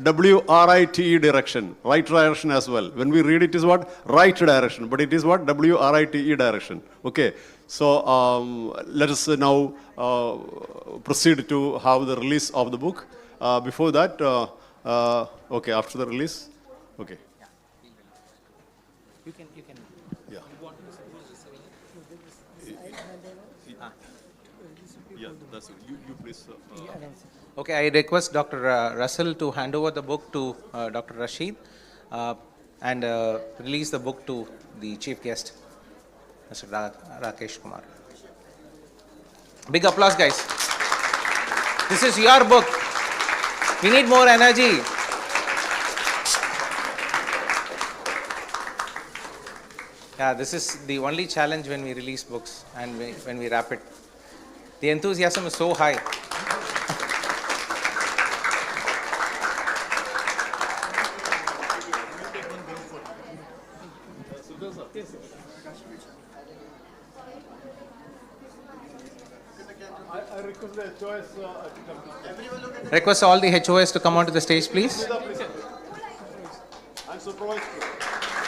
W-R-I-T-E direction, right direction as well. When we read it is what? Right direction, but it is what? W-R-I-T-E direction. Okay, so let us now proceed to have the release of the book. Before that, okay, after the release, okay. You can. Yeah. Yeah, that's it. You please. Okay, I request Dr. Russell to hand over the book to Dr. Rashid and release the book to the chief guest, Mr. Rakesh Kumar. Big applause, guys. This is your book. We need more energy. Yeah, this is the only challenge when we release books and when we wrap it. The enthusiasm is so high. I request the HOS to come. Request all the HOS to come onto the stage, please. And supervisor.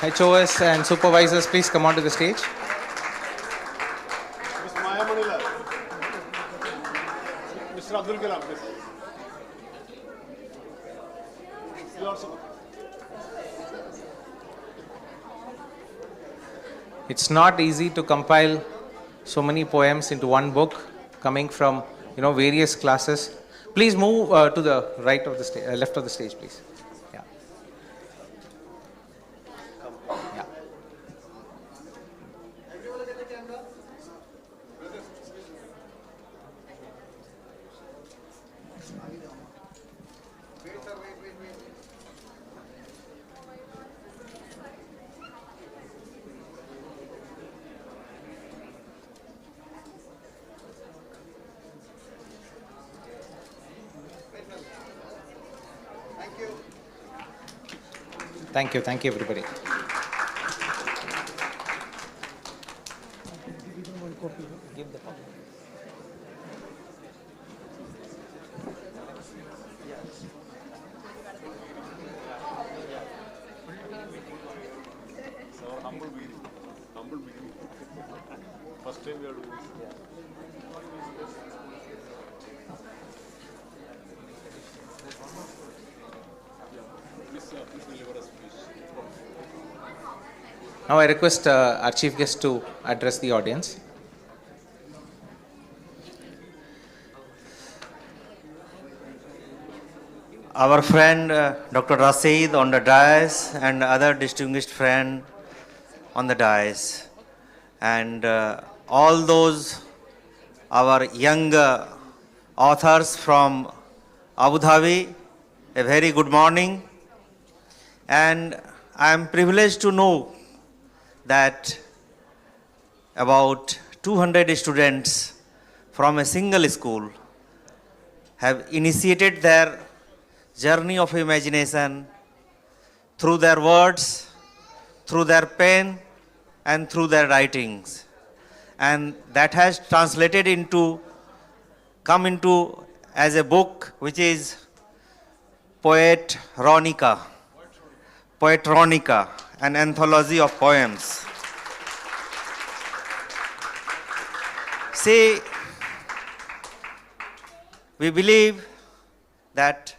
HOS and supervisors, please come onto the stage. Ms. Maya Manila. Mr. Abdul Kalam, please. You also. It's not easy to compile so many poems into one book coming from various classes. Please move to the right of the stage, left of the stage, please. Yeah. Yeah. Thank you, everybody. Give the copy. So humble beginning. First time we are doing this. Please deliver us, please. Now I request our chief guest to address the audience. Our friend Dr. Rashid on the dais and other distinguished friend on the dais, and all those our young authors from Abu Dhabi, a very good morning. And I am privileged to know that about 200 students from a single school have initiated their journey of imagination through their words, through their pen, and through their writings. And that has translated come into as a book, which is Poetronica, an anthology of poems. See, we believe that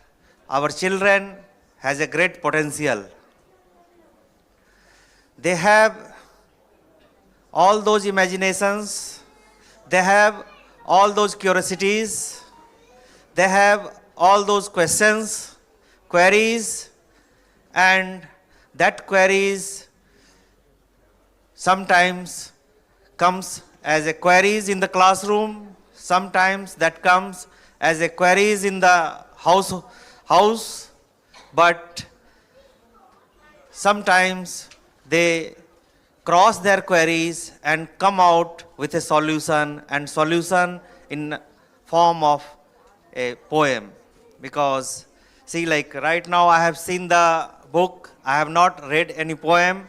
our children has a great potential. They have all those imaginations, they have all those curiosities, they have all those questions, queries, and that queries sometimes comes as a queries in the classroom, sometimes that comes as a queries in the house, but sometimes they cross their queries and come out with a solution, and solution in form of a poem. Because see, like right now I have seen the book, I have not read any poem,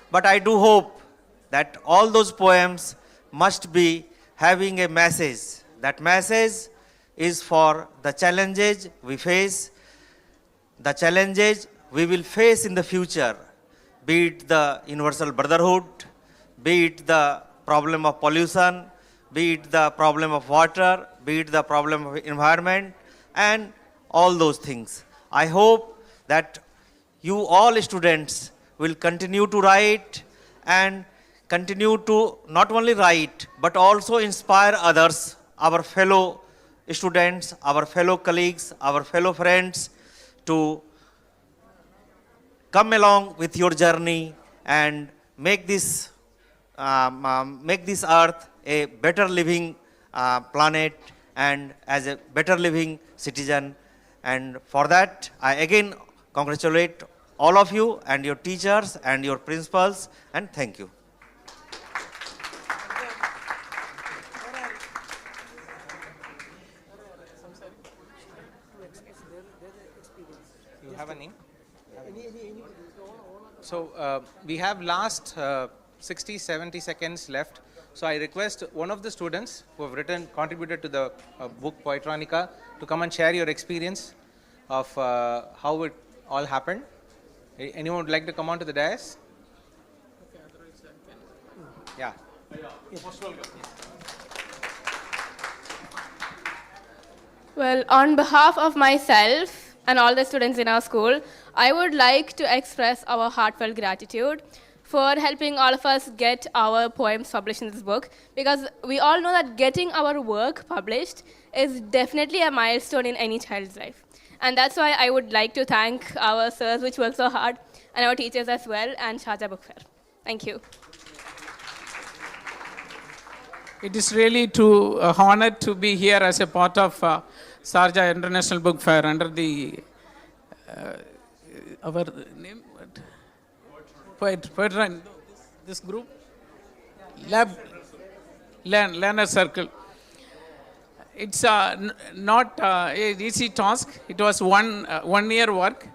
but I do hope that all those poems must be having a message. That message is for the challenges we face the challenges we will face in the future, be it the universal brotherhood, be it the problem of pollution, be it the problem of water, be it the problem of environment, and all those things. I hope that you all students will continue to write and continue to not only write but also inspire others, our fellow students, our fellow colleagues, our fellow friends to come along with your journey and make this earth a better living planet and as a better living citizen. And for that, I again congratulate all of you and your teachers and your principals, and thank you. You have a name? So we have last 60-70 seconds left. So I request one of the students who have contributed to the book Poetronica to come and share your experience of how it all happened. Anyone would like to come on to the dais? Yeah. Well, on behalf of myself and all the students in our school, I would like to express our heartfelt gratitude for helping all of us get our poems published in this book, because we all know that getting our work published is definitely a milestone in any child's life. And that's why I would like to thank our sirs, which work so hard, and our teachers as well, and Sharjah Book Fair. Thank you. It is really too honored to be here as a part of Sharjah International Book Fair under the our name, Poetry, this group, Learner Circle. It's not an easy task. It was one year work.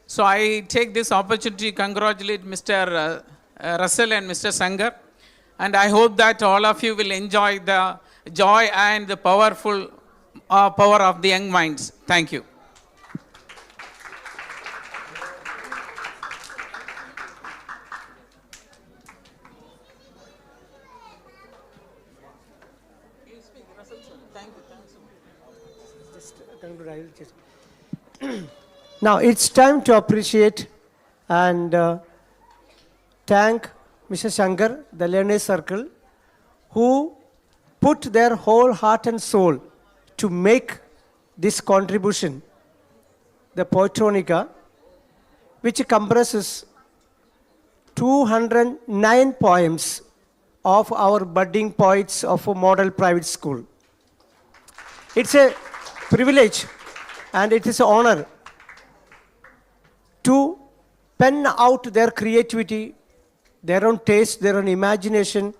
So I take this opportunity to congratulate Mr. Russell and Mr. Sanger. And I hope that all of you will enjoy the joy and the powerful power of the young minds. Thank you. Now it's time to appreciate and thank Mr. Shankar, the Learners Circle, who put their whole heart and soul to make this contribution, the Poetronica, which comprises 209 poems of our budding poets of a model private school. It's a privilege and it is an honor to pen out their creativity, their own taste, their own imagination.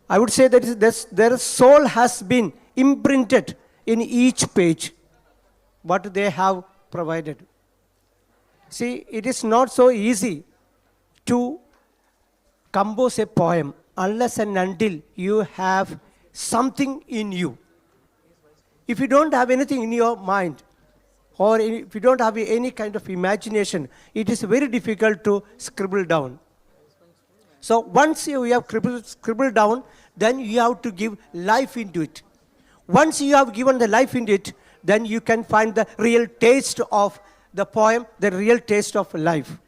I would say that their soul has been imprinted in each page, what they have provided. See, it is not so easy to compose a poem unless and until you have something in you. If you don't have anything in your mind, or if you don't have any kind of imagination, it is very difficult to scribble down. So once you have scribbled down, then you have to give life into it. Once you have given the life into it, then you can find the real taste of the poem, the real taste of life.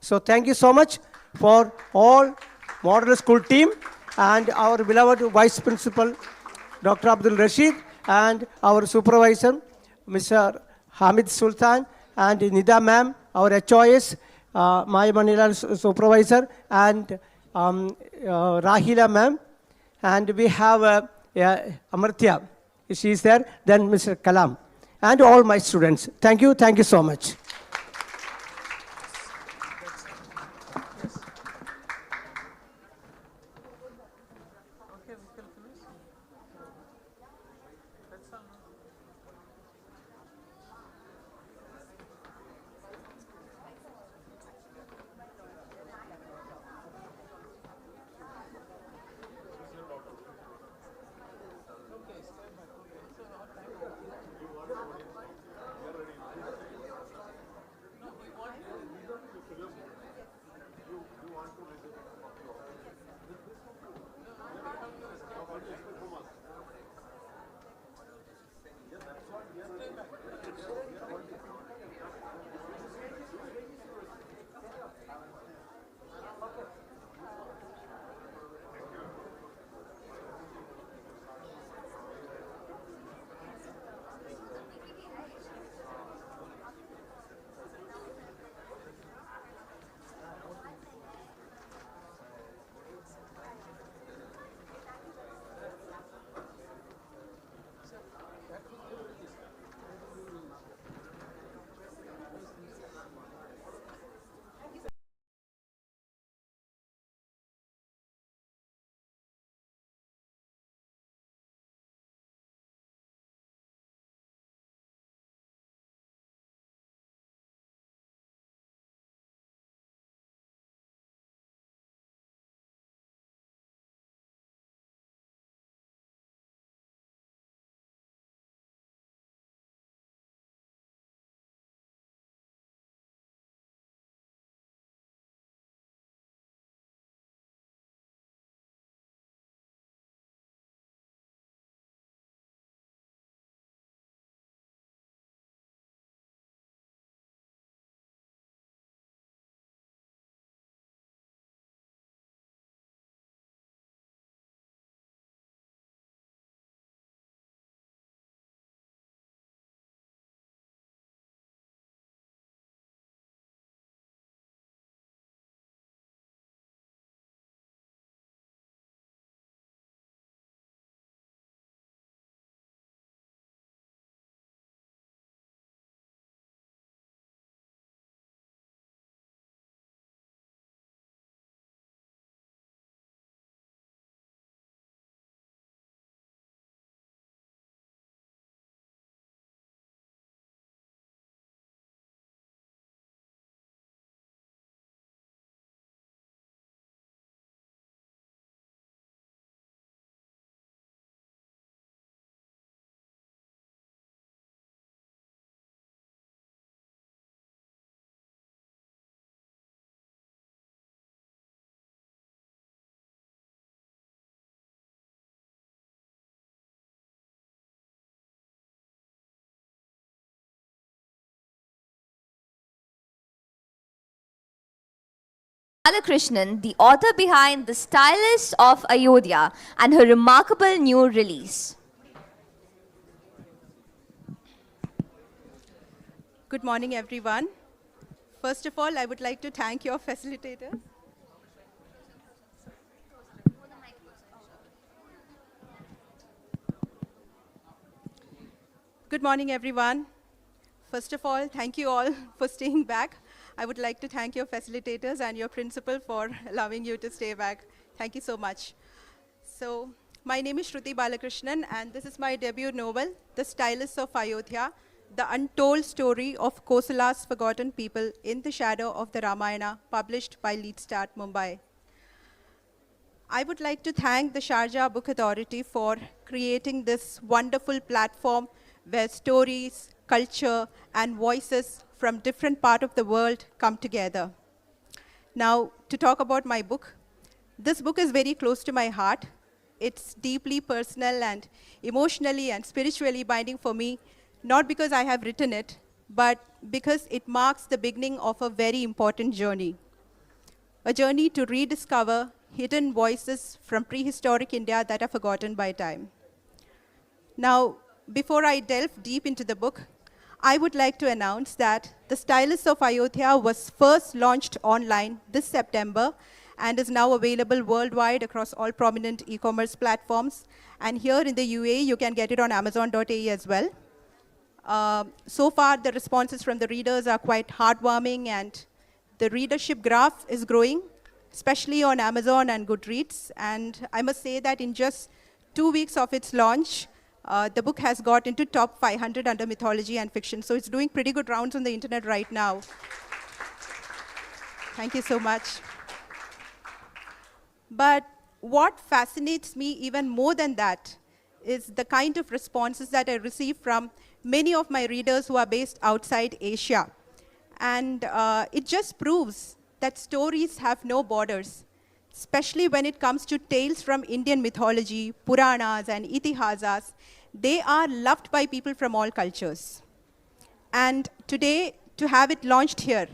So thank you so much for all model school team and our beloved Vice Principal, Dr. Abdul Rashid, and our supervisor, Mr. Hamid Sultan, and Nida ma'am, our HOS, Maya Manila supervisor, and Rahila ma'am, and we have Amartya, she is there, then Mr. Kalam, and all my students. Thank you so much. Balakrishnan, the author behind The Stylist of Ayodhya and her remarkable new release. Good morning, everyone. First of all, I would like to thank your facilitators. Good morning, everyone. First of all, thank you all for staying back. I would like to thank your facilitators and your principal for allowing you to stay back. Thank you so much. So, my name is Shruti Balakrishnan, and this is my debut novel, The Stylist of Ayodhya, the untold story of Kosala's forgotten people in the shadow of the Ramayana, published by Leadstart, Mumbai. I would like to thank the Sharjah Book Authority for creating this wonderful platform where stories, culture, and voices from different parts of the world come together. Now, to talk about my book, this book is very close to my heart. It's deeply personal and emotionally and spiritually binding for me, not because I have written it, but because it marks the beginning of a very important journey. A journey to rediscover hidden voices from prehistoric India that are forgotten by time. Now, before I delve deep into the book, I would like to announce that The Stylist of Ayodhya was first launched online this September and is now available worldwide across all prominent e-commerce platforms. And here in the UAE, you can get it on Amazon.ae as well. So far, the responses from the readers are quite heartwarming, and the readership graph is growing, especially on Amazon and Goodreads. And I must say that in just 2 weeks of its launch, the book has got into top 500 under mythology and fiction. So it's doing pretty good rounds on the internet right now. Thank you so much. But what fascinates me even more than that is the kind of responses that I receive from many of my readers who are based outside Asia. And it just proves that stories have no borders, especially when it comes to tales from Indian mythology, Puranas, and Itihasas. They are loved by people from all cultures. And today, to have it launched here,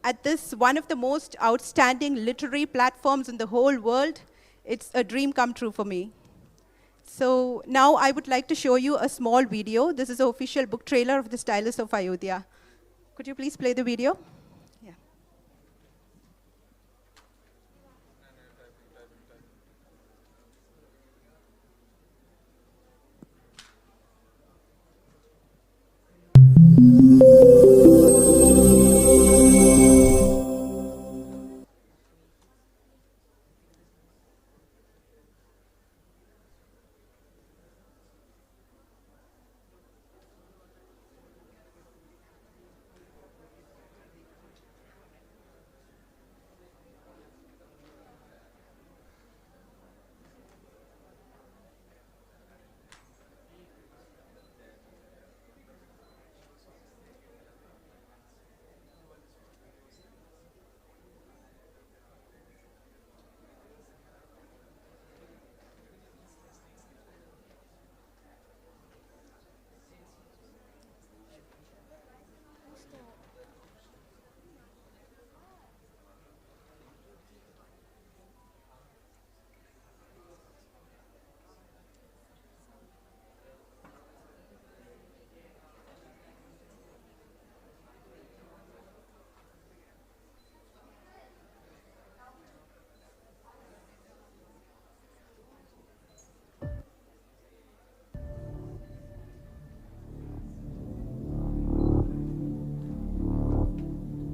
at this one of the most outstanding literary platforms in the whole world, it's a dream come true for me. So now I would like to show you a small video. This is the official book trailer of The Stylist of Ayodhya. Could you please play the video? Yeah.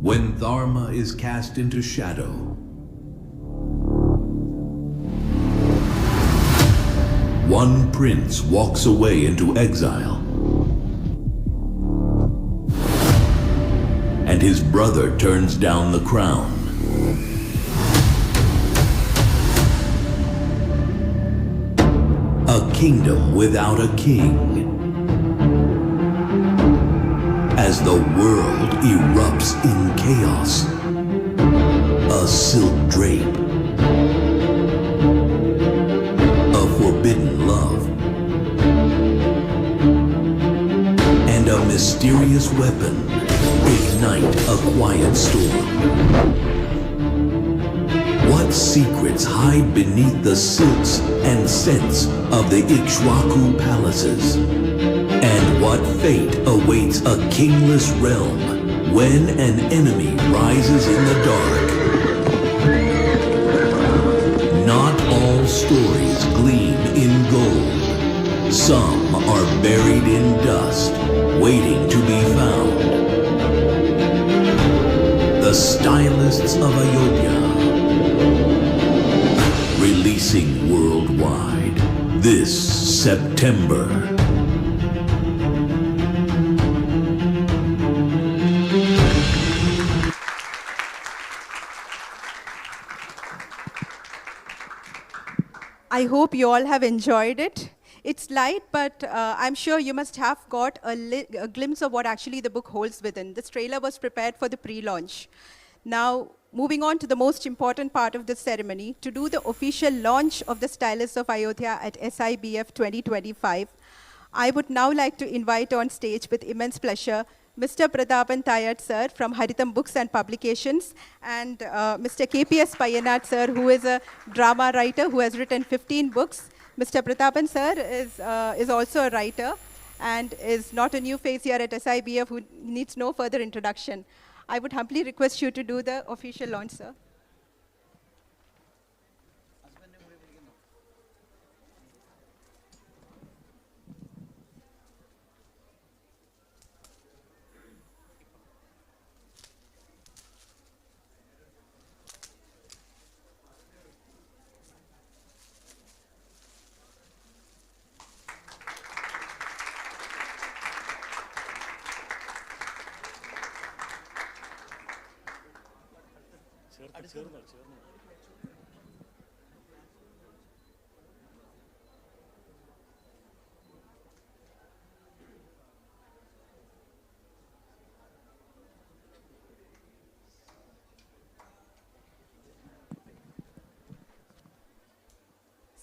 When Dharma is cast into shadow, one prince walks away into exile, and his brother turns down the crown. A kingdom without a king. As the world erupts in chaos, a silk drape, a forbidden love, and a mysterious weapon ignite a quiet storm. What secrets hide beneath the silks and scents of the Ikshwaku palaces? And what fate awaits a kingless realm when an enemy rises in the dark? Not all stories gleam in gold. Some are buried in dust, waiting to be found. The Stylists of Ayodhya, releasing worldwide this September. I hope you all have enjoyed it. It's light, but I'm sure you must have got a glimpse of what actually the book holds within. This trailer was prepared for the pre-launch. Now, moving on to the most important part of this ceremony, to do the official launch of the Stylists of Ayodhya at SIBF 2025, I would now like to invite on stage with immense pleasure Mr. Prathapan Tayat sir from Haritam Books and Publications, and Mr. KPS Payanat sir, who is a drama writer who has written 15 books. Mr. Prathapan sir is also a writer and is not a new face here at SIBF who needs no further introduction. I would humbly request you to do the official launch, sir.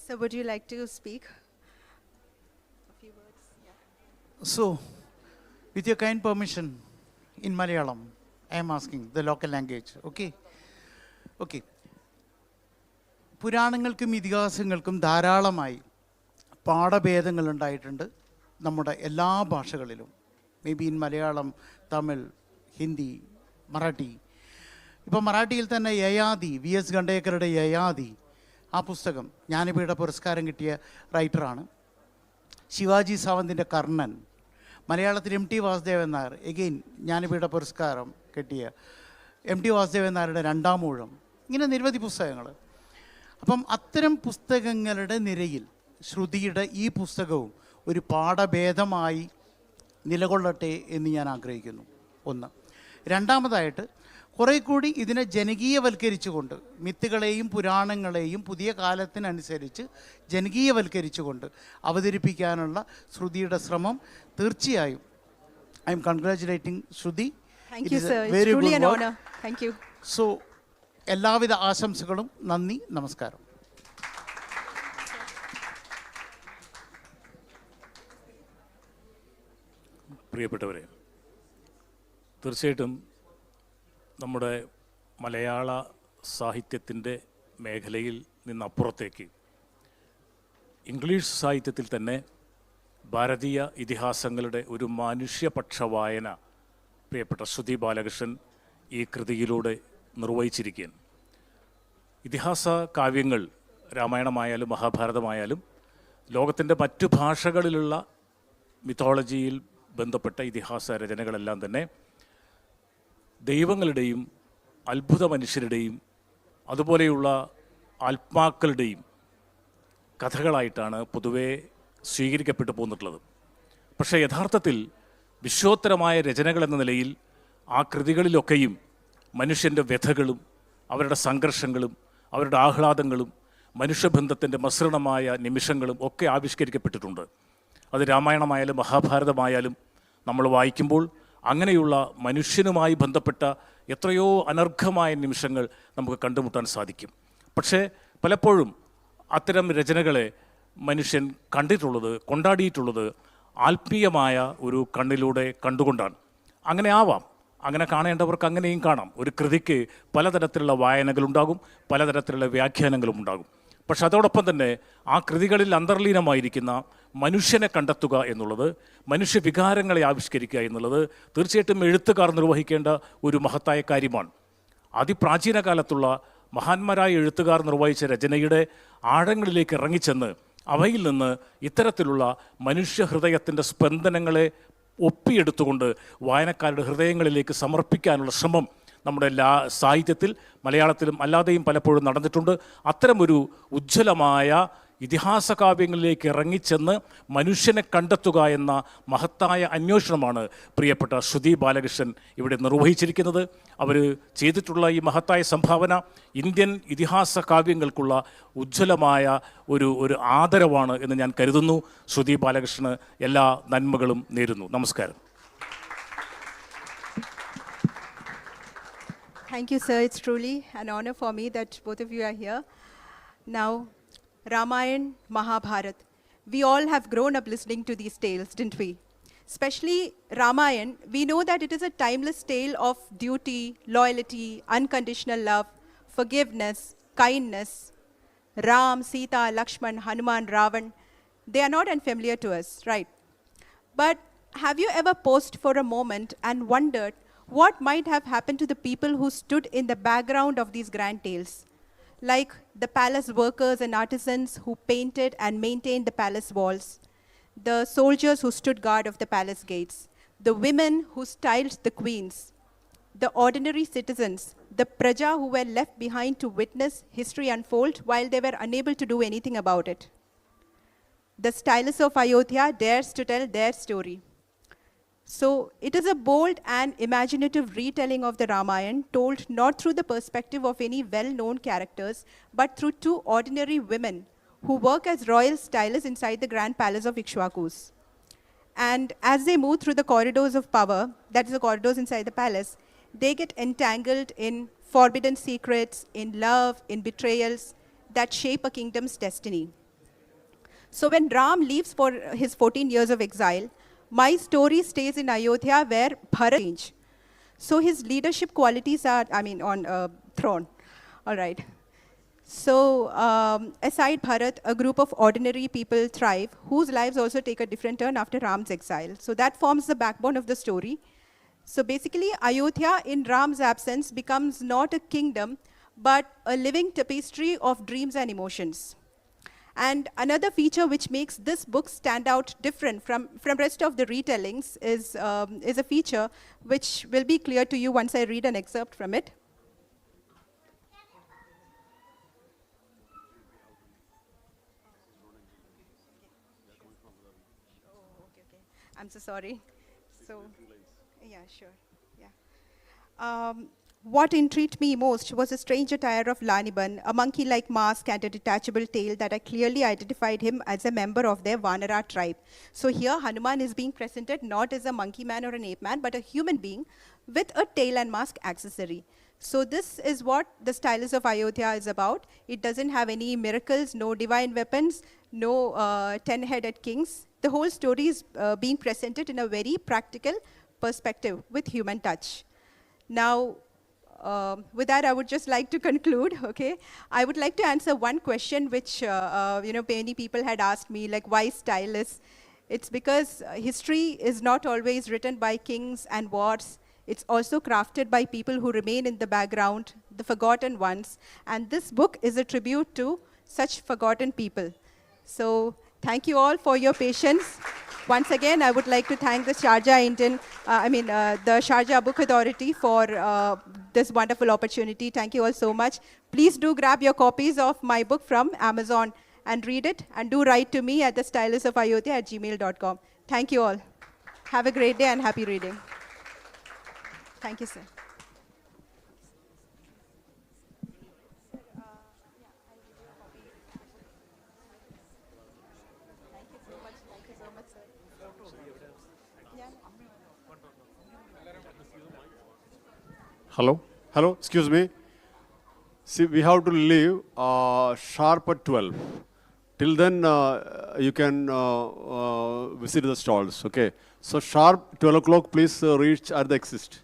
So would you like to speak? A few words? Yeah. So, with your kind permission, in Malayalam, I am asking the local language, okay? Okay. പുരാണങ്ങൾക്കും ഇതിഹാസങ്ങൾക്കും ധാരാളമായി പാഠഭേദങ്ങൾ ഉണ്ടായിട്ടുണ്ട് നമ്മുടെ എല്ലാ ഭാഷകളിലും. May be in Malayalam, Tamil, Hindi, Marathi. ഇപ്പോൾ മറാഠിയിൽ തന്നെ Yayati, VS ഖണ്ഡേക്കറുടെ Yayati, ആ പുസ്തകം ജ്ഞാനപീഠ പുരസ്കാരം കിട്ടിയ റൈറ്ററാണ്. ശിവാജി സാവന്തിൻ്റെ കർണൻ, മലയാളത്തിൽ MT വാസുദേവൻ നായർ, എഗെയിൻ ജ്ഞാനപീഠ പുരസ്കാരം കിട്ടിയ MT വാസുദേവൻ നായരുടെ രണ്ടാം ഊഴം, ഇങ്ങനെ നിരവധി പുസ്തകങ്ങൾ. അപ്പം അത്തരം പുസ്തകങ്ങളുടെ നിരയിൽ ശ്രുതിയുടെ ഈ പുസ്തകവും ഒരു പാഠഭേദമായി നിലകൊള്ളട്ടെ എന്ന് ഞാൻ ആഗ്രഹിക്കുന്നു. ഒന്ന്. രണ്ടാമതായിട്ട് കുറേ കൂടി ഇതിനെ ജനകീയവൽക്കരിച്ചുകൊണ്ട്, മിത്തുകളെയും പുരാണങ്ങളെയും പുതിയ കാലത്തിനനുസരിച്ച് ജനകീയവൽക്കരിച്ചുകൊണ്ട് അവതരിപ്പിക്കാനുള്ള ശ്രുതിയുടെ ശ്രമം തീർച്ചയായും I am congratulating Shruti. Thank you, sir. It's truly an honor. Thank you. So എല്ലാവിധ ആശംസകളും. നന്ദി, നമസ്കാരം. പ്രിയപ്പെട്ടവരെ, തീർച്ചയായിട്ടും നമ്മുടെ മലയാള സാഹിത്യത്തിൻ്റെ മേഖലയിൽ നിന്നപ്പുറത്തേക്ക് ഇംഗ്ലീഷ് സാഹിത്യത്തിൽ തന്നെ ഭാരതീയ ഇതിഹാസങ്ങളുടെ ഒരു മനുഷ്യപക്ഷ വായന പ്രിയപ്പെട്ട ശ്രുതി ബാലകൃഷ്ണൻ ഈ കൃതിയിലൂടെ നിർവഹിച്ചിരിക്കുകയാണ്. ഇതിഹാസ കാവ്യങ്ങൾ രാമായണമായാലും മഹാഭാരതമായാലും ലോകത്തിൻ്റെ മറ്റു ഭാഷകളിലുള്ള മിത്തോളജിയിൽ ബന്ധപ്പെട്ട ഇതിഹാസ രചനകളെല്ലാം തന്നെ ദൈവങ്ങളുടെയും അത്ഭുത മനുഷ്യരുടെയും അതുപോലെയുള്ള ആത്മാക്കളുടെയും കഥകളായിട്ടാണ് പൊതുവെ സ്വീകരിക്കപ്പെട്ടു പോന്നിട്ടുള്ളത്. പക്ഷേ യഥാർത്ഥത്തിൽ വിശ്വോത്തരമായ രചനകളെന്ന നിലയിൽ ആ കൃതികളിലൊക്കെയും മനുഷ്യൻ്റെ വ്യഥകളും അവരുടെ സംഘർഷങ്ങളും അവരുടെ ആഹ്ലാദങ്ങളും മനുഷ്യബന്ധത്തിൻ്റെ മസൃണമായ നിമിഷങ്ങളും ഒക്കെ ആവിഷ്കരിക്കപ്പെട്ടിട്ടുണ്ട്. അത് രാമായണമായാലും മഹാഭാരതമായാലും നമ്മൾ വായിക്കുമ്പോൾ അങ്ങനെയുള്ള മനുഷ്യനുമായി ബന്ധപ്പെട്ട എത്രയോ അനർഘമായ നിമിഷങ്ങൾ നമുക്ക് കണ്ടുമുട്ടാൻ സാധിക്കും. പക്ഷേ പലപ്പോഴും അത്തരം രചനകളെ മനുഷ്യൻ കണ്ടിട്ടുള്ളത്, കൊണ്ടാടിയിട്ടുള്ളത് ആത്മീയമായ ഒരു കണ്ണിലൂടെ കണ്ടുകൊണ്ടാണ്. അങ്ങനെ ആവാം, അങ്ങനെ കാണേണ്ടവർക്ക് അങ്ങനെയും കാണാം. ഒരു കൃതിക്ക് പലതരത്തിലുള്ള വായനകളുണ്ടാകും, പലതരത്തിലുള്ള വ്യാഖ്യാനങ്ങളും ഉണ്ടാകും. പക്ഷെ അതോടൊപ്പം തന്നെ ആ കൃതികളിൽ അന്തർലീനമായിരിക്കുന്ന മനുഷ്യനെ കണ്ടെത്തുക എന്നുള്ളത്, മനുഷ്യ വികാരങ്ങളെ ആവിഷ്കരിക്കുക എന്നുള്ളത് തീർച്ചയായിട്ടും എഴുത്തുകാർ നിർവഹിക്കേണ്ട ഒരു മഹത്തായ കാര്യമാണ്. അതിപ്രാചീന കാലത്തുള്ള മഹാന്മാരായ എഴുത്തുകാർ നിർവഹിച്ച രചനയുടെ ആഴങ്ങളിലേക്ക് ഇറങ്ങിച്ചെന്ന് അവയിൽ നിന്ന് ഇത്തരത്തിലുള്ള മനുഷ്യ ഹൃദയത്തിൻ്റെ സ്പന്ദനങ്ങളെ ഒപ്പിയെടുത്തുകൊണ്ട് വായനക്കാരുടെ ഹൃദയങ്ങളിലേക്ക് സമർപ്പിക്കാനുള്ള ശ്രമം നമ്മുടെ സാഹിത്യത്തിൽ, മലയാളത്തിലും അല്ലാതെയും പലപ്പോഴും നടന്നിട്ടുണ്ട്. അത്തരമൊരു ഉജ്ജ്വലമായ ഇതിഹാസ കാവ്യങ്ങളിലേക്ക് ഇറങ്ങിച്ചെന്ന് മനുഷ്യനെ കണ്ടെത്തുക എന്ന മഹത്തായ അന്വേഷണമാണ് പ്രിയപ്പെട്ട ശ്രുതി ബാലകൃഷ്ണൻ ഇവിടെ നിർവഹിച്ചിരിക്കുന്നത്. അവർ ചെയ്തിട്ടുള്ള ഈ മഹത്തായ സംഭാവന ഇന്ത്യൻ ഇതിഹാസ കാവ്യങ്ങൾക്കുള്ള ഉജ്ജ്വലമായ ഒരു ആദരവാണ് എന്ന് ഞാൻ കരുതുന്നു. ശ്രുതി ബാലകൃഷ്ണന് എല്ലാ നന്മകളും നേരുന്നു. നമസ്കാരം. Thank you, sir. It's truly an honor for me that both of you are here. Now, Ramayana, Mahabharata. We all have grown up listening to these tales, didn't we? Especially Ramayana, we know that it is a timeless tale of duty, loyalty, unconditional love, forgiveness, kindness. Ram, Sita, Lakshman, Hanuman, Ravan, they are not unfamiliar to us, right? But have you ever paused for a moment and wondered what might have happened to the people who stood in the background of these grand tales? Like the palace workers and artisans who painted and maintained the palace walls, the soldiers who stood guard of the palace gates, the women who styled the queens, the ordinary citizens, the praja who were left behind to witness history unfold while they were unable to do anything about it. The stylists of Ayodhya dares to tell their story. So it is a bold and imaginative retelling of the Ramayana, told not through the perspective of any well-known characters, but through two ordinary women who work as royal stylists inside the grand palace of Ikshwakus. And as they move through the corridors of power, that is the corridors inside the palace, they get entangled in forbidden secrets, in love, in betrayals that shape a kingdom's destiny. So when Ram leaves for his 14 years of exile, my story stays in Ayodhya where Bharat changed. So his leadership qualities are, on throne. All right. So aside Bharat, a group of ordinary people thrive, whose lives also take a different turn after Ram's exile. So that forms the backbone of the story. So basically, Ayodhya in Ram's absence becomes not a kingdom, but a living tapestry of dreams and emotions. And another feature which makes this book stand out different from rest of the retellings is a feature which will be clear to you once I read an excerpt from it. Oh, okay. I'm so sorry. So, yeah, sure. Yeah. What intrigued me most was a strange attire of Laniban, a monkey-like mask and a detachable tail that I clearly identified him as a member of their Vanara tribe. So here Hanuman is being presented not as a monkey man or an ape man, but a human being with a tail and mask accessory. So this is what the stylus of Ayodhya is about. It doesn't have any miracles, no divine weapons, no 10-headed kings. The whole story is being presented in a very practical perspective with human touch. Now, with that, I would just like to conclude, okay? I would like to answer one question which, many people had asked me, like, why stylus? It's because history is not always written by kings and wars. It's also crafted by people who remain in the background, the forgotten ones. And this book is a tribute to such forgotten people. So thank you all for your patience. Once again, I would like to thank the the Sharjah Book Authority for this wonderful opportunity. Thank you all so much. Please do grab your copies of my book from Amazon and read it, and do write to me at thestylustofayodhya@gmail.com. Thank you all. Have a great day and happy reading. Thank you, sir. Hello, excuse me. See, we have to leave sharp at 12. Till then, you can visit the stalls, okay? So sharp 12 o'clock, please reach at the exit.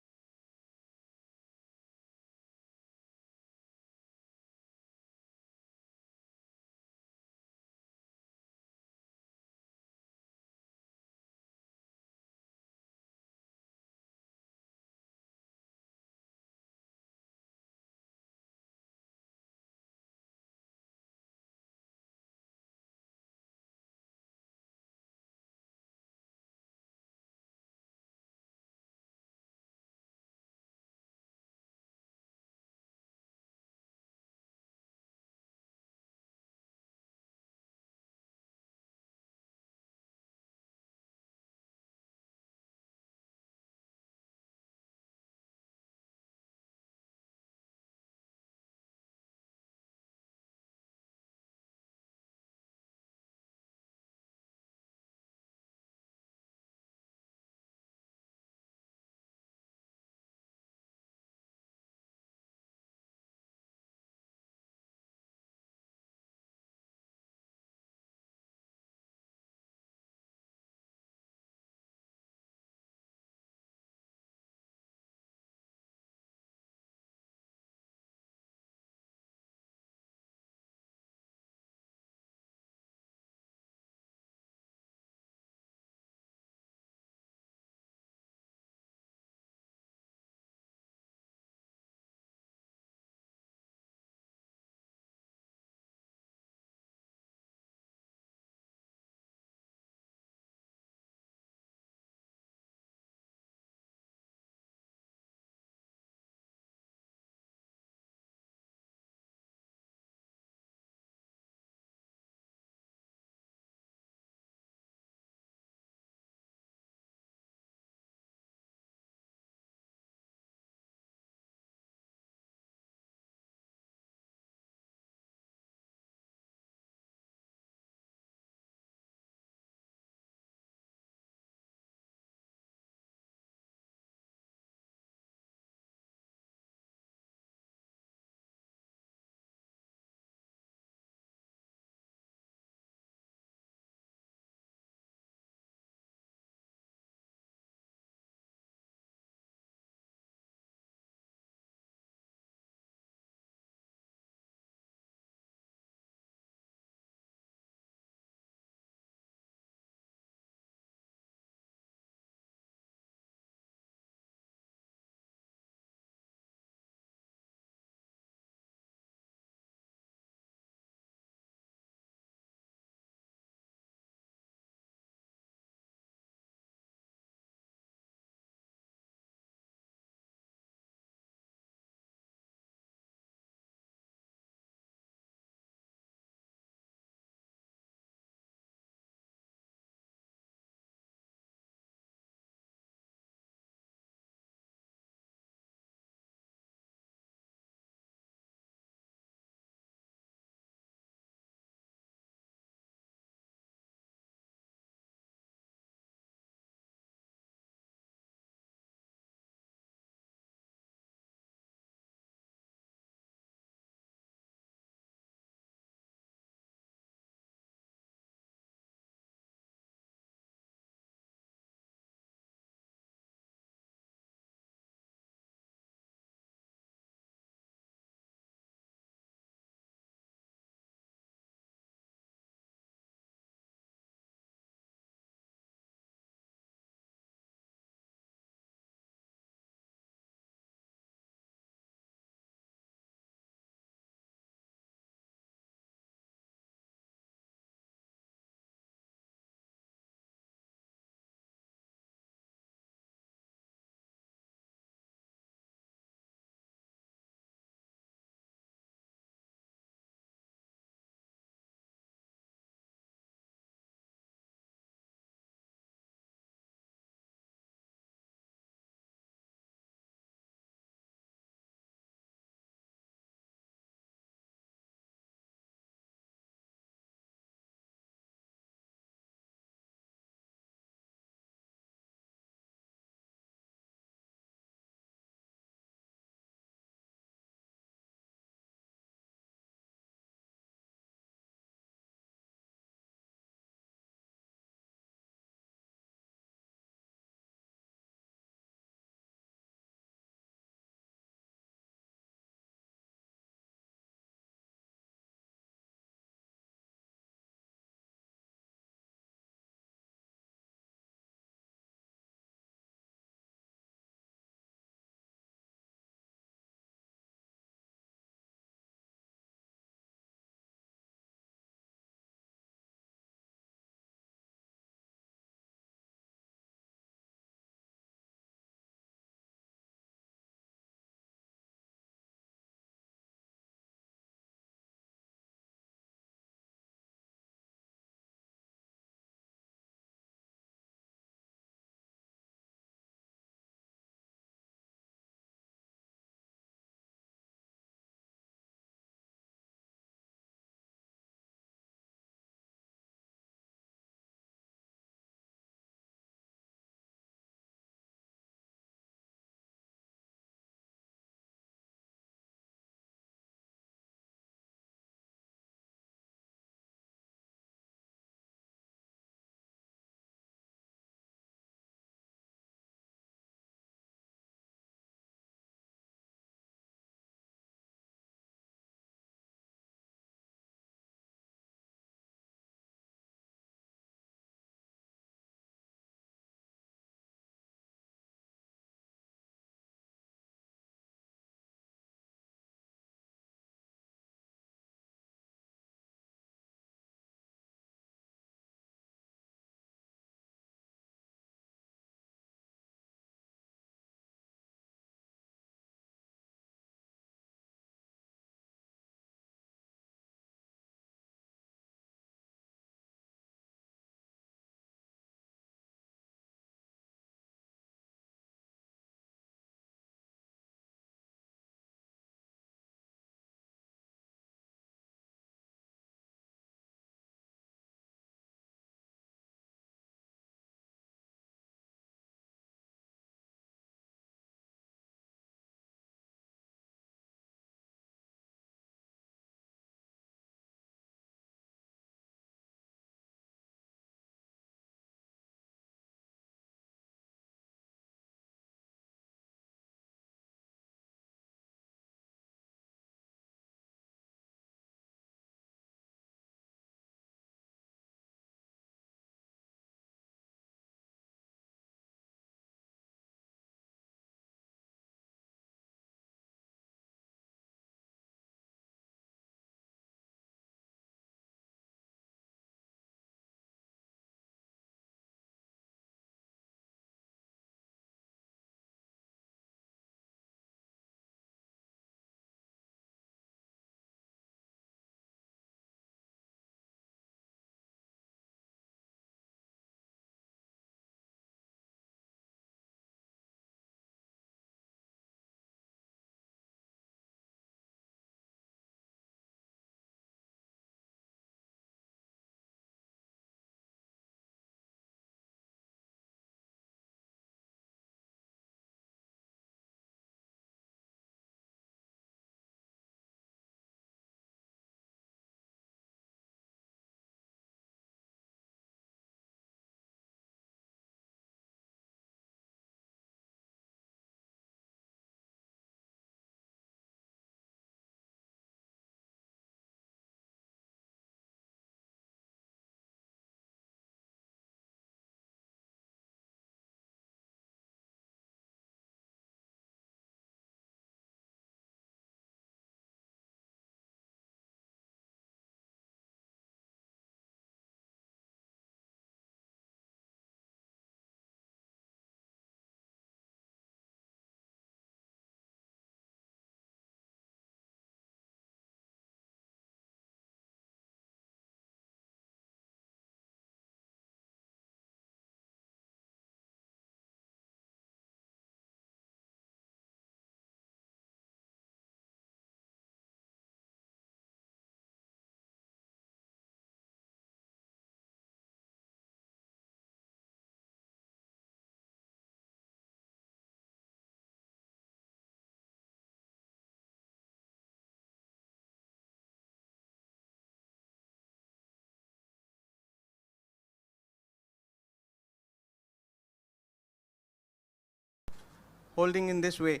holding in this way.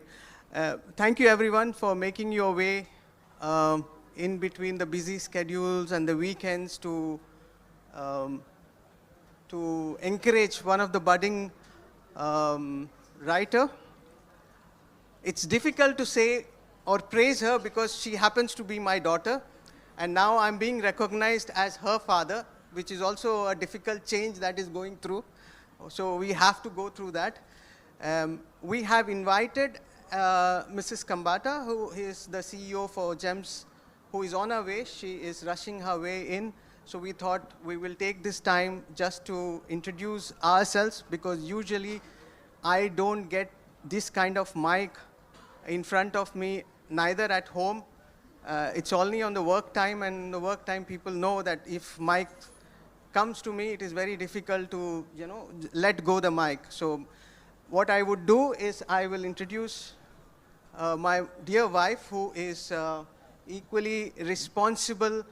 Thank you everyone for making your way in between the busy schedules and the weekends to encourage one of the budding writer. It's difficult to say or praise her because she happens to be my daughter, and now I'm being recognized as her father, which is also a difficult change that is going through. So we have to go through that. We have invited Mrs. Kambata, who is the CEO for GEMS, who is on her way. She is rushing her way in. So we thought we will take this time just to introduce ourselves, because usually I don't get this kind of mic in front of me, neither at home. It's only on the work time, and the work time people know that if mic comes to me, it is very difficult to, let go the mic. So what I would do is I will introduce my dear wife, who is equally responsible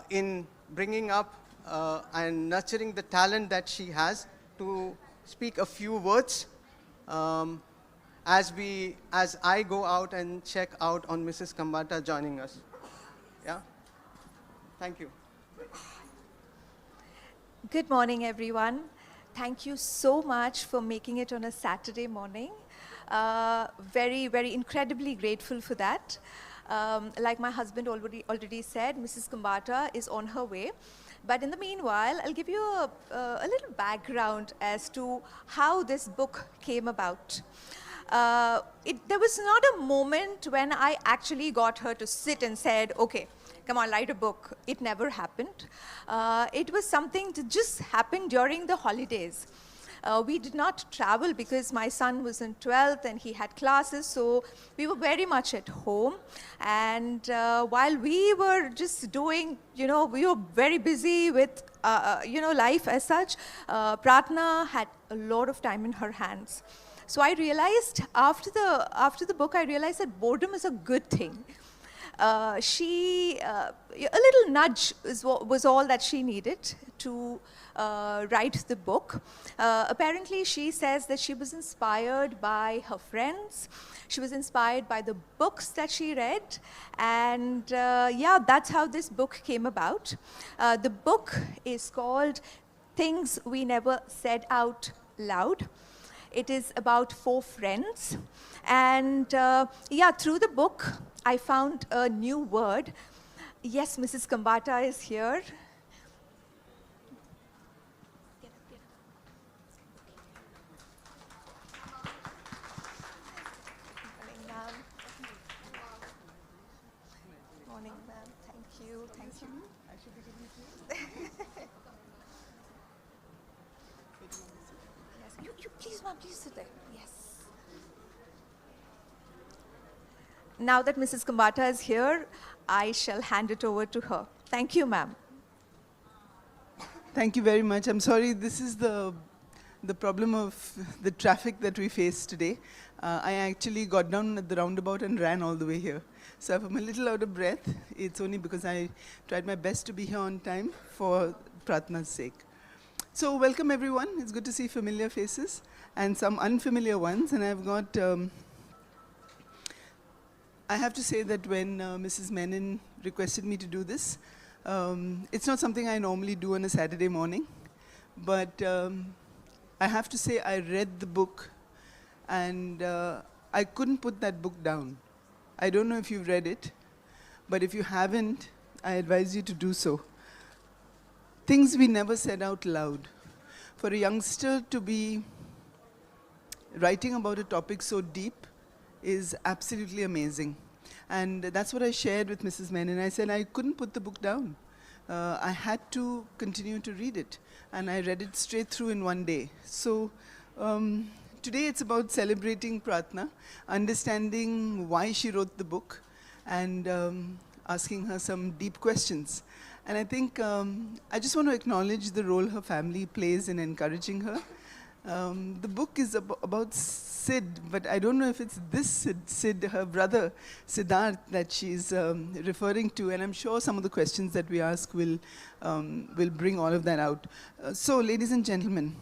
in bringing up and nurturing the talent that she has, to speak a few words as I go out and check out on Mrs. Kambata joining us. Yeah? Thank you. Good morning, everyone. Thank you so much for making it on a Saturday morning. Very, very incredibly grateful for that. Like my husband already said, Mrs. Kambata is on her way. But in the meanwhile, I'll give you a little background as to how this book came about. There was not a moment when I actually got her to sit and said, okay, come on, write a book. It never happened. It was something that just happened during the holidays. We did not travel because my son was in 12th and he had classes, so we were very much at home. And while we were just doing, we were very busy with, life as such, Pratna had a lot of time in her hands. So I realized, after the book, I realized that boredom is a good thing. A little nudge was all that she needed to write the book. Apparently, she says that she was inspired by her friends. She was inspired by the books that she read. And that's how this book came about. The book is called Things We Never Said Out Loud. It is about 4 friends. And through the book, I found a new word. Yes, Mrs. Kambata is here. Morning, ma'am. Thank you. Thank you. I should be giving you. Yes. You please, ma'am, please sit there. Yes. Now that Mrs. Kambata is here, I shall hand it over to her. Thank you, ma'am. Thank you very much. I'm sorry, this is the problem of the traffic that we face today. I actually got down at the roundabout and ran all the way here. So if I'm a little out of breath, it's only because I tried my best to be here on time for Pratna's sake. So welcome everyone. It's good to see familiar faces and some unfamiliar ones. And I've got, I have to say that when Mrs. Menon requested me to do this, it's not something I normally do on a Saturday morning, but I have to say I read the book and I couldn't put that book down. I don't know if you've read it, but if you haven't, I advise you to do so. Things We Never Said Out Loud. For a youngster to be writing about a topic so deep is absolutely amazing. And that's what I shared with Mrs. Menon. I said I couldn't put the book down. I had to continue to read it. And I read it straight through in one day. So today it's about celebrating Pratna, understanding why she wrote the book, and asking her some deep questions. And I think I just want to acknowledge the role her family plays in encouraging her. The book is about Sid, but I don't know if it's this Sid, her brother, Siddharth, that she's referring to, and I'm sure some of the questions that we ask will bring all of that out. So, ladies and gentlemen,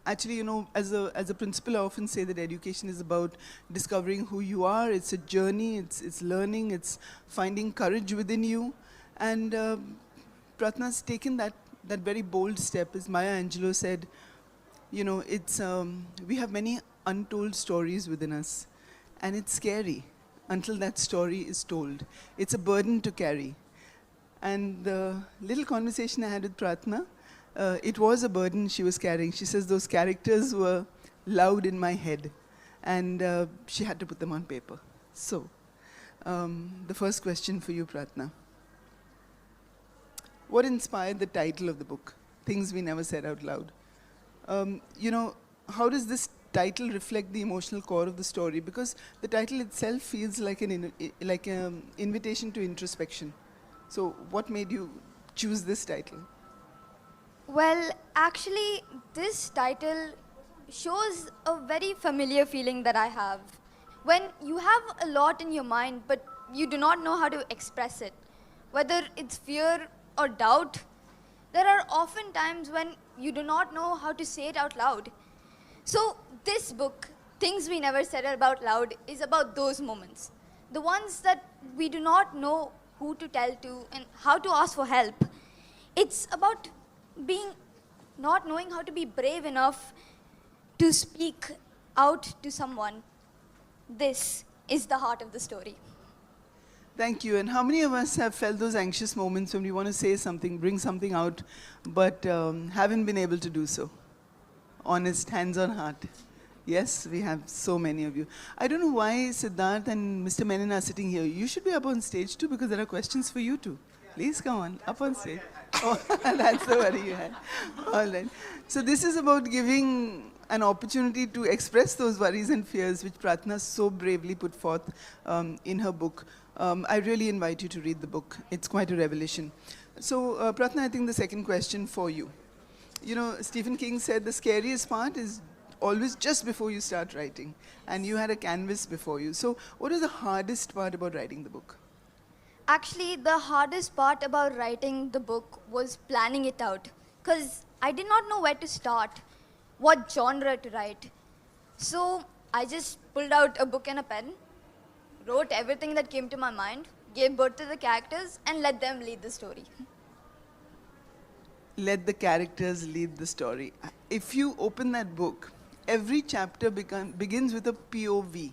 actually, you know, as a principal, I often say that education is about discovering who you are. It's a journey, it's learning, it's finding courage within you. And Pratna's taken that very bold step. As Maya Angelou said, you know, we have many untold stories within us. And it's scary until that story is told. It's a burden to carry. And the little conversation I had with Pratna, it was a burden she was carrying. She says those characters were loud in my head, and she had to put them on paper. So, the first question for you, Pratna. What inspired the title of the book, Things We Never Said Out Loud? You know, how does this title reflect the emotional core of the story? Because the title itself feels like an invitation to introspection. So what made you choose this title? Well, actually, this title shows a very familiar feeling that I have. When you have a lot in your mind, but you do not know how to express it, whether it's fear or doubt, there are often times when you do not know how to say it out loud. So this book, Things We Never Said Out Loud, is about those moments. The ones that we do not know who to tell to and how to ask for help. It's about not knowing how to be brave enough to speak out to someone. This is the heart of the story. Thank you. And how many of us have felt those anxious moments when we want to say something, bring something out, but haven't been able to do so? Honest, hands on heart. Yes, we have so many of you. I don't know why Siddharth and Mr. Menon are sitting here. You should be up on stage too, because there are questions for you too. Please come on, up on stage. Oh, that's the worry you had. All right. So this is about giving an opportunity to express those worries and fears which Pratna so bravely put forth in her book. I really invite you to read the book. It's quite a revelation. So Pratna, I think the second question for you. You know, Stephen King said the scariest part is always just before you start writing, and you had a canvas before you. So what is the hardest part about writing the book? Actually, the hardest part about writing the book was planning it out, because I did not know where to start, what genre to write. So I just pulled out a book and a pen, wrote everything that came to my mind, gave birth to the characters, and let them lead the story. Let the characters lead the story. If you open that book, every chapter begins with a POV.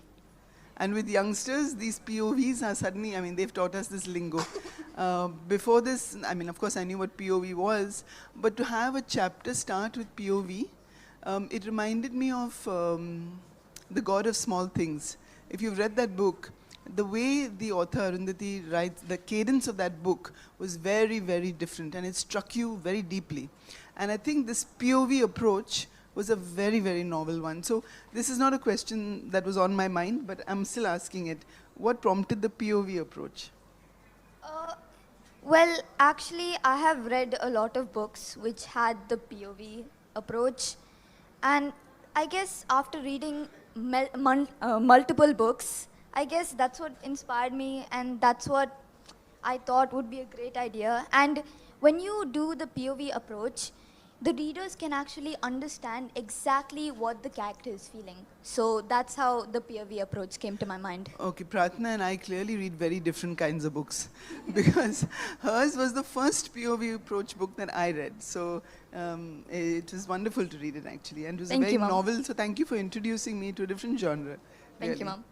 And with youngsters, these POVs are suddenly, I mean, they've taught us this lingo. Before this, I mean, of course, I knew what POV was, but to have a chapter start with POV, it reminded me of The God of Small Things. If you've read that book, the way the author, Arundhati, writes, the cadence of that book was very, very different, and it struck you very deeply. And I think this POV approach was a very, very novel one. So this is not a question that was on my mind, but I'm still asking it. What prompted the POV approach? Well, actually, I have read a lot of books which had the POV approach. And I guess after reading multiple books, I guess that's what inspired me, and that's what I thought would be a great idea. And when you do the POV approach, the readers can actually understand exactly what the character is feeling. So that's how the POV approach came to my mind. Okay, Pratna and I clearly read very different kinds of books because hers was the first POV approach book that I read. So it was wonderful to read it actually, and it was a very novel. So thank you for introducing me to a different genre. Thank you, Mom.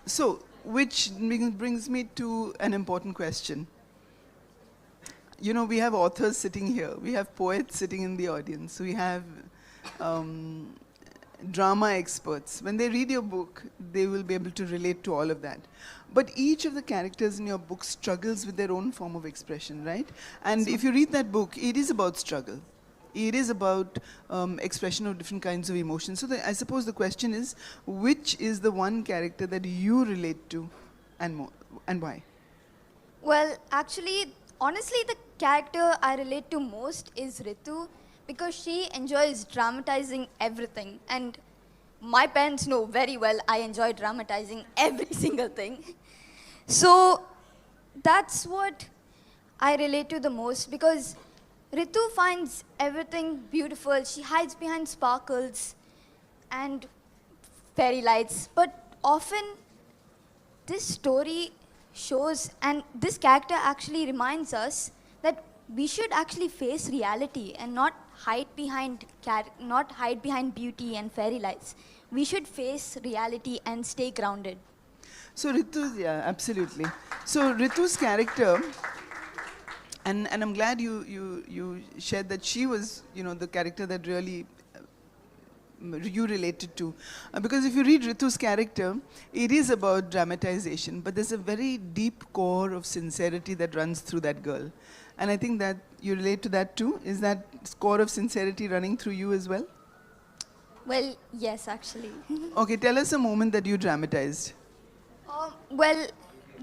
So, which brings me to an important question. You know, we have authors sitting here, we have poets sitting in the audience, we have drama experts. When they read your book, they will be able to relate to all of that. But each of the characters in your book struggles with their own form of expression, right? And if you read that book, it is about struggle. It is about expression of different kinds of emotions. So I suppose the question is, which is the one character that you relate to and why? Well, actually, honestly, the character I relate to most is Ritu, because she enjoys dramatizing everything. And my parents know very well I enjoy dramatizing every single thing. So that's what I relate to the most, because Ritu finds everything beautiful. She hides behind sparkles and fairy lights. But often, this story shows, and this character actually reminds us that we should actually face reality and not hide behind beauty and fairy lights. We should face reality and stay grounded. So Ritu, yeah, absolutely. So Ritu's character, and I'm glad you shared that she was, the character that really you related to. Because if you read Ritu's character, it is about dramatization, but there's a very deep core of sincerity that runs through that girl. And I think that you relate to that too. Is that core of sincerity running through you as well? Well, yes, actually. Okay, tell us a moment that you dramatized. Well,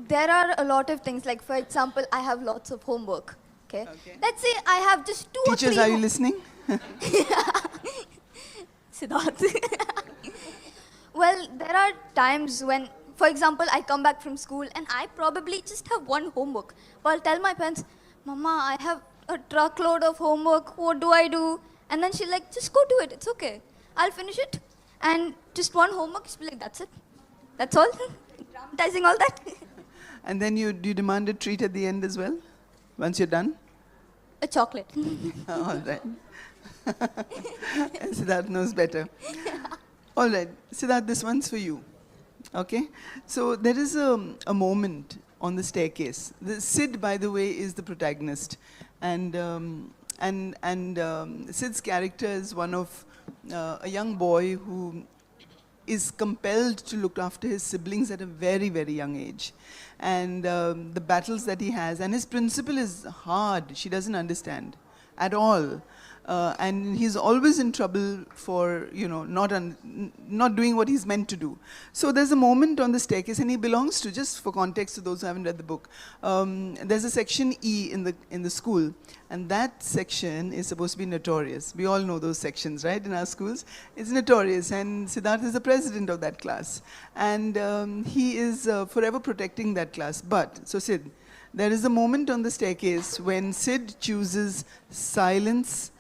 there are a lot of things. Like, for example, I have lots of homework. Okay. Let's say I have just 2 or 3. Teachers, are you listening? Siddharth. Well, there are times when, for example, I come back from school and I probably just have one homework. But I'll tell my parents, Mama, I have a truckload of homework. What do I do? And then she'll like, just go do it. It's okay. I'll finish it. And just one homework, she'll be like, that's it. That's all. Dramatizing all that. And then do you demand a treat at the end as well? Once you're done? A chocolate. All right. Siddharth knows better. All right, Siddharth, this one's for you. Okay? So there is a moment on the staircase. Sid, by the way, is the protagonist. And Sid's character is one of a young boy who is compelled to look after his siblings at a very, very young age. And the battles that he has. And his principal is hard. She doesn't understand at all. And he's always in trouble for, not doing what he's meant to do. So there's a moment on the staircase, and he belongs to, just for context to those who haven't read the book, there's a section E in the school, and that section is supposed to be notorious. We all know those sections, right, in our schools. It's notorious, and Siddharth is the president of that class. And he is forever protecting that class. But, so Sid, there is a moment on the staircase when Sid chooses silence.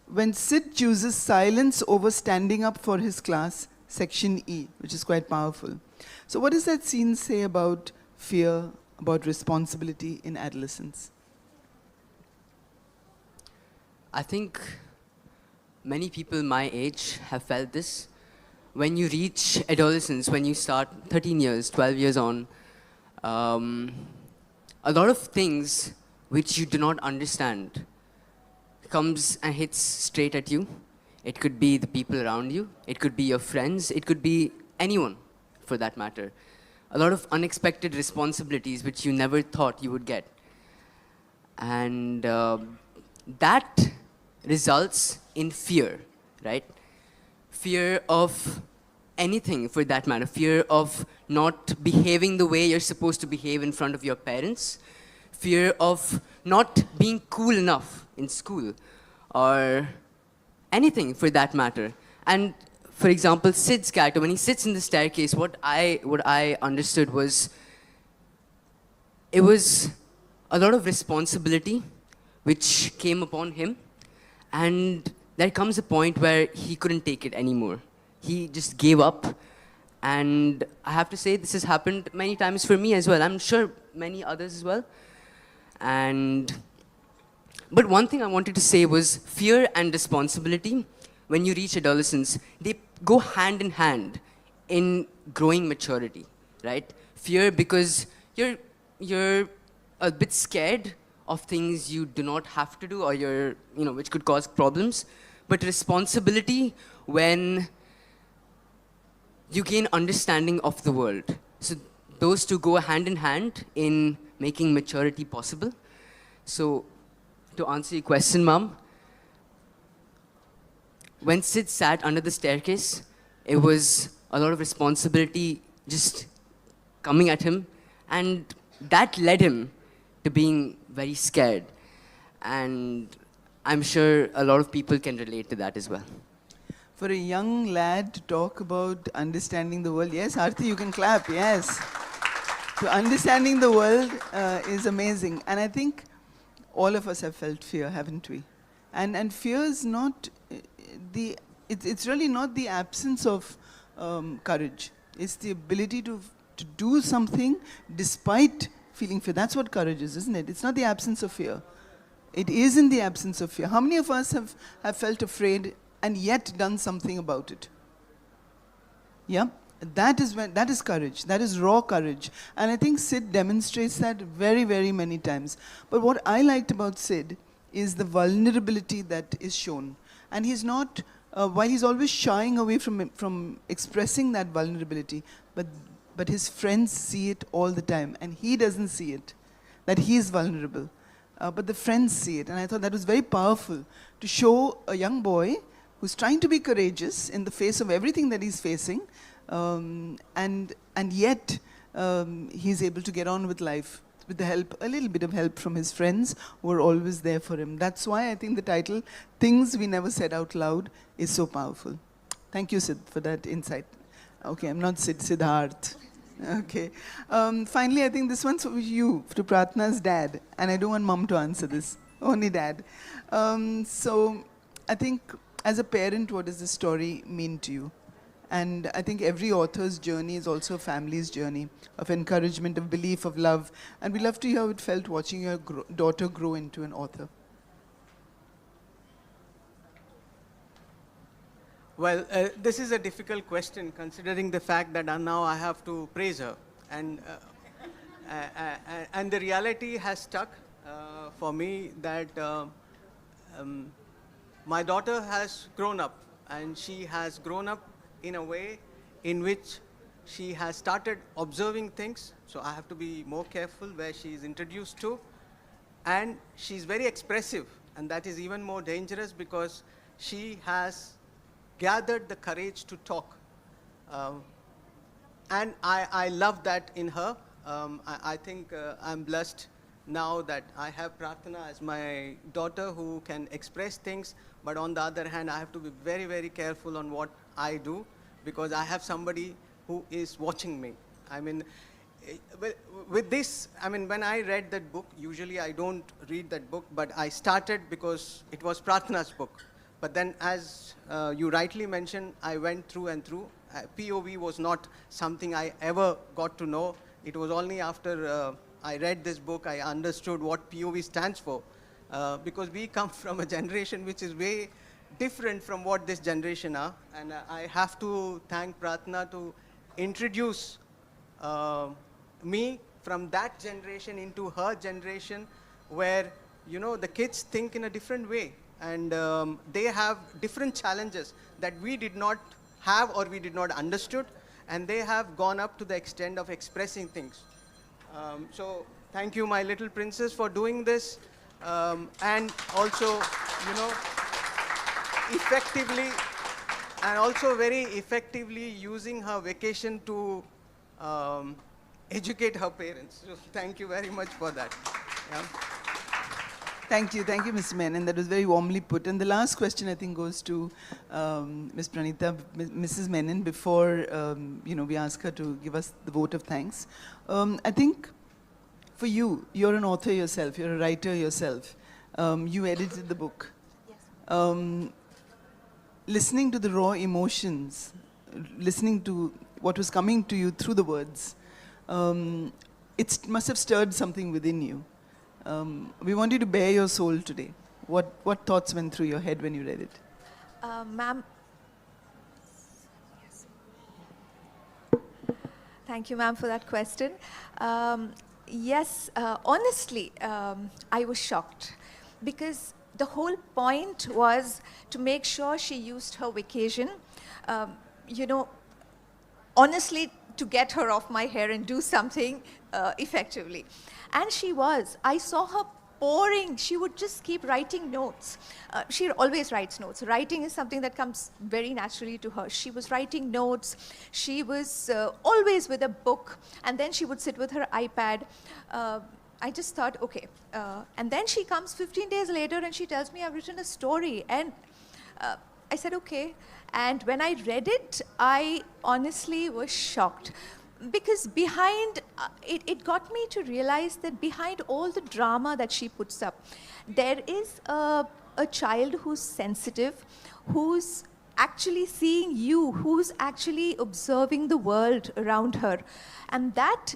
When Sid chooses silence over standing up for his class, section E, which is quite powerful. So what does that scene say about fear, about responsibility in adolescence? I think many people my age have felt this. When you reach adolescence, when you start 13 years, 12 years on, a lot of things which you do not understand comes and hits straight at you. It could be the people around you. It could be your friends. It could be anyone, for that matter. A lot of unexpected responsibilities which you never thought you would get. And that results in fear, right? Fear of anything, for that matter. Fear of not behaving the way you're supposed to behave in front of your parents. Fear of not being cool enough in school, or anything for that matter. And for example, Sid's character, when he sits in the staircase, what I understood was, it was a lot of responsibility which came upon him, and there comes a point where he couldn't take it anymore. He just gave up, and I have to say this has happened many times for me as well. I'm sure many others as well. But one thing I wanted to say was fear and responsibility, when you reach adolescence, they go hand in hand in growing maturity, right? Fear because you're a bit scared of things you do not have to do, or which could cause problems. But responsibility when you gain understanding of the world. So those two go hand in hand in making maturity possible. So to answer your question, Mom, when Sid sat under the staircase, it was a lot of responsibility just coming at him, and that led him to being very scared. And I'm sure a lot of people can relate to that as well. For a young lad to talk about understanding the world, yes, Aarti, you can clap, yes. to understanding the world is amazing. And I think all of us have felt fear, haven't we? And fear is not it's really not the absence of courage. It's the ability to do something despite feeling fear. That's what courage is, isn't it? It's not the absence of fear. It is in the absence of fear. How many of us have felt afraid and yet done something about it? Yeah? That is courage. That is raw courage. And I think Sid demonstrates that very, very many times. But what I liked about Sid is the vulnerability that is shown. And he's not, while he's always shying away from expressing that vulnerability, but his friends see it all the time. And he doesn't see it, that he is vulnerable. But the friends see it. And I thought that was very powerful to show a young boy who's trying to be courageous in the face of everything that he's facing, and yet he's able to get on with life with the help, a little bit of help from his friends who are always there for him. That's why I think the title, Things We Never Said Out Loud, is so powerful. Thank you, Sid, for that insight. Okay, I'm not Sid, Siddharth. Okay. Finally, I think this one's for you, to Pratna's dad. And I don't want mom to answer this, only dad. So I think as a parent, what does this story mean to you? And I think every author's journey is also a family's journey of encouragement, of belief, of love. And we love to hear how it felt watching your daughter grow into an author. Well, this is a difficult question considering the fact that now I have to praise her. And the reality has stuck for me that my daughter has grown up, and she has grown up in a way in which she has started observing things. So I have to be more careful where she is introduced to. And she's very expressive, and that is even more dangerous because she has gathered the courage to talk. And I love that in her. I think I'm blessed now that I have Prarthana as my daughter who can express things, but on the other hand, I have to be very, very careful on what I do because I have somebody who is watching me. I mean, with this, I mean, when I read that book, usually I don't read that book, but I started because it was Prarthana's book. But then as you rightly mentioned, I went through and through. POV was not something I ever got to know. It was only after I read this book, I understood what POV stands for. Because we come from a generation which is way different from what this generation are. And I have to thank Prarthana to introduce me from that generation into her generation where, you know, the kids think in a different way. And they have different challenges that we did not have or we did not understood. And they have gone up to the extent of expressing things. So thank you, my little princess, for doing this. And also, you know, effectively, and also very effectively using her vacation to educate her parents. So thank you very much for that. Yeah. Thank you, Mr. Menon. That was very warmly put. And the last question, I think, goes to Ms. Pranita, Mrs. Menon, before you know, we ask her to give us the vote of thanks. I think for you, you're an author yourself, you're a writer yourself. You edited the book. Yes. Listening to the raw emotions, listening to what was coming to you through the words, it must have stirred something within you. We want you to bare your soul today. What thoughts went through your head when you read it? Ma'am, thank you, ma'am, for that question. Yes, honestly, I was shocked because the whole point was to make sure she used her vacation, you know, honestly, to get her off my hair and do something effectively. And she was. I saw her pouring. She would just keep writing notes. She always writes notes. Writing is something that comes very naturally to her. She was writing notes. She was always with a book. And then she would sit with her iPad. I just thought, okay. And then she comes 15 days later and she tells me, I've written a story. And I said, okay. And when I read it, I honestly was shocked. because behind, it got me to realize that behind all the drama that she puts up, there is a child who's sensitive, who's actually seeing you, who's actually observing the world around her. And that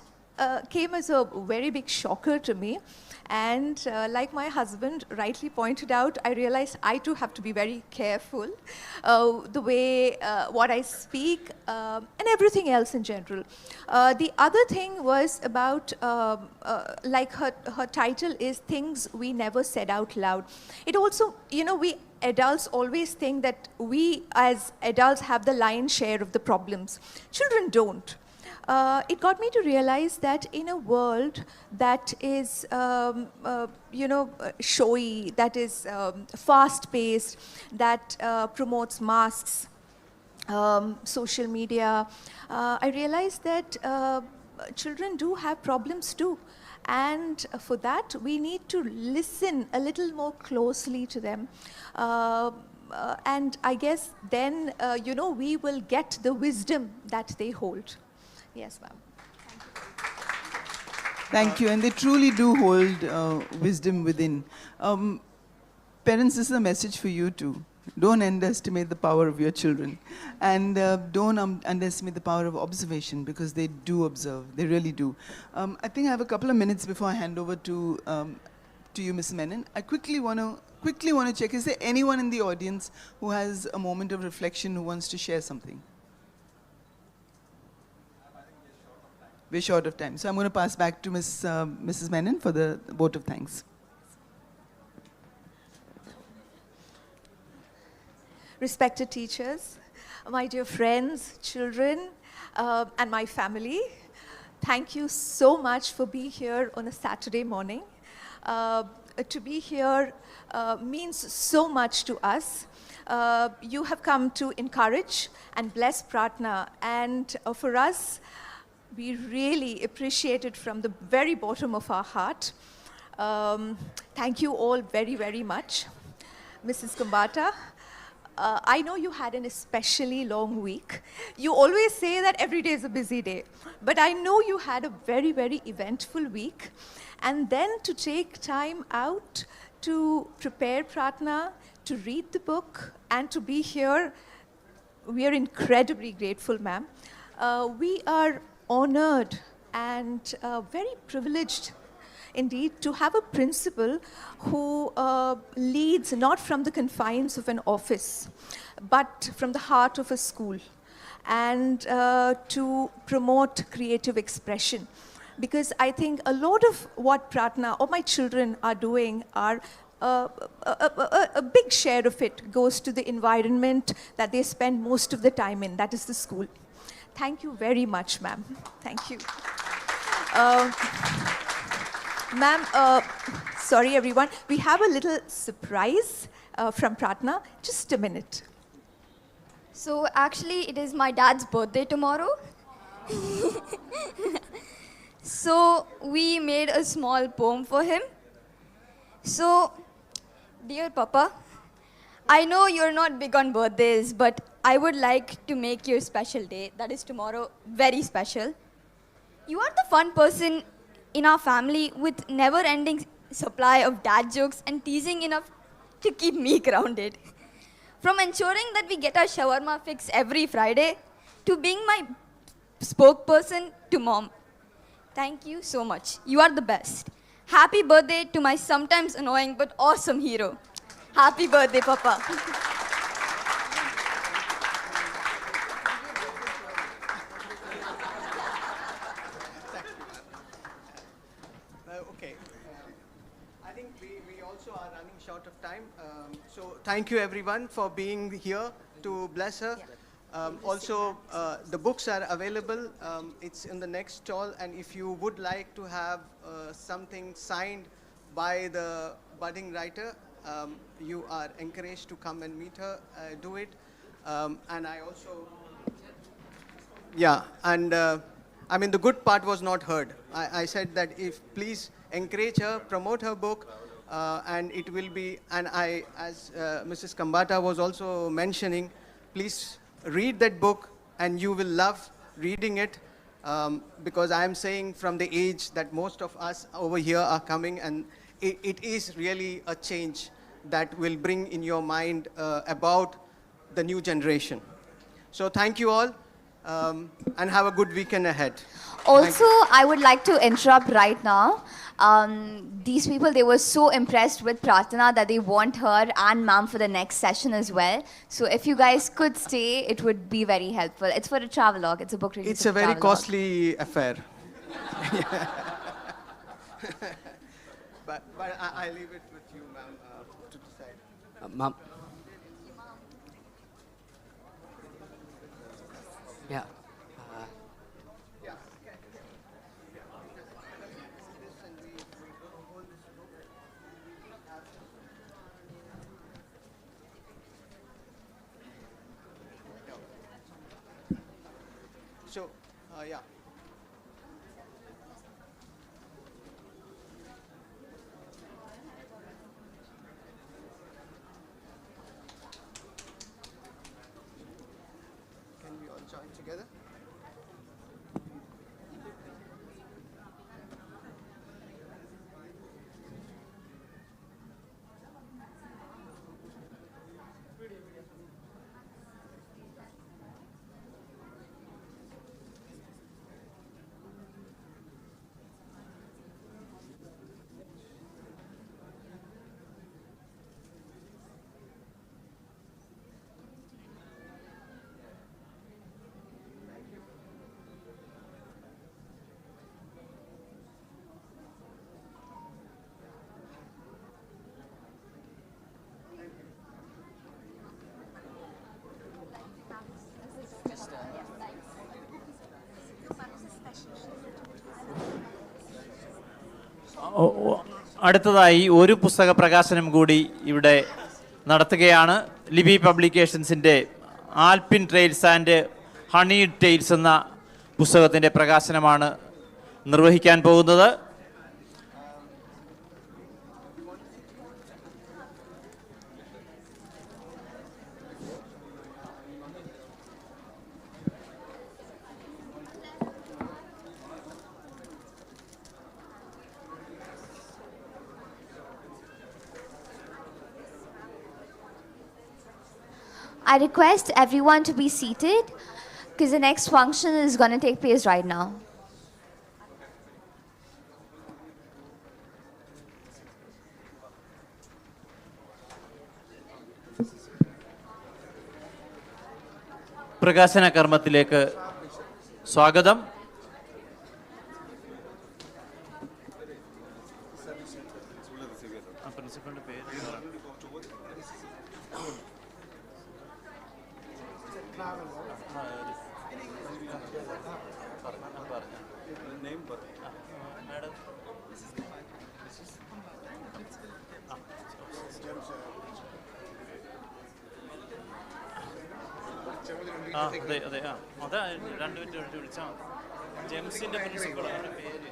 came as a very big shocker to me. And like my husband rightly pointed out, I realized I too have to be very careful the way, what I speak, and everything else in general. The other thing was about, like her title is Things We Never Said Out Loud. It also, you know, we adults always think that we as adults have the lion's share of the problems. Children don't. It got me to realize that in a world that is, showy, that is fast-paced, that promotes masks, social media, I realized that children do have problems too. And for that, we need to listen a little more closely to them. And I guess then, we will get the wisdom that they hold. Yes, ma'am. Thank you. And they truly do hold wisdom within. Parents, this is a message for you too. Don't underestimate the power of your children. And don't underestimate the power of observation, because they do observe. They really do. I think I have a couple of minutes before I hand over to you, Ms. Menon. I quickly want to check, is there anyone in the audience who has a moment of reflection, who wants to share something? We're short of time. So I'm going to pass back to Mrs. Menon for the vote of thanks. Respected teachers, my dear friends, children, and my family, thank you so much for being here on a Saturday morning. To be here means so much to us. You have come to encourage and bless Pratna, and for us, we really appreciate it from the very bottom of our heart. Thank you all very, very much. Mrs. Kumbata, I know you had an especially long week. You always say that every day is a busy day, but I know you had a very, very eventful week. And then to take time out to prepare Pratna, to read the book, and to be here, we are incredibly grateful, ma'am. We are honored and very privileged indeed to have a principal who leads not from the confines of an office, but from the heart of a school, and to promote creative expression. Because I think a lot of what Pratna or my children are doing are a big share of it goes to the environment that they spend most of the time in, that is the school. Thank you very much, ma'am. Thank you. Ma'am, sorry everyone, we have a little surprise from Pratna. Just a minute. So actually, it is my dad's birthday tomorrow. So we made a small poem for him. So, dear Papa, I know you're not big on birthdays, but I would like to make your special day, that is tomorrow, very special. You are the fun person in our family with never-ending supply of dad jokes and teasing enough to keep me grounded. From ensuring that we get our shawarma fix every Friday, to being my spokesperson to Mom. Thank you so much. You are the best. Happy birthday to my sometimes annoying but awesome hero. Happy birthday, Papa. Okay. I think we also are running short of time. So thank you everyone for being here to bless her. Also, the books are available. It's in the next stall, and if you would like to have something signed by the budding writer, you are encouraged to come and meet her, do it. And I also, yeah, and I mean the good part was not heard. I said that if please encourage her, promote her book, and it will be, and I, as Mrs. Kambata was also mentioning, please read that book and you will love reading it. because I am saying from the age that most of us over here are coming, and it is really a change that will bring in your mind about the new generation. So thank you all, and have a good weekend ahead. Also, I would like to interrupt right now. These people, they were so impressed with Pratana that they want her and ma'am for the next session as well. So if you guys could stay, it would be very helpful. It's for a travelogue. It's a book release. It's a very costly affair. but I leave it with you, ma'am, to decide. Ma'am. Yeah. So, yeah. Can we all join together? അടുത്തതായി ഒരു പുസ്തക പ്രകാശനം കൂടി ഇവിടെ നടത്തുകയാണ്. ലിബി പബ്ലിക്കേഷൻസിൻ്റെ alpine trails and honey tales എന്ന പുസ്തകത്തിൻ്റെ പ്രകാശനമാണ് നിർവഹിക്കാൻ പോകുന്നത്. I request everyone to be seated because the next function is going to take place right now. പ്രകാശന കർമ്മത്തിലേക്ക് സ്വാഗതം. അതെ അതെ അതാ 2 മിനിറ്റ് വിളിച്ചാൽ മതി. ജെംസിന്റെ പ്രിൻസിപ്പളാണ് പേര്.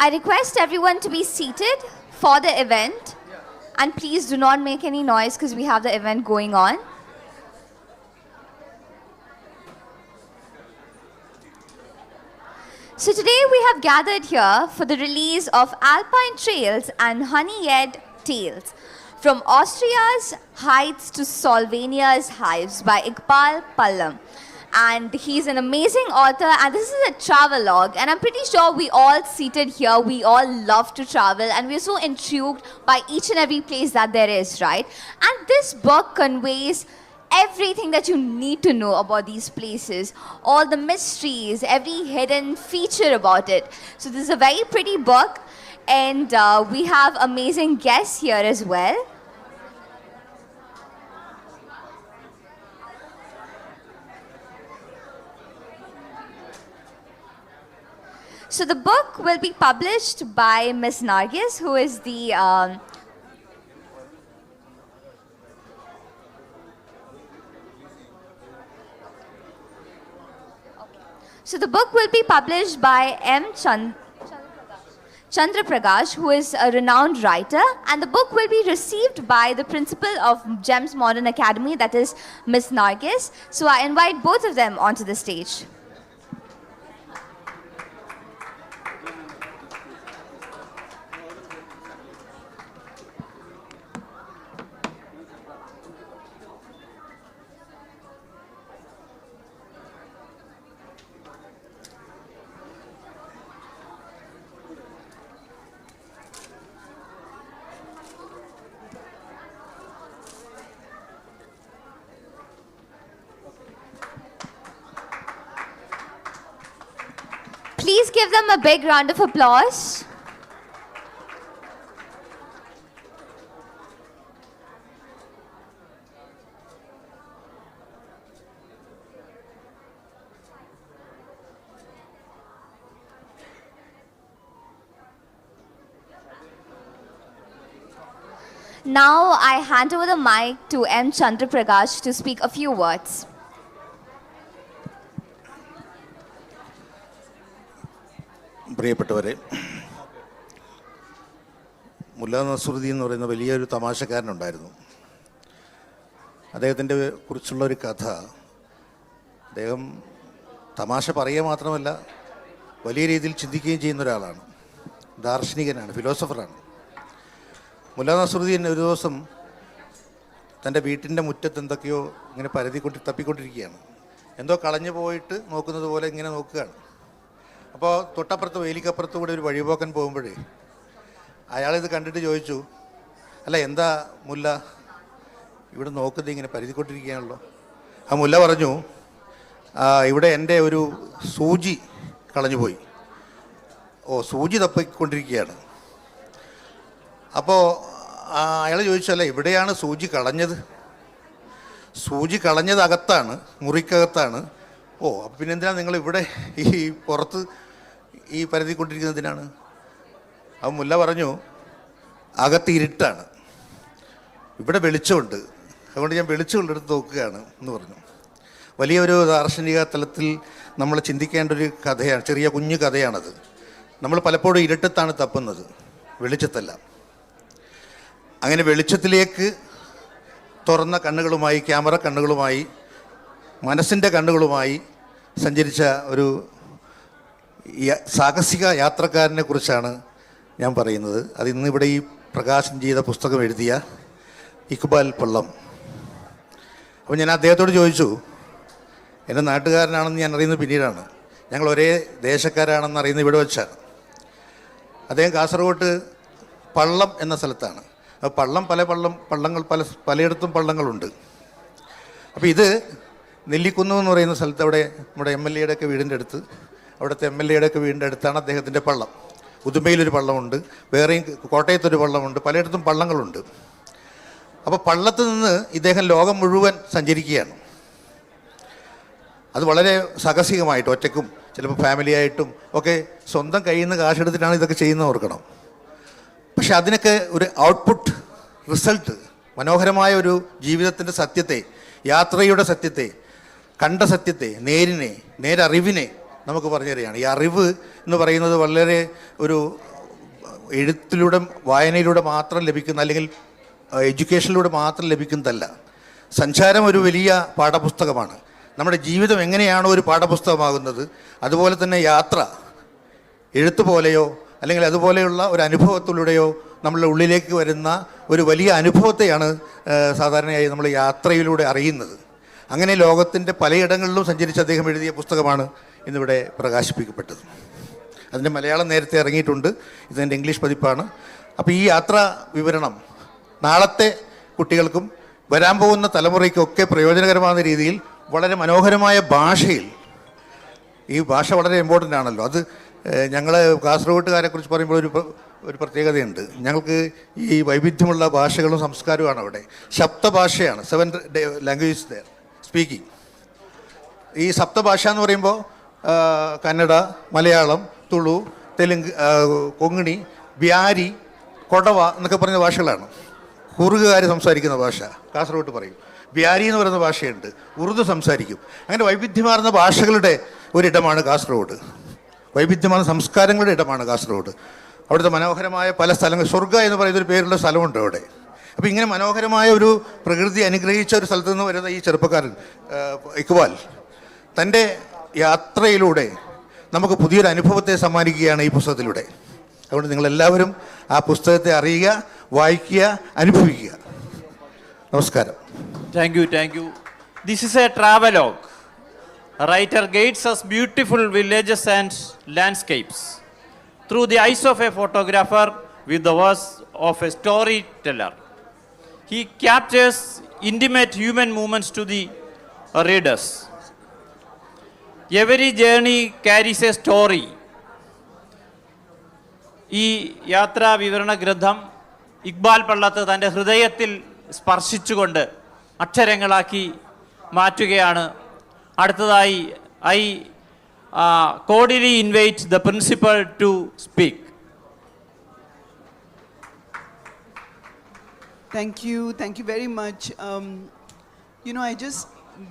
I request everyone to be seated for the event, and please do not make any noise because we have the event going on. So today we have gathered here for the release of Alpine Trails and Honey-Eyed Tales, From Austria's Heights to Slovenia's Hives by Iqbal Pallam. And he's an amazing author, and this is a travelogue, and I'm pretty sure we all seated here, we all love to travel, and we're so intrigued by each and every place that there is, right? And this book conveys everything that you need to know about these places, all the mysteries, every hidden feature about it. So this is a very pretty book. And we have amazing guests here as well. So the book will be published by Ms. Nargis, who is the So the book will be published by Chandra Prakash, who is a renowned writer, and the book will be received by the principal of GEMS Modern Academy, that is Ms. Nargis. So I invite both of them onto the stage. Please give them a big round of applause. Now I hand over the mic to M. Chandra Prakash to speak a few words. പ്രിയപ്പെട്ടവരെ, മുല്ല നസറുദ്ദീൻ എന്ന് പറയുന്ന വലിയൊരു തമാശക്കാരനുണ്ടായിരുന്നു. അദ്ദേഹത്തിൻ്റെ കുറിച്ചുള്ളൊരു കഥ, അദ്ദേഹം തമാശ പറയുക മാത്രമല്ല വലിയ രീതിയിൽ ചിന്തിക്കുകയും ചെയ്യുന്ന ഒരാളാണ്. ദാർശനികനാണ്, ഫിലോസഫറാണ്. മുല്ല നസറുദ്ദീൻ ഒരു ദിവസം തൻ്റെ വീട്ടിൻ്റെ മുറ്റത്ത് എന്തൊക്കെയോ ഇങ്ങനെ തപ്പിക്കൊണ്ടിരിക്കുകയാണ്. എന്തോ കളഞ്ഞു പോയിട്ട് നോക്കുന്നത് പോലെ ഇങ്ങനെ നോക്കുകയാണ്. അപ്പോൾ തൊട്ടപ്പുറത്ത് വേലിക്കപ്പുറത്ത് കൂടെ ഒരു വഴിപോക്കൻ പോകുമ്പോഴേ അയാളിത് കണ്ടിട്ട് ചോദിച്ചു, അല്ല എന്താ മുല്ല ഇവിടെ നോക്കുന്നത് ഇങ്ങനെ പരതിക്കൊണ്ടിരിക്കുകയാണല്ലോ. ആ മുല്ല പറഞ്ഞു, ഇവിടെ എൻ്റെ ഒരു സൂചി കളഞ്ഞു പോയി. ഓ, സൂചി തപ്പിക്കൊണ്ടിരിക്കുകയാണ്. അപ്പോൾ അയാൾ ചോദിച്ചല്ല, ഇവിടെയാണ് സൂചി കളഞ്ഞത്. സൂചി കളഞ്ഞത് അകത്താണ്, മുറിക്കകത്താണ്. ഓ, അപ്പം പിന്നെ എന്തിനാണ് നിങ്ങൾ ഇവിടെ ഈ പുറത്ത് ഈ പരതിക്കൊണ്ടിരിക്കുന്നതിനാണ്? അപ്പം മുല്ല പറഞ്ഞു, അകത്ത് ഇരുട്ടാണ്, ഇവിടെ വെളിച്ചമുണ്ട്, അതുകൊണ്ട് ഞാൻ വെളിച്ചമുള്ളെടുത്ത് നോക്കുകയാണ് എന്ന് പറഞ്ഞു. വലിയൊരു ദാർശനിക തലത്തിൽ നമ്മൾ ചിന്തിക്കേണ്ട ഒരു കഥയാണ്, ചെറിയ കുഞ്ഞു കഥയാണത്. നമ്മൾ പലപ്പോഴും ഇരുട്ടത്താണ് തപ്പുന്നത്, വെളിച്ചത്തല്ല. അങ്ങനെ വെളിച്ചത്തിലേക്ക് തുറന്ന കണ്ണുകളുമായി, ക്യാമറ കണ്ണുകളുമായി, മനസ്സിൻ്റെ കണ്ണുകളുമായി സഞ്ചരിച്ച ഒരു സാഹസിക യാത്രക്കാരനെ കുറിച്ചാണ് ഞാൻ പറയുന്നത്. അത് ഇന്നിവിടെ ഈ പ്രകാശനം ചെയ്ത പുസ്തകം എഴുതിയ ഇക്ബാൽ പള്ളം. അപ്പോൾ ഞാൻ അദ്ദേഹത്തോട് ചോദിച്ചു, എൻ്റെ നാട്ടുകാരനാണെന്ന് ഞാൻ അറിയുന്നത് പിന്നീടാണ്, ഞങ്ങൾ ഒരേ ദേശക്കാരാണെന്ന് അറിയുന്നത് ഇവിടെ വെച്ചാണ്. അദ്ദേഹം കാസർഗോഡ് പള്ളം എന്ന സ്ഥലത്താണ്. പള്ളം പള്ളങ്ങൾ പലയിടത്തും പള്ളങ്ങളുണ്ട്. അപ്പോൾ ഇത് നെല്ലിക്കുന്ന് എന്ന് പറയുന്ന സ്ഥലത്ത്, അവിടെ നമ്മുടെ MLA ഒക്കെ വീടിൻ്റെ അടുത്ത്, അവിടുത്തെ MLA ഒക്കെ വീടിൻ്റെ അടുത്താണ് അദ്ദേഹത്തിൻ്റെ പള്ളം. ഉദുമയിലൊരു പള്ളമുണ്ട്, വേറെയും കോട്ടയത്തൊരു പള്ളമുണ്ട്, പലയിടത്തും പള്ളങ്ങളുണ്ട്. അപ്പോൾ പള്ളത്ത് നിന്ന് ഇദ്ദേഹം ലോകം മുഴുവൻ സഞ്ചരിക്കുകയാണ്. അത് വളരെ സാഹസികമായിട്ട്, ഒറ്റയ്ക്കും ചിലപ്പോൾ ഫാമിലിയായിട്ടും ഒക്കെ സ്വന്തം കയ്യിൽ നിന്ന് കാശെടുത്തിട്ടാണ് ഇതൊക്കെ ചെയ്യുന്നത്, ഓർക്കണം. പക്ഷെ അതിനൊക്കെ ഒരു ഔട്ട്പുട്ട്, റിസൾട്ട്, മനോഹരമായ ഒരു ജീവിതത്തിൻ്റെ സത്യത്തെ, യാത്രയുടെ സത്യത്തെ, കണ്ട സത്യത്തെ, നേരറിവിനെ നമുക്ക് പറഞ്ഞു തരികയാണ്. ഈ അറിവ് എന്ന് പറയുന്നത് വളരെ ഒരു എഴുത്തിലൂടെ, വായനയിലൂടെ മാത്രം ലഭിക്കുന്ന, അല്ലെങ്കിൽ എഡ്യൂക്കേഷനിലൂടെ മാത്രം ലഭിക്കുന്നതല്ല. സഞ്ചാരം ഒരു വലിയ പാഠപുസ്തകമാണ്. നമ്മുടെ ജീവിതം എങ്ങനെയാണോ ഒരു പാഠപുസ്തകമാകുന്നത്, അതുപോലെ തന്നെ യാത്ര എഴുത്ത് പോലെയോ അല്ലെങ്കിൽ അതുപോലെയുള്ള ഒരു അനുഭവത്തിലൂടെയോ നമ്മളുടെ ഉള്ളിലേക്ക് വരുന്ന ഒരു വലിയ അനുഭവത്തെയാണ് സാധാരണയായി നമ്മൾ യാത്രയിലൂടെ അറിയുന്നത്. അങ്ങനെ ലോകത്തിൻ്റെ പലയിടങ്ങളിലും സഞ്ചരിച്ച് അദ്ദേഹം എഴുതിയ പുസ്തകമാണ് ഇന്നിവിടെ പ്രകാശിപ്പിക്കപ്പെട്ടത്. അതിൻ്റെ മലയാളം നേരത്തെ ഇറങ്ങിയിട്ടുണ്ട്, ഇതിൻ്റെ ഇംഗ്ലീഷ് പതിപ്പാണ്. അപ്പോൾ ഈ യാത്രാ വിവരണം നാളത്തെ കുട്ടികൾക്കും വരാൻ പോകുന്ന തലമുറയ്ക്കൊക്കെ പ്രയോജനകരമാകുന്ന രീതിയിൽ വളരെ മനോഹരമായ ഭാഷയിൽ, ഈ ഭാഷ വളരെ ഇമ്പോർട്ടൻ്റ് ആണല്ലോ. അത് ഞങ്ങൾ കാസർഗോട്ടുകാരെ കുറിച്ച് പറയുമ്പോൾ ഒരു പ്രത്യേകതയുണ്ട്. ഞങ്ങൾക്ക് ഈ വൈവിധ്യമുള്ള ഭാഷകളും സംസ്കാരവുമാണ് അവിടെ. ശബ്ദഭാഷയാണ്, 7 ലാംഗ്വേജസ് ദർ സ്പീക്കിംഗ്. ഈ സപ്തഭാഷ എന്ന് പറയുമ്പോൾ കന്നഡ, മലയാളം, തുളു, തെലുങ്ക്, കൊങ്ങിണി, ബ്യാരി, കൊടവ എന്നൊക്കെ പറയുന്ന ഭാഷകളാണ്. കുറുകുകാർ സംസാരിക്കുന്ന ഭാഷ കാസർഗോഡ് പറയും. ബ്യാരി എന്ന് പറയുന്ന ഭാഷയുണ്ട്, ഉറുദു സംസാരിക്കും. അങ്ങനെ വൈവിധ്യമാർന്ന ഭാഷകളുടെ ഒരിടമാണ് കാസർഗോഡ്. വൈവിധ്യമാർന്ന സംസ്കാരങ്ങളുടെ ഇടമാണ് കാസർഗോഡ്. അവിടുത്തെ മനോഹരമായ പല സ്ഥലങ്ങൾ, സ്വർഗ എന്ന് പറയുന്നൊരു പേരുള്ള സ്ഥലമുണ്ട് അവിടെ. അപ്പോൾ ഇങ്ങനെ മനോഹരമായ ഒരു പ്രകൃതി അനുഗ്രഹിച്ച ഒരു സ്ഥലത്തു നിന്ന് വരുന്ന ഈ ചെറുപ്പക്കാരൻ ഇക്ബാൽ തൻ്റെ യാത്രയിലൂടെ നമുക്ക് പുതിയൊരു അനുഭവത്തെ സമ്മാനിക്കുകയാണ് ഈ പുസ്തകത്തിലൂടെ. അതുകൊണ്ട് നിങ്ങളെല്ലാവരും ആ പുസ്തകത്തെ അറിയുക, വായിക്കുക, അനുഭവിക്കുക. നമസ്കാരം. Thank you, thank you. This is a travelogue. A writer guides us beautiful villages and landscapes through the eyes of a photographer with the voice of a storyteller. He captures intimate human moments to the readers. Every journey carries a story. ഈ യാത്രാ വിവരണ ഗ്രന്ഥം ഇക്ബാൽ പള്ളത്ത് തൻ്റെ ഹൃദയത്തിൽ സ്പർശിച്ചുകൊണ്ട് അക്ഷരങ്ങളാക്കി മാറ്റുകയാണ്. അടുത്തതായി I cordially invite the principal to speak. Thank you very much. I just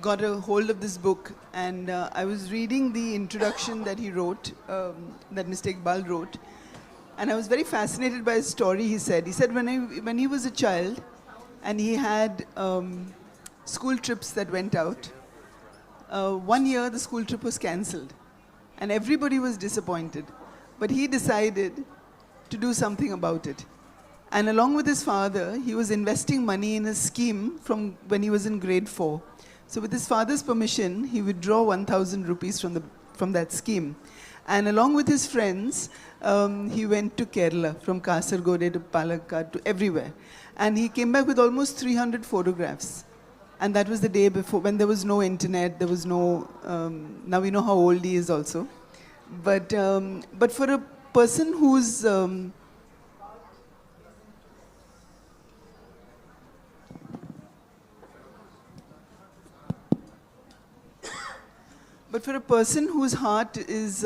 got a hold of this book, and I was reading the introduction that he wrote, that Mr. Iqbal wrote, and I was very fascinated by his story. He said when he was a child and he had school trips that went out, one year the school trip was cancelled and everybody was disappointed, but he decided to do something about it. And along with his father, he was investing money in a scheme from when he was in grade 4. So with his father's permission, he would draw 1,000 rupees from that scheme. And along with his friends, he went to Kerala, from Kasargod to Palakkad to everywhere. And he came back with almost 300 photographs. And that was the day before, when there was no internet, there was no, now we know how old he is also. But for a person who's, but for a person whose heart is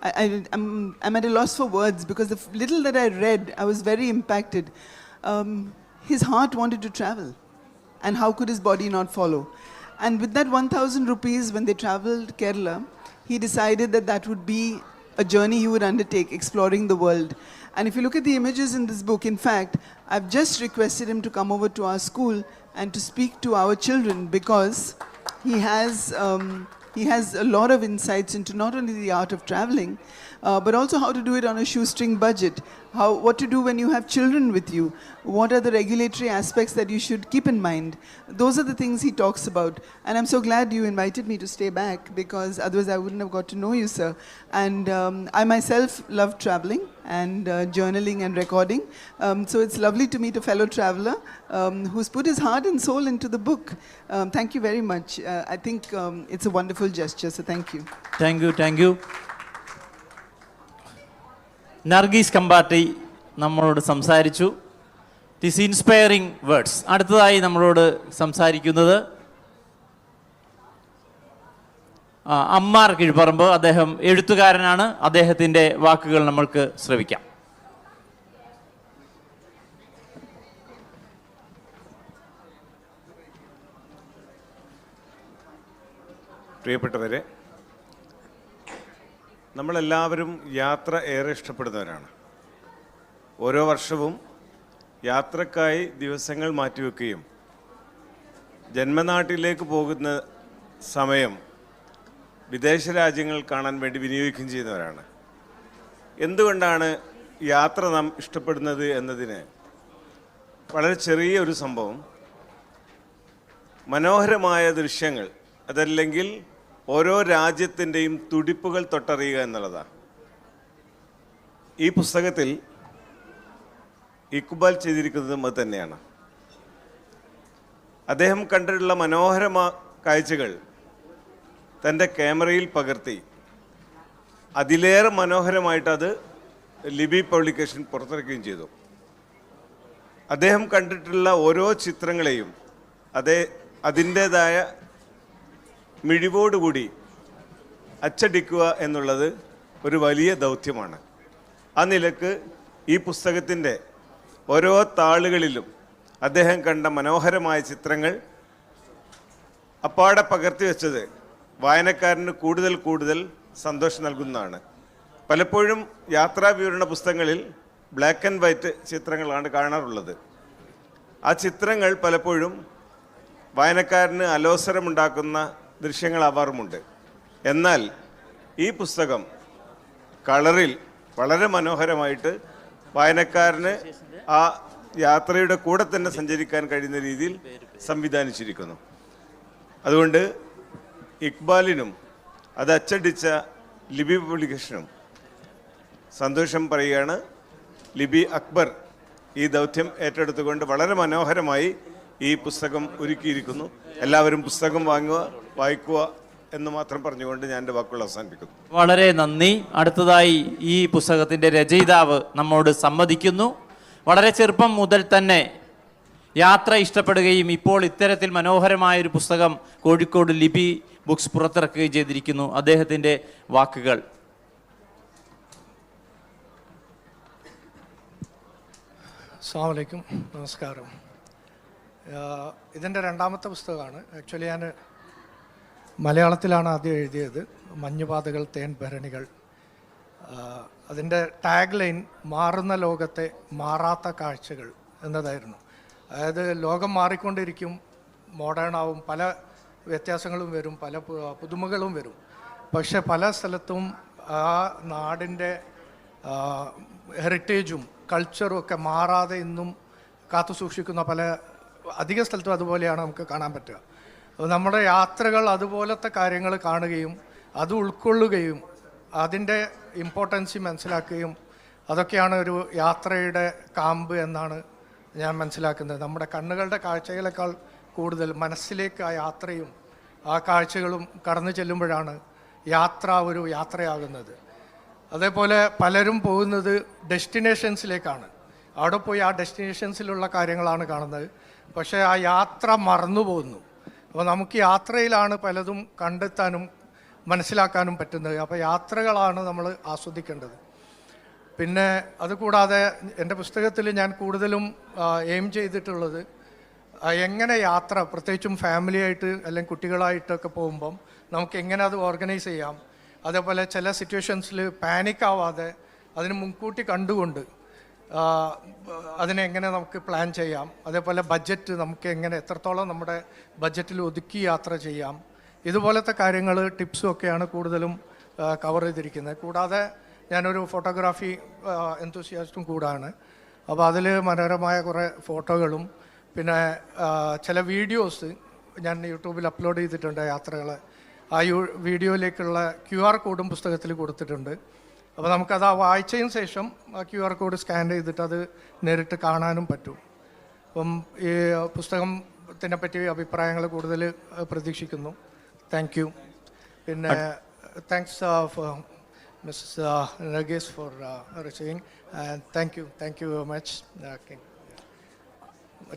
I'm at a loss for words, because the little that I read, I was very impacted. His heart wanted to travel, and how could his body not follow? And with that 1,000 rupees, when they traveled Kerala, he decided that would be a journey he would undertake, exploring the world. And if you look at the images in this book, in fact, I've just requested him to come over to our school and to speak to our children, because he has a lot of insights into not only the art of traveling, but also how to do it on a shoestring budget, what to do when you have children with you, what are the regulatory aspects that you should keep in mind. Those are the things he talks about. And I'm so glad you invited me to stay back, because otherwise I wouldn't have got to know you, sir. And I myself love traveling and journaling and recording. So it's lovely to meet a fellow traveler who's put his heart and soul into the book. Thank you very much. I think it's a wonderful gesture, so thank you. Thank you. Nargis Kambatti നമ്മളോട് സംസാരിച്ചു. This inspiring words. അടുത്തതായി നമ്മളോട് സംസാരിക്കുന്നത് അമ്മാർ കിഴ്പറമ്പ്. അദ്ദേഹം എഴുത്തുകാരനാണ്. അദ്ദേഹത്തിൻ്റെ വാക്കുകൾ നമ്മൾക്ക് ശ്രവിക്കാം. പ്രിയപ്പെട്ടവരെ, നമ്മളെല്ലാവരും യാത്ര ഏറെ ഇഷ്ടപ്പെടുന്നവരാണ്. ഓരോ വർഷവും യാത്രക്കായി ദിവസങ്ങൾ മാറ്റിവെക്കുകയും ജന്മനാട്ടിലേക്ക് പോകുന്ന സമയം വിദേശ രാജ്യങ്ങൾ കാണാൻ വേണ്ടി വിനിയോഗിക്കുകയും ചെയ്യുന്നവരാണ്. എന്തുകൊണ്ടാണ് യാത്ര നാം ഇഷ്ടപ്പെടുന്നത് എന്നതിന് വളരെ ചെറിയ ഒരു സംഭവം, മനോഹരമായ ദൃശ്യങ്ങൾ, അതല്ലെങ്കിൽ ഓരോ രാജ്യത്തിൻ്റെയും തുടിപ്പുകൾ തൊട്ടറിയുക എന്നുള്ളതാണ്. ഈ പുസ്തകത്തിൽ ഇക്ബാൽ ചെയ്തിരിക്കുന്നതും അത് തന്നെയാണ്. അദ്ദേഹം കണ്ടിട്ടുള്ള മനോഹരമായ കാഴ്ചകൾ തൻ്റെ ക്യാമറയിൽ പകർത്തി അതിലേറെ മനോഹരമായിട്ടത് ലിബി പബ്ലിക്കേഷൻ പുറത്തിറക്കുകയും ചെയ്തു. അദ്ദേഹം കണ്ടിട്ടുള്ള ഓരോ ചിത്രങ്ങളെയും അതിൻ്റേതായ മിഴിവോടുകൂടി അച്ചടിക്കുക എന്നുള്ളത് ഒരു വലിയ ദൗത്യമാണ്. ആ നിലക്ക് ഈ പുസ്തകത്തിൻ്റെ ഓരോ താളുകളിലും അദ്ദേഹം കണ്ട മനോഹരമായ ചിത്രങ്ങൾ അപ്പാടെ പകർത്തി വെച്ചത് വായനക്കാരന് കൂടുതൽ കൂടുതൽ സന്തോഷം നൽകുന്നതാണ്. പലപ്പോഴും യാത്രാ വിവരണ പുസ്തകങ്ങളിൽ ബ്ലാക്ക് ആൻഡ് വൈറ്റ് ചിത്രങ്ങളാണ് കാണാറുള്ളത്. ആ ചിത്രങ്ങൾ പലപ്പോഴും വായനക്കാരന് അലോസരമുണ്ടാക്കുന്ന ദൃശ്യങ്ങളാവാറുമുണ്ട്. എന്നാൽ ഈ പുസ്തകം കളറിൽ വളരെ മനോഹരമായിട്ട് വായനക്കാരന് ആ യാത്രയുടെ കൂടെ തന്നെ സഞ്ചരിക്കാൻ കഴിയുന്ന രീതിയിൽ സംവിധാനിച്ചിരിക്കുന്നു. അതുകൊണ്ട് ഇക്ബാലിനും അത് അച്ചടിച്ച ലിബി പബ്ലിക്കേഷനും സന്തോഷം പറയുകയാണ്. ലിബി അക്ബർ ഈ ദൗത്യം ഏറ്റെടുത്തുകൊണ്ട് വളരെ മനോഹരമായി ഈ പുസ്തകം ഒരുക്കിയിരിക്കുന്നു. എല്ലാവരും പുസ്തകം വായിക്കുക എന്ന് മാത്രം പറഞ്ഞുകൊണ്ട് ഞാൻ എൻ്റെ വാക്കുകൾ അവസാനിപ്പിക്കുന്നു. വളരെ നന്ദി. അടുത്തതായി ഈ പുസ്തകത്തിൻ്റെ രചയിതാവ് നമ്മോട് സമ്മതിക്കുന്നു. വളരെ ചെറുപ്പം മുതൽ തന്നെ യാത്ര ഇഷ്ടപ്പെടുകയും ഇപ്പോൾ ഇത്തരത്തിൽ മനോഹരമായൊരു പുസ്തകം കോഴിക്കോട് ലിബി ബുക്സ് പുറത്തിറക്കുകയും ചെയ്തിരിക്കുന്നു. അദ്ദേഹത്തിൻ്റെ വാക്കുകൾ. അസ്സലാമു അലൈക്കും, നമസ്കാരം. ഇതിൻ്റെ രണ്ടാമത്തെ പുസ്തകമാണ്. ആക്ച്വലി ഞാൻ മലയാളത്തിലാണ് ആദ്യം എഴുതിയത്, മഞ്ഞുപാതകൾ തേൻ ഭരണികൾ. അതിൻ്റെ ടാഗ് ലൈൻ മാറുന്ന ലോകത്തെ മാറാത്ത കാഴ്ചകൾ എന്നതായിരുന്നു. അതായത് ലോകം മാറിക്കൊണ്ടിരിക്കും, മോഡേൺ ആവും, പല വ്യത്യാസങ്ങളും വരും, പല പുതുമകളും വരും. പക്ഷെ പല സ്ഥലത്തും ആ നാടിൻ്റെ ഹെറിറ്റേജും കൾച്ചറും ഒക്കെ മാറാതെ ഇന്നും കാത്തു സൂക്ഷിക്കുന്ന അധിക സ്ഥലത്തും അതുപോലെയാണ് നമുക്ക് കാണാൻ പറ്റുക. നമ്മുടെ യാത്രകൾ അതുപോലത്തെ കാര്യങ്ങൾ കാണുകയും അത് ഉൾക്കൊള്ളുകയും അതിൻ്റെ ഇമ്പോർട്ടൻസ് മനസ്സിലാക്കുകയും അതൊക്കെയാണ് ഒരു യാത്രയുടെ കാമ്പ് എന്നാണ് ഞാൻ മനസ്സിലാക്കുന്നത്. നമ്മുടെ കണ്ണുകളുടെ കാഴ്ചകളെക്കാൾ കൂടുതൽ മനസ്സിലേക്ക് ആ യാത്രയും ആ കാഴ്ചകളും കടന്നു ചെല്ലുമ്പോഴാണ് യാത്ര ഒരു യാത്രയാകുന്നത്. അതേപോലെ പലരും പോകുന്നത് ഡെസ്റ്റിനേഷൻസിലേക്കാണ്. അവിടെ പോയി ആ ഡെസ്റ്റിനേഷൻസിലുള്ള കാര്യങ്ങളാണ് കാണുന്നത്. പക്ഷേ ആ യാത്ര മറന്നു പോകുന്നു. അപ്പോൾ നമുക്ക് യാത്രയിലാണ് പലതും കണ്ടെത്താനും മനസ്സിലാക്കാനും പറ്റുന്നത്. അപ്പോൾ യാത്രകളാണ് നമ്മൾ ആസ്വദിക്കേണ്ടത്. പിന്നെ അതുകൂടാതെ എൻ്റെ പുസ്തകത്തിൽ ഞാൻ കൂടുതലും എയിം ചെയ്തിട്ടുള്ളത് എങ്ങനെ യാത്ര, പ്രത്യേകിച്ചും ഫാമിലിയായിട്ട് അല്ലെങ്കിൽ കുട്ടികളായിട്ടൊക്കെ പോകുമ്പം നമുക്ക് എങ്ങനെ അത് ഓർഗനൈസ് ചെയ്യാം. അതേപോലെ ചില സിറ്റുവേഷൻസിൽ പാനിക് ആവാതെ അതിന് മുൻകൂട്ടി കണ്ടുകൊണ്ട് അതിനെങ്ങനെ നമുക്ക് പ്ലാൻ ചെയ്യാം. അതേപോലെ ബഡ്ജറ്റ് നമുക്ക് എങ്ങനെ എത്രത്തോളം നമ്മുടെ ബഡ്ജറ്റിൽ ഒതുക്കി യാത്ര ചെയ്യാം. ഇതുപോലത്തെ കാര്യങ്ങൾ ടിപ്സും ഒക്കെയാണ് കൂടുതലും കവർ ചെയ്തിരിക്കുന്നത്. കൂടാതെ ഞാനൊരു ഫോട്ടോഗ്രാഫി എന്തൂസിയാസ്റ്റും കൂടാണ്. അപ്പോൾ അതിൽ മനോഹരമായ കുറേ ഫോട്ടോകളും പിന്നെ ചില വീഡിയോസ് ഞാൻ യൂട്യൂബിൽ അപ്ലോഡ് ചെയ്തിട്ടുണ്ട് യാത്രകൾ. ആ വീഡിയോയിലേക്കുള്ള QR കോഡും പുസ്തകത്തിൽ കൊടുത്തിട്ടുണ്ട്. അപ്പോൾ നമുക്കത് ആ വായിച്ചതിന് ശേഷം ആ QR കോഡ് സ്കാൻ ചെയ്തിട്ട് അത് നേരിട്ട് കാണാനും പറ്റും. അപ്പം ഈ പുസ്തകത്തിനെ പറ്റി അഭിപ്രായങ്ങൾ കൂടുതൽ പ്രതീക്ഷിക്കുന്നു. Thank you. പിന്നെ thanks for Mrs Nargis for receiving. Thank you very much. Okay.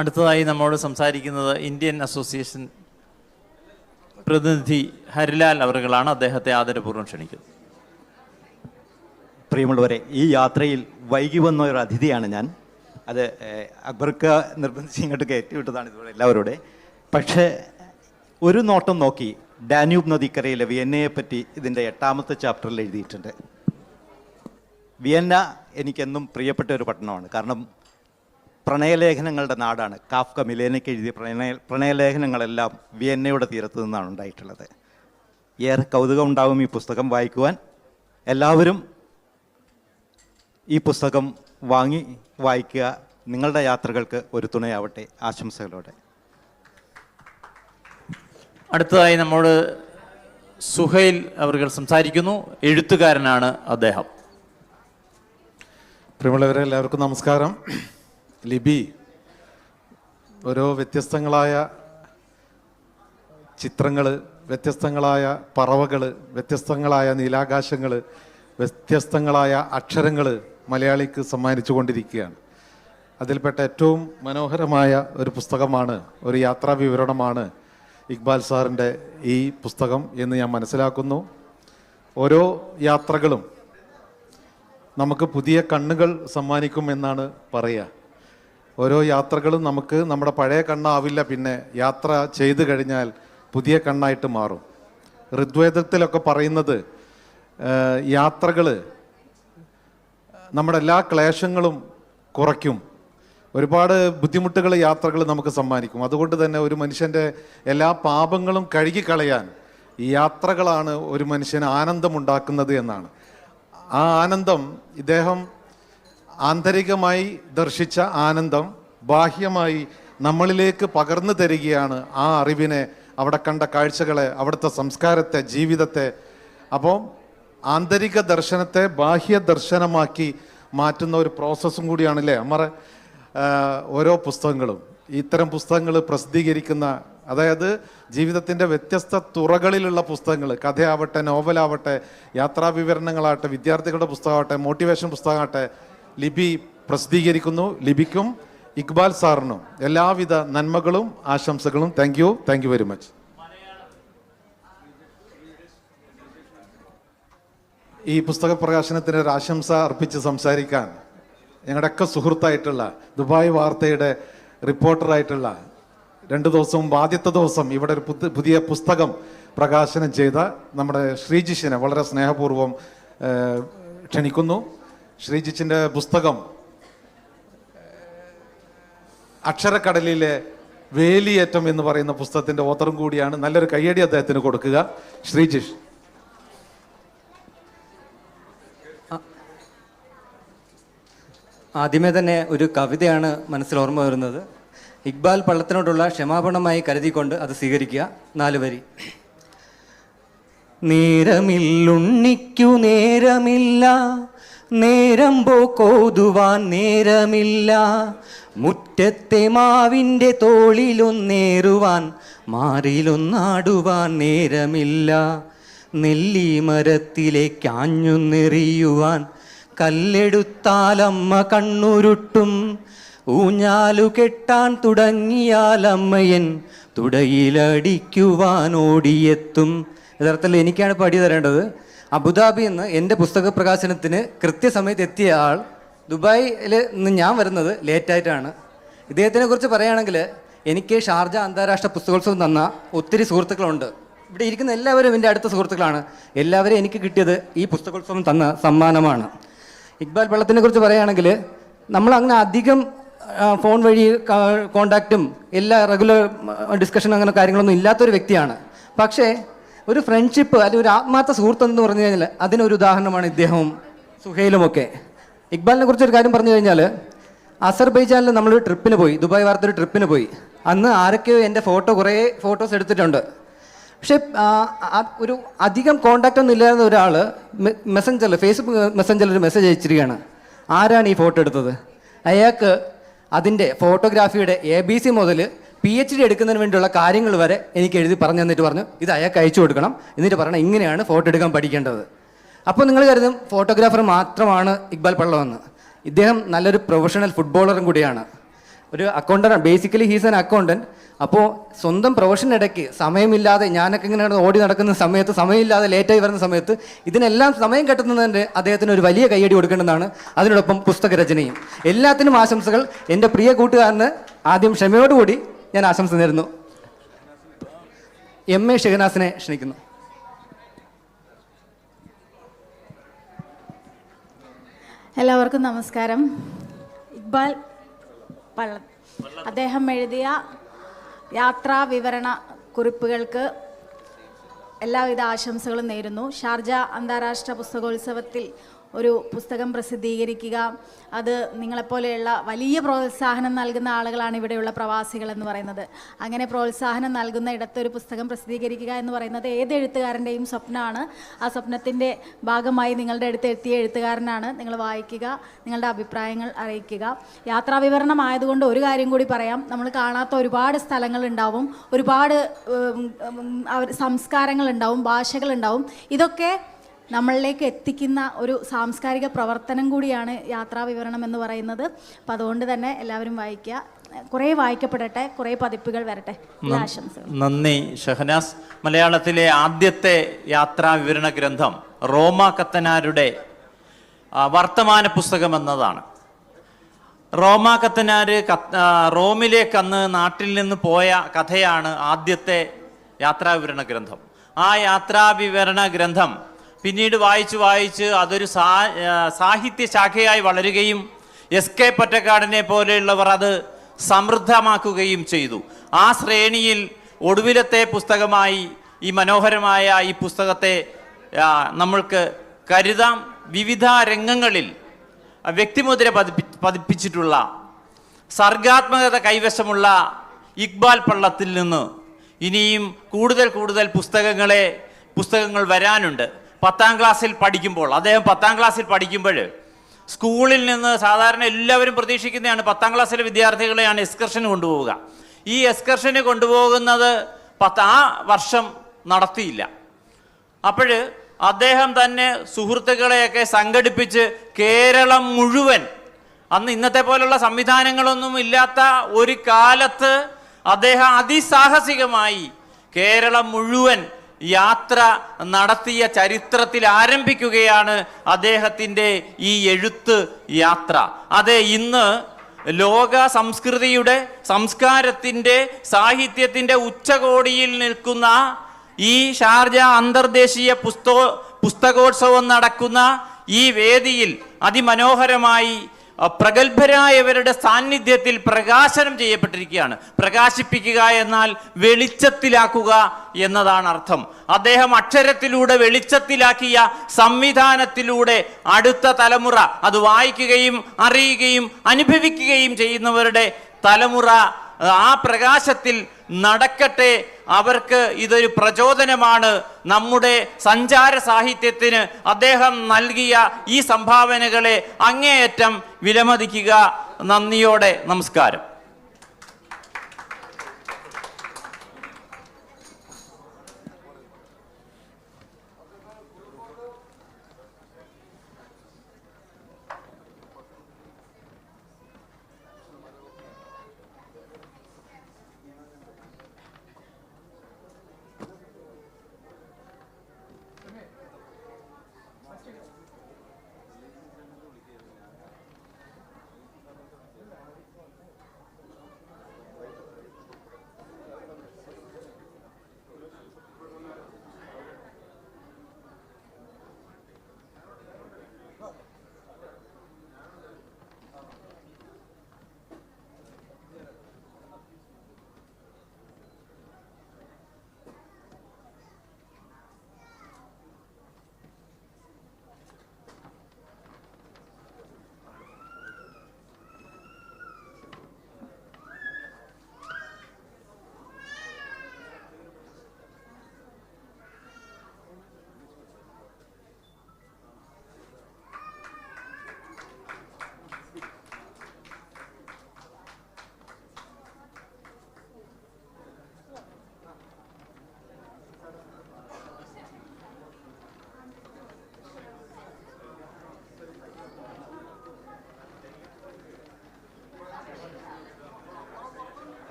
അടുത്തതായി നമ്മോട് സംസാരിക്കുന്നത് ഇന്ത്യൻ അസോസിയേഷൻ പ്രതിനിധി ഹരിലാൽ അവറുകളാണ്. അദ്ദേഹത്തെ ആദരപൂർവ്വം ക്ഷണിക്കുന്നു. പ്രിയമുള്ളവരെ, ഈ യാത്രയിൽ വൈകി വന്ന ഒരു അതിഥിയാണ് ഞാൻ. അത് അക്ബർക്ക് നിർബന്ധിച്ച് ഇങ്ങോട്ട് കയറ്റി വിട്ടതാണ് ഇതുപോലെ എല്ലാവരോടെ. പക്ഷേ ഒരു നോട്ടം നോക്കി ഡാന്യൂബ് നദിക്കരയിലെ വിയന്നയെപ്പറ്റി ഇതിൻ്റെ 8ാമത്തെ ചാപ്റ്ററിൽ എഴുതിയിട്ടുണ്ട്. വിയന്ന എനിക്കെന്നും പ്രിയപ്പെട്ട ഒരു പട്ടണമാണ്. കാരണം പ്രണയലേഖനങ്ങളുടെ നാടാണ്. കാഫ്ക മിലേനയ്ക്ക് എഴുതിയ പ്രണയലേഖനങ്ങളെല്ലാം വിയന്നയുടെ തീരത്ത് നിന്നാണ് ഉണ്ടായിട്ടുള്ളത്. ഏറെ കൗതുകം ഉണ്ടാവും ഈ പുസ്തകം വായിക്കുവാൻ. എല്ലാവരും ഈ പുസ്തകം വാങ്ങി വായിക്കുക. നിങ്ങളുടെ യാത്രകൾക്ക് ഒരു തുണയാവട്ടെ. ആശംസകളോടെ. അടുത്തതായി നമ്മോട് സുഹൈൽ അവർ സംസാരിക്കുന്നു. എഴുത്തുകാരനാണ് അദ്ദേഹം. പ്രിയമുള്ളവരെ, എല്ലാവർക്കും നമസ്കാരം. ലിബി ഓരോ വ്യത്യസ്തങ്ങളായ ചിത്രങ്ങൾ, വ്യത്യസ്തങ്ങളായ പറവകൾ, വ്യത്യസ്തങ്ങളായ നീലാകാശങ്ങൾ, വ്യത്യസ്തങ്ങളായ അക്ഷരങ്ങൾ മലയാളിക്ക് സമ്മാനിച്ചു കൊണ്ടിരിക്കുകയാണ്. അതിൽപ്പെട്ട ഏറ്റവും മനോഹരമായ ഒരു പുസ്തകമാണ്, ഒരു യാത്രാ വിവരണമാണ് ഇക്ബാൽ സാറിൻ്റെ ഈ പുസ്തകം എന്ന് ഞാൻ മനസ്സിലാക്കുന്നു. ഓരോ യാത്രകളും നമുക്ക് പുതിയ കണ്ണുകൾ സമ്മാനിക്കും എന്നാണ് പറയുക. ഓരോ യാത്രകളും നമുക്ക് നമ്മുടെ പഴയ കണ്ണാവില്ല, പിന്നെ യാത്ര ചെയ്തു കഴിഞ്ഞാൽ പുതിയ കണ്ണായിട്ട് മാറും. ഋഗ്വേദത്തിലൊക്കെ പറയുന്നത് യാത്രകൾ നമ്മുടെ എല്ലാ ക്ലേശങ്ങളും കുറയ്ക്കും, ഒരുപാട് ബുദ്ധിമുട്ടുകൾ യാത്രകൾ നമുക്ക് സമ്മാനിക്കും. അതുകൊണ്ട് തന്നെ ഒരു മനുഷ്യൻ്റെ എല്ലാ പാപങ്ങളും കഴുകിക്കളയാൻ ഈ യാത്രകളാണ് ഒരു മനുഷ്യന് ആനന്ദമുണ്ടാക്കുന്നത് എന്നാണ്. ആ ആനന്ദം ഇദ്ദേഹം ആന്തരികമായി ദർശിച്ച ആനന്ദം ബാഹ്യമായി നമ്മളിലേക്ക് പകർന്നു തരികയാണ്. ആ അറിവിനെ, അവിടെ കണ്ട കാഴ്ചകളെ, അവിടുത്തെ സംസ്കാരത്തെ, ജീവിതത്തെ. അപ്പോൾ ആന്തരിക ദർശനത്തെ ബാഹ്യ ദർശനമാക്കി മാറ്റുന്ന ഒരു പ്രോസസ്സും കൂടിയാണല്ലേ നമ്മുടെ ഓരോ പുസ്തകങ്ങളും. ഇത്തരം പുസ്തകങ്ങൾ പ്രസിദ്ധീകരിക്കുന്ന, അതായത് ജീവിതത്തിൻ്റെ വ്യത്യസ്ത തുറകളിലുള്ള പുസ്തകങ്ങൾ, കഥയാവട്ടെ, നോവലാവട്ടെ, യാത്രാ വിവരണങ്ങളാവട്ടെ, വിദ്യാർത്ഥികളുടെ പുസ്തകമാവട്ടെ, മോട്ടിവേഷൻ പുസ്തകമാവട്ടെ, ലിബി പ്രസിദ്ധീകരിക്കുന്നു. ലിബിക്കും ഇക്ബാൽ സാറിനും എല്ലാവിധ നന്മകളും ആശംസകളും. Thank you very much. ഈ പുസ്തക പ്രകാശനത്തിന് ഒരു ആശംസ അർപ്പിച്ച് സംസാരിക്കാൻ ഞങ്ങളുടെയൊക്കെ സുഹൃത്തായിട്ടുള്ള, ദുബായ് വാർത്തയുടെ റിപ്പോർട്ടറായിട്ടുള്ള, 2 ദിവസവും ആദ്യത്തെ ദിവസം ഇവിടെ ഒരു പുതിയ പുസ്തകം പ്രകാശനം ചെയ്ത നമ്മുടെ ശ്രീജിഷിനെ വളരെ സ്നേഹപൂർവ്വം ക്ഷണിക്കുന്നു. ശ്രീജിഷിൻ്റെ പുസ്തകം അക്ഷരക്കടലിലെ വേലിയേറ്റം എന്ന് പറയുന്ന പുസ്തകത്തിൻ്റെ ഓതറും കൂടിയാണ്. നല്ലൊരു കയ്യടി അദ്ദേഹത്തിന് കൊടുക്കുക. ശ്രീജിഷ്. ആദ്യമേ തന്നെ ഒരു കവിതയാണ് മനസ്സിൽ ഓർമ്മ വരുന്നത്. ഇക്ബാൽ പള്ളത്തിനോടുള്ള ക്ഷമാപണമായി കരുതിക്കൊണ്ട് അത് സ്വീകരിക്കുക. 4 വരി. നേരമില്ലുണ്ണിക്കു നേരമില്ല, നേരം പോക്കോതുവാൻ നേരമില്ല, മുറ്റത്തെ മാവിൻ്റെ തോളിലൊന്നേറുവാൻ മാറിലൊന്നാടുവാൻ നേരമില്ല, നെല്ലിമരത്തിലേക്കാഞ്ഞുന്നെറിയുവാൻ കല്ലെടുത്താലമ്മ കണ്ണുരുട്ടും, ഊഞ്ഞാലു കെട്ടാൻ തുടങ്ങിയാലമ്മയൻ തുടയിലടിക്കുവാൻ ഓടിയെത്തും. യഥാർത്ഥത്തിൽ എനിക്കാണ് പടി തരേണ്ടത്. അബുദാബിയിൽ നിന്ന് എൻ്റെ പുസ്തക പ്രകാശനത്തിന് കൃത്യസമയത്ത് എത്തിയ ആൾ ദുബായിൽ നിന്ന് ഞാൻ വരുന്നത് ലേറ്റായിട്ടാണ്. ഇദ്ദേഹത്തിനെ കുറിച്ച് പറയുകയാണെങ്കിൽ എനിക്ക് ഷാർജ അന്താരാഷ്ട്ര പുസ്തകോത്സവം തന്ന ഒത്തിരി സുഹൃത്തുക്കളുണ്ട്. ഇവിടെ ഇരിക്കുന്ന എല്ലാവരും എൻ്റെ അടുത്ത സുഹൃത്തുക്കളാണ്. എല്ലാവരും എനിക്ക് കിട്ടിയത് ഈ പുസ്തകോത്സവം തന്ന സമ്മാനമാണ്. ഇക്ബാൽ പള്ളത്തിനെ കുറിച്ച് പറയുകയാണെങ്കിൽ നമ്മളങ്ങനെ അധികം ഫോൺ വഴി കോണ്ടാക്റ്റും എല്ലാ റെഗുലർ ഡിസ്കഷനും അങ്ങനെ കാര്യങ്ങളൊന്നും ഇല്ലാത്തൊരു വ്യക്തിയാണ്. പക്ഷേ ഒരു ഫ്രണ്ട്ഷിപ്പ് അല്ലെങ്കിൽ ഒരു ആത്മാർത്ഥ സുഹൃത്തെന്ന് പറഞ്ഞു കഴിഞ്ഞാൽ അതിനൊരു ഉദാഹരണമാണ് ഇദ്ദേഹവും സുഹൈലുമൊക്കെ. ഇക്ബാലിനെ കുറിച്ചൊരു കാര്യം പറഞ്ഞു കഴിഞ്ഞാൽ, അസർബൈജാനിൽ നമ്മളൊരു ട്രിപ്പിന് പോയി, ദുബായ് വാർത്ത ഒരു ട്രിപ്പിന് പോയി. അന്ന് ആരൊക്കെയോ എൻ്റെ കുറേ ഫോട്ടോസ് എടുത്തിട്ടുണ്ട്. പക്ഷേ ഒരു അധികം കോണ്ടാക്റ്റ് ഒന്നും ഇല്ലായിരുന്ന ഒരാൾ മെസ്സഞ്ചറിൽ, ഫേസ്ബുക്ക് മെസ്സഞ്ചറിൽ ഒരു മെസ്സേജ് അയച്ചിരിക്കുകയാണ്. ആരാണ് ഈ ഫോട്ടോ എടുത്തത്? അയാൾക്ക് അതിൻ്റെ ഫോട്ടോഗ്രാഫിയുടെ ABC മുതൽ PhD എടുക്കുന്നതിന് വേണ്ടിയുള്ള കാര്യങ്ങൾ വരെ എനിക്ക് എഴുതി പറഞ്ഞു തന്നിട്ട് പറഞ്ഞു ഇത് അയാൾക്ക് അയച്ചു കൊടുക്കണം, എന്നിട്ട് പറയണം ഇങ്ങനെയാണ് ഫോട്ടോ എടുക്കാൻ പഠിക്കേണ്ടത്. അപ്പോൾ നിങ്ങൾ കരുതും ഫോട്ടോഗ്രാഫർ മാത്രമാണ് ഇക്ബാൽ പള്ളമെന്ന്. ഇദ്ദേഹം നല്ലൊരു പ്രൊഫഷണൽ ഫുട്ബോളറും കൂടിയാണ്. ഒരു accountant, basically he's an accountant. അപ്പോൾ സ്വന്തം പ്രൊഫഷനിടയ്ക്ക് സമയമില്ലാതെ, ഞാനൊക്കെ ഇങ്ങനെ ഓടി നടക്കുന്ന സമയത്ത്, സമയമില്ലാതെ ലേറ്റായി വരുന്ന സമയത്ത് ഇതിനെല്ലാം സമയം കെട്ടുന്നതിൻ്റെ അദ്ദേഹത്തിന് ഒരു വലിയ കയ്യടി കൊടുക്കേണ്ടതാണ്. അതിനോടൊപ്പം പുസ്തകരചനയും. എല്ലാത്തിനും ആശംസകൾ. എൻ്റെ പ്രിയ കൂട്ടുകാരന് ആദ്യം ക്ഷമയോടുകൂടി ഞാൻ ആശംസ നേരുന്നു. MA ഷെഹനാസിനെ ക്ഷണിക്കുന്നു. എല്ലാവർക്കും നമസ്കാരം. ഇക്ബാൽ അദ്ദേഹം എഴുതിയ യാത്രാ വിവരണ കുറിപ്പുകൾക്ക് എല്ലാവിധ ആശംസകളും നേരുന്നു. ഷാർജ അന്താരാഷ്ട്ര പുസ്തകോത്സവത്തിൽ ഒരു പുസ്തകം പ്രസിദ്ധീകരിക്കുക, അത് നിങ്ങളെപ്പോലെയുള്ള വലിയ പ്രോത്സാഹനം നൽകുന്ന ആളുകളാണ് ഇവിടെയുള്ള പ്രവാസികൾ എന്ന് പറയുന്നത്. അങ്ങനെ പ്രോത്സാഹനം നൽകുന്ന ഇടത്തൊരു പുസ്തകം പ്രസിദ്ധീകരിക്കുക എന്ന് പറയുന്നത് ഏത് എഴുത്തുകാരൻ്റെയും സ്വപ്നമാണ്. ആ സ്വപ്നത്തിൻ്റെ ഭാഗമായി നിങ്ങളുടെ അടുത്ത് എത്തിയ എഴുത്തുകാരനാണ്. നിങ്ങൾ വായിക്കുക, നിങ്ങളുടെ അഭിപ്രായങ്ങൾ അറിയിക്കുക. യാത്രാ വിവരണമായതുകൊണ്ട് ഒരു കാര്യം കൂടി പറയാം. നമ്മൾ കാണാത്ത ഒരുപാട് സ്ഥലങ്ങളുണ്ടാവും, ഒരുപാട് സംസ്കാരങ്ങളുണ്ടാവും, ഭാഷകളുണ്ടാവും. ഇതൊക്കെ നമ്മളിലേക്ക് എത്തിക്കുന്ന ഒരു സാംസ്കാരിക പ്രവർത്തനം കൂടിയാണ് യാത്രാ വിവരണം എന്ന് പറയുന്നത്. അപ്പം അതുകൊണ്ട് തന്നെ എല്ലാവരും വായിക്കുക, കുറേ വായിക്കപ്പെടട്ടെ, കുറേ പതിപ്പുകൾ വരട്ടെ. എല്ലാ ആശംസകളും. നന്ദി ഷഹനാസ്. മലയാളത്തിലെ ആദ്യത്തെ യാത്രാ വിവരണ ഗ്രന്ഥം റോമ കത്തനാരുടെ വർത്തമാന പുസ്തകം എന്നതാണ്. റോമ കത്തനാർ റോമിലേക്ക് അന്ന് നാട്ടിൽ നിന്ന് പോയ കഥയാണ് ആദ്യത്തെ യാത്രാ വിവരണ ഗ്രന്ഥം. ആ യാത്രാ വിവരണ ഗ്രന്ഥം പിന്നീട് വായിച്ച് അതൊരു സാഹിത്യ ശാഖയായി വളരുകയും SK പൊറ്റക്കാടിനെ പോലെയുള്ളവർ അത് സമൃദ്ധമാക്കുകയും ചെയ്തു. ആ ശ്രേണിയിൽ ഒടുവിലത്തെ പുസ്തകമായി ഈ മനോഹരമായ ഈ പുസ്തകത്തെ നമ്മൾക്ക് കരുതാം. വിവിധ രംഗങ്ങളിൽ വ്യക്തിമുദ്ര പതിപ്പിച്ചിട്ടുള്ള സർഗാത്മകത കൈവശമുള്ള ഇക്ബാൽ പള്ളത്തിൽ നിന്ന് ഇനിയും കൂടുതൽ പുസ്തകങ്ങൾ വരാനുണ്ട്. 10ാം ക്ലാസ്സിൽ പഠിക്കുമ്പോൾ അദ്ദേഹം 10ാം ക്ലാസ്സിൽ പഠിക്കുമ്പോൾ സ്കൂളിൽ നിന്ന് സാധാരണ എല്ലാവരും പ്രതീക്ഷിക്കുന്നതാണ് 10ാം ക്ലാസ്സിലെ വിദ്യാർത്ഥികളെയാണ് എക്സ്കർഷന് കൊണ്ടുപോവുക. ഈ എക്സ്കർഷന് കൊണ്ടുപോകുന്നത് ആ വർഷം നടത്തിയില്ല. അപ്പോൾ അദ്ദേഹം തന്നെ സുഹൃത്തുക്കളെയൊക്കെ സംഘടിപ്പിച്ച് കേരളം മുഴുവൻ, അന്ന് ഇന്നത്തെ പോലുള്ള സംവിധാനങ്ങളൊന്നും ഇല്ലാത്ത ഒരു കാലത്ത് അദ്ദേഹം അതിസാഹസികമായി കേരളം മുഴുവൻ യാത്ര നടത്തിയ ചരിത്രത്തിൽ ആരംഭിക്കുകയാണ് അദ്ദേഹത്തിൻ്റെ ഈ എഴുത്ത് യാത്ര. അതെ, ഇന്ന് ലോക സംസ്കൃതിയുടെ, സംസ്കാരത്തിൻ്റെ, സാഹിത്യത്തിൻ്റെ ഉച്ചകോടിയിൽ നിൽക്കുന്ന ഈ ഷാർജ അന്തർദേശീയ പുസ്തകോത്സവം നടക്കുന്ന ഈ വേദിയിൽ അതിമനോഹരമായി പ്രഗത്ഭരായവരുടെ സാന്നിധ്യത്തിൽ പ്രകാശനം ചെയ്യപ്പെട്ടിരിക്കുകയാണ്. പ്രകാശിപ്പിക്കുക എന്നാൽ വെളിച്ചത്തിലാക്കുക എന്നതാണ് അർത്ഥം. അദ്ദേഹം അക്ഷരത്തിലൂടെ വെളിച്ചത്തിലാക്കിയ സംവിധാനത്തിലൂടെ അടുത്ത തലമുറ അത് വായിക്കുകയും അറിയുകയും അനുഭവിക്കുകയും ചെയ്യുന്നവരുടെ തലമുറ ആ പ്രകാശത്തിൽ നടക്കട്ടെ. അവർക്ക് ഇതൊരു പ്രചോദനമാണ്. നമ്മുടെ സഞ്ചാര സാഹിത്യത്തിന് അദ്ദേഹം നൽകിയ ഈ സംഭാവനകളെ അങ്ങേയറ്റം വിലമതിക്കുക. നന്ദിയോടെ നമസ്കാരം.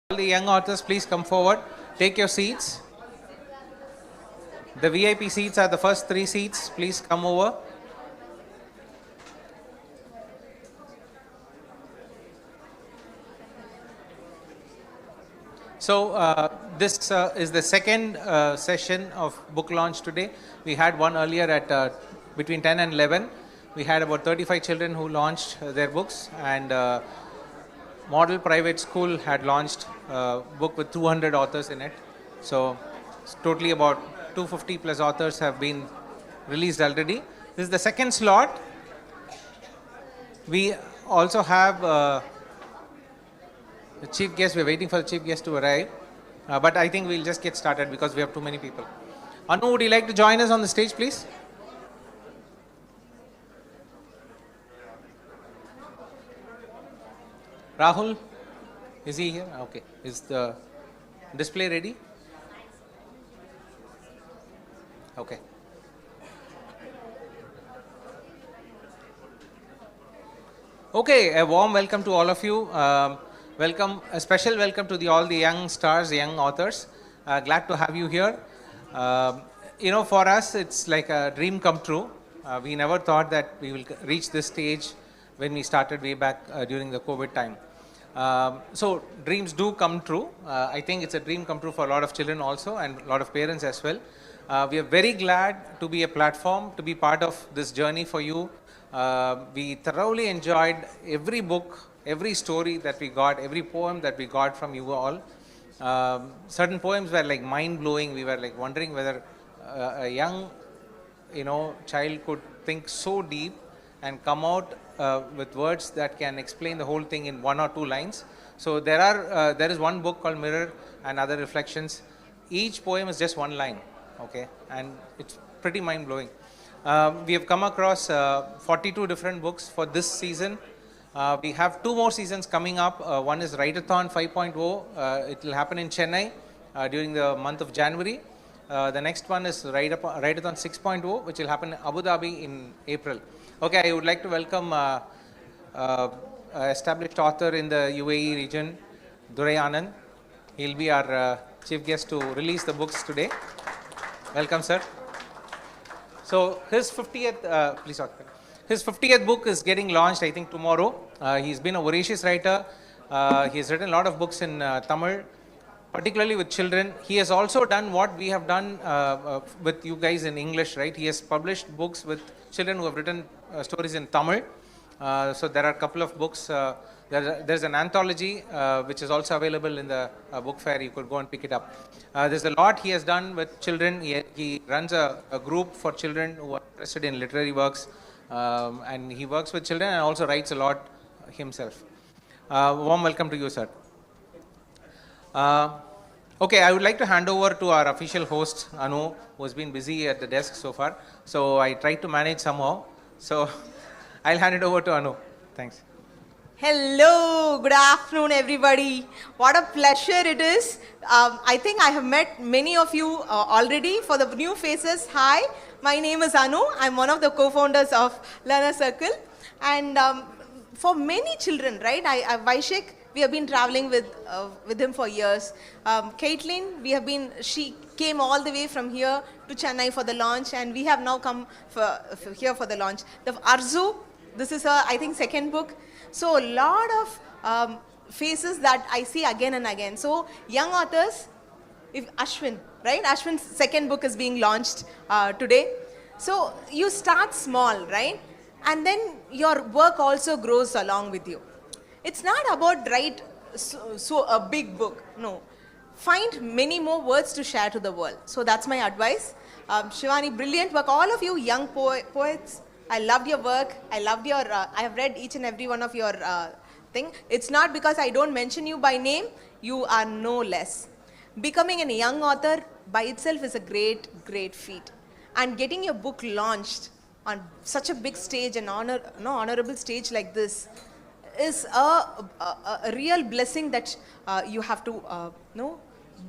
All the young authors, please come forward. Take your seats. The VIP seats are the first 3 seats. Please come over. So this is the second session of book launch today. We had one earlier at between 10 and 11. We had about 35 children who launched their books, and Model Private School had launched a book with 200 authors in it. So totally about 250 plus authors have been released already. This is the second slot. We also have the chief guest. We're waiting for the chief guest to arrive. But I think we'll just get started because we have too many people. Anu, would you like to join us on the stage, please? Rahul, is he here? Okay. Is the display ready? Okay. Okay, a warm welcome to all of you. Welcome, a special welcome to all the young stars, young authors. Glad to have you here. You know, for us, it's like a dream come true. We never thought that we will reach this stage when we started way back during the COVID time. So dreams do come true. I think it's a dream come true for a lot of children also, and a lot of parents as well. We are very glad to be a platform, to be part of this journey for you. We thoroughly enjoyed every book, every story that we got, every poem that we got from you all. Certain poems were like mind-blowing. We were like wondering whether a young, child could think so deep and come out with words that can explain the whole thing in 1 or 2 lines. So there is one book called Mirror and Other Reflections. Each poem is just 1 line, okay, and it's pretty mind-blowing. We have come across 42 different books for this season. We have 2 more seasons coming up. One is Write-a-thon 5.0. It will happen in Chennai during the month of January. The next one is Write-a-thon 6.0, which will happen in Abu Dhabi in April. Okay, I would like to welcome established author in the UAE region, Durai Anand. He'll be our chief guest to release the books today. Welcome, sir. So his 50th, his 50th book is getting launched, I think, tomorrow. He's been a voracious writer. He's written a lot of books in Tamil, particularly with children. He has also done what we have done with you guys in English, right? He has published books with children who have written stories in Tamil. So there are a couple of books. There's an anthology which is also available in the book fair. You could go and pick it up. There's a lot he has done with children. He runs a group for children who are interested in literary works. And he works with children and also writes a lot himself. Warm welcome to you, sir. Okay, I would like to hand over to our official host, Anu, who has been busy at the desk so far. So I tried to manage somehow. So I'll hand it over to Anu. Thanks. Hello, good afternoon, everybody. What a pleasure it is. I think I have met many of you already. For the new faces, hi, my name is Anu. I'm one of the co-founders of Learner Circle. And for many children, right, Vaishek, we have been traveling with him for years. Caitlin, she came all the way from here to Chennai for the launch, and we have now come here for the launch. The Arzu, this is her, I think, second book. So a lot of faces that I see again and again. So young authors, Ashwin, right? Ashwin's second book is being launched today. So you start small, right? And then your work also grows along with you. It's not about write a big book, no. Find many more words to share to the world. So that's my advice. Shivani, brilliant work. All of you young poets, I loved your work. I loved your, I have read each and every one of your thing. It's not because I don't mention you by name, you are no less. Becoming a young author by itself is a great, great feat. And getting your book launched on such a big stage, an honorable stage like this, is a real blessing that you have to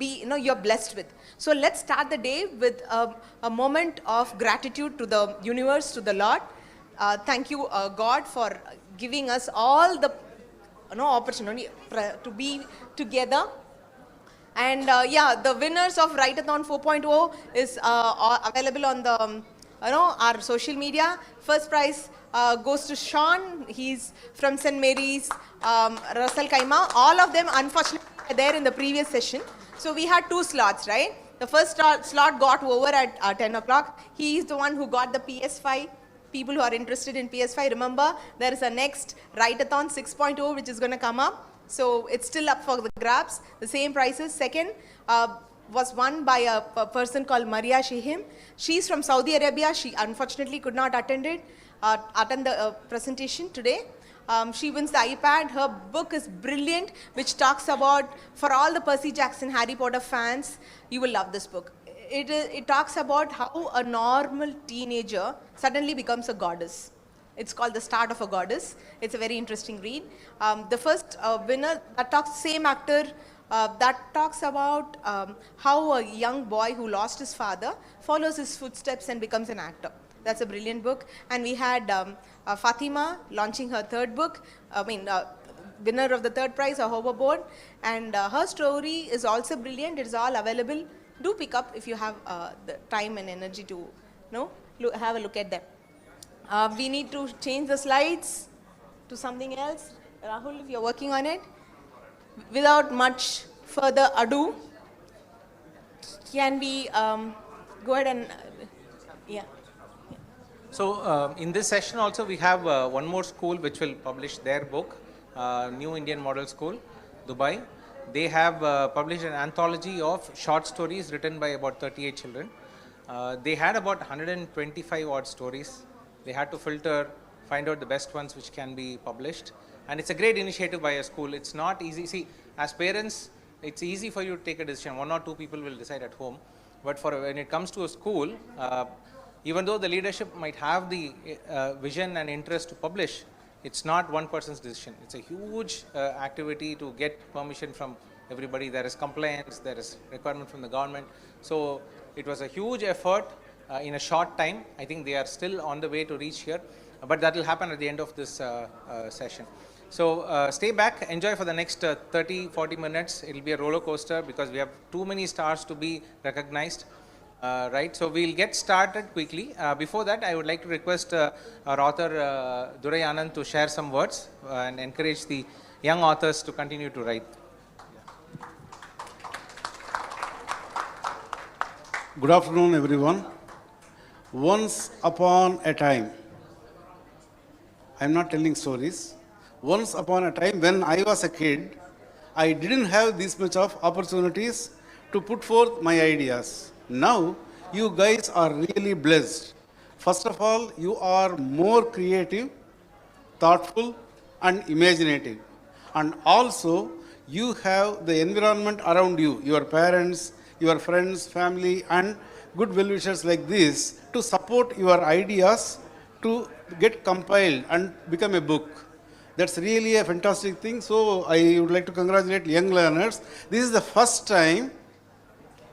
you're blessed with. So let's start the day with a moment of gratitude to the universe, to the Lord. Thank you, God, for giving us all the opportunity to be together And yeah, the winners of Write-a-thon 4.0 is available on the our social media. First prize goes to Sean. He's from St. Mary's, Russell Kaima. All of them, unfortunately, were there in the previous session. So we had 2 slots, right? The first slot got over at 10 o'clock. He is the one who got the PS5. People who are interested in PS5, remember, there is a next Write-a-thon 6.0 which is going to come up. So it's still up for the grabs. The same prices. Second was won by a person called Maria Shihim. She's from Saudi Arabia. She unfortunately could not attend the presentation today. She wins the iPad. Her book is brilliant, which talks about, for all the Percy Jackson, Harry Potter fans, you will love this book. It talks about how a normal teenager suddenly becomes a goddess. It's called The Start of a Goddess. It's a very interesting read. The first winner, that talks, same actor, that talks about how a young boy who lost his father follows his footsteps and becomes an actor. That's a brilliant book. And we had Fatima launching her 3rd book. Winner of the 3rd prize, a hoverboard. And her story is also brilliant. It is all available. Do pick up if you have the time and energy to have a look at them. We need to change the slides to something else. Rahul, if you're working on it. Without much further ado, can we go ahead and, yeah. So in this session also we have one more school which will publish their book, New Indian Model School, Dubai. They have published an anthology of short stories written by about 38 children. They had about 125 odd stories. They had to filter, find out the best ones which can be published. And it's a great initiative by a school. It's not easy. See, as parents, it's easy for you to take a decision. 1 or 2 people will decide at home. But when it comes to a school, even though the leadership might have the vision and interest to publish, it's not one person's decision. It's a huge activity to get permission from everybody. There is compliance, there is requirement from the government. So it was a huge effort in a short time. I think they are still on the way to reach here, but that will happen at the end of this session. So stay back, enjoy for the next 30-40 minutes. It will be a roller coaster because we have too many stars to be recognized. Right, so we'll get started quickly. Before that, I would like to request our author Durai Anand to share some words and encourage the young authors to continue to write. Good afternoon, everyone. Once upon a time, I'm not telling stories. Once upon a time, when I was a kid, I didn't have this much of opportunities to put forth my ideas. Now, you guys are really blessed. First of all, you are more creative, thoughtful, and imaginative. And also, you have the environment around you, your parents, your friends, family, and good well-wishers like this to support your ideas to get compiled and become a book. That's really a fantastic thing. So, I would like to congratulate young learners. This is the first time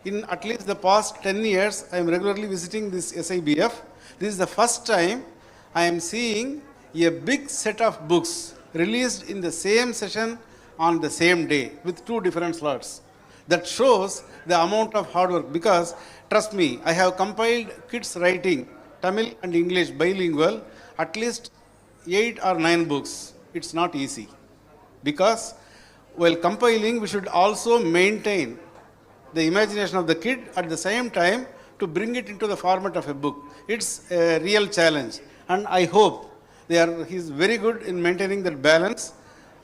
in at least the past 10 years, I am regularly visiting this SIBF. This is the first time I am seeing a big set of books released in the same session on the same day with 2 different slots. That shows the amount of hard work because, trust me, I have compiled kids writing Tamil and English bilingual, at least 8 or 9 books. It's not easy because while compiling, we should also maintain the imagination of the kid at the same time to bring it into the format of a book. It's a real challenge, and I hope he's very good in maintaining that balance.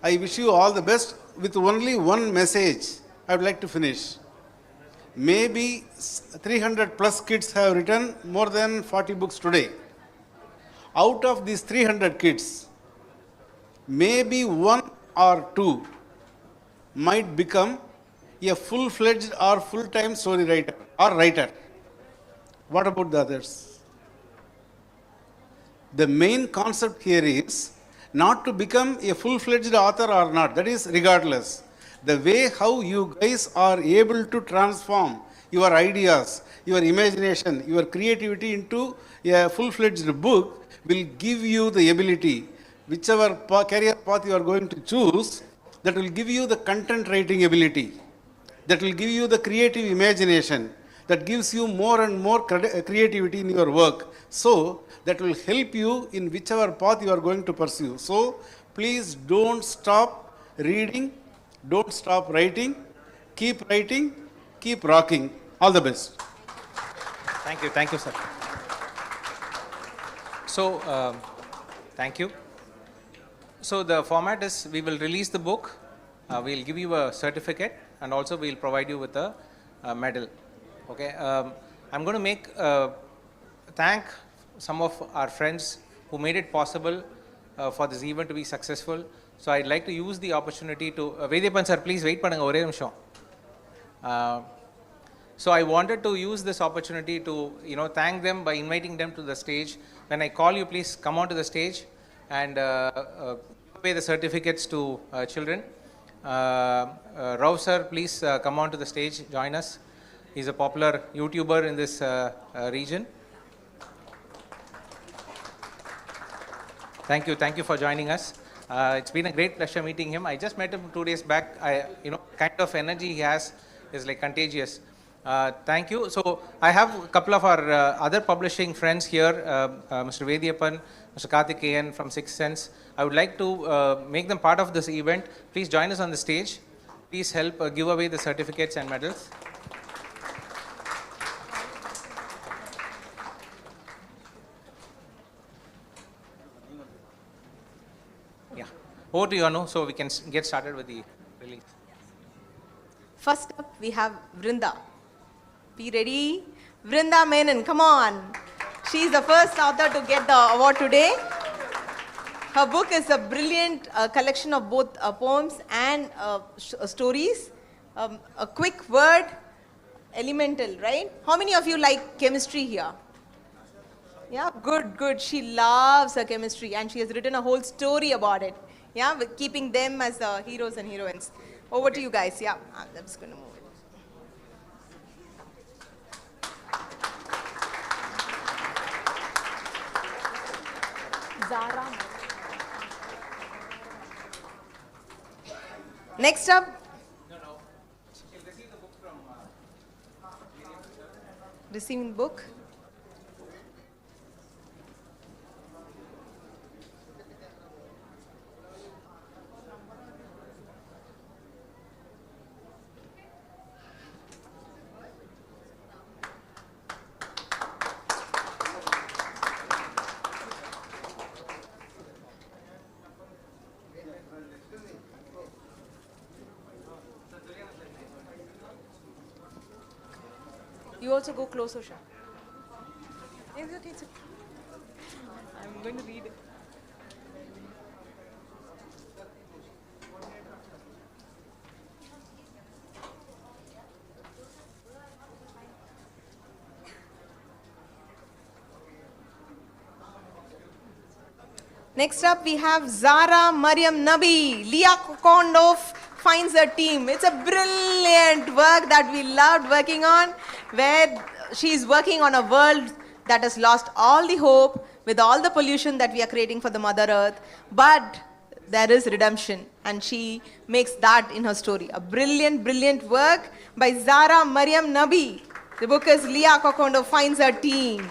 I wish you all the best. With only one message, I would like to finish. Maybe 300 plus kids have written more than 40 books today. Out of these 300 kids, maybe 1 or 2 might become a full-fledged or full-time story writer or writer. What about the others? The main concept here is not to become a full-fledged author or not. That is regardless. The way how you guys are able to transform your ideas, your imagination, your creativity into a full-fledged book will give you the ability, whichever career path you are going to choose, that will give you the content writing ability. that will give you the creative imagination, that gives you more and more creativity in your work. So that will help you in whichever path you are going to pursue. So please don't stop reading, don't stop writing, keep rocking. All the best. Thank you, sir. So, thank you. So the format is, we will release the book, we'll give you a certificate, and also we'll provide you with a medal. Okay, I'm going to thank some of our friends who made it possible for this event to be successful. So I'd like to use the opportunity to, Vedyapan sir, please wait pannunga ore nimisham. So I wanted to use this opportunity to, thank them by inviting them to the stage. When I call you, please come onto the stage and pay the certificates to children. Rao sir, please come onto the stage, join us. He's a popular YouTuber in this region. Thank you for joining us. It's been a great pleasure meeting him. I just met him 2 days back. Kind of energy he has is like contagious. Thank you. So I have a couple of our other publishing friends here, Mr. Vedyapan, Mr. Karthikeyan from Sixth Sense. I would like to make them part of this event. Please join us on the stage. Please help give away the certificates and medals. Yeah. Over to you, Anu, so we can get started with the release. First up, we have Vrinda. Be ready. Vrinda Menon, come on. She's the first author to get the award today. Her book is a brilliant collection of both poems and stories. A quick word, elemental, right? How many of you like chemistry here? Yeah, good. She loves her chemistry and she has written a whole story about it. Yeah, with keeping them as the heroes and heroines. Over to you guys. Yeah, I'm just going to move it. Zara. Next up. Receiving the book. You also go closer, Shah. It's okay. I'm going to read it. Next up, we have Zara Mariam Nabi. Leah Kokondo finds her team. It's a brilliant work that we loved working on, where she's working on a world that has lost all the hope with all the pollution that we are creating for the Mother Earth. But there is redemption, and she makes that in her story. A brilliant work by Zara Mariam Nabi. The book is Leah Kokondo Finds Her Team.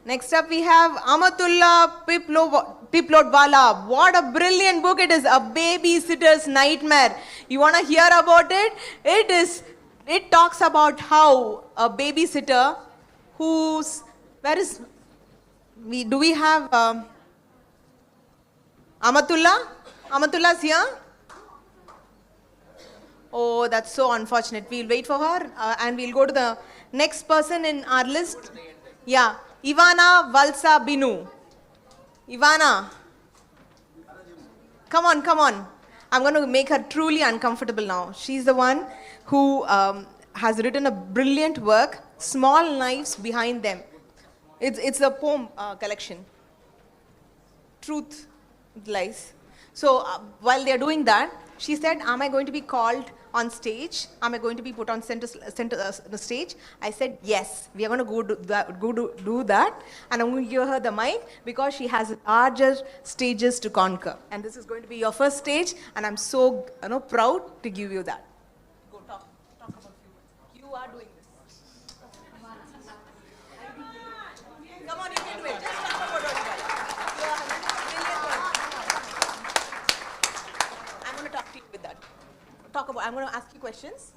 Next up we have Amatullah Piplodwala. What a brilliant book it is, A Babysitter's Nightmare. You want to hear about it? It talks about how a babysitter do we have Amatullah? Amatullah's here? Oh, that's so unfortunate. We'll wait for her and we'll go to the next person in our list. Yeah. Ivana Valsa Binu. Ivana. Come on. I'm going to make her truly uncomfortable now. She's the one who has written a brilliant work, Small Knives Behind Them. It's a poem collection. Truth, Lies. So while they're doing that, she said, am I going to be called on stage? Am I going to be put on the stage? I said, yes, we are going to do that. And I'm going to give her the mic because she has larger stages to conquer. And this is going to be your first stage. And I'm so proud to give you that. Go talk about you. You are doing this. Come on, you can do it. Just talk about what you like. You are brilliant one. I'm going to talk to you with that. I'm going to ask you questions.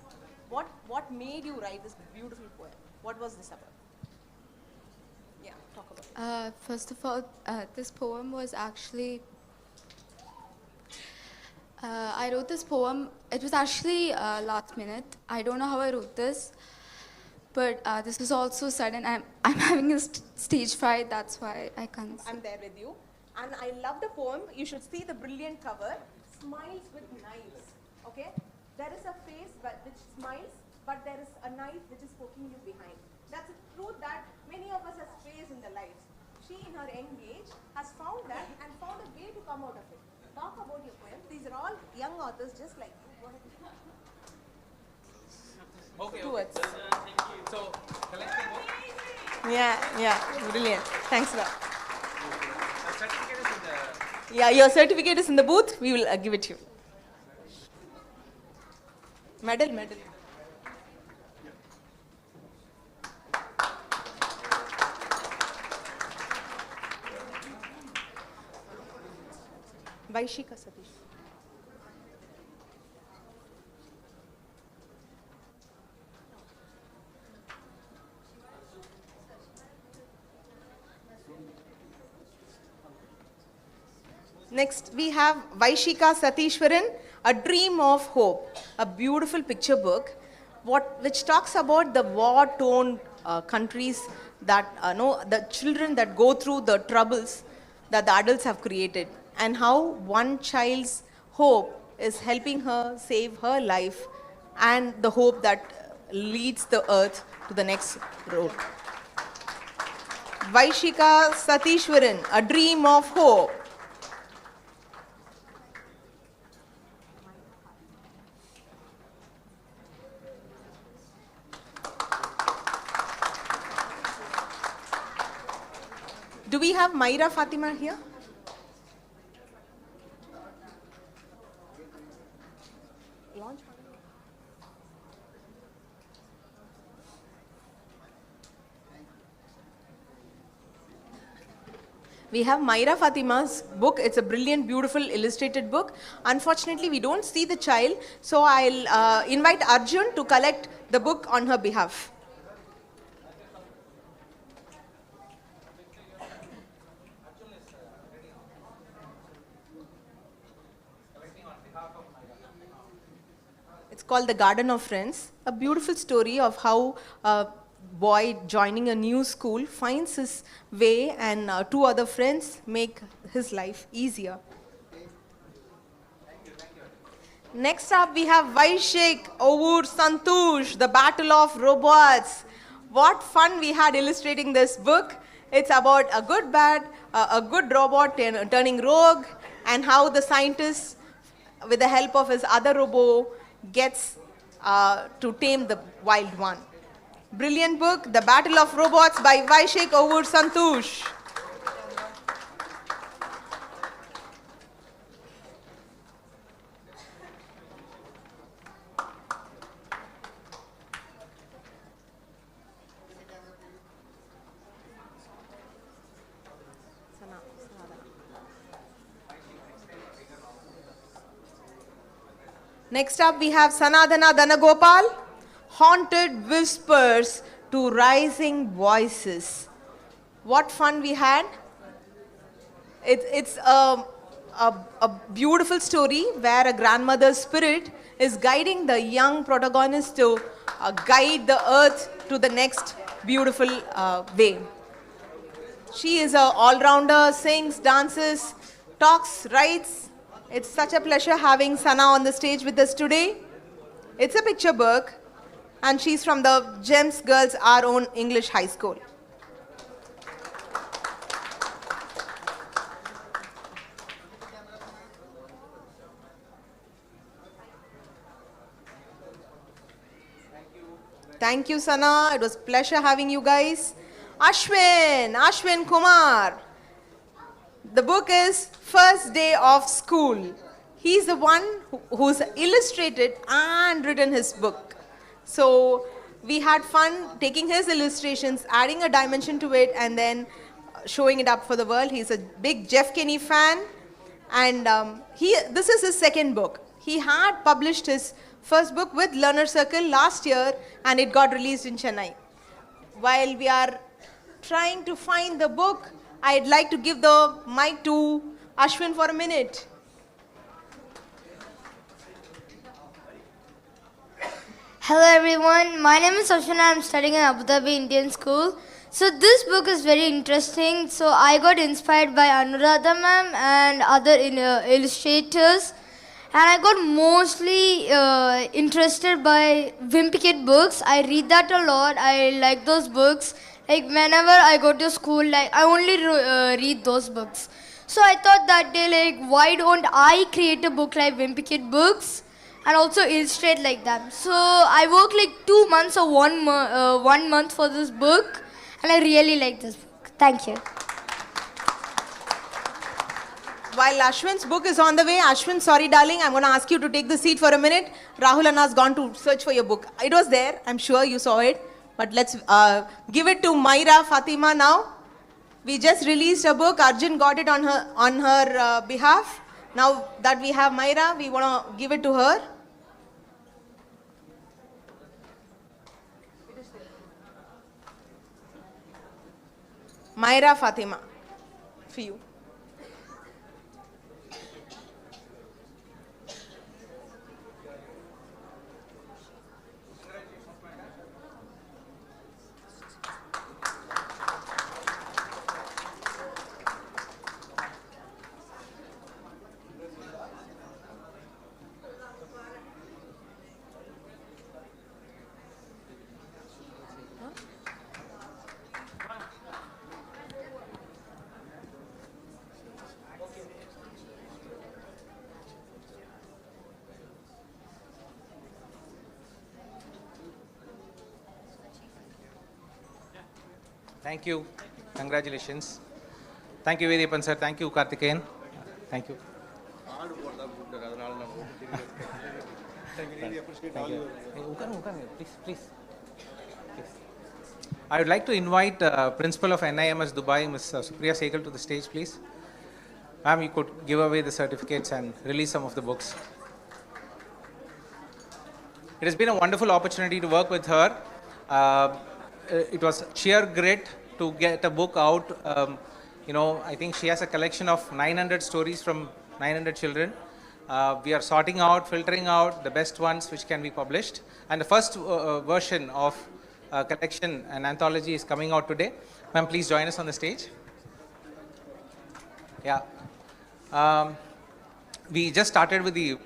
What made you write this beautiful poem? What was this about? Yeah, talk about it. First of all, this poem was actually, I wrote this poem, it was actually last minute. I don't know how I wrote this, but this was also sudden. I'm having a stage fright, that's why I can't. I'm there with you. And I love the poem. You should see the brilliant cover. Smiles with knives. Okay? There is a face which smiles, but there is a knife which is poking you behind. That's a truth that many of us have faced in their lives. She, in her young age, has found that and found a way to come out of it. Talk about your poem. These are all young authors just like you. Go ahead. Okay. Two words. Thank you. So, Yeah, brilliant. Thanks a lot. Certificate is in the... Yeah, your certificate is in the booth. We will give it to you. Medal. Vaishika Satish. Next, we have Vaishika Satishwaran, A Dream of Hope, a beautiful picture book, which talks about the war-torn countries that the children that go through the troubles that the adults have created, and how one child's hope is helping her save her life, and the hope that leads the earth to the next road. Vaishika Satishwaran, A Dream of Hope. Do we have Myra Fatima here? We have Myra Fatima's book. It's a brilliant, beautiful, illustrated book. Unfortunately, we don't see the child, so I'll invite Arjun to collect the book on her behalf. It's called The Garden of Friends, a beautiful story of how a boy joining a new school finds his way, and two other friends make his life easier. Next up, we have Vaishek Ovur Santush, The Battle of Robots. What fun we had illustrating this book. It's about a good robot turning rogue, and how the scientist, with the help of his other robo, gets to tame the wild one. Brilliant book, The Battle of Robots by Vaishek Ovur Santush. Next up, we have Sanadana Dhanagopal, Haunted Whispers to Rising Voices. What fun we had. It's a beautiful story where a grandmother's spirit is guiding the young protagonist to guide the earth to the next beautiful way. She is an all-rounder, sings, dances, talks, writes. It's such a pleasure having Sana on the stage with us today. It's a picture book, and she's from the GEMS Girls Our Own English High School. Thank you, Sana. It was pleasure having you guys. Ashwin Kumar. The book is First Day of School. He's the one who's illustrated and written his book. So we had fun taking his illustrations, adding a dimension to it, and then showing it up for the world. He's a big Jeff Kinney fan, and this is his second book. He had published his first book with Learner Circle last year, and it got released in Chennai. While we are trying to find the book, I'd like to give the mic to Ashwin for a minute. Hello everyone, my name is Ashwin. I'm studying in Abu Dhabi Indian School. So this book is very interesting. So I got inspired by Anuradha ma'am and other illustrators. And I got mostly interested by Wimpy Kid books. I read that a lot. I like those books. Like whenever I go to school, like I only read those books. So I thought that day, like, why don't I create a book like Wimpy Kid books and also illustrate like them? So I worked like 2 months or 1 month for this book, and I really like this book. Thank you. While Ashwin's book is on the way, Ashwin, sorry darling, I'm going to ask you to take the seat for a minute. Rahul Anna's gone to search for your book. It was there, I'm sure you saw it. But let's give it to Myra Fatima now. We just released a book. Arjun got it on her behalf. Now that we have Myra, we want to give it to her. Myra Fatima, for you. Thank you. Congratulations. Thank you, Vedapan sir. Thank you, Karthikeyan. Thank you. Please. I would like to invite Principal of NIMS Dubai, Ms. Supriya Segal, to the stage, please. Ma'am, you could give away the certificates and release some of the books. It has been a wonderful opportunity to work with her. It was sheer grit to get a book out. I think she has a collection of 900 stories from 900 children. We are sorting out, filtering out the best ones which can be published. And the first version of collection and anthology is coming out today. Ma'am, please join us on the stage. Yeah. We just started with the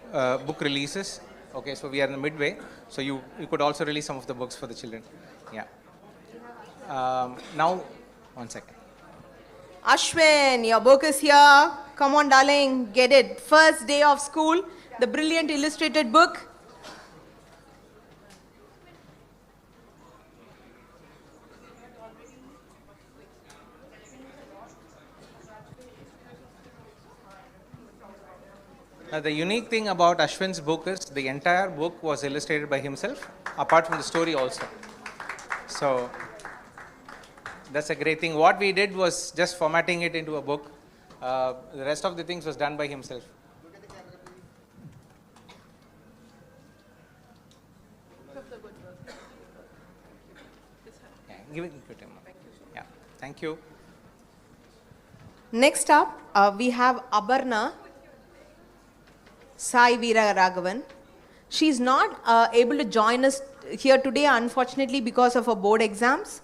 book releases. Okay, so we are in the midway. So you could also release some of the books for the children. Yeah. Now, 1 second. Ashwin, your book is here. Come on, darling, get it. First Day of School, the brilliant illustrated book. The unique thing about Ashwin's book is the entire book was illustrated by himself, apart from the story also. So that's a great thing. What we did was just formatting it into a book. The rest of the things was done by himself. Yeah, give it to him. Yeah, thank you. Next up, we have Abarna Sai Veera Raghavan. She's not able to join us here today, unfortunately, because of her board exams.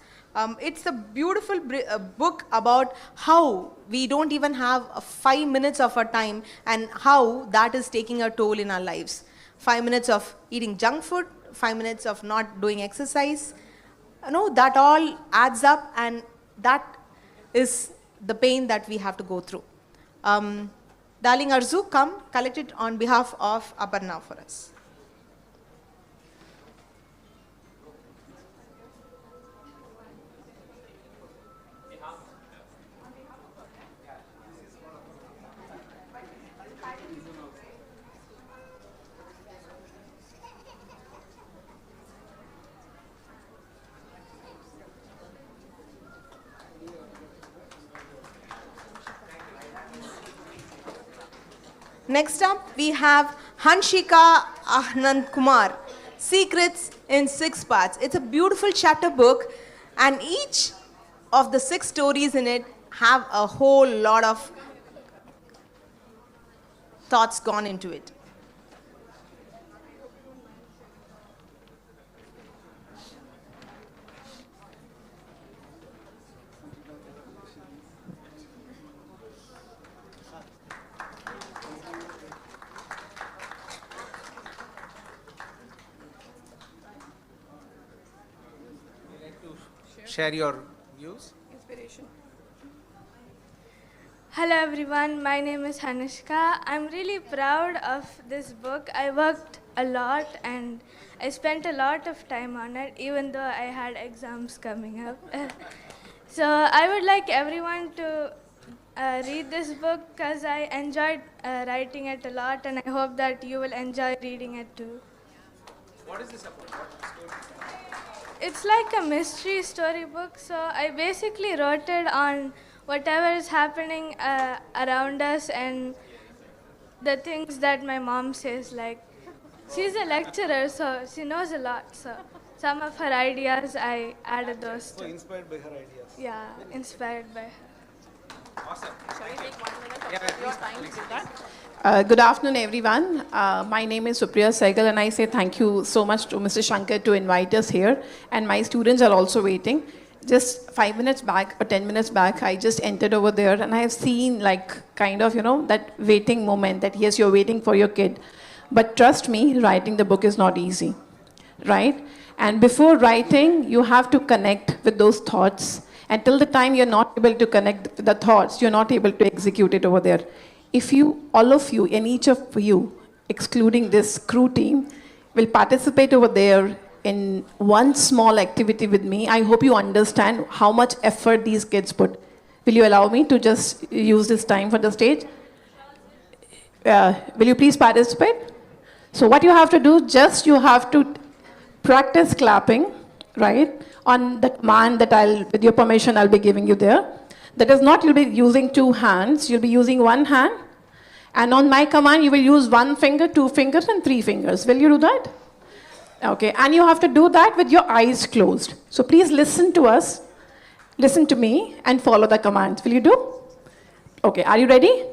It's a beautiful book about how we don't even have 5 minutes of our time and how that is taking a toll in our lives. 5 minutes of eating junk food, 5 minutes of not doing exercise. That all adds up, and that is the pain that we have to go through. Darling Arzu, come, collect it on behalf of Aparna for us. Next up, we have Hanshika Anand Kumar, Secrets in 6 Parts. It's a beautiful chapter book, and each of the 6 stories in it have a whole lot of thoughts gone into it. Share your views. Inspiration. Hello everyone, my name is Hanishka. I'm really proud of this book. I worked a lot and I spent a lot of time on it, even though I had exams coming up. So I would like everyone to read this book because I enjoyed writing it a lot, and I hope that you will enjoy reading it too. What is this about? It's like a mystery storybook, so I basically wrote it on whatever is happening around us and the things that my mom says. Like, she's a lecturer, so she knows a lot. So some of her ideas, I added those. So inspired by her ideas. Yeah, inspired by her. Awesome. Shall we take 1 minute of your time to do that? Good afternoon, everyone. My name is Supriya Saigal, and I say thank you so much to Mr. Shankar to invite us here. And my students are also waiting. Just 5 minutes back or 10 minutes back, I just entered over there, and I have seen that waiting moment that yes, you're waiting for your kid. But trust me, writing the book is not easy, right? And before writing, you have to connect with those thoughts. And till the time you're not able to connect with the thoughts, you're not able to execute it over there. If you, all of you, and each of you, excluding this crew team, will participate over there in one small activity with me, I hope you understand how much effort these kids put. Will you allow me to just use this time for the stage? Will you please participate? So what you have to do, you have to practice clapping, right? On the command that with your permission, I'll be giving you there. That is not, you'll be using 2 hands, you'll be using 1 hand. And on my command, you will use 1 finger, 2 fingers, and 3 fingers. Will you do that? Okay, and you have to do that with your eyes closed. So please listen to us, listen to me, and follow the commands. Will you do? Okay, are you ready?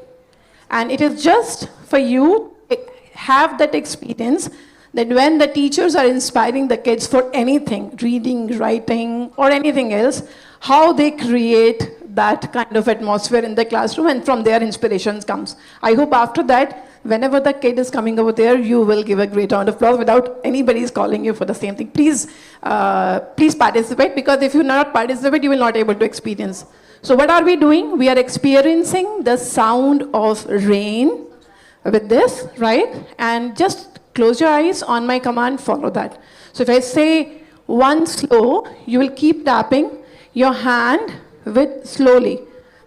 And it is just for you to have that experience that when the teachers are inspiring the kids for anything, reading, writing, or anything else, how they create that kind of atmosphere in the classroom, and from there inspirations comes. I hope after that, whenever the kid is coming over there, you will give a great round of applause without anybody's calling you for the same thing. Please, please participate, because if you not participate, you will not able to experience. So what are we doing? We are experiencing the sound of rain with this, right? And just close your eyes on my command, follow that. So if I say 1 slow, you will keep tapping your hand slowly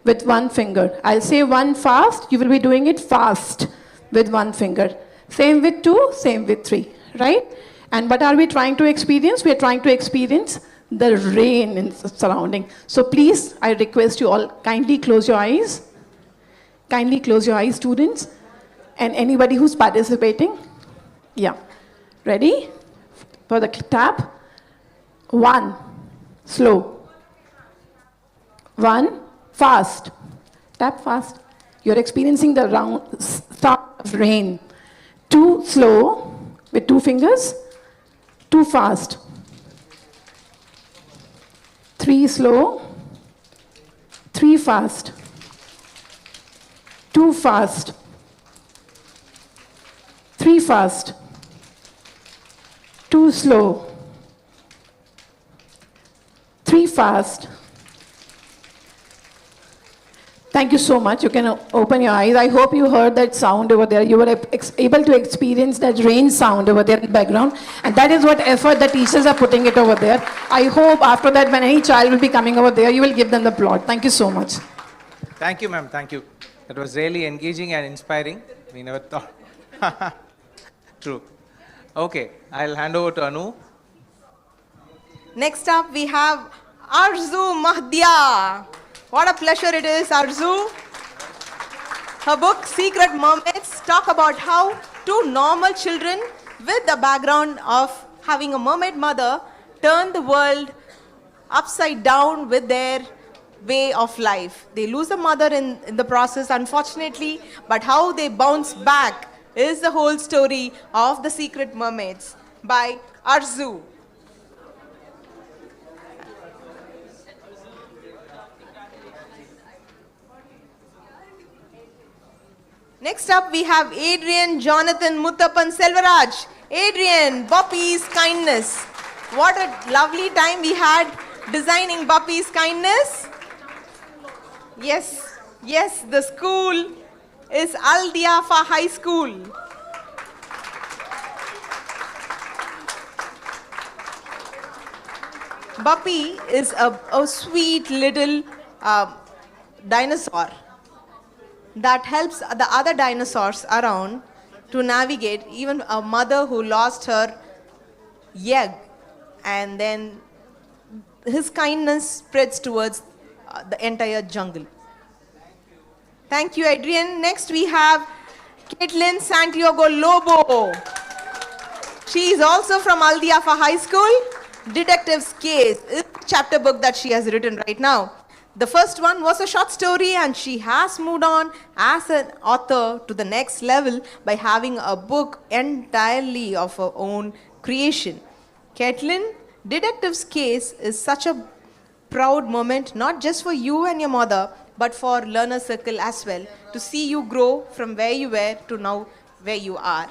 with 1 finger. I'll say 1 fast, you will be doing it fast with 1 finger. Same with 2, same with 3, right? And what are we trying to experience? We are trying to experience the rain in the surrounding. So please, I request you all, kindly close your eyes. Kindly close your eyes, students. And anybody who's participating. Yeah. Ready? For the tap. 1, slow. 1, fast. Tap fast. You're experiencing the sound of rain. 2, slow, with 2 fingers. 2, fast. 3, slow. 3, fast. 2, fast. 3, fast. 2, slow. 3, fast. Thank you so much. You can open your eyes. I hope you heard that sound over there. You were able to experience that rain sound over there in the background. And that is what effort the teachers are putting it over there. I hope after that, when any child will be coming over there, you will give them the applaud. Thank you so much. Thank you, ma'am. Thank you. That was really engaging and inspiring. We never thought. True. Okay, I'll hand over to Anu. Next up, we have Arzu Mahdia. What a pleasure it is, Arzu. Her book, Secret Mermaids, talk about how two normal children with the background of having a mermaid mother turn the world upside down with their way of life. They lose a mother in the process, unfortunately, but how they bounce back is the whole story of The Secret Mermaids by Arzu. Next up, we have Adrian Jonathan Muthappan Selvaraj. Adrian, Buppy's Kindness. What a lovely time we had designing Buppy's Kindness. Yes, yes, the school is Al Diafa High School. Buppy is a sweet little dinosaur that helps the other dinosaurs around to navigate, even a mother who lost her egg, and then his kindness spreads towards the entire jungle. Thank you, Adrian. Next we have Caitlin Santiago Lobo. She is also from Al Diafa High School. Detective's Case is the chapter book that she has written right now. The first one was a short story, and she has moved on as an author to the next level by having a book entirely of her own creation. Caitlin, Detective's Case is such a proud moment, not just for you and your mother, but for Learner Circle as well, to see you grow from where you were to now where you are.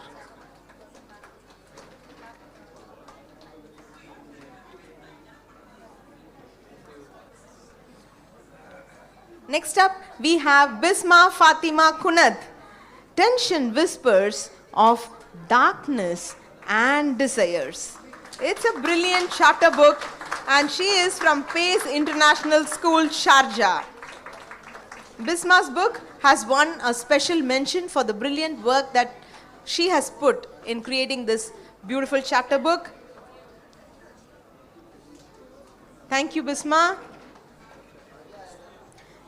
Next up, we have Bisma Fatima Kunat. Tension Whispers of Darkness and Desires. It's a brilliant charter book, and she is from Pace International School, Sharjah. Bisma's book has won a special mention for the brilliant work that she has put in creating this beautiful chapter book. Thank you, Bisma.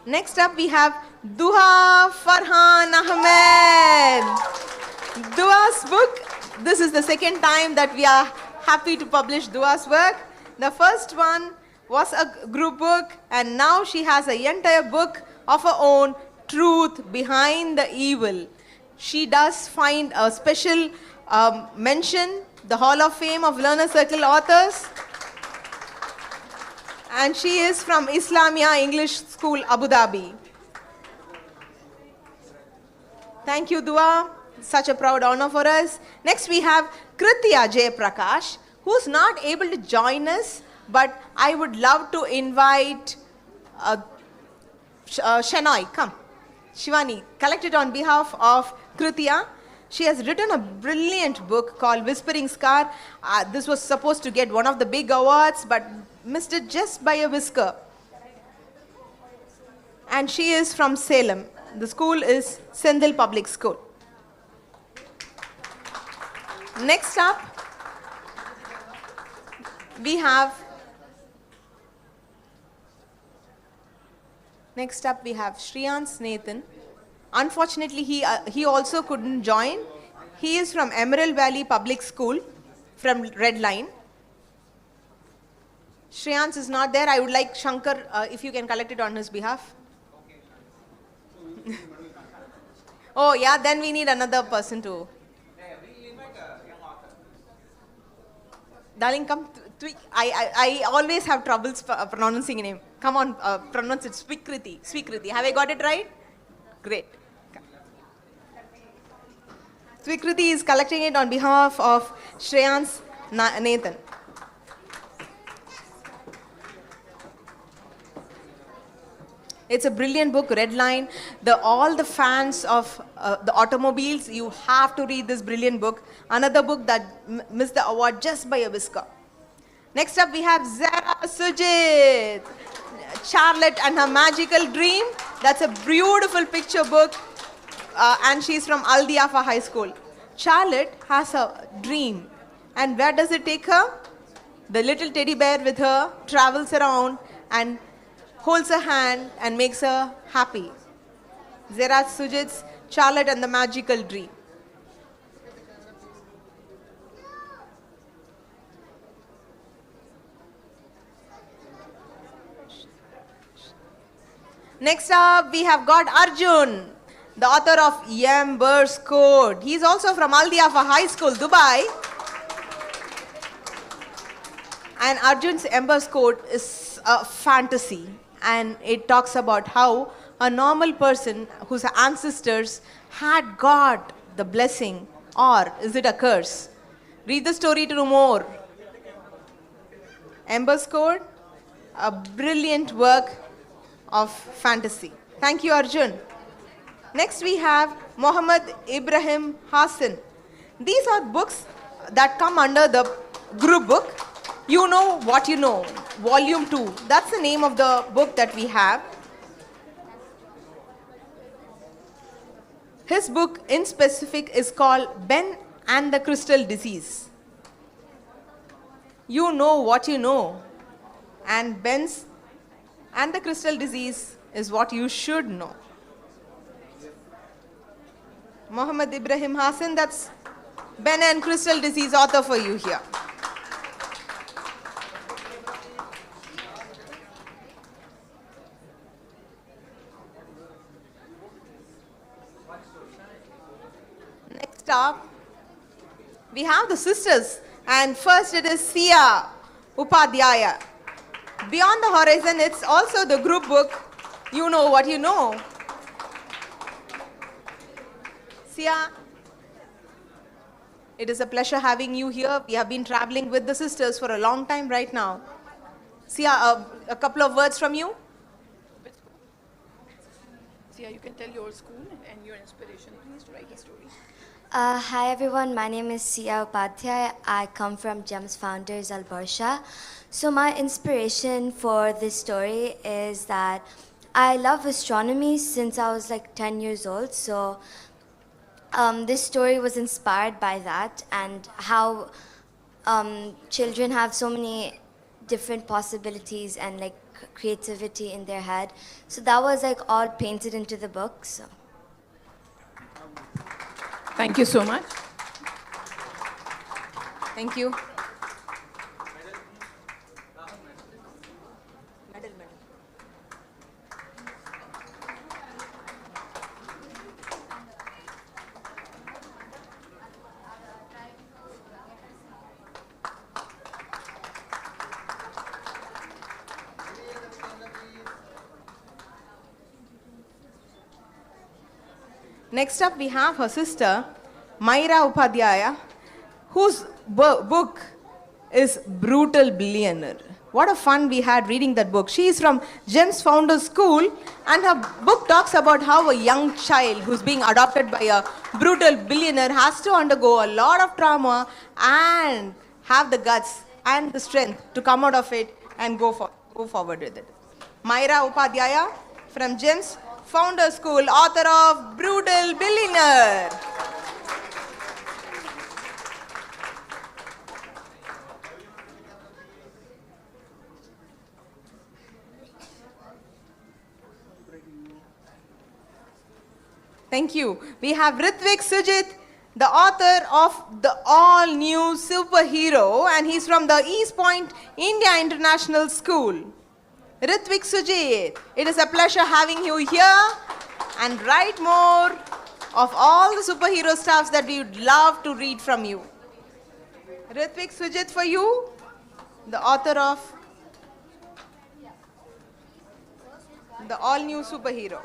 Next up, we have Duha Farhan Ahmed. Dua's book, this is the second time that we are happy to publish Dua's work. The first one was a group book, and now she has an entire book of her own, Truth Behind the Evil. She does find a special mention, the Hall of Fame of Learner Circle authors. And she is from Islamia English School, Abu Dhabi. Thank you, Dua. Such a proud honor for us. Next we have Kritya J. Prakash, who's not able to join us, but I would love to invite Shenoy, come. Shivani, collect it on behalf of Kritya. She has written a brilliant book called Whispering Scar. This was supposed to get one of the big awards, but missed it just by a whisker. And she is from Salem. The school is Sendil Public School. Next up, we have Shriyans Nathan. Unfortunately, he also couldn't join. He is from Emerald Valley Public School, from Red Line. Shriyans is not there. I would like Shankar, if you can collect it on his behalf. Oh yeah, then we need another person to. Darling, come. I always have troubles pronouncing a name. Come on, pronounce it. Swikriti. Swikriti. Have I got it right? Great. Swikriti is collecting it on behalf of Shreyans Nathan. It's a brilliant book, Red Line. All the fans of the automobiles, you have to read this brilliant book. Another book that missed the award just by a whisker. Next up, we have Zara Sujit, Charlotte and Her Magical Dream. That's a beautiful picture book, and she's from Al Diafa High School. Charlotte has a dream, and where does it take her? The little teddy bear with her travels around and holds her hand and makes her happy. Zara Sujit's Charlotte and the Magical Dream. Next up, we have got Arjun, the author of Ember's Code. He's also from Al Diafa High School, Dubai. And Arjun's Ember's Code is a fantasy. And it talks about how a normal person whose ancestors had got the blessing, or is it a curse? Read the story to know more. Ember's Code, a brilliant work of fantasy. Thank you, Arjun. Next we have Muhammad Ibrahim Hassan. These are books that come under the group book. You Know What You Know, Volume 2. That's the name of the book that we have. His book in specific is called Ben and the Crystal Disease. You know what you know. And Ben's and the Crystal Disease is what you should know. Muhammad Ibrahim Hassan, that's Ben and Crystal Disease author for you here. Next up, we have the sisters, and first it is Sia Upadhyaya. Beyond the Horizon, it's also the group book, You Know What You Know. Sia, it is a pleasure having you here. We have been traveling with the sisters for a long time right now. Sia, a couple of words from you. Sia, you can tell your school and your inspiration. Please write a story. Hi everyone, my name is Sia Upadhyay. I come from GEMS Founders Albersha. So my inspiration for this story is that I love astronomy since I was like 10 years old. So this story was inspired by that and how children have so many different possibilities and like creativity in their head. So that was like all painted into the book. So. Thank you so much. Thank you. Next up, we have her sister, Mayra Upadhyaya, whose book is Brutal Billionaire. What a fun we had reading that book. She is from GEMS Founders School, and her book talks about how a young child who's being adopted by a brutal billionaire has to undergo a lot of trauma and have the guts and the strength to come out of it and go forward with it. Mayra Upadhyaya from GEMS Founders School, author of Brutal Billionaire. Thank you. We have Ritvik Sujit, the author of the all-new superhero, and he's from the East Point India International School. Ritvik Sujit, it is a pleasure having you here, and write more of all the superhero stuffs that we would love to read from you. Ritvik Sujit for you, the author of the all-new superhero.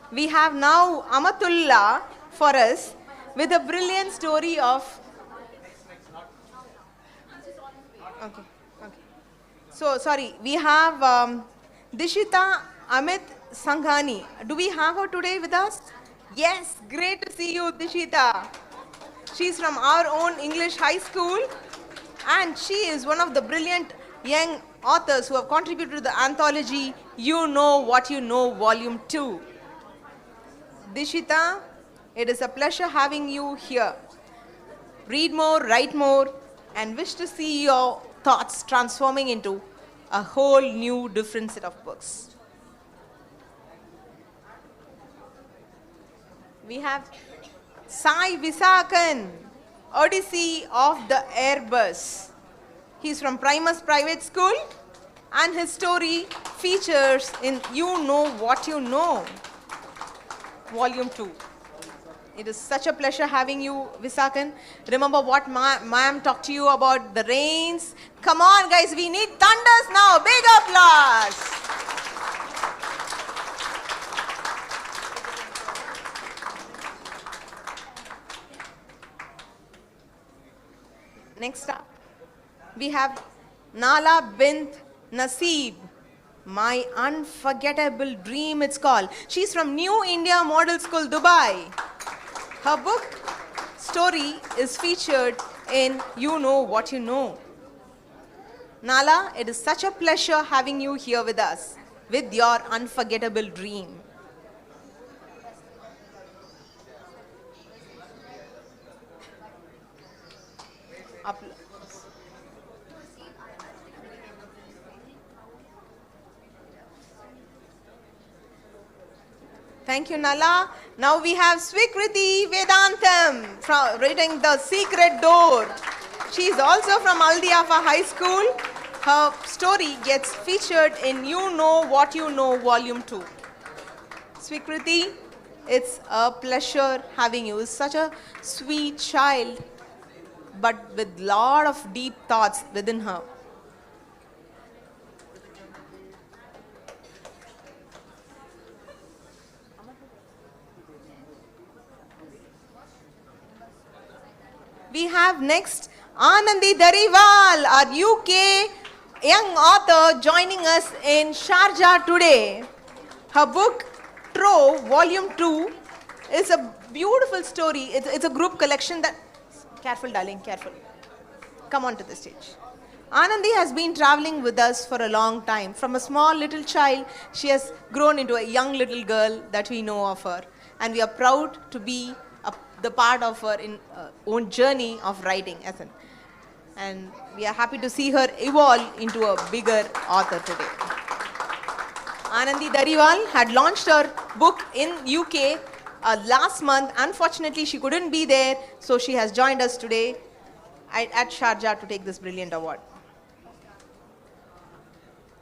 We have now Amatullah for us with a brilliant story of... Okay. So, sorry, we have Dishita Amit Sanghani. Do we have her today with us? Yes, great to see you, Dishita. She's from our own English high school, and she is one of the brilliant young authors who have contributed to the anthology You Know What You Know, Volume 2. Dishita, it is a pleasure having you here. Read more, write more, and wish to see your thoughts transforming into a whole new different set of books. We have Sai Visakan, Odyssey of the Airbus. He's from Primus Private School, and his story features in You Know What You Know, Volume 2. It is such a pleasure having you, Visakan. Remember what ma'am talked to you about the rains? Come on, guys, we need thunders now. Big applause. Next up, we have Nala bint Naseeb, My Unforgettable Dream, it's called. She's from New India Model School, Dubai. Her book story is featured in You Know What You Know. Nala, it is such a pleasure having you here with us with your unforgettable dream. Thank you, Nala. Now we have Swikriti Vedantam from reading The Secret Door. She is also from Al Diafa High School. Her story gets featured in You Know What You Know, Volume 2. Swikriti, it's a pleasure having you. You're such a sweet child, but with lot of deep thoughts within her. We have next Anandi Dariwal, our UK young author, joining us in Sharjah today. Her book, Trove, Volume 2, is a beautiful story. It's a group collection that... Careful, darling, careful. Come on to the stage. Anandi has been traveling with us for a long time. From a small little child, she has grown into a young little girl that we know of her. And we are proud to be the part of her own journey of writing. And we are happy to see her evolve into a bigger author today. Anandi Dariwal had launched her book in UK last month. Unfortunately, she couldn't be there, so she has joined us today at Sharjah to take this brilliant award.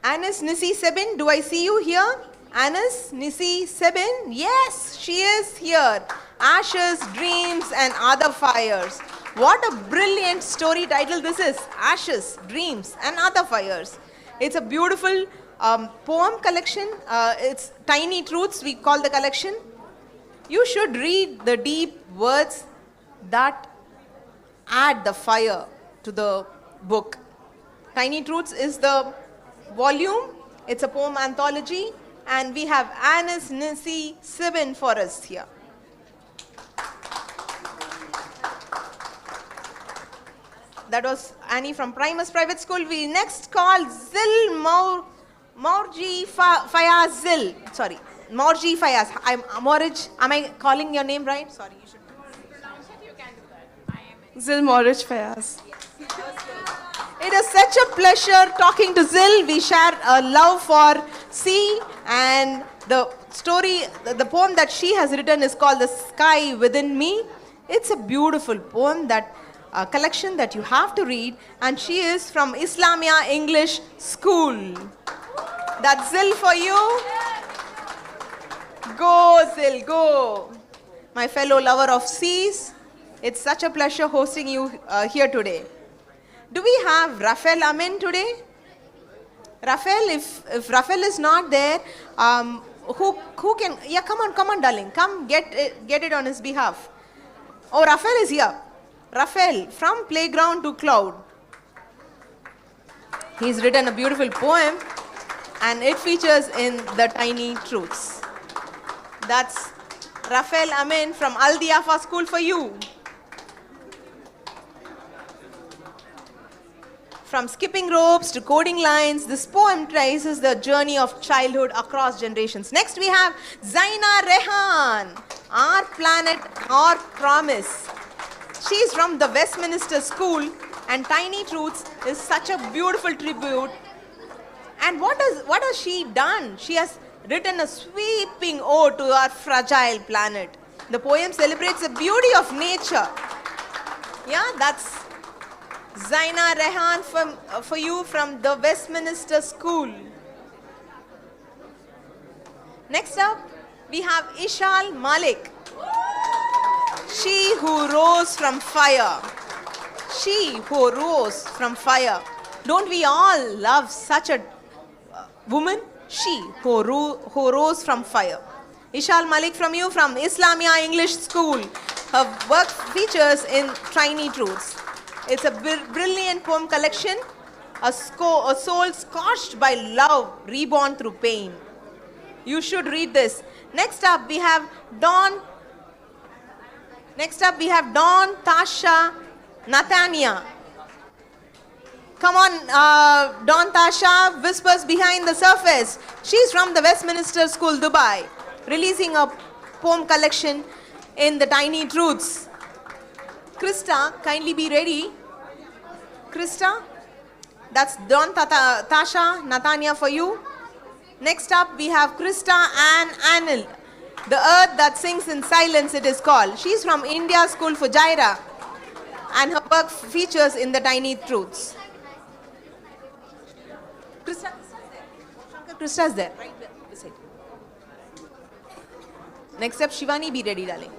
Anis Nisi Sebin, do I see you here? Anis Nisi Sebin? Yes, she is here. Ashes, Dreams and Other Fires. What a brilliant story title this is. Ashes, Dreams and Other Fires. It's a beautiful poem collection. It's Tiny Truths, we call the collection. You should read the deep words that add the fire to the book. Tiny Truths is the volume. It's a poem anthology. And we have Anis Nisi Sebin for us here. That was Annie from Primus Private School. We next call Zil Morji Fayaz Zil. Sorry, Morji Fayaz. I'm Morij. Am I calling your name right? Sorry, you should pronounce it. You can do that. Zil Morij Fayaz. It is such a pleasure talking to Zil. We share a love for sea, and the story, the poem that she has written is called The Sky Within Me. It's a beautiful poem, that collection that you have to read, and she is from Islamia English School. That's Zil for you. Go Zil, go. My fellow lover of seas, it's such a pleasure hosting you here today. Do we have Rafael Amin today? Rafael, if Rafael is not there, who can, yeah, come on, darling, come get it on his behalf. Oh, Rafael is here. Rafael, From Playground to Cloud. He's written a beautiful poem, and it features in the Tiny Truths. That's Rafael Amin from Al Diafa School for you. From skipping ropes to coding lines, this poem traces the journey of childhood across generations. Next we have Zaina Rehan, Our Planet, Our Promise. She is from the Westminster School And Tiny Truths is such a beautiful tribute. And what has she done? She has written a sweeping ode to our fragile planet. The poem celebrates the beauty of nature. Yeah, that's Zaina Rehan for you from the Westminster School. Next up, we have Ishal Malik. She who rose from fire. She who rose from fire. Don't we all love such a woman? She who rose from fire. Ishal Malik from you from Islamia English School. Her work features in Tiny Truths. It's a brilliant poem collection, a soul scorched by love, reborn through pain. You should read this. Next up we have Dawn Tasha Nathania. Come on, Dawn Tasha, whispers behind the surface. She's from the Westminster School, Dubai, releasing a poem collection in the Tiny Truths. Krista, kindly be ready. Krista, that's Dawn Tasha Nathania for you. Next up, we have Krista Ann Anil. The Earth That Sings in Silence, it is called. She's from India School for Jaira, and her work features in the Tiny Truths. Krista's there, right there, beside. Next up, Shivani, be ready, darling.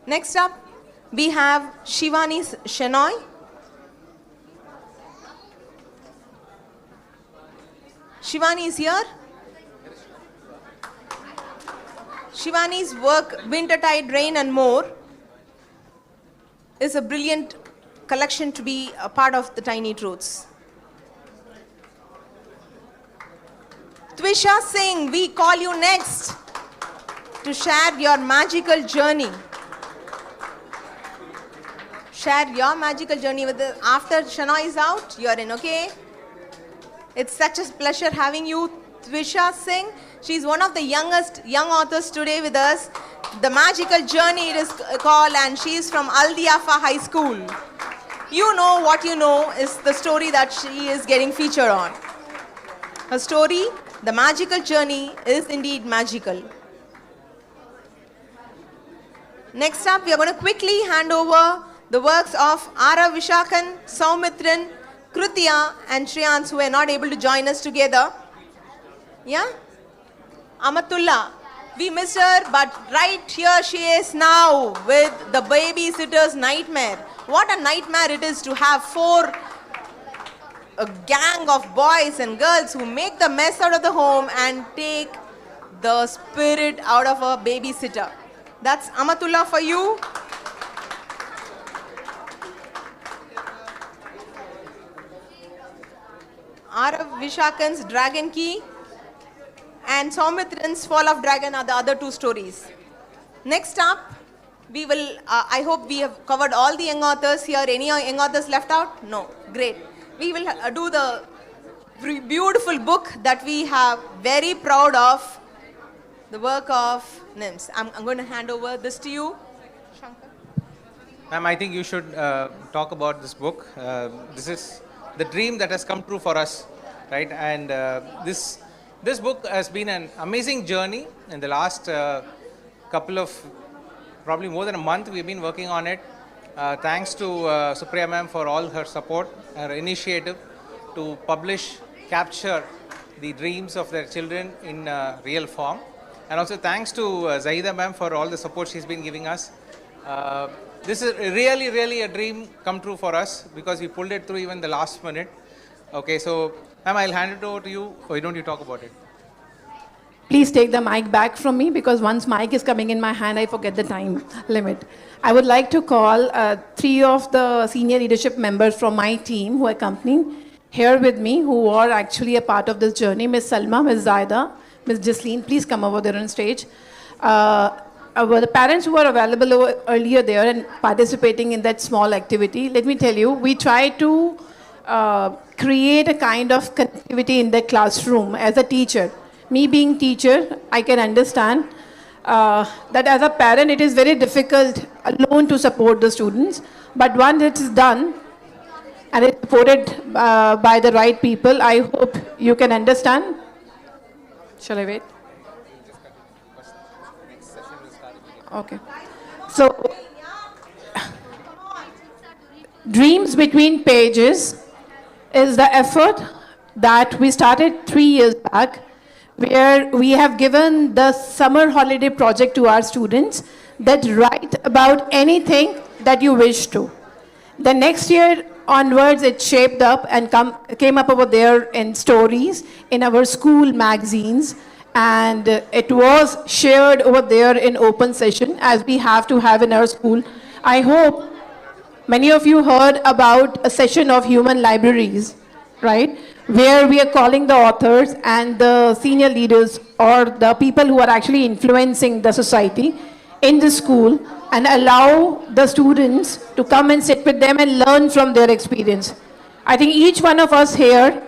Next up, we have Shivani Shenoy. Shivani is here. Shivani's work, Wintertide, Rain and More, is a brilliant collection to be a part of the Tiny Truths. Twisha Singh, we call you next to share your magical journey. Share your magical journey with us. After Shanoy is out, you're in, okay? It's such a pleasure having you, Twisha Singh. She's one of the youngest young authors today with us. The Magical Journey it is called, and she's from Al Diafa High School. You know what you know is the story that she is getting featured on. Her story, The Magical Journey, is indeed magical. Next up, we are going to quickly hand over the works of Ara Vishakan, Saumitran, Krutya and Shriyans, who are not able to join us together. Yeah? Amatullah, we miss her, but right here she is now with The Babysitter's Nightmare. What a nightmare it is to have a gang of boys and girls who make the mess out of the home and take the spirit out of a babysitter. That's Amatullah for you. Arav Vishakan's Dragon Key and Saumitran's Fall of Dragon are the other two stories. Next up, we will, I hope we have covered all the young authors here. Any young authors left out? No. Great. We will do the beautiful book that we have very proud of, the work of NIMS. I'm going to hand over this to you. Ma'am, I think you should talk about this book. This is the dream that has come true for us, right? And this book has been an amazing journey. In the last couple of, probably more than a month, we've been working on it. Thanks to Supriya ma'am for all her support, her initiative to publish, capture the dreams of their children in real form. And also thanks to Zahida ma'am for all the support she's been giving us. This is really, really a dream come true for us because we pulled it through even the last minute. Okay, so ma'am, I'll hand it over to you. Why don't you talk about it? Please take the mic back from me because once mic is coming in my hand, I forget the time limit. I would like to call 3 of the senior leadership members from my team who are accompanying here with me, who are actually a part of this journey. Ms. Salma, Ms. Zaida, Ms. Jasleen, please come over there on stage. The parents who were available earlier there and participating in that small activity, let me tell you, we try to create a kind of connectivity in the classroom as a teacher. Me being teacher, I can understand that as a parent, it is very difficult alone to support the students. But once it is done and it's supported by the right people, I hope you can understand. Shall I wait? Okay. So, Dreams Between Pages is the effort that we started 3 years back, where we have given the summer holiday project to our students that write about anything that you wish to. The next year onwards, it shaped up and came up over there in stories in our school magazines, and it was shared over there in open session as we have to have in our school. I hope many of you heard about a session of human libraries, right? Where we are calling the authors and the senior leaders or the people who are actually influencing the society in the school and allow the students to come and sit with them and learn from their experience. I think each one of us here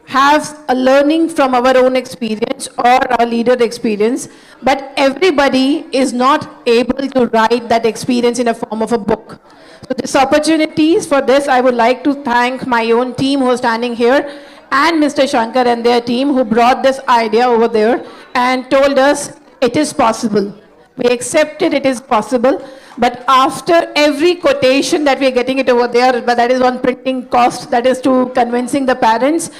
has a learning from our own experience or our leader experience, but everybody is not able to write that experience in a form of a book. So this opportunities for this, I would like to thank my own team who is standing here and Mr. Shankar and their team who brought this idea over there and told us it is possible. We accepted it is possible, but after every quotation that we are getting it over there, but that is on printing cost, that is to convincing the parents,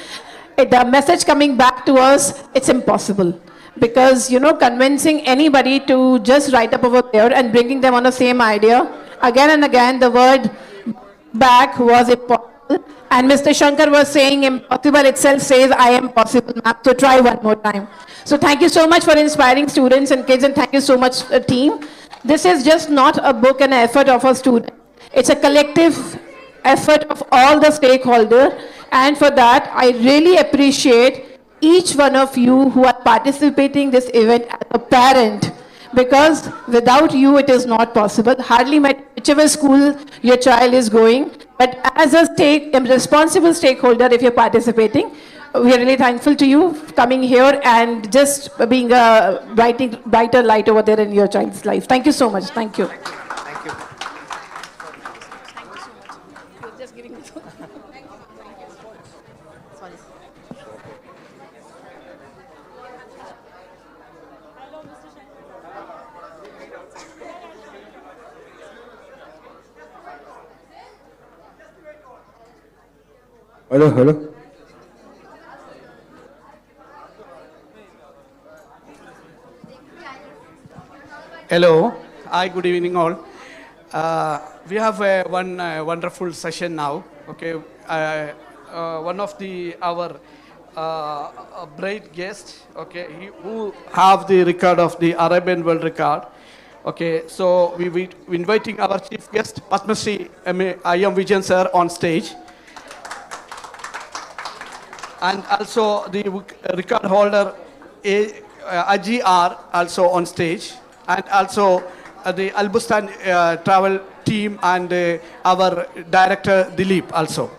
the message coming back to us, it's impossible. Because, you know, convincing anybody to just write up over there and bringing them on the same idea, again and again, the word back was impossible. And Mr. Shankar was saying impossible itself says, I am possible, ma'am. So try one more time. So thank you so much for inspiring students and kids, and thank you so much, team. This is just not a book and an effort of a student. It's a collective effort of all the stakeholders. And for that, I really appreciate each one of you who are participating in this event as a parent, because without you, it is not possible. Hardly matter whichever school your child is going, but as a responsible stakeholder, if you're participating, we are really thankful to you for coming here and just being a brighter light over there in your child's life. Thank you so much. Thank you. Thank you. Hello. Hello. Hi, good evening all. We have one wonderful session now. Okay. One of our bright guests, okay, who have the record of the Arabian world record. Okay, so we inviting our chief guest, Padma Shri I am Vijayan sir on stage. And also the record holder, Aji R, also on stage. And also the Albustan travel team and our director, Dilip, also.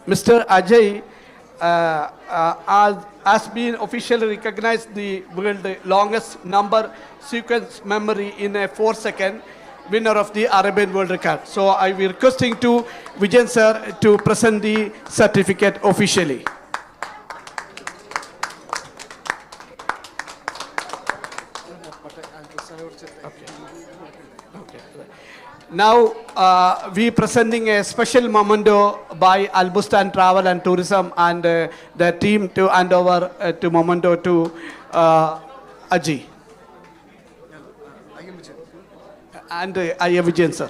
Mr. Ajay has been officially recognized the world's longest number sequence memory in a 4-second, winner of the Arabian world record. So I will requesting to Vijayan sir to present the certificate officially. Now we presenting a special memento by Albustan Travel and Tourism and the team to hand over to memento to Aji. And I am Vijayan sir.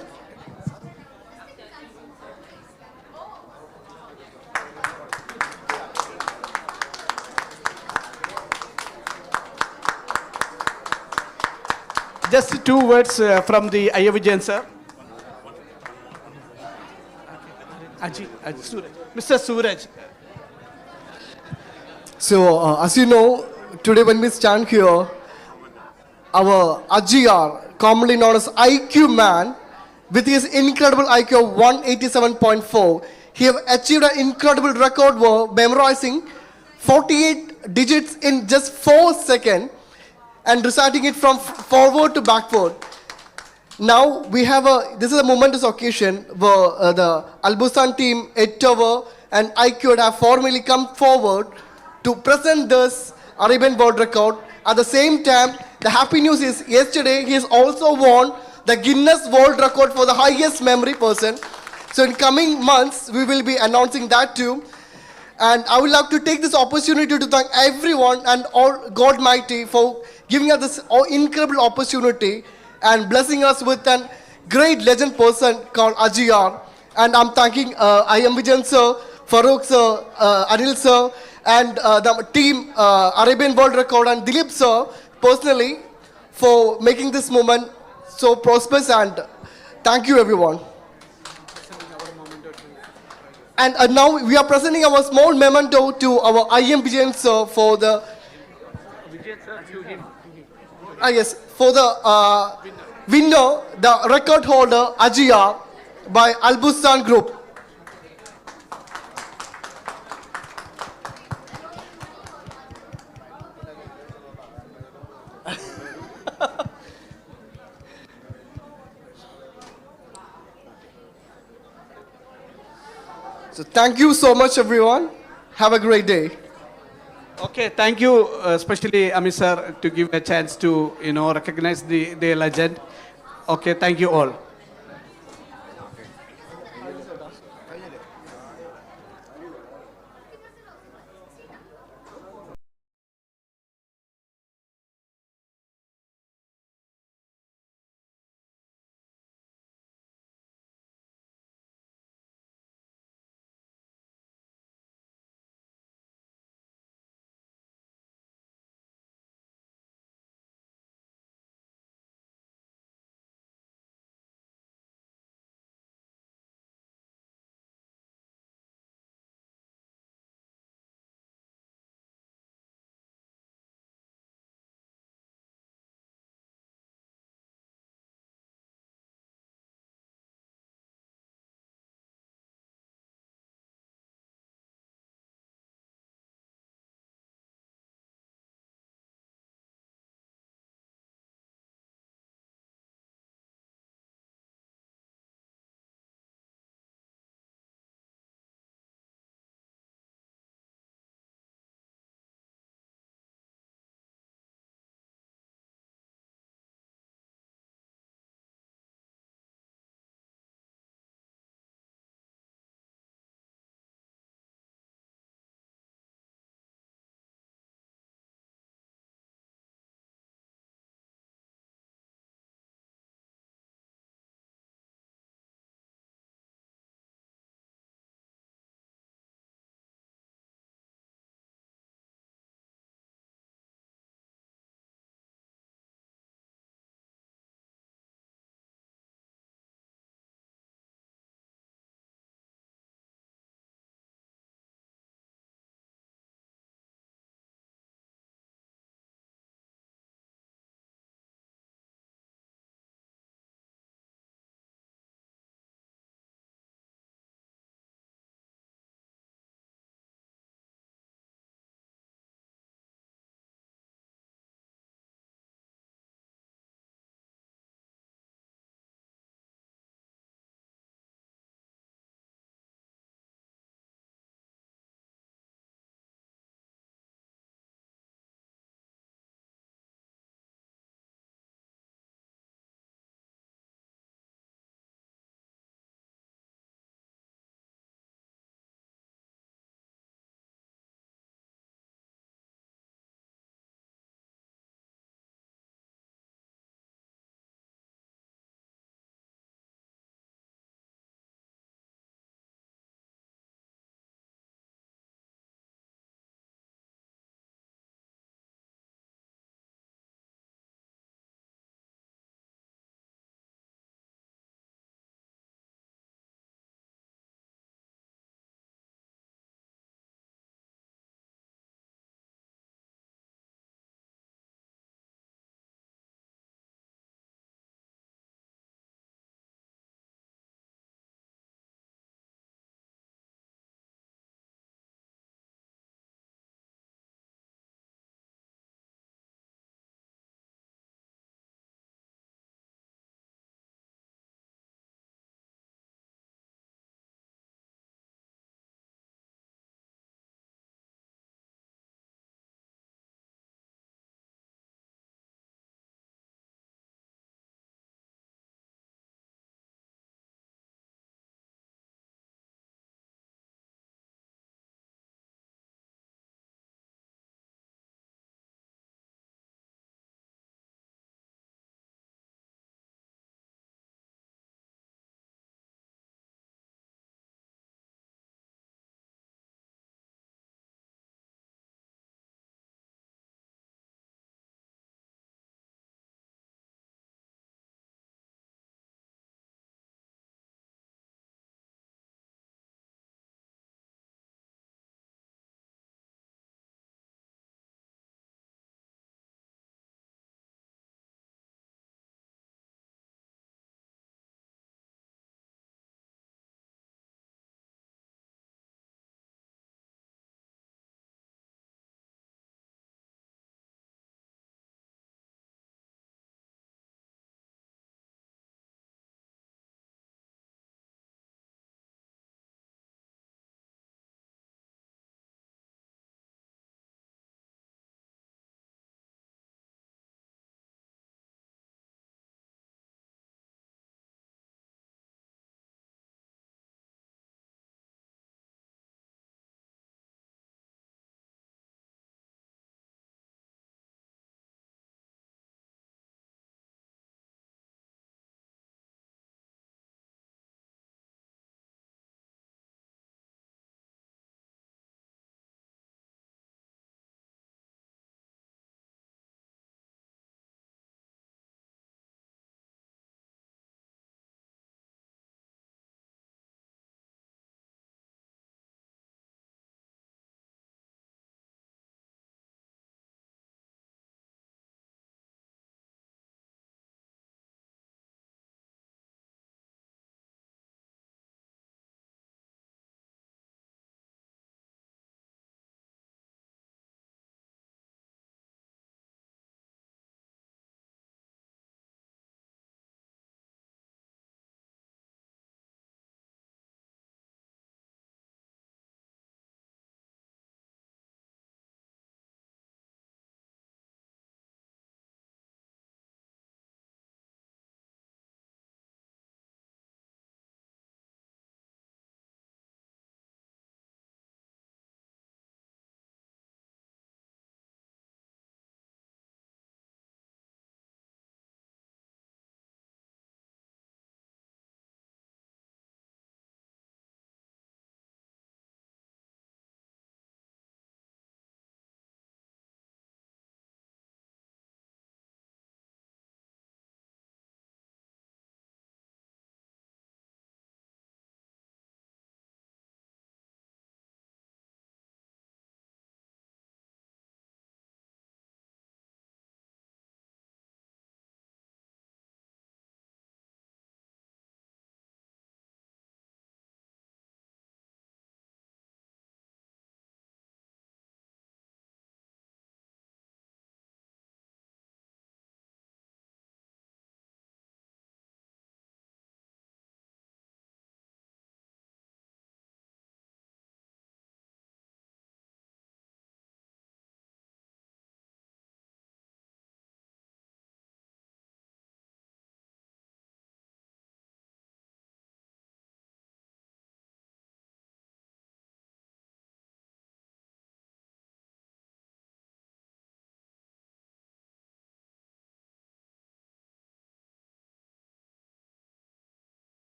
Just 2 words from the I am Vijayan sir. Aji, Suraj. Mr. Suraj. So, as you know, today when we stand here, our Ajiyar, commonly known as IQ man, with his incredible IQ of 187.4. He have achieved an incredible record for memorizing 48 digits in just 4 seconds and reciting it from forward to backward. Now we have this is a momentous occasion where the Al-Bustan team, Ettover and IQ have formally come forward to present this Arabian world record. At the same time, the happy news is yesterday he has also won the Guinness World Record for the highest memory person. So in coming months, we will be announcing that too. And I would like to take this opportunity to thank everyone and all God Mighty for giving us this incredible opportunity and blessing us with a great legend person called Ajiyar. And I'm thanking I.M. Vijayan sir, Farouk sir, Anil sir, and the team Arabian World Record and Dilip sir personally for making this moment so prosperous, and thank you everyone. And now we are presenting our small memento to our I.M. Vijayan sir for the yes, for the winner, the record holder Ajia by Al-Bustan Group. So thank you so much everyone. Have a great day. Okay, thank you, especially Amit sir, to give a chance to recognize the legend. Okay, thank you all.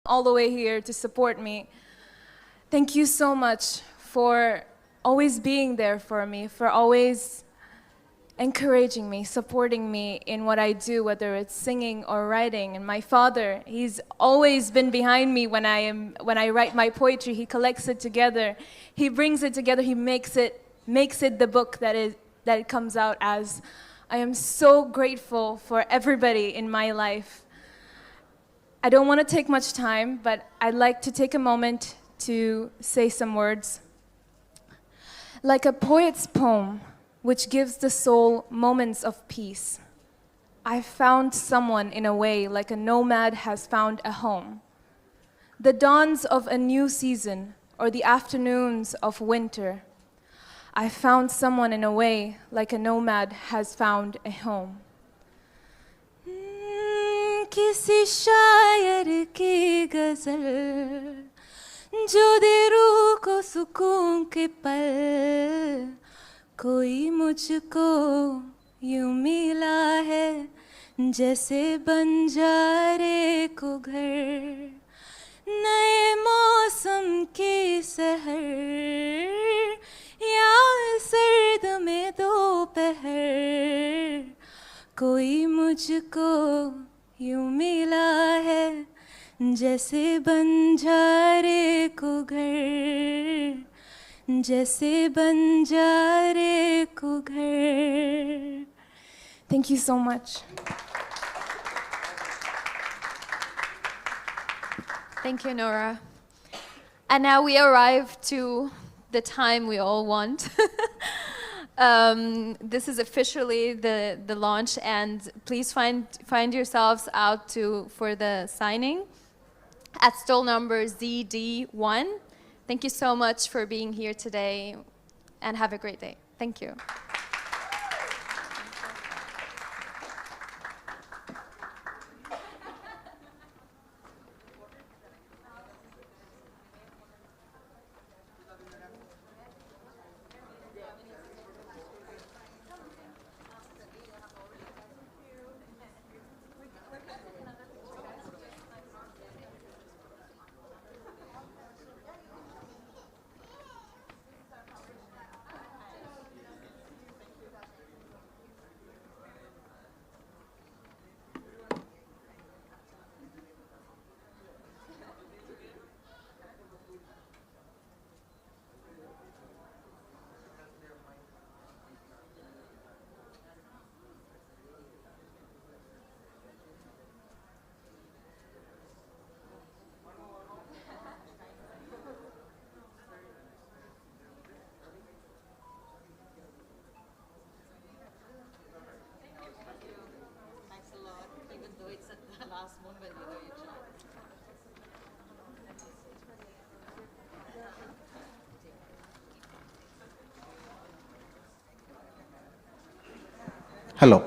all the way here to support me. Thank you so much for always being there for me, for always encouraging me, supporting me in what I do, whether it's singing or writing. And my father, he's always been behind me when I write my poetry. He collects it together, he brings it together, he makes it the book that it comes out as. I am so grateful for everybody in my life. I don't want to take much time, but I'd like to take a moment to say some words. Like a poet's poem, which gives the soul moments of peace, I found someone in a way like a nomad has found a home. The dawns of a new season or the afternoons of winter, I found someone in a way like a nomad has found a home. किसी शायर की गजल जो दे रूह को सुकून के पल, कोई मुझको यूं मिला है जैसे बंजारे को घर, नए मौसम की सहर या सर्द में दोपहर, कोई मुझको यूं मिला है जैसे बंजारे को घर, जैसे बंजारे को घर. Thank you so much. Thank you, Nora. And now we arrive to the time we all want. This is officially the launch, and please find yourselves out for the signing at stall number ZD1. Thank you so much for being here today, and have a great day. Thank you. Hello.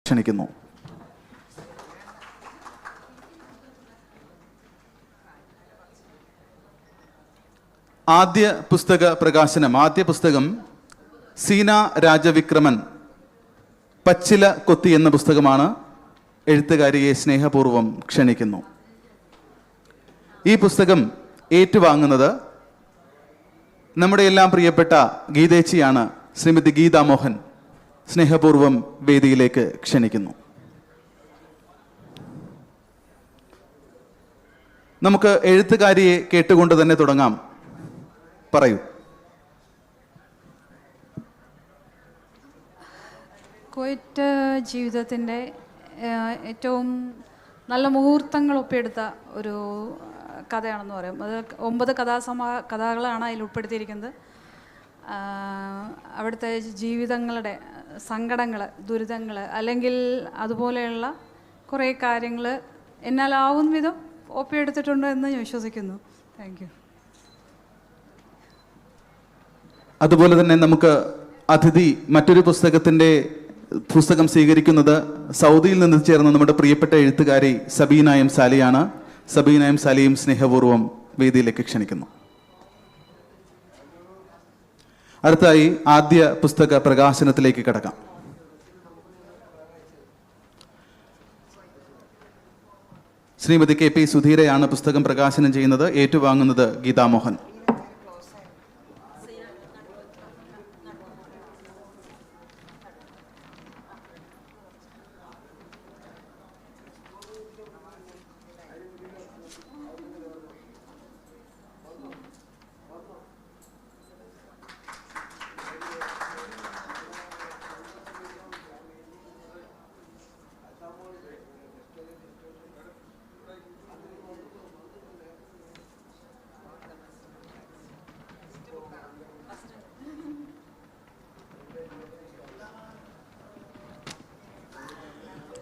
ക്ഷണിക്കുന്നു. ആദ്യ പുസ്തകം സീന രാജവിക്രമൻ പച്ചില കൊത്തി എന്ന പുസ്തകമാണ്. എഴുത്തുകാരിയെ സ്നേഹപൂർവ്വം ക്ഷണിക്കുന്നു. ഈ പുസ്തകം ഏറ്റുവാങ്ങുന്നത് നമ്മുടെ എല്ലാം പ്രിയപ്പെട്ട ഗീതേച്ചിയാണ്. ശ്രീമതി ഗീതാ മോഹൻ സ്നേഹപൂർവ്വം വേദിയിലേക്ക് ക്ഷണിക്കുന്നു. നമുക്ക് എഴുത്തുകാരിയെ കേട്ടുകൊണ്ട് തന്നെ തുടങ്ങാം. പറയൂ. കുവൈറ്റ് ജീവിതത്തിൻ്റെ ഏറ്റവും നല്ല മുഹൂർത്തങ്ങൾ ഒപ്പിയെടുത്ത ഒരു കഥയാണെന്ന് പറയും. അത് 9 കഥകളാണ് അതിൽ ഉൾപ്പെടുത്തിയിരിക്കുന്നത്. അവിടുത്തെ ജീവിതങ്ങളുടെ സങ്കടങ്ങൾ, ദുരിതങ്ങൾ, അല്ലെങ്കിൽ അതുപോലെയുള്ള കുറേ കാര്യങ്ങൾ എന്നാലാവുന്ന വിധം ഒപ്പിയെടുത്തിട്ടുണ്ട് എന്ന് ഞാൻ വിശ്വസിക്കുന്നു. Thank you. അതുപോലെ തന്നെ നമുക്ക് അതിഥി മറ്റൊരു പുസ്തകം സ്വീകരിക്കുന്നത് സൗദിയിൽ നിന്ന് ചേർന്ന നമ്മുടെ പ്രിയപ്പെട്ട എഴുത്തുകാരി സബീന എം സാലിയാണ്. സബീന എം സാലിയും സ്നേഹപൂർവ്വം വേദിയിലേക്ക് ക്ഷണിക്കുന്നു. അടുത്തായി ആദ്യ പുസ്തക പ്രകാശനത്തിലേക്ക് കടക്കാം. ശ്രീമതി കെ പി സുധീരയാണ് പുസ്തകം പ്രകാശനം ചെയ്യുന്നത്. ഏറ്റുവാങ്ങുന്നത് ഗീതാമോഹൻ.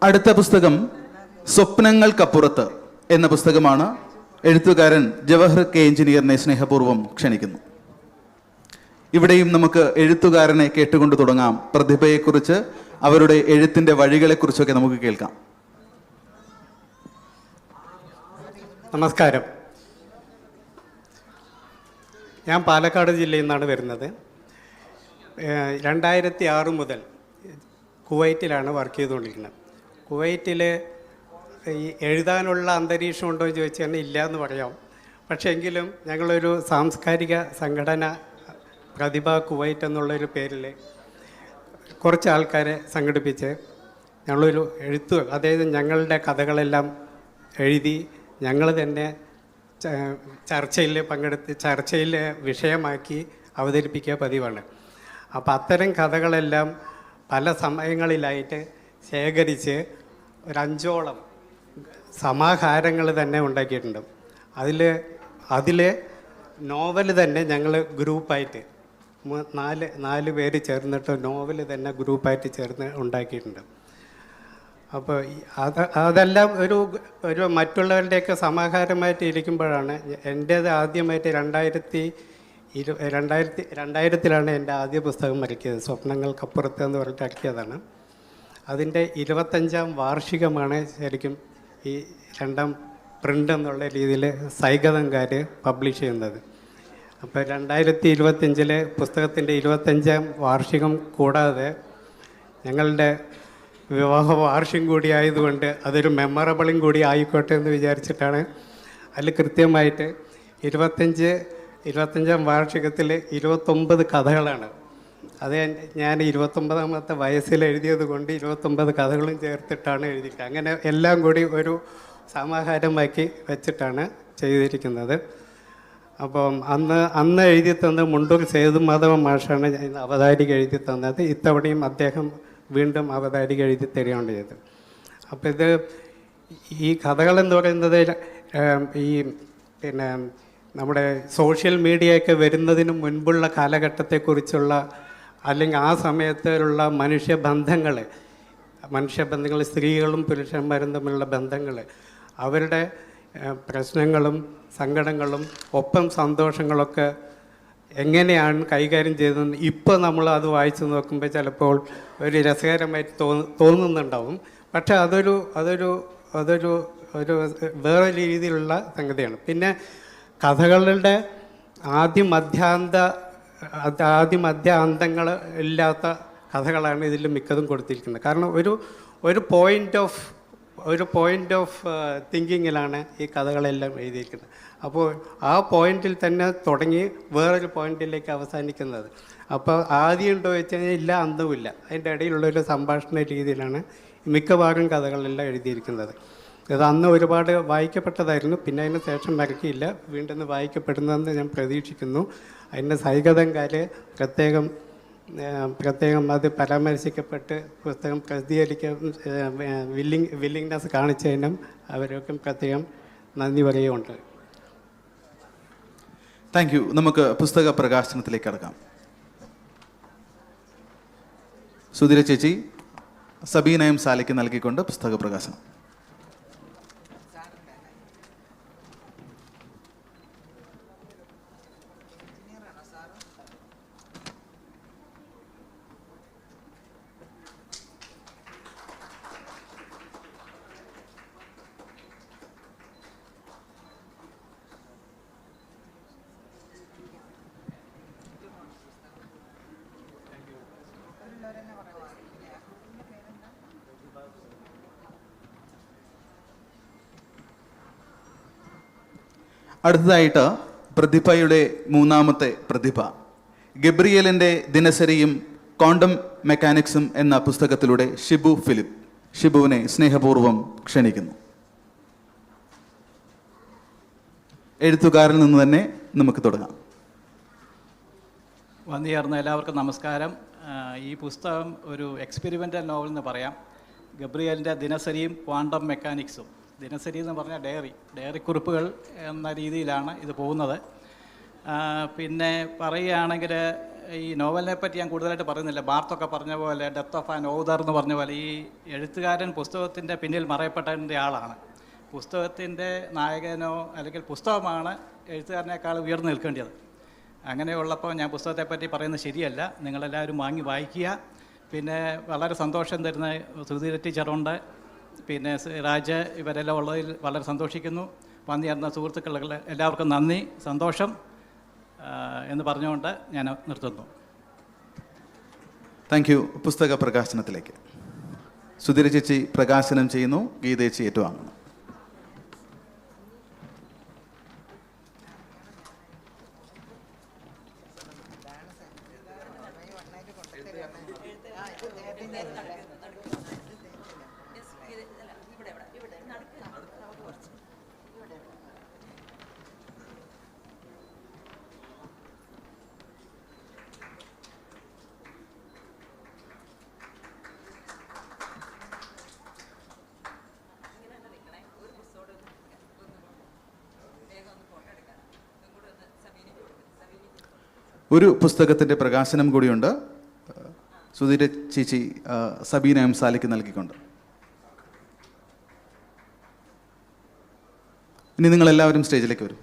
അടുത്ത പുസ്തകം സ്വപ്നങ്ങൾക്കപ്പുറത്ത് എന്ന പുസ്തകമാണ്. എഴുത്തുകാരൻ ജവഹർ കെ എഞ്ചിനീയറിനെ സ്നേഹപൂർവ്വം ക്ഷണിക്കുന്നു. ഇവിടെയും നമുക്ക് എഴുത്തുകാരനെ കേട്ടുകൊണ്ട് തുടങ്ങാം. പ്രതിഭയെക്കുറിച്ച്, അവരുടെ എഴുത്തിൻ്റെ വഴികളെക്കുറിച്ചൊക്കെ നമുക്ക് കേൾക്കാം. നമസ്കാരം. ഞാൻ പാലക്കാട് ജില്ലയിൽ നിന്നാണ് വരുന്നത്. 2006 മുതൽ കുവൈറ്റിലാണ് വർക്ക് ചെയ്തുകൊണ്ടിരിക്കുന്നത്. കുവൈറ്റിൽ ഈ എഴുതാനുള്ള അന്തരീക്ഷം ഉണ്ടോ എന്ന് ചോദിച്ചാൽ ഇല്ല എന്ന് പറയാം. പക്ഷേ എങ്കിലും ഞങ്ങളൊരു സാംസ്കാരിക സംഘടന പ്രതിഭ കുവൈറ്റ് എന്നുള്ളൊരു പേരിൽ കുറച്ച് ആൾക്കാരെ സംഘടിപ്പിച്ച് ഞങ്ങളൊരു അതായത് ഞങ്ങളുടെ കഥകളെല്ലാം എഴുതി ഞങ്ങൾ തന്നെ ചർച്ചയിൽ വിഷയമാക്കി അവതരിപ്പിക്കുക പതിവാണ്. അപ്പോൾ അത്തരം കഥകളെല്ലാം പല സമയങ്ങളിലായിട്ട് ശേഖരിച്ച് ഒരു 5ഓളം സമാഹാരങ്ങൾ തന്നെ ഉണ്ടാക്കിയിട്ടുണ്ട്. അതിൽ നോവൽ തന്നെ ഞങ്ങൾ ഗ്രൂപ്പായിട്ട് 4 പേര് ചേർന്നിട്ട് നോവൽ തന്നെ ഗ്രൂപ്പായിട്ട് ചേർന്ന് ഉണ്ടാക്കിയിട്ടുണ്ട്. അപ്പോൾ അതെല്ലാം ഒരു മറ്റുള്ളവരുടെയൊക്കെ സമാഹാരമായിട്ട് ഇരിക്കുമ്പോഴാണ് എൻ്റേത് ആദ്യമായിട്ട് 2000-ലാണ് എൻ്റെ ആദ്യ പുസ്തകം ഇറക്കിയത്. സ്വപ്നങ്ങൾക്കപ്പുറത്ത് എന്ന് പറഞ്ഞിട്ട് ഇറക്കിയതാണ്. അതിൻ്റെ 25ാം വാർഷികമാണ് ശരിക്കും ഈ 2ാം പ്രിൻ്റ് എന്നുള്ള രീതിയിൽ സൈഗതങ്കാർ പബ്ലിഷ് ചെയ്യുന്നത്. അപ്പോൾ 2025 പുസ്തകത്തിൻ്റെ 25ാം വാർഷികം കൂടാതെ ഞങ്ങളുടെ വിവാഹ വാർഷികം കൂടി ആയതുകൊണ്ട് അതൊരു മെമ്മറബിളും കൂടി ആയിക്കോട്ടെ എന്ന് വിചാരിച്ചിട്ടാണ് അതിൽ കൃത്യമായിട്ട് 25ാം വാർഷികത്തിൽ 29 കഥകളാണ്. അത് ഞാൻ 29ാമത്തെ വയസ്സിൽ എഴുതിയത് കൊണ്ട് 29 കഥകളും ചേർത്തിട്ടാണ് എഴുതിയിട്ട് അങ്ങനെ എല്ലാം കൂടി ഒരു സമാഹാരമാക്കി വെച്ചിട്ടാണ് ചെയ്തിരിക്കുന്നത്. അപ്പം അന്ന് എഴുതി തന്ന മുണ്ടൂർ സേതുമാധവ മാഷാണ് അവതാരിക എഴുതി തന്നത്. ഇത്തവണയും അദ്ദേഹം വീണ്ടും അവതാരിക എഴുതി തരികയാണ് ചെയ്തത്. അപ്പോൾ ഈ കഥകളെന്ന് പറയുന്നത് ഈ നമ്മുടെ സോഷ്യൽ മീഡിയയൊക്കെ വരുന്നതിന് മുൻപുള്ള കാലഘട്ടത്തെക്കുറിച്ചുള്ള അല്ലെങ്കിൽ ആ സമയത്തുള്ള മനുഷ്യബന്ധങ്ങൾ, സ്ത്രീകളും പുരുഷന്മാരും തമ്മിലുള്ള ബന്ധങ്ങൾ, അവരുടെ പ്രശ്നങ്ങളും സങ്കടങ്ങളും ഒപ്പം സന്തോഷങ്ങളൊക്കെ എങ്ങനെയാണ് കൈകാര്യം ചെയ്തതെന്ന് ഇപ്പോൾ നമ്മൾ അത് വായിച്ചു നോക്കുമ്പോൾ ചിലപ്പോൾ ഒരു രസകരമായിട്ട് തോന്നുന്നുണ്ടാവും. പക്ഷേ അതൊരു വേറെ രീതിയിലുള്ള സംഗതിയാണ്. പിന്നെ കഥകളുടെ ആദ്യ മധ്യ അന്തങ്ങൾ ഇല്ലാത്ത കഥകളാണ് ഇതിൽ മിക്കതും കൊടുത്തിരിക്കുന്നത്. കാരണം ഒരു പോയിൻ്റ് ഓഫ് തിങ്കിങ്ങിലാണ് ഈ കഥകളെല്ലാം എഴുതിയിരിക്കുന്നത്. അപ്പോൾ ആ പോയിന്റിൽ തന്നെ തുടങ്ങി വേറൊരു പോയിന്റിലേക്ക് അവസാനിക്കുന്നത്. അപ്പോൾ ആദ്യം ഉണ്ടോ വെച്ച് കഴിഞ്ഞാൽ ഇല്ല, അന്തവുമില്ല. അതിൻ്റെ ഇടയിലുള്ളൊരു സംഭാഷണ രീതിയിലാണ് മിക്കവാറും കഥകളെല്ലാം എഴുതിയിരിക്കുന്നത്. ഇത് അന്ന് ഒരുപാട് വായിക്കപ്പെട്ടതായിരുന്നു. പിന്നെ അതിന് ശേഷം ഇറക്കിയില്ല. വീണ്ടും വായിക്കപ്പെടുന്നതെന്ന് ഞാൻ പ്രതീക്ഷിക്കുന്നു. അതിൻ്റെ സൈകതങ്കാർ പ്രത്യേകം അത് പരാമർശിക്കപ്പെട്ട് പുസ്തകം പ്രസിദ്ധീകരിക്കാൻ വില്ലിങ്നെസ് കാണിച്ചതിനും അവരൊക്കെ പ്രത്യേകം നന്ദി പറയുകയുണ്ട്. Thank you. നമുക്ക് പുസ്തക പ്രകാശനത്തിലേക്ക് കടക്കാം. സുധീര ചേച്ചി സബീനയും സാലിക്ക് നൽകിക്കൊണ്ട് പുസ്തക പ്രകാശനം. അടുത്തതായിട്ട് പ്രതിഭയുടെ മൂന്നാമത്തെ പ്രതിഭ ഗബ്രിയേലിൻ്റെ ദിനസരിയും ക്വാണ്ടം മെക്കാനിക്സും എന്ന പുസ്തകത്തിലൂടെ ഷിബു ഫിലിപ്പ്. ഷിബുവിനെ സ്നേഹപൂർവ്വം ക്ഷണിക്കുന്നു. എഴുത്തുകാരിൽ നിന്ന് തന്നെ നമുക്ക് തുടങ്ങാം. വന്നുചേർന്ന എല്ലാവർക്കും നമസ്കാരം. ഈ പുസ്തകം ഒരു എക്സ്പെരിമെൻ്റൽ നോവൽ എന്ന് പറയാം. ഗബ്രിയേലിൻ്റെ ദിനസരിയും ക്വാണ്ടം മെക്കാനിക്സും. ദിനസരി എന്ന് പറഞ്ഞാൽ ഡയറി കുറിപ്പുകൾ എന്ന രീതിയിലാണ് ഇത് പോകുന്നത്. പിന്നെ പറയുകയാണെങ്കിൽ ഈ നോവലിനെ പറ്റി ഞാൻ കൂടുതലായിട്ട് പറയുന്നില്ല. ബാർത്തൊക്കെ പറഞ്ഞ പോലെ ഡെത്ത് ഓഫ് ആൻ ഓതർ എന്ന് പറഞ്ഞ പോലെ ഈ എഴുത്തുകാരൻ പുസ്തകത്തിൻ്റെ പിന്നിൽ മറയപ്പെട്ടതിൻ്റെ ആളാണ്. പുസ്തകത്തിൻ്റെ നായകനോ അല്ലെങ്കിൽ പുസ്തകമാണ് എഴുത്തുകാരനേക്കാൾ ഉയർന്നു നിൽക്കേണ്ടത്. അങ്ങനെയുള്ളപ്പോൾ ഞാൻ പുസ്തകത്തെപ്പറ്റി പറയുന്നത് ശരിയല്ല. നിങ്ങളെല്ലാവരും വാങ്ങി വായിക്കുക. പിന്നെ വളരെ സന്തോഷം തരുന്ന സുധീര ടീച്ചറുണ്ട്, പിന്നെ രാജ, ഇവരെല്ലാം ഉള്ളതിൽ വളരെ സന്തോഷിക്കുന്നു. വന്നുചേർന്ന സുഹൃത്തുക്കൾ എല്ലാവർക്കും നന്ദി, സന്തോഷം എന്ന് പറഞ്ഞുകൊണ്ട് ഞാൻ നിർത്തുന്നു. Thank U. പുസ്തക പ്രകാശനത്തിലേക്ക് സുധീര ചേച്ചി പ്രകാശനം ചെയ്യുന്നു, ഗീതേച്ചി ഏറ്റുവാങ്ങുന്നു. ഒരു പുസ്തകത്തിൻ്റെ പ്രകാശനം കൂടിയുണ്ട്. സുധീര ചേച്ചി സബീന എം സാലിക്ക് നൽകിക്കൊണ്ട്. ഇനി നിങ്ങളെല്ലാവരും സ്റ്റേജിലേക്ക് വരും.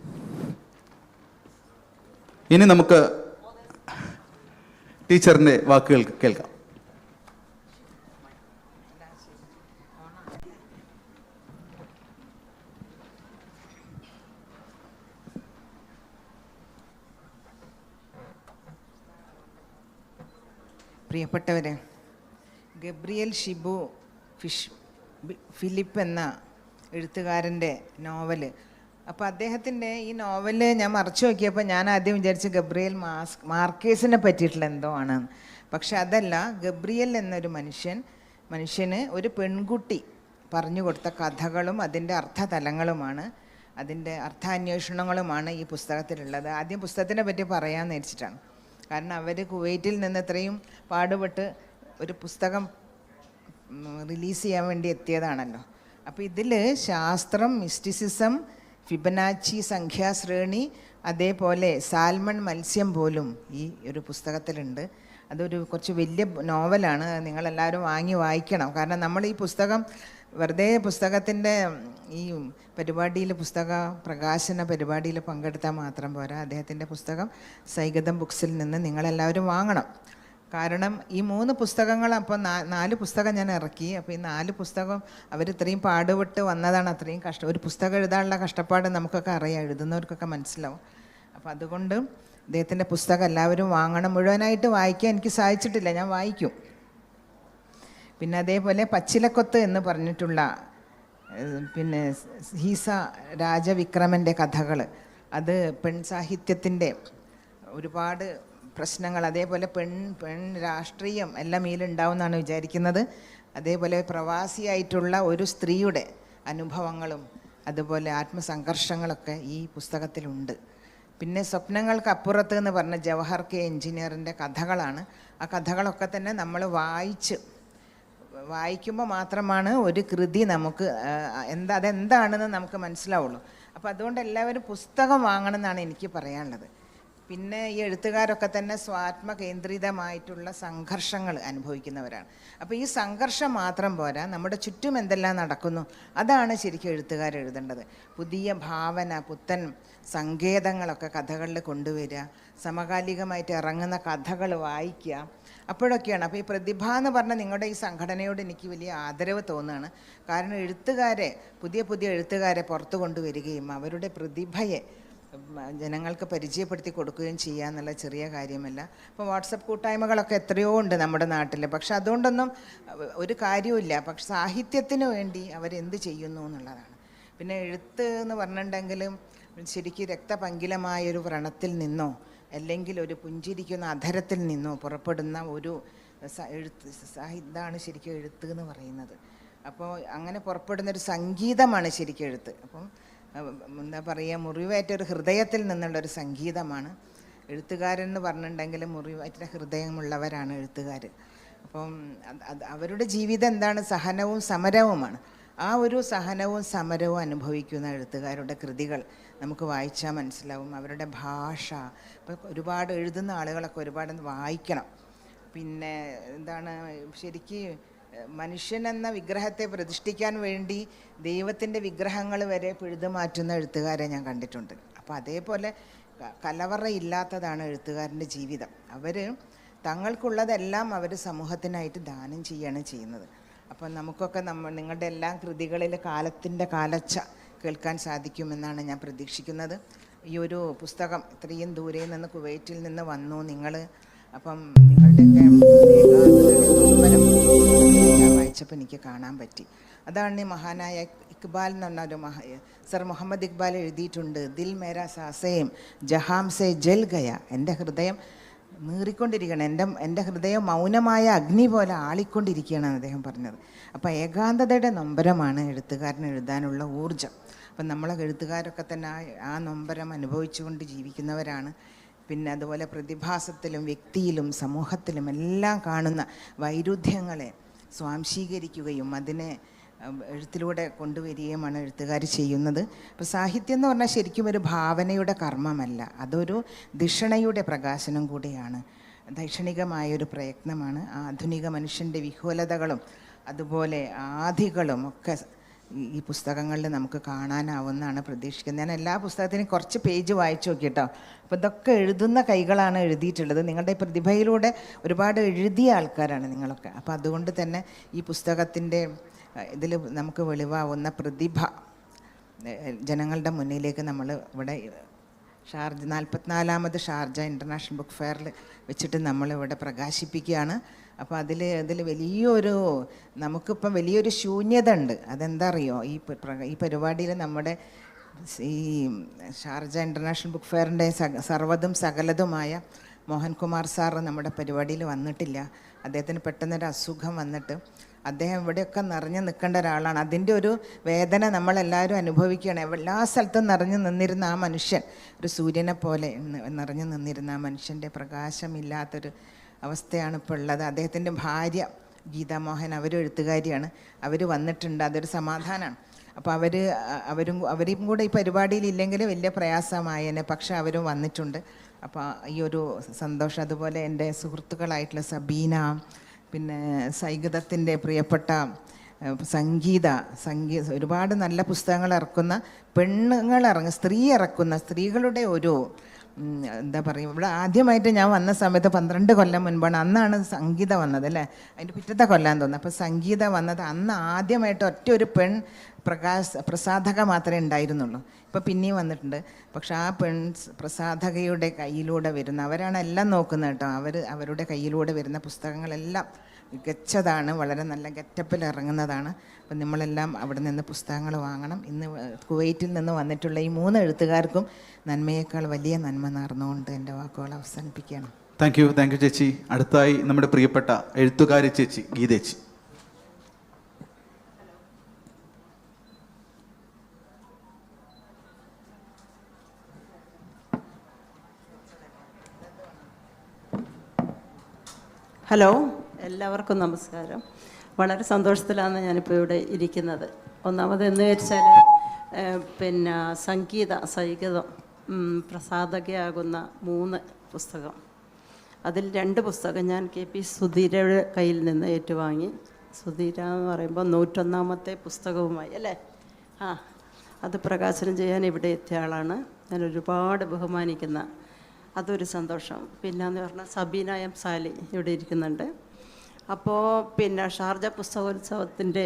ഇനി നമുക്ക് ടീച്ചറിൻ്റെ വാക്കുകൾ കേൾക്കാം. പ്രിയപ്പെട്ടവരെ, ഗബ്രിയേൽ ഷിബു ഫിലിപ്പ് എന്ന എഴുത്തുകാരൻ്റെ നോവല്. അപ്പോൾ അദ്ദേഹത്തിൻ്റെ ഈ നോവല് ഞാൻ മറച്ചു നോക്കിയപ്പോൾ ഞാൻ ആദ്യം വിചാരിച്ച് ഗബ്രിയേൽ മാർക്കേസിനെ പറ്റിയിട്ടുള്ള എന്തോ ആണ്. പക്ഷെ അതല്ല. ഗബ്രിയേൽ എന്നൊരു മനുഷ്യന് ഒരു പെൺകുട്ടി പറഞ്ഞു കൊടുത്ത കഥകളും അതിൻ്റെ അർത്ഥതലങ്ങളുമാണ്, അതിൻ്റെ അർത്ഥാന്വേഷണങ്ങളുമാണ് ഈ പുസ്തകത്തിലുള്ളത്. ആദ്യം പുസ്തകത്തിനെ പറ്റി പറയാമെന്ന് വെച്ചിട്ടാണ്. കാരണം അവർ കുവൈറ്റിൽ നിന്ന് ഇത്രയും പാടുപെട്ട് ഒരു പുസ്തകം റിലീസ് ചെയ്യാൻ വേണ്ടി എത്തിയതാണല്ലോ. അപ്പോൾ ഇതിൽ ശാസ്ത്രം, മിസ്റ്റിസിസം, ഫിബനാച്ചി സംഖ്യാശ്രേണി, അതേപോലെ സാൽമൺ മത്സ്യം പോലും ഈ ഒരു പുസ്തകത്തിലുണ്ട്. അതൊരു കുറച്ച് വലിയ നോവലാണ്. നിങ്ങളെല്ലാവരും വാങ്ങി വായിക്കണം. കാരണം നമ്മൾ ഈ പുസ്തകം വെറുതെ പുസ്തകത്തിൻ്റെ ഈ പരിപാടിയിൽ, പുസ്തക പ്രകാശന പരിപാടിയിൽ പങ്കെടുത്താൽ മാത്രം പോരാ. അദ്ദേഹത്തിൻ്റെ പുസ്തകം സൈഗതം ബുക്സിൽ നിന്ന് നിങ്ങളെല്ലാവരും വാങ്ങണം. കാരണം ഈ 3 പുസ്തകങ്ങൾ, അപ്പോൾ 4 പുസ്തകം ഞാൻ ഇറക്കി. അപ്പോൾ ഈ 4 പുസ്തകം അവർ ഇത്രയും പാടുപെട്ട് വന്നതാണ്. അത്രയും ഒരു പുസ്തകം എഴുതാനുള്ള കഷ്ടപ്പാട് നമുക്കൊക്കെ അറിയാം, എഴുതുന്നവർക്കൊക്കെ മനസ്സിലാവും. അപ്പോൾ അതുകൊണ്ട് അദ്ദേഹത്തിൻ്റെ പുസ്തകം എല്ലാവരും വാങ്ങണം. മുഴുവനായിട്ട് വായിക്കാൻ എനിക്ക് സാധിച്ചിട്ടില്ല, ഞാൻ വായിക്കും. പിന്നെ അതേപോലെ പച്ചിലക്കൊത്ത് എന്ന് പറഞ്ഞിട്ടുള്ള പിന്നെ ഹീസ രാജവിക്രമൻ്റെ കഥകൾ, അത് പെൺ സാഹിത്യത്തിൻ്റെ ഒരുപാട് പ്രശ്നങ്ങൾ, അതേപോലെ പെൺ രാഷ്ട്രീയം എല്ലാം ഇതിലുണ്ടാവുമെന്നാണ് വിചാരിക്കുന്നത്. അതേപോലെ പ്രവാസിയായിട്ടുള്ള ഒരു സ്ത്രീയുടെ അനുഭവങ്ങളും അതുപോലെ ആത്മസംഘർഷങ്ങളൊക്കെ ഈ പുസ്തകത്തിലുണ്ട്. പിന്നെ സ്വപ്നങ്ങൾക്ക് അപ്പുറത്ത് എന്ന് പറഞ്ഞ ജവഹർ കെ എഞ്ചിനീയറിൻ്റെ കഥകളാണ്. ആ കഥകളൊക്കെ തന്നെ നമ്മൾ വായിക്കുമ്പോൾ മാത്രമാണ് ഒരു കൃതി നമുക്ക് അതെന്താണെന്ന് നമുക്ക് മനസ്സിലാവുള്ളൂ. അപ്പോൾ അതുകൊണ്ട് എല്ലാവരും പുസ്തകം വാങ്ങണം എന്നാണ് എനിക്ക് പറയാനുള്ളത്. പിന്നെ ഈ എഴുത്തുകാരൊക്കെ തന്നെ സ്വാത്മ കേന്ദ്രിതമായിട്ടുള്ള സംഘർഷങ്ങൾ അനുഭവിക്കുന്നവരാണ്. അപ്പോൾ ഈ സംഘർഷം മാത്രം പോരാ, നമ്മുടെ ചുറ്റും എന്തെല്ലാം നടക്കുന്നു അതാണ് ശരിക്കും എഴുത്തുകാർ എഴുതേണ്ടത്. പുതിയ ഭാവന, പുത്തൻ സങ്കേതങ്ങളൊക്കെ കഥകളിൽ കൊണ്ടുവരിക, സമകാലികമായിട്ട് ഇറങ്ങുന്ന കഥകൾ വായിക്കുക, അപ്പോഴൊക്കെയാണ്. അപ്പോൾ ഈ പ്രതിഭ എന്ന് പറഞ്ഞ നിങ്ങളുടെ ഈ സംഘടനയോട് എനിക്ക് വലിയ ആദരവ് തോന്നുകയാണ്. കാരണം പുതിയ എഴുത്തുകാരെ പുറത്തു കൊണ്ടുവരികയും അവരുടെ പ്രതിഭയെ ജനങ്ങൾക്ക് പരിചയപ്പെടുത്തി കൊടുക്കുകയും ചെയ്യുക എന്നുള്ള ചെറിയ കാര്യമല്ല. ഇപ്പോൾ വാട്സപ്പ് കൂട്ടായ്മകളൊക്കെ എത്രയോ ഉണ്ട് നമ്മുടെ നാട്ടിൽ, പക്ഷെ അതുകൊണ്ടൊന്നും ഒരു കാര്യവുമില്ല. പക്ഷെ സാഹിത്യത്തിന് വേണ്ടി അവരെന്ത് ചെയ്യുന്നു എന്നുള്ളതാണ്. പിന്നെ എഴുത്ത് എന്ന് പറഞ്ഞിട്ടുണ്ടെങ്കിലും ശരിക്കും രക്തപങ്കിലമായൊരു വ്രണത്തിൽ നിന്നോ അല്ലെങ്കിൽ ഒരു പുഞ്ചിരിക്കുന്ന അധരത്തിൽ നിന്നോ പുറപ്പെടുന്ന ഒരു ഇതാണ് ശരിക്കും എഴുത്ത് എന്ന് പറയുന്നത്. അപ്പോൾ അങ്ങനെ പുറപ്പെടുന്നൊരു സംഗീതമാണ് ശരിക്കും എഴുത്ത്. അപ്പം എന്താ പറയുക, മുറിവേറ്റൊരു ഹൃദയത്തിൽ നിന്നുള്ളൊരു സംഗീതമാണ് എഴുത്തുകാരൻ എന്ന് പറഞ്ഞിട്ടുണ്ടെങ്കിൽ മുറിവേറ്റ ഹൃദയമുള്ളവരാണ് എഴുത്തുകാർ. അപ്പം അവരുടെ ജീവിതം എന്താണ്, സഹനവും സമരവുമാണ്. ആ ഒരു സഹനവും സമരവും അനുഭവിക്കുന്ന എഴുത്തുകാരുടെ കൃതികൾ നമുക്ക് വായിച്ചാൽ മനസ്സിലാവും. അവരുടെ ഭാഷ, ഇപ്പം ഒരുപാട് എഴുതുന്ന ആളുകളൊക്കെ ഒരുപാട് വായിക്കണം. പിന്നെ എന്താണ്, ശരിക്കും മനുഷ്യൻ എന്ന വിഗ്രഹത്തെ പ്രതിഷ്ഠിക്കാൻ വേണ്ടി ദൈവത്തിൻ്റെ വിഗ്രഹങ്ങൾ വരെ പിഴുതു മാറ്റുന്ന എഴുത്തുകാരെ ഞാൻ കണ്ടിട്ടുണ്ട്. അപ്പോൾ അതേപോലെ കലവറയില്ലാത്തതാണ് എഴുത്തുകാരൻ്റെ ജീവിതം. അവർ തങ്ങൾക്കുള്ളതെല്ലാം അവർ സമൂഹത്തിനായിട്ട് ദാനം ചെയ്യുകയാണ് ചെയ്യുന്നത്. അപ്പം നമുക്കൊക്കെ നിങ്ങളുടെ എല്ലാ കൃതികളിൽ കാലത്തിൻ്റെ കാലച്ച കേൾക്കാൻ സാധിക്കുമെന്നാണ് ഞാൻ പ്രതീക്ഷിക്കുന്നത്. ഈ ഒരു പുസ്തകം ഇത്രയും ദൂരെ നിന്ന് കുവൈറ്റിൽ നിന്ന് വന്നു നിങ്ങൾ, അപ്പം നിങ്ങളുടെയൊക്കെ വായിച്ചപ്പോൾ എനിക്ക് കാണാൻ പറ്റി. അതാണ് ഈ മഹാനായ ഇക്ബാൽ എന്ന് പറഞ്ഞ സർ മുഹമ്മദ് ഇക്ബാൽ എഴുതിയിട്ടുണ്ട്, ദിൽ മേരാ സാസേം ജഹാം സെ ജൽ ഗയ. എൻ്റെ ഹൃദയം നീറിക്കൊണ്ടിരിക്കുകയാണ്, എൻ്റെ ഹൃദയം മൗനമായ അഗ്നി പോലെ ആളിക്കൊണ്ടിരിക്കുകയാണ് അദ്ദേഹം പറഞ്ഞത്. അപ്പോൾ ഏകാന്തതയുടെ നൊമ്പരമാണ് എഴുത്തുകാരന് എഴുതാനുള്ള ഊർജം. അപ്പം നമ്മളെ എഴുത്തുകാരൊക്കെ തന്നെ ആ നൊമ്പരം അനുഭവിച്ചുകൊണ്ട് ജീവിക്കുന്നവരാണ്. പിന്നെ അതുപോലെ പ്രതിഭാസത്തിലും വ്യക്തിയിലും സമൂഹത്തിലും എല്ലാം കാണുന്ന വൈരുദ്ധ്യങ്ങളെ സ്വാംശീകരിക്കുകയും അതിനെ എഴുത്തിലൂടെ കൊണ്ടുവരികയുമാണ് എഴുത്തുകാർ ചെയ്യുന്നത്. അപ്പോൾ സാഹിത്യം എന്ന് പറഞ്ഞാൽ ശരിക്കും ഒരു ഭാവനയുടെ കർമ്മമല്ല, അതൊരു ധിഷണയുടെ പ്രകാശനം കൂടിയാണ്, ദൈക്ഷണികമായൊരു പ്രയത്നമാണ്. ആധുനിക മനുഷ്യൻ്റെ വിഹ്വലതകളും അതുപോലെ ആധികളും ഒക്കെ ഈ പുസ്തകങ്ങളിൽ നമുക്ക് കാണാനാവുമെന്നാണ് പ്രതീക്ഷിക്കുന്നത്. ഞാൻ എല്ലാ പുസ്തകത്തിനും കുറച്ച് പേജ് വായിച്ചു നോക്കിയിട്ടോ. അപ്പോൾ ഇതൊക്കെ എഴുതുന്ന കൈകളാണ് എഴുതിയിട്ടുള്ളത്. നിങ്ങളുടെ പ്രതിഭയിലൂടെ ഒരുപാട് എഴുതിയ ആൾക്കാരാണ് നിങ്ങളൊക്കെ. അപ്പോൾ അതുകൊണ്ട് തന്നെ ഈ പുസ്തകത്തിൻ്റെ ഇതിൽ നമുക്ക് വെളിവാവുന്ന പ്രതിഭ ജനങ്ങളുടെ മുന്നിലേക്ക് നമ്മൾ ഇവിടെ ഷാർജ 44ാമത് ഷാർജ ഇൻ്റർനാഷണൽ ബുക്ക് ഫെയറിൽ വെച്ചിട്ട് നമ്മളിവിടെ പ്രകാശിപ്പിക്കുകയാണ്. അപ്പോൾ അതിൽ വലിയൊരു നമുക്കിപ്പം വലിയൊരു ശൂന്യത ഉണ്ട്. അതെന്താ അറിയോ, ഈ പരിപാടിയിൽ നമ്മുടെ ഈ ഷാർജ ഇൻ്റർനാഷണൽ ബുക്ക് ഫെയറിൻ്റെ സർവ്വതും സകലതുമായ മോഹൻകുമാർ സാറ് നമ്മുടെ പരിപാടിയിൽ വന്നിട്ടില്ല. അദ്ദേഹത്തിന് പെട്ടെന്നൊരു അസുഖം വന്നിട്ട് അദ്ദേഹം ഇവിടെയൊക്കെ നിറഞ്ഞു നിൽക്കേണ്ട ഒരാളാണ്. അതിൻ്റെ ഒരു വേദന നമ്മളെല്ലാവരും അനുഭവിക്കുകയാണ്. എല്ലാ സ്ഥലത്തും നിറഞ്ഞു നിന്നിരുന്ന ആ മനുഷ്യൻ, ഒരു സൂര്യനെ പോലെ നിറഞ്ഞു നിന്നിരുന്ന ആ മനുഷ്യൻ്റെ പ്രകാശമില്ലാത്തൊരു അവസ്ഥയാണ് ഇപ്പോൾ ഉള്ളത്. അദ്ദേഹത്തിൻ്റെ ഭാര്യ ഗീതാമോഹൻ, അവരും എഴുത്തുകാരിയാണ്, അവർ വന്നിട്ടുണ്ട്. അതൊരു സമാധാനമാണ്. അപ്പോൾ അവരും കൂടെ ഈ പരിപാടിയിൽ ഇല്ലെങ്കിൽ വലിയ പ്രയാസമായേനെ, പക്ഷെ അവരും വന്നിട്ടുണ്ട്. അപ്പോൾ ഈ ഒരു സന്തോഷം. അതുപോലെ എൻ്റെ സുഹൃത്തുക്കളായിട്ടുള്ള സബീന, പിന്നെ സൈഗതത്തിൻ്റെ പ്രിയപ്പെട്ട സംഗീത ഒരുപാട് നല്ല പുസ്തകങ്ങൾ ഇറക്കുന്ന സ്ത്രീ ഇറക്കുന്ന സ്ത്രീകളുടെ ഒരു എന്താ പറയുക, ഇവിടെ ആദ്യമായിട്ട് ഞാൻ വന്ന സമയത്ത് 12 കൊല്ലം മുൻപാണ്, അന്നാണ് സംഗീത വന്നത് അല്ലേ, അതിൻ്റെ പിറ്റത്തെ കൊല്ലാൻ തോന്നുന്നു. അപ്പോൾ സംഗീത വന്നത് അന്ന് ആദ്യമായിട്ട് ഒറ്റ ഒരു പെൺ പ്രസാധക മാത്രമേ ഉണ്ടായിരുന്നുള്ളൂ. ഇപ്പോൾ പിന്നെയും വന്നിട്ടുണ്ട്. പക്ഷെ ആ പ്രസാധകയുടെ കയ്യിലൂടെ വരുന്ന, അവരാണ് എല്ലാം നോക്കുന്നത് കേട്ടോ, അവരുടെ കയ്യിലൂടെ വരുന്ന പുസ്തകങ്ങളെല്ലാം മികച്ചതാണ്, വളരെ നല്ല ഗെറ്റപ്പിൽ ഇറങ്ങുന്നതാണ്. അപ്പം നമ്മളെല്ലാം അവിടെ നിന്ന് പുസ്തകങ്ങൾ വാങ്ങണം. ഇന്ന് കുവൈറ്റിൽ നിന്ന് വന്നിട്ടുള്ള ഈ 3 എഴുത്തുകാർക്കും നന്മയേക്കാൾ വലിയ നന്മ നേർന്നുകൊണ്ട് എൻ്റെ വാക്കുകൾ അവസാനിപ്പിക്കുകയാണ്. താങ്ക് യു ചേച്ചി. അടുത്തായി നമ്മുടെ പ്രിയപ്പെട്ട എഴുത്തുകാരി ചേച്ചി ഗീതേച്ചി. ഹലോ, എല്ലാവർക്കും നമസ്കാരം. വളരെ സന്തോഷത്തിലാണ് ഞാനിപ്പോൾ ഇവിടെ ഇരിക്കുന്നത്. ഒന്നാമത് എന്ന് വെച്ചാൽ പിന്നെ സംഗീതം പ്രസാധകയാകുന്ന 3 പുസ്തകം, അതിൽ 2 പുസ്തകം ഞാൻ KP സുധീരയുടെ കയ്യിൽ നിന്ന് ഏറ്റുവാങ്ങി. സുധീര എന്ന് പറയുമ്പോൾ 101ാമത്തെ പുസ്തകവുമായി അല്ലേ, അത് പ്രകാശനം ചെയ്യാൻ ഇവിടെ എത്തിയ ആളാണ്. ഞാൻ ഒരുപാട് ബഹുമാനിക്കുന്ന, അതൊരു സന്തോഷം. പിന്നെന്ന് പറഞ്ഞാൽ സബീന എം സാലി ഇവിടെ ഇരിക്കുന്നുണ്ട്. അപ്പോൾ പിന്നെ ഷാർജ പുസ്തകോത്സവത്തിൻ്റെ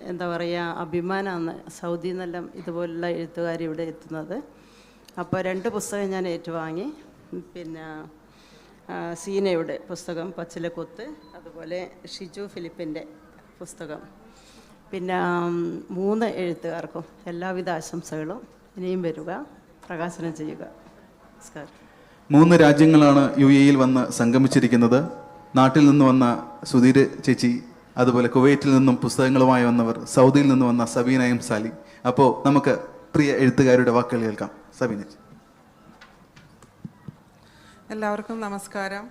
എന്താ പറയുക അഭിമാനമാണ് സൗദിയിൽ നിന്നെല്ലാം ഇതുപോലുള്ള എഴുത്തുകാർ ഇവിടെ എത്തുന്നത്. അപ്പോൾ 2 പുസ്തകം ഞാൻ ഏറ്റുവാങ്ങി. പിന്നെ സീനയുടെ പുസ്തകം പച്ചിലക്കൊത്ത്, അതുപോലെ ഷിജു ഫിലിപ്പിൻ്റെ പുസ്തകം. പിന്നെ 3 എഴുത്തുകാർക്കും എല്ലാവിധ ആശംസകളും. ഇനിയും വരിക, പ്രകാശനം ചെയ്യുക. നമസ്കാരം. 3 രാജ്യങ്ങളാണ് UAE വന്ന് സംഗമിച്ചിരിക്കുന്നത്. നാട്ടിൽ നിന്ന് വന്ന സുധീർ ചേച്ചി, അതുപോലെ കുവൈറ്റിൽ നിന്നും പുസ്തകങ്ങളുമായി വന്നവർ, സൗദിയിൽ നിന്ന് വന്ന സബീന എം സാലി. അപ്പോൾ നമുക്ക് പ്രിയ എഴുത്തുകാരുടെ വാക്കുകൾ കേൾക്കാം. സബീന. എല്ലാവർക്കും നമസ്കാരം.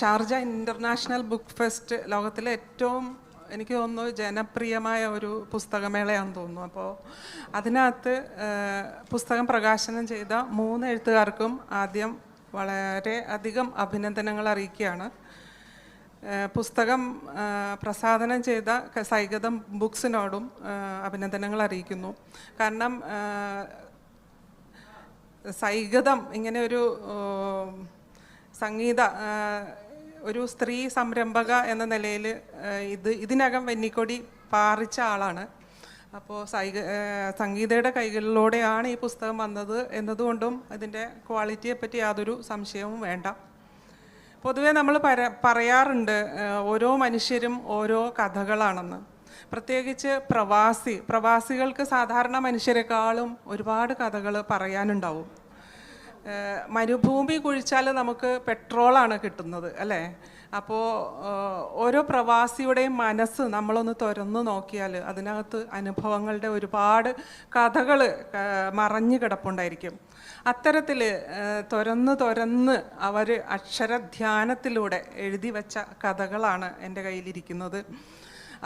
ഷാർജ ഇൻ്റർനാഷണൽ ബുക്ക് ഫെസ്റ്റ് ലോകത്തിലെ ഏറ്റവും, എനിക്ക് തോന്നുന്നു, ജനപ്രിയമായ ഒരു പുസ്തകമേളയാണെന്ന് തോന്നുന്നു. അപ്പോൾ അതിനകത്ത് പുസ്തകം പ്രകാശനം ചെയ്ത 3 എഴുത്തുകാർക്കും ആദ്യം വളരെ അധികം അഭിനന്ദനങ്ങൾ അറിയിക്കുകയാണ്. പുസ്തകം പ്രസാധനം ചെയ്ത സൈഗതം ബുക്സിനോടും അഭിനന്ദനങ്ങൾ അറിയിക്കുന്നു. കാരണം സൈഗതം ഇങ്ങനെ ഒരു ഒരു സ്ത്രീ സംരംഭക എന്ന നിലയിൽ ഇതിനകം വെന്നിക്കൊടി പാറിച്ച ആളാണ്. അപ്പോൾ സംഗീതയുടെ കൈകളിലൂടെയാണ് ഈ പുസ്തകം വന്നത് എന്നതുകൊണ്ടും അതിൻ്റെ ക്വാളിറ്റിയെപ്പറ്റി യാതൊരു സംശയവും വേണ്ട. പൊതുവെ നമ്മൾ പറയാറുണ്ട് ഓരോ മനുഷ്യരും ഓരോ കഥകളാണെന്ന്. പ്രത്യേകിച്ച് പ്രവാസികൾക്ക് സാധാരണ മനുഷ്യരെക്കാളും ഒരുപാട് കഥകൾ പറയാനുണ്ടാവും. മരുഭൂമി കുഴിച്ചാൽ നമുക്ക് പെട്രോളാണ് കിട്ടുന്നത് അല്ലേ? അപ്പോൾ ഓരോ പ്രവാസിയുടെയും മനസ്സ് നമ്മളൊന്ന് തുറന്നു നോക്കിയാൽ അതിനകത്ത് അനുഭവങ്ങളുടെ ഒരുപാട് കഥകൾ മറഞ്ഞു കിടപ്പുണ്ടായിരിക്കും. അത്തരത്തിൽ തുറന്ന് അവർ അക്ഷരധ്യാനത്തിലൂടെ എഴുതി വെച്ച കഥകളാണ് എൻ്റെ കയ്യിലിരിക്കുന്നത്.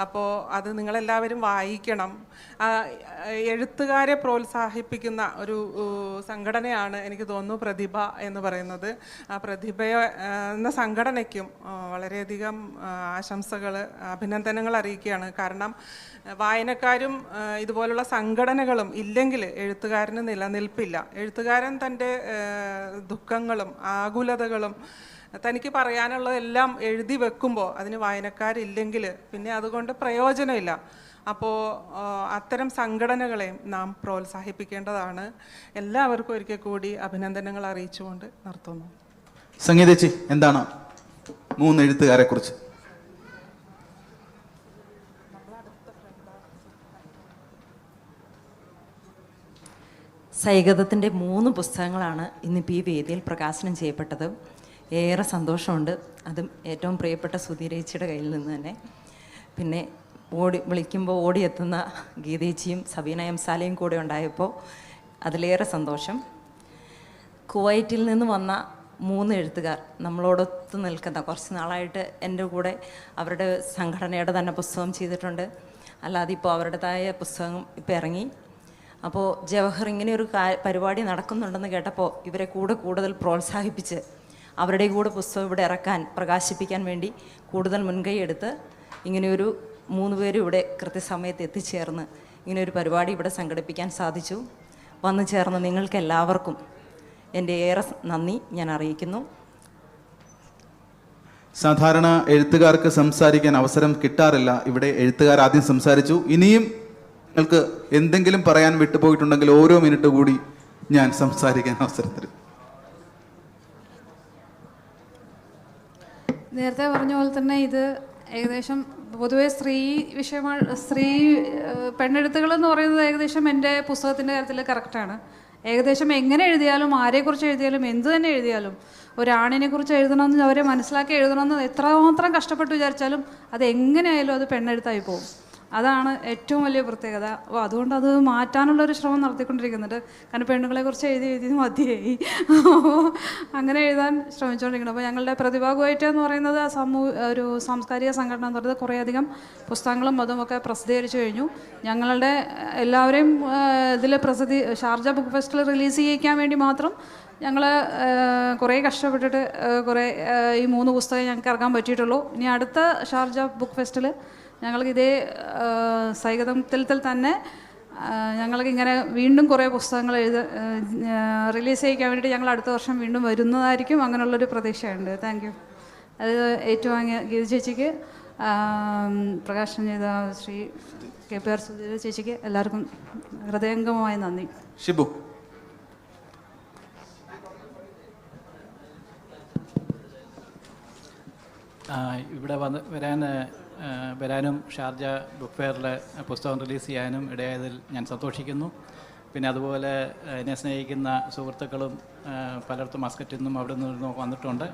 അപ്പോൾ അത് നിങ്ങളെല്ലാവരും വായിക്കണം. എഴുത്തുകാരെ പ്രോത്സാഹിപ്പിക്കുന്ന ഒരു സംഘടനയാണ് എനിക്ക് തോന്നുന്നു പ്രതിഭ എന്ന് പറയുന്നത്. ആ പ്രതിഭ എന്ന സംഘടനയ്ക്കും വളരെയധികം ആശംസകൾ, അഭിനന്ദനങ്ങൾ അറിയിക്കുകയാണ്. കാരണം വായനക്കാരും ഇതുപോലുള്ള സംഘടനകളും ഇല്ലെങ്കിൽ എഴുത്തുകാരന് നിലനിൽപ്പില്ല. എഴുത്തുകാരൻ തൻ്റെ ദുഃഖങ്ങളും ആകുലതകളും തനിക്ക് പറയാനുള്ളതെല്ലാം എഴുതി വെക്കുമ്പോൾ അതിന് വായനക്കാരില്ലെങ്കിൽ പിന്നെ അതുകൊണ്ട് പ്രയോജനമില്ല. അപ്പോൾ അത്തരം സംഘടനകളെയും നാം പ്രോത്സാഹിപ്പിക്കേണ്ടതാണ്. എല്ലാവർക്കും ഒരിക്കൽ കൂടി അഭിനന്ദനങ്ങൾ അറിയിച്ചുകൊണ്ട് നിർത്തുന്നു. സംഗീതേച്ചി, എന്താണ് 3 എഴുത്തുകാരെ കുറിച്ച്? സൈഗതത്തിൻ്റെ 3 പുസ്തകങ്ങളാണ് ഇന്നിപ്പോൾ ഈ വേദിയിൽ പ്രകാശനം ചെയ്യപ്പെട്ടത്. ഏറെ സന്തോഷമുണ്ട്. അതും ഏറ്റവും പ്രിയപ്പെട്ട സുധീരേച്ചിയുടെ കയ്യിൽ നിന്ന് തന്നെ. പിന്നെ വിളിക്കുമ്പോൾ ഓടിയെത്തുന്ന ഗീതേച്ചിയും സബീന എം സാലയും കൂടെ ഉണ്ടായപ്പോൾ അതിലേറെ സന്തോഷം. കുവൈറ്റിൽ നിന്ന് വന്ന 3 എഴുത്തുകാർ നമ്മളോടൊത്ത് നിൽക്കുന്ന, കുറച്ച് നാളായിട്ട് എൻ്റെ കൂടെ അവരുടെ സംഘടനയുടെ തന്നെ പുസ്തകം ചെയ്തിട്ടുണ്ട്. അല്ലാതെ ഇപ്പോൾ അവരുടേതായ പുസ്തകം ഇപ്പോൾ ഇറങ്ങി. അപ്പോൾ ജവഹർ ഇങ്ങനെയൊരു പരിപാടി നടക്കുന്നുണ്ടെന്ന് കേട്ടപ്പോൾ ഇവരെ കൂടുതൽ പ്രോത്സാഹിപ്പിച്ച് അവരുടെ കൂടെ പുസ്തകം ഇവിടെ ഇറക്കാൻ, പ്രകാശിപ്പിക്കാൻ വേണ്ടി കൂടുതൽ മുൻകൈ എടുത്ത് ഇങ്ങനെയൊരു 3 പേരും ഇവിടെ കൃത്യസമയത്ത് എത്തിച്ചേർന്ന് ഇങ്ങനെയൊരു പരിപാടി ഇവിടെ സംഘടിപ്പിക്കാൻ സാധിച്ചു. വന്നു ചേർന്ന് നിങ്ങൾക്ക് എല്ലാവർക്കും എൻ്റെ ഏറെ നന്ദി ഞാൻ അറിയിക്കുന്നു. സാധാരണ എഴുത്തുകാർക്ക് സംസാരിക്കാൻ അവസരം കിട്ടാറില്ല. ഇവിടെ എഴുത്തുകാർ ആദ്യം സംസാരിച്ചു. ഇനിയും നിങ്ങൾക്ക് എന്തെങ്കിലും പറയാൻ വിട്ടുപോയിട്ടുണ്ടെങ്കിൽ ഓരോ മിനിറ്റ് കൂടി ഞാൻ സംസാരിക്കാൻ അവസരം തരും. നേരത്തെ പറഞ്ഞ പോലെ തന്നെ ഇത് ഏകദേശം പൊതുവെ സ്ത്രീ വിഷയമാണ്. പെണ്ണെഴുത്തുകൾ എന്ന് പറയുന്നത് ഏകദേശം എൻ്റെ പുസ്തകത്തിൻ്റെ കാര്യത്തിൽ കറക്റ്റാണ്. ഏകദേശം എങ്ങനെ എഴുതിയാലും, ആരെക്കുറിച്ച് എഴുതിയാലും, എന്തു തന്നെ എഴുതിയാലും, ഒരാണിനെ കുറിച്ച് എഴുതണമെന്ന്, അവരെ മനസ്സിലാക്കി എഴുതണമെന്ന് എത്രമാത്രം കഷ്ടപ്പെട്ട് വിചാരിച്ചാലും അത് എങ്ങനെയായാലും അത് പെണ്ണെഴുത്തായി പോകും. അതാണ് ഏറ്റവും വലിയ പ്രത്യേകത. അപ്പോൾ അതുകൊണ്ട് അത് മാറ്റാനുള്ളൊരു ശ്രമം നടത്തിക്കൊണ്ടിരിക്കുന്നുണ്ട്. കാരണം പെണ്ണുങ്ങളെക്കുറിച്ച് എഴുതി മതിയായി, അങ്ങനെ എഴുതാൻ ശ്രമിച്ചുകൊണ്ടിരിക്കണം. അപ്പോൾ ഞങ്ങളുടെ പ്രതിഭാകുമായിട്ട് എന്ന് പറയുന്നത് ഒരു സാംസ്കാരിക സംഘടന എന്ന് പറയുന്നത് കുറേയധികം പുസ്തകങ്ങളും അതുമൊക്കെ പ്രസിദ്ധീകരിച്ചു കഴിഞ്ഞു. ഞങ്ങളുടെ എല്ലാവരെയും ഇതിൽ ഷാർജ ബുക്ക് ഫെസ്റ്റിൽ റിലീസ് ചെയ്യിക്കാൻ വേണ്ടി മാത്രം ഞങ്ങൾ കുറേ കഷ്ടപ്പെട്ടിട്ട് ഈ 3 പുസ്തകം ഞങ്ങൾക്ക് ഇറക്കാൻ പറ്റിയിട്ടുള്ളൂ. ഇനി അടുത്ത ഷാർജ ബുക്ക് ഫെസ്റ്റിൽ ഞങ്ങൾക്ക് ഇതേ സൈഗതത്തിൽ തന്നെ ഞങ്ങൾക്ക് ഇങ്ങനെ വീണ്ടും കുറേ പുസ്തകങ്ങൾ റിലീസ് ചെയ്യിക്കാൻ വേണ്ടിയിട്ട് ഞങ്ങൾ അടുത്ത വർഷം വീണ്ടും വരുന്നതായിരിക്കും. അങ്ങനെയുള്ളൊരു പ്രതീക്ഷയുണ്ട്. Thank you. അത് ഏറ്റുവാങ്ങിയ ഗീത ചേച്ചിക്ക്, പ്രകാശനം ചെയ്ത ശ്രീ KPR സുധീര ചേച്ചിക്ക് എല്ലാവർക്കും ഹൃദയംഗമമായ നന്ദി. ഷിബു. ഇവിടെ വരാനും ഷാർജ ബുക്ക് ഫെയറിൽ പുസ്തകം റിലീസ് ചെയ്യാനും ഇടയായതിൽ ഞാൻ സന്തോഷിക്കുന്നു. പിന്നെ അതുപോലെ എന്നെ സ്നേഹിക്കുന്ന സുഹൃത്തുക്കളും പലയിടത്തും മസ്കറ്റിൽ നിന്നും അവിടെ നിന്നും വന്നിട്ടുണ്ട്.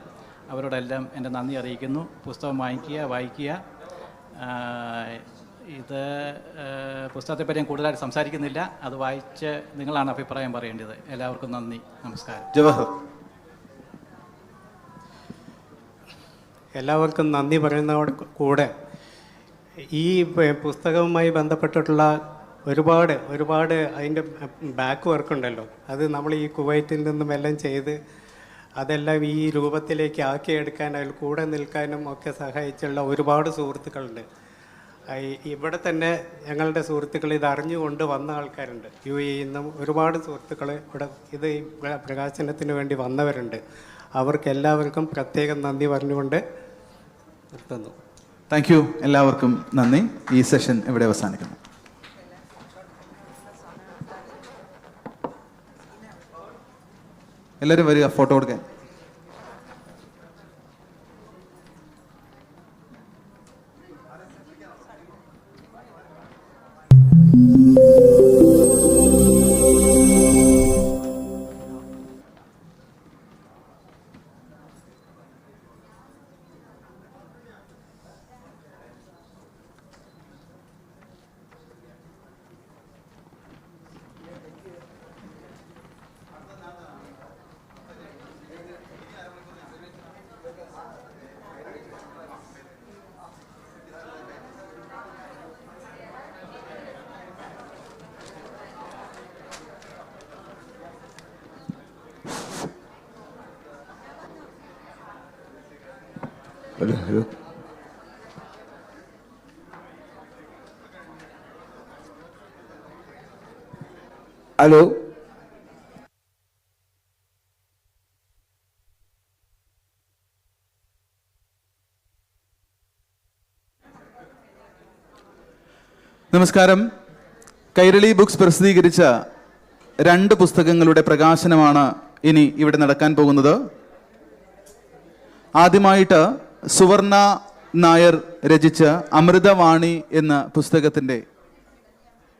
അവരോടെല്ലാം എൻ്റെ നന്ദി അറിയിക്കുന്നു. പുസ്തകം വായിക്കുക. ഇത് പുസ്തകത്തെപ്പറ്റി ഞാൻ കൂടുതലായിട്ട് സംസാരിക്കുന്നില്ല. അത് വായിച്ച് നിങ്ങളാണ് അഭിപ്രായം പറയേണ്ടത്. എല്ലാവർക്കും നന്ദി, നമസ്കാരം. ജവഹർ. എല്ലാവർക്കും നന്ദി പറയുന്നതോട് കൂടെ ഈ പുസ്തകവുമായി ബന്ധപ്പെട്ടിട്ടുള്ള ഒരുപാട് അതിൻ്റെ ബാക്ക് വർക്കുണ്ടല്ലോ, അത് നമ്മൾ ഈ കുവൈറ്റിൽ നിന്നും എല്ലാം ചെയ്ത് അതെല്ലാം ഈ രൂപത്തിലേക്ക് ആക്കിയെടുക്കാൻ, അതിൽ കൂടെ നിൽക്കാനും ഒക്കെ സഹായിച്ചുള്ള ഒരുപാട് സുഹൃത്തുക്കളുണ്ട്. ഇവിടെ തന്നെ ഞങ്ങളുടെ സുഹൃത്തുക്കൾ ഇത് അറിഞ്ഞുകൊണ്ട് വന്ന ആൾക്കാരുണ്ട്. UAE നിന്നും ഒരുപാട് സുഹൃത്തുക്കൾ ഇവിടെ ഇത് പ്രകാശനത്തിന് വേണ്ടി വന്നവരുണ്ട്. അവർക്ക് എല്ലാവർക്കും പ്രത്യേകം നന്ദി പറഞ്ഞുകൊണ്ട് നിർത്തുന്നു. Thank U. എല്ലാവർക്കും നന്ദി. ഈ സെഷൻ ഇവിടെ അവസാനിക്കുന്നു. എല്ലാവരും വരിക ഫോട്ടോ എടുക്കാൻ. Hello. Hello. നമസ്കാരം. കൈരളി ബുക്സ് പ്രസിദ്ധീകരിച്ച 2 പുസ്തകങ്ങളുടെ പ്രകാശനമാണ് ഇനി ഇവിടെ നടക്കാൻ പോകുന്നത്. ആദ്യമായിട്ട് സുവർണ നായർ രചിച്ച അമൃതവാണി എന്ന പുസ്തകത്തിൻ്റെ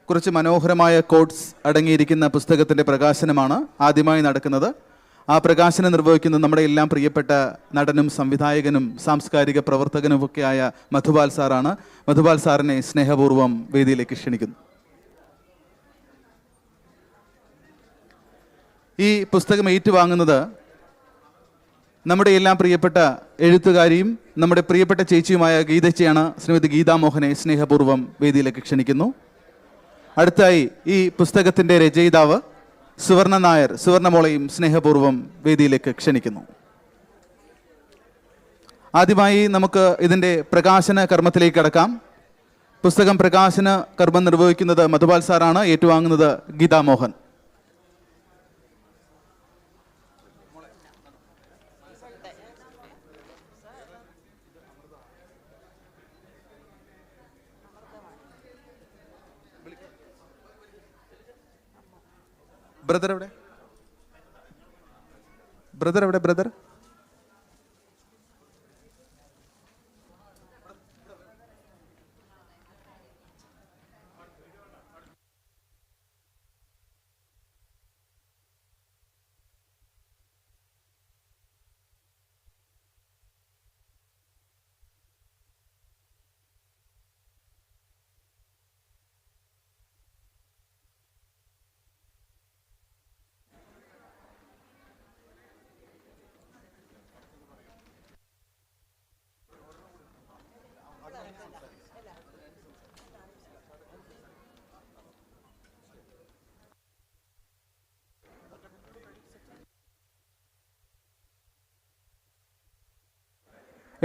കുറച്ച് മനോഹരമായ കോട്ട്സ് അടങ്ങിയിരിക്കുന്ന പുസ്തകത്തിൻ്റെ പ്രകാശനമാണ് ആദ്യമായി നടക്കുന്നത്. ആ പ്രകാശനം നിർവഹിക്കുന്നത് നമ്മുടെ എല്ലാം പ്രിയപ്പെട്ട നടനും സംവിധായകനും സാംസ്കാരിക പ്രവർത്തകനുമൊക്കെയായ മധുപാൽ സാറാണ്. മധുപാൽ സാറിനെ സ്നേഹപൂർവ്വം വേദിയിലേക്ക് ക്ഷണിക്കുന്നു. ഈ പുസ്തകം ഏറ്റുവാങ്ങുന്നത് നമ്മുടെ എല്ലാം പ്രിയപ്പെട്ട എഴുത്തുകാരിയും നമ്മുടെ പ്രിയപ്പെട്ട ചേച്ചിയുമായ ഗീതച്ചയാണ്. ശ്രീമതി ഗീതാ മോഹനെ സ്നേഹപൂർവ്വം വേദിയിലേക്ക് ക്ഷണിക്കുന്നു. അടുത്തായി ഈ പുസ്തകത്തിൻ്റെ രചയിതാവ് സുവർണ നായർ, സുവർണമോളയും സ്നേഹപൂർവ്വം വേദിയിലേക്ക് ക്ഷണിക്കുന്നു. ആദ്യമായി നമുക്ക് ഇതിൻ്റെ പ്രകാശന കർമ്മത്തിലേക്ക് കടക്കാം. പുസ്തകം പ്രകാശന കർമ്മം നിർവഹിക്കുന്നത് മധുപാൽ സാറാണ്. ഏറ്റുവാങ്ങുന്നത് ഗീതാ മോഹൻ. ബ്രദർ എവിടെ? ബ്രദർ എവിടെ? ബ്രദർ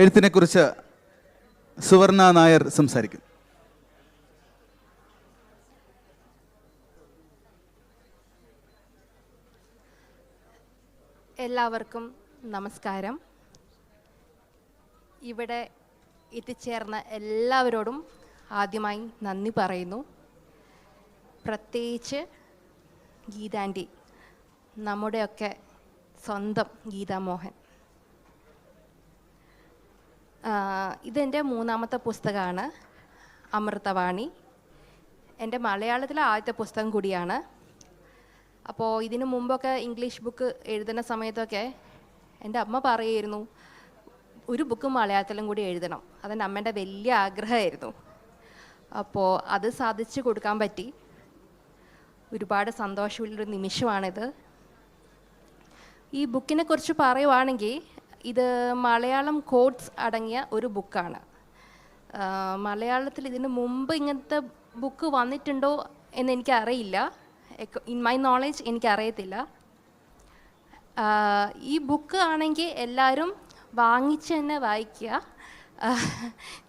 എഴുത്തിനെക്കുറിച്ച് സുവർണ നായർ സംസാരിക്കും. എല്ലാവർക്കും നമസ്കാരം. ഇവിടെ എത്തിച്ചേർന്ന എല്ലാവരോടും ആദ്യമായി നന്ദി പറയുന്നു. പ്രത്യേകിച്ച് ഗീതാൻറ്റി, നമ്മുടെയൊക്കെ സ്വന്തം ഗീതാമോഹൻ. ഇതെൻ്റെ മൂന്നാമത്തെ പുസ്തകമാണ്, അമൃതവാണി. എൻ്റെ മലയാളത്തിലെ ആദ്യത്തെ പുസ്തകം കൂടിയാണ്. അപ്പോൾ ഇതിനു മുമ്പൊക്കെ ഇംഗ്ലീഷ് ബുക്ക് എഴുതുന്ന സമയത്തൊക്കെ എൻ്റെ അമ്മ പറയുമായിരുന്നു, ഒരു ബുക്ക് മലയാളത്തിലും കൂടി എഴുതണം. അതെൻ്റെ അമ്മേൻ്റെ വലിയ ആഗ്രഹമായിരുന്നു. അപ്പോൾ അത് സാധിച്ചു കൊടുക്കാൻ പറ്റി. ഒരുപാട് സന്തോഷമുള്ളൊരു നിമിഷമാണിത്. ഈ ബുക്കിനെ കുറിച്ച് പറയുവാണെങ്കിൽ, ഇത് മലയാളം കോട്ട്സ് അടങ്ങിയ ഒരു ബുക്കാണ്. മലയാളത്തിൽ ഇതിന് മുമ്പ് ഇങ്ങനത്തെ ബുക്ക് വന്നിട്ടുണ്ടോ എന്ന് എനിക്കറിയില്ല. ഇൻ മൈ നോളേജ് എനിക്കറിയത്തില്ല. ഈ ബുക്ക് ആണെങ്കിൽ എല്ലാവരും വാങ്ങിച്ച് തന്നെ വായിക്കുക.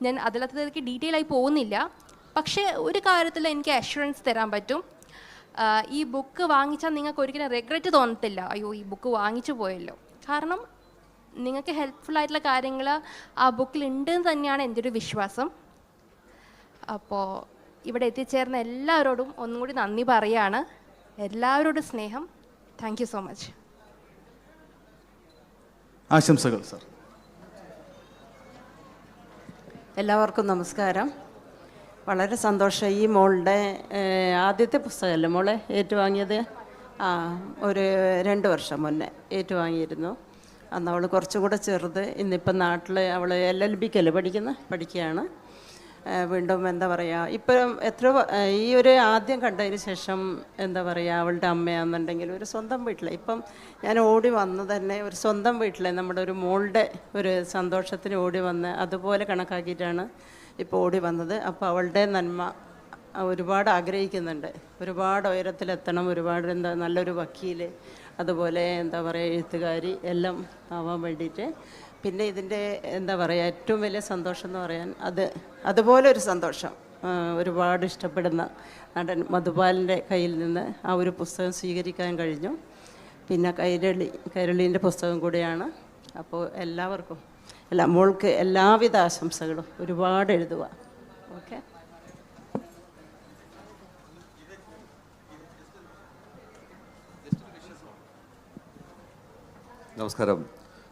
ഞാൻ അതിലത്തേക്ക് ഡീറ്റെയിൽ ആയി പോകുന്നില്ല. പക്ഷേ ഒരു കാര്യത്തിൽ എനിക്ക് അഷുറൻസ് തരാൻ പറ്റും, ഈ ബുക്ക് വാങ്ങിച്ചാൽ നിങ്ങൾക്ക് ഒരിക്കലും റിഗ്രറ്റ് തോന്നത്തില്ല, അയ്യോ ഈ ബുക്ക് വാങ്ങിച്ചു പോയല്ലോ. കാരണം നിങ്ങൾക്ക് ഹെൽപ്ഫുള്ളായിട്ടുള്ള കാര്യങ്ങൾ ആ ബുക്കിൽ ഉണ്ടെന്ന് തന്നെയാണ് എൻ്റെ ഒരു വിശ്വാസം. അപ്പോൾ ഇവിടെ എത്തിച്ചേർന്ന എല്ലാവരോടും ഒന്നും കൂടി നന്ദി പറയുകയാണ്. എല്ലാവരോടും സ്നേഹം. Thank you so much. ആശംസകൾ സർ. എല്ലാവർക്കും നമസ്കാരം. വളരെ സന്തോഷം. ഈ മോളുടെ ആദ്യത്തെ പുസ്തകമല്ലേ മോളെ ഏറ്റുവാങ്ങിയത്? ഒരു 2 വർഷം മുന്നേ ഏറ്റുവാങ്ങിയിരുന്നു. അന്ന് അവൾ കുറച്ചുകൂടെ ചെറുത്. ഇന്നിപ്പം നാട്ടിൽ അവൾ LLBക്കല്ലേ പഠിക്കുകയാണ്. വീണ്ടും എന്താ പറയുക, ഇപ്പം ഈ ഒരു ആദ്യം കണ്ടതിന് ശേഷം എന്താ പറയുക, അവളുടെ അമ്മയാണെന്നുണ്ടെങ്കിൽ ഒരു സ്വന്തം വീട്ടിൽ, ഇപ്പം ഞാൻ ഓടി വന്ന് തന്നെ ഒരു സ്വന്തം വീട്ടിൽ നമ്മുടെ ഒരു മോളുടെ ഒരു സന്തോഷത്തിന് ഓടി വന്ന് അതുപോലെ കണക്കാക്കിയിട്ടാണ് ഇപ്പോൾ ഓടി വന്നത്. അപ്പോൾ അവളുടെ നന്മ ഒരുപാട് ആഗ്രഹിക്കുന്നുണ്ട്. ഒരുപാട് ഉയരത്തിലെത്തണം, ഒരുപാട് നല്ലൊരു വക്കീൽ, അതുപോലെ എന്താ പറയുക എഴുത്തുകാരി എല്ലാം ആവാൻ വേണ്ടിയിട്ട്. പിന്നെ ഇതിൻ്റെ എന്താ പറയുക ഏറ്റവും വലിയ സന്തോഷം എന്ന് പറയാൻ അതുപോലെ ഒരു സന്തോഷം ഒരുപാട് ഇഷ്ടപ്പെടുന്ന നടൻ മധുപാലിൻ്റെ കയ്യിൽ നിന്ന് ആ ഒരു പുസ്തകം സ്വീകരിക്കാൻ കഴിഞ്ഞു. പിന്നെ കൈരളീൻ്റെ പുസ്തകം കൂടിയാണ്. അപ്പോൾ എല്ലാവർക്കും മോൾക്ക് എല്ലാവിധ ആശംസകളും. ഒരുപാട് എഴുതുക. ഓക്കെ. നമസ്കാരം.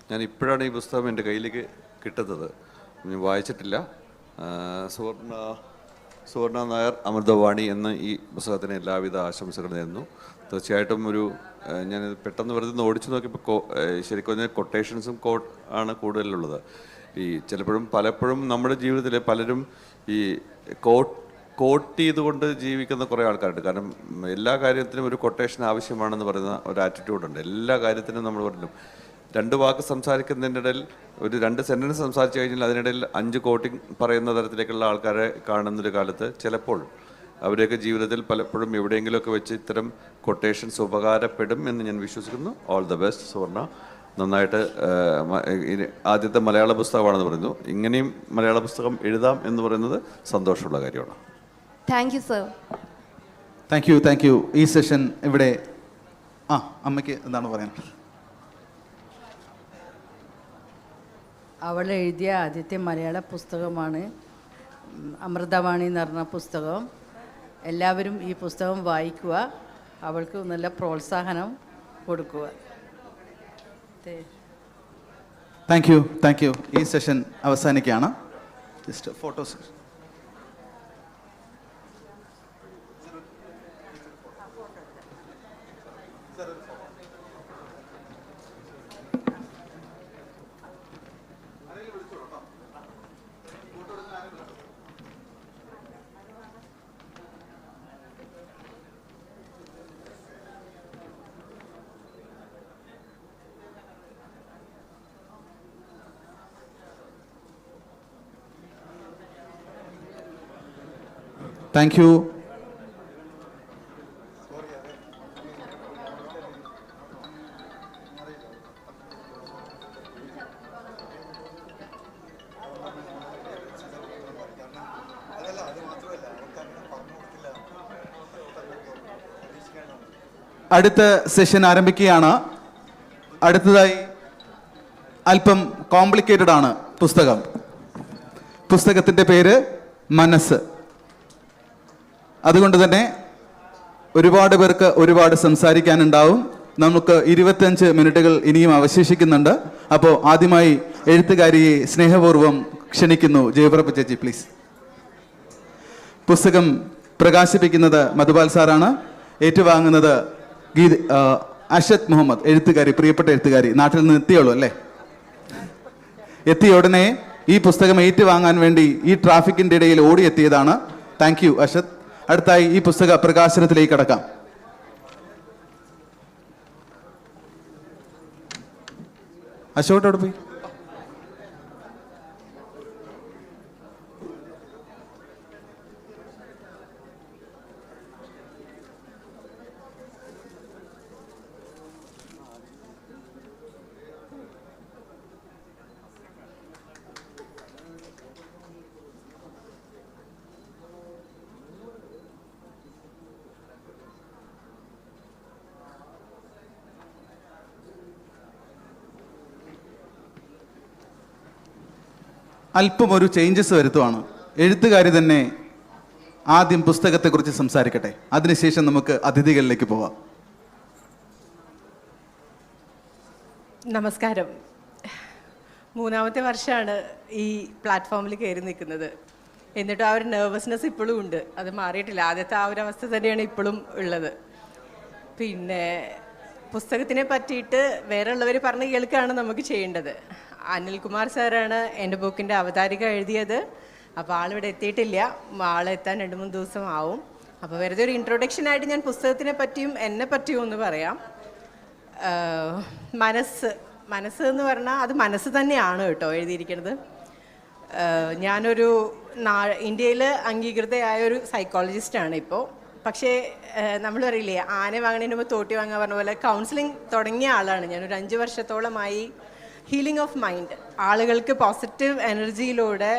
ഞാൻ ഇപ്പോഴാണ് ഈ പുസ്തകം എൻ്റെ കയ്യിലേക്ക് കിട്ടുന്നത്. ഞാൻ വായിച്ചിട്ടില്ല. സുവർണ നായർ അമൃതവാണി എന്ന ഈ പുസ്തകത്തിന് എല്ലാവിധ ആശംസകൾ നേരുന്നു. തീർച്ചയായിട്ടും ഞാനിത് പെട്ടെന്ന് വെറുതെ ഓടിച്ചു നോക്കിയപ്പോൾ ശരിക്കും കൊട്ടേഷൻസും കോട്ട് ആണ് കൂടുതലുള്ളത്. പലപ്പോഴും നമ്മുടെ ജീവിതത്തിൽ പലരും ഈ കോട്ട് ചെയ്തുകൊണ്ട് ജീവിക്കുന്ന കുറേ ആൾക്കാരുണ്ട്. കാരണം എല്ലാ കാര്യത്തിനും ഒരു കൊട്ടേഷൻ ആവശ്യമാണെന്ന് പറയുന്ന ഒരു ആറ്റിറ്റ്യൂഡുണ്ട്. എല്ലാ കാര്യത്തിനും നമ്മൾ പറഞ്ഞു 2 വാക്ക് സംസാരിക്കുന്നതിൻ്റെ ഇടയിൽ ഒരു 2 സെൻറ്റൻസ് സംസാരിച്ചു കഴിഞ്ഞാൽ അതിനിടയിൽ 5 കോട്ടിങ് പറയുന്ന തരത്തിലേക്കുള്ള ആൾക്കാരെ കാണുന്നൊരു കാലത്ത് ചിലപ്പോൾ അവരെയൊക്കെ ജീവിതത്തിൽ പലപ്പോഴും എവിടെയെങ്കിലുമൊക്കെ വെച്ച് ഇത്തരം കൊട്ടേഷൻസ് ഉപകാരപ്പെടും എന്ന് ഞാൻ വിശ്വസിക്കുന്നു. ഓൾ ദ ബെസ്റ്റ് സുവർണ. നന്നായിട്ട് ആദ്യത്തെ മലയാള പുസ്തകമാണെന്ന് പറയുന്നു. ഇങ്ങനെയും മലയാള പുസ്തകം എഴുതാം എന്ന് പറയുന്നത് സന്തോഷമുള്ള കാര്യമാണ്. Thank you sir. Thank you. ഈ സെഷൻ ഇവിടെ അമ്മയ്ക്ക് എന്താണ് പറയാനുള്ളത്? അവൾ എഴുതിയ ആദ്യത്തെ മലയാള പുസ്തകമാണ് അമൃതവാണി എന്ന് പറഞ്ഞ പുസ്തകം. എല്ലാവരും ഈ പുസ്തകം വായിക്കുക. അവൾക്ക് നല്ല പ്രോത്സാഹനം കൊടുക്കുക. Thank you. ഈ സെഷൻ അവസാനിക്കുകയാണ്. Just photos. Thank you. അടുത്ത സെഷൻ ആരംഭിക്കുകയാണ്. അടുത്തതായി അല്പം കോംപ്ലിക്കേറ്റഡ് ആണ് പുസ്തകം. പുസ്തകത്തിൻ്റെ പേര് മനസ്സ്. അതുകൊണ്ട് തന്നെ ഒരുപാട് പേർക്ക് ഒരുപാട് സംസാരിക്കാനുണ്ടാവും. നമുക്ക് 25 മിനിറ്റുകൾ ഇനിയും അവശേഷിക്കുന്നുണ്ട്. അപ്പോൾ ആദ്യമായി എഴുത്തുകാരിയെ സ്നേഹപൂർവ്വം ക്ഷണിക്കുന്നു. ജയപ്രഭ ചേച്ചി പ്ലീസ്. പുസ്തകം പ്രകാശിപ്പിക്കുന്നത് മധുപാൽ സാറാണ്. ഏറ്റുവാങ്ങുന്നത് അഷത് മുഹമ്മദ്, എഴുത്തുകാരി, പ്രിയപ്പെട്ട എഴുത്തുകാരി. നാട്ടിൽ നിന്ന് എത്തിയുള്ളൂ അല്ലേ? എത്തിയ ഉടനെ ഈ പുസ്തകം ഏറ്റുവാങ്ങാൻ വേണ്ടി ഈ ട്രാഫിക്കിൻ്റെ ഇടയിൽ ഓടിയെത്തിയതാണ്. Thank you അഷത്. അടുത്തായി ഈ പുസ്തക പ്രകാശനത്തിലേക്ക് കടക്കാം. അശോകോട് പോയി. അല്പം ഒരു ചേഞ്ചസ് വരുത്തുവാണ്. എഴുത്തുകാരി തന്നെ ആദ്യം പുസ്തകത്തെക്കുറിച്ച് സംസാരിക്കട്ടെ. അതിനുശേഷം നമുക്ക് അതിഥികളിലേക്ക് പോകാം. നമസ്കാരം. 3ാമത്തെ വർഷമാണ് ഈ പ്ലാറ്റ്ഫോമിൽ കയറി നിൽക്കുന്നത്. എന്നിട്ടും ആ ഒരു നെർവസ്നെസ് ഇപ്പോഴും ഉണ്ട്. അത് മാറിയിട്ടില്ല. ആദ്യത്തെ ആ ഒരു അവസ്ഥ തന്നെയാണ് ഇപ്പോഴും ഉള്ളത്. പിന്നെ പുസ്തകത്തിനെ പറ്റിയിട്ട് വേറെ ഉള്ളവർ പറഞ്ഞ് കേൾക്കുകയാണ് നമുക്ക് ചെയ്യേണ്ടത്. അനിൽകുമാർ സാറാണ് എൻ്റെ ബുക്കിൻ്റെ അവതാരിക എഴുതിയത്. അപ്പോൾ ആളിവിടെ എത്തിയിട്ടില്ല. ആളെത്താൻ 2-3 ദിവസം ആവും. അപ്പോൾ വെറുതെ ഒരു ഇൻട്രൊഡക്ഷനായിട്ട് ഞാൻ പുസ്തകത്തിനെ പറ്റിയും എന്നെ പറ്റിയും ഒന്ന് പറയാം. മനസ്സ് എന്ന് പറഞ്ഞാൽ അത് മനസ്സ് തന്നെയാണ് കേട്ടോ എഴുതിയിരിക്കുന്നത്. ഞാനൊരു ഇന്ത്യയിൽ അംഗീകൃതയായ ഒരു സൈക്കോളജിസ്റ്റാണ് ഇപ്പോൾ. പക്ഷേ നമ്മൾ പറയില്ലേ ആന വാങ്ങുന്നതിന് മുമ്പ് തോട്ടി വാങ്ങാൻ പറഞ്ഞ പോലെ കൗൺസിലിംഗ് തുടങ്ങിയ ആളാണ്. ഞാനൊരു 5 വർഷത്തോളമായി ഹീലിംഗ് ഓഫ് മൈൻഡ്, ആളുകൾക്ക് പോസിറ്റീവ് എനർജിയിലൂടെ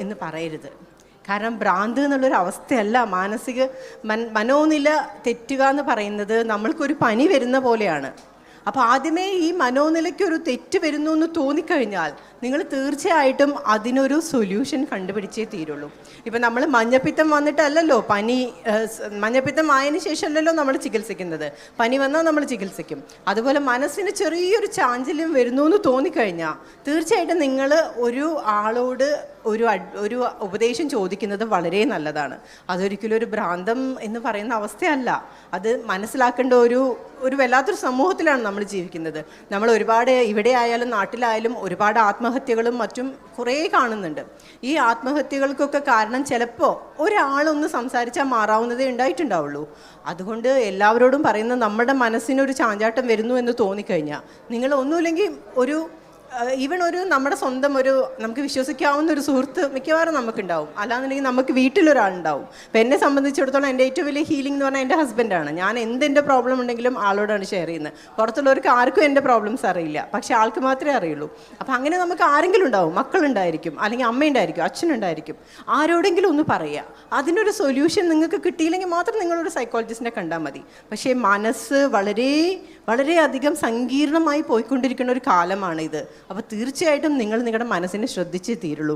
എന്ന് പറയരുത്. കാരണം ഭ്രാന്ത് എന്നുള്ളൊരു അവസ്ഥയല്ല. മനോനില തെറ്റുക എന്ന് പറയുന്നത് നമ്മൾക്കൊരു പനി വരുന്ന പോലെയാണ്. അപ്പോൾ ആദ്യമേ ഈ മനോനിലയ്ക്ക് ഒരു തെറ്റ് വരുന്നു എന്ന് തോന്നിക്കഴിഞ്ഞാൽ നിങ്ങൾ തീർച്ചയായിട്ടും അതിനൊരു സൊല്യൂഷൻ കണ്ടുപിടിച്ചേ തീരുള്ളൂ. ഇപ്പം നമ്മൾ മഞ്ഞപ്പിത്തം വന്നിട്ടല്ലല്ലോ മഞ്ഞപ്പിത്തം ആയതിനു ശേഷമല്ലല്ലോ നമ്മൾ ചികിത്സിക്കുന്നത്. പനി വന്നാൽ നമ്മൾ ചികിത്സിക്കും. അതുപോലെ മനസ്സിന് ചെറിയൊരു ചാഞ്ചല്യം വരുന്നു എന്ന് തോന്നിക്കഴിഞ്ഞാൽ തീർച്ചയായിട്ടും നിങ്ങൾ ഒരു ആളോട് ഒരു ഉപദേശം ചോദിക്കുന്നത് വളരെ നല്ലതാണ്. അതൊരിക്കലും ഒരു ഭ്രാന്തം എന്ന് പറയുന്ന അവസ്ഥയല്ല. അത് മനസ്സിലാക്കേണ്ട ഒരു വല്ലാത്തൊരു സമൂഹത്തിലാണ് നമ്മൾ ജീവിക്കുന്നത്. നമ്മൾ ഒരുപാട് ഇവിടെ ആയാലും നാട്ടിലായാലും ഒരുപാട് ആത്മഹത്യകളും മറ്റും കുറേ കാണുന്നുണ്ട്. ഈ ആത്മഹത്യകൾക്കൊക്കെ കാരണം ചിലപ്പോൾ ഒരാളൊന്ന് സംസാരിച്ചാൽ മാറാവുന്നതേ ഉണ്ടായിട്ടുണ്ടാവുള്ളൂ. അതുകൊണ്ട് എല്ലാവരോടും പറയുന്നത് നമ്മുടെ മനസ്സിനൊരു ചാഞ്ചാട്ടം വരുന്നു എന്ന് തോന്നിക്കഴിഞ്ഞാൽ നിങ്ങൾ ഒന്നുമില്ലെങ്കിൽ ഈവൺ നമ്മുടെ സ്വന്തം നമുക്ക് വിശ്വസിക്കാവുന്ന ഒരു സുഹൃത്ത് മിക്കവാറും നമുക്കുണ്ടാവും. അല്ലാന്നുണ്ടെങ്കിൽ നമുക്ക് വീട്ടിലൊരാളുണ്ടാവും. അപ്പം എന്നെ സംബന്ധിച്ചിടത്തോളം എൻ്റെ ഏറ്റവും വലിയ ഹീലിംഗ് എന്ന് പറഞ്ഞാൽ എൻ്റെ ഹസ്ബൻഡാണ്. ഞാൻ എന്തെൻ്റെ പ്രോബ്ലം ഉണ്ടെങ്കിലും ആളോടാണ് ഷെയർ ചെയ്യുന്നത്. പുറത്തുള്ളവർക്ക് ആർക്കും എൻ്റെ പ്രോബ്ലംസ് അറിയില്ല, പക്ഷേ ആൾക്ക് മാത്രമേ അറിയുള്ളൂ. അപ്പം അങ്ങനെ നമുക്ക് ആരെങ്കിലും ഉണ്ടാവും, മക്കളുണ്ടായിരിക്കും, അല്ലെങ്കിൽ അമ്മയുണ്ടായിരിക്കും, അച്ഛനുണ്ടായിരിക്കും. ആരോടെങ്കിലും ഒന്ന് പറയുക. അതിനൊരു സൊല്യൂഷൻ നിങ്ങൾക്ക് കിട്ടിയില്ലെങ്കിൽ മാത്രം നിങ്ങളൊരു സൈക്കോളജിസ്റ്റിനെ കണ്ടാൽ മതി. പക്ഷേ മനസ്സ് വളരെയധികം സങ്കീർണമായി പോയിക്കൊണ്ടിരിക്കുന്ന ഒരു കാലമാണിത്. അപ്പോൾ തീർച്ചയായിട്ടും നിങ്ങൾ നിങ്ങളുടെ മനസ്സിനെ ശ്രദ്ധിച്ചേ തീരുള്ളൂ.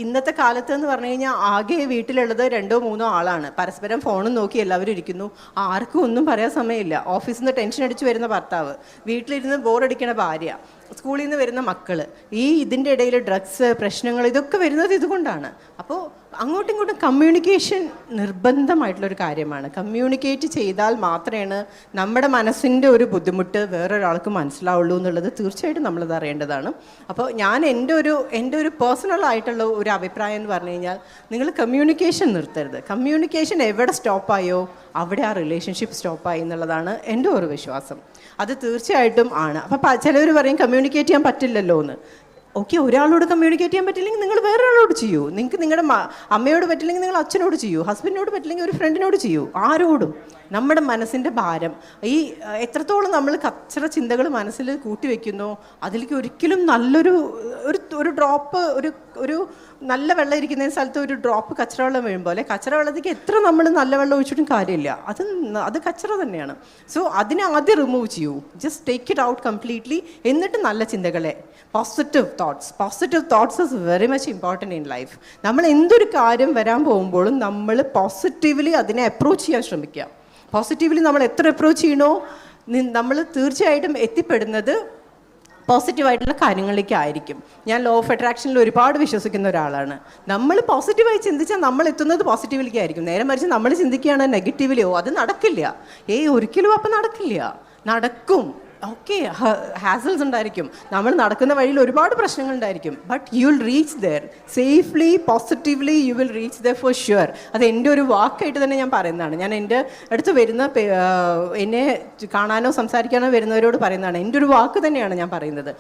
ഇന്നത്തെ കാലത്ത് എന്ന് പറഞ്ഞു കഴിഞ്ഞാൽ ആകെ വീട്ടിലുള്ളത് 2-3 ആളാണ്. പരസ്പരം ഫോണും നോക്കി എല്ലാവരും ഇരിക്കുന്നു. ആർക്കും ഒന്നും പറയാൻ സമയമില്ല. ഓഫീസിൽ നിന്ന് ടെൻഷൻ അടിച്ച് വരുന്ന ഭർത്താവ്, വീട്ടിലിരുന്ന് ബോറടിക്കണ ഭാര്യ, സ്കൂളിൽ നിന്ന് വരുന്ന മക്കൾ, ഇതിൻ്റെ ഇടയിൽ ഡ്രഗ്സ് പ്രശ്നങ്ങൾ, ഇതൊക്കെ വരുന്നത് ഇതുകൊണ്ടാണ്. അപ്പോൾ അങ്ങോട്ടും ഇങ്ങോട്ടും കമ്മ്യൂണിക്കേഷൻ നിർബന്ധമായിട്ടുള്ളൊരു കാര്യമാണ്. കമ്മ്യൂണിക്കേറ്റ് ചെയ്താൽ മാത്രമേ നമ്മുടെ മനസ്സിൻ്റെ ഒരു ബുദ്ധിമുട്ട് വേറൊരാൾക്ക് മനസ്സിലാവുള്ളൂ എന്നുള്ളത് തീർച്ചയായിട്ടും നമ്മളത് അറിയേണ്ടതാണ്. അപ്പോൾ ഞാൻ എൻ്റെ ഒരു പേഴ്സണൽ ആയിട്ടുള്ള ഒരു അഭിപ്രായം എന്ന് പറഞ്ഞു കഴിഞ്ഞാൽ നിങ്ങൾ കമ്മ്യൂണിക്കേഷൻ നിർത്തരുത്. കമ്മ്യൂണിക്കേഷൻ എവിടെ സ്റ്റോപ്പായോ അവിടെ ആ റിലേഷൻഷിപ്പ് സ്റ്റോപ്പായി എന്നുള്ളതാണ് എൻ്റെ ഒരു വിശ്വാസം. അത് തീർച്ചയായിട്ടും ആണ്. അപ്പം ചിലവർ പറയും കമ്മ്യൂണിക്കേറ്റ് ചെയ്യാൻ പറ്റില്ലല്ലോ എന്ന്. ഓക്കെ, ഒരാളോട് കമ്മ്യൂണിക്കേറ്റ് ചെയ്യാൻ പറ്റില്ലെങ്കിൽ നിങ്ങൾ വേറൊരാളോട് ചെയ്യൂ. നിങ്ങൾക്ക് നിങ്ങളുടെ അമ്മയോട് പറ്റില്ലെങ്കിൽ നിങ്ങൾ അച്ഛനോട് ചെയ്യൂ. ഹസ്ബൻഡിനോട് പറ്റില്ലെങ്കിൽ ഒരു ഫ്രണ്ടിനോട് ചെയ്യൂ. ആരോടും നമ്മുടെ മനസ്സിൻ്റെ ഭാരം എത്രത്തോളം നമ്മൾ കച്ചറ ചിന്തകൾ മനസ്സിൽ കൂട്ടിവെക്കുന്നോ അതിലേക്ക് ഒരിക്കലും നല്ലൊരു ഡ്രോപ്പ് ഒരു നല്ല വെള്ളം ഇരിക്കുന്ന സ്ഥലത്ത് ഒരു ഡ്രോപ്പ് കച്ചറ വെള്ളം വീഴുമ്പോൾ കച്ചറ വെള്ളത്തേക്ക് എത്ര നമ്മൾ നല്ല വെള്ളം ഒഴിച്ചിട്ടും കാര്യമില്ല. അത് കച്ചറ തന്നെയാണ്. സോ അതിനെ ആദ്യം റിമൂവ് ചെയ്യൂ. Just take it out completely. എന്നിട്ട് നല്ല ചിന്തകളെ positive thoughts is very much important in life. നമ്മൾ എന്തൊരു കാര്യം വരാൻ പോകുമ്പോഴും നമ്മൾ പോസിറ്റീവ്ലി അതിനെ അപ്രോച്ച് ചെയ്യാൻ ശ്രമിക്കുക. പോസിറ്റീവ്ലി നമ്മൾ എത്ര അപ്രോച്ച് ചെയ്യണോ നമ്മൾ തീർച്ചയായിട്ടും എത്തിപ്പെടുന്നത് പോസിറ്റീവായിട്ടുള്ള കാര്യങ്ങളിലേക്ക് ആയിരിക്കും. ഞാൻ ലോ ഓഫ് അട്രാക്ഷനിൽ ഒരുപാട് വിശ്വസിക്കുന്ന ഒരാളാണ്. നമ്മൾ പോസിറ്റീവായി ചിന്തിച്ചാൽ നമ്മൾ എത്തുന്നത് പോസിറ്റീവിലേക്ക് ആയിരിക്കും. നേരെ മറിച്ച് നമ്മൾ ചിന്തിക്കുകയാണ് നെഗറ്റീവിലെയോ അത് നടക്കില്ല. ഒരിക്കലും അപ്പം നടക്കും. ഓക്കെ, ഹാസൽസ് ഉണ്ടായിരിക്കും, നമ്മൾ നടക്കുന്ന വഴിയിൽ ഒരുപാട് പ്രശ്നങ്ങൾ ഉണ്ടായിരിക്കും. But you will reach there safely, positively you will reach there for sure. അത് എൻ്റെ ഒരു വാക്കായിട്ട് തന്നെ ഞാൻ പറയുന്നതാണ്. ഞാൻ എൻ്റെ അടുത്ത് വരുന്ന എന്നെ കാണാനോ സംസാരിക്കാനോ വരുന്നവരോട് പറയുന്നതാണ്. എൻ്റെ ഒരു വാക്ക് തന്നെയാണ് ഞാൻ പറയുന്നത്.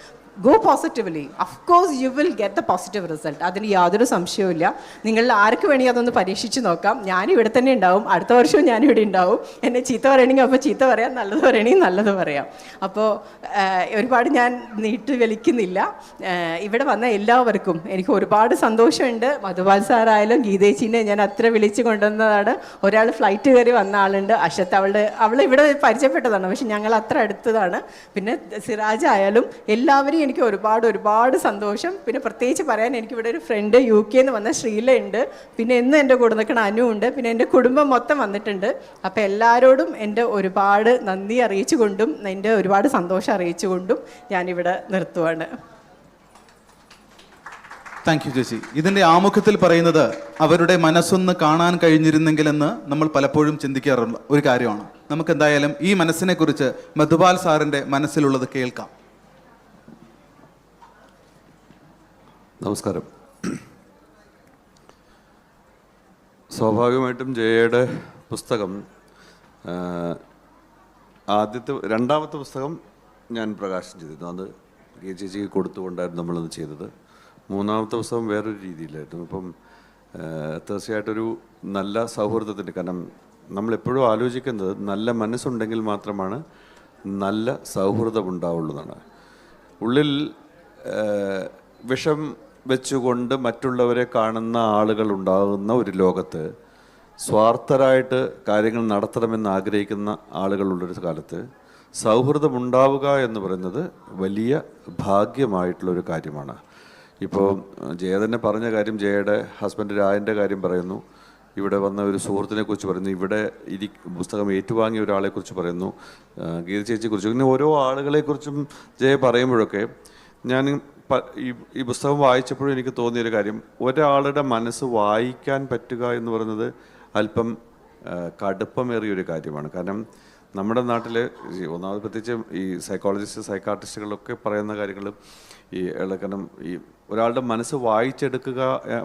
Go positively. Of course you will get the positive result. അതിന് യാതൊരു സംശയവുമില്ല. നിങ്ങൾ ആർക്ക് വേണമെങ്കിൽ അതൊന്ന് പരീക്ഷിച്ച് നോക്കാം. ഞാനിവിടെ തന്നെ ഉണ്ടാവും. അടുത്ത വർഷവും ഞാനിവിടെ ഉണ്ടാവും. എന്നെ ചീത്ത പറയണമെങ്കിൽ അപ്പോൾ ചീത്ത പറയാം, നല്ലത് പറയണമെങ്കിൽ നല്ലത് പറയാം. അപ്പോൾ ഒരുപാട് ഞാൻ വലിക്കുന്നില്ല. ഇവിടെ വന്ന എല്ലാവർക്കും എനിക്ക് ഒരുപാട് സന്തോഷമുണ്ട്. മധുപാൽ സാറായാലും ഗീതേച്ചിനെ ഞാൻ അത്ര വിളിച്ച് കൊണ്ടുവന്നതാണ്. ഒരാൾ ഫ്ലൈറ്റ് കയറി വന്ന ആളുണ്ട്, അഷത്ത്. അവൾ ഇവിടെ പരിചയപ്പെട്ടതാണ്, പക്ഷെ ഞങ്ങൾ അത്ര അടുത്തതാണ്. പിന്നെ സിറാജ് ആയാലും എല്ലാവരും എനിക്ക് ഒരുപാട് സന്തോഷം. പിന്നെ പ്രത്യേകിച്ച് പറയാൻ എനിക്കിവിടെ ഒരു ഫ്രണ്ട് UK നിന്ന് വന്ന ശ്രീല ഉണ്ട്. പിന്നെ എന്നും എൻ്റെ കൂടെ നിൽക്കുന്ന അനു ഉണ്ട്. പിന്നെ എൻ്റെ കുടുംബം മൊത്തം വന്നിട്ടുണ്ട്. അപ്പോൾ എല്ലാവരോടും എൻ്റെ ഒരുപാട് നന്ദി അറിയിച്ചുകൊണ്ടും എൻ്റെ ഒരുപാട് സന്തോഷം അറിയിച്ചുകൊണ്ടും ഞാനിവിടെ നിർത്തുവാണ്. താങ്ക് യു ചേച്ചി. ഇതിൻ്റെ ആമുഖത്തിൽ പറയുന്നത് അവരുടെ മനസ്സൊന്ന് കാണാൻ കഴിഞ്ഞിരുന്നെങ്കിലെന്ന് നമ്മൾ പലപ്പോഴും ചിന്തിക്കാറുള്ള ഒരു കാര്യമാണ്. നമുക്കെന്തായാലും ഈ മനസ്സിനെ കുറിച്ച് മധുപാൽ സാറിൻ്റെ മനസ്സിലുള്ളത് കേൾക്കാം. നമസ്കാരം. സ്വാഭാവികമായിട്ടും ജയയുടെ പുസ്തകം രണ്ടാമത്തെ പുസ്തകം ഞാൻ പ്രകാശനം ചെയ്തിരുന്നു. അത് ചേച്ചിക്ക് കൊടുത്തുകൊണ്ടായിരുന്നു നമ്മളത് ചെയ്തത്. മൂന്നാമത്തെ പുസ്തകം വേറൊരു രീതിയിലായിരുന്നു. അപ്പം തീർച്ചയായിട്ടൊരു നല്ല സൗഹൃദത്തിൻ്റെ, കാരണം നമ്മളെപ്പോഴും ആലോചിക്കുന്നത് നല്ല മനസ്സുണ്ടെങ്കിൽ മാത്രമാണ് നല്ല സൗഹൃദം ഉണ്ടാവുള്ളൂ എന്നാണ്. ഉള്ളിൽ വിഷം വെച്ചുകൊണ്ട് മറ്റുള്ളവരെ കാണുന്ന ആളുകൾ ഉണ്ടാകുന്ന ഒരു ലോകത്ത്, സ്വാർത്ഥരായിട്ട് കാര്യങ്ങൾ നടത്തണമെന്ന് ആഗ്രഹിക്കുന്ന ആളുകളുള്ളൊരു കാലത്ത് സൗഹൃദമുണ്ടാവുക എന്ന് പറയുന്നത് വലിയ ഭാഗ്യമായിട്ടുള്ളൊരു കാര്യമാണ്. ഇപ്പോൾ ജയ തന്നെ പറഞ്ഞ കാര്യം, ജയയുടെ ഹസ്ബൻഡ് രായൻ്റെ കാര്യം പറയുന്നു, ഇവിടെ വന്ന ഒരു സുഹൃത്തിനെ കുറിച്ച് പറയുന്നു, ഇവിടെ പുസ്തകം ഏറ്റുവാങ്ങിയ ഒരാളെക്കുറിച്ച് പറയുന്നു, ഗീത ചേച്ചിയെക്കുറിച്ച്, ഇങ്ങനെ ഓരോ ആളുകളെക്കുറിച്ചും ജയ പറയുമ്പോഴൊക്കെ ഞാൻ ഈ പുസ്തകം വായിച്ചപ്പോഴും എനിക്ക് തോന്നിയൊരു കാര്യം, ഒരാളുടെ മനസ്സ് വായിക്കാൻ പറ്റുക എന്ന് പറയുന്നത് അല്പം കടുപ്പമേറിയൊരു കാര്യമാണ്. കാരണം നമ്മുടെ നാട്ടിൽ ഒന്നാമത് പ്രത്യേകിച്ച് ഈ സൈക്കാട്രിസ്റ്റുകളൊക്കെ പറയുന്ന കാര്യങ്ങളും കാരണം ഈ ഒരാളുടെ മനസ്സ്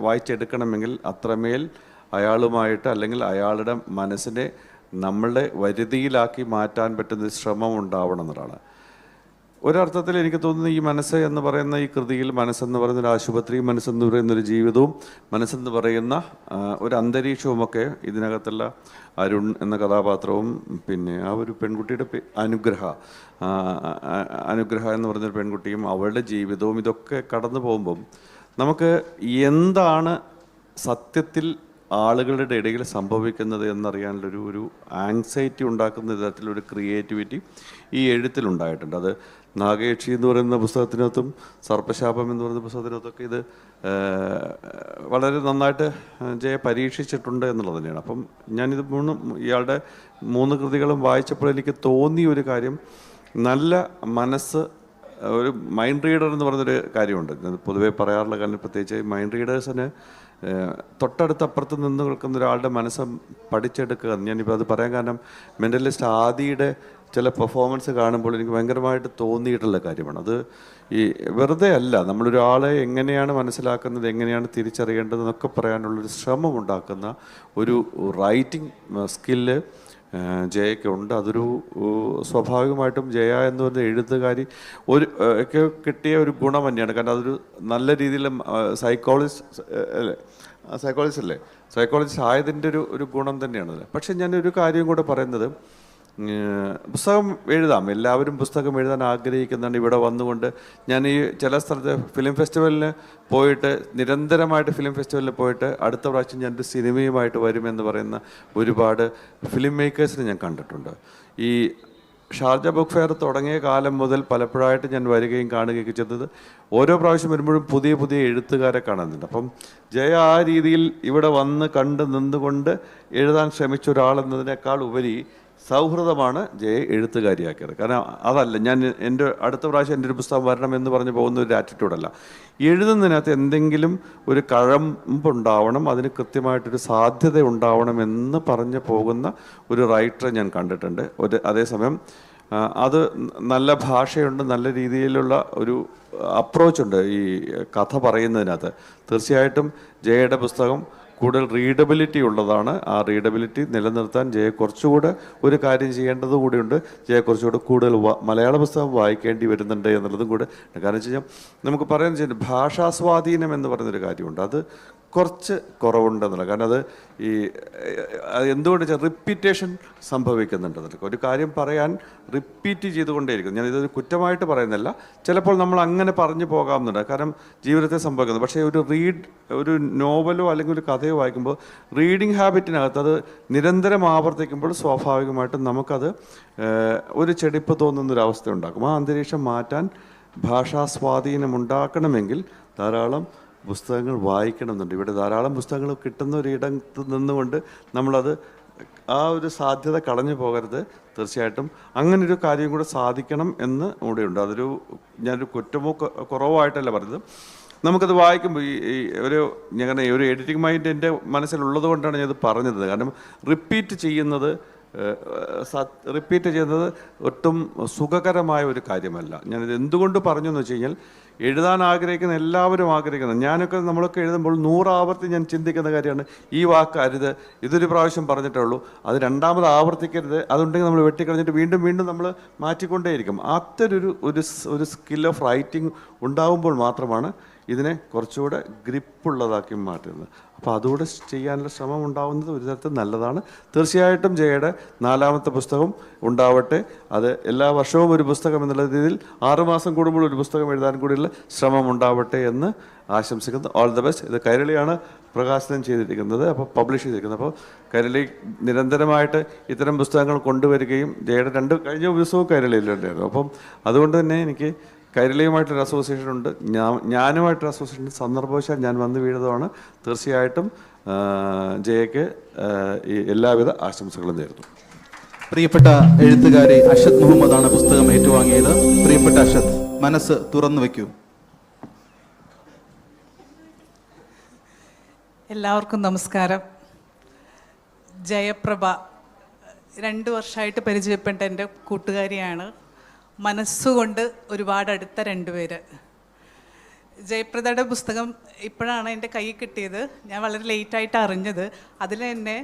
വായിച്ചെടുക്കണമെങ്കിൽ അത്രമേൽ അയാളുമായിട്ട് അല്ലെങ്കിൽ അയാളുടെ മനസ്സിനെ നമ്മളുടെ വരുതിയിലാക്കി മാറ്റാൻ പറ്റുന്ന ശ്രമം ഉണ്ടാവണം എന്നതാണ്. ഒരർത്ഥത്തിൽ എനിക്ക് തോന്നുന്നു ഈ മനസ്സ് എന്ന് പറയുന്ന ഈ കൃതിയിൽ മനസ്സെന്ന് പറയുന്ന ഒരു ആശുപത്രിയും മനസ്സെന്ന് പറയുന്ന ഒരു ജീവിതവും മനസ്സെന്ന് പറയുന്ന ഒരു അന്തരീക്ഷവുമൊക്കെ ഇതിനകത്തുള്ള അരുൺ എന്ന കഥാപാത്രവും പിന്നെ ആ ഒരു പെൺകുട്ടിയുടെ അനുഗ്രഹ എന്ന് പറഞ്ഞൊരു പെൺകുട്ടിയും അവളുടെ ജീവിതവും ഇതൊക്കെ കടന്നു പോകുമ്പം നമുക്ക് എന്താണ് സത്യത്തിൽ ആളുകളുടെ ഇടയിൽ സംഭവിക്കുന്നത് എന്നറിയാനുള്ളൊരു ഒരു ആങ്സൈറ്റി ഉണ്ടാക്കുന്ന തരത്തിലൊരു ക്രിയേറ്റിവിറ്റി ഈ എഴുത്തിലുണ്ടായിട്ടുണ്ട്. അത് നാഗേക്ഷി എന്ന് പറയുന്ന പുസ്തകത്തിനകത്തും സർപ്പശാപം എന്ന് പറയുന്ന പുസ്തകത്തിനകത്തൊക്കെ ഇത് വളരെ നന്നായിട്ട് ജയ പരീക്ഷിച്ചിട്ടുണ്ട് എന്നുള്ളത് തന്നെയാണ്. അപ്പം ഞാനിത് ഇയാളുടെ 3 കൃതികളും വായിച്ചപ്പോൾ എനിക്ക് തോന്നിയ ഒരു കാര്യം, നല്ല മനസ്സ്, ഒരു മൈൻഡ് റീഡർ എന്ന് പറയുന്നൊരു കാര്യമുണ്ട്. പൊതുവേ പറയാറുള്ള കാര്യം, പ്രത്യേകിച്ച് മൈൻഡ് റീഡേഴ്സിന് തൊട്ടടുത്തപ്പുറത്ത് നിന്ന് നിൽക്കുന്ന ഒരാളുടെ മനസ്സ് പഠിച്ചെടുക്കുക. ഞാനിപ്പോൾ അത് പറയാൻ കാരണം മെൻ്റലിസ്റ്റ് ആദിയുടെ ചില പെർഫോമൻസ് കാണുമ്പോൾ എനിക്ക് ഭയങ്കരമായിട്ട് തോന്നിയിട്ടുള്ള കാര്യമാണ്. അത് ഈ വെറുതെ അല്ല, നമ്മളൊരാളെ എങ്ങനെയാണ് മനസ്സിലാക്കുന്നത്, എങ്ങനെയാണ് തിരിച്ചറിയേണ്ടതെന്നൊക്കെ പറയാനുള്ളൊരു ശ്രമം ഉണ്ടാക്കുന്ന ഒരു റൈറ്റിംഗ് സ്കില്ല് ജയയ്ക്കുണ്ട്. അതൊരു സ്വാഭാവികമായിട്ടും ജയ എന്ന് പറയുന്ന എഴുത്തുകാരി ഒക്കെ കിട്ടിയ ഒരു ഗുണം തന്നെയാണ്. കാരണം അതൊരു നല്ല രീതിയിൽ സൈക്കോളജിസ്റ്റ് ആയതിൻ്റെ ഒരു ഗുണം തന്നെയാണത്. പക്ഷെ ഞാനൊരു കാര്യം കൂടെ പറയുന്നത്, പുസ്തകം എഴുതാം, എല്ലാവരും പുസ്തകം എഴുതാൻ ആഗ്രഹിക്കുന്നുണ്ട്. ഇവിടെ വന്നുകൊണ്ട് ഞാൻ ഈ ചില സ്ഥലത്ത് ഫിലിം ഫെസ്റ്റിവലിന് പോയിട്ട്, നിരന്തരമായിട്ട് ഫിലിം ഫെസ്റ്റിവലിൽ പോയിട്ട് അടുത്ത പ്രാവശ്യം ഞാനൊരു സിനിമയുമായിട്ട് വരുമെന്ന് പറയുന്ന ഒരുപാട് ഫിലിം മേക്കേഴ്സിനെ ഞാൻ കണ്ടിട്ടുണ്ട്. ഈ ഷാർജ ബുക്ക് ഫെയർ തുടങ്ങിയ കാലം മുതൽ പലപ്പോഴായിട്ട് ഞാൻ വരികയും കാണുകയൊക്കെ ചെയ്തത്, ഓരോ പ്രാവശ്യം വരുമ്പോഴും പുതിയ പുതിയ എഴുത്തുകാരെ കാണുന്നുണ്ട്. അപ്പം ജയ ആ രീതിയിൽ ഇവിടെ വന്ന് കണ്ട് നിന്നുകൊണ്ട് എഴുതാൻ ശ്രമിച്ച ഒരാളെന്നതിനേക്കാൾ ഉപരി സൗഹൃദമാണ് ജയ എഴുത്തുകാരിയാക്കിയത്. കാരണം അതല്ല, ഞാൻ എൻ്റെ അടുത്ത പ്രാവശ്യം എൻ്റെ ഒരു പുസ്തകം വരണം എന്ന് പറഞ്ഞ് പോകുന്ന ഒരു ആറ്റിറ്റ്യൂഡല്ല. എഴുതുന്നതിനകത്ത് എന്തെങ്കിലും ഒരു കഴമ്പുണ്ടാവണം, അതിന് കൃത്യമായിട്ടൊരു സാധ്യത ഉണ്ടാവണം എന്ന് പറഞ്ഞ് പോകുന്ന ഒരു റൈറ്ററെ ഞാൻ കണ്ടിട്ടുണ്ട്. അതേസമയം അത് നല്ല ഭാഷയുണ്ട്, നല്ല രീതിയിലുള്ള ഒരു അപ്രോച്ചുണ്ട് ഈ കഥ പറയുന്നതിനകത്ത്. തീർച്ചയായിട്ടും ജയയുടെ പുസ്തകം കൂടുതൽ റീഡബിലിറ്റി ഉള്ളതാണ്. ആ റീഡബിലിറ്റി നിലനിർത്താൻ ജയ കുറച്ചുകൂടെ ഒരു കാര്യം ചെയ്യേണ്ടത് കൂടിയുണ്ട്. ജയ കുറച്ചുകൂടെ കൂടുതൽ മലയാള പുസ്തകം വായിക്കേണ്ടി വരുന്നുണ്ട് എന്നുള്ളതും കൂടെ. കാരണം വെച്ച് കഴിഞ്ഞാൽ നമുക്ക് പറയാൻ ചെയ്യുന്നത് ഭാഷാസ്വാധീനം എന്ന് പറയുന്നൊരു കാര്യമുണ്ട്, അത് കുറച്ച് കുറവുണ്ടെന്നുള്ള. കാരണം അത് എന്തുകൊണ്ട് വെച്ചാൽ റിപ്പീറ്റേഷൻ സംഭവിക്കുന്നുണ്ടെന്നല്ല. ഒരു കാര്യം പറയാൻ റിപ്പീറ്റ് ചെയ്തുകൊണ്ടേയിരിക്കും. ഞാനിതൊരു കുറ്റമായിട്ട് പറയുന്നില്ല, ചിലപ്പോൾ നമ്മൾ അങ്ങനെ പറഞ്ഞു പോകാമെന്നുണ്ട്, കാരണം ജീവിതത്തെ സംഭവിക്കുന്നത്. പക്ഷേ ഒരു നോവലോ അല്ലെങ്കിൽ ഒരു കഥയോ വായിക്കുമ്പോൾ റീഡിങ് ഹാബിറ്റിനകത്ത് അത് നിരന്തരം ആവർത്തിക്കുമ്പോൾ സ്വാഭാവികമായിട്ടും നമുക്കത് ഒരു ചെടിപ്പ് തോന്നുന്നൊരവസ്ഥ ഉണ്ടാക്കും. ആ അന്തരീക്ഷം മാറ്റാൻ ഭാഷാ സ്വാധീനം ഉണ്ടാക്കണമെങ്കിൽ ധാരാളം പുസ്തകങ്ങൾ വായിക്കണമെന്നുണ്ട്. ഇവിടെ ധാരാളം പുസ്തകങ്ങൾ കിട്ടുന്ന ഒരിടത്ത് നിന്നുകൊണ്ട് നമ്മളത് ആ ഒരു സാധ്യത കളഞ്ഞു പോകരുത്. തീർച്ചയായിട്ടും അങ്ങനൊരു കാര്യം കൂടെ സാധിക്കണം എന്ന് കൂടെയുണ്ട്. ഞാനൊരു കുറ്റമോ കുറവായിട്ടല്ല പറയുന്നത്. നമുക്കത് വായിക്കുമ്പോൾ ഞാൻ ഒരു എഡിറ്റിംഗ് മൈൻഡ് എൻ്റെ മനസ്സിലുള്ളത് കൊണ്ടാണ് ഞാനത് പറഞ്ഞത്. കാരണം റിപ്പീറ്റ് ചെയ്യുന്നത് ഒട്ടും സുഖകരമായ ഒരു കാര്യമല്ല. ഞാനിത് എന്തുകൊണ്ട് പറഞ്ഞു എന്ന് വെച്ച് കഴിഞ്ഞാൽ, എഴുതാൻ ആഗ്രഹിക്കുന്ന എല്ലാവരും ആഗ്രഹിക്കുന്നത്, നമ്മളൊക്കെ എഴുതുമ്പോൾ 100 ആവർത്തി ഞാൻ ചിന്തിക്കുന്ന കാര്യമാണ്, ഈ വാക്ക് അരുത്, ഇതൊരു പ്രാവശ്യം പറഞ്ഞിട്ടേ ഉള്ളൂ, അത് രണ്ടാമത് ആവർത്തിക്കരുത്, അതുണ്ടെങ്കിൽ നമ്മൾ വെട്ടിക്കളഞ്ഞിട്ട് വീണ്ടും വീണ്ടും നമ്മൾ മാറ്റിക്കൊണ്ടേയിരിക്കും. ഒരു സ്കിൽ ഓഫ് റൈറ്റിംഗ് ഉണ്ടാകുമ്പോൾ മാത്രമാണ് ഇതിനെ കുറച്ചുകൂടെ ഗ്രിപ്പുള്ളതാക്കി മാറ്റുന്നത്. അപ്പോൾ അതുകൂടെ ചെയ്യാനുള്ള ശ്രമം ഉണ്ടാവുന്നത് ഒരു തരത്തിൽ നല്ലതാണ്. തീർച്ചയായിട്ടും ജയയുടെ 4ാമത്തെ പുസ്തകം ഉണ്ടാവട്ടെ. അത് എല്ലാ വർഷവും ഒരു പുസ്തകം എന്നുള്ള രീതിയിൽ 6 മാസം കൂടുമ്പോൾ ഒരു പുസ്തകം എഴുതാൻ കൂടിയുള്ള ശ്രമമുണ്ടാവട്ടെ എന്ന് ആശംസിക്കുന്നു. All the best. ഇത് കൈരളിയാണ് പ്രകാശനം ചെയ്തിരിക്കുന്നത്, അപ്പോൾ പബ്ലിഷ് ചെയ്തിരിക്കുന്നത്. അപ്പോൾ കൈരളി നിരന്തരമായിട്ട് ഇത്തരം പുസ്തകങ്ങൾ കൊണ്ടുവരികയും ജയയുടെ കഴിഞ്ഞ ദിവസവും കൈരളിയിലുണ്ടായിരുന്നു. അപ്പം അതുകൊണ്ട് തന്നെ എനിക്ക് കൈരളിയുമായിട്ടൊരു അസോസിയേഷൻ ഉണ്ട്, ഞാനുമായിട്ടൊരു അസോസിയേഷൻ സന്ദർഭവശാൽ ഞാൻ വന്നു വീഴുന്നതാണ്. തീർച്ചയായിട്ടും ജയയ്ക്ക് ഈ എല്ലാവിധ ആശംസകളും നേരുന്നു. പ്രിയപ്പെട്ട എഴുത്തുകാരി അഷദ് മുഹമ്മദാണ് പുസ്തകം ഏറ്റുവാങ്ങിയത്. പ്രിയപ്പെട്ട അഷദ്, മനസ്സ് തുറന്നു വയ്ക്കൂ. എല്ലാവർക്കും നമസ്കാരം. ജയപ്രഭ 2 വർഷമായിട്ട് പരിചയപ്പെട്ട എൻ്റെ കൂട്ടുകാരിയാണ്. മനസ്സുകൊണ്ട് ഒരുപാട് അടുത്ത 2 പേര്. ജയപ്രദയുടെ പുസ്തകം ഇപ്പോഴാണ് എൻ്റെ കയ്യിൽ കിട്ടിയത്. ഞാൻ വളരെ ലേറ്റായിട്ട് അറിഞ്ഞത്. അതിൽ തന്നെ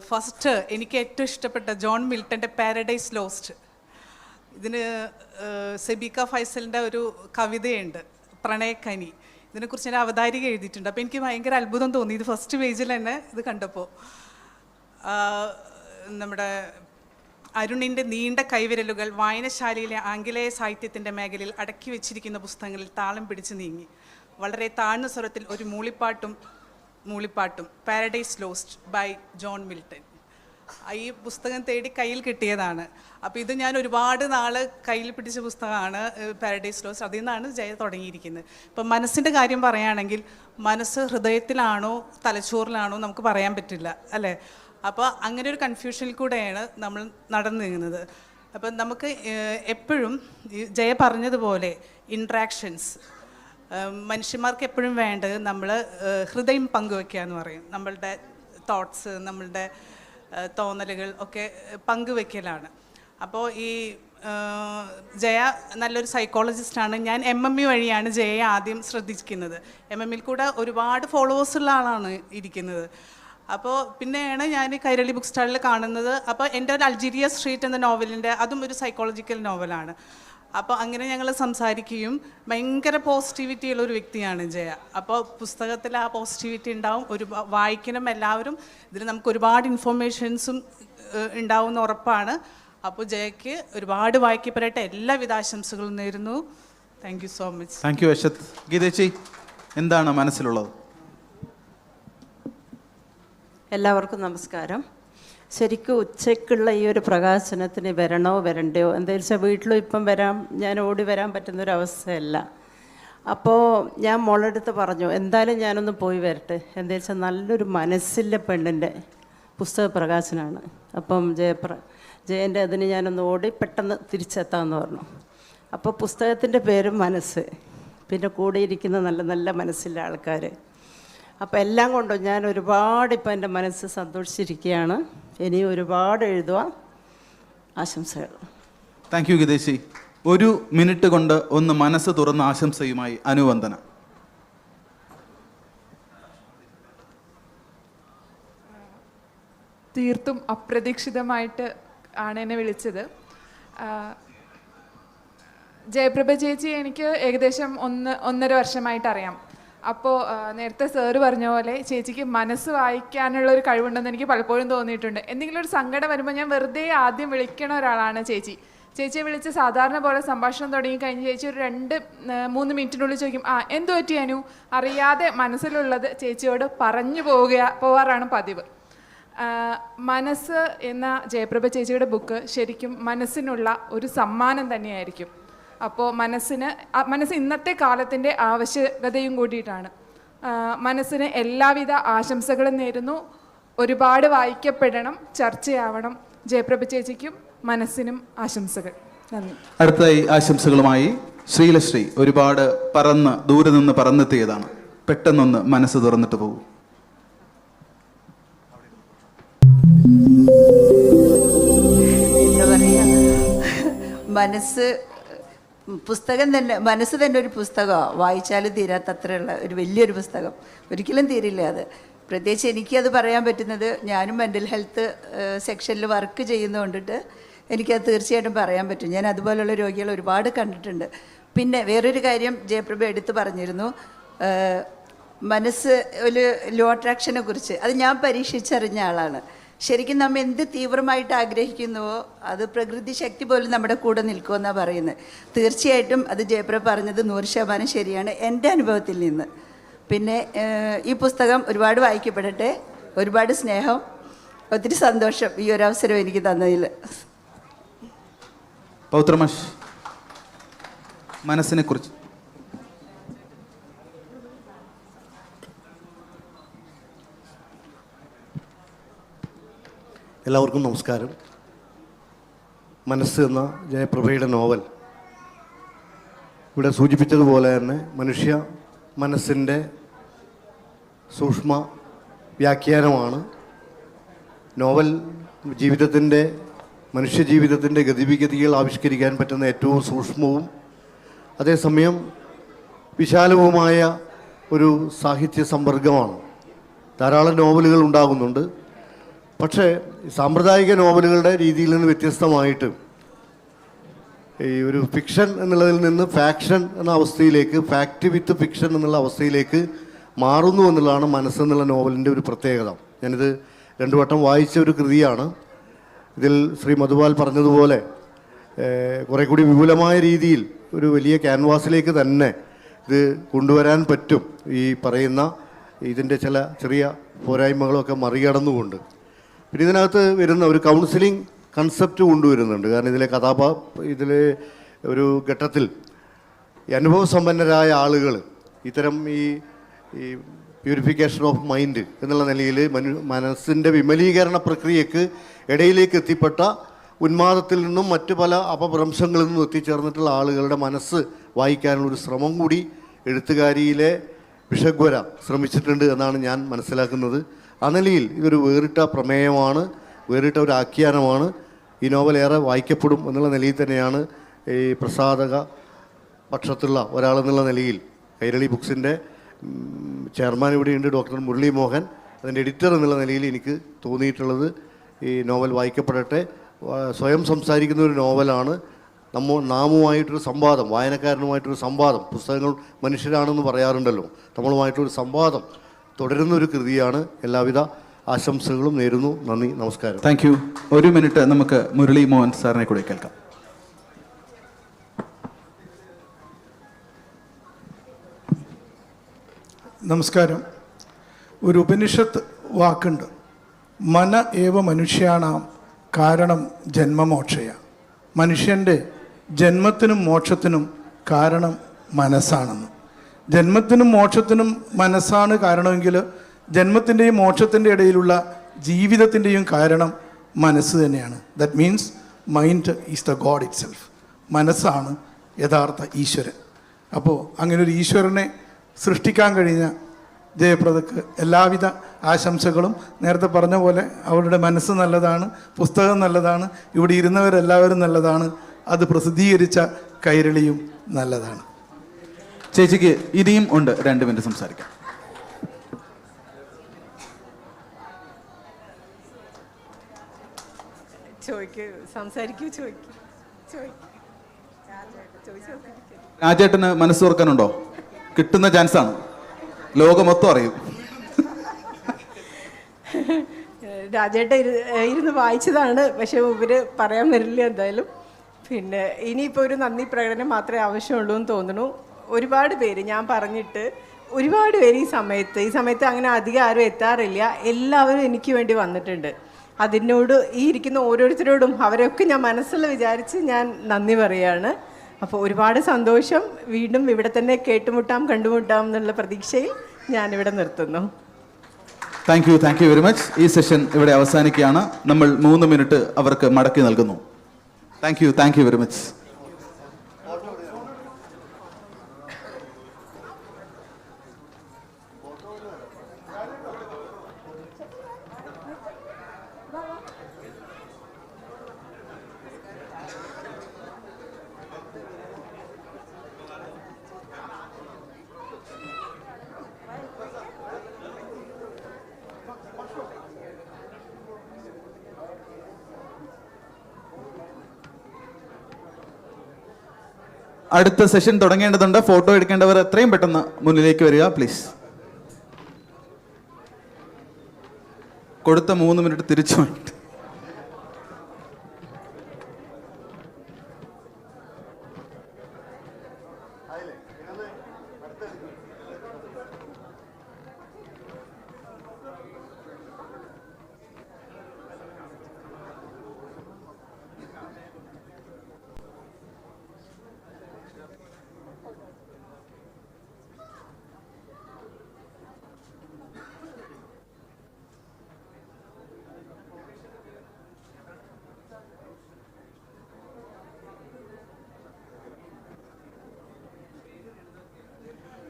ഫസ്റ്റ് എനിക്ക് ഏറ്റവും ഇഷ്ടപ്പെട്ട ജോൺ മിൽട്ടൻ്റെ പാരഡൈസ് ലോസ്റ്റ്. ഇതിന് സെബിക ഫൈസലിൻ്റെ ഒരു കവിതയുണ്ട്, പ്രണയക്കനി. ഇതിനെക്കുറിച്ച് ഞാൻ അവതാരിക എഴുതിയിട്ടുണ്ട്. അപ്പോൾ എനിക്ക് ഭയങ്കര അത്ഭുതം തോന്നി ഇത് ഫസ്റ്റ് പേജിൽ തന്നെ ഇത് കണ്ടപ്പോൾ. നമ്മുടെ അരുണിൻ്റെ നീണ്ട കൈവിരലുകൾ വായനശാലയിലെ ആംഗലേയ സാഹിത്യത്തിൻ്റെ മേഖലയിൽ അടക്കി വെച്ചിരിക്കുന്ന പുസ്തകങ്ങളിൽ താളം പിടിച്ച് നീങ്ങി. വളരെ താഴ്ന്ന സ്വരത്തിൽ ഒരു മൂളിപ്പാട്ടും paradise lost by John Milton. ഈ പുസ്തകം തേടി കയ്യിൽ കിട്ടിയതാണ്. അപ്പോൾ ഇത് ഞാൻ ഒരുപാട് നാൾ കയ്യിൽ പിടിച്ച പുസ്തകമാണ് പാരഡൈസ് ലോസ്റ്റ്. അതിൽ നിന്നാണ് ജയ തുടങ്ങിയിരിക്കുന്നത്. ഇപ്പം മനസ്സിൻ്റെ കാര്യം പറയുകയാണെങ്കിൽ മനസ്സ് ഹൃദയത്തിലാണോ തലച്ചോറിലാണോ നമുക്ക് പറയാൻ പറ്റില്ല, അല്ലേ? അപ്പോൾ അങ്ങനെ ഒരു കൺഫ്യൂഷനിൽ കൂടെയാണ് നമ്മൾ നടന്നു നീങ്ങുന്നത്. അപ്പം നമുക്ക് എപ്പോഴും ജയ പറഞ്ഞതുപോലെ ഇൻട്രാക്ഷൻസ് മനുഷ്യന്മാർക്ക് എപ്പോഴും വേണ്ടത് നമ്മൾ ഹൃദയം പങ്കുവയ്ക്കുക എന്ന് പറയും. നമ്മളുടെ തോട്ട്സ്, നമ്മളുടെ തോന്നലുകൾ ഒക്കെ പങ്കുവയ്ക്കലാണ്. അപ്പോൾ ഈ ജയ നല്ലൊരു സൈക്കോളജിസ്റ്റാണ്. ഞാൻ MME വഴിയാണ് ജയയെ ആദ്യം ശ്രദ്ധിക്കുന്നത്. MMEയിൽ കൂടെ ഒരുപാട് ഫോളോവേഴ്സുള്ള ആളാണ് ഇരിക്കുന്നത്. അപ്പോൾ പിന്നെയാണ് ഞാൻ കൈരളി ബുക്ക് സ്റ്റാളിൽ കാണുന്നത്. അപ്പോൾ എൻ്റെ ഒരു അൾജീരിയ സ്ട്രീറ്റ് എന്ന നോവലിൻ്റെ അതും ഒരു സൈക്കോളജിക്കൽ നോവലാണ്. അപ്പോൾ അങ്ങനെ ഞങ്ങൾ സംസാരിക്കുകയും ഭയങ്കര പോസിറ്റിവിറ്റി ഉള്ള ഒരു വ്യക്തിയാണ് ജയ. അപ്പോൾ പുസ്തകത്തിൽ ആ പോസിറ്റിവിറ്റി ഉണ്ടാവും. വായിക്കണം എല്ലാവരും. ഇതിൽ നമുക്ക് ഒരുപാട് ഇൻഫർമേഷൻസും ഉണ്ടാവുമെന്ന് ഉറപ്പാണ്. അപ്പോൾ ജയയ്ക്ക് ഒരുപാട് വായിക്കപ്പെടട്ടെ. എല്ലാവിധ ആശംസകളും നേരുന്നു. Thank you so much. Thank you Ashad. ഗീതേച്ചി, എന്താണ് മനസ്സിലുള്ളത്? എല്ലാവർക്കും നമസ്കാരം. ശരിക്കും ഉച്ചയ്ക്കുള്ള ഈ ഒരു പ്രകാശനത്തിന് വരണോ വരണ്ടയോ എന്താണെന്ന് വെച്ചാൽ വീട്ടിലും ഇപ്പം വരാം, ഞാൻ ഓടി വരാൻ പറ്റുന്നൊരവസ്ഥയല്ല. അപ്പോൾ ഞാൻ മോളെടുത്ത് പറഞ്ഞു എന്തായാലും ഞാനൊന്ന് പോയി വരട്ടെ. എന്താ വെച്ചാൽ നല്ലൊരു മനസ്സിലെ പെണ്ണിൻ്റെ പുസ്തക പ്രകാശനമാണ്. അപ്പം ജയൻ്റെ അതിന് ഞാനൊന്ന് ഓടി പെട്ടെന്ന് തിരിച്ചെത്താമെന്ന് പറഞ്ഞു. അപ്പോൾ പുസ്തകത്തിൻ്റെ പേര് മനസ്സ്, പിന്നെ കൂടിയിരിക്കുന്ന നല്ല നല്ല മനസ്സിലെ ആൾക്കാർ. അപ്പോൾ എല്ലാം കൊണ്ടും ഞാൻ ഒരുപാട് ഇപ്പം എൻ്റെ മനസ്സ് സന്തോഷിച്ചിരിക്കുകയാണ്. ഇനി ഒരുപാട് എഴുതുക. ആശംസകൾ. Thank you ഗീതേച്ചി. 1 മിനിറ്റ് കൊണ്ട് ഒന്ന് മനസ്സ് തുറന്ന ആശംസയുമായി അനുവന്ദന. തീർത്തും അപ്രതീക്ഷിതമായിട്ട് ആണ് എന്നെ വിളിച്ചത്. ജയപ്രഭ ചേച്ചി എനിക്ക് ഏകദേശം 1.5 വർഷമായിട്ട് അറിയാം. അപ്പോൾ നേരത്തെ സാറ് പറഞ്ഞ പോലെ ചേച്ചിക്ക് മനസ്സ് വായിക്കാനുള്ള ഒരു കഴിവുണ്ടെന്ന് എനിക്ക് പലപ്പോഴും തോന്നിയിട്ടുണ്ട്. എന്തെങ്കിലും ഒരു സങ്കടം വരുമ്പോൾ ഞാൻ വെറുതെ ആദ്യം വിളിക്കണ ഒരാളാണ് ചേച്ചി. ചേച്ചിയെ വിളിച്ച് സാധാരണ പോലെ സംഭാഷണം തുടങ്ങിക്കഴിഞ്ഞ് ചേച്ചി ഒരു 2-3 മിനിറ്റിനുള്ളിൽ ചോദിക്കും, എന്തു പറ്റിയാനു, അറിയാതെ മനസ്സിലുള്ളത് ചേച്ചിയോട് പറഞ്ഞു പോവാറാണ് പതിവ്. മനസ്സ് എന്ന ജയപ്രഭ ചേച്ചിയുടെ ബുക്ക് ശരിക്കും മനസ്സിനുള്ള ഒരു സമ്മാനം തന്നെയായിരിക്കും. അപ്പോൾ മനസ്സ് ഇന്നത്തെ കാലത്തിൻ്റെ ആവശ്യകതയും കൂടിയിട്ടാണ്. മനസ്സിന് എല്ലാവിധ ആശംസകളും നേരുന്നു. ഒരുപാട് വായിക്കപ്പെടണം, ചർച്ചയാവണം. ജയപ്രഭ ചേച്ചിക്കും മനസ്സിനും ആശംസകൾ. നന്ദി. അടുത്തതായി ആശംസകളുമായി ശ്രീലശ്രീ. ഒരുപാട് ദൂരെ നിന്ന് പറന്നെത്തിയതാണ്. പെട്ടെന്നൊന്ന് മനസ്സ് തുറന്നിട്ട് പോകും. എന്താ പറയുക, മനസ്സ് തന്നെ ഒരു പുസ്തകമാണ്. വായിച്ചാലും തീരാത്തത്രയുള്ള ഒരു വലിയൊരു പുസ്തകം. ഒരിക്കലും തീരില്ല അത്. പ്രത്യേകിച്ച് എനിക്കത് പറയാൻ പറ്റുന്നത് ഞാനും മെൻ്റൽ ഹെൽത്ത് സെക്ഷനിൽ വർക്ക് ചെയ്യുന്നതുകൊണ്ടിട്ട് എനിക്കത് തീർച്ചയായിട്ടും പറയാൻ പറ്റും. ഞാൻ അതുപോലുള്ള രോഗികൾ ഒരുപാട് കണ്ടിട്ടുണ്ട്. പിന്നെ വേറൊരു കാര്യം ജയപ്രഭ എടുത്ത് പറഞ്ഞിരുന്നു, മനസ്സ് ഒരു ലോ അട്രാക്ഷനെ കുറിച്ച്. അത് ഞാൻ പരീക്ഷിച്ചറിഞ്ഞ ആളാണ്. ശരിക്കും നമ്മൾ എന്ത് തീവ്രമായിട്ട് ആഗ്രഹിക്കുന്നുവോ അത് പ്രകൃതി ശക്തി പോലും നമ്മുടെ കൂടെ നിൽക്കുമെന്നാണ് പറയുന്നത്. തീർച്ചയായിട്ടും അത് ജയപ്രഭ പറഞ്ഞത് 100% ശരിയാണ് എൻ്റെ അനുഭവത്തിൽ നിന്ന്. പിന്നെ ഈ പുസ്തകം ഒരുപാട് വായിക്കപ്പെടട്ടെ. ഒരുപാട് സ്നേഹം, ഒത്തിരി സന്തോഷം ഈ ഒരു അവസരം എനിക്ക് തന്നതിൽ. പൗത്രമാഷ്, മനസ്സിനെ കുറിച്ച്. എല്ലാവർക്കും നമസ്കാരം. മനസ്സ് എന്ന ജയപ്രഭയുടെ നോവൽ ഇവിടെ സൂചിപ്പിച്ചതുപോലെ തന്നെ മനുഷ്യ മനസ്സിൻ്റെ സൂക്ഷ്മ വ്യാഖ്യാനമാണ്. നോവൽ ജീവിതത്തിൻ്റെ മനുഷ്യജീവിതത്തിൻ്റെ ഗതിവിഗതികൾ ആവിഷ്കരിക്കാൻ പറ്റുന്ന ഏറ്റവും സൂക്ഷ്മവും അതേസമയം വിശാലവുമായ ഒരു സാഹിത്യ സമ്പർക്കമാണ്. ധാരാളം നോവലുകൾ ഉണ്ടാകുന്നുണ്ട്. പക്ഷേ സാമ്പ്രദായിക നോവലുകളുടെ രീതിയിൽ നിന്ന് വ്യത്യസ്തമായിട്ട് ഈ ഒരു ഫിക്ഷൻ എന്നുള്ളതിൽ നിന്ന് ഫാക്ഷൻ എന്ന അവസ്ഥയിലേക്ക്, ഫാക്റ്റ് വിത്ത് ഫിക്ഷൻ എന്നുള്ള അവസ്ഥയിലേക്ക് മാറുന്നു എന്നുള്ളതാണ് മനസ്സെന്നുള്ള നോവലിൻ്റെ ഒരു പ്രത്യേകത. ഞാനിത് 2 വട്ടം വായിച്ച ഒരു കൃതിയാണ്. ഇതിൽ ശ്രീ മധുപാൽ പറഞ്ഞതുപോലെ കുറേ കൂടി വിപുലമായ രീതിയിൽ ഒരു വലിയ ക്യാൻവാസിലേക്ക് തന്നെ ഇത് കൊണ്ടുവരാൻ പറ്റും, ഈ പറയുന്ന ഇതിൻ്റെ ചില ചെറിയ പോരായ്മകളൊക്കെ മറികടന്നുകൊണ്ട്. പിന്നെ ഇതിനകത്ത് വരുന്ന ഒരു കൗൺസിലിംഗ് കൺസെപ്റ്റ് കൊണ്ടുവരുന്നുണ്ട്. കാരണം ഇതിലെ ഒരു ഘട്ടത്തിൽ അനുഭവസമ്പന്നരായ ആളുകൾ ഇത്തരം ഈ പ്യൂരിഫിക്കേഷൻ ഓഫ് മൈൻഡ് എന്നുള്ള നിലയിൽ മനസ്സിൻ്റെ വിമലീകരണ പ്രക്രിയക്ക് ഇടയിലേക്ക് എത്തിപ്പെട്ട ഉന്മാദത്തിൽ നിന്നും മറ്റു പല അപഭ്രംശങ്ങളിൽ നിന്നും എത്തിച്ചേർന്നിട്ടുള്ള ആളുകളുടെ മനസ്സ് വായിക്കാനുള്ളൊരു ശ്രമം കൂടി എഴുത്തുകാരിയിലെ വിഷഗ്വര ശ്രമിച്ചിട്ടുണ്ട് എന്നാണ് ഞാൻ മനസ്സിലാക്കുന്നത്. ആ നിലയിൽ ഇതൊരു വേറിട്ട പ്രമേയമാണ്, വേറിട്ട ഒരു ആഖ്യാനമാണ്. ഈ നോവൽ ഏറെ വായിക്കപ്പെടും എന്നുള്ള നിലയിൽ തന്നെയാണ് ഈ പ്രസാധക പക്ഷത്തുള്ള ഒരാളെന്നുള്ള നിലയിൽ കൈരളി ബുക്സിൻ്റെ ചെയർമാൻ ഇവിടെയുണ്ട്, ഡോക്ടർ മുരളി മോഹൻ, അതിൻ്റെ എഡിറ്റർ എന്നുള്ള നിലയിൽ എനിക്ക് തോന്നിയിട്ടുള്ളത് ഈ നോവൽ വായിക്കപ്പെടട്ടെ. സ്വയം സംസാരിക്കുന്ന ഒരു നോവലാണ്. നാമുമായിട്ടൊരു സംവാദം, വായനക്കാരനുമായിട്ടൊരു സംവാദം. പുസ്തകങ്ങൾ മനുഷ്യരാണെന്ന് പറയാറുണ്ടല്ലോ, നമ്മളുമായിട്ടൊരു സംവാദം തുടരുന്നൊരു കൃതിയാണ്. എല്ലാവിധ ആശംസകളും നേരുന്നു. നന്ദി, നമസ്കാരം. Thank U. 1 മിനിറ്റ് നമുക്ക് മുരളി മോഹൻ സാറിനെ കൂടെ കേൾക്കാം. നമസ്കാരം. ഒരു ഉപനിഷത്ത് വാക്കുണ്ട്, മന ഏവ മനുഷ്യാണാം കാരണം ജന്മമോക്ഷയ. മനുഷ്യൻ്റെ ജന്മത്തിനും മോക്ഷത്തിനും കാരണം മനസ്സാണെന്ന്. ജന്മത്തിനും മോക്ഷത്തിനും മനസ്സാണ് കാരണമെങ്കിൽ ജന്മത്തിൻ്റെയും മോക്ഷത്തിൻ്റെ ഇടയിലുള്ള ജീവിതത്തിൻ്റെയും കാരണം മനസ്സ് തന്നെയാണ്. That means mind is the God it self. മനസ്സാണ് യഥാർത്ഥ ഈശ്വരൻ. അപ്പോൾ അങ്ങനെ ഒരു ഈശ്വരനെ സൃഷ്ടിക്കാൻ കഴിഞ്ഞ ജയപ്രദക്ക് എല്ലാവിധ ആശംസകളും. നേരത്തെ പറഞ്ഞ പോലെ അവരുടെ മനസ്സ് നല്ലതാണ്, പുസ്തകം നല്ലതാണ്, ഇവിടെ ഇരുന്നവരെല്ലാവരും നല്ലതാണ്, അത് പ്രസിദ്ധീകരിച്ച കൈരളിയും നല്ലതാണ്. ചേച്ചിക്ക് ഇനിയും ഉണ്ട് 2 മിനിറ്റ് സംസാരിക്കാം. രാജേട്ടന് മനസ്സ് തുറക്കാനുണ്ടോ? കിട്ടുന്ന ചാൻസാണ്, ലോകം മൊത്തം അറിയും. രാജേട്ട ഇരുന്ന് വായിച്ചതാണ്, പക്ഷെ ഇവര് പറയാൻ വരില്ല എന്തായാലും. പിന്നെ ഇനിയിപ്പോൾ ഒരു നന്ദി പ്രകടനം മാത്രമേ ആവശ്യമുള്ളൂ എന്ന് തോന്നുന്നു. ഒരുപാട് പേര് ഞാൻ പറഞ്ഞിട്ട് ഒരുപാട് പേര് ഈ സമയത്ത് അങ്ങനെ അധികം ആരും എത്താറില്ല. എല്ലാവരും എനിക്ക് വേണ്ടി വന്നിട്ടുണ്ട്. അതിനോട് ഈ ഇരിക്കുന്ന ഓരോരുത്തരോടും അവരൊക്കെ ഞാൻ മനസ്സിൽ വിചാരിച്ച് ഞാൻ നന്ദി പറയുകയാണ്. അപ്പോൾ ഒരുപാട് സന്തോഷം. വീണ്ടും ഇവിടെ തന്നെ കണ്ടുമുട്ടാം എന്നുള്ള പ്രതീക്ഷയിൽ ഞാനിവിടെ നിർത്തുന്നു. Thank you very much. ഈ സെഷൻ ഇവിടെ അവസാനിക്കുകയാണ്. നമ്മൾ 3 മിനിറ്റ് അവർക്ക് മടക്കി നൽകുന്നു. Thank you very much. അടുത്ത സെഷൻ തുടങ്ങേണ്ടതുണ്ട്. ഫോട്ടോ എടുക്കേണ്ടവർ എത്രയും പെട്ടെന്ന് മുന്നിലേക്ക് വരിക പ്ലീസ്. കൊടുത്ത 3 മിനിറ്റ് തിരിച്ചു വാങ്ങിയിട്ട്.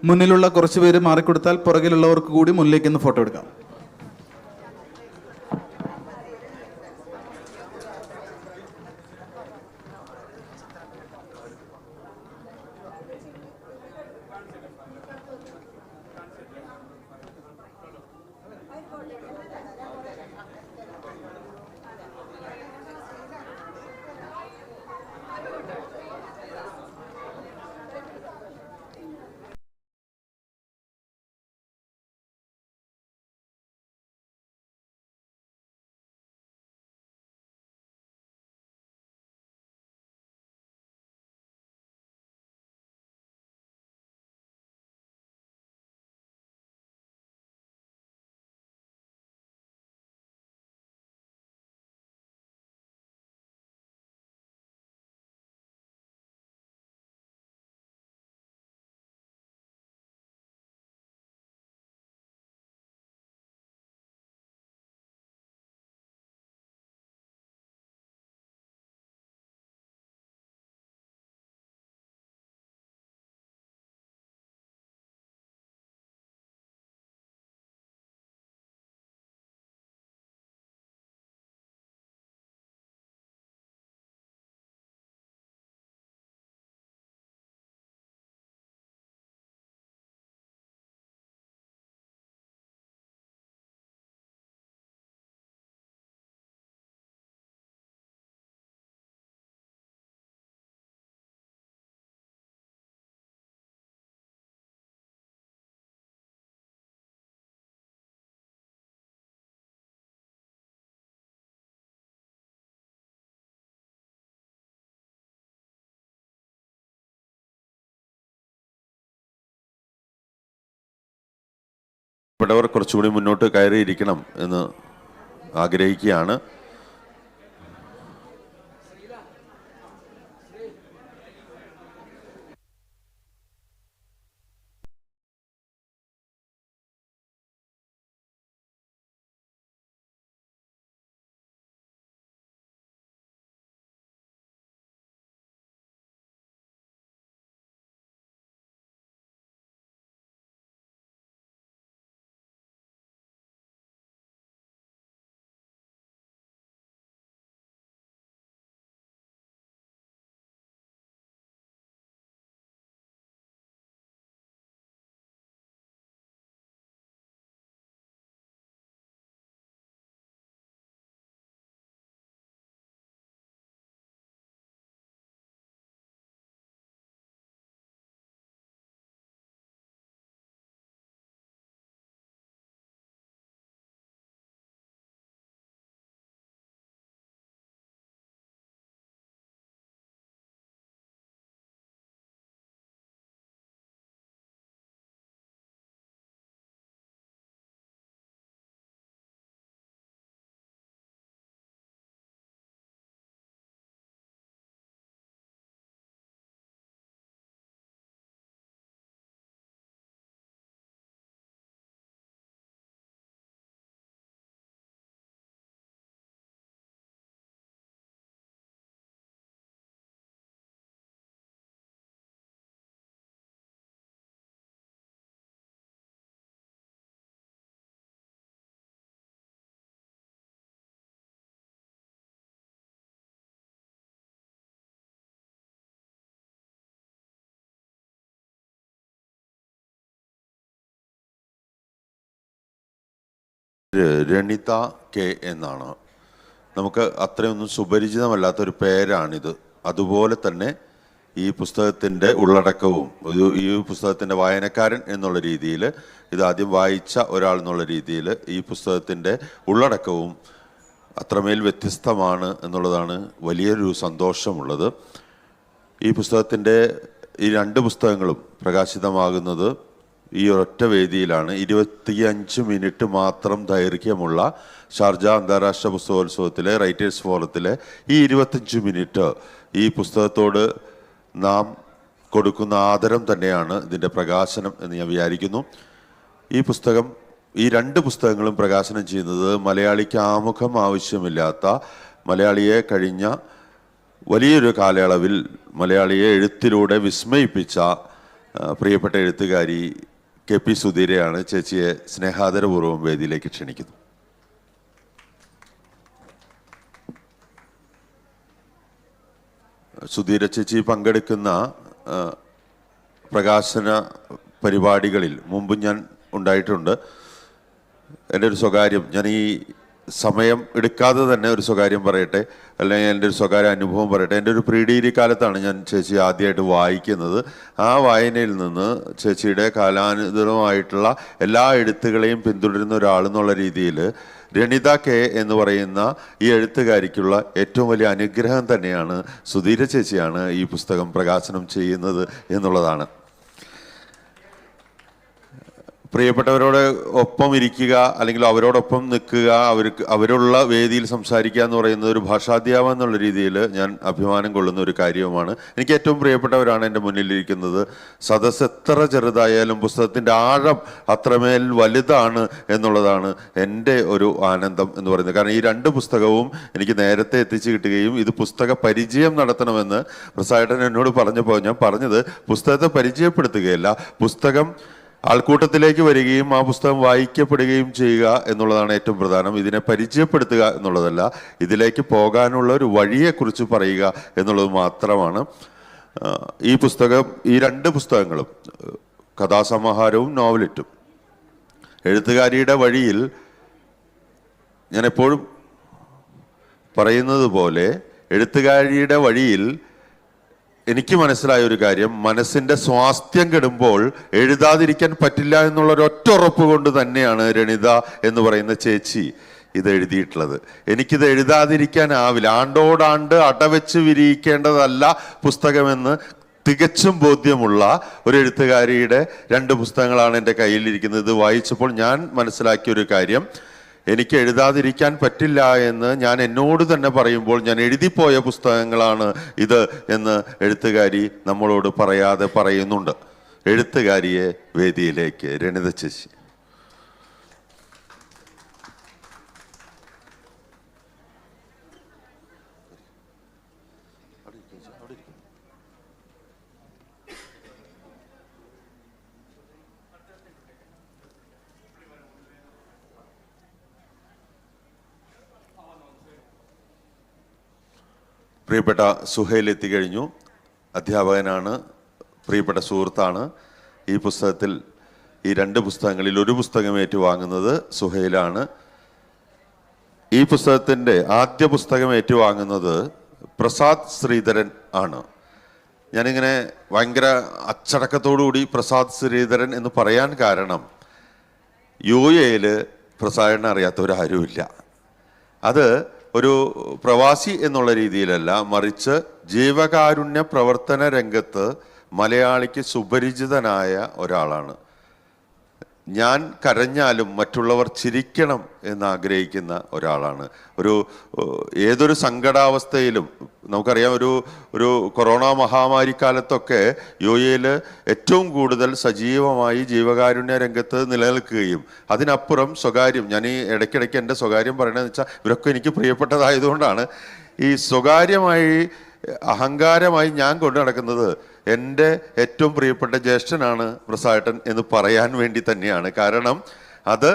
മുന്നിലുള്ള കുറച്ച് പേര് മാറിക്കൊടുത്താൽ പുറകിലുള്ളവർക്ക് കൂടി മുന്നിലേക്ക് ഒന്ന് ഫോട്ടോ എടുക്കാം. ഇവിടവർ കുറച്ചുകൂടി മുന്നോട്ട് കയറിയിരിക്കണം എന്ന് ആഗ്രഹിക്കുകയാണ്. രണിത കെ എന്നാണ്. നമുക്ക് അത്രയൊന്നും സുപരിചിതമല്ലാത്തൊരു പേരാണിത്. അതുപോലെ തന്നെ ഈ പുസ്തകത്തിൻ്റെ ഉള്ളടക്കവും ഈ പുസ്തകത്തിൻ്റെ വായനക്കാരൻ എന്നുള്ള രീതിയിൽ, ഇത് ആദ്യം വായിച്ച ഒരാൾ എന്നുള്ള രീതിയിൽ ഈ പുസ്തകത്തിൻ്റെ ഉള്ളടക്കവും അത്രമേൽ വ്യത്യസ്തമാണ് എന്നുള്ളതാണ് വലിയൊരു സന്തോഷമുള്ളത്. ഈ പുസ്തകത്തിൻ്റെ ഈ 2 പുസ്തകങ്ങളും പ്രകാശിതമാകുന്നത് ഈ ഒരൊറ്റ വേദിയിലാണ്. 25 മിനിറ്റ് മാത്രം ദൈർഘ്യമുള്ള ഷാർജ അന്താരാഷ്ട്ര പുസ്തകോത്സവത്തിലെ റൈറ്റേഴ്സ് ഫോറത്തിലെ ഈ 25 മിനിറ്റ് ഈ പുസ്തകത്തോട് നാം കൊടുക്കുന്ന ആദരം തന്നെയാണ് ഇതിൻ്റെ പ്രകാശനം എന്ന് ഞാൻ വിചാരിക്കുന്നു. ഈ 2 പുസ്തകങ്ങളും പ്രകാശനം ചെയ്യുന്നത് മലയാളിക്ക് ആമുഖം ആവശ്യമില്ലാത്ത, മലയാളിയെ കഴിഞ്ഞ വലിയൊരു കാലയളവിൽ മലയാളിയെ എഴുത്തിലൂടെ വിസ്മയിപ്പിച്ച പ്രിയപ്പെട്ട എഴുത്തുകാരി KP സുധീരയാണ്. ചേച്ചിയെ സ്നേഹാദരപൂർവ്വം വേദിയിലേക്ക് ക്ഷണിക്കുന്നു. സുധീര ചേച്ചി പങ്കെടുക്കുന്ന പ്രകാശന പരിപാടികളിൽ മുമ്പ് ഞാൻ ഉണ്ടായിട്ടുണ്ട്. എൻ്റെ ഒരു സ്വകാര്യം, ഞാൻ ഈ സമയം എടുക്കാതെ തന്നെ ഒരു സ്വകാര്യം പറയട്ടെ, അല്ലെങ്കിൽ എൻ്റെ ഒരു സ്വകാര്യ അനുഭവം പറയട്ടെ. എൻ്റെ ഒരു പ്രീ ഡിഗ്രി കാലത്താണ് ഞാൻ ചേച്ചി ആദ്യമായിട്ട് വായിക്കുന്നത്. ആ വായനയിൽ നിന്ന് ചേച്ചിയുടെ കാലാനുസൃതമായിട്ടുള്ള എല്ലാ എഴുത്തുകളെയും പിന്തുടരുന്ന ഒരാളെന്നുള്ള രീതിയിൽ രണിത കെ എന്ന് പറയുന്ന ഈ എഴുത്തുകാരിക്കുള്ള ഏറ്റവും വലിയ അനുഗ്രഹം തന്നെയാണ് സുധീര ചേച്ചിയാണ് ഈ പുസ്തകം പ്രകാശനം ചെയ്യുന്നത് എന്നുള്ളതാണ്. പ്രിയപ്പെട്ടവരോട് ഒപ്പം ഇരിക്കുക, അല്ലെങ്കിൽ അവരോടൊപ്പം നിൽക്കുക, അവരുള്ള വേദിയിൽ സംസാരിക്കുക എന്ന് പറയുന്നത് ഒരു ഭാഷാധ്യാപനം എന്നുള്ള രീതിയിൽ ഞാൻ അഭിമാനം കൊള്ളുന്ന ഒരു കാര്യവുമാണ്. എനിക്ക് ഏറ്റവും പ്രിയപ്പെട്ടവരാണ് എൻ്റെ മുന്നിലിരിക്കുന്നത്. സദസ്സ് എത്ര ചെറുതായാലും പുസ്തകത്തിൻ്റെ ആഴം അത്രമേൽ വലുതാണ് എന്നുള്ളതാണ് എൻ്റെ ഒരു ആനന്ദം എന്ന് പറയുന്നത്. കാരണം ഈ 2 പുസ്തകവും എനിക്ക് നേരത്തെ എത്തിച്ചു കിട്ടുകയും ഇത് പുസ്തക പരിചയം നടത്തണമെന്ന് പ്രസാദേട്ടൻ എന്നോട് പറഞ്ഞപ്പോൾ ഞാൻ പറഞ്ഞത് പുസ്തകത്തെ പരിചയപ്പെടുത്തുകയല്ല, പുസ്തകം ആൾക്കൂട്ടത്തിലേക്ക് വരികയും ആ പുസ്തകം വായിക്കപ്പെടുകയും ചെയ്യുക എന്നുള്ളതാണ് ഏറ്റവും പ്രധാനം. ഇതിനെ പരിചയപ്പെടുത്തുക എന്നുള്ളതല്ല, ഇതിലേക്ക് പോകാനുള്ള ഒരു വഴിയെക്കുറിച്ച് പറയുക എന്നുള്ളത് മാത്രമാണ്. ഈ 2 പുസ്തകങ്ങളും കഥാസമാഹാരവും നോവലിറ്റും എഴുത്തുകാരിയുടെ വഴിയിൽ ഞാൻ എപ്പോഴും പറയുന്നത് പോലെ എഴുത്തുകാരിയുടെ വഴിയിൽ എനിക്ക് മനസ്സിലായ ഒരു കാര്യം, മനസ്സിൻ്റെ സ്വാസ്ഥ്യം കെടുമ്പോൾ എഴുതാതിരിക്കാൻ പറ്റില്ല എന്നുള്ളൊരൊറ്റ ഉറപ്പ് കൊണ്ട് തന്നെയാണ് രണിത എന്ന് പറയുന്ന ചേച്ചി ഇത് എഴുതിയിട്ടുള്ളത്. എനിക്കിത് എഴുതാതിരിക്കാനാവില്ല. ആണ്ടോടാണ്ട് അടവെച്ച് വിരിയിക്കേണ്ടതല്ല പുസ്തകമെന്ന് തികച്ചും ബോധ്യമുള്ള ഒരു എഴുത്തുകാരിയുടെ 2 പുസ്തകങ്ങളാണ് എൻ്റെ കയ്യിലിരിക്കുന്നത്. ഇത് വായിച്ചപ്പോൾ ഞാൻ മനസ്സിലാക്കിയ ഒരു കാര്യം, എനിക്ക് എഴുതാതിരിക്കാൻ പറ്റില്ല എന്ന് ഞാൻ എന്നോട് തന്നെ പറയുമ്പോൾ ഞാൻ എഴുതിപ്പോയ പുസ്തകങ്ങളാണ് ഇത് എന്ന് എഴുത്തുകാരി നമ്മളോട് പറയാതെ പറയുന്നുണ്ട്. എഴുത്തുകാരിയെ വേദിയിലേക്ക് രണിത ചേച്ചി. പ്രിയപ്പെട്ട സുഹൈൽ എത്തിക്കഴിഞ്ഞു. അധ്യാപകനാണ്, പ്രിയപ്പെട്ട സുഹൃത്താണ്. ഈ പുസ്തകത്തിൽ ഈ 2 പുസ്തകങ്ങളിൽ ഒരു പുസ്തകം ഏറ്റുവാങ്ങുന്നത് സുഹൈലാണ്. ഈ പുസ്തകത്തിൻ്റെ ആദ്യ പുസ്തകം ഏറ്റുവാങ്ങുന്നത് പ്രസാദ് ശ്രീധരൻ ആണ്. ഞാനിങ്ങനെ ഭയങ്കര അച്ചടക്കത്തോടുകൂടി പ്രസാദ് ശ്രീധരൻ എന്ന് പറയാൻ കാരണം UAE പ്രസാദിനെ അറിയാത്തവരാരുമില്ല. അത് ഒരു പ്രവാസി എന്നുള്ള രീതിയിലല്ല, മറിച്ച് ജീവകാരുണ്യ പ്രവർത്തന രംഗത്ത് മലയാളിക്ക് സുപരിചിതനായ ഒരാളാണ്. ഞാൻ കരഞ്ഞാലും മറ്റുള്ളവർ ചിരിക്കണം എന്നാഗ്രഹിക്കുന്ന ഒരാളാണ്. ഏതൊരു സങ്കടാവസ്ഥയിലും നമുക്കറിയാം, ഒരു കൊറോണ മഹാമാരി കാലത്തൊക്കെ UAE ഏറ്റവും കൂടുതൽ സജീവമായി ജീവകാരുണ്യ രംഗത്ത് നിലനിൽക്കുകയും അതിനപ്പുറം സ്വകാര്യം, ഞാൻ ഈ ഇടയ്ക്കിടയ്ക്ക് എൻ്റെ സ്വകാര്യം പറയണമെന്ന് വെച്ചാൽ ഇവരൊക്കെ എനിക്ക് പ്രിയപ്പെട്ടതായതുകൊണ്ടാണ്. ഈ സ്വകാര്യമായി അഹങ്കാരമായി ഞാൻ കൊണ്ടു നടക്കുന്നത് എൻ്റെ ഏറ്റവും പ്രിയപ്പെട്ട ജ്യേഷ്ഠനാണ് പ്രസാദേട്ടൻ എന്ന് പറയാൻ വേണ്ടി തന്നെയാണ്. കാരണം അത്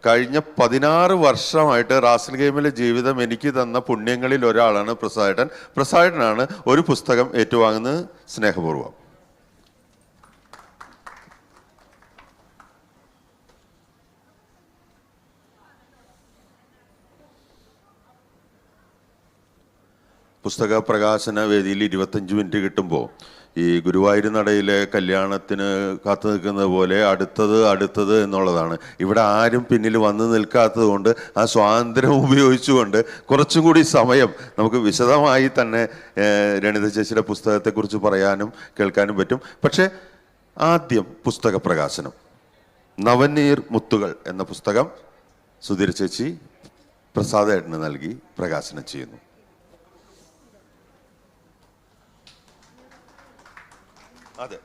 കഴിഞ്ഞ 16 വർഷമായിട്ട് റാസൽ ഗെയിമിലെ ജീവിതം എനിക്ക് തന്ന പുണ്യങ്ങളിൽ ഒരാളാണ് പ്രസാദേട്ടൻ. പ്രസാദേട്ടനാണ് ഒരു പുസ്തകം ഏറ്റുവാങ്ങുന്നത്. സ്നേഹപൂർവ്വം. പുസ്തക പ്രകാശന വേദിയിൽ 25 മിനിറ്റ് കിട്ടുമ്പോൾ ഈ ഗുരുവായൂർ നടയിലെ കല്യാണത്തിന് കാത്തു നിൽക്കുന്നത് പോലെ അടുത്തത് എന്നുള്ളതാണ്. ഇവിടെ ആരും പിന്നിൽ വന്ന് നിൽക്കാത്തത് കൊണ്ട് ആ സ്വാതന്ത്ര്യം ഉപയോഗിച്ചുകൊണ്ട് കുറച്ചും കൂടി സമയം നമുക്ക് വിശദമായി തന്നെ രണിത ചേച്ചിയുടെ പുസ്തകത്തെക്കുറിച്ച് പറയാനും കേൾക്കാനും പറ്റും. പക്ഷേ ആദ്യം പുസ്തക പ്രകാശനം. നവനീർ മുത്തുകൾ എന്ന പുസ്തകം സുധീര ചേച്ചി പ്രസാദേട്ടന് നൽകി പ്രകാശനം ചെയ്യുന്നു. അതെ,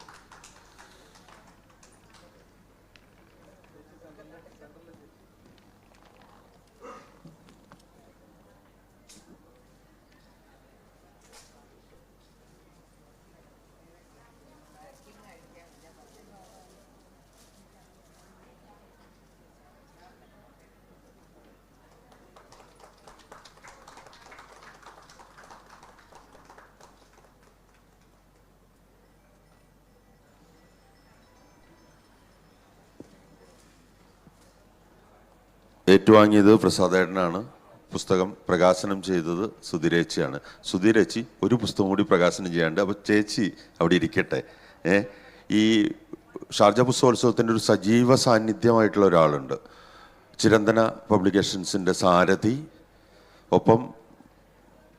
ഏറ്റുവാങ്ങിയത് പ്രസാദേട്ടനാണ്. പുസ്തകം പ്രകാശനം ചെയ്തത് സുധീരേച്ചിയാണ്. സുധീരേച്ചി ഒരു പുസ്തകം കൂടി പ്രകാശനം ചെയ്യാണ്ട്, അപ്പോൾ ചേച്ചി അവിടെ ഇരിക്കട്ടെ. ഈ ഷാർജ പുസ്തകോത്സവത്തിൻ്റെ ഒരു സജീവ സാന്നിധ്യമായിട്ടുള്ള ഒരാളുണ്ട്, ചിരന്തന പബ്ലിക്കേഷൻസിൻ്റെ സാരഥി, ഒപ്പം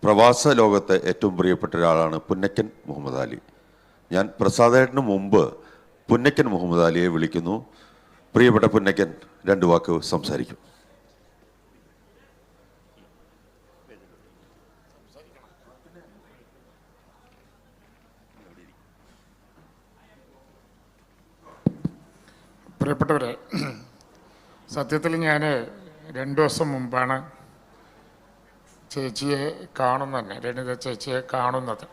പ്രവാസ ലോകത്തെ ഏറ്റവും പ്രിയപ്പെട്ട ഒരാളാണ് പുന്നക്കൻ മുഹമ്മദ് അലി. ഞാൻ പ്രസാദേട്ടന് മുമ്പ് പുന്നക്കൻ മുഹമ്മദ് അലിയെ വിളിക്കുന്നു. പ്രിയപ്പെട്ട പുന്നക്കൻ, 2 വാക്ക് സംസാരിക്കും. പ്രിയപ്പെട്ടവരെ, സത്യത്തിൽ ഞാൻ 2 ദിവസം മുമ്പാണ് ചേച്ചിയെ കാണുന്നത്, രണിത ചേച്ചിയെ കാണുന്നത്.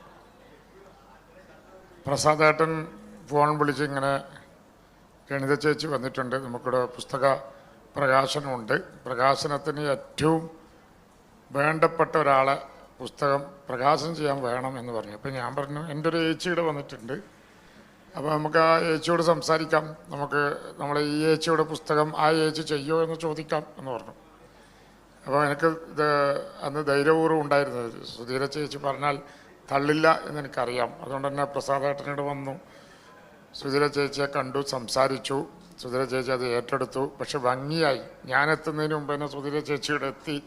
പ്രസാദേട്ടൻ ഫോൺ വിളിച്ച് ഇങ്ങനെ രണിത ചേച്ചി വന്നിട്ടുണ്ട്, നമുക്കിവിടെ പുസ്തക പ്രകാശനമുണ്ട്, പ്രകാശനത്തിന് ഏറ്റവും വേണ്ടപ്പെട്ട ഒരാളെ പുസ്തകം പ്രകാശനം ചെയ്യാൻ വേണം എന്ന് പറഞ്ഞു. അപ്പോൾ ഞാൻ പറഞ്ഞു, എൻ്റെ ഒരു ഏച്ചിയുടെ വന്നിട്ടുണ്ട്, അപ്പോൾ നമുക്ക് ആ ഏച്ചിയോട് സംസാരിക്കാം, നമ്മൾ ഈ ഏച്ചിയുടെ പുസ്തകം ആ ഏച്ചി ചെയ്യുമോ എന്ന് ചോദിക്കാം എന്ന് പറഞ്ഞു. അപ്പോൾ എനിക്ക് ഇത് അന്ന് ധൈര്യപൂർവ്വം ഉണ്ടായിരുന്നത്, സുധീര ചേച്ചി പറഞ്ഞാൽ തള്ളില്ല എന്നെനിക്കറിയാം. അതുകൊണ്ട് തന്നെ പ്രസാദേട്ടനോട് വന്നു, സുധീര ചേച്ചിയെ കണ്ടു, സംസാരിച്ചു. സുധീര ചേച്ചി അത് ഏറ്റെടുത്തു. പക്ഷെ ഭംഗിയായി, ഞാനെത്തുന്നതിന് മുമ്പ് തന്നെ സുധീര ചേച്ചിയുടെ എത്തി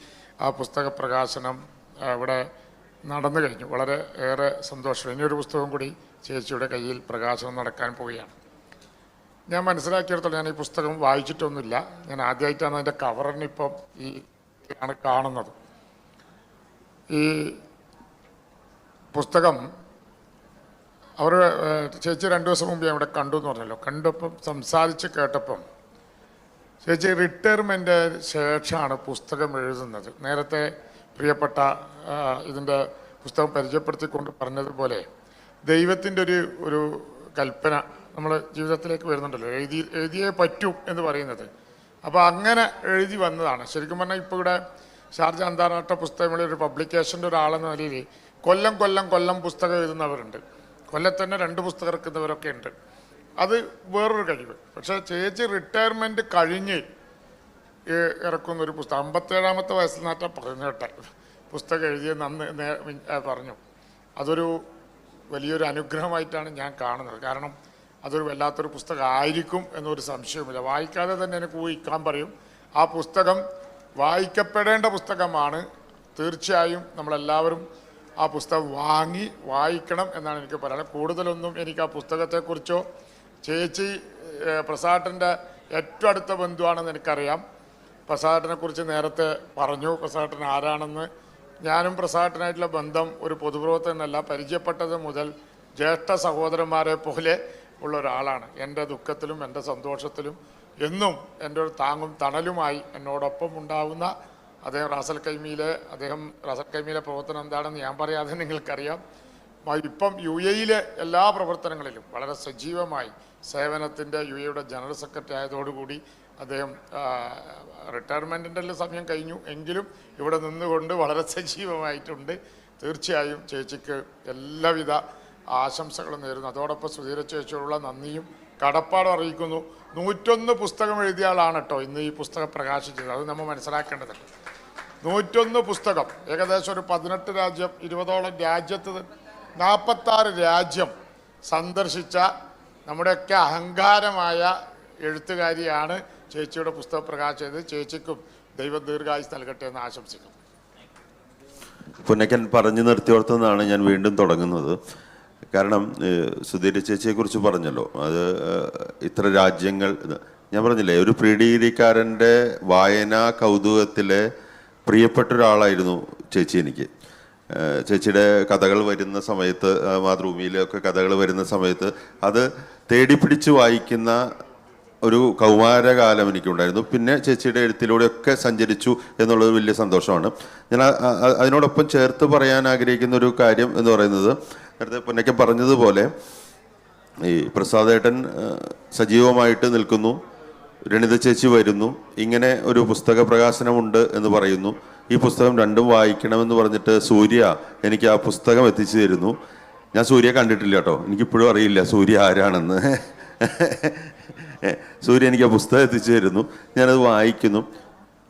ആ പുസ്തക പ്രകാശനം ഇവിടെ നടന്നു കഴിഞ്ഞു. വളരെ ഏറെ സന്തോഷം. ഇനിയൊരു പുസ്തകം കൂടി ചേച്ചിയുടെ കയ്യിൽ പ്രകാശനം നടക്കാൻ പോവുകയാണ്. ഞാൻ മനസ്സിലാക്കിയെടുത്തോളം ഞാൻ ഈ പുസ്തകം വായിച്ചിട്ടൊന്നുമില്ല. ഞാൻ ആദ്യമായിട്ടാണ് അതിൻ്റെ കവറിനിപ്പം ഈ ആണ് കാണുന്നത്. ഈ പുസ്തകം അവർ ചേച്ചി 2 ദിവസം മുമ്പ് ഞാൻ ഇവിടെ കണ്ടു എന്ന് പറഞ്ഞല്ലോ. കണ്ടപ്പം സംസാരിച്ച് കേട്ടപ്പം ചേച്ചി റിട്ടയർമെൻ്റ് ശേഷമാണ് പുസ്തകം എഴുതുന്നത്. നേരത്തെ പ്രിയപ്പെട്ട ഇതിൻ്റെ പുസ്തകം പരിചയപ്പെടുത്തിക്കൊണ്ട് പറഞ്ഞതുപോലെ ദൈവത്തിൻ്റെ ഒരു കൽപ്പന നമ്മൾ ജീവിതത്തിലേക്ക് വരുന്നുണ്ടല്ലോ, എഴുതിയേ പറ്റൂ എന്ന് പറയുന്നത്. അപ്പോൾ അങ്ങനെ എഴുതി വന്നതാണ്. ശരിക്കും പറഞ്ഞാൽ ഇപ്പോൾ ഇവിടെ ഷാർജ അന്താരാഷ്ട്ര പുസ്തകങ്ങളിൽ ഒരു പബ്ലിക്കേഷൻ്റെ ഒരാളെന്ന നിലയിൽ കൊല്ലം പുസ്തകം എഴുതുന്നവരുണ്ട്, കൊല്ലത്തന്നെ 2 പുസ്തകം ഇറക്കുന്നവരൊക്കെ ഉണ്ട്. അത് വേറൊരു കഴിവ്. പക്ഷേ ചേച്ചി റിട്ടയർമെൻറ്റ് കഴിഞ്ഞ് ഇറക്കുന്നൊരു പുസ്തകം 57ാമത്തെ വയസ്സിൽ നാട്ടാ പറഞ്ഞോട്ടെ പുസ്തകം എഴുതിയെന്ന് അന്ന് പറഞ്ഞു. അതൊരു വലിയൊരു അനുഗ്രഹമായിട്ടാണ് ഞാൻ കാണുന്നത്. കാരണം അതൊരു വല്ലാത്തൊരു പുസ്തകമായിരിക്കും എന്നൊരു സംശയവുമില്ല. വായിക്കാതെ തന്നെ എനിക്ക് ഊഹിക്കാൻ പറയും. ആ പുസ്തകം വായിക്കപ്പെടേണ്ട പുസ്തകമാണ്. തീർച്ചയായും നമ്മളെല്ലാവരും ആ പുസ്തകം വായിക്കണം എന്നാണ് എനിക്ക് പറയുന്നത്. കൂടുതലൊന്നും എനിക്ക് ആ പുസ്തകത്തെക്കുറിച്ചോ, ചേച്ചി പ്രസാദേട്ടൻ്റെ ഏറ്റവും അടുത്ത ബന്ധുവാണെന്ന് എനിക്കറിയാം. പ്രസാദേട്ടനെക്കുറിച്ച് നേരത്തെ പറഞ്ഞു, പ്രസാദേട്ടൻ ആരാണെന്ന്. ഞാനും പ്രസാദേട്ടനായിട്ടുള്ള ബന്ധം ഒരു പൊതുപ്രവർത്തകനല്ല, പരിചയപ്പെട്ടത് മുതൽ ജ്യേഷ്ഠ സഹോദരന്മാരെ പോലെ ഉള്ള ഒരാളാണ്. എൻ്റെ ദുഃഖത്തിലും എൻ്റെ സന്തോഷത്തിലും എന്നും എൻ്റെ ഒരു താങ്ങും തണലുമായി എന്നോടൊപ്പം ഉണ്ടാവുന്ന റാസൽ കൈമിയിലെ പ്രവർത്തനം എന്താണെന്ന് ഞാൻ പറയാതെ നിങ്ങൾക്കറിയാം. ഇപ്പം UAE എല്ലാ പ്രവർത്തനങ്ങളിലും വളരെ സജീവമായി സേവനത്തിൻ്റെ UAE ജനറൽ സെക്രട്ടറി ആയതോടുകൂടി അദ്ദേഹം റിട്ടയർമെൻറ്റിൻ്റെ സമയം കഴിഞ്ഞു എങ്കിലും ഇവിടെ നിന്നുകൊണ്ട് വളരെ സജീവമായിട്ടുണ്ട്. തീർച്ചയായും ചേച്ചിക്ക് എല്ലാവിധ ആശംസകളും നേരുന്നു. അതോടൊപ്പം സുധീര ചേച്ചിയോടുള്ള നന്ദിയും കടപ്പാടും അറിയിക്കുന്നു. 101 പുസ്തകം എഴുതിയ ആളാണ് കേട്ടോ ഇന്ന് ഈ പുസ്തകം പ്രകാശിച്ചത്. അത് നമ്മൾ മനസ്സിലാക്കേണ്ടതുണ്ട്. 101 പുസ്തകം, ഏകദേശം ഒരു 18 രാജ്യം, 20ഓളം രാജ്യത്ത് 46 രാജ്യം സന്ദർശിച്ച നമ്മുടെയൊക്കെ അഹങ്കാരമായ എഴുത്തുകാരിയാണ് ചേച്ചിയുടെ പുസ്തകം പ്രകാശനം ചെയ്തത്. ചേച്ചിക്കും ദൈവം ദീർഘായുസ് നൽകട്ടെ എന്ന് ആശംസിക്കുന്നു. പുന്നക്കൻ പറഞ്ഞു നിർത്തിയോർത്തുനിന്നാണ് ഞാൻ വീണ്ടും തുടങ്ങുന്നത്. കാരണം സുധീര ചേച്ചിയെക്കുറിച്ച് പറഞ്ഞല്ലോ, അത് ഇത്ര രാജ്യങ്ങൾ, ഞാൻ പറഞ്ഞില്ലേ, ഒരു പ്രീ ഡിഗ്രിക്കാരൻ്റെ വായനാ കൗതുകത്തിലെ പ്രിയപ്പെട്ട ഒരാളായിരുന്നു ചേച്ചി എനിക്ക്. ചേച്ചിയുടെ കഥകൾ വരുന്ന സമയത്ത്, മാതൃഭൂമിയിലൊക്കെ കഥകൾ വരുന്ന സമയത്ത് അത് തേടിപ്പിടിച്ച് വായിക്കുന്ന ഒരു കൗമാരകാലം എനിക്കുണ്ടായിരുന്നു. പിന്നെ ചേച്ചിയുടെ എഴുത്തിലൂടെയൊക്കെ സഞ്ചരിച്ചു എന്നുള്ളത് വലിയ സന്തോഷമാണ്. ഞാൻ അതിനോടൊപ്പം ചേർത്ത് പറയാൻ ആഗ്രഹിക്കുന്ന ഒരു കാര്യം എന്ന് പറയുന്നത്, നേരത്തെ പൊന്നയ്ക്ക് പറഞ്ഞതുപോലെ ഈ പ്രസാദേട്ടൻ സജീവമായിട്ട് നിൽക്കുന്നു, രണിത ചേച്ചി വരുന്നു, ഇങ്ങനെ ഒരു പുസ്തക പ്രകാശനമുണ്ട് എന്ന് പറയുന്നു. ഈ പുസ്തകം രണ്ടും വായിക്കണമെന്ന് പറഞ്ഞിട്ട് സൂര്യ എനിക്ക് ആ പുസ്തകം എത്തിച്ചു തരുന്നു. ഞാൻ സൂര്യ കണ്ടിട്ടില്ല കേട്ടോ, എനിക്കിപ്പോഴും അറിയില്ല സൂര്യ ആരാണെന്ന്. സൂര്യ എനിക്ക് ആ പുസ്തകം എത്തിച്ചു തരുന്നു, ഞാനത് വായിക്കുന്നു.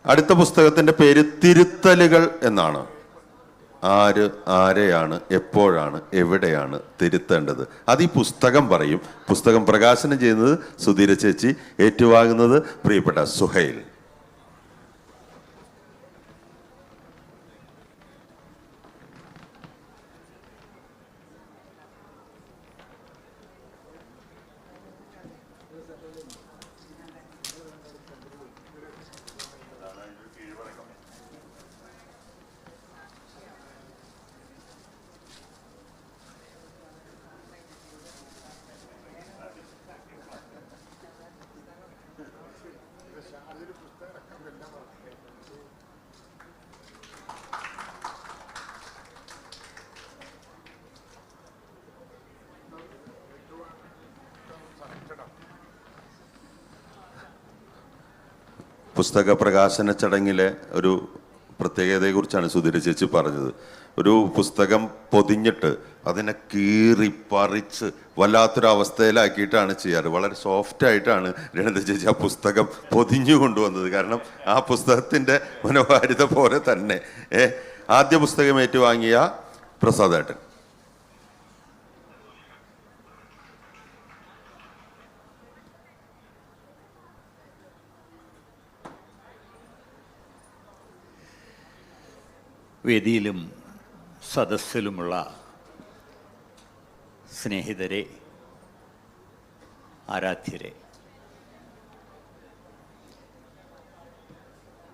അടുത്ത പുസ്തകത്തിൻ്റെ പേര് തിരുത്തലുകൾ എന്നാണ്. ആരെയാണ്, എപ്പോഴാണ്, എവിടെയാണ് തിരുത്തേണ്ടത്, അത് ഈ പുസ്തകം പറയും. പുസ്തകം പ്രകാശനം ചെയ്യുന്നത് സുധീര ചേച്ചി, ഏറ്റുവാങ്ങുന്നത് പ്രിയപ്പെട്ട സുഹൈൽ. പുസ്തക പ്രകാശന ചടങ്ങിലെ ഒരു പ്രത്യേകതയെക്കുറിച്ചാണ് സുധീര ചേച്ചി പറഞ്ഞത്. ഒരു പുസ്തകം പൊതിഞ്ഞിട്ട് അതിനെ കീറി പറിച്ച് വല്ലാത്തൊരവസ്ഥയിലാക്കിയിട്ടാണ് ചെയ്യാറ്. വളരെ സോഫ്റ്റായിട്ടാണ് രണിത ചേച്ചി ആ പുസ്തകം പൊതിഞ്ഞു കൊണ്ടുവന്നത്. കാരണം ആ പുസ്തകത്തിൻ്റെ മനോഹാരിത പോലെ തന്നെ ആദ്യ പുസ്തകം ഏറ്റുവാങ്ങിയ പ്രസാദേട്ടൻ. വേദിയിലും സദസ്സിലുമുള്ള സ്നേഹിതരെ, ആരാധ്യരെ,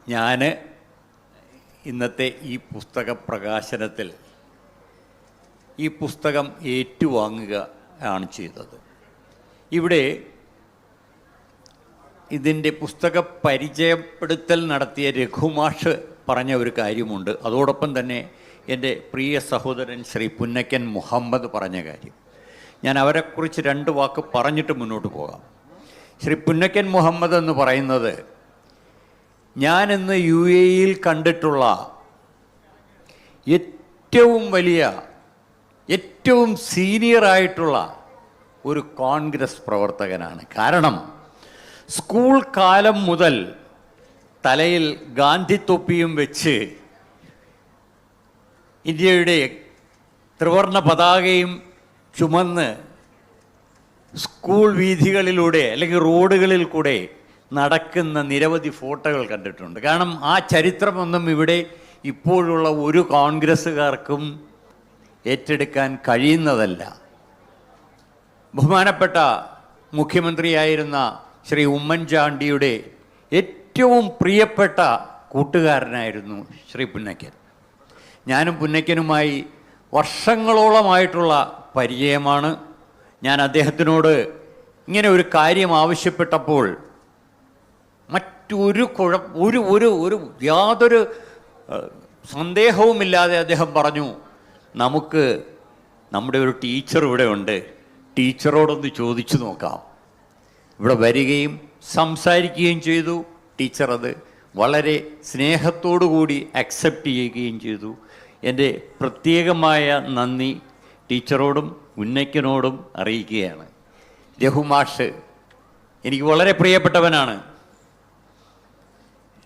ഞാൻ ഇന്നത്തെ ഈ പുസ്തക പ്രകാശനത്തിൽ ഈ പുസ്തകം ഏറ്റുവാങ്ങുക ആണ് ചെയ്തത്. ഇവിടെ ഇതിൻ്റെ പുസ്തക പരിചയപ്പെടുത്തൽ നടത്തിയ രഘുമാഷ് പറഞ്ഞ ഒരു കാര്യമുണ്ട്. അതോടൊപ്പം തന്നെ എൻ്റെ പ്രിയ സഹോദരൻ ശ്രീ പുന്നക്കൻ മുഹമ്മദ് പറഞ്ഞ കാര്യം, ഞാൻ അവരെക്കുറിച്ച് 2 വാക്ക് പറഞ്ഞിട്ട് മുന്നോട്ട് പോകാം. ശ്രീ പുന്നക്കൻ മുഹമ്മദ് എന്ന് പറയുന്നത് ഞാനിന്ന് UAE കണ്ടിട്ടുള്ള ഏറ്റവും വലിയ, ഏറ്റവും സീനിയറായിട്ടുള്ള ഒരു കോൺഗ്രസ് പ്രവർത്തകനാണ്. കാരണം സ്കൂൾ കാലം മുതൽ തലയിൽ ഗാന്ധി തൊപ്പിയും വെച്ച് ഇന്ത്യയുടെ ത്രിവർണ്ണ പതാകയും ചുമന്ന് സ്കൂൾ വീഥികളിലൂടെ അല്ലെങ്കിൽ റോഡുകളിൽ കൂടെ നടക്കുന്ന നിരവധി ഫോട്ടോകൾ കണ്ടിട്ടുണ്ട്. കാരണം ആ ചരിത്രമൊന്നും ഇവിടെ ഇപ്പോഴുള്ള ഒരു കോൺഗ്രസ്സുകാർക്കും ഏറ്റെടുക്കാൻ കഴിയുന്നതല്ല. ബഹുമാനപ്പെട്ട മുഖ്യമന്ത്രിയായിരുന്ന ശ്രീ ഉമ്മൻചാണ്ടിയുടെ ഏറ്റവും പ്രിയപ്പെട്ട കൂട്ടുകാരനായിരുന്നു ശ്രീ പുന്നക്കൻ. ഞാനും പുന്നക്കനുമായി വർഷങ്ങളോളമായിട്ടുള്ള പരിചയമാണ്. ഞാൻ അദ്ദേഹത്തിനോട് ഇങ്ങനെ ഒരു കാര്യം ആവശ്യപ്പെട്ടപ്പോൾ യാതൊരു സന്ദേഹവുമില്ലാതെ അദ്ദേഹം പറഞ്ഞു, നമുക്ക് നമ്മുടെ ഒരു ടീച്ചർ ഇവിടെ ഉണ്ട്, ടീച്ചറോടൊന്ന് ചോദിച്ചു നോക്കാം. ഇവിടെ വരികയും സംസാരിക്കുകയും ചെയ്തു. ടീച്ചർ അത് വളരെ സ്നേഹത്തോടു കൂടി അക്സെപ്റ്റ് ചെയ്യുകയും ചെയ്തു. എൻ്റെ പ്രത്യേകമായ നന്ദി ടീച്ചറോടും ഉന്നയ്ക്കനോടും അറിയിക്കുകയാണ്. രഘുമാഷ് എനിക്ക് വളരെ പ്രിയപ്പെട്ടവനാണ്.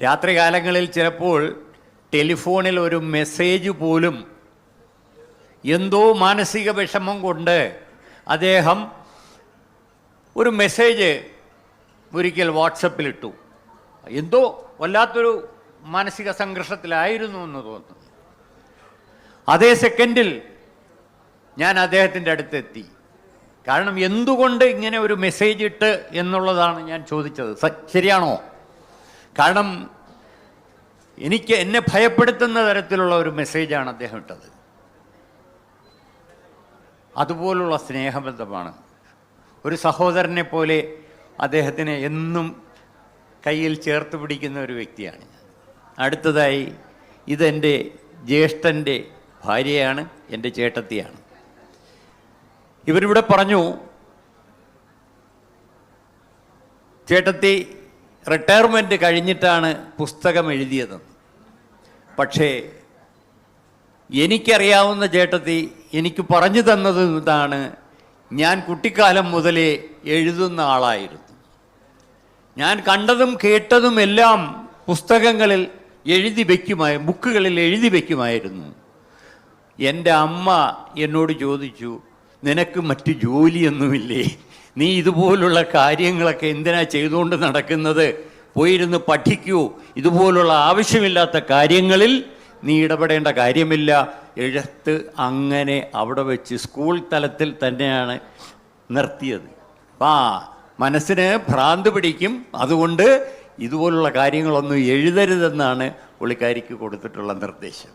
രാത്രികാലങ്ങളിൽ ചിലപ്പോൾ ടെലിഫോണിൽ ഒരു മെസ്സേജ് പോലും എന്തോ മാനസിക വിഷമം കൊണ്ട് അദ്ദേഹം ഒരു മെസ്സേജ് ഒരിക്കൽ വാട്സപ്പിലിട്ടു. എന്തോ വല്ലാത്തൊരു മാനസിക സംഘർഷത്തിലായിരുന്നു എന്ന് തോന്നുന്നു. അതേ സെക്കൻഡിൽ ഞാൻ അദ്ദേഹത്തിൻ്റെ അടുത്തെത്തി. കാരണം എന്തുകൊണ്ട് ഇങ്ങനെ ഒരു മെസ്സേജ് ഇട്ട് എന്നുള്ളതാണ് ഞാൻ ചോദിച്ചത്. ശരിയാണോ? കാരണം എന്നെ ഭയപ്പെടുത്തുന്ന തരത്തിലുള്ള ഒരു മെസ്സേജാണ് അദ്ദേഹം ഇട്ടത്. അതുപോലുള്ള സ്നേഹബന്ധമാണ്. ഒരു സഹോദരനെ പോലെ അദ്ദേഹത്തിനെ എന്നും കയ്യിൽ ചേർത്ത് പിടിക്കുന്ന ഒരു വ്യക്തിയാണ് ഞാൻ. അടുത്തതായി ഇതെൻ്റെ ജ്യേഷ്ഠൻ്റെ ഭാര്യയാണ്, എൻ്റെ ചേട്ടത്തിയാണ്. ഇവരിവിടെ പറഞ്ഞു ചേട്ടത്തി റിട്ടയർമെൻറ്റ് കഴിഞ്ഞിട്ടാണ് പുസ്തകം എഴുതിയതെന്ന്. പക്ഷേ എനിക്കറിയാവുന്ന ചേട്ടത്തി എനിക്ക് പറഞ്ഞു തന്നത് ഇതാണ്: ഞാൻ കുട്ടിക്കാലം മുതലേ എഴുതുന്ന ആളായിരുന്നു. ഞാൻ കണ്ടതും കേട്ടതും എല്ലാം പുസ്തകങ്ങളിൽ ബുക്കുകളിൽ എഴുതി വയ്ക്കുമായിരുന്നു. എൻ്റെ അമ്മ എന്നോട് ചോദിച്ചു, നിനക്ക് മറ്റു ജോലിയൊന്നുമില്ലേ? നീ ഇതുപോലുള്ള കാര്യങ്ങളൊക്കെ എന്തിനാ ചെയ്തുകൊണ്ട് നടക്കുന്നത്? പോയിരുന്ന് പഠിക്കൂ. ഇതുപോലുള്ള ആവശ്യമില്ലാത്ത കാര്യങ്ങളിൽ നീ ഇടപെടേണ്ട കാര്യമില്ല. എഴുത്ത് അങ്ങനെ അവിടെ വെച്ച് സ്കൂൾ തലത്തിൽ തന്നെയാണ് നിർത്തിയത്. മനസ്സിന് ഭ്രാന്ത് പിടിക്കും, അതുകൊണ്ട് ഇതുപോലുള്ള കാര്യങ്ങളൊന്നും എഴുതരുതെന്നാണ് പുള്ളിക്കാരിക്ക് കൊടുത്തിട്ടുള്ള നിർദ്ദേശം.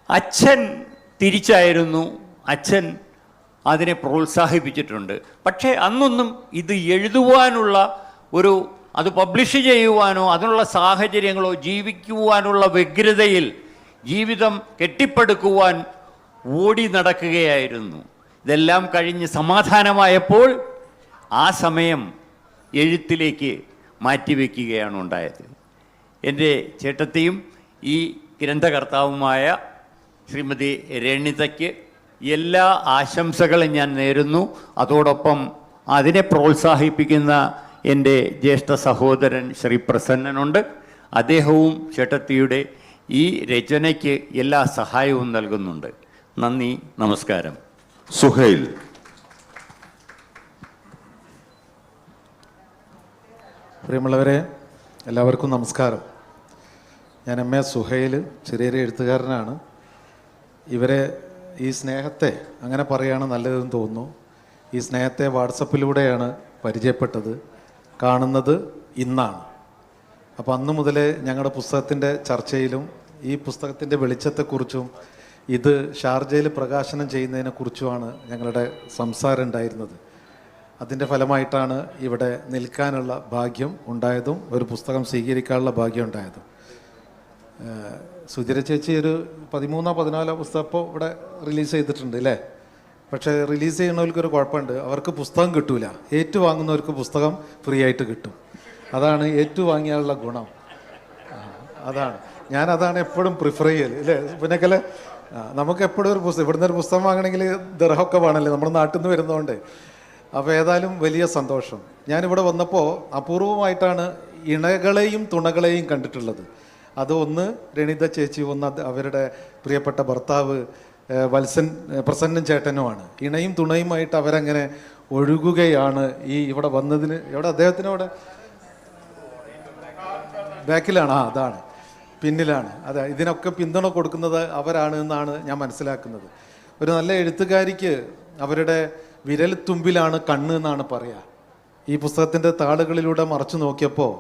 അച്ഛൻ തിരിച്ചായിരുന്നു. അച്ഛൻ അതിനെ പ്രോത്സാഹിപ്പിച്ചിട്ടുണ്ട്. പക്ഷേ അന്നൊന്നും ഇത് എഴുതുവാനുള്ള അത് പബ്ലിഷ് ചെയ്യുവാനോ അതിനുള്ള സാഹചര്യങ്ങളോ ജീവിക്കുവാനുള്ള വ്യഗ്രതയിൽ ജീവിതം കെട്ടിപ്പടുക്കുവാൻ ഓടി നടക്കുകയായിരുന്നു. ഇതെല്ലാം കഴിഞ്ഞ് സമാധാനമായപ്പോൾ ആ സമയം എഴുത്തിലേക്ക് മാറ്റിവെക്കുകയാണ് ഉണ്ടായത്. എൻ്റെ ചേട്ടത്തിയും ഈ ഗ്രന്ഥകർത്താവുമായ ശ്രീമതി രണിതയ്ക്ക് എല്ലാ ആശംസകളും ഞാൻ നേരുന്നു. അതോടൊപ്പം അതിനെ പ്രോത്സാഹിപ്പിക്കുന്ന എൻ്റെ ജ്യേഷ്ഠ സഹോദരൻ ശ്രീ പ്രസന്നനുണ്ട്. അദ്ദേഹവും ചേട്ടത്തിയുടെ ഈ രചനയ്ക്ക് എല്ലാ സഹായവും നൽകുന്നുണ്ട്. നന്ദി, നമസ്കാരം. സുഹൈൽ. പ്രിയമുള്ളവരെ, എല്ലാവർക്കും നമസ്കാരം. ഞാൻ എം.എ. സുഹൈൽ, ചെറിയൊരു എഴുത്തുകാരനാണ്. ഇവരെ ഈ സ്നേഹത്തെ അങ്ങനെ പറയുകയാണ് നല്ലതെന്ന് തോന്നുന്നു. ഈ സ്നേഹത്തെ വാട്സപ്പിലൂടെയാണ് പരിചയപ്പെട്ടത്. കാണുന്നത് ഇന്നാണ്. അപ്പോൾ അന്ന് മുതലേ ഞങ്ങളുടെ പുസ്തകത്തിൻ്റെ ചർച്ചയിലും ഈ പുസ്തകത്തിൻ്റെ വെളിച്ചത്തെക്കുറിച്ചും ഇത് ഷാർജയിൽ പ്രകാശനം ചെയ്യുന്നതിനെക്കുറിച്ചുമാണ് ഞങ്ങളുടെ സംസാരം ഉണ്ടായിരുന്നത്. അതിൻ്റെ ഫലമായിട്ടാണ് ഇവിടെ നിൽക്കാനുള്ള ഭാഗ്യം ഉണ്ടായതും ഒരു പുസ്തകം സ്വീകരിക്കാനുള്ള ഭാഗ്യം ഉണ്ടായതും. സുധിര ചേച്ചി ഒരു 13-14 പുസ്തകം ഇപ്പോൾ ഇവിടെ റിലീസ് ചെയ്തിട്ടുണ്ട് അല്ലേ? പക്ഷേ റിലീസ് ചെയ്യുന്നവർക്കൊരു കുഴപ്പമുണ്ട്, അവർക്ക് പുസ്തകം കിട്ടൂല. ഏറ്റുവാങ്ങുന്നവർക്ക് പുസ്തകം ഫ്രീ ആയിട്ട് കിട്ടും. അതാണ് ഏറ്റുവാങ്ങിയാലുള്ള ഗുണം. ഞാനതാണ് എപ്പോഴും പ്രിഫർ ചെയ്യൽ അല്ലേ പിന്നെക്കല്ലേ. നമുക്ക് എപ്പോഴും ഒരു പുസ്തകം, ഇവിടുന്ന് ഒരു പുസ്തകം വാങ്ങണമെങ്കിൽ ദർഹമൊക്കെ വേണമല്ലേ, നമ്മുടെ നാട്ടിൽ നിന്ന് വരുന്നതുകൊണ്ട്. അപ്പോൾ ഏതായാലും വലിയ സന്തോഷം. ഞാനിവിടെ വന്നപ്പോൾ അപൂർവമായിട്ടാണ് ഇണകളെയും തുണകളെയും കണ്ടിട്ടുള്ളത്. അത് ഒന്ന് രണിത ചേച്ചി, ഒന്ന് അവരുടെ പ്രിയപ്പെട്ട ഭർത്താവ് പ്രസന്നൻ ചേട്ടനുമാണ്. ഇണയും തുണയുമായിട്ട് അവരങ്ങനെ ഒഴുകുകയാണ്. ഇവിടെ വന്നതിന് അദ്ദേഹത്തിന് അവിടെ ബാക്കിലാണ്, അതാണ് പിന്നിലാണ്. അതെ, ഇതിനൊക്കെ പിന്തുണ കൊടുക്കുന്നത് അവരാണ് എന്നാണ് ഞാൻ മനസ്സിലാക്കുന്നത്. ഒരു നല്ല എഴുത്തുകാരിക്ക് അവരുടെ വിരൽത്തുമ്പിലാണ് കണ്ണ് എന്നാണ് പറയുക. ഈ പുസ്തകത്തിൻ്റെ താളുകളിലൂടെ മറച്ചു നോക്കിയപ്പോൾ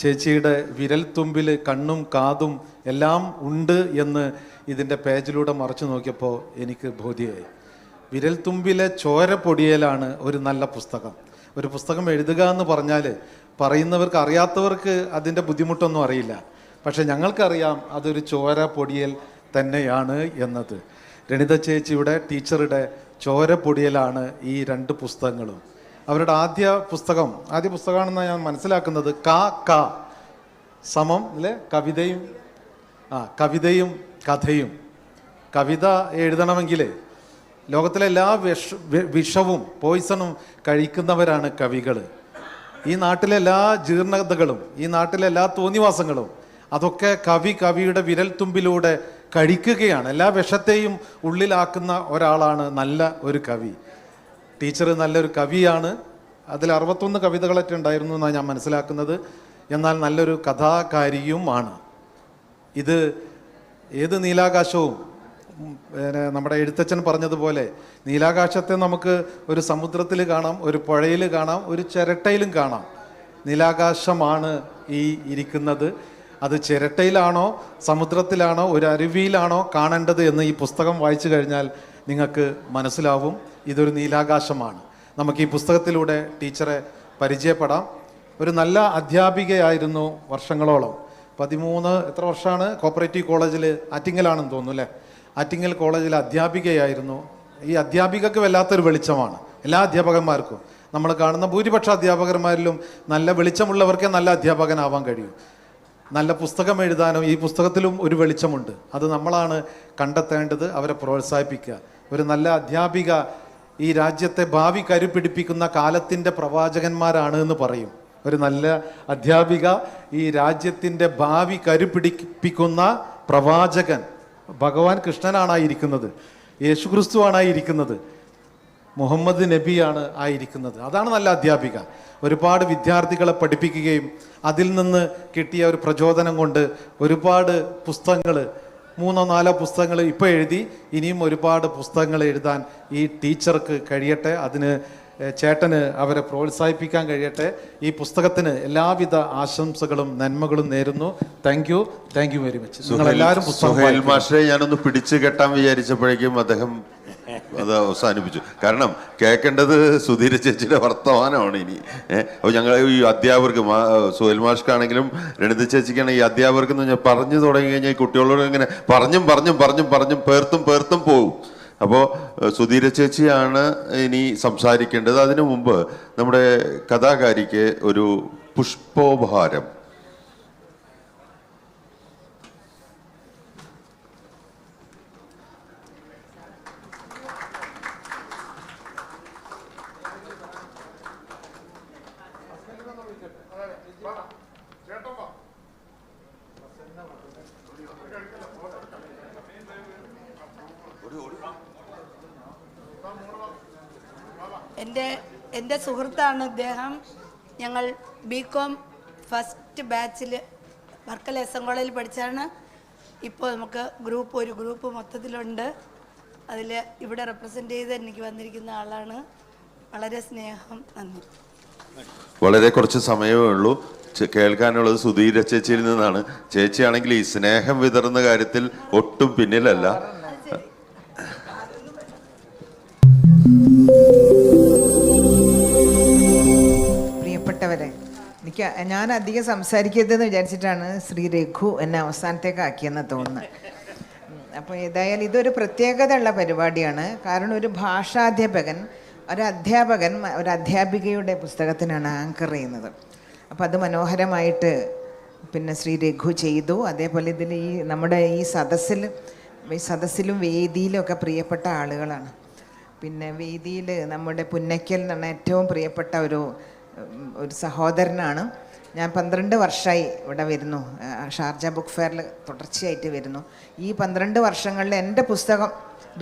ചേച്ചിയുടെ വിരൽത്തുമ്പിൽ കണ്ണും കാതും എല്ലാം ഉണ്ട് എന്ന് ഇതിൻ്റെ പേജിലൂടെ മറച്ചു നോക്കിയപ്പോൾ എനിക്ക് ബോധ്യമായി. വിരൽത്തുമ്പിലെ ചോര പൊടിയലാണ് ഒരു നല്ല പുസ്തകം. ഒരു പുസ്തകം എഴുതുക എന്ന് പറഞ്ഞാൽ പറയുന്നവർക്ക്, അറിയാത്തവർക്ക് അതിൻ്റെ ബുദ്ധിമുട്ടൊന്നും അറിയില്ല. പക്ഷെ ഞങ്ങൾക്കറിയാം അതൊരു ചോര പൊടിയൽ തന്നെയാണ് എന്നത്. രണിത ചേച്ചിയുടെ, ടീച്ചറുടെ ചോര പൊടിയലാണ് ഈ 2 പുസ്തകങ്ങളും. അവരുടെ ആദ്യ പുസ്തകമാണെന്നാണ് ഞാൻ മനസ്സിലാക്കുന്നത്. സമം അല്ലേ, കവിതയും കഥയും. കവിത എഴുതണമെങ്കിൽ ലോകത്തിലെ എല്ലാ വിഷവും പോയിസണും കഴിക്കുന്നവരാണ് കവികൾ. ഈ നാട്ടിലെ എല്ലാ ജീർണതകളും, ഈ നാട്ടിലെ എല്ലാ തോന്നിവാസങ്ങളും, അതൊക്കെ കവിയുടെ വിരൽത്തുമ്പിലൂടെ കഴിക്കുകയാണ്. എല്ലാ വിഷത്തെയും ഉള്ളിലാക്കുന്ന ഒരാളാണ് നല്ല ഒരു കവി. ടീച്ചർ നല്ലൊരു കവിയാണ്. അതിൽ 61 കവിതകളൊക്കെ ഉണ്ടായിരുന്നു എന്നാണ് ഞാൻ മനസ്സിലാക്കുന്നത്. എന്നാൽ നല്ലൊരു കഥാകാരിയുമാണ്. ഇത് ഏത് നീലാകാശവും നമ്മുടെ എഴുത്തച്ഛൻ പറഞ്ഞതുപോലെ നീലാകാശത്തെ നമുക്ക് ഒരു സമുദ്രത്തിൽ കാണാം, ഒരു പുഴയിൽ കാണാം, ഒരു ചിരട്ടയിലും കാണാം. നീലാകാശമാണ് ഈ ഇരിക്കുന്നത്. അത് ചിരട്ടയിലാണോ സമുദ്രത്തിലാണോ ഒരു അരുവിയിലാണോ കാണേണ്ടത് എന്ന് ഈ പുസ്തകം വായിച്ചു കഴിഞ്ഞാൽ നിങ്ങൾക്ക് മനസ്സിലാവും. ഇതൊരു നീലാകാശമാണ്. നമുക്ക് ഈ പുസ്തകത്തിലൂടെ ടീച്ചറെ പരിചയപ്പെടാം. ഒരു നല്ല അധ്യാപികയായിരുന്നു വർഷങ്ങളോളം. 13 എത്ര വർഷമാണ് കോപ്പറേറ്റീവ് കോളേജിൽ, ആറ്റിങ്ങലാണെന്ന് തോന്നുന്നു അല്ലേ, ആറ്റിങ്ങൽ കോളേജിൽ അധ്യാപികയായിരുന്നു. ഈ അധ്യാപികക്ക് വല്ലാത്തൊരു വെളിച്ചമാണ് എല്ലാ അധ്യാപകന്മാർക്കും. നമ്മൾ കാണുന്ന ഭൂരിപക്ഷ അധ്യാപകന്മാരിലും നല്ല വെളിച്ചമുള്ളവർക്കേ നല്ല അധ്യാപകനാവാൻ കഴിയൂ. നല്ല പുസ്തകം എഴുതാനും ഈ പുസ്തകത്തിലും ഒരു വെളിച്ചമുണ്ട്. അത് നമ്മളാണ് കണ്ടെത്തേണ്ടത്, അവരെ പ്രോത്സാഹിപ്പിക്കുക. ഒരു നല്ല അധ്യാപിക ഈ രാജ്യത്തെ ഭാവി കരുപിടിപ്പിക്കുന്ന കാലത്തിൻ്റെ പ്രവാചകന്മാരാണ് എന്ന് പറയും. ഒരു നല്ല അധ്യാപിക ഈ രാജ്യത്തിൻ്റെ ഭാവി കരുപിടിപ്പിക്കുന്ന പ്രവാചകൻ. ഭഗവാൻ കൃഷ്ണനാണായിരിക്കുന്നത്, യേശുക്രിസ്തു ആണായിരിക്കുന്നത്, മുഹമ്മദ് നബിയാണ് ആയിരിക്കുന്നത്. അതാണ് നല്ല അധ്യാപിക. ഒരുപാട് വിദ്യാർത്ഥികളെ പഠിപ്പിക്കുകയും അതിൽ നിന്ന് കിട്ടിയ ഒരു പ്രചോദനം കൊണ്ട് ഒരുപാട് പുസ്തകങ്ങൾ 3-4 പുസ്തകങ്ങൾ ഇപ്പോൾ എഴുതി. ഇനിയും ഒരുപാട് പുസ്തകങ്ങൾ എഴുതാൻ ഈ ടീച്ചർക്ക് കഴിയട്ടെ. അതിന് ചേട്ടന് അവരെ പ്രോത്സാഹിപ്പിക്കാൻ കഴിയട്ടെ. ഈ പുസ്തകത്തിന് എല്ലാവിധ ആശംസകളും നന്മകളും നേരുന്നു. Thank you very much. നിങ്ങളെല്ലാവരും സുഹൈൽ മാഷെ ഞാനൊന്ന് പിടിച്ചു കെട്ടാൻ വിചാരിച്ചപ്പോഴേക്കും അദ്ദേഹം അത് അവസാനിപ്പിച്ചു. കാരണം കേൾക്കേണ്ടത് സുധീര ചേച്ചിയുടെ വർത്തമാനമാണ് ഇനി. അപ്പോൾ ഞങ്ങൾ ഈ അധ്യാപകർക്ക് സുഹൈൽ മാഷ്ക്കാണെങ്കിലും രണിത ചേച്ചിക്കാണെങ്കിൽ ഈ അധ്യാപകർക്ക് ഞാൻ പറഞ്ഞു തുടങ്ങി കഴിഞ്ഞാൽ ഈ കുട്ടികളോട് ഇങ്ങനെ പറഞ്ഞും പേർത്തും പോകും. അപ്പോൾ സുധീര ചേച്ചിയാണ് ഇനി സംസാരിക്കേണ്ടത്. അതിനു മുമ്പ് നമ്മുടെ കഥാകാരിക്ക് ഒരു പുഷ്പോപഹാരം. എൻ്റെ സുഹൃത്താണ് ഇദ്ദേഹം. ഞങ്ങൾ BCom ഫസ്റ്റ് ബാച്ചിൽ വർക്കല SM കോളേജിൽ പഠിച്ചാണ്. ഇപ്പോൾ നമുക്ക് ഒരു ഗ്രൂപ്പ് മൊത്തത്തിലുണ്ട്. അതിൽ ഇവിടെ റെപ്രസെൻ്റ് ചെയ്ത് എനിക്ക് വന്നിരിക്കുന്ന ആളാണ്. വളരെ സ്നേഹം, നന്ദി. വളരെ കുറച്ച് സമയമേ ഉള്ളൂ. കേൾക്കാനുള്ളത് സുധീര ചേച്ചിയിൽ നിന്നാണ്. ചേച്ചിയാണെങ്കിൽ ഈ സ്നേഹം വിതറുന്ന കാര്യത്തിൽ ഒട്ടും പിന്നിലല്ല. പ്രിയപ്പെട്ടവരെ, ഞാൻ അധികം സംസാരിക്കരുതെന്ന് വിചാരിച്ചിട്ടാണ് ശ്രീ രഘു എന്നെ അവസാനത്തേക്ക് ആക്കിയെന്ന് തോന്നുന്നത്. അപ്പോൾ ഏതായാലും ഇതൊരു പ്രത്യേകത ഉള്ള പരിപാടിയാണ്. കാരണം ഒരു ഭാഷാധ്യാപകൻ ഒരു അധ്യാപികയുടെ പുസ്തകത്തിനാണ് ആങ്കർ ചെയ്യുന്നത്. അപ്പോൾ അത് മനോഹരമായിട്ട് ശ്രീ രഘു ചെയ്തു. അതേപോലെ ഇതിൽ നമ്മുടെ ഈ സദസ്സിലും വേദിയിലും ഒക്കെ പ്രിയപ്പെട്ട ആളുകളാണ്. വേദിയിൽ നമ്മുടെ പുന്നയ്ക്കൽ എന്ന് പറഞ്ഞാൽ ഏറ്റവും പ്രിയപ്പെട്ട ഒരു സഹോദരനാണ്. ഞാൻ 12 വർഷമായി ഇവിടെ വരുന്നു. ഷാർജ ബുക്ക് ഫെയറിൽ തുടർച്ചയായിട്ട് വരുന്നു. ഈ 12 വർഷങ്ങളിൽ എൻ്റെ പുസ്തകം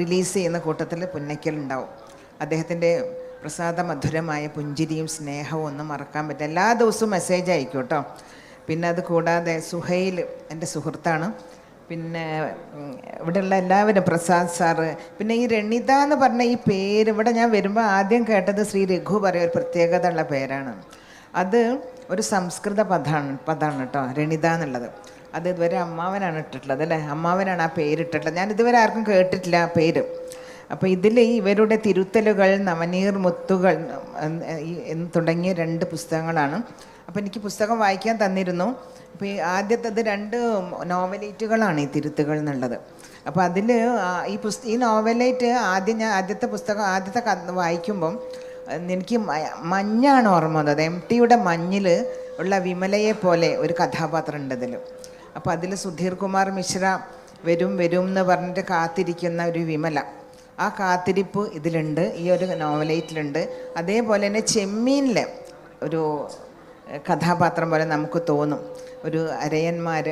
റിലീസ് ചെയ്യുന്ന കൂട്ടത്തിൽ പുന്നയ്ക്കൽ ഉണ്ടാവും. അദ്ദേഹത്തിൻ്റെ പ്രസാദമധുരമായ പുഞ്ചിരിയും സ്നേഹവും ഒന്നും മറക്കാൻ പറ്റില്ല. എല്ലാ ദിവസവും മെസ്സേജ് അയക്കും കേട്ടോ. അത് കൂടാതെ സുഹൈൽ എൻ്റെ സുഹൃത്താണ്. ഇവിടെയുള്ള എല്ലാവരും, പ്രസാദ് സാറ്, ഈ രണിത എന്ന് പറഞ്ഞ ഈ പേര് ഇവിടെ ഞാൻ വരുമ്പോൾ ആദ്യം കേട്ടത് ശ്രീ രഘു പറയുന്ന ഒരു പ്രത്യേകത ഉള്ള പേരാണ്. അത് ഒരു സംസ്കൃത പദമാണ് കേട്ടോ, രണിത എന്നുള്ളത്. അത് ഇതുവരെ അമ്മാവനാണ് ഇട്ടിട്ടുള്ളത് അല്ലേ, അമ്മാവനാണ് ആ പേരിട്ടിട്ടുള്ളത്. ഞാൻ ഇതുവരെ ആർക്കും കേട്ടിട്ടില്ല ആ പേര്. അപ്പോൾ ഇതിൽ ഇവരുടെ തിരുത്തലുകൾ, നവനീർ മുത്തുകൾ തുടങ്ങിയ 2 പുസ്തകങ്ങളാണ്. അപ്പോൾ എനിക്ക് പുസ്തകം വായിക്കാൻ തന്നിരുന്നു. അപ്പോൾ ആദ്യത്തേത് 2 നോവലേറ്റുകളാണ് ഈ തിരുത്തുകൾ എന്നുള്ളത്. അപ്പോൾ അതിൽ ഈ നോവലേറ്റ് ആദ്യത്തെ പുസ്തകം വായിക്കുമ്പം എനിക്ക് മഞ്ഞാണ് ഓർമ്മ വന്നത്. MTയുടെ മഞ്ഞിൽ ഉള്ള വിമലയെ പോലെ ഒരു കഥാപാത്രം ഉണ്ട് അതിൽ. അപ്പോൾ അതിൽ സുധീർ കുമാർ മിശ്ര വരും എന്ന് പറഞ്ഞിട്ട് കാത്തിരിക്കുന്ന ഒരു വിമല, ആ കാത്തിരിപ്പ് ഇതിലുണ്ട്, ഈ ഒരു നോവലേറ്റിലുണ്ട്. അതേപോലെ തന്നെ ചെമ്മീനിലെ ഒരു കഥാപാത്രം പോലെ നമുക്ക് തോന്നും. ഒരു അരയന്മാർ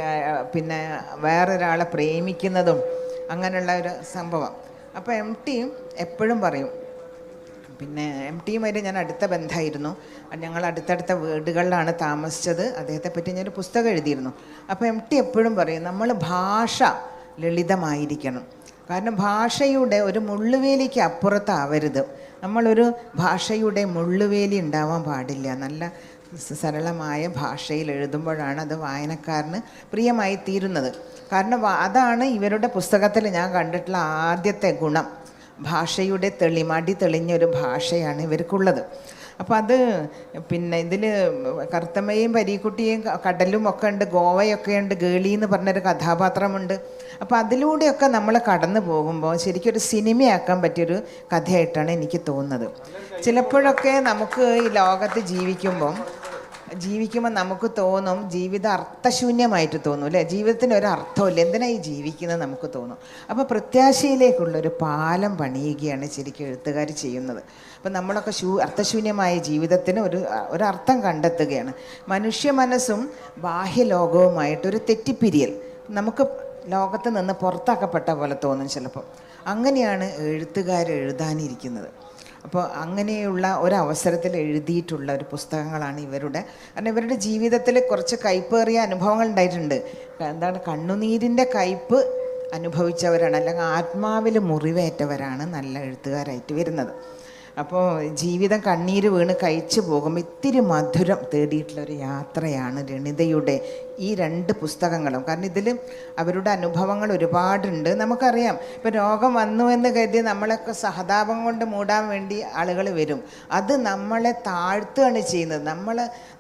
പിന്നെ വേറൊരാളെ പ്രേമിക്കുന്നതും അങ്ങനെയുള്ള ഒരു സംഭവം. അപ്പോൾ MT എപ്പോഴും പറയും, പിന്നെ MTയുമായിട്ട് ഞാൻ അടുത്ത ബന്ധമായിരുന്നു, ഞങ്ങൾ അടുത്തടുത്ത വീടുകളിലാണ് താമസിച്ചത്. അദ്ദേഹത്തെ പറ്റി ഞാനൊരു പുസ്തകം എഴുതിയിരുന്നു. അപ്പോൾ MT എപ്പോഴും പറയും, നമ്മൾ ഭാഷ ലളിതമായിരിക്കണം. കാരണം ഭാഷയുടെ ഒരു മുള്ളുവേലിക്ക് അപ്പുറത്താവരുത്. നമ്മളൊരു ഭാഷയുടെ മുള്ളുവേലി ഉണ്ടാവാൻ പാടില്ല. നല്ല സരളമായ ഭാഷയിൽ എഴുതുമ്പോഴാണ് അത് വായനക്കാരന് പ്രിയമായി തീരുന്നത്. കാരണം അതാണ് ഇവരുടെ പുസ്തകത്തിൽ ഞാൻ കണ്ടിട്ടുള്ള ആദ്യത്തെ ഗുണം. ഭാഷയുടെ മടി തെളിഞ്ഞൊരു ഭാഷയാണ് ഇവർക്കുള്ളത്. അപ്പോൾ അത് പിന്നെ ഇതിൽ കറുത്തമ്മയും പരീക്കുട്ടിയും കടലും ഒക്കെ ഉണ്ട്, ഗോവയൊക്കെ ഉണ്ട്, ഗേളി എന്ന് പറഞ്ഞൊരു കഥാപാത്രമുണ്ട്. അപ്പോൾ അതിലൂടെയൊക്കെ നമ്മൾ കടന്നു പോകുമ്പോൾ ശരിക്കും ഒരു സിനിമയാക്കാൻ പറ്റിയൊരു കഥയായിട്ടാണ് എനിക്ക് തോന്നുന്നത്. ചിലപ്പോഴൊക്കെ നമുക്ക് ഈ ലോകത്ത് ജീവിക്കുമ്പോൾ നമുക്ക് തോന്നും ജീവിതം അർത്ഥശൂന്യമായിട്ട് തോന്നും, അല്ലേ? ജീവിതത്തിന് ഒരു അർത്ഥമില്ല, എന്തിനാണ് ഈ ജീവിക്കുന്നത് നമുക്ക് തോന്നും. അപ്പോൾ പ്രത്യാശയിലേക്കുള്ളൊരു പാലം പണിയുകയാണ് ശരിക്കും എഴുത്തുകാർ ചെയ്യുന്നത്. അപ്പം നമ്മളൊക്കെ അർത്ഥശൂന്യമായ ജീവിതത്തിന് ഒരർത്ഥം കണ്ടെത്തുകയാണ്. മനുഷ്യ മനസ്സും ബാഹ്യലോകവുമായിട്ടൊരു തെറ്റിപ്പിരിയൽ, നമുക്ക് ലോകത്ത് നിന്ന് പുറത്താക്കപ്പെട്ട പോലെ തോന്നും ചിലപ്പോൾ. അങ്ങനെയാണ് എഴുത്തുകാർ എഴുതാനിരിക്കുന്നത്. അപ്പോൾ അങ്ങനെയുള്ള ഒരവസരത്തിൽ എഴുതിയിട്ടുള്ള ഒരു പുസ്തകങ്ങളാണ് ഇവരുടെ. കാരണം ഇവരുടെ ജീവിതത്തിൽ കുറച്ച് കയ്പേറിയ അനുഭവങ്ങൾ ഉണ്ടായിട്ടുണ്ട്. എന്താണ്, കണ്ണുനീരിൻ്റെ കയ്പ് അനുഭവിച്ചവരാണ്, അല്ലെങ്കിൽ ആത്മാവിൽ മുറിവേറ്റവരാണ് നല്ല എഴുത്തുകാരായിട്ട് വരുന്നത്. അപ്പോൾ ജീവിതം കണ്ണീര് വീണ് കഴിച്ചു പോകുമ്പോൾ ഇത്തിരി മധുരം തേടിയിട്ടുള്ളൊരു യാത്രയാണ് രണിതയുടെ ഈ 2 പുസ്തകങ്ങളും. കാരണം ഇതിൽ അവരുടെ അനുഭവങ്ങൾ ഒരുപാടുണ്ട്. നമുക്കറിയാം, ഇപ്പോൾ രോഗം വന്നു എന്ന് കരുതി നമ്മളൊക്കെ സഹതാപം കൊണ്ട് മൂടാൻ വേണ്ടി ആളുകൾ വരും. അത് നമ്മളെ താഴ്ത്തുകയാണ് ചെയ്യുന്നത്.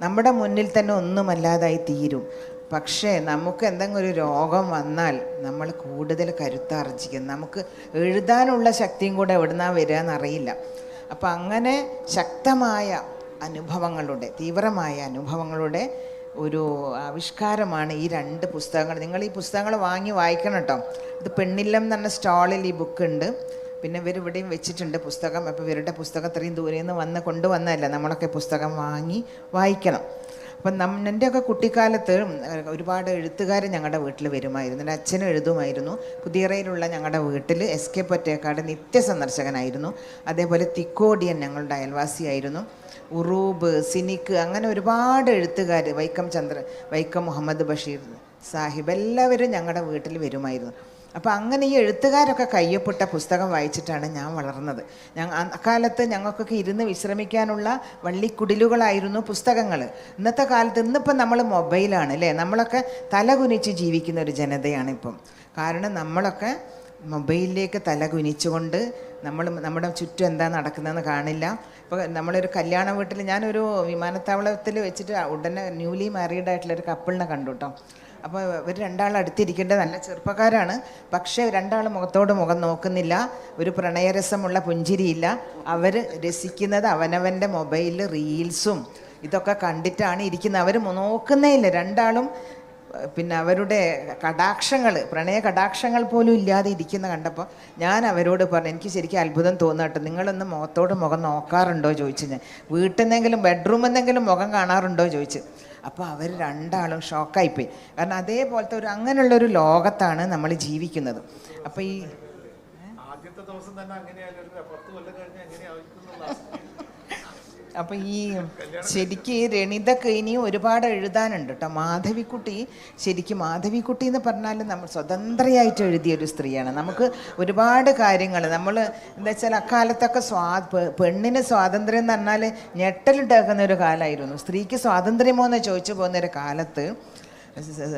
നമ്മുടെ മുന്നിൽ തന്നെ ഒന്നുമല്ലാതായി തീരും. പക്ഷേ നമുക്ക് എന്തെങ്കിലും ഒരു രോഗം വന്നാൽ നമ്മൾ കൂടുതൽ കരുത്താർജിക്കും. നമുക്ക് എഴുതാനുള്ള ശക്തിയും കൂടെ എവിടുന്നാ വരിക എന്നറിയില്ല. അപ്പം അങ്ങനെ ശക്തമായ അനുഭവങ്ങളുടെ, തീവ്രമായ അനുഭവങ്ങളുടെ ഒരു ആവിഷ്കാരമാണ് ഈ 2 പുസ്തകങ്ങൾ. നിങ്ങൾ ഈ പുസ്തകങ്ങൾ വാങ്ങി വായിക്കണം കേട്ടോ. ഇത് പെണ്ണില്ലം എന്ന് പറഞ്ഞ സ്റ്റാളിൽ ഈ ബുക്ക് ഉണ്ട്. പിന്നെ ഇവരിവിടെയും വെച്ചിട്ടുണ്ട് പുസ്തകം. അപ്പോൾ ഇവരുടെ പുസ്തകം ഇത്രയും ദൂരെ നിന്ന് കൊണ്ടുവന്നതല്ല, നമ്മളൊക്കെ പുസ്തകം വാങ്ങി വായിക്കണം. അപ്പം എൻ്റെയൊക്കെ കുട്ടിക്കാലത്ത് ഒരുപാട് എഴുത്തുകാർ ഞങ്ങളുടെ വീട്ടിൽ വരുമായിരുന്നു. എൻ്റെ അച്ഛനും എഴുതുമായിരുന്നു. പുതിയറയിലുള്ള ഞങ്ങളുടെ വീട്ടിൽ SK പൊറ്റേക്കാട് നിത്യസന്ദർശകനായിരുന്നു. അതേപോലെ തിക്കോടിയൻ ഞങ്ങളുടെ അയൽവാസിയായിരുന്നു. ഉറൂബ്, സിനിക്ക്, അങ്ങനെ ഒരുപാട് എഴുത്തുകാർ, വൈക്കം മുഹമ്മദ് ബഷീർ സാഹിബ്, എല്ലാവരും ഞങ്ങളുടെ വീട്ടിൽ വരുമായിരുന്നു. അപ്പോൾ അങ്ങനെ ഈ എഴുത്തുകാരൊക്കെ കയ്യൊപ്പിട്ട പുസ്തകം വായിച്ചിട്ടാണ് ഞാൻ വളർന്നത്. അക്കാലത്ത് ഞങ്ങൾക്കൊക്കെ ഇരുന്ന് വിശ്രമിക്കാനുള്ള വള്ളിക്കുടിലുകളായിരുന്നു പുസ്തകങ്ങൾ. ഇന്നത്തെ കാലത്ത് ഇന്നിപ്പം നമ്മൾ മൊബൈലാണ്, അല്ലേ? നമ്മളൊക്കെ തലകുനിച്ച് ജീവിക്കുന്ന ഒരു ജനതയാണ് ഇപ്പം. കാരണം നമ്മളൊക്കെ മൊബൈലിലേക്ക് തല കുനിച്ചുകൊണ്ട് നമ്മുടെ ചുറ്റും എന്താ നടക്കുന്നതെന്ന് കാണില്ല. ഇപ്പോൾ നമ്മളൊരു കല്യാണ വീട്ടിൽ, ഞാനൊരു വിമാനത്താവളത്തിൽ വെച്ചിട്ട് ഉടനെ ന്യൂലി മാരീഡായിട്ടുള്ളൊരു കപ്പിളിനെ കണ്ടു കേട്ടോ. അപ്പോൾ ഇവർ 2 അടുത്തിരിക്കേണ്ടത് നല്ല ചെറുപ്പക്കാരാണ്. പക്ഷേ 2 മുഖത്തോട് മുഖം നോക്കുന്നില്ല, ഒരു പ്രണയരസമുള്ള പുഞ്ചിരിയില്ല. അവർ രസിക്കുന്നത് അവനവൻ്റെ മൊബൈലിൽ റീൽസും ഇതൊക്കെ കണ്ടിട്ടാണ് ഇരിക്കുന്നത്. അവർ നോക്കുന്നേ ഇല്ല 2 പിന്നെ അവരുടെ കടാക്ഷങ്ങൾ, പ്രണയ കടാക്ഷങ്ങൾ പോലും ഇല്ലാതെ ഇരിക്കുന്ന കണ്ടപ്പോൾ ഞാൻ അവരോട് പറഞ്ഞു, എനിക്ക് ശരിക്കും അത്ഭുതം തോന്നട്ടെ, നിങ്ങളൊന്ന് മുഖത്തോട് മുഖം നോക്കാറുണ്ടോ ചോദിച്ചു. ഞാൻ വീട്ടിൽ നിന്നെങ്കിലും ബെഡ്റൂമിൽ നിന്നെങ്കിലും മുഖം കാണാറുണ്ടോ ചോദിച്ചു. അപ്പോൾ അവർ 2 ഷോക്കായിപ്പോയി. കാരണം അതേപോലത്തെ അങ്ങനെയുള്ളൊരു ലോകത്താണ് നമ്മൾ ജീവിക്കുന്നത്. അപ്പോൾ ഈ ആദ്യത്തെ ദിവസം തന്നെ അങ്ങനെയായാലും 10 കൊല്ലം കഴിഞ്ഞ് എങ്ങനെയായിരിക്കും. അപ്പോൾ ഈ ശരിക്ക് രണിതക്ക് ഇനിയും ഒരുപാട് എഴുതാനുണ്ട് കേട്ടോ. മാധവിക്കുട്ടി എന്ന് പറഞ്ഞാൽ നമ്മൾ സ്വതന്ത്രയായിട്ട് എഴുതിയൊരു സ്ത്രീയാണ്. നമുക്ക് ഒരുപാട് കാര്യങ്ങൾ നമ്മൾ എന്താ വെച്ചാൽ അക്കാലത്തൊക്കെ പെണ്ണിന് സ്വാതന്ത്ര്യം എന്ന് പറഞ്ഞാൽ ഞെട്ടലിട്ടാക്കുന്ന ഒരു കാലമായിരുന്നു. സ്ത്രീക്ക് സ്വാതന്ത്ര്യമോ എന്ന് ചോദിച്ചു പോകുന്നൊരു കാലത്ത്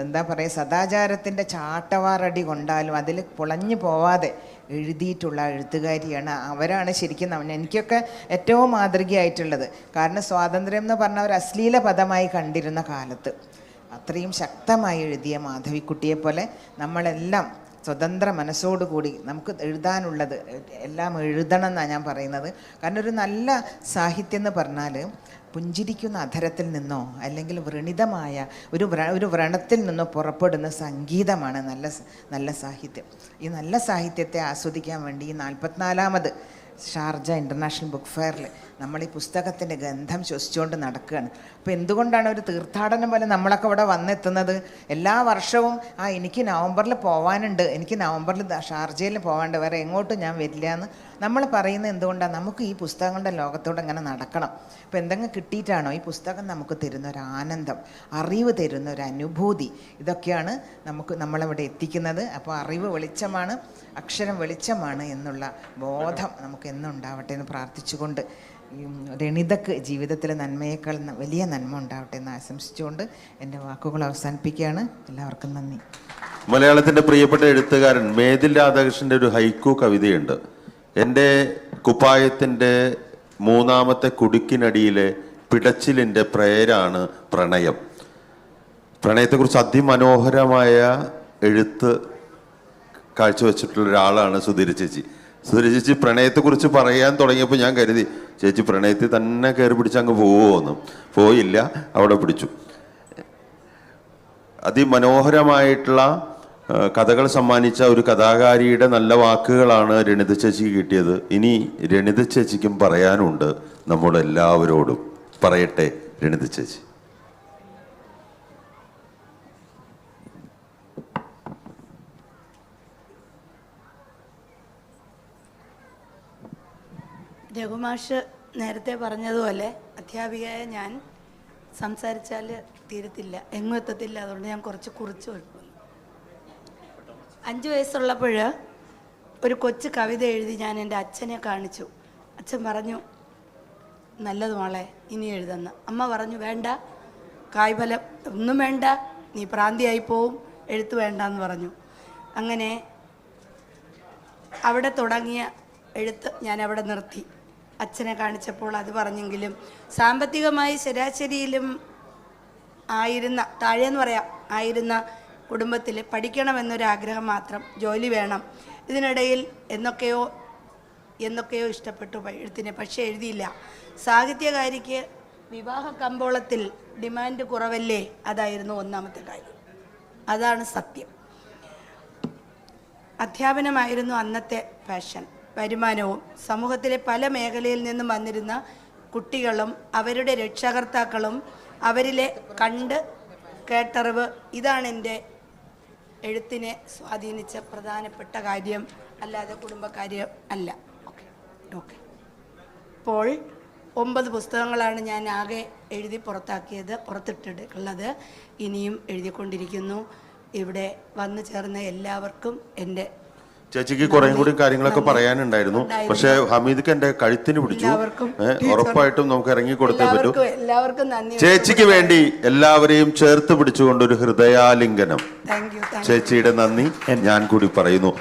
എന്താ പറയുക, സദാചാരത്തിൻ്റെ ചാട്ടവാറടി കൊണ്ടാലും അതിൽ പൊളഞ്ഞു പോവാതെ എഴുതിയിട്ടുള്ള എഴുത്തുകാരിയാണ്. അവരാണ് ശരിക്കും എനിക്കൊക്കെ ഏറ്റവും മാതൃകയായിട്ടുള്ളത്. കാരണം സ്വാതന്ത്ര്യം എന്ന് പറഞ്ഞ ഒരു അശ്ലീല പദമായി കണ്ടിരുന്ന കാലത്ത് അത്രയും ശക്തമായി എഴുതിയ മാധവിക്കുട്ടിയെ പോലെ നമ്മളെല്ലാം സ്വതന്ത്ര മനസ്സോടുകൂടി നമുക്ക് എഴുതാനുള്ളത് എല്ലാം എഴുതണം എന്നാണ് ഞാൻ പറയുന്നത്. കാരണം ഒരു നല്ല സാഹിത്യം എന്ന് പറഞ്ഞാൽ പുഞ്ചിരിക്കുന്ന അധരത്തിൽ നിന്നോ അല്ലെങ്കിൽ വ്രണിതമായ ഒരു വ്രണത്തിൽ നിന്നോ പുറപ്പെടുന്ന സംഗീതമാണ് നല്ല സാഹിത്യം. ഈ നല്ല സാഹിത്യത്തെ ആസ്വദിക്കാൻ വേണ്ടി ഈ 44ാമത് ഷാർജ ഇൻ്റർനാഷണൽ ബുക്ക് ഫെയറിൽ നമ്മൾ ഈ പുസ്തകത്തിൻ്റെ ഗന്ധം ശ്വസിച്ചുകൊണ്ട് നടക്കുകയാണ്. അപ്പോൾ എന്തുകൊണ്ടാണ് ഒരു തീർത്ഥാടനം പോലെ നമ്മളൊക്കെ ഇവിടെ വന്നെത്തുന്നത്? എല്ലാ വർഷവും എനിക്ക് നവംബറിൽ പോകാനുണ്ട്, എനിക്ക് നവംബറിൽ ഷാർജയിൽ പോകാനുണ്ട്, വേറെ എങ്ങോട്ടും ഞാൻ വരില്ല എന്ന് നമ്മൾ പറയുന്നത് എന്തുകൊണ്ടാണ്? നമുക്ക് ഈ പുസ്തകങ്ങളുടെ ലോകത്തോടെ ഇങ്ങനെ നടക്കണം. അപ്പോൾ എന്തെങ്കിലും കിട്ടിയിട്ടാണോ? ഈ പുസ്തകം നമുക്ക് തരുന്ന ഒരു ആനന്ദം, അറിവ് തരുന്ന ഒരു അനുഭൂതി, ഇതൊക്കെയാണ് നമ്മളിവിടെ എത്തിക്കുന്നത്. അപ്പോൾ അറിവ് വെളിച്ചമാണ്, അക്ഷരം വെളിച്ചമാണ് എന്നുള്ള ബോധം നമുക്ക് എന്നും ഉണ്ടാവട്ടെ എന്ന് പ്രാർത്ഥിച്ചുകൊണ്ട്, രണിതക്ക് ജീവിതത്തിലെ നന്മയേക്കാൾ വലിയ നന്മ ഉണ്ടാവട്ടെ എന്ന് ആശംസിച്ചുകൊണ്ട് എൻ്റെ വാക്കുകൾ അവസാനിപ്പിക്കുകയാണ്. എല്ലാവർക്കും നന്ദി. മലയാളത്തിൻ്റെ പ്രിയപ്പെട്ട എഴുത്തുകാരൻ മേതിൽ രാധാകൃഷ്ണൻ്റെ ഒരു ഹൈക്കു കവിതയുണ്ട്. എൻ്റെ കുപ്പായത്തിൻ്റെ മൂന്നാമത്തെ കുടുക്കിനടിയിലെ പിടച്ചിലിൻ്റെ പ്രേരാണ് പ്രണയം. പ്രണയത്തെക്കുറിച്ച് അതിമനോഹരമായ എഴുത്ത് കാഴ്ചവെച്ചിട്ടുള്ള ഒരാളാണ് സുധീര ചേച്ചി. സുധീര ചേച്ചി പ്രണയത്തെക്കുറിച്ച് പറയാൻ തുടങ്ങിയപ്പോൾ ഞാൻ കരുതി ചേച്ചി പ്രണയത്തിൽ തന്നെ കയറി പിടിച്ച് അങ്ങ് പോവുമെന്നും. പോയില്ല, അവിടെ പിടിച്ചു. അതിമനോഹരമായിട്ടുള്ള കഥകൾ സമ്മാനിച്ച ഒരു കഥാകാരിയുടെ നല്ല വാക്കുകളാണ് രണിത ചേച്ചിക്ക് കിട്ടിയത്. ഇനി രണിത ചേച്ചിക്കും പറയാനുണ്ട് നമ്മളെല്ലാവരോടും. പറയട്ടെ രണിത ചേച്ചി. രഘുമാഷ് നേരത്തെ പറഞ്ഞതുപോലെ അധ്യാപികയായ ഞാൻ സംസാരിച്ചാൽ തീരത്തില്ല, എങ്ങും എത്തത്തില്ല. അതുകൊണ്ട് ഞാൻ കുറച്ച് കുറിച്ച് വെക്കുന്നു. 5 വയസ്സുള്ളപ്പോൾ ഒരു കൊച്ചു കവിത എഴുതി ഞാൻ എൻ്റെ അച്ഛനെ കാണിച്ചു. അച്ഛൻ പറഞ്ഞു, നല്ലത് മോളെ, ഇനി എഴുതുന്ന. അമ്മ പറഞ്ഞു, വേണ്ട, കായ്ഫലം ഒന്നും വേണ്ട, നീ പ്രാന്തിയായി പോവും, എഴുത്ത് വേണ്ടെന്ന് പറഞ്ഞു. അങ്ങനെ അവിടെ തുടങ്ങിയ എഴുത്ത് ഞാൻ അവിടെ നിർത്തി. അച്ഛനെ കാണിച്ചപ്പോൾ അത് പറഞ്ഞെങ്കിലും സാമ്പത്തികമായി ശരാശരിയിലും താഴെന്ന് പറയാം ആയിരുന്ന കുടുംബത്തിൽ പഠിക്കണമെന്നൊരാഗ്രഹം മാത്രം, ജോലി വേണം. ഇതിനിടയിൽ എന്നൊക്കെയോ ഇഷ്ടപ്പെട്ടു എഴുത്തിനെ, പക്ഷേ എഴുതിയില്ല. സാഹിത്യകാരിക്ക് വിവാഹ കമ്പോളത്തിൽ ഡിമാൻഡ് കുറവല്ലേ, അതായിരുന്നു ഒന്നാമത്തെ കാര്യം. അതാണ് സത്യം. അധ്യാപനമായിരുന്നു അന്നത്തെ പാഷൻ. വരുമാനവും സമൂഹത്തിലെ പല മേഖലയിൽ നിന്നും വന്നിരുന്ന കുട്ടികളും അവരുടെ രക്ഷകർത്താക്കളും അവരിലെ കണ്ട് കേട്ടറിവ്, ഇതാണ് എൻ്റെ എഴുത്തിനെ സ്വാധീനിച്ച പ്രധാനപ്പെട്ട കാര്യം, അല്ലാതെ കുടുംബകാര്യം അല്ല. ഓക്കെ. ഇപ്പോൾ 9 പുസ്തകങ്ങളാണ് ഞാൻ ആകെ എഴുതി പുറത്തിട്ടുള്ളത്. ഇനിയും എഴുതിക്കൊണ്ടിരിക്കുന്നു. ഇവിടെ വന്നു ചേർന്ന എല്ലാവർക്കും എൻ്റെ ചേച്ചിക്ക് കുറേ കൂടി കാര്യങ്ങളൊക്കെ പറയാനുണ്ടായിരുന്നു. പക്ഷേ ഹമീദ്ക്ക് എൻ്റെ കഴുത്തിന് പിടിച്ചു. ഉറപ്പായിട്ടും നമുക്ക് ഇറങ്ങി കൊടുത്തേ പറ്റൂ. എല്ലാവർക്കും നന്ദി. ചേച്ചിക്ക് വേണ്ടി എല്ലാവരെയും ചേർത്ത് പിടിച്ചുകൊണ്ട് ഒരു ഹൃദയാലിംഗനം. ചേച്ചിയുടെ നന്ദി ഞാൻ കൂടി പറയുന്നു.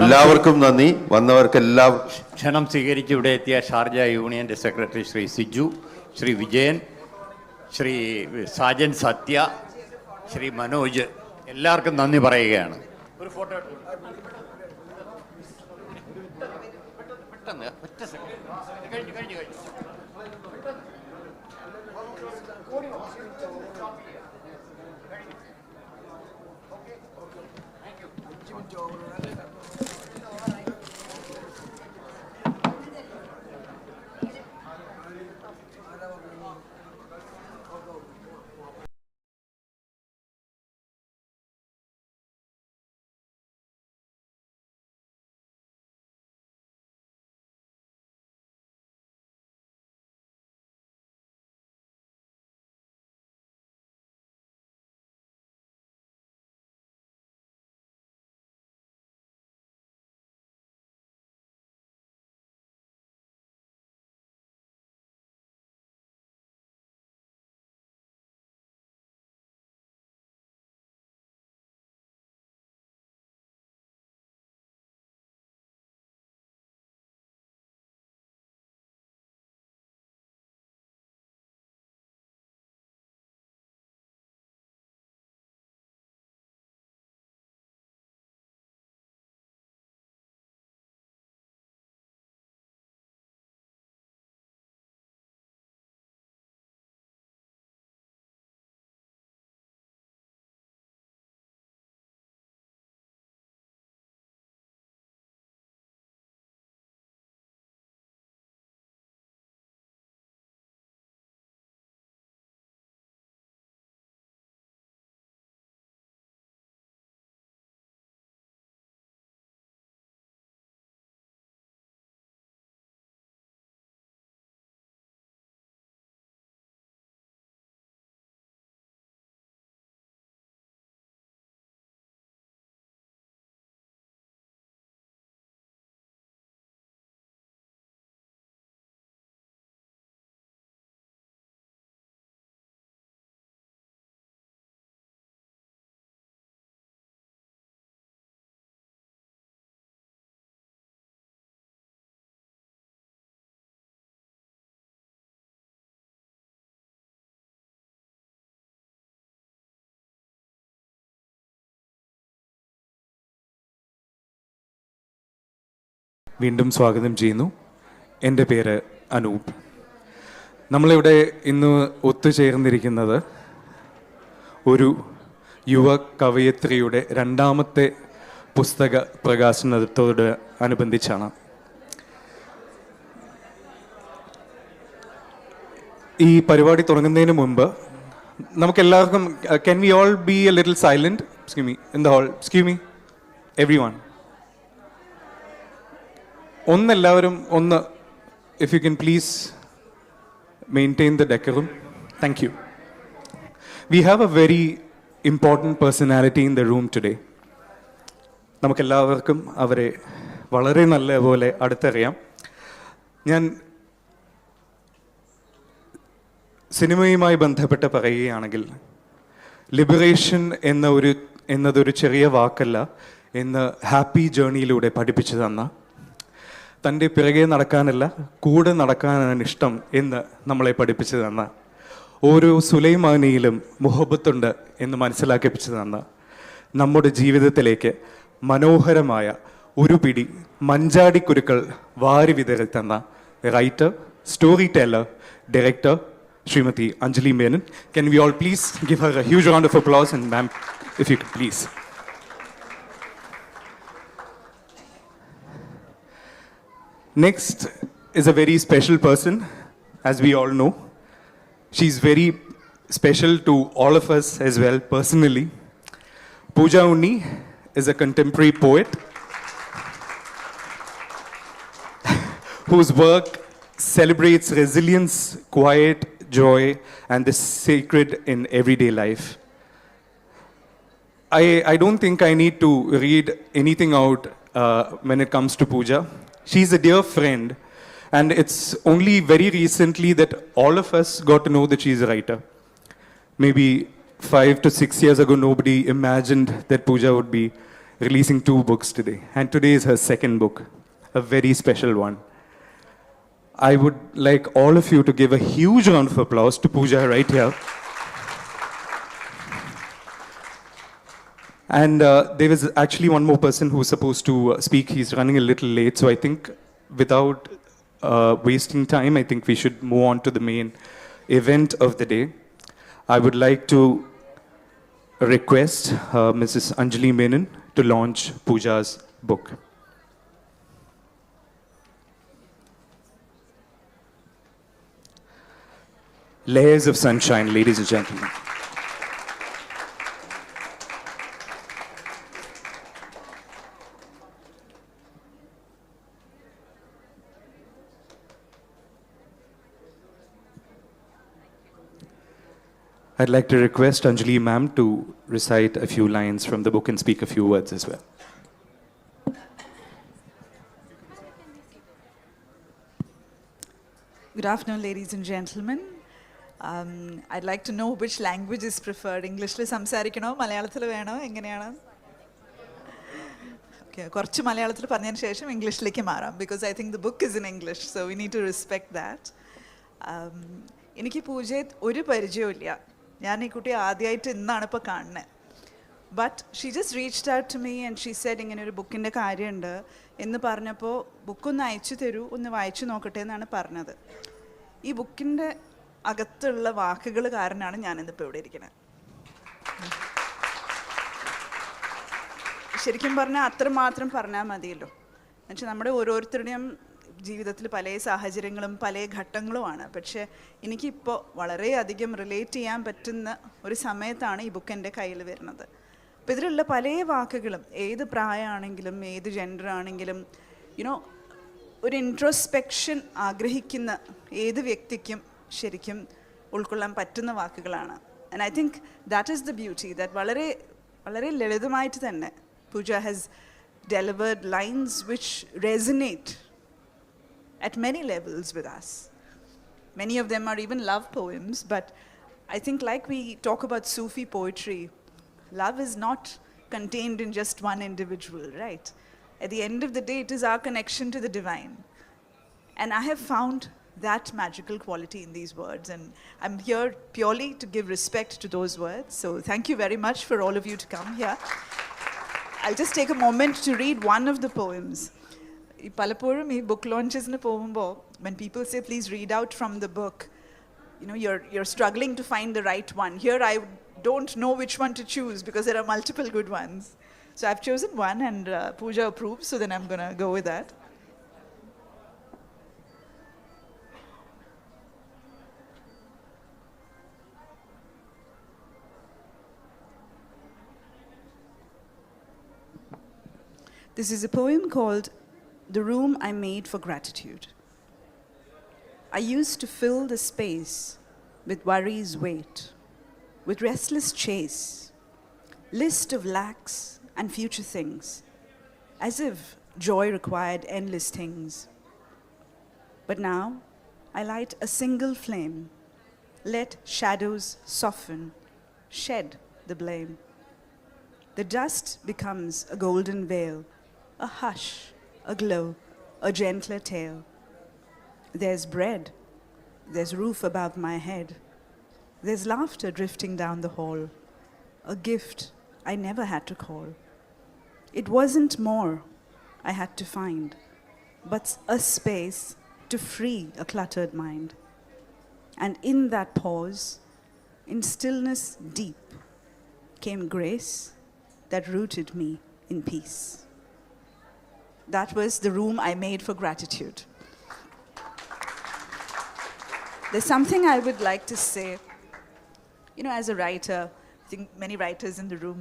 എല്ലാവർക്കും നന്ദി. വന്നവർക്കെല്ലാം ക്ഷണം സ്വീകരിച്ച് ഇവിടെ എത്തിയ ഷാർജ യൂണിയൻ്റെ സെക്രട്ടറി ശ്രീ സിജു, ശ്രീ വിജയൻ, ശ്രീ സാജൻ സത്യ, ശ്രീ മനോജ്, എല്ലാവർക്കും നന്ദി പറയുകയാണ്. ഒരു ഫോട്ടോ പെട്ടെന്ന് ഒറ്റ സെക്കൻഡ് കഴിഞ്ഞു. വീണ്ടും സ്വാഗതം ചെയ്യുന്നു. എൻ്റെ പേര് അനൂപ്. നമ്മളിവിടെ ഇന്ന് ഒത്തുചേർന്നിരിക്കുന്നത് ഒരു യുവ കവയിത്രിയുടെ രണ്ടാമത്തെ പുസ്തക പ്രകാശനത്തോട് അനുബന്ധിച്ചാണ്. ഈ പരിപാടി തുടങ്ങുന്നതിന് മുമ്പ് നമുക്കെല്ലാവർക്കും can we all be a little silent? Excuse me, in the hall. Excuse me, everyone. എല്ലാവരും if you can please maintain the decorum. Thank you. We have a very important personality in the room today. നമുക്കെല്ലാവർക്കും അവരെ വളരെ നല്ലപോലെ അടുത്തറിയാം. ഞാൻ സിനിമയുമായി ബന്ധപ്പെട്ട് പറയുകയാണെങ്കിൽ liberation എന്നതൊരു ചെറിയ വാക്കല്ല എന്ന് ഹാപ്പി ജേണിയിലൂടെ പഠിപ്പിച്ചു തന്ന, തൻ്റെ പിറകെ നടക്കാനല്ല കൂടെ നടക്കാനാണ് ഇഷ്ടം എന്ന് നമ്മളെ പഠിപ്പിച്ചു തന്ന, ഓരോ സുലൈമാനിയിലും മുഹബത്തുണ്ട് എന്ന് മനസ്സിലാക്കിപ്പിച്ചു തന്ന, നമ്മുടെ ജീവിതത്തിലേക്ക് മനോഹരമായ ഒരു പിടി മഞ്ചാടിക്കുരുക്കൾ വാരി വിതറി തന്ന writer, story teller, director Srimati Anjali Menon. Can we all please give her a huge round of applause, and ma'am, if you could please. Next is a very special person, as we all know. She's very special to all of us as well personally. Pooja Unni is a contemporary poet whose work celebrates resilience, quiet, joy, and the sacred in everyday life. I don't think I need to read anything out when it comes to Pooja. She's a dear friend, and it's only very recently that all of us got to know that she's a writer. Maybe 5 to 6 years ago, nobody imagined that Pooja would be releasing 2 books today, and today is her second book, a very special one. I would like all of you to give a huge round of applause to Pooja right here. And there was actually one more person who was supposed to speak. He's running a little late, so I think without wasting time, I think we should move on to the main event of the day. I would like to request Mrs. Anjali Menon to launch Pooja's book. Layers of sunshine, ladies and gentlemen. I'd like to request Anjali ma'am to recite a few lines from the book and speak a few words as well. Good afternoon, ladies and gentlemen. I'd like to know which language is preferred. English സംസാരിക്കണോ മലയാളത്തിൽ വേണോ എങ്ങനെയാണ്? Okay, കുറച്ച് മലയാളത്തിൽ പറഞ്ഞതിന് ശേഷം ഇംഗ്ലീഷിലേക്ക് മാറാം, because I think the book is in English, so we need to respect that. എനിക്ക് പൂജയെ ഒരു പരിചയമില്ല. ഞാൻ ഈ കുട്ടി ആദ്യമായിട്ട് ഇന്നാണ് ഇപ്പോൾ കാണുന്നത്. But she just reached out to me and she said ഇങ്ങനെ ഒരു ബുക്കിൻ്റെ കാര്യമുണ്ട് എന്ന് പറഞ്ഞപ്പോൾ ബുക്കൊന്ന് അയച്ചു തരൂ, ഒന്ന് വായിച്ചു നോക്കട്ടെ എന്നാണ് പറഞ്ഞത്. ഈ ബുക്കിൻ്റെ അകത്തുള്ള വാക്കുകൾ കാരണമാണ് ഞാനിന്നിപ്പോൾ ഇവിടെ ഇരിക്കുന്നത്. ശരിക്കും പറഞ്ഞാൽ അത്രമാത്രം പറഞ്ഞാൽ മതിയല്ലോ. എന്നുവെച്ചാൽ നമ്മുടെ ഓരോരുത്തരുടെയും ജീവിതത്തിൽ പല സാഹചര്യങ്ങളും പല ഘട്ടങ്ങളുമാണ്. പക്ഷേ എനിക്കിപ്പോൾ വളരെയധികം റിലേറ്റ് ചെയ്യാൻ പറ്റുന്ന ഒരു സമയത്താണ് ഈ ബുക്ക് എൻ്റെ കയ്യിൽ വരുന്നത്. അപ്പോൾ ഇതിലുള്ള പല വാക്കുകളും ഏത് പ്രായമാണെങ്കിലും ഏത് ജെൻഡർ ആണെങ്കിലും യുനോ ഒരു ഇൻട്രോസ്പെക്ഷൻ ആഗ്രഹിക്കുന്ന ഏത് വ്യക്തിക്കും ശരിക്കും ഉൾക്കൊള്ളാൻ പറ്റുന്ന വാക്കുകളാണ്. And I think that is the beauty, that വളരെ വളരെ ലളിതമായിട്ട് തന്നെ Pooja has delivered lines which resonate at many levels with us. Many of them are even love poems, but I think like we talk about Sufi poetry, love is not contained in just one individual, right? At the end of the day, it is our connection to the divine. And I have found that magical quality in these words, and I'm here purely to give respect to those words. So thank you very much for all of you to come here. I'll just take a moment to read one of the poems. പലപ്പോഴും ഈ book ലോഞ്ചസിന് പോകുമ്പോൾ when people say please read out from the book, you know, you're struggling to find the right one. Here I don't know which one to choose because there are multiple good ones. So I've chosen one and Pooja approves, so then I'm going to go with that. This is a poem called The Room I Made for Gratitude. I used to fill the space with worry's weight, with restless chase, list of lacks and future things, as if joy required endless things. But now I light a single flame, let shadows soften, shed the blame. The dust becomes a golden veil, a hush, a glow, a gentler tale. There's bread, there's roof above my head, there's laughter drifting down the hall, a gift I never had to call. It wasn't more I had to find, but a space to free a cluttered mind. And in that pause, in stillness deep, came grace that rooted me in peace. That was the room I made for gratitude. There's something I would like to say. You know, as a writer, I think many writers in the room,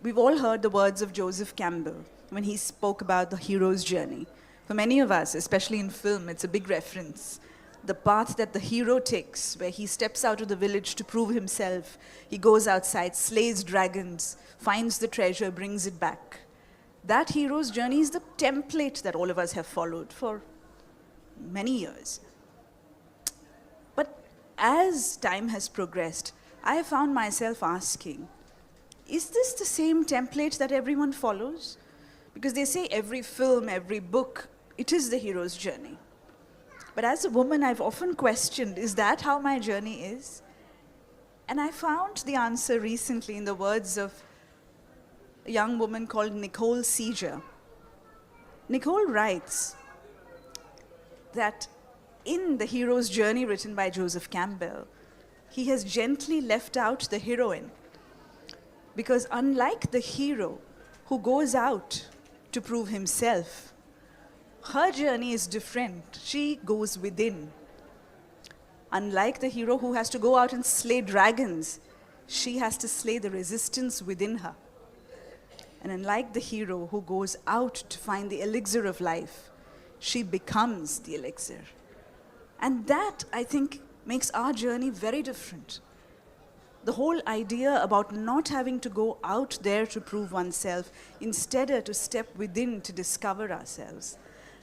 we've all heard the words of Joseph Campbell when he spoke about the hero's journey. For many of us, especially in film, it's a big reference. The path that the hero takes, where he steps out of the village to prove himself, he goes outside, slays dragons, finds the treasure, brings it back. That hero's journey is the template that all of us have followed for many years. But as time has progressed, I have found myself asking, is this the same template that everyone follows? Because they say every film, every book, it is the hero's journey. But as a woman, I've often questioned, is that how my journey is? And I found the answer recently in the words of a young woman called Nicole Sharjah. Nicole writes that in the hero's journey written by Joseph Campbell, he has gently left out the heroine. Because unlike the hero who goes out to prove himself, her journey is different. She goes within. Unlike the hero who has to go out and slay dragons, she has to slay the resistance within her. And unlike the hero who goes out to find the elixir of life, she becomes the elixir. And that, I think, makes our journey very different. The whole idea about not having to go out there to prove oneself, instead to step within to discover ourselves.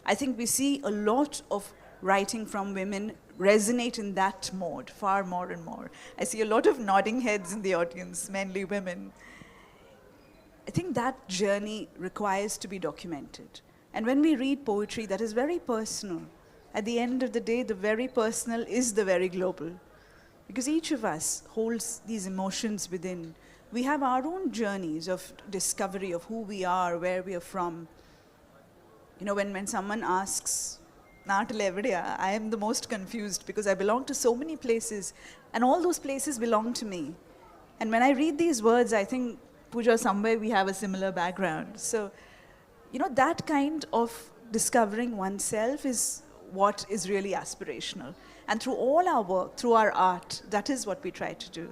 I think we see a lot of writing from women resonate in that mode, far more and more. I see a lot of nodding heads in the audience, mainly women. I think that journey requires to be documented. And when we read poetry, that is very personal. At the end of the day, the very personal is the very global. Because each of us holds these emotions within. We have our own journeys of discovery of who we are, where we are from. You know, when someone asks, "Naatile evideya?" I am the most confused because I belong to so many places, and all those places belong to me. And when I read these words, I think, Pooja, somewhere we have a similar background. So, you know, that kind of discovering oneself is what is really aspirational. And through all our work, through our art, that is what we try to do.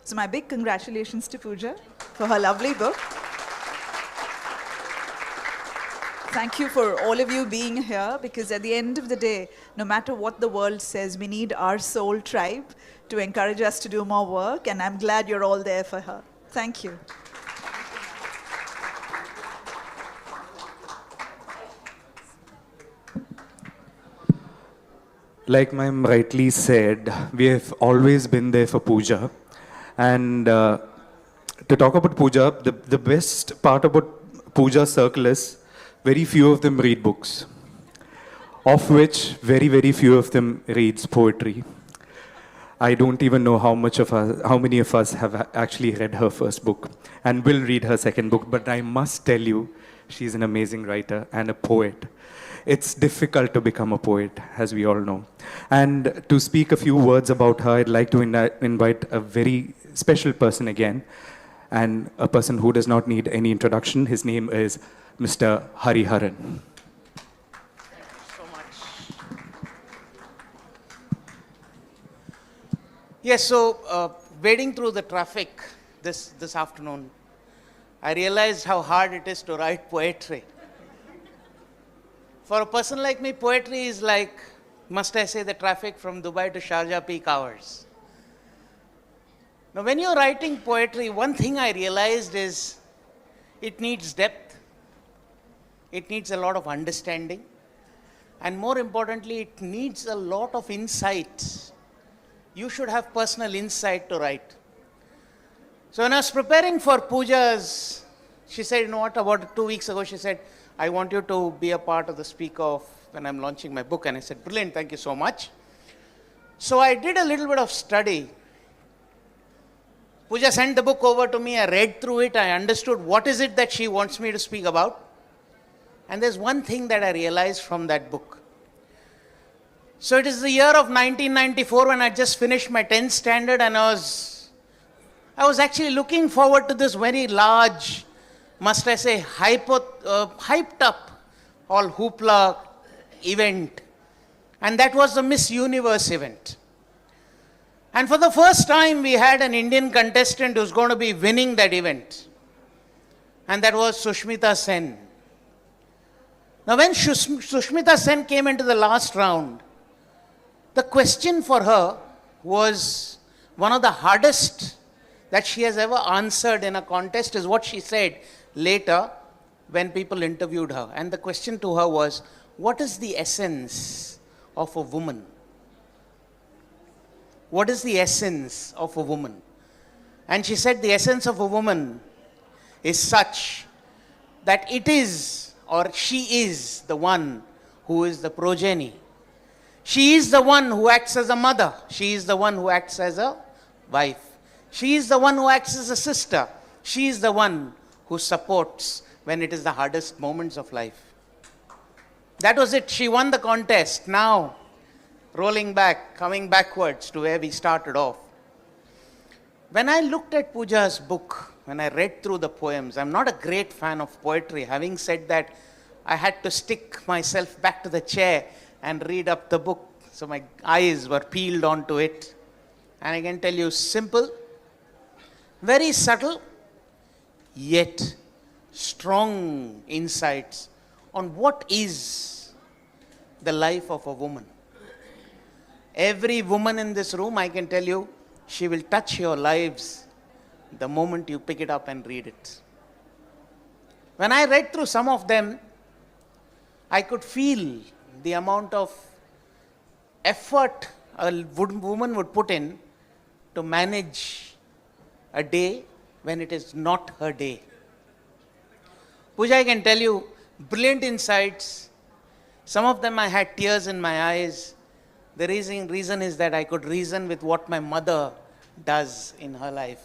So my big congratulations to Pooja for her lovely book. Thank you for all of you being here, because at the end of the day, no matter what the world says, we need our soul tribe to encourage us to do more work, and I'm glad you're all there for her. Thank you. Like ma'am rightly said, we have always been there for Pooja. And to talk about Pooja, the best part about Pooja's circle is very few of them read books, of which very, very few of them reads poetry. I don't even know how many of us have actually read her first book and will read her second book, but I must tell you, She's an amazing writer and a poet. It's difficult to become a poet, as we all know. And to speak a few words about her, I'd like to invite a very special person again, and a person who does not need any introduction. His name is Mr. Hariharan. Yes, so wading through the traffic this afternoon, I realized how hard it is to write poetry. For a person like me, poetry is like, must I say, the traffic from Dubai to Sharjah peak hours. Now, when you're writing poetry, one thing I realized is it needs depth, it needs a lot of understanding, and more importantly, it needs a lot of insight. You should have personal insight to write. So when I was preparing for Pooja's, she said, you know what, about 2 weeks ago, she said, I want you to be a part of the speak off when I'm launching my book. And I said, brilliant, thank you so much. So I did a little bit of study. Pooja sent the book over to me, I read through it, I understood what is it that she wants me to speak about. And there's one thing that I realized from that book. So it is the year of 1994 when I just finished my 10th standard, and I was actually looking forward to this very large, must I say, hyped up, all hoopla event. And that was the Miss Universe event. And for the first time, we had an Indian contestant who's going to be winning that event. And that was Sushmita Sen. Now, when Sushmita Sen came into the last round, the question for her was one of the hardest that she has ever answered in a contest, is what she said later when people interviewed her. And the question to her was, what is the essence of a woman? What is the essence of a woman? And she said the essence of a woman is such that it is, or she is, the one who is the progeny. She is the one who acts as a mother. She is the one who acts as a wife. She is the one who acts as a sister. She is the one who supports when it is the hardest moments of life. That was it. She won the contest. Now, rolling back, coming backwards to where we started off. When I looked at Pooja's book, when I read through the poems, I'm not a great fan of poetry. Having said that, I had to stick myself back to the chair and read up the book. So my eyes were peeled onto it. And I can tell you, simple, very subtle, yet strong insights on what is the life of a woman. Every woman in this room, I can tell you, she will touch your lives the moment you pick it up and read it. When I read through some of them, I could feel the amount of effort a woman would put in to manage a day when it is not her day. Pooja, I can tell you, brilliant insights. Some of them I had tears in my eyes. The reason is that I could reason with what my mother does in her life.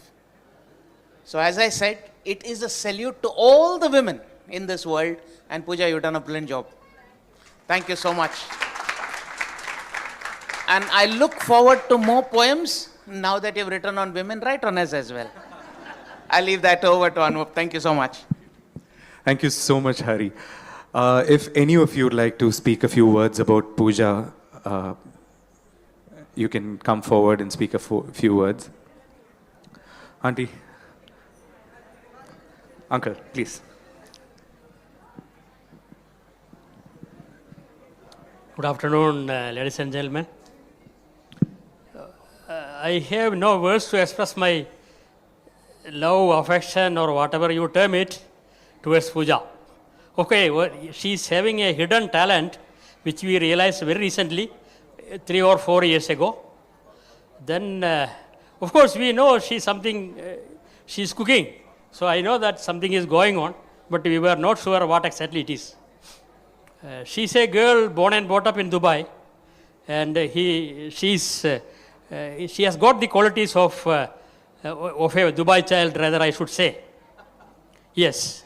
So as I said, it is a salute to all the women in this world. And Pooja, you've done a brilliant job. Thank you so much. And I look forward to more poems now that you've written on women. Write on us as well. I'll leave that over to Anup. Thank you so much. Thank you so much, Hari. If any of you would like to speak a few words about Pooja, you can come forward and speak a few words. Auntie. Uncle, please. Good afternoon, ladies and gentlemen. I have no words to express my love, affection, or whatever you term it, towards Pooja. Okay, well, she's having a hidden talent, which we realized very recently, 3 or 4 years ago. Then, of course, we know she's cooking. So I know that something is going on, but we were not sure what exactly it is. She's a girl born and brought up in Dubai, and she has got the qualities of a Dubai child, rather I should say. Yes.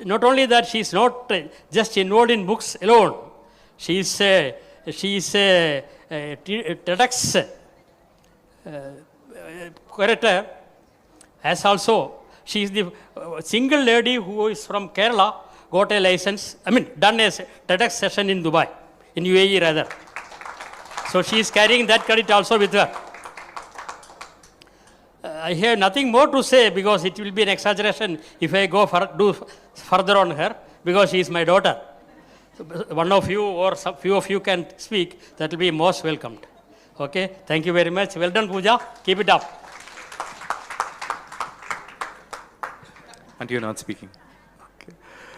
not only that, she is not just involved in books alone. She is a TEDx curator, as also she is the single lady who is from Kerala, got a license, done a TEDx session in Dubai, in UAE rather. So she is carrying that credit also with her. I have nothing more to say because it will be an exaggeration if I do further on her, because she is my daughter. So one of you or some few of you can speak, that will be most welcomed. Okay, thank you very much. Well done, Pooja. Keep it up. And you're not speaking. Okay.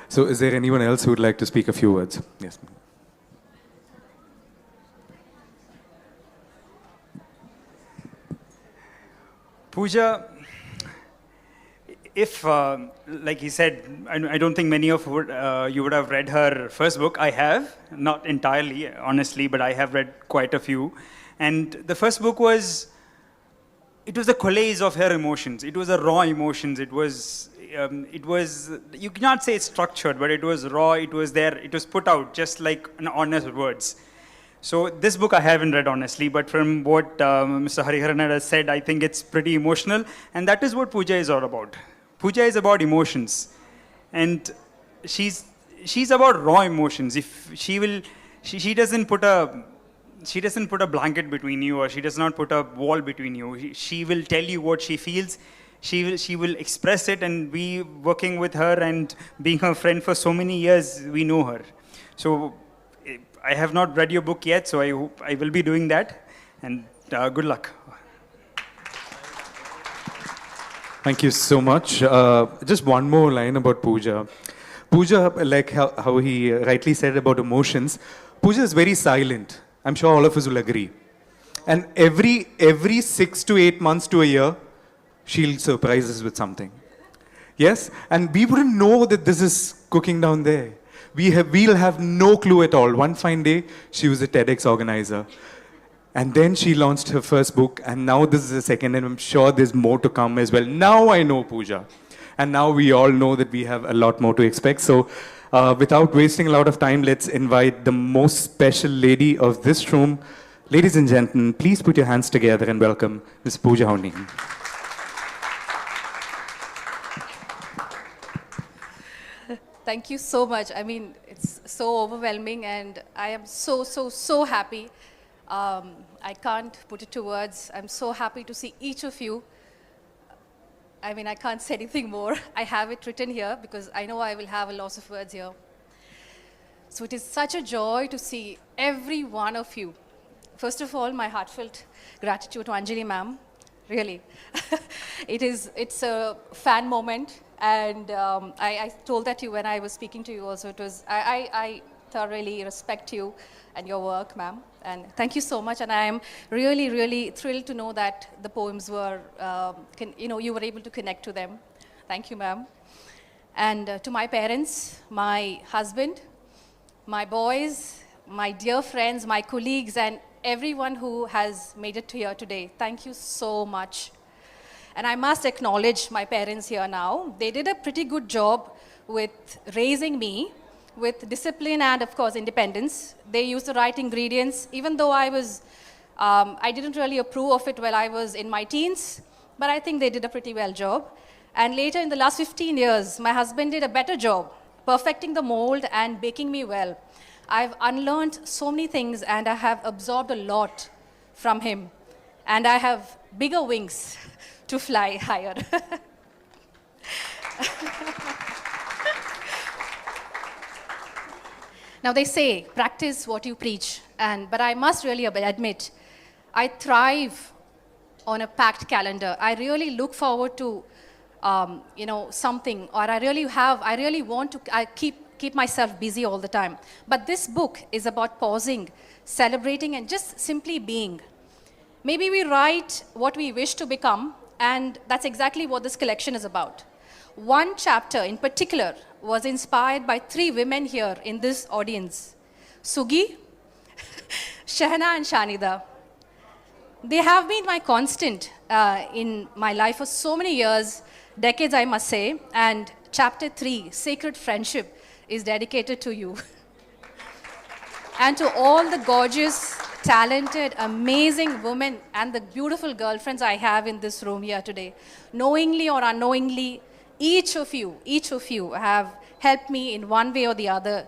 So is there anyone else who would like to speak a few words? Yes. Pooja, if, like he said, I don't think many of you would have read her first book. I have, not entirely, honestly, but I have read quite a few. And the first book was a collage of her emotions. It was a raw emotions. It was, you cannot say it's structured, but it was raw. It was there. It was put out just like an honest words. So this book I haven't read honestly, but from what Mr. Hariharan has said, I think it's pretty emotional, and that is what Pooja is all about. Pooja is about emotions, and she's about raw emotions. If she doesn't put a blanket between you, or she does not put a wall between you. She will tell you what she feels. She will express it, and we working with her and being her friend for so many years, we know her. So I have not read your book yet, so I hope I will be doing that, and good luck. Thank you so much. Just one more line about Pooja. Pooja, like how he rightly said about emotions, Pooja is very silent. I'm sure all of us will agree. And every 6 to 8 months to a year, she'll surprise us with something. Yes? And we wouldn't know that this is cooking down there. We'll have no clue at all. One fine day, she was a TEDx organizer. And then she launched her first book, and now this is the second, and I'm sure there's more to come as well. Now I know Pooja. And now we all know that we have a lot more to expect. So without wasting a lot of time, let's invite the most special lady of this room. Ladies and gentlemen, please put your hands together and welcome Ms. Pooja Honing. Thank you so much. I mean, it's so overwhelming, and I am so happy. I can't put it to words. I'm so happy to see each of you. I mean, I can't say anything more. I have it written here because I know I will have a loss of words here. So it is such a joy to see every one of you. First of all, my heartfelt gratitude to Anjali ma'am. Really. It's a fan moment. And I told that to you when I was speaking to you also. I thoroughly respect you and your work, ma'am. And thank you so much. And I am really, really thrilled to know that the poems were, you were able to connect to them. Thank you, ma'am. And to my parents, my husband, my boys, my dear friends, my colleagues, and everyone who has made it here today, thank you so much. And I must acknowledge my parents here now. They did a pretty good job with raising me with discipline and, of course, independence. They used the right ingredients, even though I didn't really approve of it while I was in my teens, but I think they did a pretty well job. And later, in the last 15 years, my husband did a better job, perfecting the mold and baking me well. I've unlearned so many things, and I have absorbed a lot from him. And I have bigger wings to fly higher. Now they say, practice what you preach, but I must really admit, I thrive on a packed calendar. I really look forward to, something, or I really want to keep myself busy all the time. But this book is about pausing, celebrating, and just simply being. Maybe we write what we wish to become, and that's exactly what this collection is about. One chapter in particular was inspired by 3 women here in this audience. Sugi, Shahna, and Shanida. They have been my constant in my life for so many years, decades I must say, and Chapter 3, Sacred Friendship, is dedicated to you. And to all the gorgeous, talented, amazing women and the beautiful girlfriends I have in this room here today. Knowingly or unknowingly, each of you have helped me in one way or the other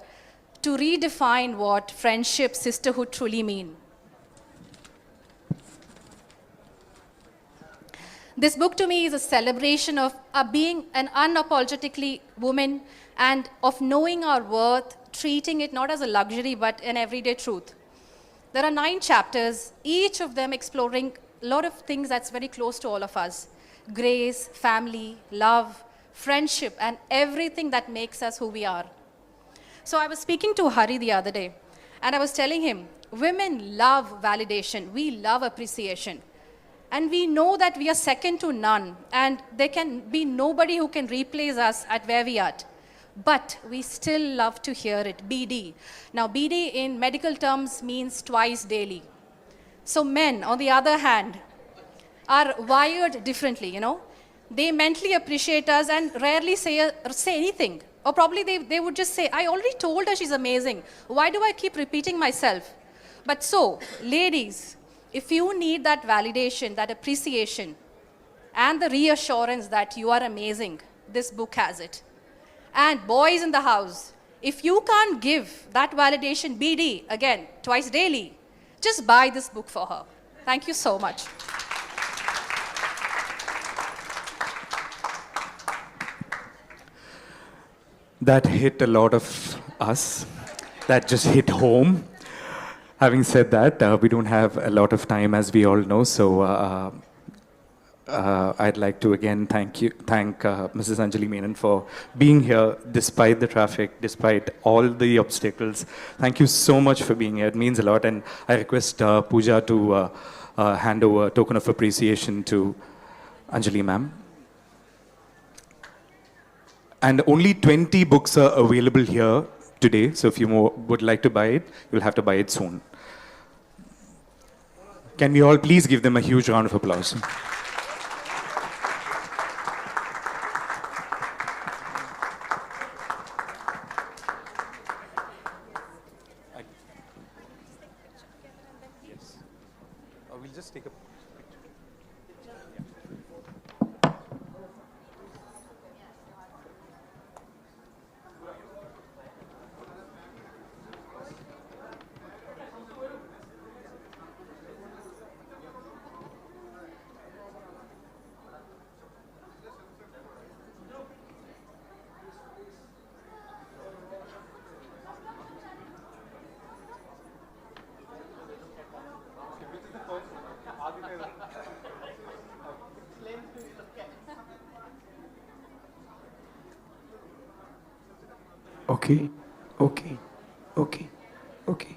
to redefine what friendship, sisterhood truly mean. This book to me is a celebration of being an unapologetically woman and of knowing our worth, treating it not as a luxury but an everyday truth. There are 9 chapters, each of them exploring a lot of things that's very close to all of us. Grace, family, love, friendship, and everything that makes us who we are. So I was speaking to Hari the other day, and I was telling him, women love validation, we love appreciation. And we know that we are second to none, and there can be nobody who can replace us at where we are at. But we still love to hear it, BD. Now, BD in medical terms means twice daily. So men, on the other hand, are wired differently, you know. They mentally appreciate us and rarely say anything. Or probably they would just say, I already told her she's amazing. Why do I keep repeating myself? But so, ladies, if you need that validation, that appreciation, and the reassurance that you are amazing, this book has it. And boys in the house, if you can't give that validation, BD, again, twice daily, just buy this book for her. Thank you so much. That hit a lot of us. That just hit home. Having said that, we don't have a lot of time, as we all know, so I'd like to again thank Mrs. Anjali Menon for being here despite the traffic, despite all the obstacles. Thank you so much for being here. It means a lot, and I request Pooja to hand over a token of appreciation to Anjali ma'am. And only 20 books are available here today, so if you would like to buy it, you'll have to buy it soon. Can we all please give them a huge round of applause? We'll just take a Okay, okay, okay, okay.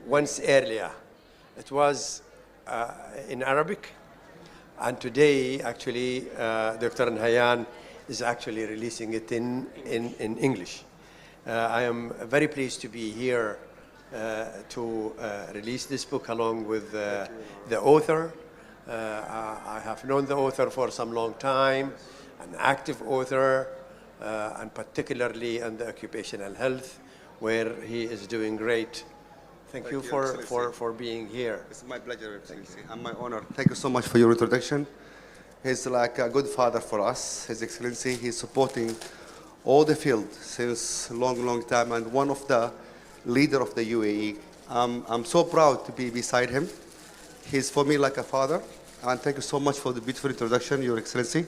once earlier. It was in Arabic, and today actually Dr. Nhayan is actually releasing it in English. I am very pleased to be here to release this book along with the author. I have known the author for some long time, an active author, and particularly in the occupational health, where he is doing great. Thank you for being here. It's my pleasure, Excellency, and my honor. Thank you so much for your introduction. He's like a good father for us, His Excellency. He's supporting all the field since a long time, and one of the leader of the UAE. I'm so proud to be beside him. He's for me like a father, and thank you so much for the beautiful introduction, Your Excellency.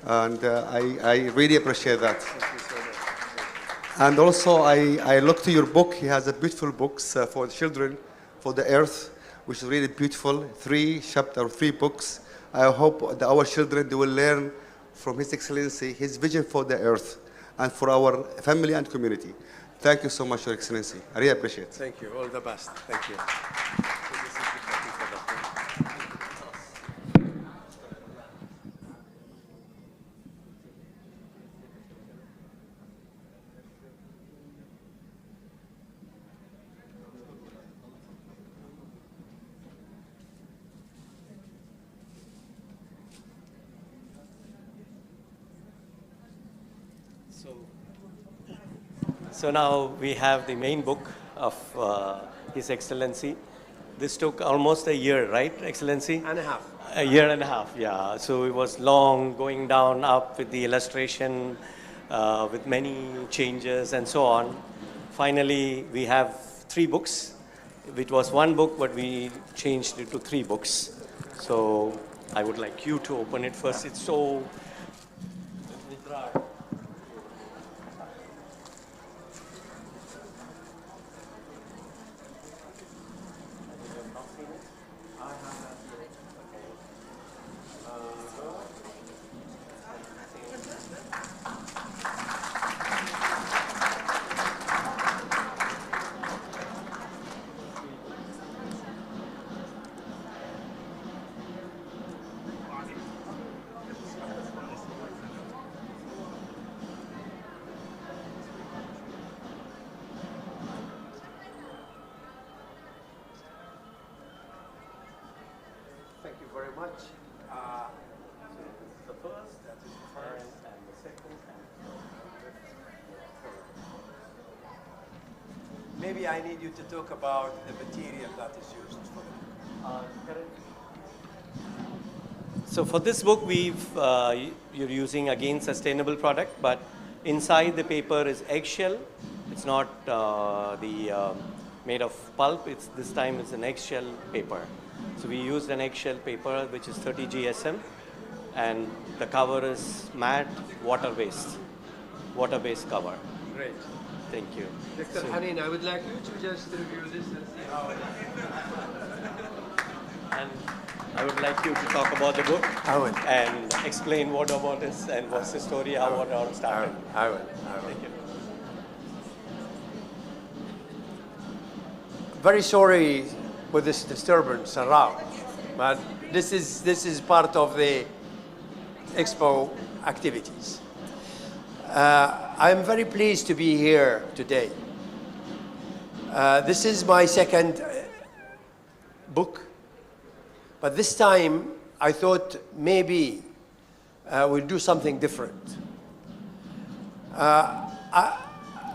And I really appreciate that. And also, I look to your book. He has a beautiful books for children, for the earth, which is really beautiful. 3 books. I hope that our children, they will learn from His Excellency, his vision for the earth and for our family and community. Thank you so much, Your Excellency. I really appreciate it. Thank you. All the best. Thank you. So now we have the main book of His Excellency. This took almost a year, right, Excellency? And a half. A year and a half, yeah. So it was long, going down, up with the illustration, with many changes and so on. Finally, we have 3 books. It was 1 book, but we changed it to 3 books. So I would like you to open it first. It's so... Thank you very much. The first, that is the first, and the second, and the third. Maybe I need you to talk about the material that is used for the book. So for this book, you're using again sustainable product, but inside the paper is eggshell. It's not made of pulp. This time it's an eggshell paper. So we used an eggshell paper which is 30 GSM, and the cover is matte water-based cover. Great. Thank you. Dr. Hanin, I would like you to just review this and see how it is. And I would like you to talk about the book and explain what about it and what's the story, how it all started. I will. Thank you. Very sorry with this disturbance around, but this is part of the expo activities. I'm very pleased to be here today. This is my second book, but this time I thought maybe we'll do something different. I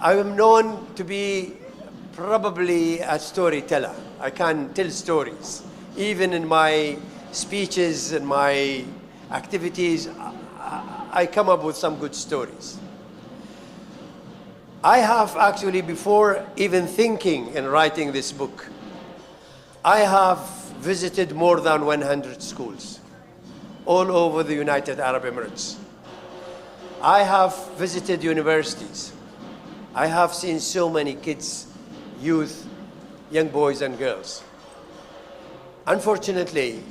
am known to be probably a storyteller. I can tell stories. Even in my speeches and my activities, I come up with some good stories. I have actually, before even thinking and writing this book, I have visited more than 100 schools all over the United Arab Emirates. I have visited universities. I have seen so many kids, youth, young boys and girls. Unfortunately,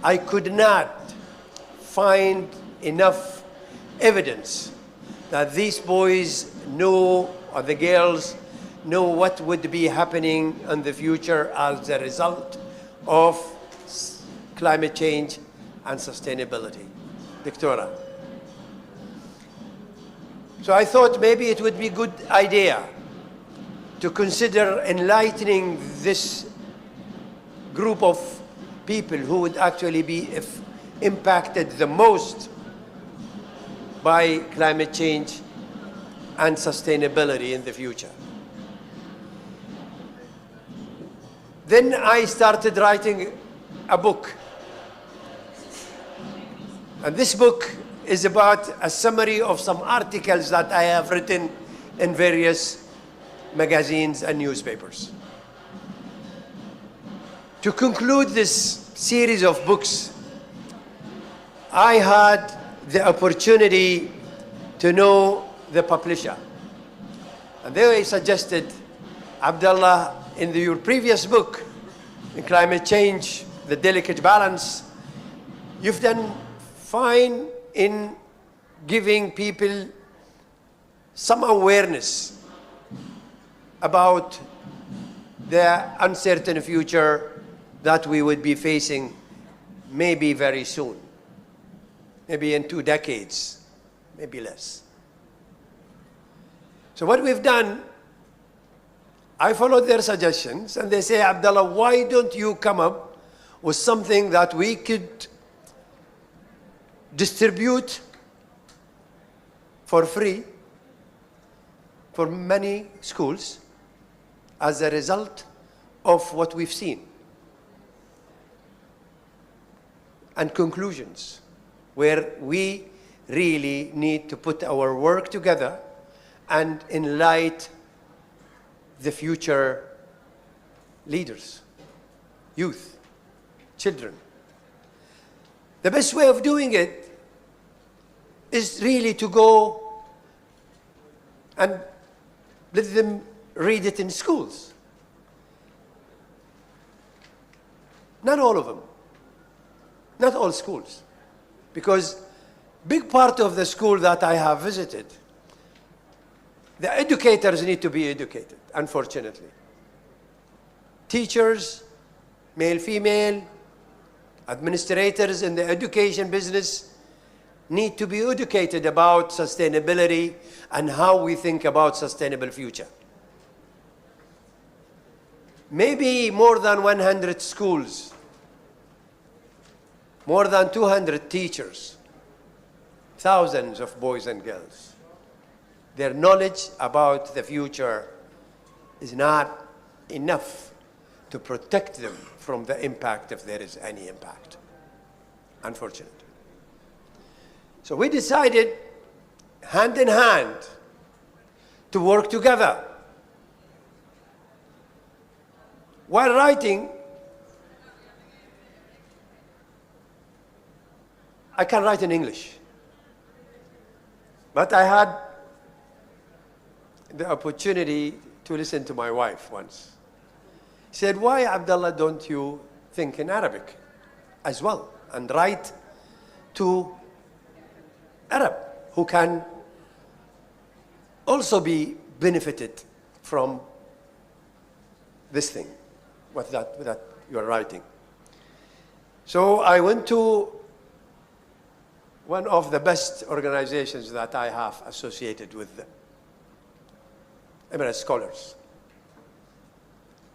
I could not find enough evidence that these boys know, or the girls know what would be happening in the future as a result of climate change and sustainability. Doctora. So I thought maybe it would be a good idea to consider enlightening this group of people who would actually be impacted the most by climate change and sustainability in the future. Then I started writing a book. And this book is about a summary of some articles that I have written in various magazines and newspapers. To conclude this series of books, I had the opportunity to know the publisher. And they suggested, Abdullah, in your previous book, in Climate Change, The Delicate Balance, you've done fine in giving people some awareness about the uncertain future that we would be facing maybe very soon, maybe in 2 decades, maybe less. So what we've done, I followed their suggestions, and they say, Abdullah, why don't you come up with something that we could distribute for free for many schools as a result of what we've seen, and conclusions where we really need to put our work together and enlighten the future leaders, youth, children. The best way of doing it is really to go and let them read it in schools. Not all of them, not all schools, because big part of the school that I have visited, the educators need to be educated, unfortunately. Teachers, male, female, administrators in the education business need to be educated about sustainability and how we think about sustainable future. Maybe more than 100 schools, more than 200 teachers, thousands of boys and girls. Their knowledge about the future is not enough to protect them from the impact, if there is any impact, unfortunately. So we decided, hand in hand, to work together. While writing, I can write in English, but I had the opportunity to listen to my wife once. She said, why, Abdullah, don't you think in Arabic as well and write to Arab who can also be benefited from this thing, what that you're writing. So I went to one of the best organizations that I have associated with them, Emirates Scholars.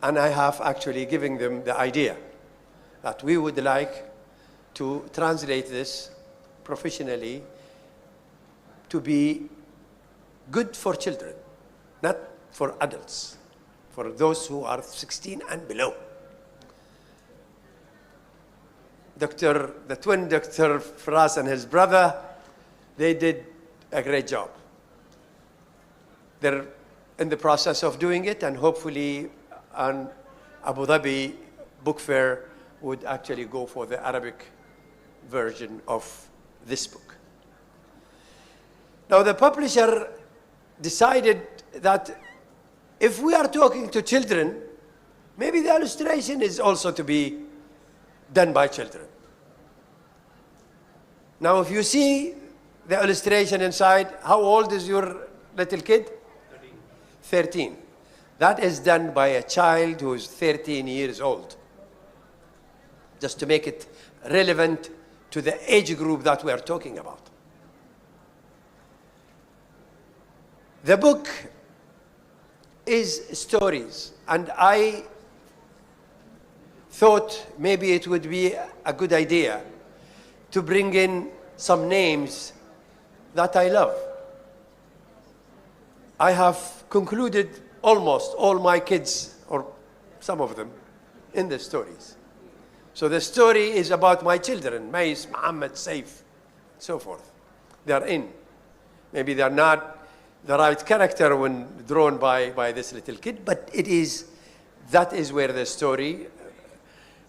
And I have actually given them the idea that we would like to translate this professionally to be good for children, not for adults, for those who are 16 and below. The twin Dr. Faraz and his brother, they did a great job. They're in the process of doing it, and hopefully an Abu Dhabi book fair would actually go for the Arabic version of this book. Now the publisher decided that if we are talking to children, maybe the illustration is also to be done by children. Now if you see the illustration inside, how old is your little kid? 13. That is done by a child who is 13 years old, just to make it relevant to the age group that we are talking about. The book is stories, and I thought maybe it would be a good idea to bring in some names that I love. I have concluded almost all my kids, or some of them, in the stories. So the story is about my children, Mais, Muhammad, Saif, so forth. They are in. Maybe they are not the right character when drawn by this little kid, but that is where the story.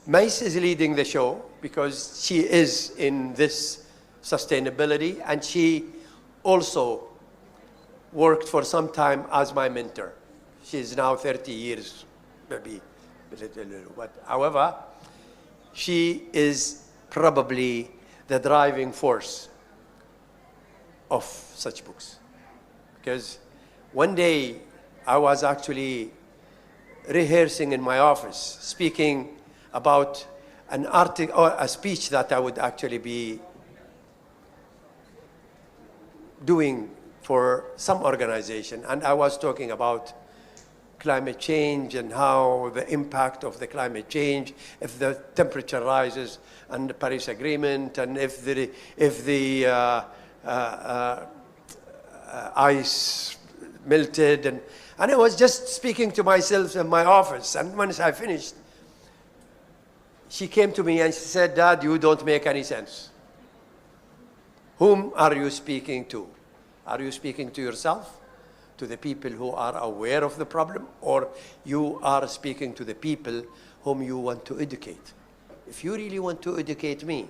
Mais is leading the show because she is in this sustainability, and she also worked for some time as my mentor. She is now 30 years, maybe a little, but however, she is probably the driving force of such books. Because one day I was actually rehearsing in my office, speaking about an article or a speech that I would actually be doing for some organization, and I was talking about climate change and how the impact of the climate change, if the temperature rises, and the Paris Agreement, and if the ice melted, and I was just speaking to myself in my office. And once I finished, she came to me and she said, "Dad, you don't make any sense. Whom are you speaking to? Are you speaking to yourself, to the people who are aware of the problem, or you are speaking to the people whom you want to educate? If you really want to educate me,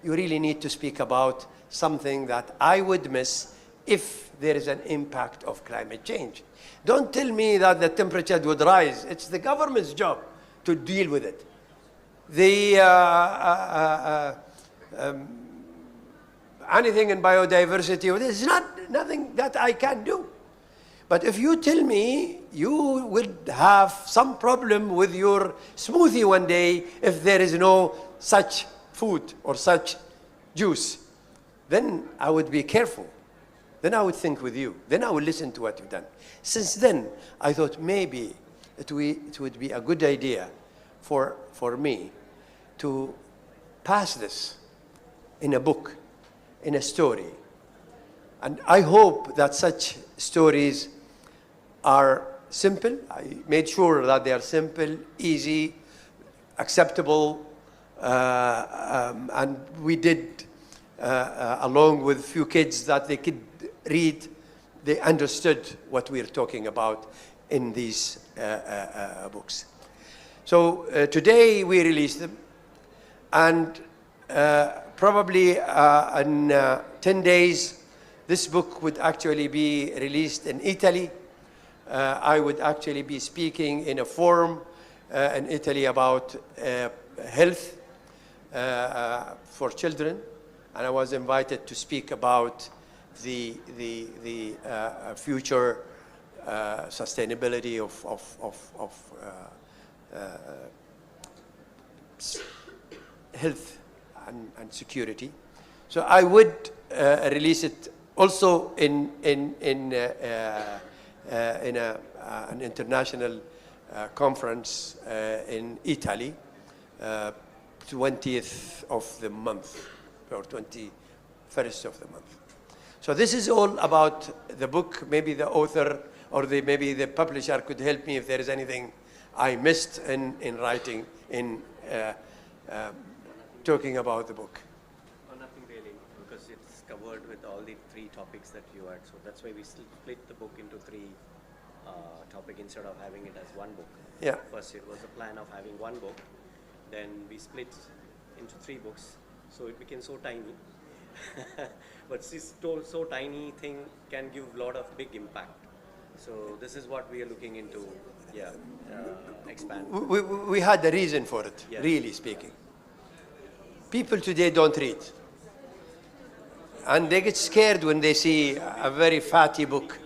you really need to speak about something that I would miss if there is an impact of climate change. Don't tell me that the temperature would rise. It's the government's job to deal with it. Anything in biodiversity, there's nothing that I can do. But if you tell me you will have some problem with your smoothie one day if there is no such food or such juice, then I would be careful. Then I would think with you. Then I would listen to what you've done. Since then, I thought maybe it would be a good idea for me to pass this in a book, in a story. And I hope that such stories are simple. I made sure that they are simple, easy, acceptable, and we did, along with a few kids that they could read, they understood what we're talking about in these books. So today we released them, and probably in 10 days, this book would actually be released in Italy. I would actually be speaking in a forum in Italy about health for children, and I was invited to speak about the future sustainability of health and security. So I would release it also in an international conference in Italy, 20th of the month, or 21st of the month. So this is all about the book. Maybe the author or maybe the publisher could help me if there is anything I missed in writing, in talking about the book. Nothing really, because it's covered with all the 3 topics that you had. So that's why we split the book into 3 topics instead of having it as one book. Yeah. First, it was a plan of having one book. Then we split into 3 books. So it became so tiny. But this so tiny thing can give a lot of big impact. So this is what we are looking into, expand. We had a reason for it, yes. Really speaking. People today don't read. And they get scared when they see a very fatty book.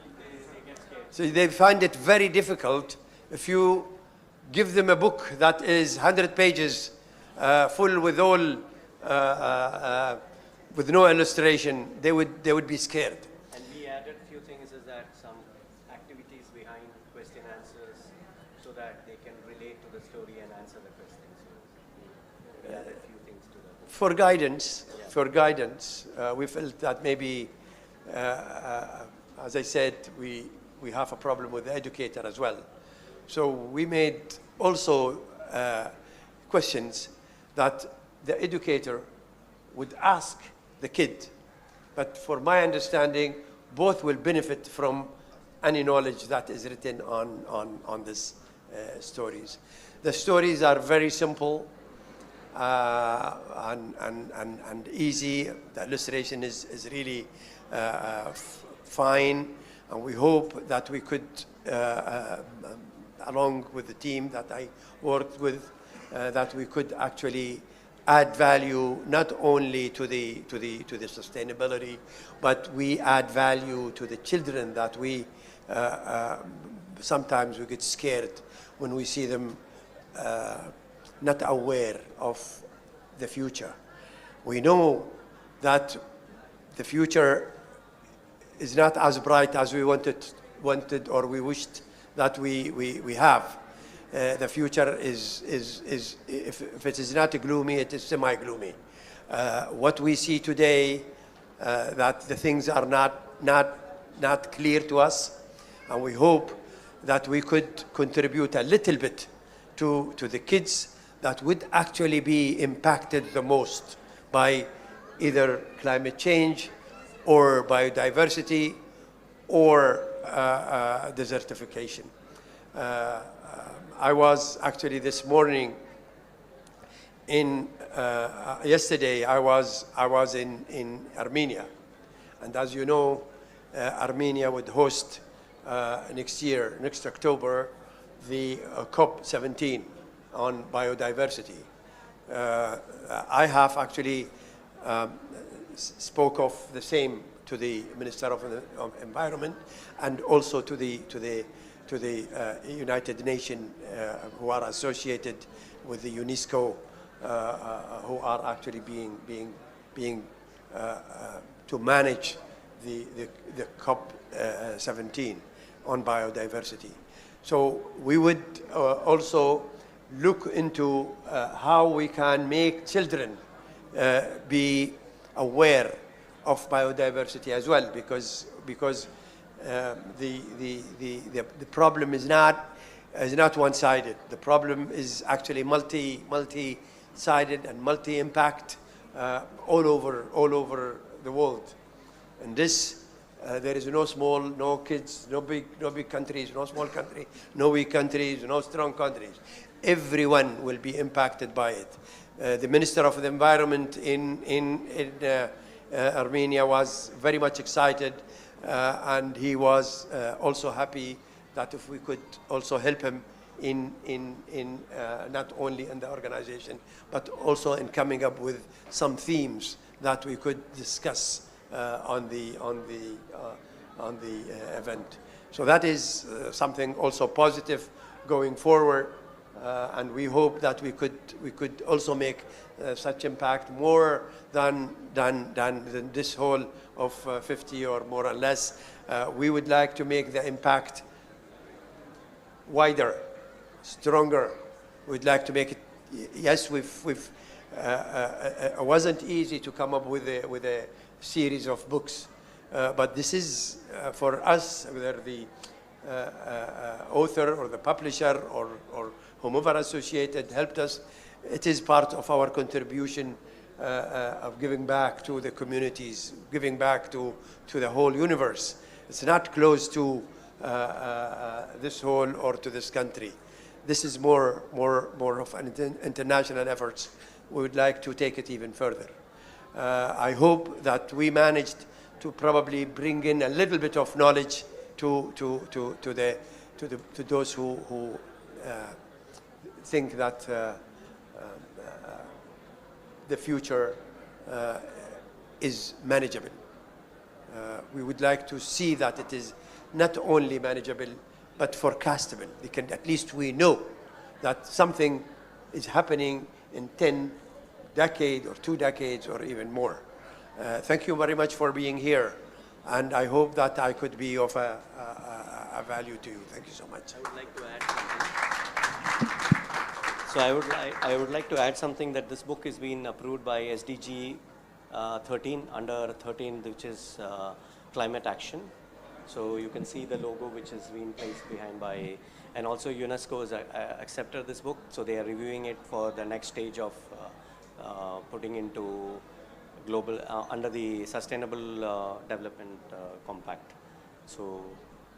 So they find it very difficult if you give them a book that is 100 pages full with all with no illustration, they would be scared. And we added a few things, is that some activities behind question answers so that they can relate to the story and answer the questions. So we added a few things to that. For guidance, we felt that maybe, as I said, we have a problem with the educator as well. So we made also questions that the educator would ask the kid. But for my understanding, both will benefit from any knowledge that is written on these stories. The stories are very simple and easy. The illustration is really fine. And we hope that we could, along with the team that I worked with, that we could actually add value not only to the sustainability, but we add value to the children that we sometimes we get scared when we see them not aware of the future. We know that the future is not as bright as we wanted or we wished that we have. The future is if it is not gloomy, it is semi-gloomy. What we see today, that the things are not clear to us, and we hope that we could contribute a little bit to the kids that would actually be impacted the most by either climate change or biodiversity or desertification. I was actually this morning yesterday I was in Armenia, and as you know, Armenia would host next October, the COP17 on biodiversity. I have actually spoke of the same to the Minister of Environment and also to the United Nations who are associated with the UNESCO, who are actually being to manage the COP17 on biodiversity. So we would also look into how we can make children be aware of biodiversity as well, because the problem is not one-sided. The problem is actually multi-sided and multi-impact all over the world. And this, there is no kids, no big countries, no small country, no weak countries, no strong countries. Everyone will be impacted by it. The Minister of the Environment in Armenia was very much excited, and he was also happy that if we could also help him in not only in the organization, but also in coming up with some themes that we could discuss on the event. So that is something also positive going forward, and we hope that we could also make such impact more than this whole of 50 or more or less. We would like to make the impact wider, stronger. We'd like to make it. Yes, it wasn't easy to come up with a series of books, but this is for us, whether the author or the publisher or whomever associated helped us. It is part of our contribution of giving back to the communities, giving back to the whole universe. It's not close to this whole or to this country. This is more of an international effort. We would like to take it even further. I hope that we managed to probably bring in a little bit of knowledge to those who think that the future is manageable. We would like to see that it is not only manageable, but forecastable. At least we know that something is happening in 10 decades or 2 decades or even more. Thank you very much for being here. And I hope that I could be of a value to you. Thank you so much. I would like to add something. So I would like to add something, that this book is being approved by SDG 13, under 13, which is climate action. So you can see the logo which has been placed behind by, and also UNESCO has accepted this book. So they are reviewing it for the next stage of putting into global, under the Sustainable Development Compact. So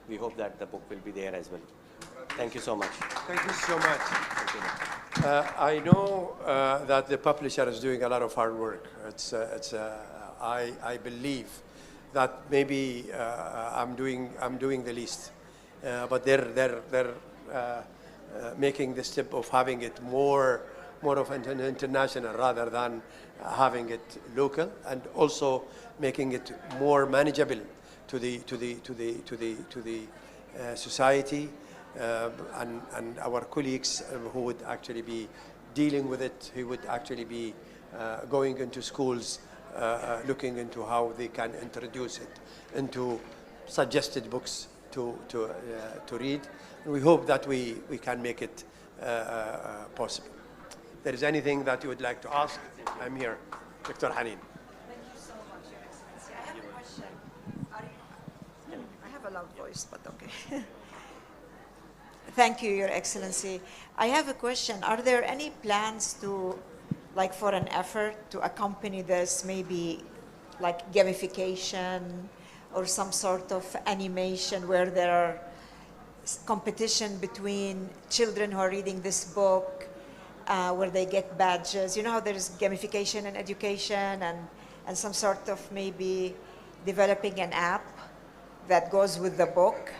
we hope that the book will be there as well. Thank you so much. Thank you so much. I know that the publisher is doing a lot of hard work. I believe that maybe I'm doing the least, but they're making the step of having it more of an international rather than having it local, and also making it more manageable to the society. And our colleagues who would actually be dealing with it, who would actually be going into schools, looking into how they can introduce it into suggested books to read. And we hope that we can make it possible. If there is anything that you would like to ask, I'm here. Dr. Hanin. Thank you so much, Your Excellency. I have a question. I have a loud voice, but okay. Thank you, Your Excellency. I have a question. Are there any plans to, like, for an effort to accompany this, maybe like gamification or some sort of animation where there are competition between children who are reading this book, where they get badges? You know how there's gamification in education, and some sort of maybe developing an app that goes with the book,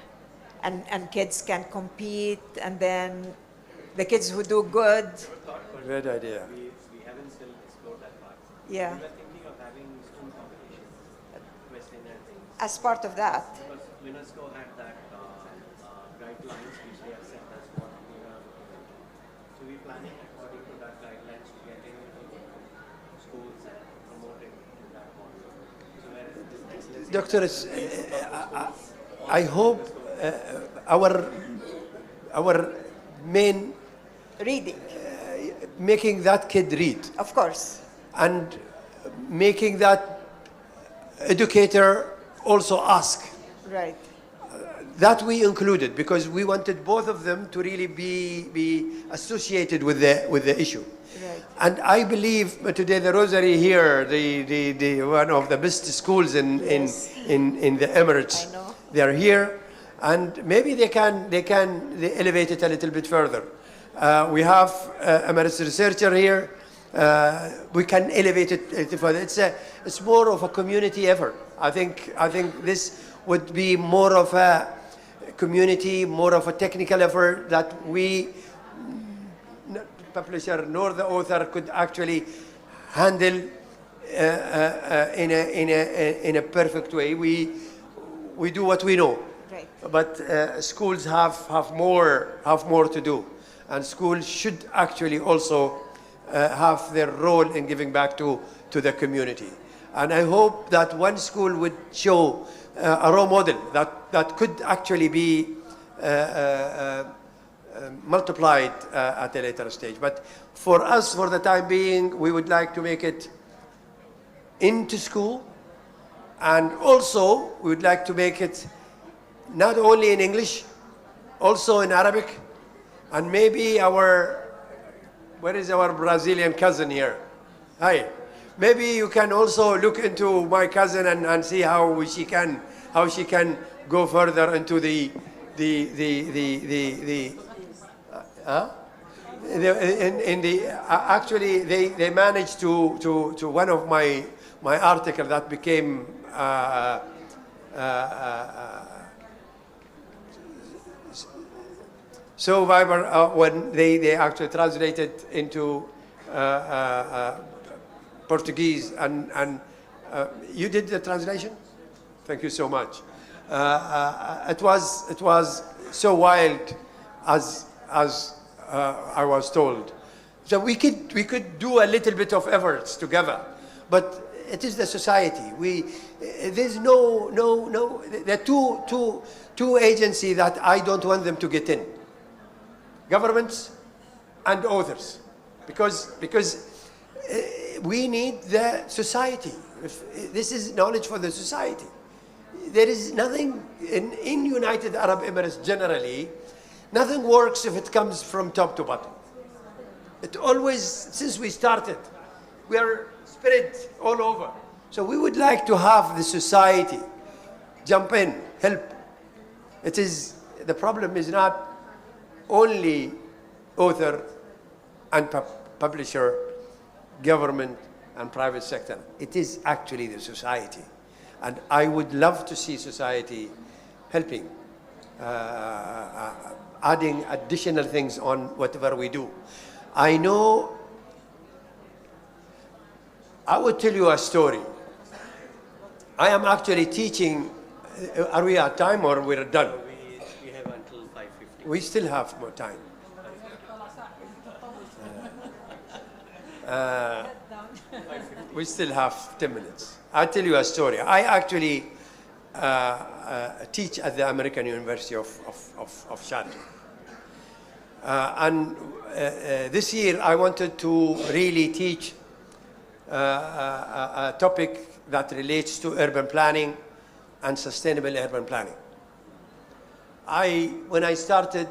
and kids can compete, and then the kids who do good. Great idea. We haven't still explored that part. Yeah. We were thinking of having student competitions, questionnaire things. As part of that. Because UNESCO had that guidelines which they have set as what we are looking at. So we're planning according to that guidelines to get into schools and promote it in that model. So where this excellence. Doctor, I hope our main reading, making that kid read, of course, and making that educator also ask. Right. That we included because we wanted both of them to really be associated with the issue. Right. And I believe today the Rosary here, the one of the best schools in the Emirates, they are here, and maybe they can elevate it a little bit further. We have Emirates researcher here. We can elevate it a little further. It's more of a community effort. I think this would be more of a community, more of a technical effort that we, publisher nor the author, could actually handle in a perfect way. We do what we know, right. But schools have more to do, and schools should actually also have their role in giving back to the community. And I hope that one school would show a role model that could actually be multiplied at a later stage. But for us, for the time being, we would like to make it into school, and also we would like to make it not only in English, also in Arabic, and maybe where is our Brazilian cousin here? Hi. Maybe you can also look into my cousin and see how she can go further into actually they managed to one of my article that became so vibrant when they actually translated into Portuguese, and you did the translation? Thank you so much. It was so wild as I was told. So we could do a little bit of efforts together, but it is the society. There's no. There are two agencies that I don't want them to get in: governments and authors, because we need the society. This is knowledge for the society. There is nothing in United Arab Emirates generally. Nothing works if it comes from top to bottom. It always, since we started, we are spread all over. So we would like to have the society jump in, help. The problem is not only author and publisher, government and private sector. It is actually the society. And I would love to see society helping, adding additional things on whatever we do. I know, I would tell you a story. I am actually teaching, are we at time or we're done? We have until 5:50. We still have more time. We still have 10 minutes. I'll tell you a story. I actually teach at the American University of Sharjah. And this year I wanted to really teach a topic that relates to urban planning and sustainable urban planning. When I started,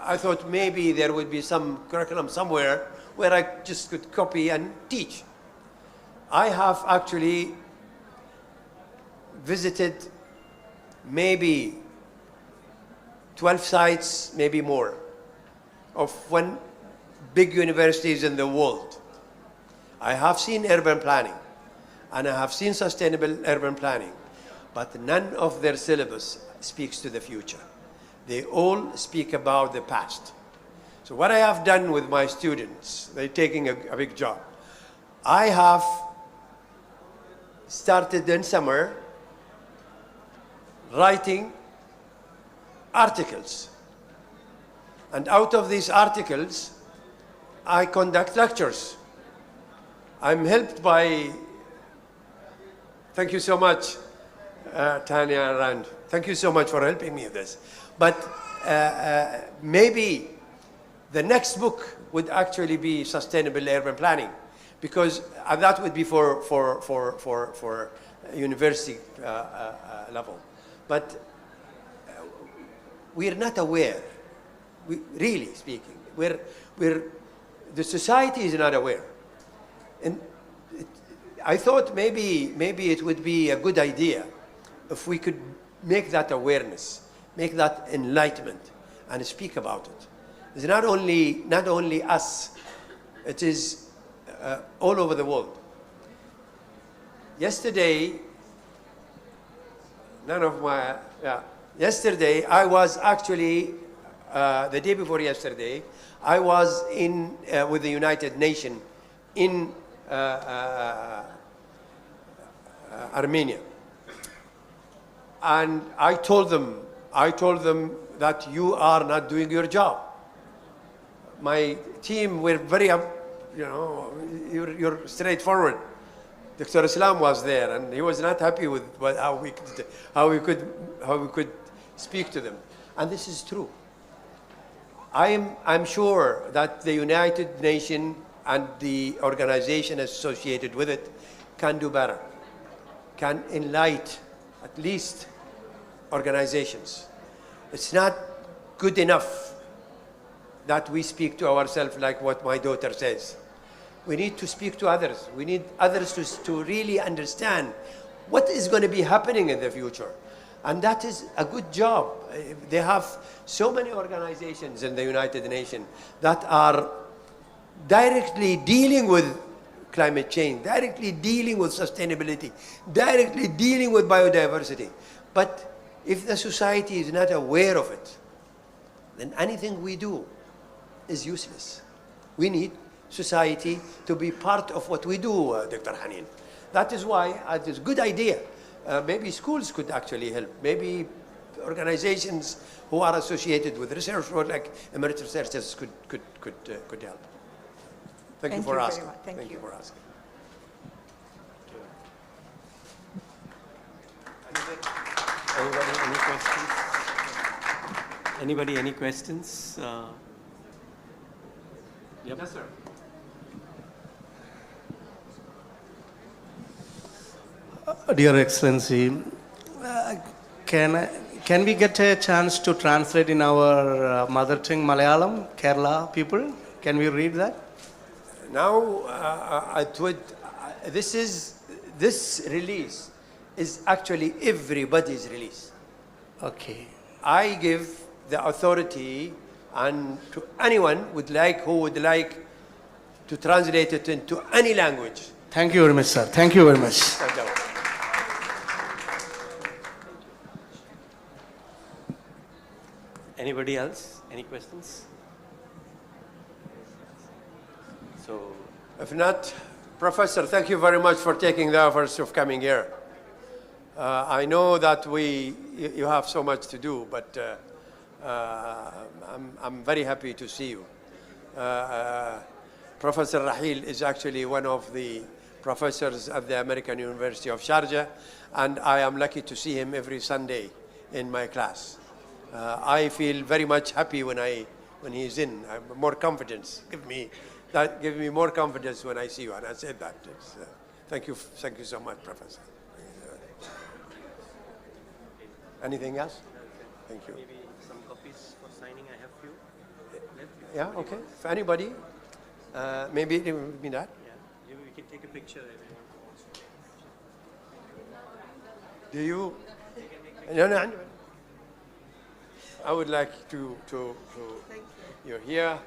I thought maybe there would be some curriculum somewhere where I just could copy and teach. I have actually visited maybe 12 sites, maybe more, of one big universities in the world. I have seen urban planning, and I have seen sustainable urban planning, but none of their syllabus speaks to the future. They all speak about the past. So what I have done with my students, they're taking a big job. I have started in summer writing articles. And out of these articles, I conduct lectures. I'm helped by, thank you so much, Tanya and Rand. Thank you so much for helping me with this. But maybe the next book would actually be sustainable urban planning, because that would be for university level. But we're not aware. Really speaking, the society is not aware. And I thought maybe it would be a good idea if we could make that awareness, make that enlightenment, and speak about it. It's not only us, it is all over the world. Yesterday, yesterday I was actually, the day before yesterday, I was with the United Nations in Armenia. And I told them that you are not doing your job. My team were very, you're straightforward. Dr. Islam was there, and he was not happy with how we could speak to them. And this is true. I'm sure that the United Nations and the organization associated with it can do better, can enlighten at least organizations. It's not good enough that we speak to ourselves like what my daughter says. We need to speak to others. We need others to really understand what is going to be happening in the future. And that is a good job. They have so many organizations in the United Nations that are directly dealing with climate change, directly dealing with sustainability, directly dealing with biodiversity. But if the society is not aware of it, then anything we do is useless. We need society to be part of what we do, Dr. Hanin. That is why it is a good idea maybe schools could actually help. Maybe organizations who are associated with research or like emergency researchers could help. Thank you for very asking. much. Thank you. For asking. Anybody, any questions? Anybody, any questions? Yep. Yes, sir. Dear Excellency, can we get a chance to translate in our mother tongue Malayalam, Kerala people? Can we read that? Now, this release is actually everybody's release. Okay. I give the authority and to anyone who would like to translate it into any language. Thank you very much, sir. Thank you very much. Anybody else? Any questions? So, If not, Professor, thank you very much for taking the efforts of coming here. I know that you have so much to do, but I'm very happy to see you. Professor Rahil is actually one of the professors at the American University of Sharjah, and I am lucky to see him every Sunday in my class. I feel very much happy when he's in. More confidence. Give me more confidence when I see you, and I said that. Thank you so much, Professor. Anything else? Thank you. maybe some copies for signing. I have few. Yeah, okay. If anybody, maybe it would be that. Yeah, maybe we can take a picture. Do you? No. I would like to you're here,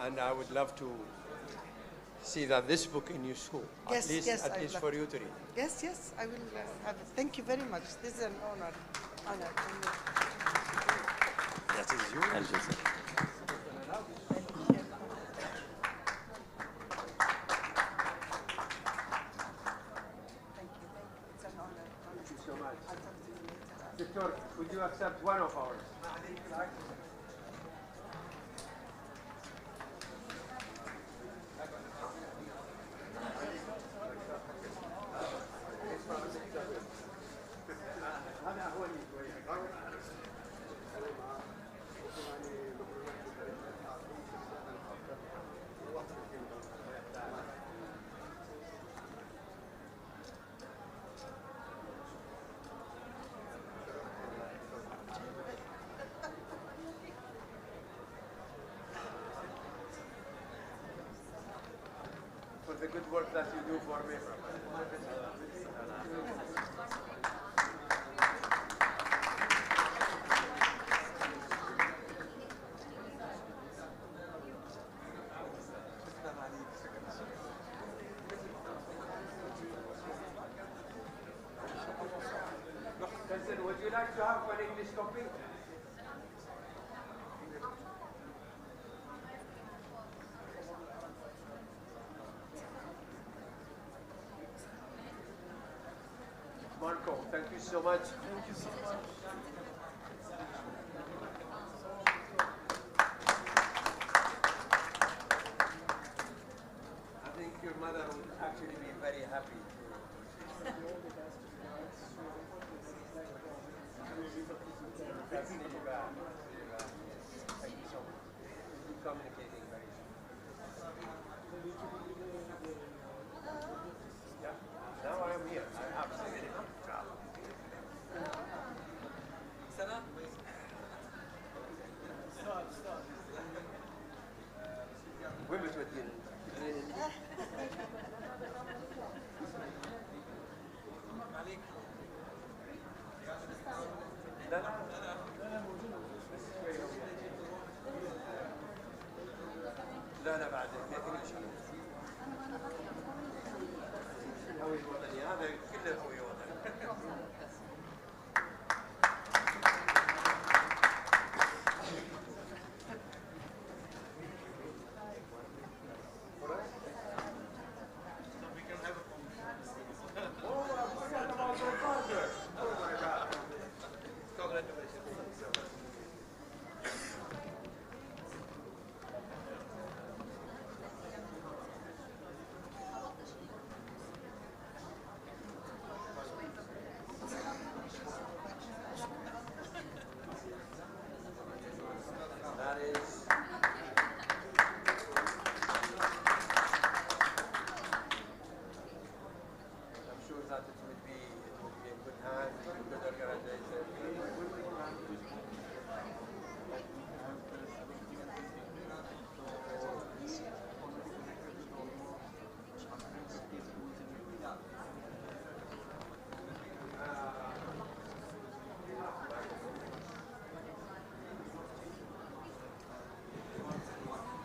and I would love to see that this book in your school. Yes, at least for you to read. Yes, I will have it. Thank you very much. This is an honor. That is yours. Thank you, sir. Victor, would you accept one of ours? For the good work that you do for me. President, would you like to have an English copy? Marco, thank you so much. Thank you so much. I think your mother would actually be very happy. Thank you so much. We'll be communicating very soon. Yeah, now I am here. I have to get enough job. وين بتودينا؟ لا لا بعد الهوية الوطنية هذا كله هوية وطنية. Oh, I forgot about the budget.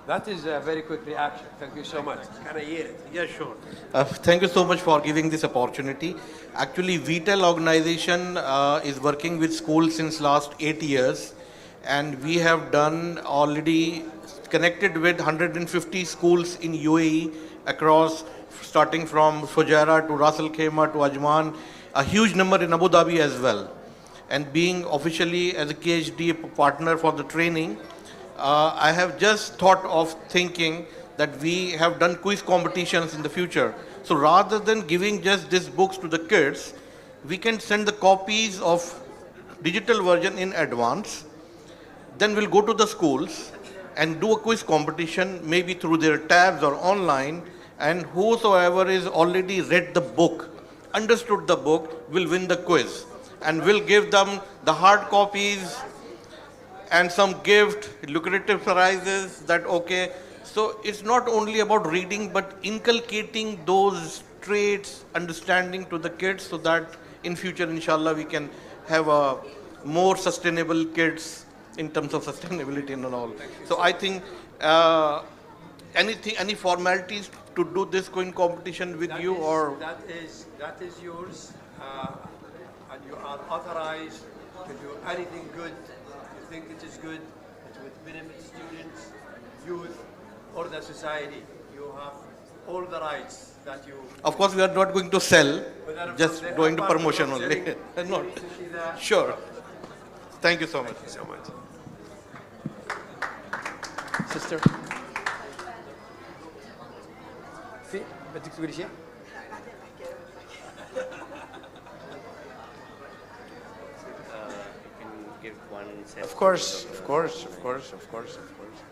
That is a very quick reaction. Thank you so much. Can I hear it? Yeah, sure. Thank you so much for giving this opportunity. Actually, VTEL organization is working with schools since last 8 years, and we have done already connected with 150 schools in UAE across, starting from Fujairah to Ras Al Khaimah to Ajman, a huge number in Abu Dhabi as well. And being officially as a KHD partner for the training, I have just thought of thinking that we have done quiz competitions in the future. So rather than giving just these books to the kids, we can send the copies of digital version in advance. Then we'll go to the schools and do a quiz competition, maybe through their tabs or online, and whosoever is already read the book, understood the book, will win the quiz. And we'll give them the hard copies and some gift, lucrative prizes, that okay. So it's not only about reading, but inculcating those traits, understanding to the kids, so that in future, inshallah, we can have a more sustainable kids in terms of sustainability and all. So I think any formalities to do this coin competition with you, or that is yours, and you are authorized to do anything good. You think it is good, it would benefit students, youth, or the society. You have all the rights that you. Of course, we are not going to sell, just going to promotion only. Not. Sure. Thank you so much. Thank you so much. Sister. في بدك تقولي شيء؟ You can give one sentence. Of course, of course, of course, of course, of course.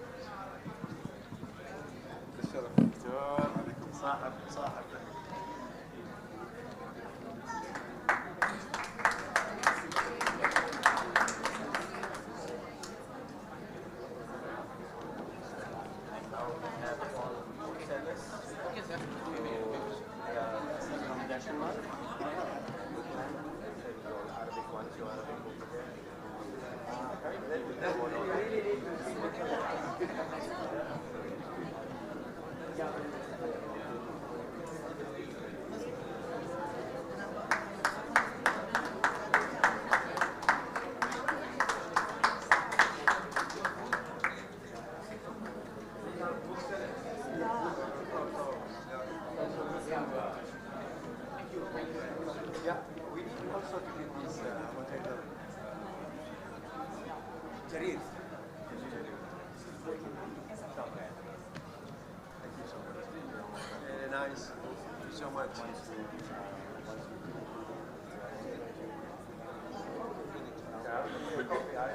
Yeah, we need also to get these whatever. Jareed. Thank you so much. Very nice. Thank you so much.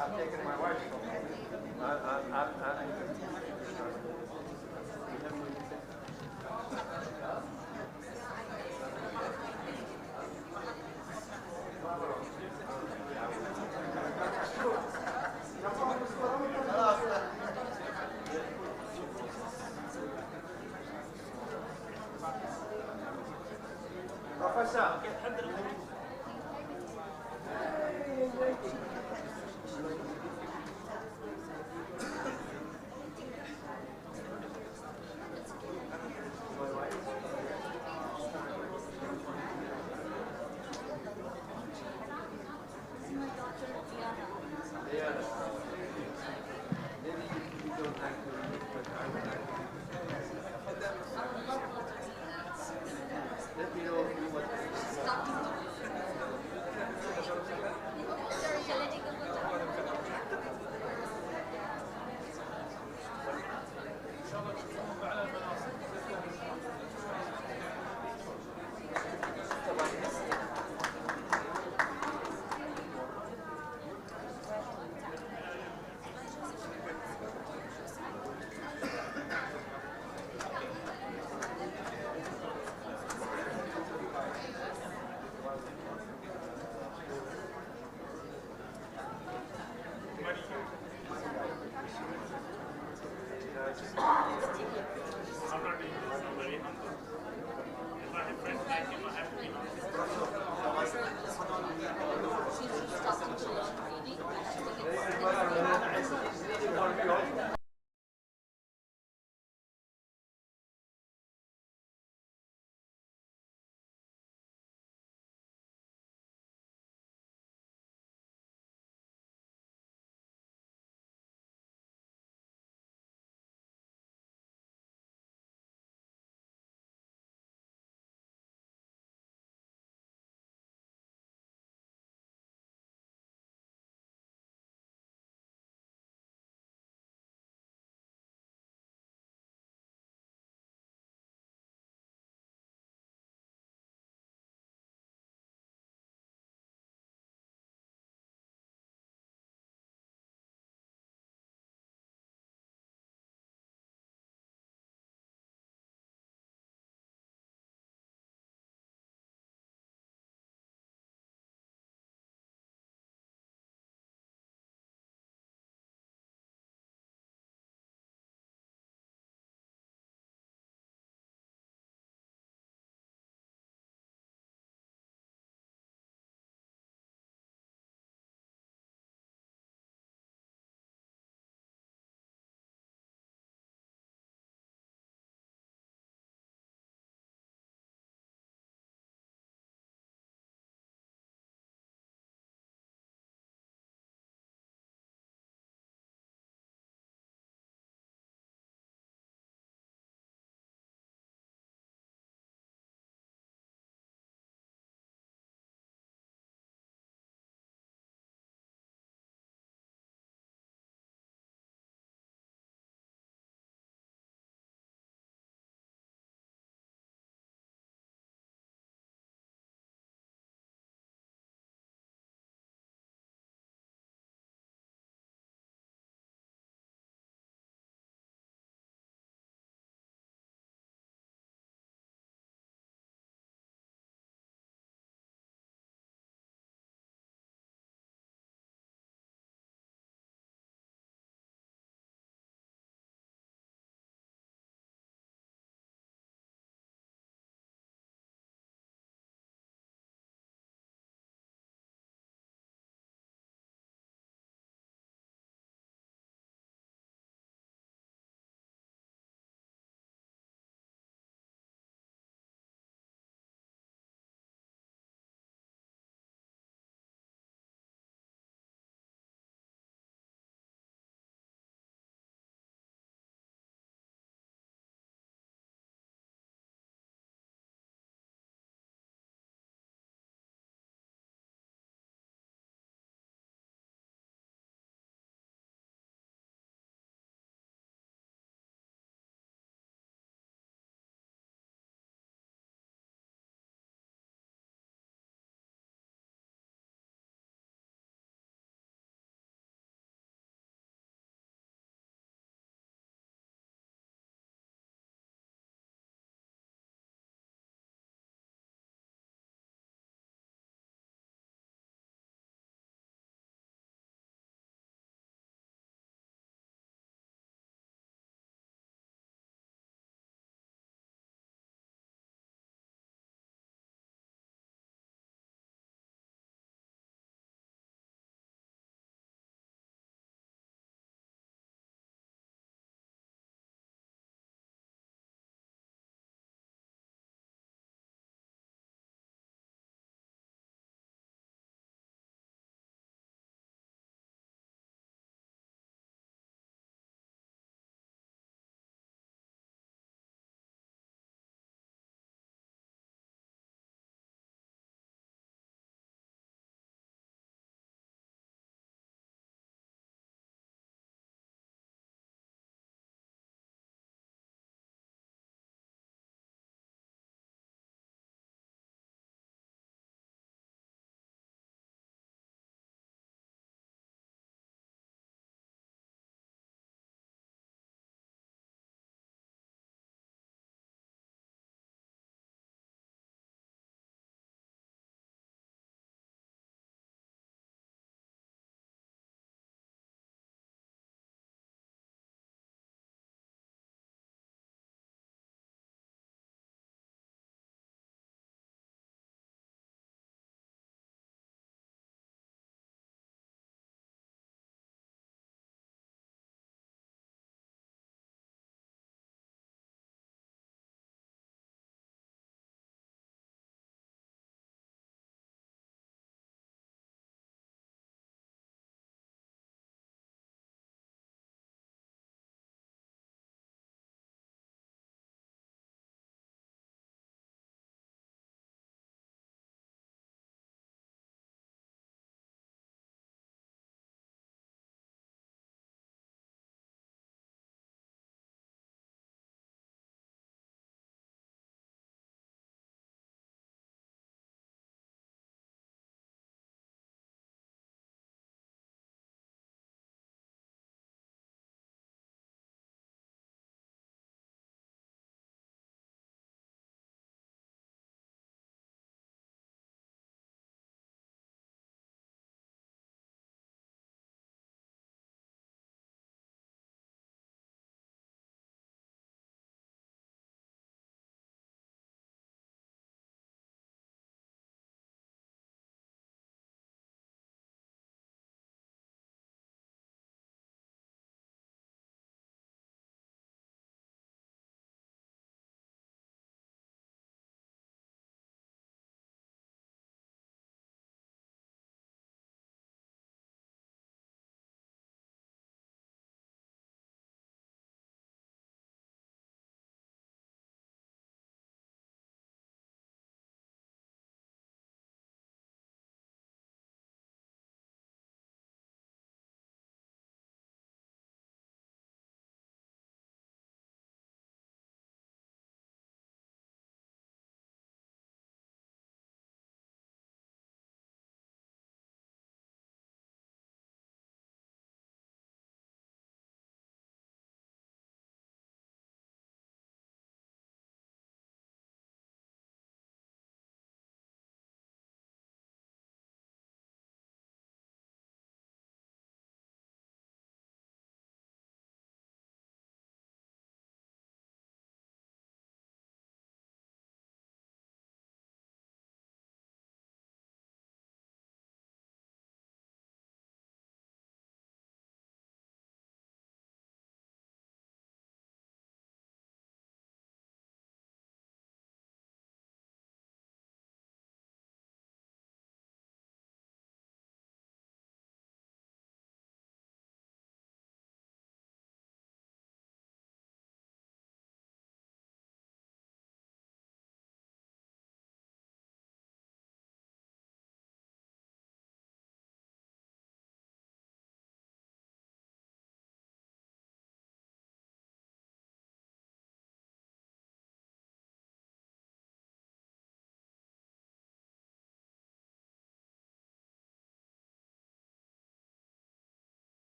I've taken my wife from Professor. Let me know what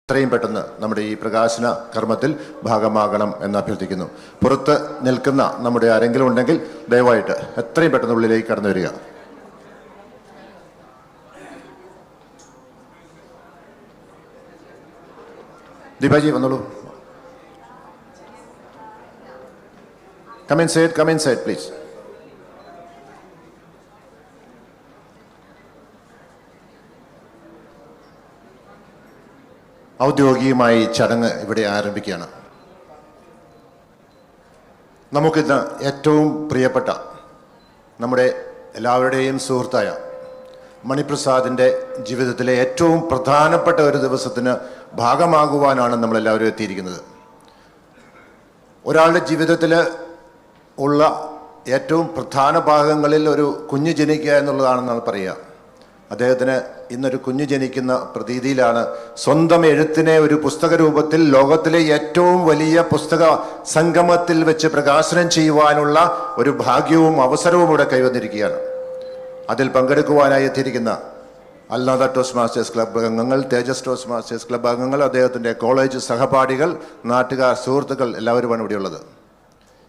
എത്രയും പെട്ടെന്ന് നമ്മുടെ ഈ പ്രകാശന കർമ്മത്തിൽ ഭാഗമാകണം എന്ന് അഭ്യർത്ഥിക്കുന്നു. പുറത്ത് നിൽക്കുന്ന നമ്മുടെ ആരെങ്കിലും ഉണ്ടെങ്കിൽ ദയവായിട്ട് എത്രയും പെട്ടെന്ന് ഉള്ളിലേക്ക് കടന്നു വരിക. ദീപാജി വന്നോളൂ. come inside please. ഔദ്യോഗികമായി ചടങ്ങ് ഇവിടെ ആരംഭിക്കുകയാണ്. നമുക്കിന്ന് ഏറ്റവും പ്രിയപ്പെട്ട നമ്മുടെ എല്ലാവരുടെയും സുഹൃത്തായ മണിപ്രസാദിൻ്റെ ജീവിതത്തിലെ ഏറ്റവും പ്രധാനപ്പെട്ട ഒരു ദിവസത്തിന് ഭാഗമാകുവാനാണ് നമ്മളെല്ലാവരും എത്തിയിരിക്കുന്നത്. ഒരാളുടെ ജീവിതത്തിൽ ഉള്ള ഏറ്റവും പ്രധാന ഭാഗങ്ങളിൽ ഒരു കുഞ്ഞ് ജനിക്കുക എന്നുള്ളതാണെന്നാണ് പറയുക. അദ്ദേഹത്തിന് ഇന്നൊരു കുഞ്ഞ് ജനിക്കുന്ന പ്രതീതിയിലാണ്. സ്വന്തം എഴുത്തിനെ ഒരു പുസ്തക രൂപത്തിൽ ലോകത്തിലെ ഏറ്റവും വലിയ പുസ്തക സംഗമത്തിൽ വെച്ച് പ്രകാശനം ചെയ്യുവാനുള്ള ഒരു ഭാഗ്യവും അവസരവും ഇവിടെ കൈവന്നിരിക്കുകയാണ്. അതിൽ പങ്കെടുക്കുവാനായി എത്തിയിരിക്കുന്ന അൽനാദ ടോസ്റ്റ് മാസ്റ്റേഴ്സ് ക്ലബ്ബ് അംഗങ്ങൾ, തേജസ് ടോസ്റ്റ് മാസ്റ്റേഴ്സ് ക്ലബ്ബ് അംഗങ്ങൾ, അദ്ദേഹത്തിൻ്റെ കോളേജ് സഹപാഠികൾ, നാട്ടുകാർ, സുഹൃത്തുക്കൾ എല്ലാവരുമാണ് ഇവിടെയുള്ളത്.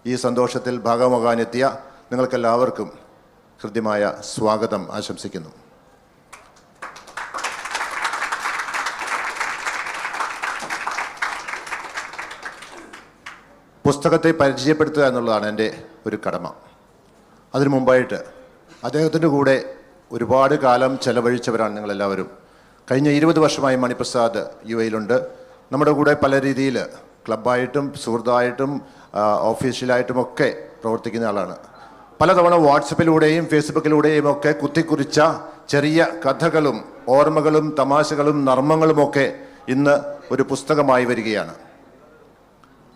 ഈ സന്തോഷത്തിൽ ഭാഗമാകാനെത്തിയ നിങ്ങൾക്കെല്ലാവർക്കും ഹൃദ്യമായ സ്വാഗതം ആശംസിക്കുന്നു. പുസ്തകത്തെ പരിചയപ്പെടുത്തുക എന്നുള്ളതാണ് എൻ്റെ ഒരു കടമ. അതിനു മുമ്പായിട്ട് അദ്ദേഹത്തിൻ്റെ കൂടെ ഒരുപാട് കാലം ചെലവഴിച്ചവരാണ് നിങ്ങളെല്ലാവരും. കഴിഞ്ഞ 20 വർഷമായി മണിപ്രസാദ് UAE-യിലുണ്ട്. നമ്മുടെ കൂടെ പല രീതിയിൽ ക്ലബ്ബായിട്ടും സുഹൃത്തായിട്ടും ഓഫീഷ്യലായിട്ടും ഒക്കെ പ്രവർത്തിക്കുന്ന ആളാണ്. പലതവണ വാട്സപ്പിലൂടെയും ഫേസ്ബുക്കിലൂടെയും ഒക്കെ കുത്തിക്കുറിച്ച ചെറിയ കഥകളും ഓർമ്മകളും തമാശകളും നർമ്മങ്ങളുമൊക്കെ ഇന്ന് ഒരു പുസ്തകമായി വരികയാണ്.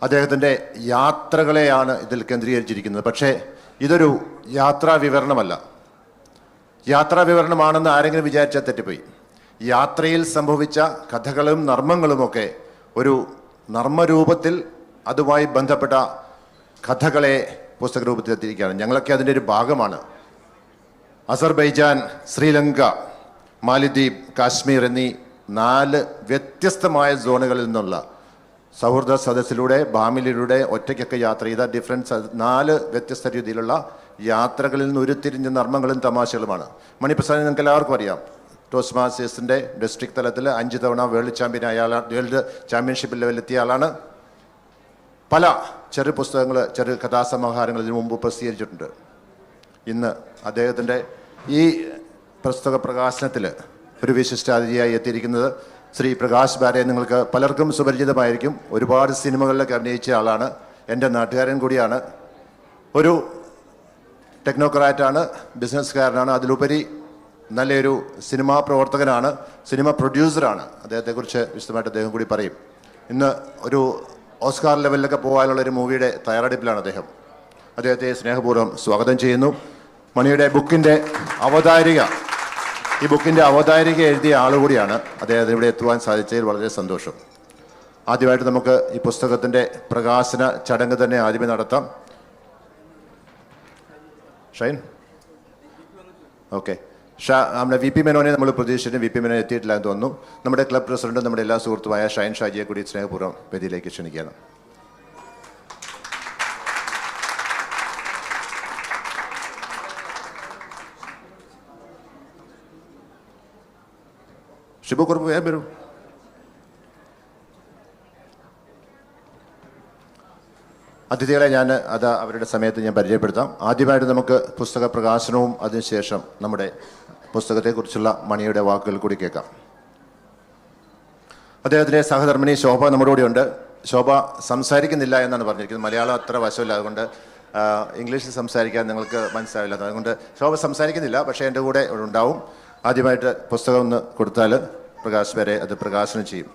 അദ്ദേഹത്തിൻ്റെ യാത്രകളെയാണ് ഇതിൽ കേന്ദ്രീകരിച്ചിരിക്കുന്നത്. പക്ഷേ ഇതൊരു യാത്രാ വിവരണമല്ല. യാത്രാ വിവരണമാണെന്ന് ആരെങ്കിലും വിചാരിച്ചാൽ തെറ്റിപ്പോയി. യാത്രയിൽ സംഭവിച്ച കഥകളും നർമ്മങ്ങളുമൊക്കെ ഒരു നർമ്മരൂപത്തിൽ അതുമായി ബന്ധപ്പെട്ട കഥകളെ പുസ്തക രൂപത്തിൽ എത്തിയിരിക്കുകയാണ്. ഞങ്ങളൊക്കെ അതിൻ്റെ ഒരു ഭാഗമാണ്. അസർബൈജാൻ, ശ്രീലങ്ക, മാലിദ്വീപ്, കാശ്മീർ എന്നീ 4 വ്യത്യസ്തമായ സോണുകളിൽ നിന്നുള്ള സൗഹൃദ സദസ്സിലൂടെ, ബാമിലിലൂടെ ഒറ്റയ്ക്കൊക്കെ യാത്ര ചെയ്ത 4 വ്യത്യസ്ത രീതിയിലുള്ള യാത്രകളിൽ നിന്ന് ഉരുത്തിരിഞ്ഞ നർമ്മങ്ങളും തമാശകളുമാണ്. മണിപ്രസാദിനെ നിങ്ങൾക്ക് എല്ലാവർക്കും അറിയാം. ടോസ്റ്റ് മാസ്റ്റേഴ്സിൻ്റെ ഡിസ്ട്രിക്ട് തലത്തിൽ 5 തവണ വേൾഡ് ചാമ്പ്യൻഷിപ്പ് ലെവലിലെത്തിയ ആളാണ്. പല ചെറു പുസ്തകങ്ങൾ, ചെറു കഥാസമാഹാരങ്ങൾ ഇതിനു മുമ്പ് പ്രസിദ്ധീകരിച്ചിട്ടുണ്ട്. ഇന്ന് അദ്ദേഹത്തിൻ്റെ ഈ പുസ്തക പ്രകാശനത്തിൽ ഒരു വിശിഷ്ടാതിഥിയായി എത്തിയിരിക്കുന്നത് ശ്രീ പ്രകാശ് ബാരെ. നിങ്ങൾക്ക് പലർക്കും സുപരിചിതമായിരിക്കും. ഒരുപാട് സിനിമകളിലൊക്കെ അഭിനയിച്ച ആളാണ്. എൻ്റെ നാട്ടുകാരൻ കൂടിയാണ്. ഒരു ടെക്നോക്രാറ്റാണ്, ബിസിനസ്സുകാരനാണ്. അതിലുപരി നല്ലൊരു സിനിമാ പ്രവർത്തകനാണ്, സിനിമ പ്രൊഡ്യൂസറാണ്. അദ്ദേഹത്തെക്കുറിച്ച് വിശദമായിട്ട് അദ്ദേഹം കൂടി പറയും. ഇന്ന് ഒരു ഓസ്കാർ ലെവലിലൊക്കെ പോകാനുള്ള ഒരു മൂവിയുടെ തയ്യാറെടുപ്പിലാണ് അദ്ദേഹം. അദ്ദേഹത്തെ സ്നേഹപൂർവ്വം സ്വാഗതം ചെയ്യുന്നു. മണിയുടെ ബുക്കിൻ്റെ അവതാരിക, ഈ ബുക്കിൻ്റെ അവതാരിക എഴുതിയ ആളുകൂടിയാണ്. അദ്ദേഹത്തിന് ഇവിടെ എത്തുവാൻ സാധിച്ചതിൽ വളരെ സന്തോഷം. ആദ്യമായിട്ട് നമുക്ക് ഈ പുസ്തകത്തിൻ്റെ പ്രകാശന ചടങ്ങ് തന്നെ ആദ്യമേ നടത്താം. ഷൈൻ, ഓക്കെ. നമ്മുടെ VP മേനോനെ നമ്മൾ പ്രതീക്ഷിച്ചിട്ട് VP മേനോൻ എത്തിയിട്ടില്ല എന്ന് തോന്നുന്നു. നമ്മുടെ ക്ലബ് പ്രസിഡന്റ്, നമ്മുടെ എല്ലാ സുഹൃത്തുമായ ഷൈൻ ഷാജിയെ കൂടി സ്നേഹപൂർവ്വം വേദിയിലേക്ക് ക്ഷണിക്കുകയാണ്. ഷിബു കുറുപ്പ് വേഗം വരൂ. അതിഥികളെ ഞാൻ അവരുടെ സമയത്ത് ഞാൻ പരിചയപ്പെടുത്താം. ആദ്യമായിട്ട് നമുക്ക് പുസ്തക പ്രകാശനവും അതിനുശേഷം നമ്മുടെ പുസ്തകത്തെക്കുറിച്ചുള്ള മണിയുടെ വാക്കുകൾ കൂടി കേൾക്കാം. അദ്ദേഹത്തിൻ്റെ സഹധർമ്മിണി ശോഭ നമ്മുടെ കൂടെ ഉണ്ട്. ശോഭ സംസാരിക്കുന്നില്ല എന്നാണ് പറഞ്ഞിരിക്കുന്നത്. മലയാളം അത്ര വശമില്ല, അതുകൊണ്ട് ഇംഗ്ലീഷിൽ സംസാരിക്കാൻ നിങ്ങൾക്ക് മനസ്സിലാവില്ല. അതുകൊണ്ട് ശോഭ സംസാരിക്കുന്നില്ല, പക്ഷേ എൻ്റെ കൂടെ ഉണ്ടാവും. ആദ്യമായിട്ട് പുസ്തകം ഒന്ന് കൊടുത്താൽ പ്രകാശ് വരെ അത് പ്രകാശനം ചെയ്യും.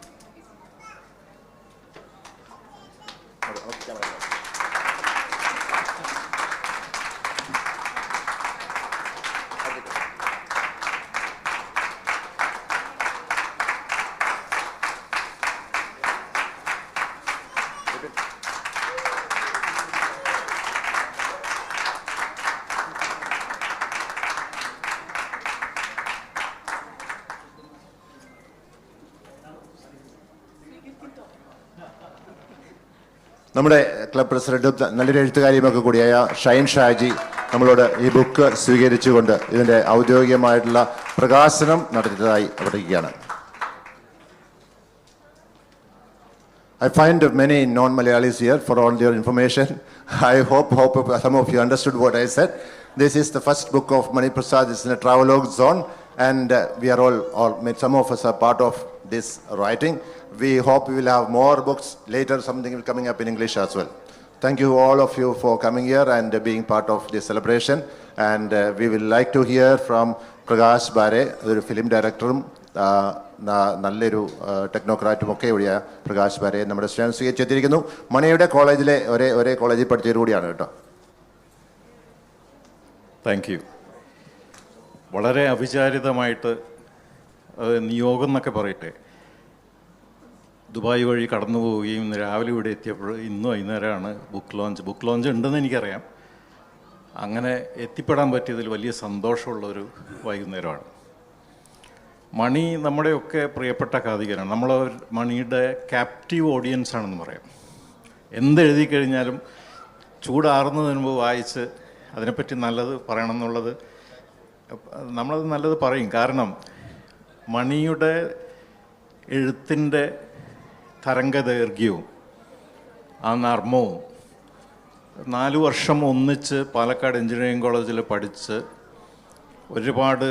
നമ്മുടെ ക്ലബ് പ്രസിഡന്റും നല്ലൊരു എഴുത്തുകാരിയുമൊക്കെ കൂടിയായ ഷൈൻ ഷാജി നമ്മളോട് ഈ ബുക്ക് സ്വീകരിച്ചുകൊണ്ട് ഇതിൻ്റെ ഔദ്യോഗികമായിട്ടുള്ള പ്രകാശനം നടത്തിയതായി അറിയിക്കുകയാണ്. I find many non-Malayalis here for all your information. I hope some of you understood what I said. This is the first book of Mani Prasad. It's in a travelogue zone, and we are some of us are part of this writing. We hope we will have more books later, something will coming up in English as well. Thank you all of you for coming here and being part of this celebration. And we will like to hear from Prakash Bare, the film director. നല്ലൊരു ടെക്നോക്രാറ്റും ഒക്കെ കൂടിയ പ്രകാശ് ബാരെ നമ്മുടെ stand സ്വീകരിച്ചെത്തിയിരിക്കുന്നു. മണിയുടെ കോളേജിലെ ഒരേ കോളേജിൽ പഠിച്ചവർ കൂടിയാണ് കേട്ടോ. Thank you. വളരെ അവിചാരിതമായിട്ട് നിയോഗം എന്നൊക്കെ പറയട്ടെ, ദുബായ് വഴി കടന്നു പോവുകയും ഇന്ന് രാവിലെ ഇവിടെ എത്തിയപ്പോൾ ഇന്ന് വൈകുന്നേരമാണ് ബുക്ക് ലോഞ്ച് ഉണ്ടെന്ന് എനിക്കറിയാം. അങ്ങനെ എത്തിപ്പെടാൻ പറ്റിയതിൽ വലിയ സന്തോഷമുള്ളൊരു വൈകുന്നേരമാണ്. മണി നമ്മുടെയൊക്കെ പ്രിയപ്പെട്ട കാതികനാണ്. നമ്മൾ മണിയുടെ ക്യാപ്റ്റീവ് ഓഡിയൻസ് ആണെന്ന് പറയാം. എന്തെഴുതി കഴിഞ്ഞാലും ചൂടാറുന്നതിന് മുമ്പ് വായിച്ച് അതിനെപ്പറ്റി നല്ലത് പറയണം എന്നുള്ളത് നമ്മളത് നല്ലത് പറയും. കാരണം മണിയുടെ എഴുത്തിൻ്റെ തരംഗദൈർഘ്യവും ആ നർമ്മവും 4 വർഷം ഒന്നിച്ച് പാലക്കാട് എഞ്ചിനീയറിംഗ് കോളേജിൽ പഠിച്ച് ഒരുപാട്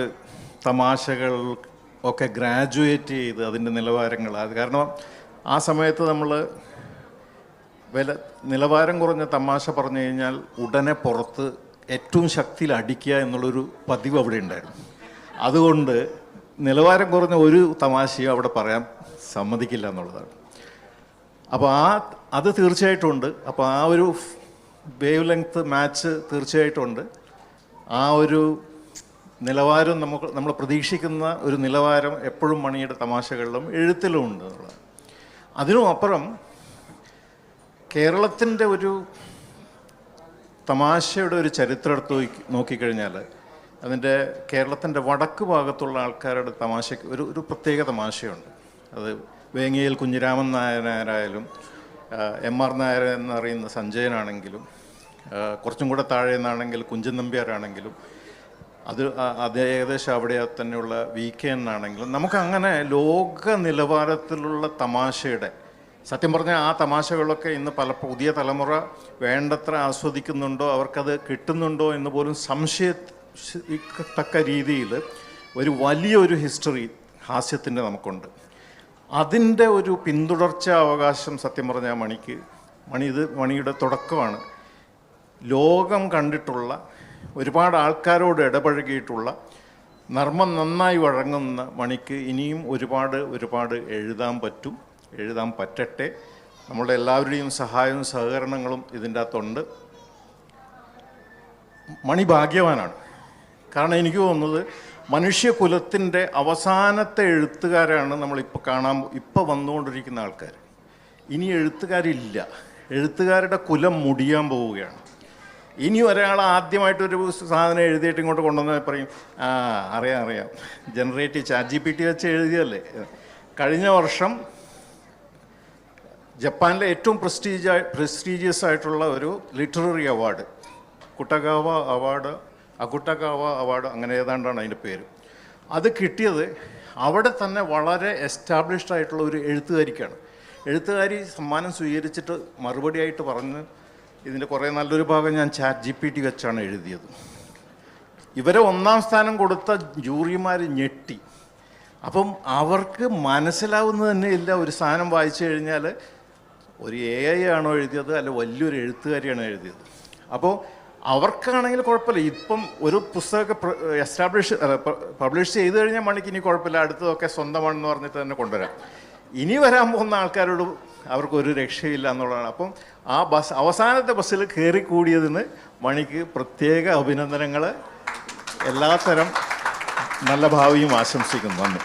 തമാശകൾ ഒക്കെ ഗ്രാജുവേറ്റ് ചെയ്ത് അതിൻ്റെ നിലവാരങ്ങൾ അത് കാരണം ആ സമയത്ത് നമ്മൾ നിലവാരം കുറഞ്ഞ തമാശ പറഞ്ഞു കഴിഞ്ഞാൽ ഉടനെ പുറത്ത് ഏറ്റവും ശക്തിയിൽ അടിക്കുക എന്നുള്ളൊരു പതിവ് അവിടെ ഉണ്ടായിരുന്നു. അതുകൊണ്ട് നിലവാരം കുറഞ്ഞ ഒരു തമാശയും അവിടെ പറയാൻ സമ്മതിക്കില്ല എന്നുള്ളതാണ്. അപ്പോൾ അത് തീർച്ചയായിട്ടും ഉണ്ട്. അപ്പോൾ ആ ഒരു വേവ് ലെങ്ത് മാച്ച് തീർച്ചയായിട്ടും ഉണ്ട്. ആ ഒരു നിലവാരം നമ്മൾ പ്രതീക്ഷിക്കുന്ന ഒരു നിലവാരം എപ്പോഴും മണിയുടെ തമാശകളിലും എഴുത്തിലും ഉണ്ട് എന്നുള്ളത്. അതിനും അപ്പുറം കേരളത്തിൻ്റെ ഒരു തമാശയുടെ ഒരു ചരിത്രം എടുത്ത് നോക്കിക്കഴിഞ്ഞാൽ അതിൻ്റെ കേരളത്തിൻ്റെ വടക്ക് ഭാഗത്തുള്ള ആൾക്കാരുടെ തമാശയ്ക്ക് ഒരു പ്രത്യേക തമാശയുണ്ട്. അത് വേങ്ങയിൽ കുഞ്ഞിരാമൻ നായനായാലും MR നായർ എന്നറിയുന്ന സഞ്ജയനാണെങ്കിലും കുറച്ചും കൂടെ താഴെ നിന്നാണെങ്കിൽ കുഞ്ചൻ നമ്പ്യാരാണെങ്കിലും അത് ഏകദേശം അവിടെ തന്നെയുള്ള VK എന്നാണെങ്കിലും നമുക്കങ്ങനെ ലോക നിലവാരത്തിലുള്ള തമാശയുടെ സത്യം പറഞ്ഞാൽ ആ തമാശകളൊക്കെ ഇന്ന് പുതിയ തലമുറ വേണ്ടത്ര ആസ്വദിക്കുന്നുണ്ടോ അവർക്കത് കിട്ടുന്നുണ്ടോ എന്ന് പോലും സംശയത്തക്ക രീതിയിൽ ഒരു വലിയൊരു ഹിസ്റ്ററി ഹാസ്യത്തിൻ്റെ നമുക്കുണ്ട്. അതിൻ്റെ ഒരു പിന്തുടർച്ച അവകാശം സത്യം പറഞ്ഞാൽ മണിയുടെ തുടക്കമാണ്. ലോകം കണ്ടിട്ടുള്ള ഒരുപാട് ആൾക്കാരോട് ഇടപഴകിയിട്ടുള്ള നർമ്മം നന്നായി വഴങ്ങുന്ന മണിക്ക് ഇനിയും ഒരുപാട് എഴുതാൻ പറ്റട്ടെ. നമ്മളുടെ എല്ലാവരുടെയും സഹായവും സഹകരണങ്ങളും ഇതിൻ്റെ അകത്തുണ്ട്. മണി ഭാഗ്യവാനാണ്. കാരണം എനിക്ക് തോന്നുന്നത് മനുഷ്യകുലത്തിൻ്റെ അവസാനത്തെ എഴുത്തുകാരാണ് ഇപ്പോൾ വന്നുകൊണ്ടിരിക്കുന്ന ആൾക്കാർ. ഇനി എഴുത്തുകാരില്ല. എഴുത്തുകാരുടെ കുലം മുടിയാൻ പോവുകയാണ്. ഇനി ഒരാൾ ആദ്യമായിട്ടൊരു സാധനം എഴുതിയിട്ട് ഇങ്ങോട്ട് കൊണ്ടുവന്നാൽ പറയും അറിയാം ജനറേറ്റീവ് ChatGPT വെച്ച് എഴുതിയല്ലേ. കഴിഞ്ഞ വർഷം ജപ്പാനിലെ ഏറ്റവും പ്രസ്റ്റീജിയസ് ആയിട്ടുള്ള ഒരു ലിറ്റററി അവാർഡ് അകുട്ടഗാവ അവാർഡ് അങ്ങനെ ഏതാണ്ടാണ് അതിൻ്റെ പേര്. അത് കിട്ടിയത് അവിടെ തന്നെ വളരെ എസ്റ്റാബ്ലിഷ്ഡ് ആയിട്ടുള്ള ഒരു എഴുത്തുകാരിക്കാണ്. എഴുത്തുകാരി സമ്മാനം സ്വീകരിച്ചിട്ട് മറുപടിയായിട്ട് പറഞ്ഞ് ഇതിൻ്റെ കുറേ നല്ലൊരു ഭാഗം ഞാൻ ChatGPT വെച്ചാണ് എഴുതിയത്. ഇവരെ 1ാം സ്ഥാനം കൊടുത്ത ജൂറിമാർ ഞെട്ടി. അപ്പം അവർക്ക് മനസ്സിലാവുന്നത് തന്നെ ഇല്ല ഒരു സാധനം വായിച്ചു കഴിഞ്ഞാൽ ഒരു AI ആണോ എഴുതിയത് അല്ല വലിയൊരു എഴുത്തുകാരിയാണോ എഴുതിയത്. അപ്പോൾ അവർക്കാണെങ്കിൽ കുഴപ്പമില്ല. ഇപ്പം ഒരു പുസ്തകമൊക്കെ പബ്ലിഷ് ചെയ്ത് കഴിഞ്ഞാൽ മണിക്ക് ഇനി കുഴപ്പമില്ല, അടുത്തതൊക്കെ സ്വന്തമാണെന്ന് പറഞ്ഞിട്ട് തന്നെ കൊണ്ടുവരാം. ഇനി വരാൻ പോകുന്ന ആൾക്കാരോട് അവർക്കൊരു രക്ഷയില്ല എന്നുള്ളതാണ്. അപ്പം ആ അവസാനത്തെ ബസ്സിൽ കയറി കൂടിയതിന് മണിക്ക് പ്രത്യേക അഭിനന്ദനങ്ങൾ. എല്ലാത്തരം നല്ല ഭാവിയും ആശംസിക്കുന്നു. നന്ദി.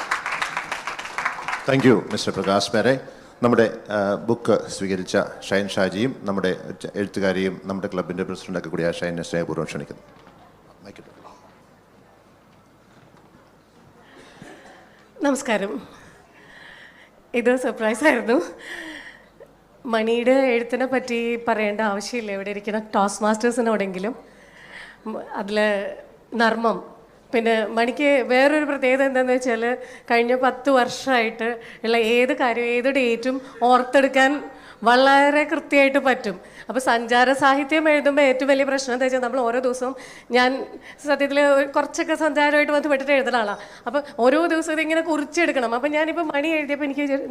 Thank you mister Prakash Bare. നമ്മുടെ ബുക്ക് സ്വീകരിച്ച ഷൈൻ ഷാജിയും നമ്മുടെ എഴുത്തുകാരിയും നമ്മുടെ ക്ലബിൻ്റെ പ്രസിഡൻ്റൊക്കെ കൂടിയ ഷൈനെ സ്നേഹപൂർവ്വം ക്ഷണിക്കുന്നു. നമസ്കാരം. ഇത് സർപ്രൈസായിരുന്നു. മണിയുടെ എഴുത്തിനെ പറ്റി പറയേണ്ട ആവശ്യമില്ല. ഇവിടെ ഇരിക്കുന്ന ടോസ് മാസ്റ്റേഴ്സിനോടെങ്കിലും അതിൽ നർമ്മം. പിന്നെ മണിക്ക് വേറൊരു പ്രത്യേകത എന്താണെന്ന് വെച്ചാൽ കഴിഞ്ഞ 10 വർഷമായിട്ട് ഉള്ള ഏത് കാര്യം ഏത് ഡേറ്റും ഓർത്തെടുക്കാൻ വളരെ കൃത്യമായിട്ട് പറ്റും. അപ്പോൾ സഞ്ചാര സാഹിത്യം എഴുതുമ്പോൾ ഏറ്റവും വലിയ പ്രശ്നം എന്താ വെച്ചാൽ നമ്മൾ ഓരോ ദിവസവും ഞാൻ സത്യത്തിൽ കുറച്ചൊക്കെ സഞ്ചാരമായിട്ട് ബന്ധപ്പെട്ടിട്ട് എഴുതുന്ന ആളാണ്. അപ്പോൾ ഓരോ ദിവസവും ഇതിങ്ങനെ കുറിച്ചെടുക്കണം. അപ്പോൾ ഞാനിപ്പോൾ മണി എഴുതിയപ്പോൾ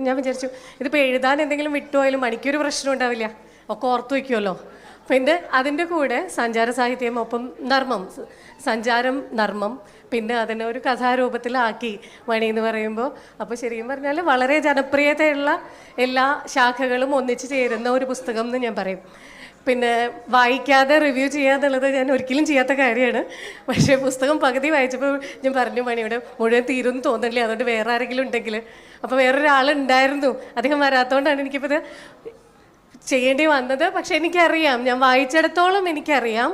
ഞാൻ വിചാരിച്ചു ഇതിപ്പോൾ എഴുതാൻ എന്തെങ്കിലും വിട്ടുപോയാലും മണിക്കൊരു പ്രശ്നം ഉണ്ടാവില്ല, ഒക്കെ ഓർത്ത് വയ്ക്കുമല്ലോ. പിന്നെ അതിൻ്റെ കൂടെ സഞ്ചാര സാഹിത്യം, ഒപ്പം നർമ്മം, സഞ്ചാരം നർമ്മം, പിന്നെ അതിനെ ഒരു കഥാരൂപത്തിലാക്കി മണി എന്ന് പറയുമ്പോൾ അപ്പോൾ ശരിക്കും പറഞ്ഞാൽ വളരെ ജനപ്രിയതയുള്ള എല്ലാ ശാഖകളും ഒന്നിച്ച് ചേരുന്ന ഒരു പുസ്തകം എന്ന് ഞാൻ പറയും. പിന്നെ വായിക്കാതെ റിവ്യൂ ചെയ്യാന്നുള്ളത് ഞാൻ ഒരിക്കലും ചെയ്യാത്ത കാര്യമാണ്. പക്ഷേ പുസ്തകം പകുതി വായിച്ചപ്പോൾ ഞാൻ പറഞ്ഞു മണിയുടെ മുഴുവൻ തീരുമെന്ന് തോന്നുന്നില്ല, അതുകൊണ്ട് വേറെ ആരെങ്കിലും ഉണ്ടെങ്കിൽ. അപ്പോൾ വേറൊരാളുണ്ടായിരുന്നു, അദ്ദേഹം വരാത്തതുകൊണ്ടാണ് എനിക്കിപ്പോൾ ഇത് ചെയ്യേണ്ടി വന്നത്. പക്ഷെ എനിക്കറിയാം, ഞാൻ വായിച്ചിടത്തോളം എനിക്കറിയാം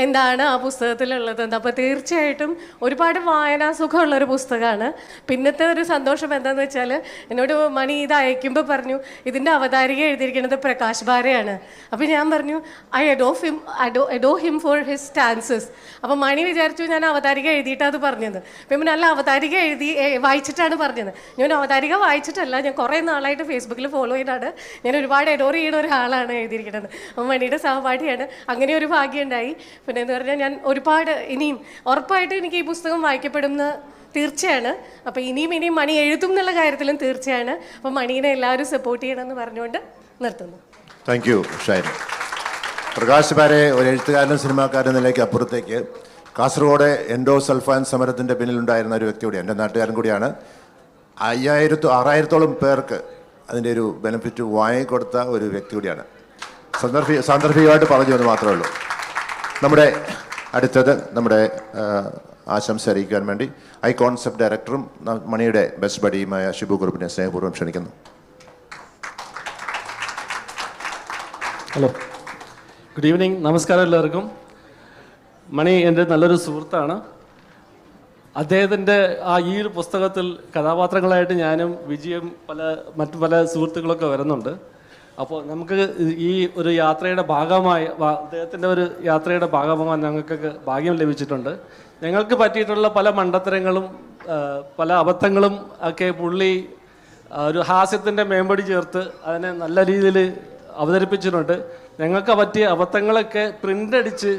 എന്താണ് ആ പുസ്തകത്തിലുള്ളതെന്ന്. അപ്പോൾ തീർച്ചയായിട്ടും ഒരുപാട് വായനാസുഖമുള്ളൊരു പുസ്തകമാണ്. പിന്നത്തെ ഒരു സന്തോഷം എന്താണെന്ന് വെച്ചാൽ എന്നോട് മണി ഇത് അയക്കുമ്പോൾ പറഞ്ഞു ഇതിൻ്റെ അവതാരിക എഴുതിയിരിക്കുന്നത് പ്രകാശ് ബാരയാണ്. അപ്പോൾ ഞാൻ പറഞ്ഞു I ado him for his stances. അപ്പോൾ മണി വിചാരിച്ചു ഞാൻ അവതാരിക എഴുതിയിട്ടാണ് അത് പറഞ്ഞത്. അപ്പം നല്ല അവതാരിക വായിച്ചിട്ടാണ് പറഞ്ഞത്. ഞാൻ അവതാരിക വായിച്ചിട്ടല്ല, ഞാൻ കുറേ നാളായിട്ട് ഫേസ്ബുക്കിൽ ഫോളോ ചെയ്താണ്. ഞാൻ ഒരുപാട് എഡോർ ചെയ്യുന്ന ഒരാളാണ് എഴുതിയിരിക്കുന്നത്. അപ്പോൾ മണിയുടെ സഹപാഠിയാണ്. അങ്ങനെ ഒരു ഭാഗ്യം ഉണ്ടായി. പിന്നെ എന്ന് പറഞ്ഞാൽ ഞാൻ ഒരുപാട് ഇനിയും ഉറപ്പായിട്ട് എനിക്ക് ഈ പുസ്തകം വായിക്കപ്പെടുന്ന തീർച്ചയാണ്. അപ്പോൾ ഇനിയും മണി എഴുതും എന്നുള്ള കാര്യത്തിലും തീർച്ചയാണ്. അപ്പോൾ മണീനെ എല്ലാവരും സപ്പോർട്ട് ചെയ്യണമെന്ന് പറഞ്ഞുകൊണ്ട് നിർത്തുന്നു. Thank you Shine. പ്രകാശ് ബാരെ ഒരു എഴുത്തുകാരനും സിനിമാക്കാരൻ നിലയ്ക്ക് അപ്പുറത്തേക്ക് കാസർഗോഡ് എൻഡോസൾഫാൻ സമരത്തിൻ്റെ പിന്നിലുണ്ടായിരുന്ന ഒരു വ്യക്തി കൂടിയാണ്, എൻ്റെ നാട്ടുകാരൻ കൂടിയാണ്. 6,000-ഓളം പേർക്ക് അതിൻ്റെ ഒരു ബെനിഫിറ്റ് വാങ്ങിക്കൊടുത്ത ഒരു വ്യക്തി കൂടിയാണ്. സാന്ദർഭികമായിട്ട് പറഞ്ഞു എന്ന് മാത്രമേ ഉള്ളൂ. നമ്മുടെ അടുത്തത് നമ്മുടെ ആശംസ അറിയിക്കാൻ വേണ്ടി ഐ കോൺസെപ്റ്റ് ഡയറക്ടറും മണിയുടെ ബെസ്റ്റ് ബഡിയുമായ ഷിബു കുറുപ്പിനെ സ്നേഹപൂർവ്വം ക്ഷണിക്കുന്നു. Hello, good evening. നമസ്കാരം എല്ലാവർക്കും. മണി എൻ്റെ നല്ലൊരു സുഹൃത്താണ്. അദ്ദേഹത്തിൻ്റെ ഈ ഒരു പുസ്തകത്തിൽ കഥാപാത്രങ്ങളായിട്ട് ഞാനും വിജയും മറ്റു പല സുഹൃത്തുക്കളൊക്കെ വരുന്നുണ്ട്. അപ്പോൾ നമുക്ക് ഈ ഒരു യാത്രയുടെ ഭാഗമായി അദ്ദേഹത്തിൻ്റെ ഒരു യാത്രയുടെ ഭാഗമാകാൻ ഞങ്ങൾക്കൊക്കെ ഭാഗ്യം ലഭിച്ചിട്ടുണ്ട്. ഞങ്ങൾക്ക് പറ്റിയിട്ടുള്ള പല മണ്ടത്തരങ്ങളും പല അബദ്ധങ്ങളും ഒക്കെ പുള്ളി ഒരു ഹാസ്യത്തിൻ്റെ മേമ്പടി ചേർത്ത് അതിനെ നല്ല രീതിയിൽ അവതരിപ്പിച്ചിട്ടുണ്ട്. ഞങ്ങൾക്ക് പറ്റിയ അബദ്ധങ്ങളൊക്കെ പ്രിൻ്റ് അടിച്ച്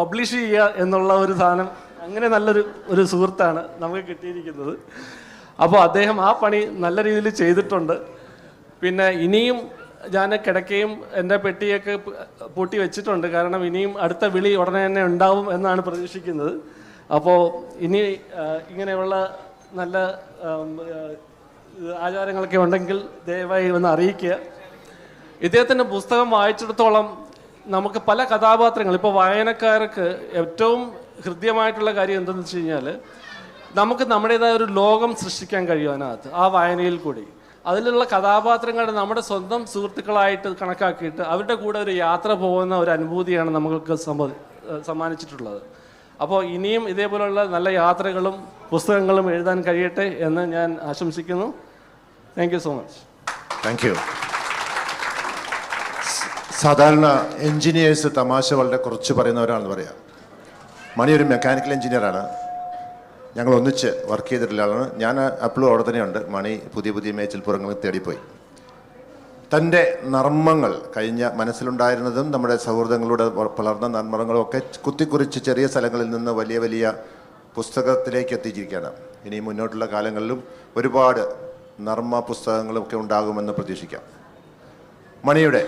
പബ്ലിഷ് ചെയ്യുക എന്നുള്ള ഒരു സാധനം, അങ്ങനെ നല്ലൊരു സുഹൃത്താണ് നമുക്ക് കിട്ടിയിരിക്കുന്നത്. അപ്പോൾ അദ്ദേഹം ആ പണി നല്ല രീതിയിൽ ചെയ്തിട്ടുണ്ട്. പിന്നെ ഇനിയും ഞാൻ കിടക്കയും എൻ്റെ പെട്ടിയൊക്കെ പൂട്ടി വെച്ചിട്ടുണ്ട്. കാരണം ഇനിയും അടുത്ത വിളി ഉടനെ തന്നെ ഉണ്ടാവും എന്നാണ് പ്രതീക്ഷിക്കുന്നത്. അപ്പോൾ ഇനി ഇങ്ങനെയുള്ള നല്ല ആചാരങ്ങളൊക്കെ ഉണ്ടെങ്കിൽ ദയവായി ഒന്ന് അറിയിക്കുക. ഇദ്ദേഹത്തിൻ്റെ പുസ്തകം വായിച്ചിടത്തോളം നമുക്ക് പല കഥാപാത്രങ്ങൾ, ഇപ്പോൾ വായനക്കാർക്ക് ഏറ്റവും ഹൃദ്യമായിട്ടുള്ള കാര്യം എന്തെന്ന് വെച്ച് കഴിഞ്ഞാൽ നമുക്ക് നമ്മുടേതായ ഒരു ലോകം സൃഷ്ടിക്കാൻ കഴിയും അതിനകത്ത്, ആ വായനയിൽ കൂടി. അതിലുള്ള കഥാപാത്രങ്ങളെ നമ്മുടെ സ്വന്തം സുഹൃത്തുക്കളായിട്ട് കണക്കാക്കിയിട്ട് അവരുടെ കൂടെ ഒരു യാത്ര പോകുന്ന ഒരു അനുഭൂതിയാണ് നമുക്ക് സമ്മാനിച്ചിട്ടുള്ളത്. അപ്പോൾ ഇനിയും ഇതേപോലുള്ള നല്ല യാത്രകളും പുസ്തകങ്ങളും എഴുതാൻ കഴിയട്ടെ എന്ന് ഞാൻ ആശംസിക്കുന്നു. Thank you so much. Thank U. സാധാരണ എൻജിനീയേഴ്സ് തമാശ വളരെ കുറച്ച് പറയുന്നവരാണെന്ന് പറയാം. മണി ഒരു മെക്കാനിക്കൽ എൻജിനീയറാണ്. ഞങ്ങൾ ഒന്നിച്ച് വർക്ക് ചെയ്തിട്ടുള്ള ആളാണ്. ഞാൻ അപ്പോഴും അവിടെ തന്നെയുണ്ട്. മണി പുതിയ മേച്ചിൽപ്പുറങ്ങളിൽ തേടിപ്പോയി. തൻ്റെ നർമ്മങ്ങൾ, കഴിഞ്ഞ മനസ്സിലുണ്ടായിരുന്നതും നമ്മുടെ സൗഹൃദങ്ങളുടെ വളർന്ന നർമ്മങ്ങളും ഒക്കെ കുത്തിക്കുറിച്ച് ചെറിയ സ്ഥലങ്ങളിൽ നിന്ന് വലിയ പുസ്തകത്തിലേക്ക് എത്തിച്ചിരിക്കുകയാണ്. ഇനി മുന്നോട്ടുള്ള കാലങ്ങളിലും ഒരുപാട് നർമ്മ പുസ്തകങ്ങളൊക്കെ ഉണ്ടാകുമെന്ന് പ്രതീക്ഷിക്കാം. മണിയുടെ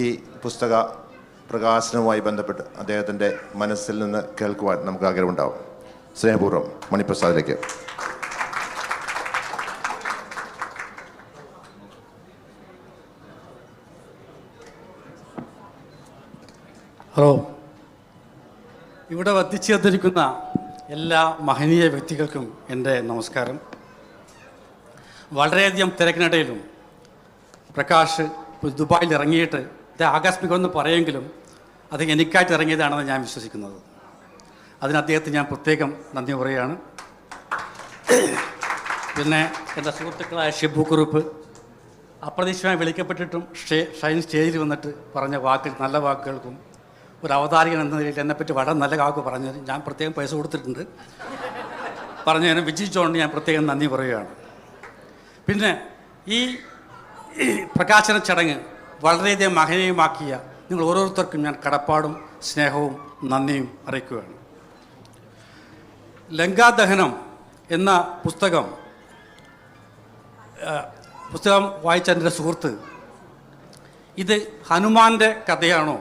ഈ പുസ്തക പ്രകാശനവുമായി ബന്ധപ്പെട്ട് അദ്ദേഹത്തിൻ്റെ മനസ്സിൽ നിന്ന് കേൾക്കുവാൻ നമുക്ക് ആഗ്രഹമുണ്ടാവും. സ്നേഹപൂർവ്വം മണിപ്രസാദിലേക്ക്. ഹലോ, ഇവിടെ എത്തിച്ചേർന്നിരിക്കുന്ന എല്ലാ മഹനീയ വ്യക്തികൾക്കും എൻ്റെ നമസ്കാരം. വളരെയധികം തിരക്കിനിടയിലും പ്രകാശ് ദുബായിൽ ഇറങ്ങിയിട്ട് ഇത് ആകസ്മികമെന്ന് പറയുമെങ്കിലും അത് എനിക്കായിട്ട് ഇറങ്ങിയതാണെന്ന് ഞാൻ വിശ്വസിക്കുന്നത്. അതിന് അദ്ദേഹത്തിന് ഞാൻ പ്രത്യേകം നന്ദി പറയുകയാണ്. പിന്നെ എൻ്റെ സുഹൃത്തുക്കളായ ഷിബു കുറുപ്പ്, അപ്രതീക്ഷിതമായി വിളിക്കപ്പെട്ടിട്ടും ഷൈൻ സ്റ്റേജിൽ വന്നിട്ട് പറഞ്ഞ നല്ല വാക്കുകൾക്കും ഒരു അവതാരികൻ എന്ന നിലയിൽ എന്നെപ്പറ്റി വളരെ നല്ല വാക്ക് പറഞ്ഞത് ഞാൻ പ്രത്യേകം പൈസ കൊടുത്തിട്ടുണ്ട്. പറഞ്ഞതിന് വിജി ജോണിന് ഞാൻ പ്രത്യേകം നന്ദി പറയുകയാണ്. പിന്നെ ഈ പ്രകാശന ചടങ്ങ് വളരെയധികം മഹനീയമാക്കിയ നിങ്ങൾ ഓരോരുത്തർക്കും ഞാൻ കടപ്പാടും സ്നേഹവും നന്ദിയും അറിയിക്കുകയാണ്. ലങ്കാദഹനം എന്ന പുസ്തകം വായിച്ച എൻ്റെ സുഹൃത്ത് ഇത് ഹനുമാൻ്റെ കഥയാണോ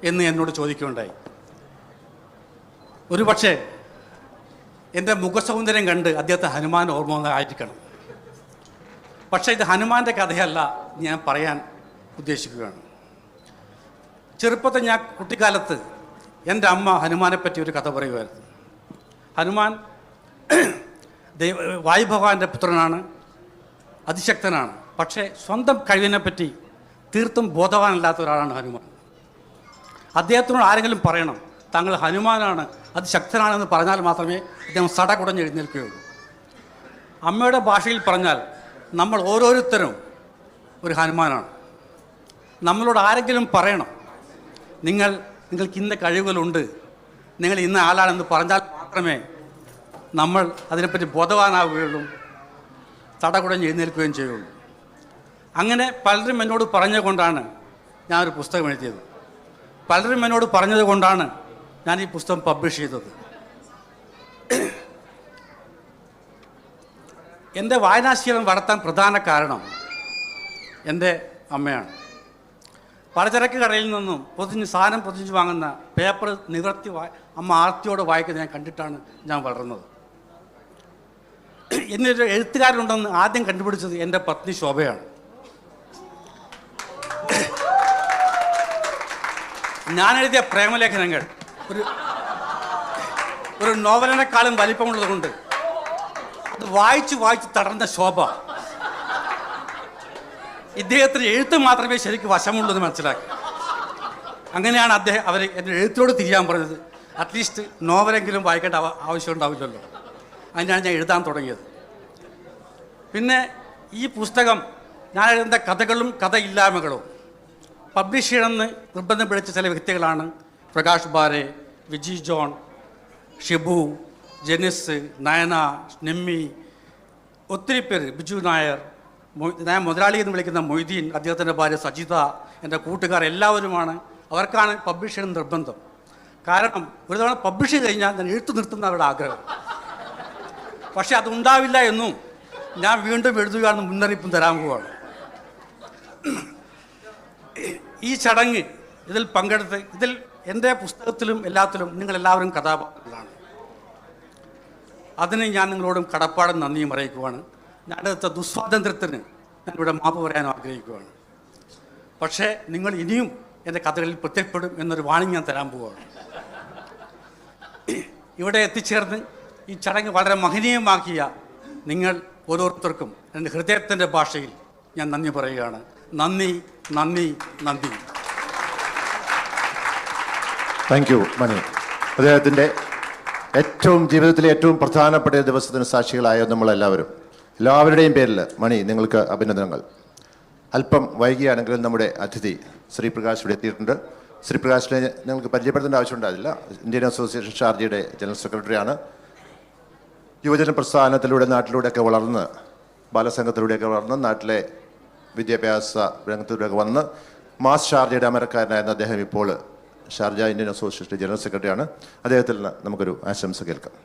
എന്ന് എന്നോട് ചോദിക്കുകയുണ്ടായി. ഒരു പക്ഷേ എൻ്റെ മുഖസൗന്ദര്യം കണ്ട് അദ്ദേഹത്തെ ഹനുമാൻ ഓർമ്മ ആയിരിക്കണം. പക്ഷേ ഇത് ഹനുമാൻ്റെ കഥയല്ല ഞാൻ പറയാൻ ഉദ്ദേശിക്കുകയാണ്. ചെറുപ്പത്തിൽ ഞാൻ കുട്ടിക്കാലത്ത് എൻ്റെ അമ്മ ഹനുമാനെപ്പറ്റി ഒരു കഥ പറയുമായിരുന്നു. ഹനുമാൻ വായുഭഗവാന്റെ പുത്രനാണ്, അതിശക്തനാണ്. പക്ഷേ സ്വന്തം കഴിവിനെപ്പറ്റി തീർത്തും ബോധവാനല്ലാത്ത ഒരാളാണ് ഹനുമാൻ. അദ്ദേഹത്തിനോട് ആരെങ്കിലും പറയണം താങ്കൾ ഹനുമാനാണ്, അതിശക്തനാണെന്ന് പറഞ്ഞാൽ മാത്രമേ അദ്ദേഹം സടകുടഞ്ഞ് എഴുന്നേൽക്കുകയുള്ളൂ. അമ്മയുടെ ഭാഷയിൽ പറഞ്ഞാൽ നമ്മൾ ഓരോരുത്തരും ഒരു ഹനുമാനാണ്. നമ്മളോട് ആരെങ്കിലും പറയണം നിങ്ങൾക്ക് ഇന്ന കഴിവുകളുണ്ട്, നിങ്ങൾ ഇന്ന ആളാണെന്ന് പറഞ്ഞാൽ മാത്രമേ നമ്മൾ അതിനെപ്പറ്റി ബോധവാനാവുകയുള്ളൂ, തടകുടഞ്ഞ് എഴുന്നേൽക്കുകയും ചെയ്യുള്ളൂ. അങ്ങനെ പലരും എന്നോട് പറഞ്ഞുകൊണ്ടാണ് ഞാനൊരു പുസ്തകം എഴുതിയത്. പലരും എന്നോട് പറഞ്ഞത് കൊണ്ടാണ് ഞാൻ ഈ പുസ്തകം പബ്ലിഷ് ചെയ്തത്. എൻ്റെ വായനാശീലം വളർത്താൻ പ്രധാന കാരണം എൻ്റെ അമ്മയാണ്. പലചരക്ക് കടയിൽ നിന്നും സാധനം പൊതിഞ്ഞ് വാങ്ങുന്ന പേപ്പർ നിവർത്തി അമ്മ ആർത്തിയോടെ വായിക്കുന്നത് ഞാൻ കണ്ടിട്ടാണ് ഞാൻ വളർന്നത്. എന്നൊരു എഴുത്തുകാരുണ്ടെന്ന് ആദ്യം കണ്ടുപിടിച്ചത് എൻ്റെ പത്നി ശോഭയാണ്. ഞാൻ എഴുതിയ പ്രേമലേഖനങ്ങൾ ഒരു നോവലിനെക്കാളും വലിപ്പമുള്ളതുകൊണ്ട് അത് വായിച്ച് തടർന്ന ശോഭ ഇദ്ദേഹത്തിന് എഴുത്ത് മാത്രമേ ശരിക്കും വശമുള്ളൂ മനസ്സിലാക്കി. അങ്ങനെയാണ് അവർ എൻ്റെ എഴുത്തിനോട് തിരിയാൻ പറഞ്ഞത്. അറ്റ്ലീസ്റ്റ് നോവലെങ്കിലും വായിക്കേണ്ട ആവശ്യം ഉണ്ടാവില്ലല്ലോ. അതിനാണ് ഞാൻ എഴുതാൻ തുടങ്ങിയത്. പിന്നെ ഈ പുസ്തകം ഞാൻ എഴുതുന്ന കഥകളും കഥയില്ലായ്മകളും പബ്ലിഷ് ചെയ്യണമെന്ന് നിർബന്ധം പിടിച്ച ചില വ്യക്തികളാണ് പ്രകാശ് ബാരെ, വിജി ജോൺ, ഷിബു, ജെനിസ്, നയന, നിമ്മി, ഒത്തിരി പേര്, ബിജു നായർ, ഞാൻ മുതലാളി എന്ന് വിളിക്കുന്ന മൊയ്തീൻ, അദ്ദേഹത്തിൻ്റെ ഭാര്യ സജിത, എൻ്റെ കൂട്ടുകാർ എല്ലാവരുമാണ്. അവർക്കാണ് പബ്ലിഷ് ചെയ്യുന്ന നിർബന്ധം. കാരണം ഒരു തവണ പബ്ലിഷ് ചെയ്ത് കഴിഞ്ഞാൽ ഞാൻ എഴുത്ത് നിർത്തുന്ന അവരുടെ ആഗ്രഹം. പക്ഷെ അതുണ്ടാവില്ല എന്നും ഞാൻ വീണ്ടും എഴുതുകയാണെന്ന് മുന്നറിയിപ്പും തരാൻ പോവുകയാണ്. ഈ ചടങ്ങ് ഇതിൽ പങ്കെടുത്ത് എൻ്റെ പുസ്തകത്തിലും എല്ലാത്തിലും നിങ്ങളെല്ലാവരും കഥാപാത്രങ്ങളാണ്. അതിന് ഞാൻ നിങ്ങളോടും കടപ്പാടും നന്ദിയും അറിയിക്കുവാണ്. ഞാനെടുത്ത ദുസ്വാതന്ത്ര്യത്തിന് ഞാനിവിടെ മാപ്പ് പറയാൻ ആഗ്രഹിക്കുകയാണ്. പക്ഷേ നിങ്ങൾ ഇനിയും എൻ്റെ കഥകളിൽ പ്രത്യക്ഷപ്പെടും എന്നൊരു വാണിംഗ് ഞാൻ തരാൻ പോവുകയാണ്. ഇവിടെ എത്തിച്ചേർന്ന് ഈ ചടങ്ങ് വളരെ മഹനീയമാക്കിയ നിങ്ങൾ ഓരോരുത്തർക്കും എൻ്റെ ഹൃദയത്തിൻ്റെ ഭാഷയിൽ ഞാൻ നന്ദി പറയുകയാണ്. നന്ദി, നന്ദി, നന്ദി. താങ്ക് യു മണി. അദ്ദേഹത്തിൻ്റെ ജീവിതത്തിലെ ഏറ്റവും പ്രധാനപ്പെട്ട ദിവസത്തിന് സാക്ഷികളായ എല്ലാവരുടെയും പേരിൽ മണി നിങ്ങൾക്ക് അഭിനന്ദനങ്ങൾ. അല്പം വൈകിയാണെങ്കിലും നമ്മുടെ അതിഥി ശ്രീപ്രകാശ് ഇവിടെ എത്തിയിട്ടുണ്ട്. ശ്രീപ്രകാശിനെ നിങ്ങൾക്ക് പരിചയപ്പെടുത്തേണ്ട ആവശ്യമുണ്ടായില്ല. ഇന്ത്യൻ അസോസിയേഷൻ ഷാർജയുടെ ജനറൽ സെക്രട്ടറിയാണ്. യുവജന പ്രസ്ഥാനത്തിലൂടെ നാട്ടിലൂടെയൊക്കെ വളർന്ന്, ബാലസംഘത്തിലൂടെയൊക്കെ വളർന്ന് നാട്ടിലെ വിദ്യാഭ്യാസ രംഗത്തിലൂടെയൊക്കെ വന്ന് മാസ് ഷാർജയുടെ അമരക്കാരനായിരുന്ന അദ്ദേഹം ഇപ്പോൾ ഷാർജ ഇന്ത്യൻ അസോസിയേഷൻ ജനറൽ സെക്രട്ടറിയാണ്. അദ്ദേഹത്തിൽ നിന്ന് നമുക്കൊരു ആശംസ കേൾക്കാം.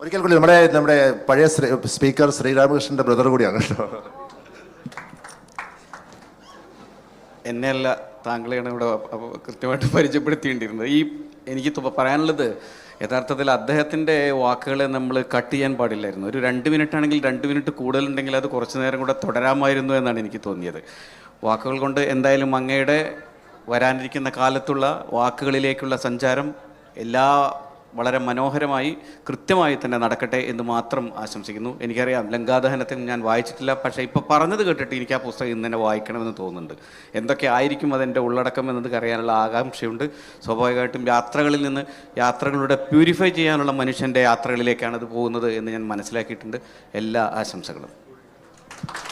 ഒരിക്കൽ കൂടി നമ്മുടെ പഴയ സ്പീക്കർ ശ്രീരാമകൃഷ്ണൻ്റെ ബ്രദർ കൂടിയാണ് കേട്ടോ. എന്നെയല്ല താങ്കളെയാണ് ഇവിടെ കൃത്യമായിട്ട് പരിചയപ്പെടുത്തേണ്ടിയിരുന്നത്. എനിക്ക് പറയാനുള്ളത് യഥാർത്ഥത്തിൽ അദ്ദേഹത്തിൻ്റെ വാക്കുകളെ നമ്മൾ കട്ട് ചെയ്യാൻ പാടില്ലായിരുന്നു. ഒരു 2 മിനിറ്റ് ആണെങ്കിൽ 2 മിനിറ്റ് കൂടുതലുണ്ടെങ്കിൽ അത് കുറച്ച് നേരം കൂടെ തുടരാമായിരുന്നു എന്നാണ് എനിക്ക് തോന്നിയത്. വാക്കുകൾ കൊണ്ട് എന്തായാലും അങ്ങയുടെ വരാനിരിക്കുന്ന കാലത്തുള്ള വാക്കുകളിലേക്കുള്ള സഞ്ചാരം വളരെ മനോഹരമായി കൃത്യമായി തന്നെ നടക്കട്ടെ എന്ന് മാത്രം ആശംസിക്കുന്നു. എനിക്കറിയാം ലങ്കാദഹനത്തിൽ ഞാൻ വായിച്ചിട്ടില്ല, പക്ഷേ ഇപ്പോൾ പറഞ്ഞത് കേട്ടിട്ട് എനിക്ക് ആ പുസ്തകം ഇന്ന് തന്നെ വായിക്കണമെന്ന് തോന്നുന്നുണ്ട്. എന്തൊക്കെ ആയിരിക്കും അതിൻ്റെ ഉള്ളടക്കം എന്നത് അറിയാനുള്ള ആകാംക്ഷയുണ്ട്. സ്വാഭാവികമായിട്ടും യാത്രകളുടെ പ്യൂരിഫൈ ചെയ്യാനുള്ള മനുഷ്യൻ്റെ യാത്രകളിലേക്കാണ് അത് പോകുന്നത് എന്ന് ഞാൻ മനസ്സിലാക്കിയിട്ടുണ്ട്. എല്ലാ ആശംസകളും.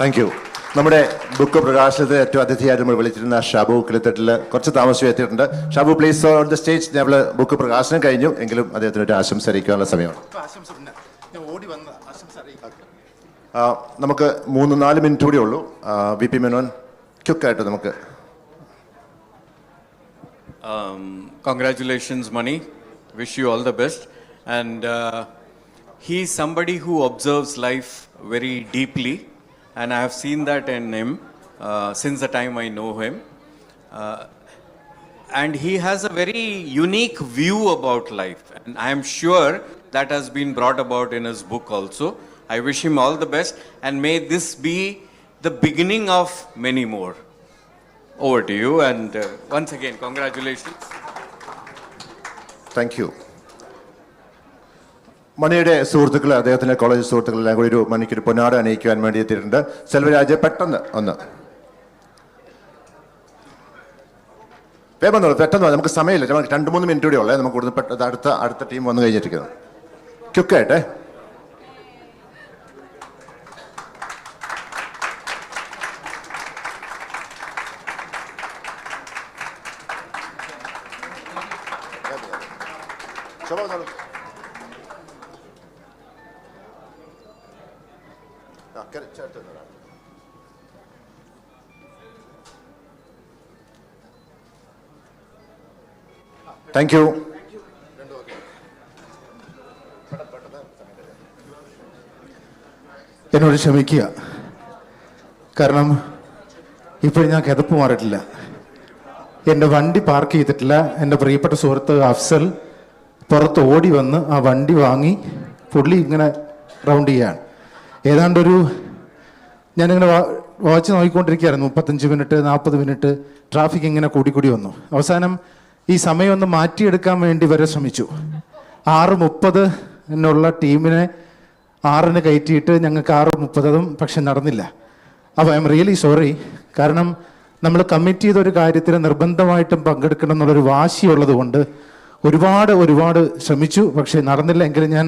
Thank you. നമ്മുടെ ബുക്ക് പ്രകാശനത്തിന് ഏറ്റവും അതിഥിയായിട്ട് നമ്മൾ വിളിച്ചിരുന്ന ഷാബു കിളിത്തട്ടിൽ കുറച്ച് താമസിച്ച് എത്തിയിട്ടുണ്ട്. Shabu please on the stage. നമ്മൾ ബുക്ക് പ്രകാശനം കഴിഞ്ഞു എങ്കിലും അദ്ദേഹത്തിന് ഒരു ആശംസ അറിയിക്കാനുള്ള സമയമാണ്. നമുക്ക് 3-4 മിനിറ്റ് കൂടി ഉള്ളൂ. വി പി മേനോൻ ക്വിക്കായിട്ട് നമുക്ക്. Congratulations, Mani. Wish you all the best. And he's somebody who observes life very deeply, and I have seen that in him since the time I know him. And he has a very unique view about life, and I am sure that has been brought about in his book also. I wish him all the best, and may this be the beginning of many more. Over to you, and once again, congratulations. Thank you. മണിയുടെ സുഹൃത്തുക്കൾ, അദ്ദേഹത്തിൻ്റെ college സുഹൃത്തുക്കളെല്ലാം കൂടി മണിക്കൊരു പൊന്നാട അണിയിക്കുവാൻ വേണ്ടി എത്തിയിട്ടുണ്ട്. സെൽവരാജ് പെട്ടെന്ന് ഒന്ന് വേഗം പെട്ടെന്ന് നമുക്ക് സമയമില്ല. നമുക്ക് 2-3 മിനിറ്റ് കൂടി ഉള്ളേ. നമുക്ക് കൂടുതൽ പെട്ടെന്ന് അടുത്ത ടീം വന്നു കഴിഞ്ഞിരിക്കുന്നത്. ക്വിക്കായിട്ടെ. Thank you. എന്നോട് ക്ഷമിക്കുക, കാരണം ഇപ്പോഴും ഞാൻ കിതപ്പ് മാറിയിട്ടില്ല. എൻ്റെ വണ്ടി പാർക്ക് ചെയ്തിട്ടില്ല. എൻ്റെ പ്രിയപ്പെട്ട സുഹൃത്ത് അഫ്സൽ പുറത്ത് ഓടി വന്ന് ആ വണ്ടി വാങ്ങി പുള്ളി ഇങ്ങനെ റൗണ്ട് ചെയ്യാണ്. ഏതാണ്ടൊരു ഞാനിങ്ങനെ വാച്ച് നോക്കിക്കൊണ്ടിരിക്കുകയായിരുന്നു. 35 മിനിറ്റ് 40 മിനിറ്റ് ട്രാഫിക് ഇങ്ങനെ കൂടിക്കൂടി വന്നു. അവസാനം ഈ സമയം ഒന്ന് മാറ്റിയെടുക്കാൻ വേണ്ടി വരെ ശ്രമിച്ചു. 6:30 ടീമിനെ 6-ന് കയറ്റിയിട്ട് ഞങ്ങൾക്ക് 6:30 പക്ഷെ നടന്നില്ല. അപ്പോൾ ഐ എം റിയലി സോറി. കാരണം നമ്മൾ കമ്മിറ്റ് ചെയ്തൊരു കാര്യത്തിൽ നിർബന്ധമായിട്ടും പങ്കെടുക്കണം എന്നുള്ളൊരു വാശിയുള്ളത് കൊണ്ട് ഒരുപാട് ശ്രമിച്ചു. പക്ഷേ നടന്നില്ല. എങ്കിലും ഞാൻ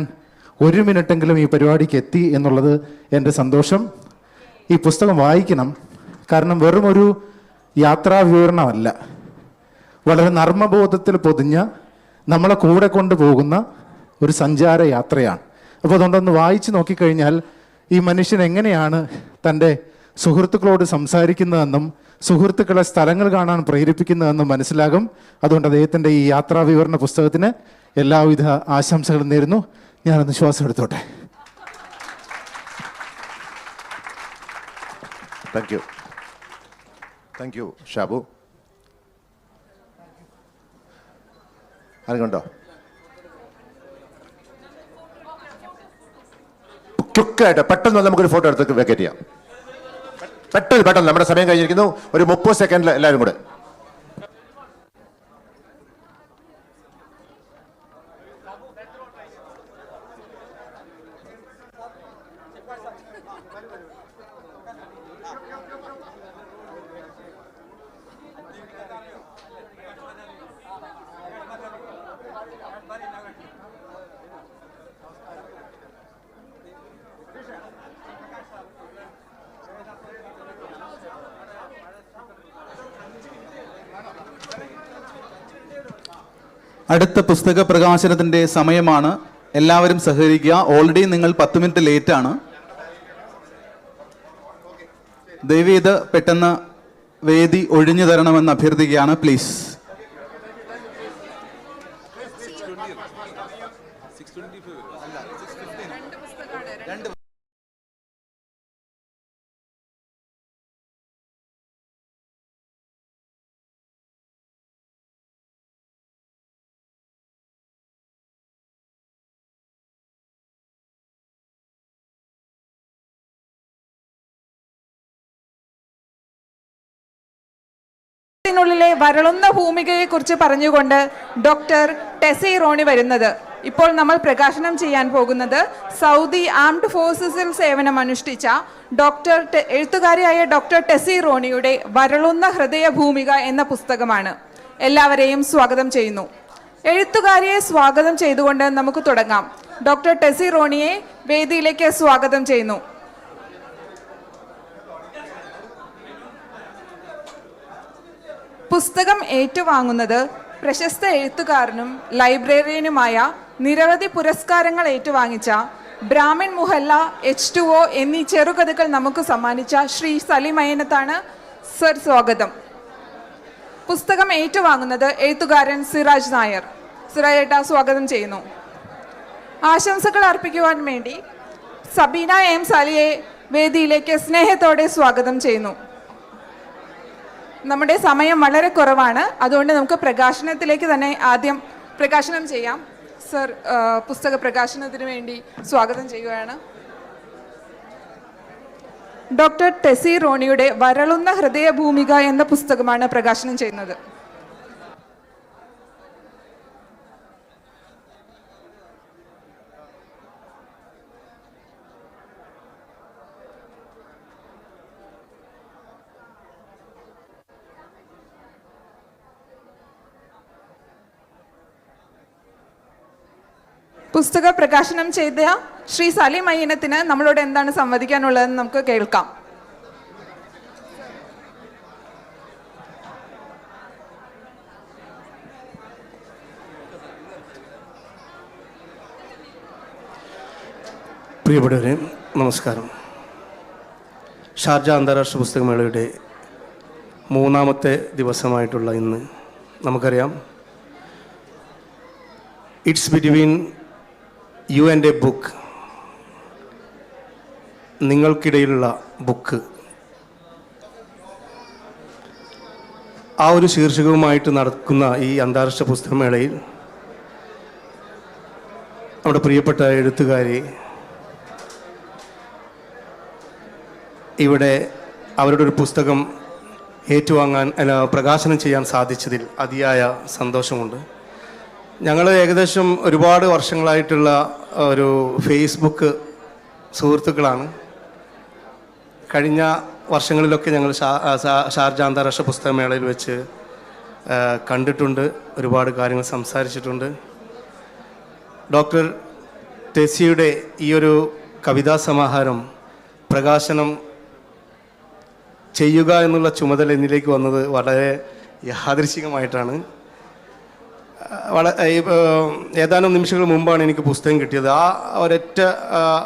1 മിനിറ്റെങ്കിലും ഈ പരിപാടിക്ക് എത്തി എന്നുള്ളത് എൻ്റെ സന്തോഷം. ഈ പുസ്തകം വായിക്കണം. കാരണം വെറും ഒരു യാത്രാ വിവരണമല്ല, വളരെ നർമ്മബോധത്തിൽ പൊതിഞ്ഞ നമ്മളെ കൂടെ കൊണ്ടുപോകുന്ന ഒരു സഞ്ചാര യാത്രയാണ്. അപ്പോൾ അതുകൊണ്ടൊന്ന് വായിച്ച് നോക്കിക്കഴിഞ്ഞാൽ ഈ മനുഷ്യൻ എങ്ങനെയാണ് തൻ്റെ സുഹൃത്തുക്കളോട് സംസാരിക്കുന്നതെന്നും സുഹൃത്തുക്കളെ സ്ഥലങ്ങൾ കാണാൻ പ്രേരിപ്പിക്കുന്നതെന്നും മനസ്സിലാകും. അതുകൊണ്ട് അദ്ദേഹത്തിൻ്റെ ഈ യാത്രാ വിവരണ പുസ്തകത്തിന് എല്ലാവിധ ആശംസകളും നേരുന്നു. ഞാനൊന്ന് ശ്വാസം എടുത്തോട്ടെ. Thank you Shabu. അതുകൊണ്ടോ ക്വിക്കായിട്ട് പെട്ടെന്ന് നമുക്കൊരു ഫോട്ടോ എടുത്ത് വെക്കേറ്റ് ചെയ്യാം. പെട്ടെന്ന് നമ്മുടെ സമയം കഴിഞ്ഞിരിക്കുന്നു. ഒരു 30 സെക്കൻഡിൽ എല്ലാവരും കൂടെ. അടുത്ത പുസ്തക പ്രകാശനത്തിൻ്റെ സമയമാണ്. എല്ലാവരും സഹകരിക്കുക. ഓൾറെഡി നിങ്ങൾ 10 മിനിറ്റ് ലേറ്റാണ്. ദയവേത് പെട്ടെന്ന് വേദി ഒഴിഞ്ഞു തരണമെന്ന് അഭ്യർത്ഥിക്കുകയാണ്. പ്ലീസ്. ിലെ വരളുന്ന ഭൂമികയെക്കുറിച്ച് പറഞ്ഞുകൊണ്ട് ഡോക്ടർ ടെസി റോണി വരുന്നത്. ഇപ്പോൾ നമ്മൾ പ്രകാശനം ചെയ്യാൻ പോകുന്നത് സൗദി ആംഡ് ഫോഴ്സസിൽ സേവനമനുഷ്ഠിച്ച എഴുത്തുകാരിയായ ഡോക്ടർ ടെസി റോണിയുടെ വരളുന്ന ഹൃദയ ഭൂമിക എന്ന പുസ്തകമാണ്. എല്ലാവരെയും സ്വാഗതം ചെയ്യുന്നു. എഴുത്തുകാരിയെ സ്വാഗതം ചെയ്തുകൊണ്ട് നമുക്ക് തുടങ്ങാം. ഡോക്ടർ ടെസി റോണിയെ വേദിയിലേക്ക് സ്വാഗതം ചെയ്യുന്നു. പുസ്തകം ഏറ്റുവാങ്ങുന്നത് പ്രശസ്ത എഴുത്തുകാരനും ലൈബ്രറിയനുമായ നിരവധി പുരസ്കാരങ്ങൾ ഏറ്റുവാങ്ങിച്ച ബ്രാഹ്മൺ മുഹല്ല, H2O എന്നീ ചെറുകഥകൾ നമുക്ക് സമ്മാനിച്ച ശ്രീ സലീം അയ്യനത്താണ്. സർ, സ്വാഗതം. പുസ്തകം ഏറ്റുവാങ്ങുന്നത് എഴുത്തുകാരൻ സിറാജ് നായർ. സിറാജ് ഏട്ടാ, സ്വാഗതം ചെയ്യുന്നു. ആശംസകൾ അർപ്പിക്കുവാൻ വേണ്ടി സബീന എം സാലിയെ വേദിയിലേക്ക് സ്നേഹത്തോടെ സ്വാഗതം ചെയ്യുന്നു. നമ്മുടെ സമയം വളരെ കുറവാണ്, അതുകൊണ്ട് നമുക്ക് പ്രകാശനത്തിലേക്ക് തന്നെ ആദ്യം പ്രകാശനം ചെയ്യാം. സർ, പുസ്തക പ്രകാശനത്തിന് വേണ്ടി സ്വാഗതം ചെയ്യുകയാണ്. ഡോക്ടർ ടെസി റോണിയുടെ വരളുന്ന ഹൃദയഭൂമിക എന്ന പുസ്തകമാണ് പ്രകാശനം ചെയ്യുന്നത്. പുസ്തക പ്രകാശനം ചെയ്ത ശ്രീ സലീം അയ്യനത്തിന് നമ്മളോട് എന്താണ് സംവദിക്കാനുള്ളതെന്ന് നമുക്ക് കേൾക്കാം. പ്രിയപ്പെട്ടവരെ, നമസ്കാരം. ഷാർജ അന്താരാഷ്ട്ര പുസ്തകമേളയുടെ 3ാമത്തെ ദിവസമായിട്ടുള്ള ഇന്ന് നമുക്കറിയാം, it's between you and a book, നിങ്ങൾക്കിടയിലുള്ള ബുക്ക്, ആ ഒരു ശീർഷകവുമായിട്ട് നടക്കുന്ന ഈ അന്താരാഷ്ട്ര പുസ്തകമേളയിൽ നമ്മുടെ പ്രിയപ്പെട്ട എഴുത്തുകാരെ ഇവിടെ അവരുടെ ഒരു പുസ്തകം ഏറ്റുവാങ്ങാൻ പ്രകാശനം ചെയ്യാൻ സാധിച്ചതിൽ അതിയായ സന്തോഷമുണ്ട്. ഞങ്ങൾ ഏകദേശം ഒരുപാട് വർഷങ്ങളായിട്ടുള്ള ഒരു ഫേസ്ബുക്ക് സുഹൃത്തുക്കളാണ്. കഴിഞ്ഞ വർഷങ്ങളിലൊക്കെ ഞങ്ങൾ ഷാർജ അന്താരാഷ്ട്ര പുസ്തകമേളയിൽ വെച്ച് കണ്ടിട്ടുണ്ട്, ഒരുപാട് കാര്യങ്ങൾ സംസാരിച്ചിട്ടുണ്ട്. ഡോക്ടർ ടെസിയുടെ ഈ ഒരു കവിതാ സമാഹാരം പ്രകാശനം ചെയ്യുക എന്നുള്ള ചുമതല എന്നിലേക്ക് വന്നത് വളരെ യാദൃശ്ചികമായിട്ടാണ്. ഏതാനും നിമിഷങ്ങൾ മുമ്പാണ് എനിക്ക് പുസ്തകം കിട്ടിയത്. ആ ഒരൊറ്റ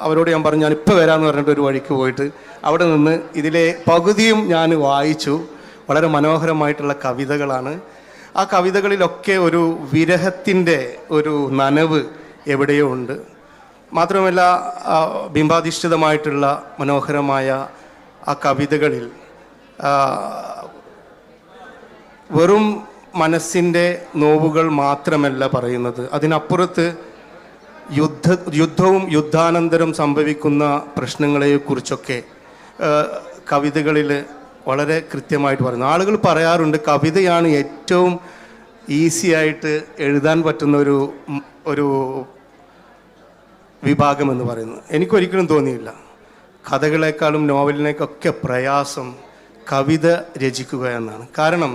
അവരോട് ഞാൻ പറഞ്ഞു, ഞാനിപ്പോൾ വരാമെന്ന് പറഞ്ഞിട്ട് ഒരു വഴിക്ക് പോയിട്ട് അവിടെ നിന്ന് ഇതിലെ പകുതിയും ഞാൻ വായിച്ചു. വളരെ മനോഹരമായിട്ടുള്ള കവിതകളാണ്. ആ കവിതകളിലൊക്കെ ഒരു വിരഹത്തിൻ്റെ ഒരു നനവ് എവിടെയോ ഉണ്ട്. മാത്രമല്ല, ബിംബാധിഷ്ഠിതമായിട്ടുള്ള മനോഹരമായ ആ കവിതകളിൽ വെറും മനസ്സിൻ്റെ നോവുകൾ മാത്രമല്ല പറയുന്നത്, അതിനപ്പുറത്ത് യുദ്ധവും യുദ്ധാനന്തരം സംഭവിക്കുന്ന പ്രശ്നങ്ങളെക്കുറിച്ചൊക്കെ കവിതകളിൽ വളരെ കൃത്യമായിട്ട് പറയുന്നു. ആളുകൾ പറയാറുണ്ട് കവിതയാണ് ഏറ്റവും ഈസിയായിട്ട് എഴുതാൻ പറ്റുന്ന ഒരു വിഭാഗമെന്ന് പറയുന്നത്. എനിക്കൊരിക്കലും തോന്നിയില്ല. കഥകളെക്കാളും നോവലിനേക്കൊക്കെ പ്രയാസം കവിത രചിക്കുക എന്നാണ്. കാരണം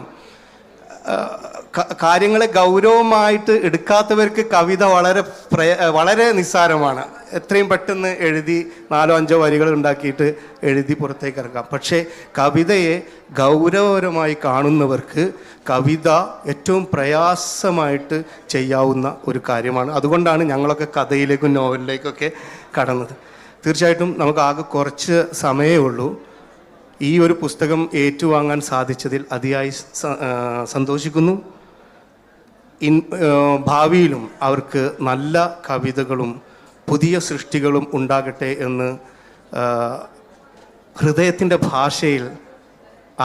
കാര്യങ്ങളെ ഗൗരവമായിട്ട് എടുക്കാത്തവർക്ക് കവിത വളരെ നിസ്സാരമാണ്. എത്രയും പെട്ടെന്ന് എഴുതി 4-5 വരികൾ ഉണ്ടാക്കിയിട്ട് എഴുതി പുറത്തേക്ക് ഇറക്കാം. പക്ഷേ കവിതയെ ഗൗരവപരമായി കാണുന്നവർക്ക് കവിത ഏറ്റവും പ്രയാസമായിട്ട് ചെയ്യാവുന്ന ഒരു കാര്യമാണ്. അതുകൊണ്ടാണ് ഞങ്ങളൊക്കെ കഥയിലേക്കും നോവലിലേക്കൊക്കെ കടന്നത്. തീർച്ചയായിട്ടും നമുക്ക് ആകെ കുറച്ച് സമയമേ ഉള്ളൂ. ഈ ഒരു പുസ്തകം ഏറ്റുവാങ്ങാൻ സാധിച്ചതിൽ അതിയായി സന്തോഷിക്കുന്നു. ഭാവിയിലും അവർക്ക് നല്ല കവിതകളും പുതിയ സൃഷ്ടികളും ഉണ്ടാകട്ടെ എന്ന് ഹൃദയത്തിൻ്റെ ഭാഷയിൽ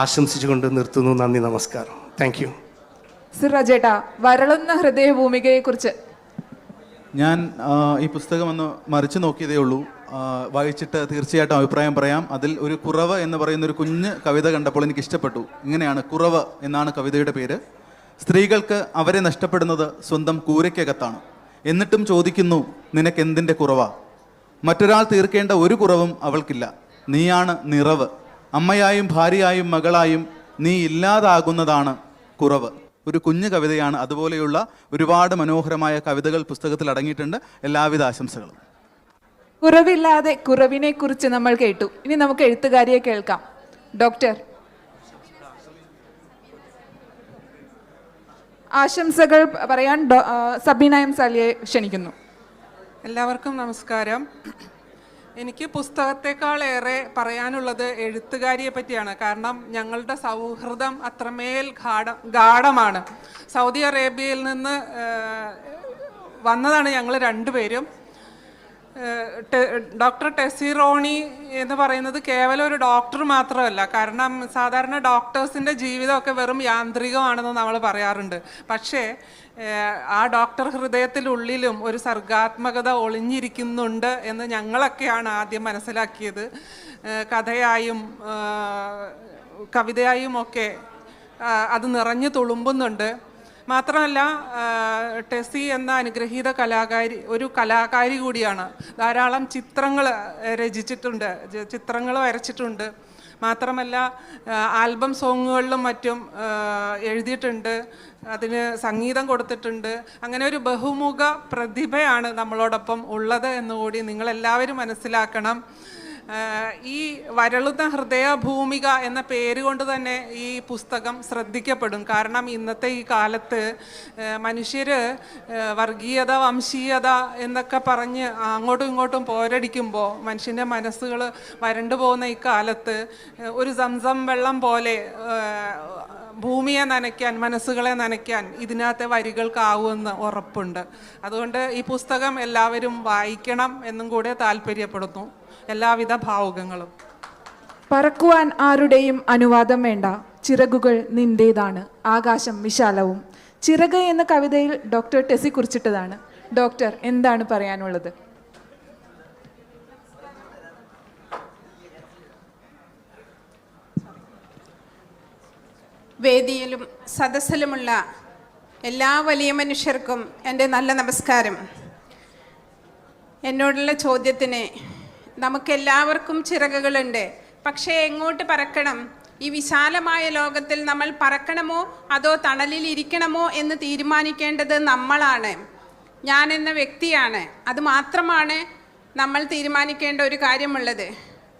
ആശംസിച്ചുകൊണ്ട് നിർത്തുന്നു. നന്ദി, നമസ്കാരം. Thank U. സിറാജേട്ടാ, വരളുന്ന ഹൃദയഭൂമികയെക്കുറിച്ച് ഞാൻ ഈ പുസ്തകം ഒന്ന് മറിച്ച് നോക്കിയതേ ഉള്ളൂ. വായിച്ചിട്ട് തീർച്ചയായിട്ടും അഭിപ്രായം പറയാം. അതിൽ ഒരു കുറവ് എന്ന് പറയുന്ന ഒരു കുഞ്ഞ് കവിത കണ്ടപ്പോൾ എനിക്ക് ഇഷ്ടപ്പെട്ടു. ഇങ്ങനെയാണ്, കുറവ് എന്നാണ് കവിതയുടെ പേര്. സ്ത്രീകൾക്ക് അവരെ നഷ്ടപ്പെടുന്നത് സ്വന്തം കൂരയ്ക്കകത്താണ്. എന്നിട്ടും ചോദിക്കുന്നു, നിനക്കെന്തിൻ്റെ കുറവാ? മറ്റൊരാൾ തീർക്കേണ്ട ഒരു കുറവും അവൾക്കില്ല. നീയാണ് നിറവ്. അമ്മയായും ഭാര്യയായും മകളായും നീ ഇല്ലാതാകുന്നതാണ് കുറവ്. ഒരു കുഞ്ഞു കവിതയാണ്. അതുപോലെയുള്ള ഒരുപാട് മനോഹരമായ കവിതകൾ പുസ്തകത്തിൽ അടങ്ങിയിട്ടുണ്ട്. എല്ലാവിധ ആശംസകളും. കുറവില്ലാതെ കുറവിനെ കുറിച്ച് നമ്മൾ കേട്ടു. ഇനി നമുക്ക് എഴുത്തുകാരിയെ കേൾക്കാം. ഡോക്ടർ ആശംസകൾ പറയാൻ സബീന എം സാലിയെ ക്ഷണിക്കുന്നു. എല്ലാവർക്കും നമസ്കാരം. എനിക്ക് പുസ്തകത്തെക്കാളേറെ പറയാനുള്ളത് എഴുത്തുകാരിയെ പറ്റിയാണ്. കാരണം ഞങ്ങളുടെ സൗഹൃദം അത്രമേൽ ഗാഢമാണ്. സൗദി അറേബ്യയിൽ നിന്ന് വന്നതാണ് ഞങ്ങൾ രണ്ടുപേരും. ഡോക്ടർ ടെസി റോണി എന്ന് പറയുന്നത് കേവലം ഒരു ഡോക്ടർ മാത്രമല്ല. കാരണം സാധാരണ ഡോക്ടേഴ്സിൻ്റെ ജീവിതമൊക്കെ വെറും യാന്ത്രികമാണെന്ന് നമ്മൾ പറയാറുണ്ട്. പക്ഷേ ആ ഡോക്ടർ ഹൃദയത്തിലുള്ളിലും ഒരു സർഗാത്മകത ഒളിഞ്ഞിരിക്കുന്നുണ്ട് എന്ന് ഞങ്ങളൊക്കെയാണ് ആദ്യം മനസ്സിലാക്കിയത്. കഥയായും കവിതയായും ഒക്കെ അത് നിറഞ്ഞു തുളുമ്പുന്നുണ്ട്. മാത്രമല്ല ടെസി എന്ന അനുഗ്രഹീത ഒരു കലാകാരി കൂടിയാണ്. ധാരാളം ചിത്രങ്ങൾ രചിച്ചിട്ടുണ്ട്, ചിത്രങ്ങൾ വരച്ചിട്ടുണ്ട്. മാത്രമല്ല ആൽബം സോങ്ങുകളിലും മറ്റും എഴുതിയിട്ടുണ്ട്, അതിന് സംഗീതം കൊടുത്തിട്ടുണ്ട്. അങ്ങനെ ഒരു ബഹുമുഖ പ്രതിഭയാണ് നമ്മളോടൊപ്പം ഉള്ളത് എന്നുകൂടി നിങ്ങളെല്ലാവരും മനസ്സിലാക്കണം. ഈ വരളുന്ന ഹൃദയഭൂമിക എന്ന പേര് കൊണ്ട് തന്നെ ഈ പുസ്തകം ശ്രദ്ധിക്കപ്പെടും. കാരണം ഇന്നത്തെ ഈ കാലത്ത് മനുഷ്യർ വർഗീയത, വംശീയത എന്നൊക്കെ പറഞ്ഞ് അങ്ങോട്ടും ഇങ്ങോട്ടും പോരടിക്കുമ്പോൾ മനുഷ്യൻ്റെ മനസ്സുകൾ വരണ്ടു പോകുന്ന ഈ കാലത്ത് ഒരു സംസം വെള്ളം പോലെ ഭൂമിയെ നനയ്ക്കാൻ, മനസ്സുകളെ നനയ്ക്കാൻ ഇതിനകത്തെ വരികൾക്കാവുമെന്ന് ഉറപ്പുണ്ട്. അതുകൊണ്ട് ഈ പുസ്തകം എല്ലാവരും വായിക്കണം എന്നും കൂടെ താല്പര്യപ്പെടുന്നു. എല്ലാവിധ ഭാവുകങ്ങളും. പറക്കുവാൻ ആരുടെയും അനുവാദം വേണ്ട, ചിറകുകൾ നിന്റേതാണ്, ആകാശം വിശാലവും. ചിറക് എന്ന കവിതയിൽ ഡോക്ടർ ടെസി കുറിച്ചിട്ടതാണ്. ഡോക്ടർ എന്താണ് പറയാനുള്ളത്? വേദിയിലും സദസ്സിലുമുള്ള എല്ലാ വലിയ മനുഷ്യർക്കും എൻ്റെ നല്ല നമസ്കാരം. എന്നോടുള്ള ചോദ്യത്തിന് നമുക്കെല്ലാവർക്കും ചിറകുകളുണ്ട്, പക്ഷേ എങ്ങോട്ട് പറക്കണം? ഈ വിശാലമായ ലോകത്തിൽ നമ്മൾ പറക്കണമോ അതോ തണലിൽ ഇരിക്കണമോ എന്ന് തീരുമാനിക്കേണ്ടത് നമ്മളാണ്, ഞാൻ എന്ന വ്യക്തിയാണ്. അത് മാത്രമാണ് നമ്മൾ തീരുമാനിക്കേണ്ട ഒരു കാര്യമുള്ളത്.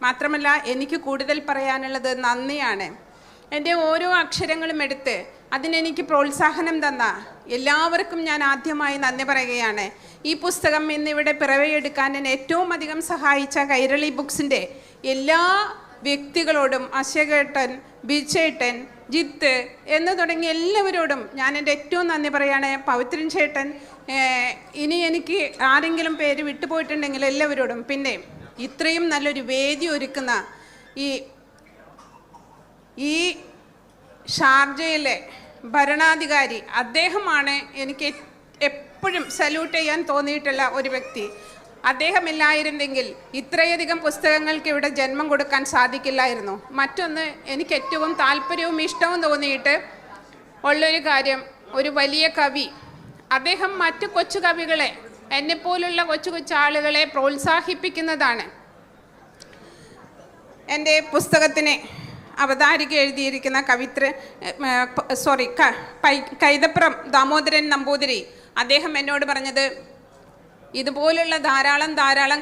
മാത്രമല്ല എനിക്ക് കൂടുതൽ പറയാനുള്ളത് നന്ദിയാണ്. എൻ്റെ ഓരോ അക്ഷരങ്ങളും എടുത്ത് അതിനെനിക്ക് പ്രോത്സാഹനം തന്ന എല്ലാവർക്കും ഞാൻ ആദ്യമായി നന്ദി പറയുകയാണ്. ഈ പുസ്തകം ഇന്നിവിടെ പിറവിയെടുക്കാൻ എന്നെ ഏറ്റവും അധികം സഹായിച്ച കൈരളി ബുക്സിൻ്റെ എല്ലാ വ്യക്തികളോടും, അശോകേട്ടൻ, ബിജേട്ടൻ, ജിത്ത് എന്ന് തുടങ്ങിയ എല്ലാവരോടും ഞാൻ എൻ്റെ ഏറ്റവും നന്ദി പറയുകയാണ്. പവിത്രൻ ചേട്ടൻ, ഇനി എനിക്ക് ആരെങ്കിലും പേര് വിട്ടുപോയിട്ടുണ്ടെങ്കിൽ എല്ലാവരോടും. പിന്നെ ഇത്രയും നല്ലൊരു വേദി ഒരുക്കുന്ന ഈ ഷാർജയിലെ ഭരണാധികാരി, അദ്ദേഹമാണ് എനിക്ക് എപ്പോഴും സല്യൂട്ട് ചെയ്യാൻ തോന്നിയിട്ടുള്ള ഒരു വ്യക്തി. അദ്ദേഹമില്ലായിരുന്നെങ്കിൽ ഇത്രയധികം പുസ്തകങ്ങൾക്ക് ഇവിടെ ജന്മം കൊടുക്കാൻ സാധിക്കില്ലായിരുന്നു. മറ്റൊന്ന്, എനിക്ക് ഏറ്റവും താല്പര്യവും ഇഷ്ടവും തോന്നിയിട്ട് ഉള്ളൊരു കാര്യം, ഒരു വലിയ കവി, അദ്ദേഹം മറ്റു കൊച്ചു കവികളെ, എന്നെപ്പോലുള്ള കൊച്ചു കൊച്ചു ആളുകളെ പ്രോത്സാഹിപ്പിക്കുന്നതാണ്. എൻ്റെ പുസ്തകത്തിന് അവതാരിക എഴുതിയിരിക്കുന്ന കൈതപ്രം ദാമോദരൻ നമ്പൂതിരി, അദ്ദേഹം എന്നോട് പറഞ്ഞത് ഇതുപോലുള്ള ധാരാളം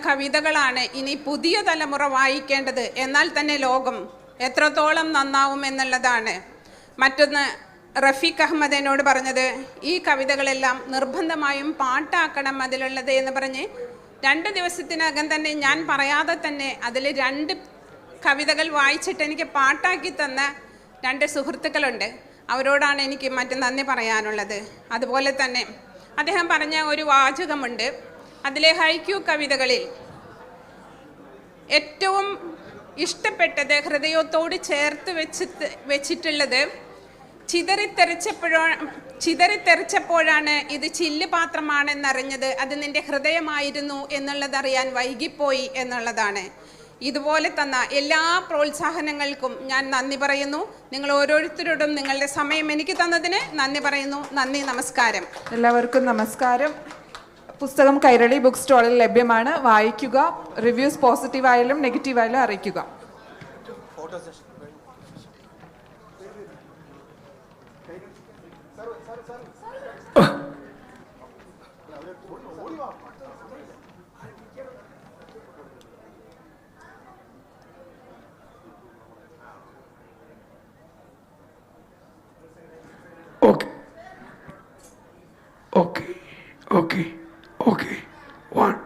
കവിതകളാണ് ഇനി പുതിയ തലമുറ വായിക്കേണ്ടത്, എന്നാൽ തന്നെ ലോകം എത്രത്തോളം നന്നാവും എന്നുള്ളതാണ്. മറ്റൊന്ന്, റഫീഖ് അഹമ്മദ് എന്നോട് പറഞ്ഞത് ഈ കവിതകളെല്ലാം നിർബന്ധമായും പാട്ടാക്കണം അതിലുള്ളത് എന്ന് പറഞ്ഞ് 2 ദിവസത്തിനകം തന്നെ ഞാൻ പറയാതെ തന്നെ അതിൽ 2 കവിതകൾ വായിച്ചിട്ട് എനിക്ക് പാട്ടാക്കി തന്ന 2 സുഹൃത്തുക്കളുണ്ട്. അവരോടാണ് എനിക്ക് മറ്റ് നന്ദി പറയാനുള്ളത്. അതുപോലെ തന്നെ അദ്ദേഹം പറഞ്ഞ ഒരു വാചകമുണ്ട്, അതിലെ ഹൈക്യൂ കവിതകളിൽ ഏറ്റവും ഇഷ്ടപ്പെട്ടത്, ഹൃദയത്തോട് ചേർത്ത് വെച്ചിട്ടുള്ളത്, ചിതറിത്തെറിച്ചപ്പോഴാണ് ഇത് ചില്ല് പാത്രമാണെന്നറിഞ്ഞത്, അത് നിന്റെ ഹൃദയമായിരുന്നു എന്നുള്ളതറിയാൻ വൈകിപ്പോയി എന്നുള്ളതാണ്. ഇതുപോലെ തന്ന എല്ലാ പ്രോത്സാഹനങ്ങൾക്കും ഞാൻ നന്ദി പറയുന്നു. നിങ്ങൾ ഓരോരുത്തരോടും നിങ്ങളുടെ സമയം എനിക്ക് തന്നതിന് നന്ദി പറയുന്നു. നന്ദി, നമസ്കാരം. എല്ലാവർക്കും നമസ്കാരം. പുസ്തകം കൈരളി ബുക്ക് സ്റ്റാളിൽ ലഭ്യമാണ്. വായിക്കുക. റിവ്യൂസ് പോസിറ്റീവായാലും നെഗറ്റീവായാലും അറിയിക്കുക. Okay, okay, okay. One.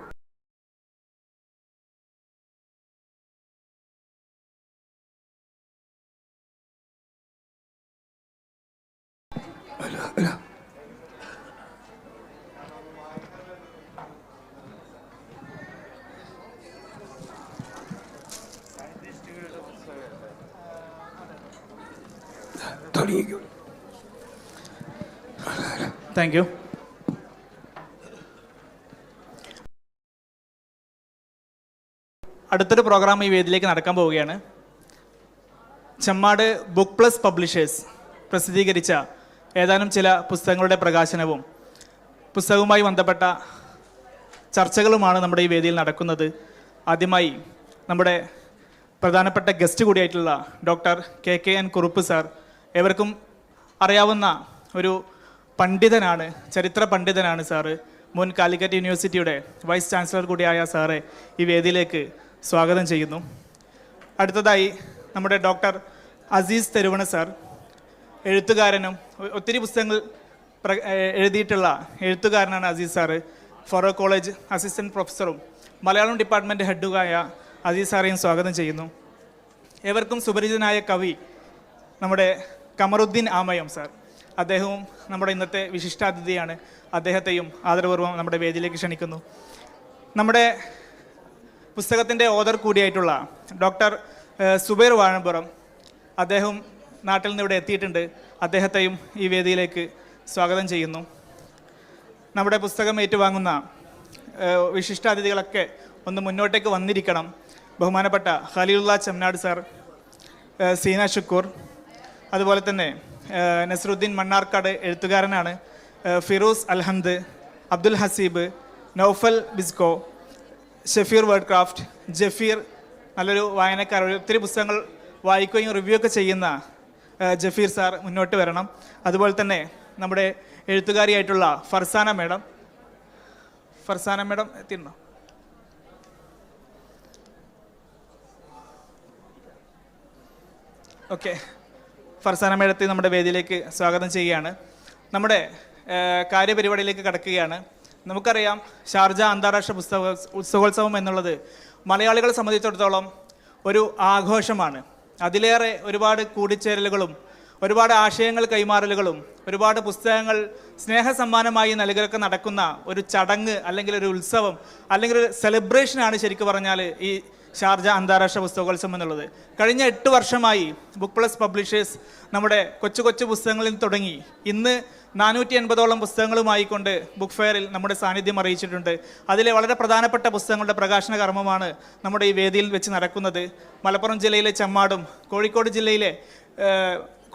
Thank you. അടുത്തൊരു പ്രോഗ്രാം ഈ വേദിയിലേക്ക് നടക്കാൻ പോവുകയാണ്. ചെമ്മാട് ബുക്ക് പ്ലസ് പബ്ലിഷേഴ്സ് പ്രസിദ്ധീകരിച്ച ഏതാനും ചില പുസ്തകങ്ങളുടെ പ്രകാശനവും പുസ്തകവുമായി ബന്ധപ്പെട്ട ചർച്ചകളുമാണ് നമ്മുടെ ഈ വേദിയിൽ നടക്കുന്നത്. ആദ്യമായി നമ്മുടെ പ്രധാനപ്പെട്ട ഗസ്റ്റ് കൂടിയായിട്ടുള്ള ഡോക്ടർ KKN കുറുപ്പ് സാർ, ഏവർക്കും അറിയാവുന്ന ഒരു പണ്ഡിതനാണ്, ചരിത്ര പണ്ഡിതനാണ് സാറ്. മുൻ കാലിക്കറ്റ് യൂണിവേഴ്സിറ്റിയുടെ വൈസ് ചാൻസലർ കൂടിയായ സാറെ ഈ വേദിയിലേക്ക് സ്വാഗതം ചെയ്യുന്നു. അടുത്തതായി നമ്മുടെ ഡോക്ടർ അസീസ് തെരുവണ സാർ, എഴുത്തുകാരനും ഒത്തിരി പുസ്തകങ്ങൾ എഴുതിയിട്ടുള്ള എഴുത്തുകാരനാണ് Azeez sir. Farook college assistant പ്രൊഫസറും മലയാളം ഡിപ്പാർട്ട്മെൻറ്റ് ഹെഡുമായ അസീസ് സാറേയും സ്വാഗതം ചെയ്യുന്നു. ഏവർക്കും സുപരിചിതനായ കവി നമ്മുടെ കമറുദ്ദീൻ ആമയം സാർ, അദ്ദേഹവും നമ്മുടെ ഇന്നത്തെ വിശിഷ്ടാതിഥിയാണ്. അദ്ദേഹത്തെയും ആദരപൂർവ്വം നമ്മുടെ വേദിയിലേക്ക് ക്ഷണിക്കുന്നു. നമ്മുടെ പുസ്തകത്തിൻ്റെ ഓതർ കൂടിയായിട്ടുള്ള ഡോക്ടർ സുബൈർ വാഴമ്പുറം, അദ്ദേഹം നാട്ടിൽ നിന്ന് ഇവിടെ എത്തിയിട്ടുണ്ട്. അദ്ദേഹത്തെയും ഈ വേദിയിലേക്ക് സ്വാഗതം ചെയ്യുന്നു. നമ്മുടെ പുസ്തകം ഏറ്റുവാങ്ങുന്ന വിശിഷ്ടാതിഥികളൊക്കെ ഒന്ന് മുന്നോട്ടേക്ക് വന്നിരിക്കണം. ബഹുമാനപ്പെട്ട ഖലീലുല്ലാ ചെമ്നാട് സാർ, സീന ഷുക്കൂർ, അതുപോലെ തന്നെ നസ്രുദ്ദീൻ മണ്ണാർക്കാട് എഴുത്തുകാരനാണ്, ഫിറൂസ് അൽഹംദ്, അബ്ദുൽ ഹസീബ്, നൗഫൽ ബിസ്കോ, ഷഫീർ വേർഡ് ക്രാഫ്റ്റ്, ജഫീർ, നല്ലൊരു വായനക്കാർ, ഒത്തിരി പുസ്തകങ്ങൾ വായിക്കുകയും റിവ്യൂ ഒക്കെ ചെയ്യുന്ന ജഫീർ സാർ മുന്നോട്ട് വരണം. അതുപോലെ തന്നെ നമ്മുടെ എഴുത്തുകാരിയായിട്ടുള്ള ഫർസാന മേഡം എത്തിയിട്ടുണ്ടോ? ഓക്കെ, ഫർസാന മേഡത്തെ നമ്മുടെ വേദിയിലേക്ക് സ്വാഗതം ചെയ്യുകയാണ്. നമ്മുടെ കാര്യപരിപാടിയിലേക്ക് കടക്കുകയാണ്. നമുക്കറിയാം, ഷാർജ അന്താരാഷ്ട്ര ഉത്സവോത്സവം എന്നുള്ളത് മലയാളികളെ സംബന്ധിച്ചിടത്തോളം ഒരു ആഘോഷമാണ്. അതിലേറെ ഒരുപാട് കൂടിച്ചേരലുകളും ഒരുപാട് ആശയങ്ങൾ കൈമാറലുകളും ഒരുപാട് പുസ്തകങ്ങൾ സ്നേഹസമ്മാനമായി നൽകലൊക്കെ നടക്കുന്ന ഒരു ചടങ്ങ്, അല്ലെങ്കിൽ ഒരു ഉത്സവം, അല്ലെങ്കിൽ ഒരു സെലിബ്രേഷനാണ് ശരിക്കും പറഞ്ഞാൽ ഈ ഷാർജ അന്താരാഷ്ട്ര പുസ്തകോത്സവം എന്നുള്ളത്. കഴിഞ്ഞ 8 വർഷമായി ബുക്ക് പ്ലസ് പബ്ലിഷേഴ്സ് നമ്മുടെ കൊച്ചു കൊച്ചു പുസ്തകങ്ങളിൽ തുടങ്ങി ഇന്ന് 480ഓളം പുസ്തകങ്ങളുമായി കൊണ്ട് ബുക്ക് ഫെയറിൽ നമ്മുടെ സാന്നിധ്യം അറിയിച്ചിട്ടുണ്ട്. അതിലെ വളരെ പ്രധാനപ്പെട്ട പുസ്തകങ്ങളുടെ പ്രകാശന കർമ്മമാണ് നമ്മുടെ ഈ വേദിയിൽ വെച്ച് നടക്കുന്നത്. മലപ്പുറം ജില്ലയിലെ ചെമ്മാടും കോഴിക്കോട് ജില്ലയിലെ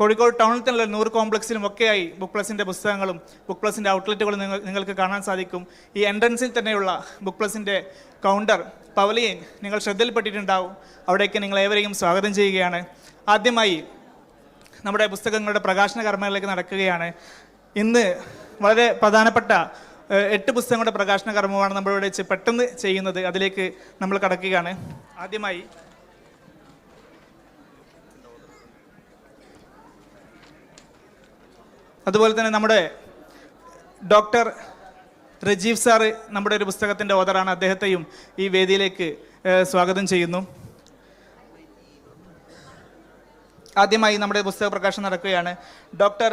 കോഴിക്കോട് ടൗണിൽ തന്നെ 100 കോംപ്ലക്സിലും ഒക്കെയായി ബുക്ക് പ്ലസിൻ്റെ പുസ്തകങ്ങളും ബുക്ക് പ്ലസിൻ്റെ ഔട്ട്ലെറ്റുകളും നിങ്ങൾക്ക് കാണാൻ സാധിക്കും. ഈ എൻട്രൻസിൽ തന്നെയുള്ള ബുക്ക് പ്ലസിൻ്റെ കൗണ്ടർ പവലിയൻ നിങ്ങൾ ശ്രദ്ധയിൽപ്പെട്ടിട്ടുണ്ടാവും. അവിടേക്ക് നിങ്ങൾ ഏവരെയും സ്വാഗതം ചെയ്യുകയാണ്. ആദ്യമായി നമ്മുടെ പുസ്തകങ്ങളുടെ പ്രകാശന കർമ്മങ്ങളിലേക്ക് നടക്കുകയാണ്. ഇന്ന് വളരെ പ്രധാനപ്പെട്ട 8 പുസ്തകങ്ങളുടെ പ്രകാശന കർമ്മമാണ് നമ്മളിവിടെ പെട്ടെന്ന് ചെയ്യുന്നത്. അതിലേക്ക് നമ്മൾ കടക്കുകയാണ്. ആദ്യമായി അതുപോലെ തന്നെ നമ്മുടെ ഡോക്ടർ റജീവ് സാറ് നമ്മുടെ ഒരു പുസ്തകത്തിൻ്റെ ഓതറാണ്. അദ്ദേഹത്തെയും ഈ വേദിയിലേക്ക് സ്വാഗതം ചെയ്യുന്നു. ആദ്യമായി നമ്മുടെ പുസ്തക പ്രകാശനം നടക്കുകയാണ്. ഡോക്ടർ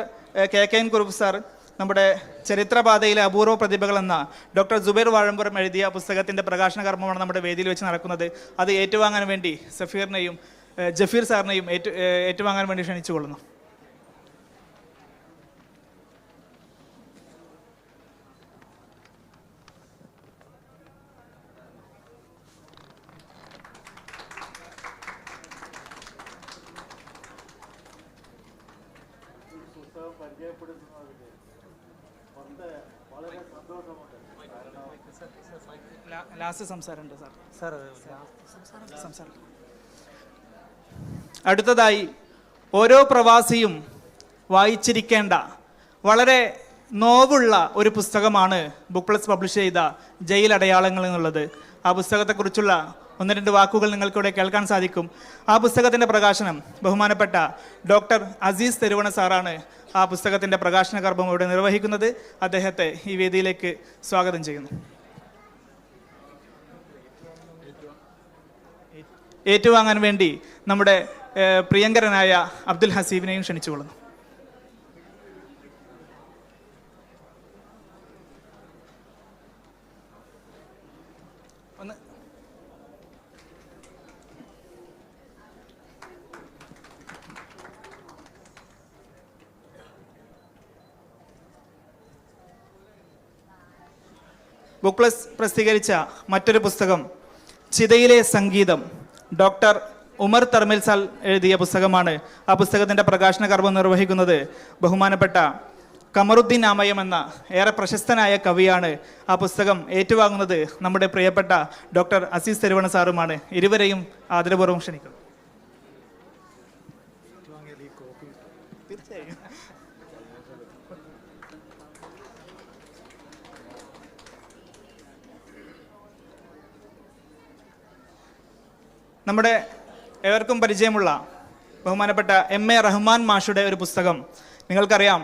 KKN കുറുപ്പ് സാർ നമ്മുടെ ചരിത്രപാതയിലെ അപൂർവ പ്രതിഭകൾ എന്ന ഡോക്ടർ സുബൈർ വാഴമ്പുറം എഴുതിയ പുസ്തകത്തിൻ്റെ പ്രകാശന കർമ്മമാണ് നമ്മുടെ വേദിയിൽ വെച്ച് നടക്കുന്നത്. അത് ഏറ്റുവാങ്ങാൻ വേണ്ടി ജഫീർ സാറിനെയും ഏറ്റുവാങ്ങാൻ വേണ്ടി ക്ഷണിച്ചുകൊള്ളുന്നു. Last സംസാരമുണ്ട് sir. അടുത്തതായി ഓരോ പ്രവാസിയും വായിച്ചിരിക്കേണ്ട വളരെ നോവുള്ള ഒരു പുസ്തകമാണ് ബുക്ക് പ്ലസ് പബ്ലിഷ് ചെയ്ത ജയിൽ അടയാളങ്ങൾ എന്നുള്ളത്. ആ പുസ്തകത്തെക്കുറിച്ചുള്ള 1-2 വാക്കുകൾ നിങ്ങൾക്കിവിടെ കേൾക്കാൻ സാധിക്കും. ആ പുസ്തകത്തിൻ്റെ പ്രകാശനം ബഹുമാനപ്പെട്ട ഡോക്ടർ അസീസ് തെരുവണ സാറാണ് ആ പുസ്തകത്തിൻ്റെ പ്രകാശന കർമ്മം ഇവിടെ നിർവഹിക്കുന്നത്. അദ്ദേഹത്തെ ഈ വേദിയിലേക്ക് സ്വാഗതം ചെയ്യുന്നു. ഏറ്റുവാങ്ങാൻ വേണ്ടി നമ്മുടെ പ്രിയങ്കരനായ അബ്ദുൽ ഹസീബിനെയും ക്ഷണിച്ചുകൊള്ളുന്നു. ബുക്ക് പ്ലസ് പ്രസിദ്ധീകരിച്ച മറ്റൊരു പുസ്തകം ചിതയിലെ സംഗീതം, ഡോക്ടർ ഉമർ തർമിൽസാൽ എഴുതിയ പുസ്തകമാണ്. ആ പുസ്തകത്തിൻ്റെ പ്രകാശന കർമ്മം നിർവഹിക്കുന്നത് ബഹുമാനപ്പെട്ട കമറുദ്ദീൻ ആമയം എന്ന ഏറെ പ്രശസ്തനായ കവിയാണ്. ആ പുസ്തകം ഏറ്റുവാങ്ങുന്നത് നമ്മുടെ പ്രിയപ്പെട്ട ഡോക്ടർ അസീസ് തെരുവണ സാറുമാണ്. ഇരുവരെയും ആദരപൂർവ്വം ക്ഷണിക്കുന്നു. നമ്മുടെ ഏവർക്കും പരിചയമുള്ള ബഹുമാനപ്പെട്ട MA റഹ്മാൻ മാഷുടെ ഒരു പുസ്തകം നിങ്ങൾക്കറിയാം.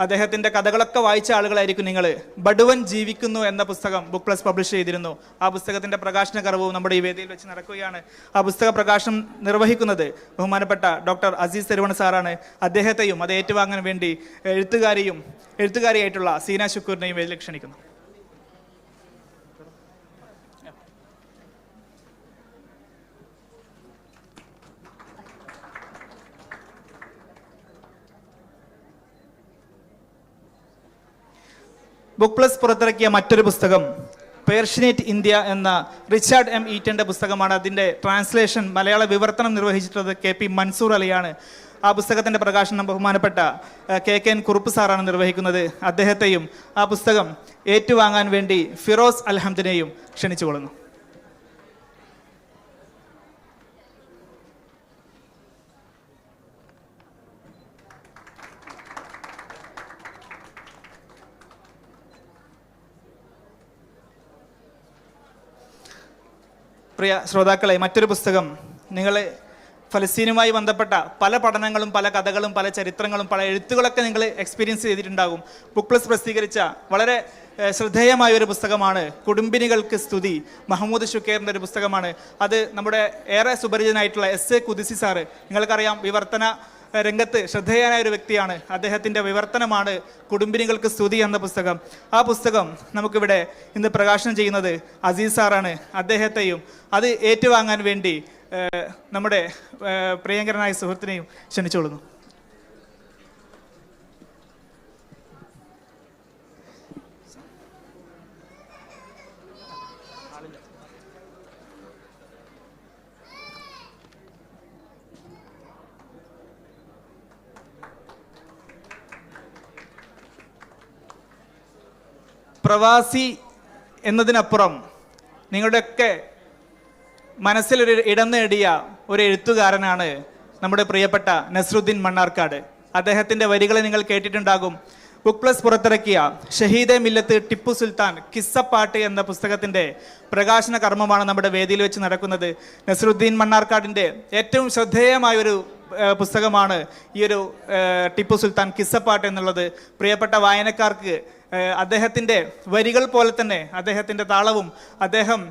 അദ്ദേഹത്തിൻ്റെ കഥകളൊക്കെ വായിച്ച ആളുകളായിരിക്കും നിങ്ങൾ. ബഡുവൻ ജീവിക്കുന്നു എന്ന പുസ്തകം ബുക്ക് പ്ലസ് പബ്ലിഷ് ചെയ്തിരുന്നു. ആ പുസ്തകത്തിൻ്റെ പ്രകാശന കർമ്മവും നമ്മുടെ ഈ വേദിയിൽ വെച്ച് നടക്കുകയാണ്. ആ പുസ്തക പ്രകാശനം നിർവഹിക്കുന്നത് ബഹുമാനപ്പെട്ട ഡോക്ടർ അസീസ് തെരുവണ സാറാണ്. അദ്ദേഹത്തെയും അത് ഏറ്റുവാങ്ങാൻ വേണ്ടി എഴുത്തുകാരിയായിട്ടുള്ള സീന ശുക്കൂറിനെയും വേദിയിൽ ക്ഷണിക്കുന്നു. ബുക്ക് പ്ലസ് പുറത്തിറക്കിയ മറ്റൊരു പുസ്തകം പേർഷ്യനേറ്റ് ഇന്ത്യ എന്ന റിച്ചാർഡ് M. ഈറ്റൻ്റെ പുസ്തകമാണ്. അതിൻ്റെ ട്രാൻസ്ലേഷൻ മലയാള വിവർത്തനം നിർവഹിച്ചിട്ടുള്ളത് KP മൻസൂർ അലിയാണ്. ആ പുസ്തകത്തിൻ്റെ പ്രകാശനം ബഹുമാനപ്പെട്ട KKN കുറുപ്പ് സാറാണ് നിർവഹിക്കുന്നത്. അദ്ദേഹത്തെയും ആ പുസ്തകം ഏറ്റുവാങ്ങാൻ വേണ്ടി ഫിറോസ് അൽഹംദിനെയും ക്ഷണിച്ചുകൊള്ളുന്നു. പ്രിയ ശ്രോതാക്കളെ, മറ്റൊരു പുസ്തകം നിങ്ങൾ ഫലസ്തീനുമായി ബന്ധപ്പെട്ട പല പഠനങ്ങളും പല കഥകളും പല ചരിത്രങ്ങളും പല എഴുത്തുകളൊക്കെ നിങ്ങൾ എക്സ്പീരിയൻസ് ചെയ്തിട്ടുണ്ടാകും. ബുക്ക് പ്ലസ് പ്രസിദ്ധീകരിച്ച വളരെ ശ്രദ്ധേയമായ ഒരു പുസ്തകമാണ് കുടുംബിനികൾക്ക് സ്തുതി, മഹമ്മൂദ് ഷുക്കേറിൻ്റെ ഒരു പുസ്തകമാണ്. അത് നമ്മുടെ ഏറെ സുപരിചിതനായിട്ടുള്ള SA കുദിസി സാറ്, നിങ്ങൾക്കറിയാം, വിവർത്തന രംഗത്ത് ശ്രദ്ധേയനായ ഒരു വ്യക്തിയാണ്. അദ്ദേഹത്തിൻ്റെ വിവർത്തനമാണ് കുടുംബിനികൾക്ക് സ്തുതി എന്ന പുസ്തകം. ആ പുസ്തകം നമുക്കിവിടെ ഇന്ന് പ്രകാശനം ചെയ്യുന്നത് അസീസ് സാറാണ്. അദ്ദേഹത്തെയും അത് ഏറ്റുവാങ്ങാൻ വേണ്ടി നമ്മുടെ പ്രിയങ്കരനായ സുഹൃത്തിനെയും ക്ഷണിച്ചുകൊള്ളുന്നു. പ്രവാസി എന്നതിനപ്പുറം നിങ്ങളുടെയൊക്കെ മനസ്സിലൊരു ഇടം നേടിയ ഒരു എഴുത്തുകാരനാണ് നമ്മുടെ പ്രിയപ്പെട്ട നസ്രുദ്ദീൻ മണ്ണാർക്കാട്. അദ്ദേഹത്തിൻ്റെ വരികളെ നിങ്ങൾ കേട്ടിട്ടുണ്ടാകും. ബുക്ക് പ്ലസ് പുറത്തിറക്കിയ ഷഹീദെ മില്ലത്ത് ടിപ്പു സുൽത്താൻ കിസ്സപ്പാട്ട് എന്ന പുസ്തകത്തിൻ്റെ പ്രകാശന കർമ്മമാണ് നമ്മുടെ വേദിയിൽ വെച്ച് നടക്കുന്നത്. നസ്രുദ്ദീൻ മണ്ണാർക്കാടിൻ്റെ ഏറ്റവും ശ്രദ്ധേയമായൊരു പുസ്തകമാണ് ഈ ഒരു ടിപ്പു സുൽത്താൻ കിസ്സപ്പാട്ട് എന്നുള്ളത്. പ്രിയപ്പെട്ട വായനക്കാർക്ക് അദ്ദേഹത്തിൻ്റെ വരികൾ പോലെ തന്നെ അദ്ദേഹത്തിൻ്റെ താളവും അദ്ദേഹം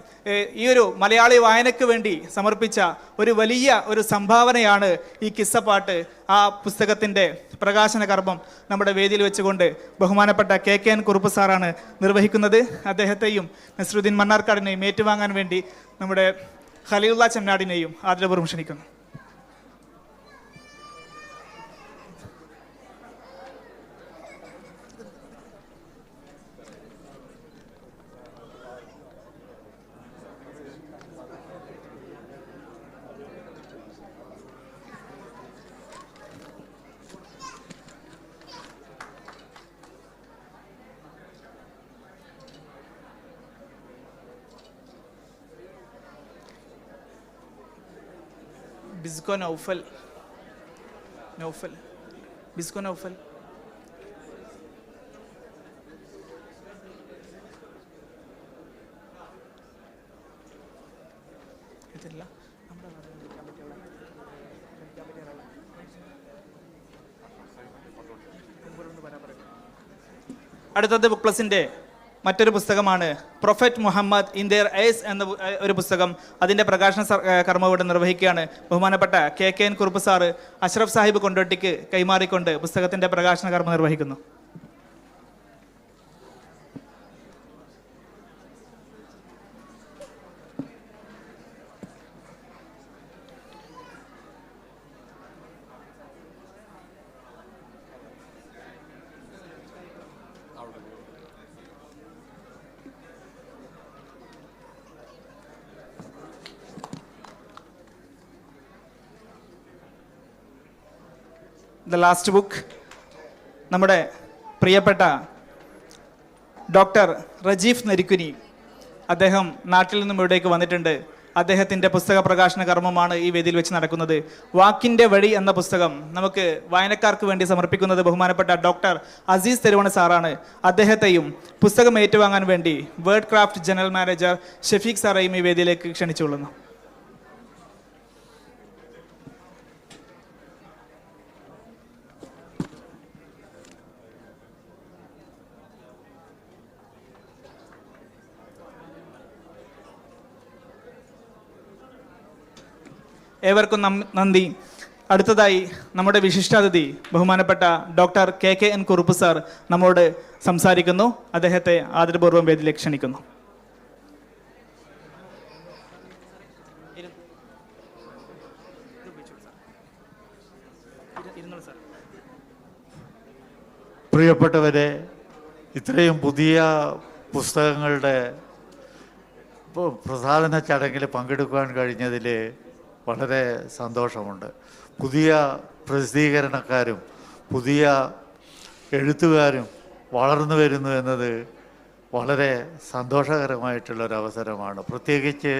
ഈ ഒരു മലയാളി വായനയ്ക്ക് വേണ്ടി സമർപ്പിച്ച ഒരു വലിയ ഒരു സംഭാവനയാണ് ഈ കിസ്സപ്പാട്ട്. ആ പുസ്തകത്തിൻ്റെ പ്രകാശന കർമ്മം നമ്മുടെ വേദിയിൽ വെച്ചുകൊണ്ട് ബഹുമാനപ്പെട്ട KKN കുറുപ്പ് സാറാണ് നിർവഹിക്കുന്നത്. അദ്ദേഹത്തെയും നസ്രുദ്ദീൻ മണ്ണാർക്കാടിനെയും ഏറ്റുവാങ്ങാൻ വേണ്ടി നമ്മുടെ ഖലീലുള്ളാ ചെന്നാടിനെയും ആദരപൂർവ്വം ക്ഷണിക്കുന്നു. ബിസ്കോ നൗഫൽ ബിസ്കോ നൗഫൽ ഇതില്ല നമ്മുടെ അടുത്തത് ബുക്ക് പ്ലസിൻ്റെ മറ്റൊരു പുസ്തകമാണ് prophet Muhammad in their eyes എന്ന ഒരു പുസ്തകം. അതിൻ്റെ പ്രകാശന കർമ്മം ഇവിടെ നിർവഹിക്കുകയാണ് ബഹുമാനപ്പെട്ട KKN കുറുപ്പ് സാറ് അഷ്റഫ് സാഹിബ് കൊണ്ടോട്ടിക്ക് കൈമാറിക്കൊണ്ട് പുസ്തകത്തിൻ്റെ പ്രകാശന കർമ്മം നിർവഹിക്കുന്നു. ദ ലാസ്റ്റ് ബുക്ക് നമ്മുടെ പ്രിയപ്പെട്ട ഡോക്ടർ റജീഫ് നരിക്കുനി, അദ്ദേഹം നാട്ടിൽ നിന്നും ഇവിടേക്ക് വന്നിട്ടുണ്ട്. അദ്ദേഹത്തിൻ്റെ പുസ്തക പ്രകാശന കർമ്മമാണ് ഈ വേദിയിൽ വെച്ച് നടക്കുന്നത്. വാക്കിൻ്റെ വഴി എന്ന പുസ്തകം നമുക്ക് വായനക്കാർക്ക് വേണ്ടി സമർപ്പിക്കുന്നത് ബഹുമാനപ്പെട്ട ഡോക്ടർ അസീസ് തെരുവണ സാറാണ്. അദ്ദേഹത്തെയും പുസ്തകം ഏറ്റുവാങ്ങാൻ വേണ്ടി word craft general manager Shafeeq സാറേയും ഈ വേദിയിലേക്ക് ക്ഷണിച്ചുകൊള്ളുന്നു. ഏവർക്കും നന്ദി. അടുത്തതായി നമ്മുടെ വിശിഷ്ടാതിഥി ബഹുമാനപ്പെട്ട ഡോക്ടർ KKN കുറുപ്പ് സാർ നമ്മോട് സംസാരിക്കുന്നു. അദ്ദേഹത്തെ ആദരപൂർവ്വം വേദിയിലേക്ക് ക്ഷണിക്കുന്നു. പ്രിയപ്പെട്ടവരെ, ഇത്രയും പുതിയ പുസ്തകങ്ങളുടെ പ്രസാധന ചടങ്ങിൽ പങ്കെടുക്കുവാൻ കഴിഞ്ഞതിൽ വളരെ സന്തോഷമുണ്ട്. പുതിയ പ്രസിദ്ധീകരണക്കാരും പുതിയ എഴുത്തുകാരും വളർന്നു വരുന്നു എന്നത് വളരെ സന്തോഷകരമായിട്ടുള്ളൊരവസരമാണ്. പ്രത്യേകിച്ച്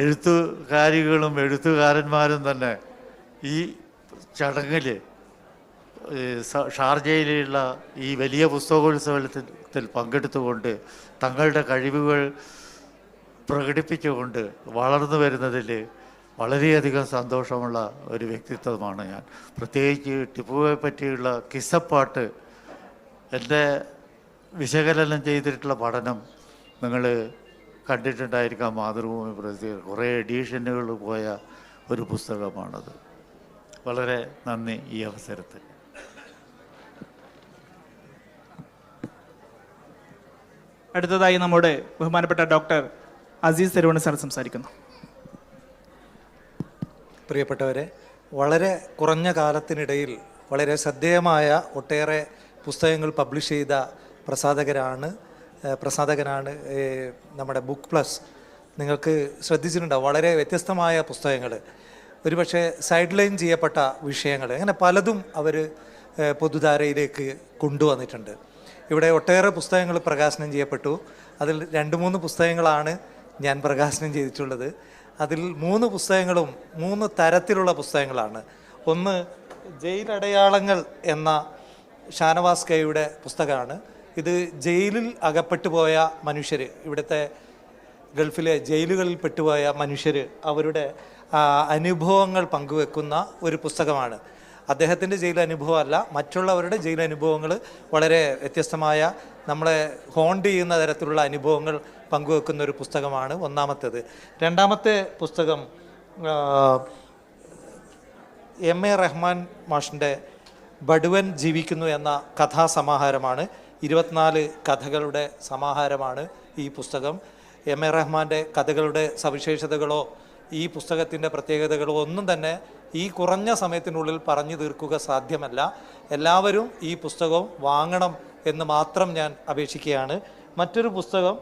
എഴുത്തുകാരികളും എഴുത്തുകാരന്മാരും തന്നെ ഈ ചടങ്ങിൽ ഷാർജയിലുള്ള ഈ വലിയ പുസ്തകോത്സവത്തിൽ പങ്കെടുത്തുകൊണ്ട് തങ്ങളുടെ കഴിവുകൾ പ്രകടിപ്പിച്ചുകൊണ്ട് വളർന്നു വരുന്നതിൽ വളരെയധികം സന്തോഷമുള്ള ഒരു വ്യക്തിത്വമാണ് ഞാൻ. പ്രത്യേകിച്ച് ടിപ്പുവിനെ പറ്റിയുള്ള കിസ്സപ്പാട്ട് എൻ്റെ വിശകലനം ചെയ്തിട്ടുള്ള പഠനം നിങ്ങൾ കണ്ടിട്ടുണ്ടായിരിക്കാം. മാതൃഭൂമി പ്രസിദ്ധീകരണം കുറേ എഡീഷനുകൾ പോയ ഒരു പുസ്തകമാണത്. വളരെ നന്ദി ഈ അവസരത്തിൽ. അടുത്തതായി നമ്മുടെ ബഹുമാനപ്പെട്ട ഡോക്ടർ അസീസ് തെരുവണ സാർ സംസാരിക്കുന്നു. പ്രിയപ്പെട്ടവരെ, വളരെ കുറഞ്ഞ കാലത്തിനിടയിൽ വളരെ ശ്രദ്ധേയമായ ഒട്ടേറെ പുസ്തകങ്ങൾ പബ്ലിഷ് ചെയ്ത പ്രസാധകനാണ് നമ്മുടെ ബുക്ക് പ്ലസ്. നിങ്ങൾക്ക് ശ്രദ്ധിച്ചിട്ടുണ്ടാവും വളരെ വ്യത്യസ്തമായ പുസ്തകങ്ങൾ, ഒരുപക്ഷെ സൈഡ് ലൈൻ ചെയ്യപ്പെട്ട വിഷയങ്ങൾ, അങ്ങനെ പലതും അവർ പൊതുധാരയിലേക്ക് കൊണ്ടുവന്നിട്ടുണ്ട്. ഇവിടെ ഒട്ടേറെ പുസ്തകങ്ങൾ പ്രകാശനം ചെയ്യപ്പെട്ടു. അതിൽ 2-3 പുസ്തകങ്ങളാണ് ഞാൻ പ്രകാശനം ചെയ്തിട്ടുള്ളത്. അതിൽ 3 പുസ്തകങ്ങളും 3 തരത്തിലുള്ള പുസ്തകങ്ങളാണ്. ഒന്ന് ജയിലടയാളങ്ങൾ എന്ന ഷാനവാസ് കെയുടെ പുസ്തകമാണ്. ഇത് ജയിലിൽ അകപ്പെട്ടു പോയ മനുഷ്യർ, ഇവിടുത്തെ ഗൾഫിലെ ജയിലുകളിൽ പെട്ടുപോയ മനുഷ്യർ അവരുടെ അനുഭവങ്ങൾ പങ്കുവെക്കുന്ന ഒരു പുസ്തകമാണ്. അദ്ദേഹത്തിൻ്റെ ജയിൽ അനുഭവമല്ല, മറ്റുള്ളവരുടെ ജയിൽ അനുഭവങ്ങൾ വളരെ വ്യത്യസ്തമായ നമ്മളെ ഹോണ്ട് ചെയ്യുന്ന തരത്തിലുള്ള അനുഭവങ്ങൾ പങ്കുവെക്കുന്ന ഒരു പുസ്തകമാണ് ഒന്നാമത്തേത്. രണ്ടാമത്തെ പുസ്തകം MA റഹ്മാൻ മാഷിൻ്റെ ബഡുവൻ ജീവിക്കുന്നു എന്ന കഥാസമാഹാരമാണ്. 24 കഥകളുടെ സമാഹാരമാണ് ഈ പുസ്തകം. MA റഹ്മാൻ്റെ കഥകളുടെ സവിശേഷതകളോ ഈ പുസ്തകത്തിൻ്റെ പ്രത്യേകതകളോ ഒന്നും തന്നെ ഈ കുറഞ്ഞ സമയത്തിനുള്ളിൽ പറഞ്ഞു തീർക്കുക സാധ്യമല്ല. എല്ലാവരും ഈ പുസ്തകം വാങ്ങണം എന്ന് മാത്രം ഞാൻ അപേക്ഷിക്കുകയാണ്. മറ്റൊരു പുസ്തകം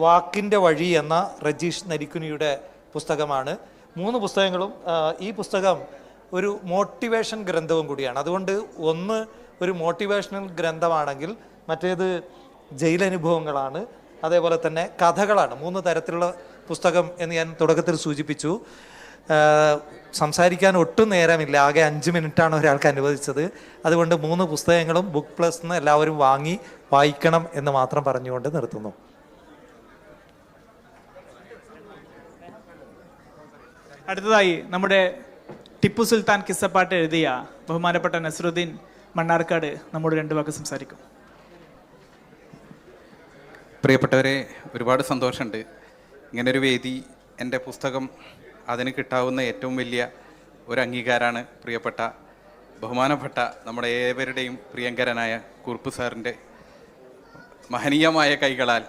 വാക്കിൻ്റെ വഴി എന്ന റജീഷ് നരിക്കുനിയുടെ പുസ്തകമാണ്. 3 പുസ്തകങ്ങളും ഈ പുസ്തകം ഒരു മോട്ടിവേഷൻ ഗ്രന്ഥവും കൂടിയാണ്. അതുകൊണ്ട് ഒന്ന് ഒരു മോട്ടിവേഷണൽ ഗ്രന്ഥമാണെങ്കിൽ മറ്റേത് ജയിലനുഭവങ്ങളാണ്, അതേപോലെ തന്നെ കഥകളാണ്. 3 തരത്തിലുള്ള പുസ്തകം എന്ന് ഞാൻ തുടക്കത്തിൽ സൂചിപ്പിച്ചു. സംസാരിക്കാൻ ഒട്ടും നേരമില്ല, ആകെ 5 മിനിറ്റാണ് ഒരാൾക്ക് അനുവദിച്ചത്. അതുകൊണ്ട് 3 പുസ്തകങ്ങളും ബുക്ക് പ്ലസ് നിന്ന് എല്ലാവരും വാങ്ങി വായിക്കണം എന്ന് മാത്രം പറഞ്ഞുകൊണ്ട് നിർത്തുന്നു. അടുത്തതായി നമ്മുടെ ടിപ്പു സുൽത്താൻ കിസ്സപ്പാട്ട് എഴുതിയ ബഹുമാനപ്പെട്ട നസ്രുദ്ദീൻ മണ്ണാർക്കാട് നമ്മോട് 2 വാക്ക് സംസാരിക്കും. പ്രിയപ്പെട്ടവരെ, ഒരുപാട് സന്തോഷമുണ്ട്. ഇങ്ങനൊരു വേദി, എൻ്റെ പുസ്തകം അതിന് കിട്ടാവുന്ന ഏറ്റവും വലിയ ഒരു അംഗീകാരമാണ് പ്രിയപ്പെട്ട ബഹുമാനപ്പെട്ട നമ്മുടെ ഏവരുടെയും പ്രിയങ്കരനായ കുറുപ്പ് സാറിൻ്റെ മഹനീയമായ കൈകളാൽ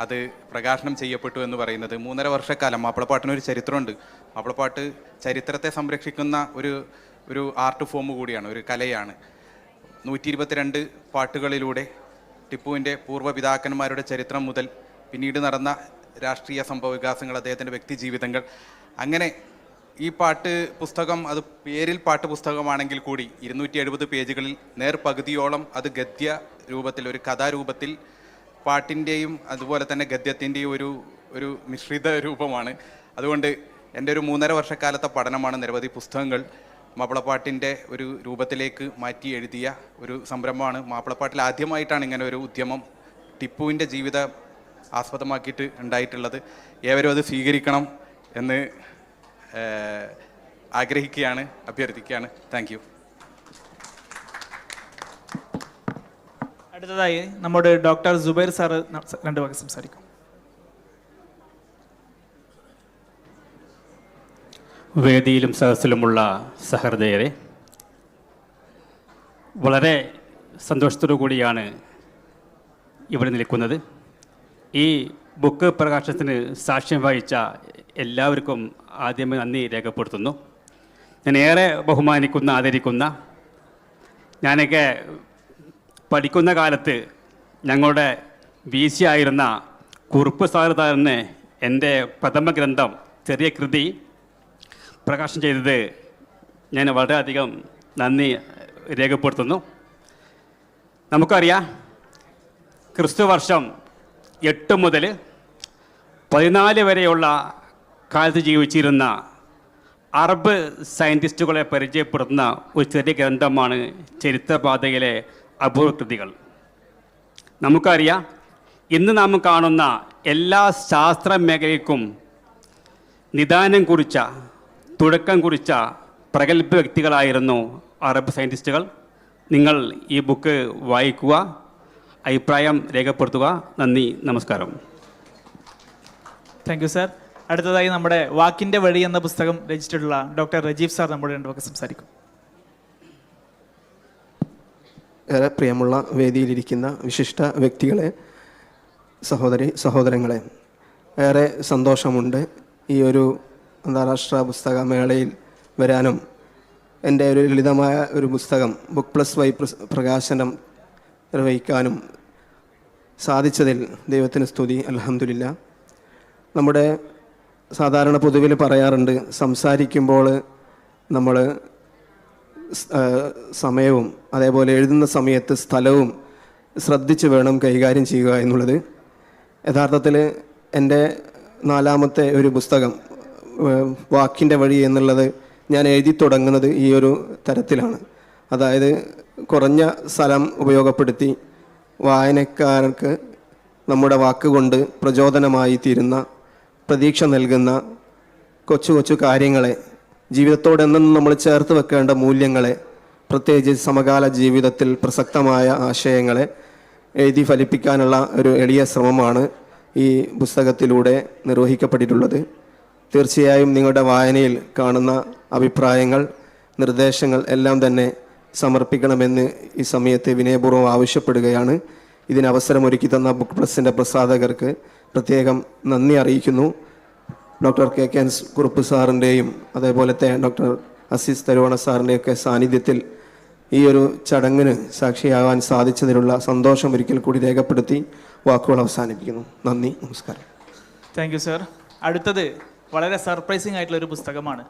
അത് പ്രകാശനം ചെയ്യപ്പെട്ടു എന്ന് പറയുന്നത്. 3.5 വർഷക്കാലം മാപ്പിളപ്പാട്ടിനൊരു ചരിത്രമുണ്ട്. മാപ്പിളപ്പാട്ട് ചരിത്രത്തെ സംരക്ഷിക്കുന്ന ഒരു ആർട്ട് ഫോം കൂടിയാണ്, ഒരു കലയാണ്. 122 പാട്ടുകളിലൂടെ ടിപ്പുവിൻ്റെ പൂർവ്വപിതാക്കന്മാരുടെ ചരിത്രം മുതൽ പിന്നീട് നടന്ന രാഷ്ട്രീയ സംഭവ വികാസങ്ങൾ, അദ്ദേഹത്തിൻ്റെ വ്യക്തി ജീവിതങ്ങൾ, അങ്ങനെ ഈ പാട്ട് പുസ്തകം അത് പേരിൽ പാട്ട് പുസ്തകമാണെങ്കിൽ കൂടി 270 പേജുകളിൽ നേർപകുതിയോളം അത് ഗദ്യ രൂപത്തിൽ, ഒരു കഥാരൂപത്തിൽ പാട്ടിൻ്റെയും അതുപോലെ തന്നെ ഗദ്യത്തിൻ്റെയും ഒരു മിശ്രിത രൂപമാണ്. അതുകൊണ്ട് എൻ്റെ ഒരു 3.5 വർഷക്കാലത്തെ പഠനമാണ് നിരവധി പുസ്തകങ്ങൾ മാപ്പിളപ്പാട്ടിൻ്റെ ഒരു രൂപത്തിലേക്ക് മാറ്റി എഴുതിയ ഒരു സംരംഭമാണ്. മാപ്പിളപ്പാട്ടിൽ ആദ്യമായിട്ടാണ് ഇങ്ങനെ ഒരു ഉദ്യമം ടിപ്പുവിൻ്റെ ജീവിതം ആസ്പദമാക്കിയിട്ട് ഉണ്ടായിട്ടുള്ളത്. ഏവരും അത് സ്വീകരിക്കണം എന്ന് ആഗ്രഹിക്കുകയാണ്, അഭ്യർത്ഥിക്കുകയാണ്. Thank you. അടുത്തതായി നമ്മുടെ ഡോക്ടർ സുബൈർ സാറ് 2 വാക്ക് സംസാരിക്കും. വേദിയിലും സദസ്സിലുമുള്ള സഹൃദയരെ, വളരെ സന്തോഷത്തോടു കൂടിയാണ് ഇവിടെ നിൽക്കുന്നത്. ഈ ബുക്ക് പ്രകാശനത്തിന് സാക്ഷ്യം വഹിച്ച എല്ലാവർക്കും ആദ്യമേ നന്ദി രേഖപ്പെടുത്തുന്നു. ഞാൻ ഏറെ ബഹുമാനിക്കുന്ന, ആദരിക്കുന്ന, ഞാനൊക്കെ പഠിക്കുന്ന കാലത്ത് ഞങ്ങളുടെ VC ആയിരുന്ന കുറുപ്പ് സാർ തന്നെ എൻ്റെ പ്രഥമ ഗ്രന്ഥം, ചെറിയ കൃതി പ്രകാശനം ചെയ്തത് ഞാൻ വളരെയധികം നന്ദി രേഖപ്പെടുത്തുന്നു. നമുക്കറിയാം, ക്രിസ്തുവർഷം 8 മുതൽ 14 വരെയുള്ള കാലത്ത് ജീവിച്ചിരുന്ന അറബ് സയൻറ്റിസ്റ്റുകളെ പരിചയപ്പെടുത്തുന്ന ഒരു ചെറിയ ഗ്രന്ഥമാണ് ചരിത്രപാതയിലെ അപൂർവ കൃതികൾ. നമുക്കറിയാം, ഇന്ന് നാം കാണുന്ന എല്ലാ ശാസ്ത്ര മേഖലയ്ക്കും നിദാനം കുറിച്ച, തുടക്കം കുറിച്ച പ്രഗത്ഭ വ്യക്തികളായിരുന്നു അറബ് സയൻറ്റിസ്റ്റുകൾ. നിങ്ങൾ ഈ ബുക്ക് വായിക്കുക, അഭിപ്രായം രേഖപ്പെടുത്തുക. നന്ദി, നമസ്കാരം. Thank you sir. അടുത്തതായി നമ്മുടെ വാക്കിൻ്റെ വഴി എന്ന പുസ്തകം രചിച്ചിട്ടുള്ള ഡോക്ടർ രജീവ് സാർ നമ്മുടെ 2 വാക്ക് സംസാരിക്കും. ഏറെ പ്രിയമുള്ള വേദിയിലിരിക്കുന്ന വിശിഷ്ട വ്യക്തികളെ, സഹോദരങ്ങളെ, ഏറെ സന്തോഷമുണ്ട് ഈ ഒരു അന്താരാഷ്ട്ര പുസ്തകമേളയിൽ വരാനും എൻ്റെ ഒരു ലളിതമായ ഒരു പുസ്തകം ബുക്ക് പ്ലസ് വൈ പ്രകാശനം നിർവഹിക്കാനും സാധിച്ചതിൽ ദൈവത്തിന് സ്തുതി, അൽഹംദുലില്ലാ. നമ്മുടെ സാധാരണ പൊതുവിൽ പറയാറുണ്ട്, സംസാരിക്കുമ്പോൾ നമ്മൾ സമയവും അതേപോലെ എഴുതുന്ന സമയത്ത് സ്ഥലവും ശ്രദ്ധിച്ച് വേണം കൈകാര്യം ചെയ്യുക എന്നുള്ളത്. യഥാർത്ഥത്തിൽ എൻ്റെ 4ാമത്തെ ഒരു പുസ്തകം വാക്കിൻ്റെ വഴി എന്നുള്ളത് ഞാൻ എഴുതി തുടങ്ങുന്നത് ഈ ഒരു തരത്തിലാണ്. അതായത് കുറഞ്ഞ സ്ഥലം ഉപയോഗപ്പെടുത്തി വായനക്കാർക്ക് നമ്മുടെ വാക്കുകൊണ്ട് പ്രചോദനമായി തീരുന്ന, പ്രതീക്ഷ നൽകുന്ന കൊച്ചു കൊച്ചു കാര്യങ്ങളെ, ജീവിതത്തോടെന്നും നമ്മൾ ചേർത്ത് വെക്കേണ്ട മൂല്യങ്ങളെ, പ്രത്യേകിച്ച് സമകാല ജീവിതത്തിൽ പ്രസക്തമായ ആശയങ്ങളെ എഴുതി ഫലിപ്പിക്കാനുള്ള ഒരു എളിയ ശ്രമമാണ് ഈ പുസ്തകത്തിലൂടെ നിർവഹിക്കപ്പെട്ടിട്ടുള്ളത്. തീർച്ചയായും നിങ്ങളുടെ വായനയിൽ കാണുന്ന അഭിപ്രായങ്ങൾ, നിർദ്ദേശങ്ങൾ എല്ലാം തന്നെ സമർപ്പിക്കണമെന്ന് ഈ സമയത്ത് വിനയപൂർവ്വം ആവശ്യപ്പെടുകയാണ്. ഇതിന് അവസരമൊരുക്കി തന്ന ബുക്ക് പ്ലസിൻ്റെ പ്രസാധകർക്ക് പ്രത്യേകം നന്ദി അറിയിക്കുന്നു. ഡോക്ടർ KK കുറുപ്പ് സാറിൻ്റെയും അതേപോലത്തെ ഡോക്ടർ അസീസ് തരുവണ സാറിൻ്റെയൊക്കെ സാന്നിധ്യത്തിൽ ഈ ഒരു ചടങ്ങിന് സാക്ഷിയാകാൻ സാധിച്ചതിലുള്ള സന്തോഷം ഒരിക്കൽ കൂടി രേഖപ്പെടുത്തി വാക്കുകൾ അവസാനിപ്പിക്കുന്നു. നന്ദി, നമസ്കാരം. Thank you sir. അടുത്തത് വളരെ സർപ്രൈസിംഗ് ആയിട്ടുള്ള ഒരു പുസ്തകമാണ്.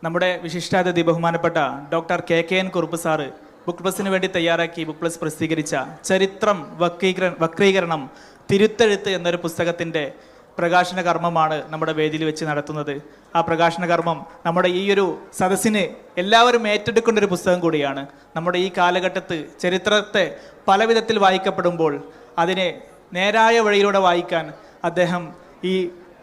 നമ്മുടെ വിശിഷ്ടാതിഥി ബഹുമാനപ്പെട്ട doctor KK Kurup sir book പ്ലസിന് വേണ്ടി തയ്യാറാക്കി ബുക്ക് പ്ലസ് പ്രസിദ്ധീകരിച്ച ചരിത്രം വക്രീകരണം തിരുത്തെഴുത്ത് എന്നൊരു പുസ്തകത്തിൻ്റെ പ്രകാശന കർമ്മമാണ് നമ്മുടെ വേദിയിൽ വെച്ച് നടത്തുന്നത്. ആ പ്രകാശന കർമ്മം നമ്മുടെ ഈ ഒരു സദസ്സിന് എല്ലാവരും ഏറ്റെടുക്കേണ്ട ഒരു പുസ്തകം കൂടിയാണ്. നമ്മുടെ ഈ കാലഘട്ടത്ത് ചരിത്രത്തെ പല വിധത്തിൽ വായിക്കപ്പെടുമ്പോൾ അതിനെ നേരായ വഴിയിലൂടെ വായിക്കാൻ അദ്ദേഹം ഈ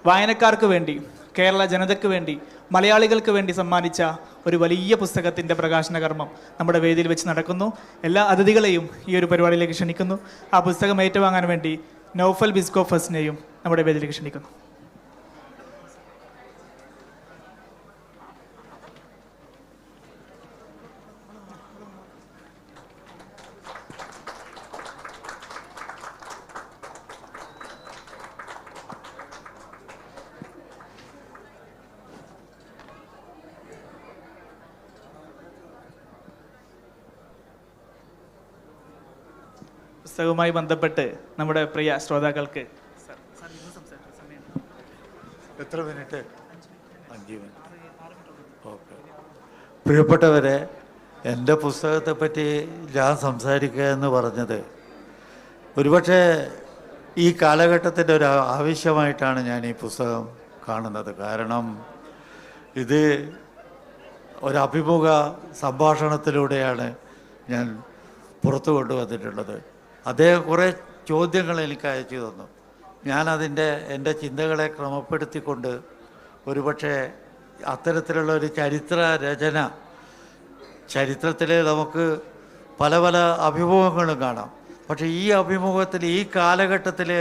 വായനക്കാർക്ക് വേണ്ടി കേരള ജനതയ്ക്ക് വേണ്ടി, മലയാളികൾക്ക് വേണ്ടി സമ്മാനിച്ച ഒരു വലിയ പുസ്തകത്തിൻ്റെ പ്രകാശന കർമ്മം നമ്മുടെ വേദിയിൽ വെച്ച് നടക്കുന്നു. എല്ലാ അതിഥികളെയും ഈ ഒരു പരിപാടിയിലേക്ക് ക്ഷണിക്കുന്നു. ആ പുസ്തകം ഏറ്റുവാങ്ങാൻ വേണ്ടി നൗഫൽ ബിസ്കോ ഫസ്റ്റിനെയും നമ്മുടെ വേദിയിലേക്ക് ക്ഷണിക്കുന്നു. പുസ്തകവുമായി ബന്ധപ്പെട്ട് നമ്മുടെ പ്രിയ ശ്രോതാക്കൾക്ക് എത്ര മിനിറ്റ്? 5 മിനിറ്റ്. ഓക്കെ. പ്രിയപ്പെട്ടവരെ, എൻ്റെ പുസ്തകത്തെപ്പറ്റി ഞാൻ സംസാരിക്കുക എന്ന് പറഞ്ഞത് ഒരുപക്ഷെ ഈ കാലഘട്ടത്തിൻ്റെ ഒരു ആവശ്യമായിട്ടാണ് ഞാൻ ഈ പുസ്തകം കാണുന്നത്. കാരണം ഇത് ഒരഭിമുഖ സംഭാഷണത്തിലൂടെയാണ് ഞാൻ പുറത്തു കൊണ്ടുവന്നിട്ടുള്ളത്. അദ്ദേഹം കുറേ ചോദ്യങ്ങൾ എനിക്ക് അയച്ചു തന്നു. ഞാനതിൻ്റെ എൻ്റെ ചിന്തകളെ ക്രമപ്പെടുത്തിക്കൊണ്ട് ഒരുപക്ഷെ അത്തരത്തിലുള്ള ഒരു ചരിത്ര രചന, ചരിത്രത്തിൽ നമുക്ക് പല പല അഭിമുഖങ്ങളും കാണാം. പക്ഷേ ഈ അഭിമുഖത്തിൽ ഈ കാലഘട്ടത്തിൽ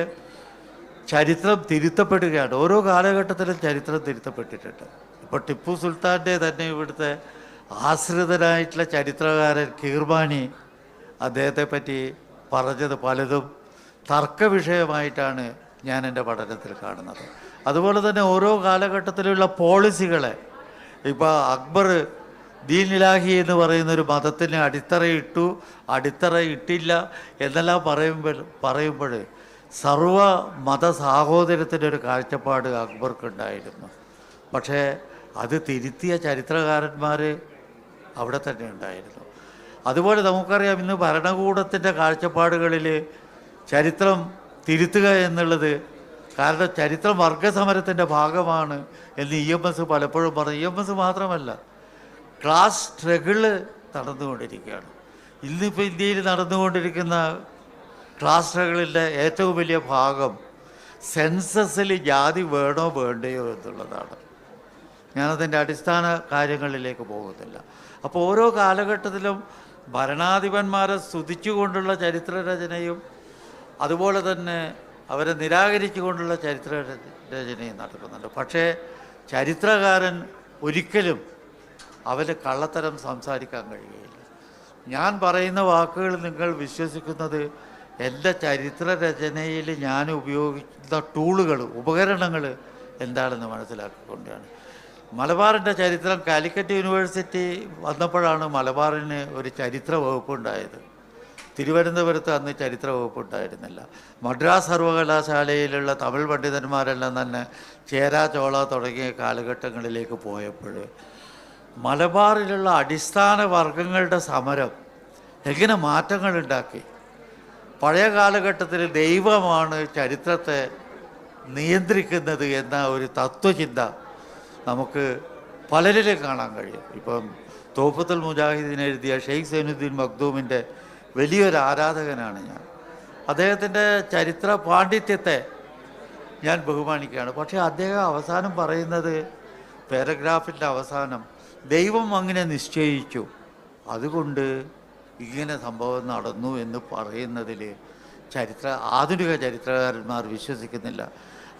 ചരിത്രം തിരുത്തപ്പെടുകയാണ്. ഓരോ കാലഘട്ടത്തിലും ചരിത്രം തിരുത്തപ്പെട്ടിട്ടുണ്ട്. ഇപ്പോൾ ടിപ്പു സുൽത്താൻ്റെ തന്നെ ഇവിടുത്തെ ആശ്രിതനായിട്ടുള്ള ചരിത്രകാരൻ കീർവാണി അദ്ദേഹത്തെ പറ്റി പറഞ്ഞത് പലതും തർക്ക വിഷയമായിട്ടാണ് ഞാൻ എൻ്റെ പഠനത്തിൽ കാണുന്നത്. അതുപോലെ തന്നെ ഓരോ കാലഘട്ടത്തിലുള്ള പോളിസികളെ, ഇപ്പോൾ അക്ബർ ദീൻ ഇലാഹി എന്ന് പറയുന്നൊരു മതത്തിന് അടിത്തറയിട്ടു, അടിത്തറ ഇട്ടില്ല എന്നെല്ലാം പറയുമ്പോൾ സർവ മത സാഹോദര്യത്തിൻ്റെ ഒരു കാഴ്ചപ്പാട് അക്ബർക്കുണ്ടായിരുന്നു. പക്ഷേ അത് തിരുത്തിയ ചരിത്രകാരന്മാർ അവിടെ തന്നെ ഉണ്ടായിരുന്നു. അതുപോലെ നമുക്കറിയാം, ഇന്ന് ഭരണകൂടത്തിൻ്റെ കാഴ്ചപ്പാടുകളിൽ ചരിത്രം തിരുത്തുക എന്നുള്ളത്, കാരണം ചരിത്രം വർഗസമരത്തിൻ്റെ ഭാഗമാണ് എന്ന് EMS പലപ്പോഴും പറഞ്ഞു. EMS മാത്രമല്ല, ക്ലാസ് സ്ട്രഗിള് നടന്നുകൊണ്ടിരിക്കുകയാണ്. ഇന്നിപ്പോൾ ഇന്ത്യയിൽ നടന്നുകൊണ്ടിരിക്കുന്ന ക്ലാസ് സ്ട്രഗിളിൻ്റെ ഏറ്റവും വലിയ ഭാഗം സെൻസസിൽ ജാതി വേണോ വേണ്ടയോ എന്നുള്ളതാണ്. ഞാനതിൻ്റെ അടിസ്ഥാന കാര്യങ്ങളിലേക്ക് പോകുന്നില്ല. അപ്പോൾ ഓരോ കാലഘട്ടത്തിലും ഭരണാധിപന്മാരെ സ്തുതിച്ചുകൊണ്ടുള്ള ചരിത്രരചനയും അതുപോലെ തന്നെ അവരെ നിരാകരിച്ചുകൊണ്ടുള്ള ചരിത്രരചനയും നടക്കുന്നുണ്ട്. പക്ഷേ ചരിത്രകാരൻ ഒരിക്കലും അവന് കള്ളത്തരം സംസാരിക്കാൻ കഴിയുകയില്ല. ഞാൻ പറയുന്ന വാക്കുകൾ നിങ്ങൾ വിശ്വസിക്കുന്നത് എൻ്റെ ചരിത്രരചനയിൽ ഞാൻ ഉപയോഗിക്കുന്ന ടൂളുകൾ, ഉപകരണങ്ങൾ എന്താണെന്ന് മനസ്സിലാക്കിക്കൊണ്ടാണ്. മലബാറിൻ്റെ ചരിത്രം കാലിക്കറ്റ് യൂണിവേഴ്സിറ്റി വന്നപ്പോഴാണ് മലബാറിന് ഒരു ചരിത്ര വകുപ്പുണ്ടായത്. തിരുവനന്തപുരത്ത് അന്ന് ചരിത്ര വകുപ്പുണ്ടായിരുന്നില്ല. മദ്രാസ് സർവകലാശാലയിലുള്ള തമിഴ് പണ്ഡിതന്മാരെല്ലാം തന്നെ ചേര, ചോള തുടങ്ങിയ കാലഘട്ടങ്ങളിലേക്ക് പോയപ്പോൾ മലബാറിലുള്ള അടിസ്ഥാന വർഗങ്ങളുടെ സമരം എങ്ങനെ മാറ്റങ്ങളുണ്ടാക്കി. പഴയ കാലഘട്ടത്തിൽ ദൈവമാണ് ചരിത്രത്തെ നിയന്ത്രിക്കുന്നത് എന്ന ഒരു തത്വചിന്ത നമുക്ക് പലരിലും കാണാൻ കഴിയും. ഇപ്പം തോഫത്തുൽ മുജാഹിദീൻ എഴുതിയ ഷെയ്ഖ് സൈനുദ്ദീൻ മഖ്ദൂമിൻ്റെ വലിയൊരു ആരാധകനാണ് ഞാൻ. അദ്ദേഹത്തിൻ്റെ ചരിത്ര പാണ്ഡിത്യത്തെ ഞാൻ ബഹുമാനിക്കുകയാണ്. പക്ഷേ അദ്ദേഹം അവസാനം പറയുന്നത്, പാരഗ്രാഫിൻ്റെ അവസാനം, ദൈവം അങ്ങനെ നിശ്ചയിച്ചു, അതുകൊണ്ട് ഇങ്ങനെ സംഭവം നടന്നു എന്ന് പറയുന്നതിൽ ആധുനിക ചരിത്രകാരന്മാർ വിശ്വസിക്കുന്നില്ല.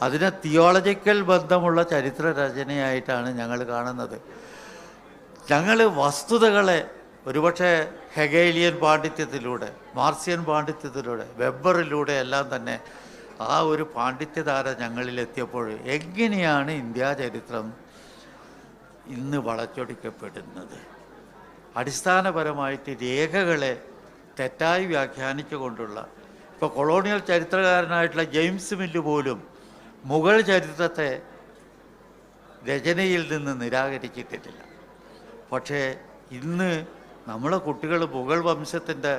അതിനെ തിയോളജിക്കൽ ബന്ധമുള്ള ചരിത്ര രചനയായിട്ടാണ് ഞങ്ങൾ കാണുന്നത്. ഞങ്ങൾ വസ്തുതകളെ ഒരുപക്ഷെ ഹെഗേലിയൻ പാണ്ഡിത്യത്തിലൂടെ, മാർസിയൻ പാണ്ഡിത്യത്തിലൂടെ, വെബറിലൂടെ എല്ലാം തന്നെ ആ ഒരു പാണ്ഡിത്യധാര ഞങ്ങളിലെത്തിയപ്പോൾ എങ്ങനെയാണ് ഇന്ത്യാ ചരിത്രം ഇന്ന് വളച്ചൊടിക്കപ്പെടുന്നത്? അടിസ്ഥാനപരമായിട്ട് രേഖകളെ തെറ്റായി വ്യാഖ്യാനിച്ചുകൊണ്ടുള്ള, ഇപ്പോൾ കൊളോണിയൽ ചരിത്രകാരനായിട്ടുള്ള ജെയിംസ് മില്ല് പോലും മുഗൾ ചരിത്രത്തെ രചനയിൽ നിന്ന് നിരാകരിച്ചിട്ടില്ല. പക്ഷേ ഇന്ന് നമ്മളെ കുട്ടികൾ മുഗൾ വംശത്തിൻ്റെ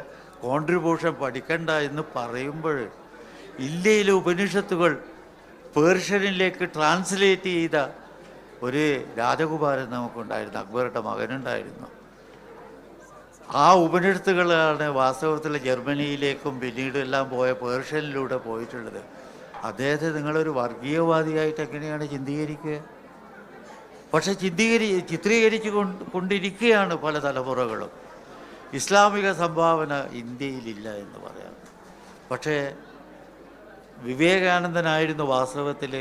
കോൺട്രിബ്യൂഷൻ പഠിക്കണ്ട എന്ന് പറയുമ്പോൾ ഇന്ത്യയിലെ ഉപനിഷത്തുകൾ പേർഷ്യനിലേക്ക് ട്രാൻസ്ലേറ്റ് ചെയ്ത ഒരു രാജകുമാരൻ നമുക്കുണ്ടായിരുന്നു, അക്ബറുടെ മകനുണ്ടായിരുന്നു. ആ ഉപനിഷത്തുകളാണ് വാസ്തവത്തിൽ ജർമ്മനിയിലേക്കും പിന്നീട് എല്ലാം പോയ പേർഷ്യനിലൂടെ പോയിട്ടുള്ളത്. അദ്ദേഹത്തെ നിങ്ങളൊരു വർഗീയവാദിയായിട്ട് എങ്ങനെയാണ് ചിന്തികരിക്കുക? പക്ഷെ ചിത്രീകരിച്ചു കൊണ്ടിരിക്കുകയാണ് പല തലമുറകളും. ഇസ്ലാമിക സംഭാവന ഇന്ത്യയിലില്ല എന്ന് പറയാം. പക്ഷേ വിവേകാനന്ദനായിരുന്നു വാസ്തവത്തിൽ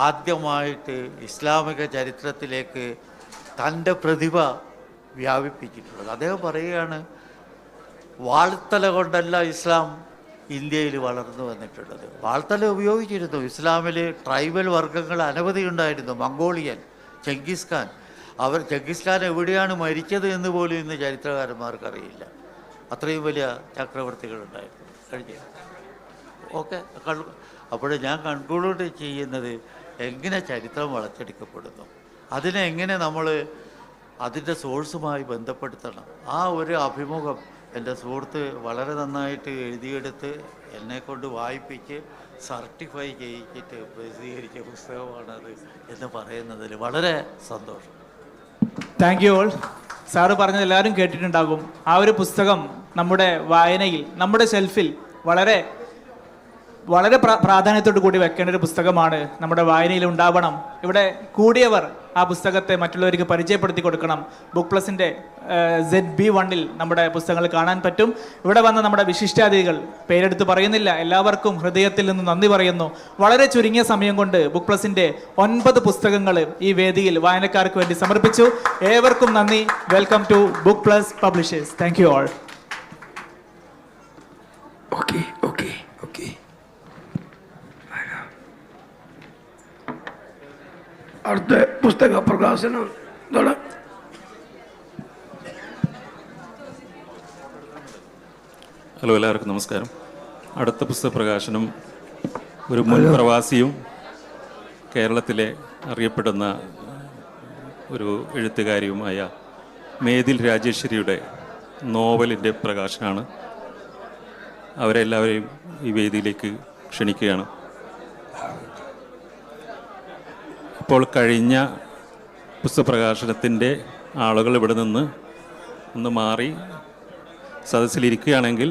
ആദ്യമായിട്ട് ഇസ്ലാമിക ചരിത്രത്തിലേക്ക് തൻ്റെ പ്രതിഭ വ്യാപിപ്പിച്ചിട്ടുള്ളത്. അദ്ദേഹം പറയുകയാണ്, വാൾത്തല കൊണ്ടല്ല ഇസ്ലാം ഇന്ത്യയിൽ വളർന്നു വന്നിട്ടുള്ളത്. വാൾത്തല ഉപയോഗിച്ചിരുന്നു. ഇസ്ലാമിൽ ട്രൈബൽ വർഗ്ഗങ്ങൾ അനവധി ഉണ്ടായിരുന്നു. Mongolian, Genghis Khan. Genghis Khan എവിടെയാണ് മരിച്ചത് എന്ന് പോലും ഇന്ന് ചരിത്രകാരന്മാർക്കറിയില്ല. അത്രയും വലിയ ചക്രവർത്തികളുണ്ടായിരുന്നു. കഴിഞ്ഞ ഓക്കെ. അപ്പോൾ ഞാൻ കൺക്ലൂഡ് ചെയ്യുന്നത്, എങ്ങനെ ചരിത്രം വളച്ചെടുക്കപ്പെടുന്നു, അതിനെ എങ്ങനെ നമ്മൾ അതിൻ്റെ സോഴ്സുമായി ബന്ധപ്പെടുത്തണം. ആ ഒരു അഭിമുഖം എൻ്റെ സുഹൃത്ത് വളരെ നന്നായിട്ട് എഴുതിയെടുത്ത് എന്നെക്കൊണ്ട് വായിപ്പിച്ച് സർട്ടിഫൈ ചെയ്യിച്ചിട്ട് പ്രസിദ്ധീകരിച്ച പുസ്തകമാണത് എന്ന് പറയുന്നതിൽ വളരെ സന്തോഷം. Thank you all. സാറ് പറഞ്ഞത് എല്ലാവരും കേട്ടിട്ടുണ്ടാകും. ആ ഒരു പുസ്തകം നമ്മുടെ വായനയിൽ, നമ്മുടെ ഷെൽഫിൽ വളരെ വളരെ പ്രാധാന്യത്തോടു കൂടി വെക്കേണ്ട ഒരു പുസ്തകമാണ്. നമ്മുടെ വായനയിൽ ഉണ്ടാവണം. ഇവിടെ കൂടിയവർ ആ പുസ്തകത്തെ മറ്റുള്ളവർക്ക് പരിചയപ്പെടുത്തി കൊടുക്കണം. ബുക്ക് പ്ലസിൻ്റെ ZB1 നമ്മുടെ പുസ്തകങ്ങൾ കാണാൻ പറ്റും. ഇവിടെ വന്ന നമ്മുടെ വിശിഷ്ടാതിഥികൾ, പേരെടുത്ത് പറയുന്നില്ല, എല്ലാവർക്കും ഹൃദയത്തിൽ നിന്ന് നന്ദി പറയുന്നു. വളരെ ചുരുങ്ങിയ സമയം കൊണ്ട് ബുക്ക് പ്ലസിൻ്റെ 9 പുസ്തകങ്ങൾ ഈ വേദിയിൽ വായനക്കാർക്ക് വേണ്ടി സമർപ്പിച്ചു. ഏവർക്കും നന്ദി. Welcome to book plus publishers. Thank you all. Okay okay okay. അടുത്ത പുസ്തക പ്രകാശനം ഹലോ, എല്ലാവർക്കും നമസ്കാരം. അടുത്ത പുസ്തക പ്രകാശനം ഒരു മുൻ പ്രവാസിയും കേരളത്തിലെ അറിയപ്പെടുന്ന ഒരു എഴുത്തുകാരിയുമായ മേതിൽ രാജേശ്വരിയുടെ നോവലിൻ്റെ പ്രകാശനമാണ്. അവരെല്ലാവരെയും ഈ വേദിയിലേക്ക് ക്ഷണിക്കുകയാണ്. ഇപ്പോൾ കഴിഞ്ഞ പുസ്തക പ്രകാശനത്തിൻ്റെ ആളുകൾ ഇവിടെ നിന്ന് ഒന്ന് മാറി സദസ്സിലിരിക്കുകയാണെങ്കിൽ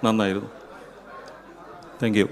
നന്നായിരുന്നു. Thank you.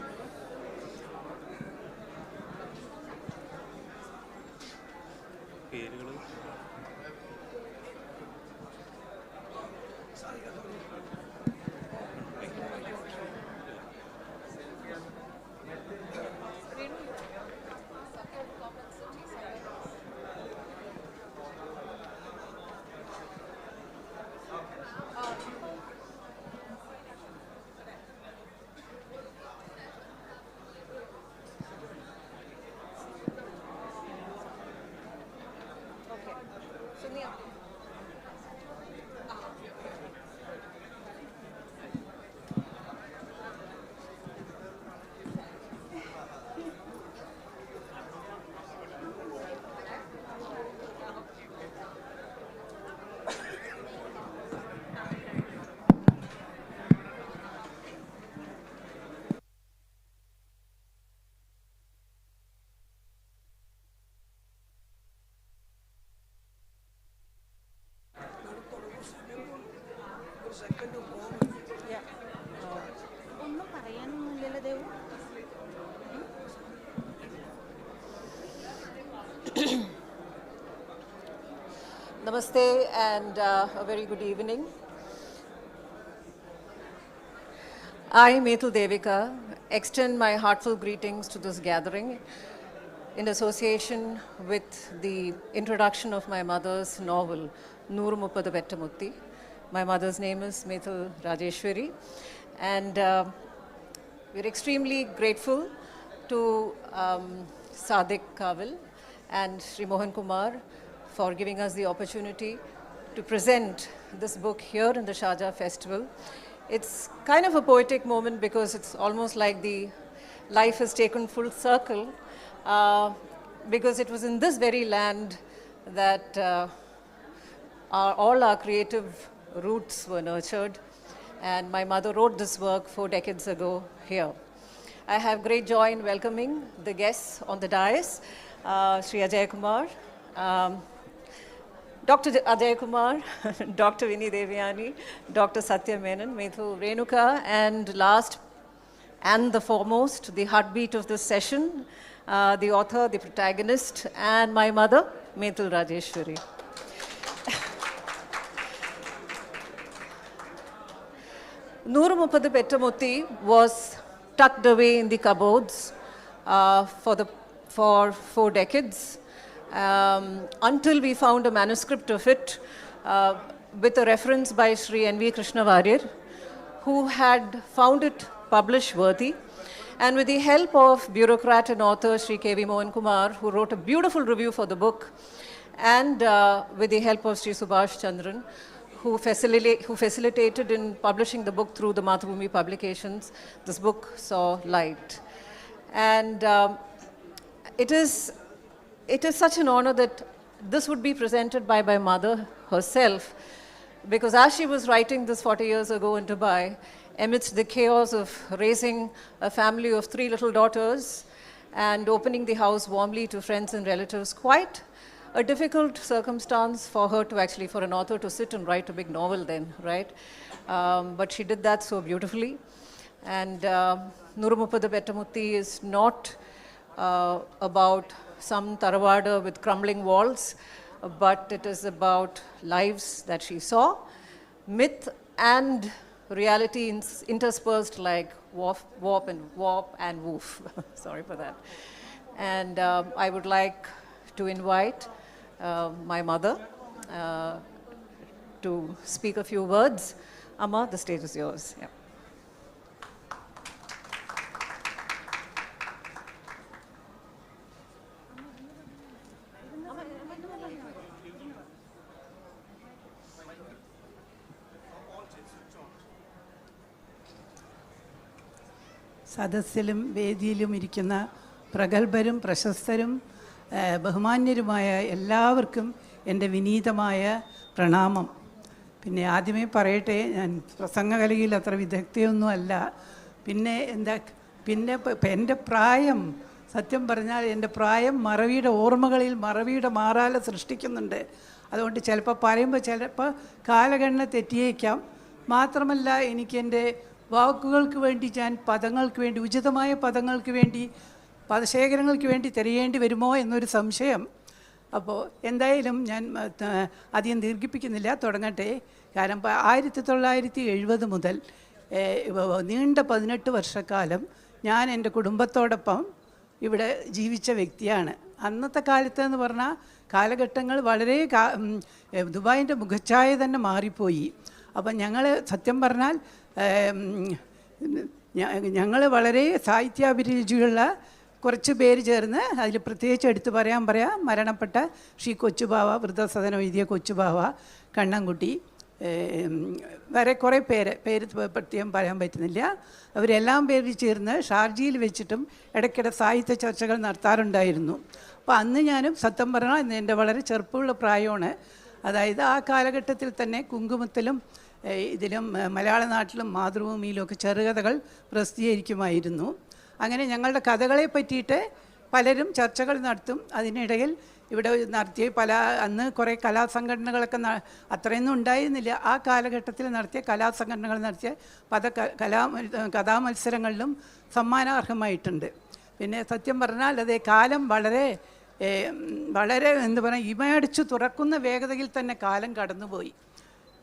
Namaste and a very good evening. I, Metu Devika, extend my heartfelt greetings to this gathering in association with the introduction of my mother's novel, Nooru Muppadu Vettamutti. My mother's name is Metu Rajeshwari, and we're extremely grateful to Sadiq Kavil and Sri Mohan Kumar for giving us the opportunity to present this book here in the Sharjah Festival. It's kind of a poetic moment because it's almost like the life has taken full circle, because it was in this very land that all our creative roots were nurtured, and my mother wrote this work 4 decades ago here. I have great joy in welcoming the guests on the dais, Sri Ajay Kumar, Dr. Ajay Kumar, Dr. Vinny Devyani, Dr. Satya Menon, Methu Renuka, and last and the foremost, the heartbeat of this session, the author, the protagonist, and my mother, Methil Rajeshwari. Nooru Muppadu Pettamutti was tucked away in the cupboards for 4 decades until we found a manuscript of it with a reference by Sri N.V. Krishna Varyar, who had found it publish worthy. And with the help of bureaucrat and author Sri K.V. Mohan Kumar, who wrote a beautiful review for the book, and with the help of Sri Subhash Chandran, who facilitated in publishing the book through the Mathrubhumi publications, this book saw light. And it is such an honor that this would be presented by my mother herself, because as she was writing this 40 years ago in Dubai, amidst the chaos of raising a family of 3 little daughters and opening the house warmly to friends and relatives, quite a difficult circumstance for her to actually, for an author to sit and write a big novel then, right? But she did that so beautifully. And Nooru Muppadu Pettamutti is not about some Taravada with crumbling walls, but it is about lives that she saw, myth and reality interspersed like warp and woof. Sorry for that. And I would like to invite my mother to speak a few words. Amma, the stage is yours. Yeah. സദസ്സിലും വേദിയിലും ഇരിക്കുന്ന പ്രഗത്ഭരും പ്രശസ്തരും ബഹുമാന്യരുമായ എല്ലാവർക്കും എൻ്റെ വിനീതമായ പ്രണാമം. പിന്നെ ആദ്യമേ പറയട്ടെ, ഞാൻ പ്രസംഗകലയിൽ അത്ര വിദഗ്ധയൊന്നുമല്ല. പിന്നെ എൻ്റെ പ്രായം, സത്യം പറഞ്ഞാൽ എൻ്റെ പ്രായം മറവിയുടെ ഓർമ്മകളിൽ മറവിയുടെ മാറാല സൃഷ്ടിക്കുന്നുണ്ട്. അതുകൊണ്ട് ചിലപ്പോൾ പറയുമ്പോൾ ചിലപ്പോൾ കാലഗണന തെറ്റിയേക്കാം. മാത്രമല്ല, എനിക്കെൻ്റെ വാക്കുകൾക്ക് വേണ്ടി, ഞാൻ പദങ്ങൾക്ക് വേണ്ടി, ഉചിതമായ പദങ്ങൾക്ക് വേണ്ടി, പദശേഖരങ്ങൾക്ക് വേണ്ടി തിരയേണ്ടി വരുമോ എന്നൊരു സംശയം. അപ്പോൾ എന്തായാലും ഞാൻ അധികം ദീർഘിപ്പിക്കുന്നില്ല, തുടങ്ങട്ടെ. കാരണം 1970 മുതൽ നീണ്ട 18 വർഷക്കാലം ഞാൻ എൻ്റെ കുടുംബത്തോടൊപ്പം ഇവിടെ ജീവിച്ച വ്യക്തിയാണ്. അന്നത്തെ കാലത്ത് എന്ന് പറഞ്ഞാൽ കാലഘട്ടങ്ങൾ വളരെ ദുബായിൻ്റെ മുഖച്ഛായ തന്നെ മാറിപ്പോയി. അപ്പം ഞങ്ങൾ സത്യം പറഞ്ഞാൽ ഞങ്ങൾ വളരെ സാഹിത്യാഭിരുചിയുള്ള കുറച്ച് പേര് ചേർന്ന്, അതിൽ പ്രത്യേകിച്ച് എടുത്തു പറയാം, മരണപ്പെട്ട ശ്രീ കൊച്ചുബാവ, വൃദ്ധസദനം എഴുതിയ കൊച്ചുബാവ, കണ്ണൻകുട്ടി, വേറെ കുറേ പേര് പ്രത്യേകം പറയാൻ പറ്റുന്നില്ല, അവരെല്ലാം പേര് ചേർന്ന് ഷാർജയിൽ വെച്ചിട്ടും ഇടയ്ക്കിടെ സാഹിത്യ ചർച്ചകൾ നടത്താറുണ്ടായിരുന്നു. അപ്പോൾ അന്ന് ഞാനും സത്യം പറഞ്ഞാൽ എൻ്റെ വളരെ ചെറുപ്പമുള്ള പ്രായമാണ്. അതായത് ആ കാലഘട്ടത്തിൽ തന്നെ കുങ്കുമത്തിലും ഇതിലും മലയാള നാട്ടിലും മാതൃഭൂമിയിലുമൊക്കെ ചെറുകഥകൾ പ്രസിദ്ധീകരിക്കുമായിരുന്നു. അങ്ങനെ ഞങ്ങളുടെ കഥകളെ പറ്റിയിട്ട് പലരും ചർച്ചകൾ നടത്തും. അതിനിടയിൽ ഇവിടെ നടത്തിയ അന്ന് കുറേ കലാസംഘടനകളൊക്കെ അത്രയൊന്നും ഉണ്ടായിരുന്നില്ല. ആ കാലഘട്ടത്തിൽ നടത്തിയ കലാസംഘടനകൾ നടത്തിയ കഥാമത്സരങ്ങളിലും സമ്മാനാർഹമായിട്ടുണ്ട്. പിന്നെ സത്യം പറഞ്ഞാൽ അതേ കാലം വളരെ എന്താ പറയുക, ഇമയടിച്ചു തുറക്കുന്ന വേഗതയിൽ തന്നെ കാലം കടന്നുപോയി.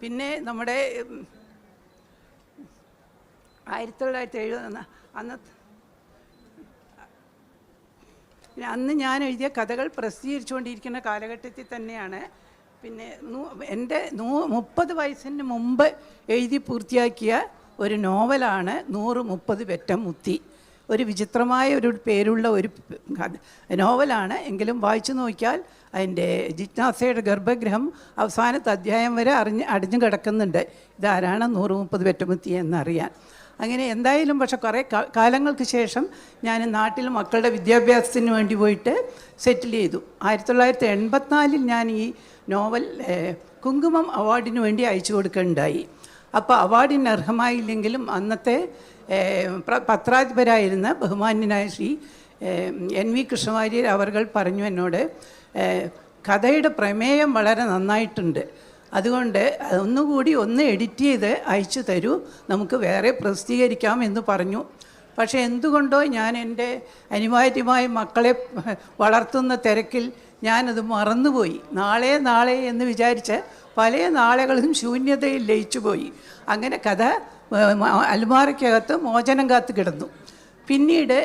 പിന്നെ നമ്മുടെ 1970 അന്ന് ഞാൻ എഴുതിയ കഥകൾ പ്രസിദ്ധീകരിച്ചുകൊണ്ടിരിക്കുന്ന കാലഘട്ടത്തിൽ തന്നെയാണ്. പിന്നെ എൻ്റെ 30 വയസ്സിന് മുമ്പ് എഴുതി പൂർത്തിയാക്കിയ ഒരു നോവലാണ് നൂറ് മുപ്പത് പെറ്റമുത്തി. ഒരു വിചിത്രമായ ഒരു പേരുള്ള ഒരു നോവലാണ്. എങ്കിലും വായിച്ചു നോക്കിയാൽ അതിൻ്റെ ജിജ്ഞാസയുടെ ഗർഭഗൃഹം അവസാനത്തെ അധ്യായം വരെ അടിഞ്ഞു കിടക്കുന്നുണ്ട്. ഇതാരാണ് 130 പെറ്റമുത്തി എന്നറിയാൻ. അങ്ങനെ എന്തായാലും പക്ഷെ കുറേ കാലങ്ങൾക്ക് ശേഷം ഞാൻ നാട്ടിൽ മക്കളുടെ വിദ്യാഭ്യാസത്തിന് വേണ്ടി പോയിട്ട് സെറ്റിൽ ചെയ്തു. 1984 ഞാൻ ഈ നോവൽ കുങ്കുമം അവാർഡിന് വേണ്ടി അയച്ചു കൊടുക്കുകയുണ്ടായി. അപ്പോൾ അവാർഡിന് അർഹമായില്ലെങ്കിലും അന്നത്തെ പത്രാധിപരായിരുന്ന ബഹുമാന്യനായ ശ്രീ NV കൃഷ്ണവാര്യർ അവർ പറഞ്ഞു എന്നോട്, കഥയുടെ പ്രമേയം വളരെ നന്നായിട്ടുണ്ട്, അതുകൊണ്ട് ഒന്നുകൂടി ഒന്ന് എഡിറ്റ് ചെയ്ത് അയച്ചു തരൂ, നമുക്ക് വേറെ പ്രസിദ്ധീകരിക്കാം എന്ന് പറഞ്ഞു. പക്ഷേ എന്തുകൊണ്ടോ ഞാൻ എൻ്റെ അനിവാര്യമായ മക്കളെ വളർത്തുന്ന തിരക്കിൽ ഞാനത് മറന്നുപോയി. നാളെ നാളെ എന്ന് വിചാരിച്ച് പല നാളുകളും ശൂന്യതയിൽ ലയിച്ചുപോയി. അങ്ങനെ കഥ അൽമാരയ്ക്കകത്ത് മോചനം കാത്ത് കിടന്നു. പിന്നീട്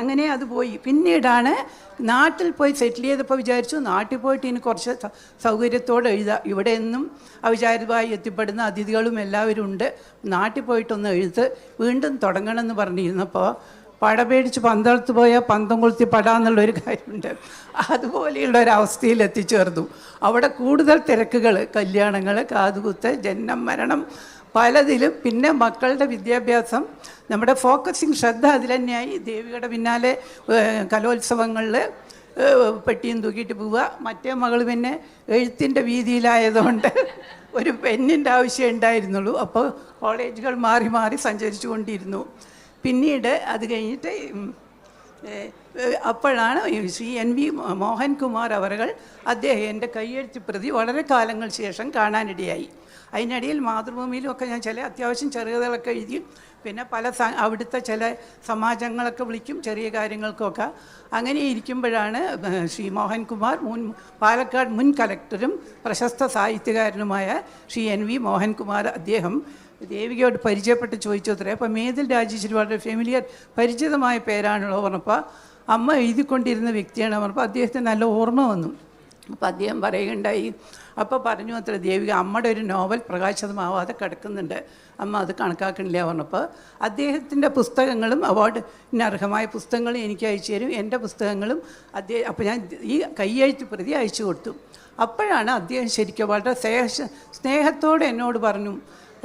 അങ്ങനെ അത് പോയി. പിന്നീടാണ് നാട്ടിൽ പോയി സെറ്റിൽ ചെയ്തപ്പോൾ വിചാരിച്ചു നാട്ടിൽ പോയിട്ട് ഇനി കുറച്ച് സൗകര്യത്തോടെ എഴുതാം. ഇവിടെ എന്നും അവിചാരിതമായി എത്തിപ്പെടുന്ന അതിഥികളും എല്ലാവരും ഉണ്ട്. നാട്ടിൽ പോയിട്ടൊന്ന് എഴുത്ത് വീണ്ടും തുടങ്ങണമെന്ന് പറഞ്ഞിരുന്നപ്പോൾ പട പേടിച്ച് പന്തളത്ത് പോയാൽ പന്തം കൊളുത്തി പടാന്നുള്ളൊരു കാര്യമുണ്ട്. അതുപോലെയുള്ള ഒരവസ്ഥയിൽ എത്തിച്ചേർന്നു. അവിടെ കൂടുതൽ തിരക്കുകൾ, കല്യാണങ്ങൾ, കാതുകുത്ത്, ജനനം, മരണം, പലതിലും. പിന്നെ മക്കളുടെ വിദ്യാഭ്യാസം, നമ്മുടെ ഫോക്കസിങ് ശ്രദ്ധ അതിൽ തന്നെയായി. ദേവികയുടെ പിന്നാലെ കലോത്സവങ്ങളിൽ പെട്ടിയും തൂക്കിയിട്ട് പോവുക. മറ്റേ മകൾ പിന്നെ എഴുത്തിൻ്റെ വീതിയിലായതുകൊണ്ട് ഒരു പെന്നിൻ്റെ ആവശ്യം ഉണ്ടായിരുന്നുള്ളൂ. അപ്പോൾ കോളേജുകൾ മാറി മാറി സഞ്ചരിച്ചു കൊണ്ടിരുന്നു. പിന്നീട് അത് കഴിഞ്ഞിട്ട് അപ്പോഴാണ് ശ്രീ NV മോഹൻകുമാർ അവറുകൾ അദ്ദേഹം എൻ്റെ കയ്യെഴുത്ത് പ്രതി വളരെ കാലങ്ങൾ ശേഷം കാണാനിടയായി. അതിനിടയിൽ മാതൃഭൂമിയിലുമൊക്കെ ഞാൻ ചില അത്യാവശ്യം ചെറുകഥകളൊക്കെ എഴുതി. പിന്നെ പല അവിടുത്തെ ചില സമാജങ്ങളൊക്കെ വിളിക്കും ചെറിയ കാര്യങ്ങൾക്കൊക്കെ. അങ്ങനെ ഇരിക്കുമ്പോഴാണ് ശ്രീ മോഹൻകുമാർ, പാലക്കാട് മുൻ കലക്ടറും പ്രശസ്ത സാഹിത്യകാരനുമായ ശ്രീ NV മോഹൻകുമാർ, അദ്ദേഹം ദേവികയോട് പരിചയപ്പെട്ട് ചോദിച്ചു അത്രേ. അപ്പോൾ മേതിൽ രാജേശ്വരി വളരെ ഫെമിലിയർ പരിചിതമായ പേരാണല്ലോ പറഞ്ഞപ്പോൾ, അമ്മ എഴുതിക്കൊണ്ടിരുന്ന വ്യക്തിയാണ് പറഞ്ഞപ്പോൾ അദ്ദേഹത്തിന് നല്ല ഓർമ്മ വന്നു. അപ്പോൾ അദ്ദേഹം പറയുകയുണ്ടായി. അപ്പോൾ പറഞ്ഞു അത്ര ദേവിക അമ്മയുടെ ഒരു നോവൽ പ്രകാശിതമാവാതെ കിടക്കുന്നുണ്ട്, അമ്മ അത് കണക്കാക്കണില്ല പറഞ്ഞപ്പോൾ അദ്ദേഹത്തിൻ്റെ പുസ്തകങ്ങളും അവാർഡിന് അർഹമായ പുസ്തകങ്ങളും എനിക്ക് അയച്ചു തരും. എൻ്റെ പുസ്തകങ്ങളും അപ്പോൾ ഞാൻ ഈ കയ്യെഴുത്ത് പ്രതി അയച്ചു കൊടുത്തു. അപ്പോഴാണ് അദ്ദേഹം ശരിക്കും വളരെ സ്നേഹത്തോടെ എന്നോട് പറഞ്ഞു,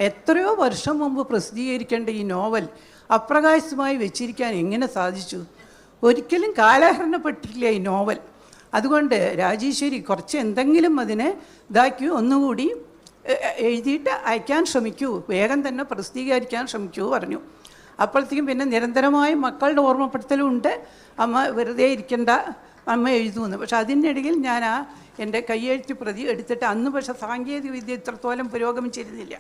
എത്രയോ വർഷം മുമ്പ് പ്രസിദ്ധീകരിക്കേണ്ട ഈ നോവൽ അപ്രകാശിതമായി വെച്ചിരിക്കാൻ എങ്ങനെ സാധിച്ചു? ഒരിക്കലും കാലഹരണപ്പെട്ടിട്ടില്ല ഈ നോവൽ. അതുകൊണ്ട് രാജേശ്വരി കുറച്ച് എന്തെങ്കിലും അതിനെ ഇതാക്കി ഒന്നുകൂടി എഴുതിയിട്ട് അയക്കാൻ ശ്രമിക്കൂ, വേഗം തന്നെ പ്രസിദ്ധീകരിക്കാൻ ശ്രമിക്കൂ പറഞ്ഞു. അപ്പോഴത്തേക്കും പിന്നെ നിരന്തരമായ മക്കളുടെ ഓർമ്മപ്പെടുത്തലും ഉണ്ട്, അമ്മ വെറുതെ ഇരിക്കേണ്ട, അമ്മ എഴുതുമെന്ന്. പക്ഷെ അതിനിടയിൽ ഞാൻ എൻ്റെ കയ്യെഴുത്ത് പ്രതി എടുത്തിട്ട്, അന്ന് പക്ഷേ സാങ്കേതിക വിദ്യ ഇത്രത്തോളം പുരോഗമിച്ചിരുന്നില്ല.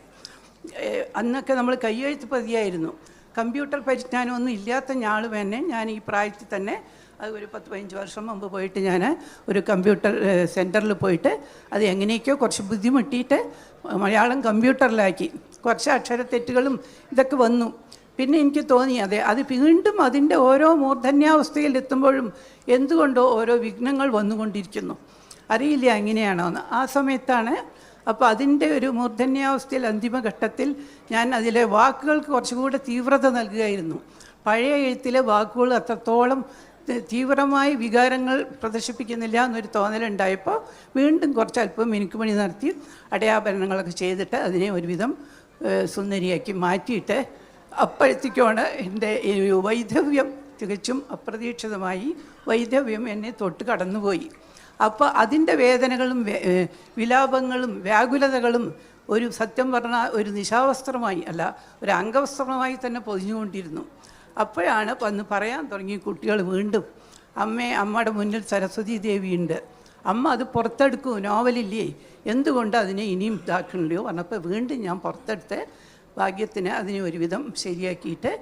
അന്നൊക്കെ നമ്മൾ കയ്യെഴുത്ത് പ്രതിയായിരുന്നു. കമ്പ്യൂട്ടർ പരിജ്ഞാനമൊന്നും ഇല്ലാത്ത ഞാൾ തന്നെ ഞാൻ ഈ പ്രായത്തിൽ തന്നെ, അത് ഒരു 10-15 വർഷം മുമ്പ് പോയിട്ട് ഞാൻ ഒരു കമ്പ്യൂട്ടർ സെൻറ്ററിൽ പോയിട്ട് അത് എങ്ങനെയൊക്കെയോ കുറച്ച് ബുദ്ധിമുട്ടിയിട്ട് മലയാളം കമ്പ്യൂട്ടറിലാക്കി. കുറച്ച് അക്ഷരത്തെറ്റുകളും ഇതൊക്കെ വന്നു. പിന്നെ എനിക്ക് തോന്നി അത് വീണ്ടും അതിൻ്റെ ഓരോ മൂർധന്യാവസ്ഥയിൽ എത്തുമ്പോഴും എന്തുകൊണ്ടോ ഓരോ വിഘ്നങ്ങൾ വന്നുകൊണ്ടിരിക്കുന്നു. അറിയില്ല എങ്ങനെയാണോ എന്ന്. ആ സമയത്താണ് അപ്പോൾ അതിൻ്റെ ഒരു മൂർധന്യാവസ്ഥയിൽ അന്തിമഘട്ടത്തിൽ ഞാൻ അതിലെ വാക്കുകൾക്ക് കുറച്ചുകൂടെ തീവ്രത നൽകുകയായിരുന്നു. പഴയ എഴുത്തിലെ വാക്കുകൾ അത്രത്തോളം തീവ്രമായ വികാരങ്ങൾ പ്രദർശിപ്പിക്കുന്നില്ല എന്നൊരു തോന്നലുണ്ടായപ്പോൾ വീണ്ടും കുറച്ച് അല്പം മിനുക്കുമണി നടത്തി അടയാഭരണങ്ങളൊക്കെ ചെയ്തിട്ട് അതിനെ ഒരുവിധം സുന്ദരിയാക്കി മാറ്റിയിട്ട് അപ്പോഴത്തേക്കാണ് എൻ്റെ വൈധവ്യം, തികച്ചും അപ്രതീക്ഷിതമായി വൈധവ്യം എന്നെ തൊട്ട് കടന്നുപോയി. അപ്പോൾ അതിൻ്റെ വേദനകളും വിലാപങ്ങളും വ്യാകുലതകളും ഒരു സത്യം പറഞ്ഞാൽ ഒരു നിശാവസ്ത്രമായി അല്ല, ഒരു അംഗവസ്ത്രമായി തന്നെ പൊതിഞ്ഞുകൊണ്ടിരുന്നു. അപ്പോഴാണ് വന്ന് പറയാൻ തുടങ്ങി കുട്ടികൾ വീണ്ടും, അമ്മയുടെ മുന്നിൽ സരസ്വതി ദേവിയുണ്ട്, അമ്മ അത് പുറത്തെടുക്കൂ, നോവലില്ലേ, എന്തുകൊണ്ട് അതിനെ ഇനിയും ഇതാക്കണില്ലയോ പറഞ്ഞപ്പോൾ വീണ്ടും ഞാൻ പുറത്തെടുത്ത് ഭാഗ്യത്തിന് അതിനെ ഒരുവിധം ശരിയാക്കിയിട്ട്,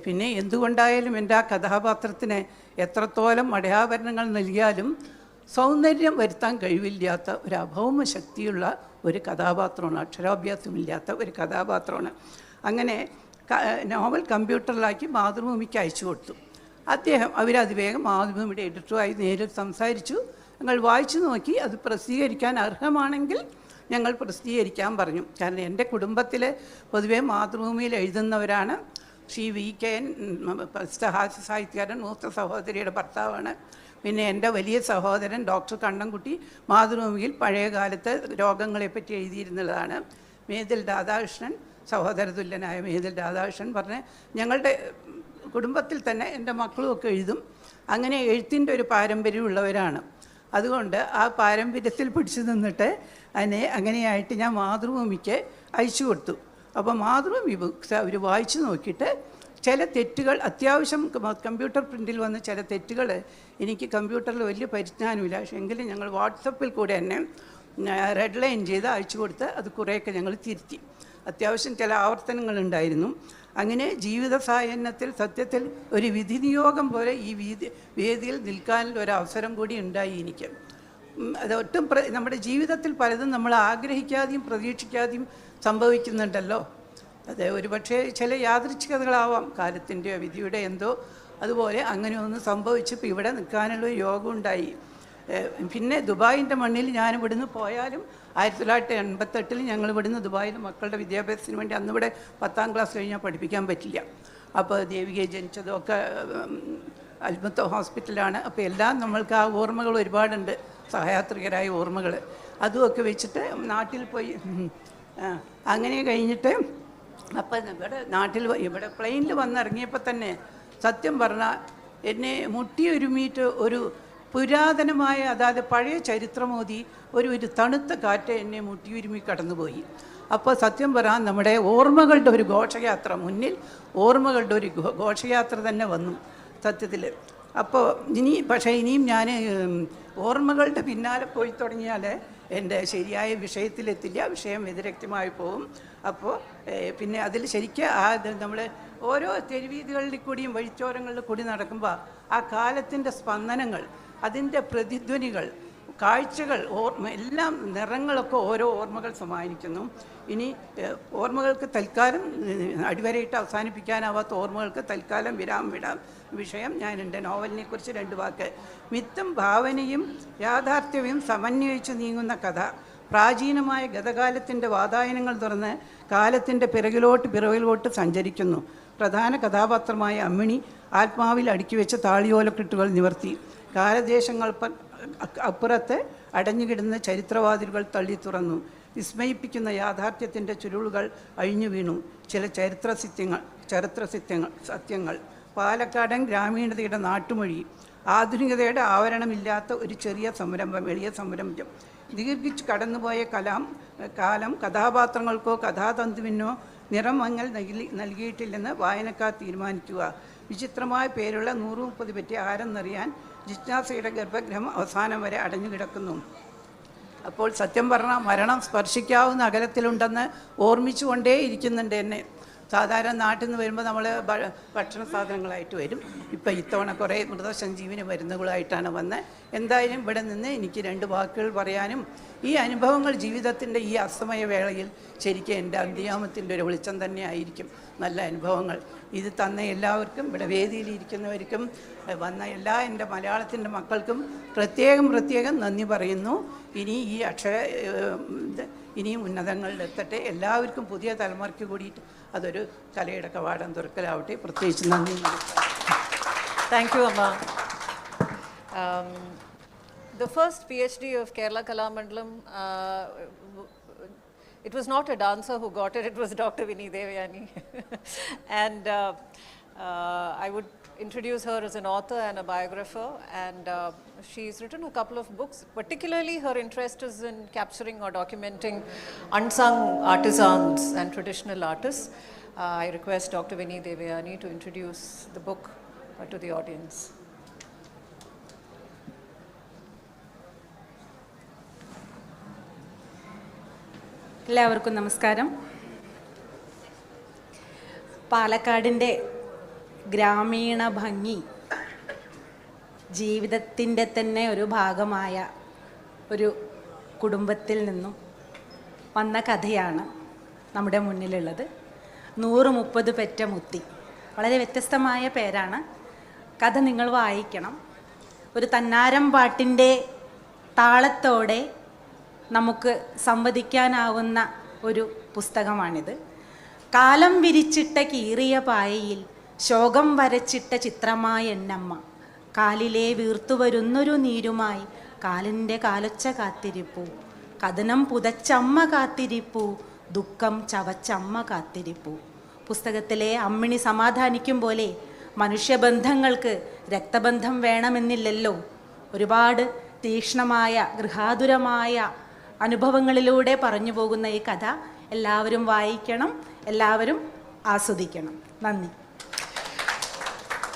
പിന്നെ എന്തുകൊണ്ടായാലും എൻ്റെ ആ കഥാപാത്രത്തിന് എത്രത്തോളം അടയാഭരണങ്ങൾ നൽകിയാലും സൗന്ദര്യം വരുത്താൻ കഴിവില്ലാത്ത ഒരു അഭൗമ ശക്തിയുള്ള ഒരു കഥാപാത്രമാണ്, അക്ഷരാഭ്യാസമില്ലാത്ത ഒരു കഥാപാത്രമാണ്. അങ്ങനെ നോവൽ കമ്പ്യൂട്ടറിലാക്കി മാതൃഭൂമിക്ക് അയച്ചു കൊടുത്തു. അവരത് വേഗം മാതൃഭൂമിയുടെ എഡിറ്ററുമായി നേരിൽ സംസാരിച്ചു. ഞങ്ങൾ വായിച്ചു നോക്കി, അത് പ്രസിദ്ധീകരിക്കാൻ അർഹമാണെങ്കിൽ ഞങ്ങൾ പ്രസിദ്ധീകരിക്കാൻ പറഞ്ഞു. കാരണം എൻ്റെ കുടുംബത്തിൽ പൊതുവേ മാതൃഭൂമിയിൽ എഴുതുന്നവരാണ്. ശ്രീ VKN ഹാസ്യ സാഹിത്യകാരൻ മൂത്ത സഹോദരിയുടെ ഭർത്താവാണ്. പിന്നെ എൻ്റെ വലിയ സഹോദരൻ ഡോക്ടർ കണ്ണൻകുട്ടി മാതൃഭൂമിയിൽ പഴയ കാലത്ത് രോഗങ്ങളെപ്പറ്റി എഴുതിയിരുന്നതാണ്. മേതിൽ രാധാകൃഷ്ണൻ, സഹോദരതുല്യനായ മേതിൽ രാധാകൃഷ്ണൻ പറഞ്ഞ് ഞങ്ങളുടെ കുടുംബത്തിൽ തന്നെ എൻ്റെ മക്കളുമൊക്കെ എഴുതും. അങ്ങനെ എഴുത്തിൻ്റെ ഒരു പാരമ്പര്യമുള്ളവരാണ്. അതുകൊണ്ട് ആ പാരമ്പര്യത്തിൽ പിടിച്ചു നിന്നിട്ട് അങ്ങനെയായിട്ട് ഞാൻ മാതൃഭൂമിക്ക് അയച്ചു കൊടുത്തു. അപ്പോൾ മാതൃഭൂമി ബുക്സ് അവർ വായിച്ചു നോക്കിയിട്ട് ചില തെറ്റുകൾ, അത്യാവശ്യം കമ്പ്യൂട്ടർ പ്രിൻറ്റിൽ വന്ന ചില തെറ്റുകൾ, എനിക്ക് കമ്പ്യൂട്ടറിൽ വലിയ പരിജ്ഞാനമില്ല, പക്ഷേ എങ്കിലും ഞങ്ങൾ വാട്സപ്പിൽ കൂടെ തന്നെ റെഡ് ലൈൻ ചെയ്ത് അയച്ചു കൊടുത്ത് അത് കുറേയൊക്കെ ഞങ്ങൾ തിരുത്തി. അത്യാവശ്യം ചില ആവർത്തനങ്ങളുണ്ടായിരുന്നു. അങ്ങനെ ജീവിത സായാഹ്നത്തിൽ സത്യത്തിൽ ഒരു വിധിനിയോഗം പോലെ ഈ വേദിയിൽ നിൽക്കാനുള്ള ഒരു അവസരം കൂടി ഉണ്ടായി എനിക്ക്. അതൊട്ടും നമ്മുടെ ജീവിതത്തിൽ പലതും നമ്മൾ ആഗ്രഹിക്കാതെയും പ്രതീക്ഷിക്കാതെയും സംഭവിക്കുന്നുണ്ടല്ലോ. അത് ഒരുപക്ഷെ ചില യാദൃച്ഛികതകളാവാം, കാലത്തിൻ്റെയോ വിധിയുടെ എന്തോ. അതുപോലെ അങ്ങനെ ഒന്ന് സംഭവിച്ചപ്പോൾ ഇവിടെ നിൽക്കാനുള്ള യോഗം ഉണ്ടായി. പിന്നെ ദുബായിൻ്റെ മണ്ണിൽ ഞാൻ ഇവിടുന്ന് പോയാലും 1988 ഞങ്ങൾ ഇവിടുന്ന് ദുബായിൽ മക്കളുടെ വിദ്യാഭ്യാസത്തിന് വേണ്ടി അന്നിവിടെ 10ാം ക്ലാസ് കഴിഞ്ഞാൽ പഠിപ്പിക്കാൻ പറ്റില്ല. അപ്പോൾ ദേവികയെ ജനിച്ചതൊക്കെ അൽമത്ത് ഹോസ്പിറ്റലാണ്. അപ്പോൾ എല്ലാം നമ്മൾക്ക് ആ ഓർമ്മകൾ ഒരുപാടുണ്ട്, സഹയാത്രികരായ ഓർമ്മകൾ. അതുമൊക്കെ വെച്ചിട്ട് നാട്ടിൽ പോയി അങ്ങനെ കഴിഞ്ഞിട്ട് അപ്പം ഇവിടെ പ്ലെയിനിൽ വന്നിറങ്ങിയപ്പോൾ തന്നെ സത്യം പറഞ്ഞാൽ എന്നെ മുട്ടിയൊരുമിയിട്ട് ഒരു പുരാതനമായ, അതായത് പഴയ ചരിത്രമോദി ഒരു തണുത്ത കാറ്റ് എന്നെ മുട്ടിയുരുമി കടന്നുപോയി. അപ്പോൾ സത്യം പറയാൻ നമ്മുടെ ഓർമ്മകളുടെ ഒരു ഘോഷയാത്ര, മുന്നിൽ ഓർമ്മകളുടെ ഒരു ഘോഷയാത്ര തന്നെ വന്നു സത്യത്തിൽ. അപ്പോൾ ഇനിയും ഞാൻ ഓർമ്മകളുടെ പിന്നാലെ പോയി തുടങ്ങിയാൽ എൻ്റെ ശരിയായ വിഷയത്തിലെത്തില്ല, വിഷയം വ്യതിരക്തമായി പോകും. അപ്പോൾ പിന്നെ അതിൽ ശരിക്കും നമ്മൾ ഓരോ തെരുവീതികളിൽ കൂടിയും വഴിച്ചോരങ്ങളിൽ കൂടി നടക്കുമ്പോൾ ആ കാലത്തിൻ്റെ സ്പന്ദനങ്ങൾ, അതിൻ്റെ പ്രതിധ്വനികൾ, കാഴ്ചകൾ, എല്ലാം നിറങ്ങളൊക്കെ ഓരോ ഓർമ്മകൾ സമ്മാനിക്കുന്നു. ഇനി ഓർമ്മകൾക്ക് തൽക്കാലം അടിവരയിട്ട് അവസാനിപ്പിക്കാനാവാത്ത ഓർമ്മകൾക്ക് തൽക്കാലം വിരാം വിഷയം ഞാൻ എൻ്റെ നോവലിനെ കുറിച്ച് 2 വാക്ക്. മിത്തും ഭാവനയും യാഥാർത്ഥ്യവും സമന്വയിച്ച് നീങ്ങുന്ന കഥ പ്രാചീനമായ ഗതകാലത്തിൻ്റെ വാതായനങ്ങൾ തുറന്ന് കാലത്തിൻ്റെ പിറകിലോട്ട് സഞ്ചരിക്കുന്നു. പ്രധാന കഥാപാത്രമായ അമ്മിണി ആത്മാവിൽ അടുക്കി വെച്ച താളിയോലക്കെട്ടുകൾ നിവർത്തി കാലദേശങ്ങൾ അപ്പുറത്ത് അടഞ്ഞുകിടന്ന ചരിത്രവാതിലുകൾ തള്ളി തുറന്നു. വിസ്മയിപ്പിക്കുന്ന യാഥാർത്ഥ്യത്തിൻ്റെ ചുരുളുകൾ അഴിഞ്ഞു വീണു. ചില സത്യങ്ങൾ. പാലക്കാടൻ ഗ്രാമീണതയുടെ നാട്ടുമൊഴി, ആധുനികതയുടെ ആവരണമില്ലാത്ത ഒരു എളിയ സംരംഭം. ദീർഘിച്ച് കടന്നുപോയ കാലം കഥാപാത്രങ്ങൾക്കോ കഥാതന്തുവിനോ നിറമങ്ങൽ നൽകിയിട്ടില്ലെന്ന് വായനക്കാർ തീരുമാനിക്കുക. വിചിത്രമായ പേരുള്ള 130 പറ്റി ആരെന്നറിയാൻ ജിജ്ഞാസയുടെ ഗർഭഗ്രഹം അവസാനം വരെ അടഞ്ഞു കിടക്കുന്നു. അപ്പോൾ സത്യം പറഞ്ഞാൽ മരണം സ്പർശിക്കാവുന്ന അകലത്തിലുണ്ടെന്ന് ഓർമ്മിച്ചുകൊണ്ടേ ഇരിക്കുന്നുണ്ട് എന്നെ. സാധാരണ നാട്ടിൽ നിന്ന് വരുമ്പോൾ നമ്മൾ ഭക്ഷണ സാധനങ്ങളായിട്ട് വരും. ഇപ്പം ഇത്തവണ കുറേ മൃതസഞ്ജീവനി മരുന്നുകളായിട്ടാണ് വന്നത്. എന്തായാലും ഇവിടെ നിന്ന് എനിക്ക് 2 വാക്കുകൾ പറയാനും ഈ അനുഭവങ്ങൾ ജീവിതത്തിൻ്റെ ഈ അസ്തമയ വേളയിൽ ശരിക്കും എൻ്റെ അന്ത്യാമത്തിൻ്റെ ഒരു വെളിച്ചം തന്നെ ആയിരിക്കും. നല്ല അനുഭവങ്ങൾ ഇത് തന്ന എല്ലാവർക്കും, ഇവിടെ വേദിയിലിരിക്കുന്നവർക്കും, വന്ന എല്ലാ എൻ്റെ മലയാളത്തിൻ്റെ മക്കൾക്കും പ്രത്യേകം നന്ദി പറയുന്നു. ഇനി ഈ ഇനിയും ഉന്നതങ്ങളിലെത്തട്ടെ. എല്ലാവർക്കും പുതിയ തലമുറയ്ക്ക് കൂടിയിട്ട് അതൊരു കലയുടെ കവാടം തുറക്കലാവട്ടെ. പ്രത്യേകിച്ച് നന്ദി. താങ്ക് യു അമ്മ. The first PhD of Kerala Kalamandalam, it was not a dancer who got it was Dr. Vinny Devayani. And I would introduce her as an author and a biographer, and she's written a couple of books. Particularly her interest is in capturing or documenting unsung artisans and traditional artists. I request Dr. Vinny Devayani to introduce the book to the audience. എല്ലാവർക്കും നമസ്കാരം. പാലക്കാടിൻ്റെ ഗ്രാമീണ ഭംഗി ജീവിതത്തിൻ്റെ തന്നെ ഒരു ഭാഗമായ ഒരു കുടുംബത്തിൽ നിന്നും വന്ന കഥയാണ് നമ്മുടെ മുന്നിലുള്ളത്. 130 പെറ്റ മുത്തി. വളരെ വ്യത്യസ്തമായ പേരാണ്. കഥ നിങ്ങൾ വായിക്കണം. ഒരു തന്നാരം പാട്ടിൻ്റെ താളത്തോടെ നമുക്ക് സംവദിക്കാനാവുന്ന ഒരു പുസ്തകമാണിത്. കാലം വിരിച്ചിട്ട കീറിയ പായയിൽ ശോകം വരച്ചിട്ട ചിത്രമായ എന്നമ്മ, കാലിലെ വീർത്തുവരുന്നൊരു നീരുമായി കാലിൻ്റെ കാലൊച്ച കാത്തിരിപ്പു, കഥനം പുതച്ചമ്മ കാത്തിരിപ്പു, ദുഃഖം ചവച്ചമ്മ കാത്തിരിപ്പു. പുസ്തകത്തിലെ അമ്മിണി സമാധാനിക്കും പോലെ മനുഷ്യബന്ധങ്ങൾക്ക് രക്തബന്ധം വേണമെന്നില്ലല്ലോ. ഒരുപാട് തീക്ഷ്ണമായ ഗൃഹാതുരമായ അനുഭവങ്ങളിലൂടെ പറഞ്ഞു പോകുന്ന ഈ കഥ എല്ലാവരും വായിക്കണം, എല്ലാവരും ആസ്വദിക്കണം. നന്ദി.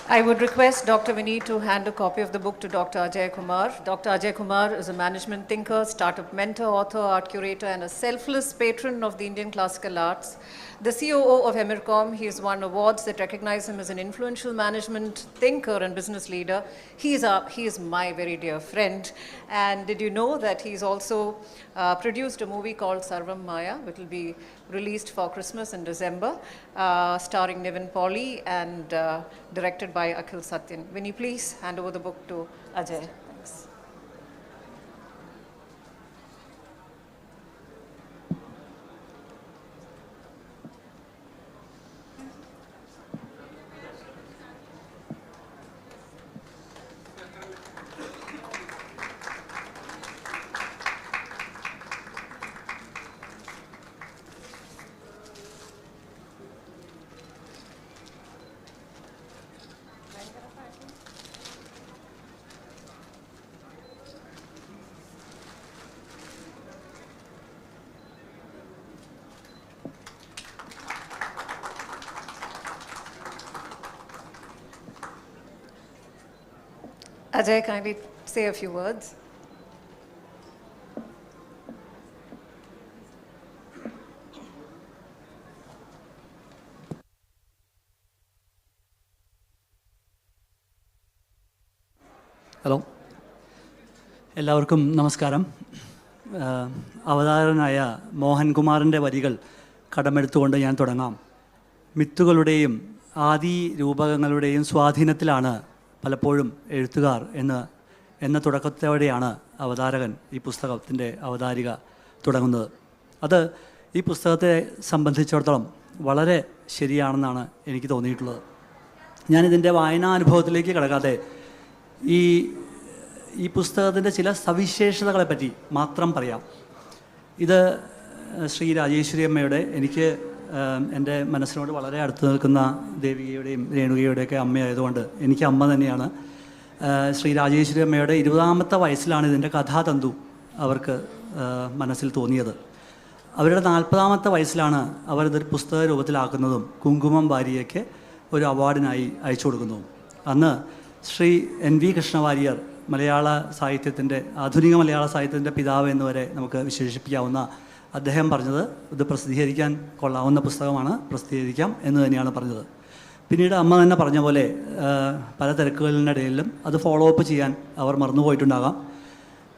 I would request Dr. Vinny to hand a copy of the book to Dr. Ajay Kumar. Dr. Ajay Kumar is a management thinker, startup mentor, author, art curator, and a selfless patron of the Indian classical arts. The COO of Emircom, he has won awards that recognize him as an influential management thinker and business leader. He is my very dear friend. And did you know that he's also produced a movie called Sarvam Maya, which will be released for Christmas in December, starring Nivin Pauly and directed by Akhil Satyan. Will you please hand over the book to Ajay? Thanks. Ajay, kindly say a few words. Hello, എല്ലാവർക്കും നമസ്കാരം. അവതാരകനായ മോഹൻകുമാറിൻ്റെ വരികൾ കടമെടുത്തുകൊണ്ട് ഞാൻ തുടങ്ങാം. മിത്തുകളുടെയും ആദി രൂപകങ്ങളുടെയും സ്വാധീനത്തിലാണ് പലപ്പോഴും എഴുത്തുകാർ എന്ന തുടക്കത്തോടെയാണ് അവതാരകൻ ഈ പുസ്തകത്തിൻ്റെ അവതാരിക തുടങ്ങുന്നത്. അത് ഈ പുസ്തകത്തെ സംബന്ധിച്ചിടത്തോളം വളരെ ശരിയാണെന്നാണ് എനിക്ക് തോന്നിയിട്ടുള്ളത്. ഞാനിതിൻ്റെ വായനാനുഭവത്തിലേക്ക് കടക്കാതെ ഈ പുസ്തകത്തിൻ്റെ ചില സവിശേഷതകളെപ്പറ്റി മാത്രം പറയാം. ഇത് ശ്രീ രാജേശ്വരി അമ്മയുടെ, എനിക്ക് എൻ്റെ മനസ്സിനോട് വളരെ അടുത്ത് നിൽക്കുന്ന ദേവികയുടെയും രേണുകയുടെയൊക്കെ അമ്മയായതുകൊണ്ട് എനിക്ക് അമ്മ തന്നെയാണ്. ശ്രീ രാജേശ്വരി അമ്മയുടെ 20ാമത്തെ വയസ്സിലാണ് ഇതിൻ്റെ കഥാതന്തു അവർക്ക് മനസ്സിൽ തോന്നിയത്. അവരുടെ 40ാമത്തെ വയസ്സിലാണ് അവരിതൊരു പുസ്തക രൂപത്തിലാക്കുന്നതും കുങ്കുമം വാരിയയ്ക്ക് ഒരു അവാർഡിനായി അയച്ചു കൊടുക്കുന്നതും. അന്ന് ശ്രീ NV കൃഷ്ണവാര്യർ, മലയാള സാഹിത്യത്തിൻ്റെ, ആധുനിക മലയാള സാഹിത്യത്തിൻ്റെ പിതാവ് എന്നുവരെ നമുക്ക് വിശേഷിപ്പിക്കാവുന്ന അദ്ദേഹം പറഞ്ഞത് ഇത് പ്രസിദ്ധീകരിക്കാൻ കൊള്ളാവുന്ന പുസ്തകമാണ്, പ്രസിദ്ധീകരിക്കാം എന്ന് തന്നെയാണ് പറഞ്ഞത്. പിന്നീട് അമ്മ തന്നെ പറഞ്ഞ പോലെ പല തിരക്കുകളിനിടയിലും അത് ഫോളോ അപ്പ് ചെയ്യാൻ അവർ മറന്നുപോയിട്ടുണ്ടാകാം.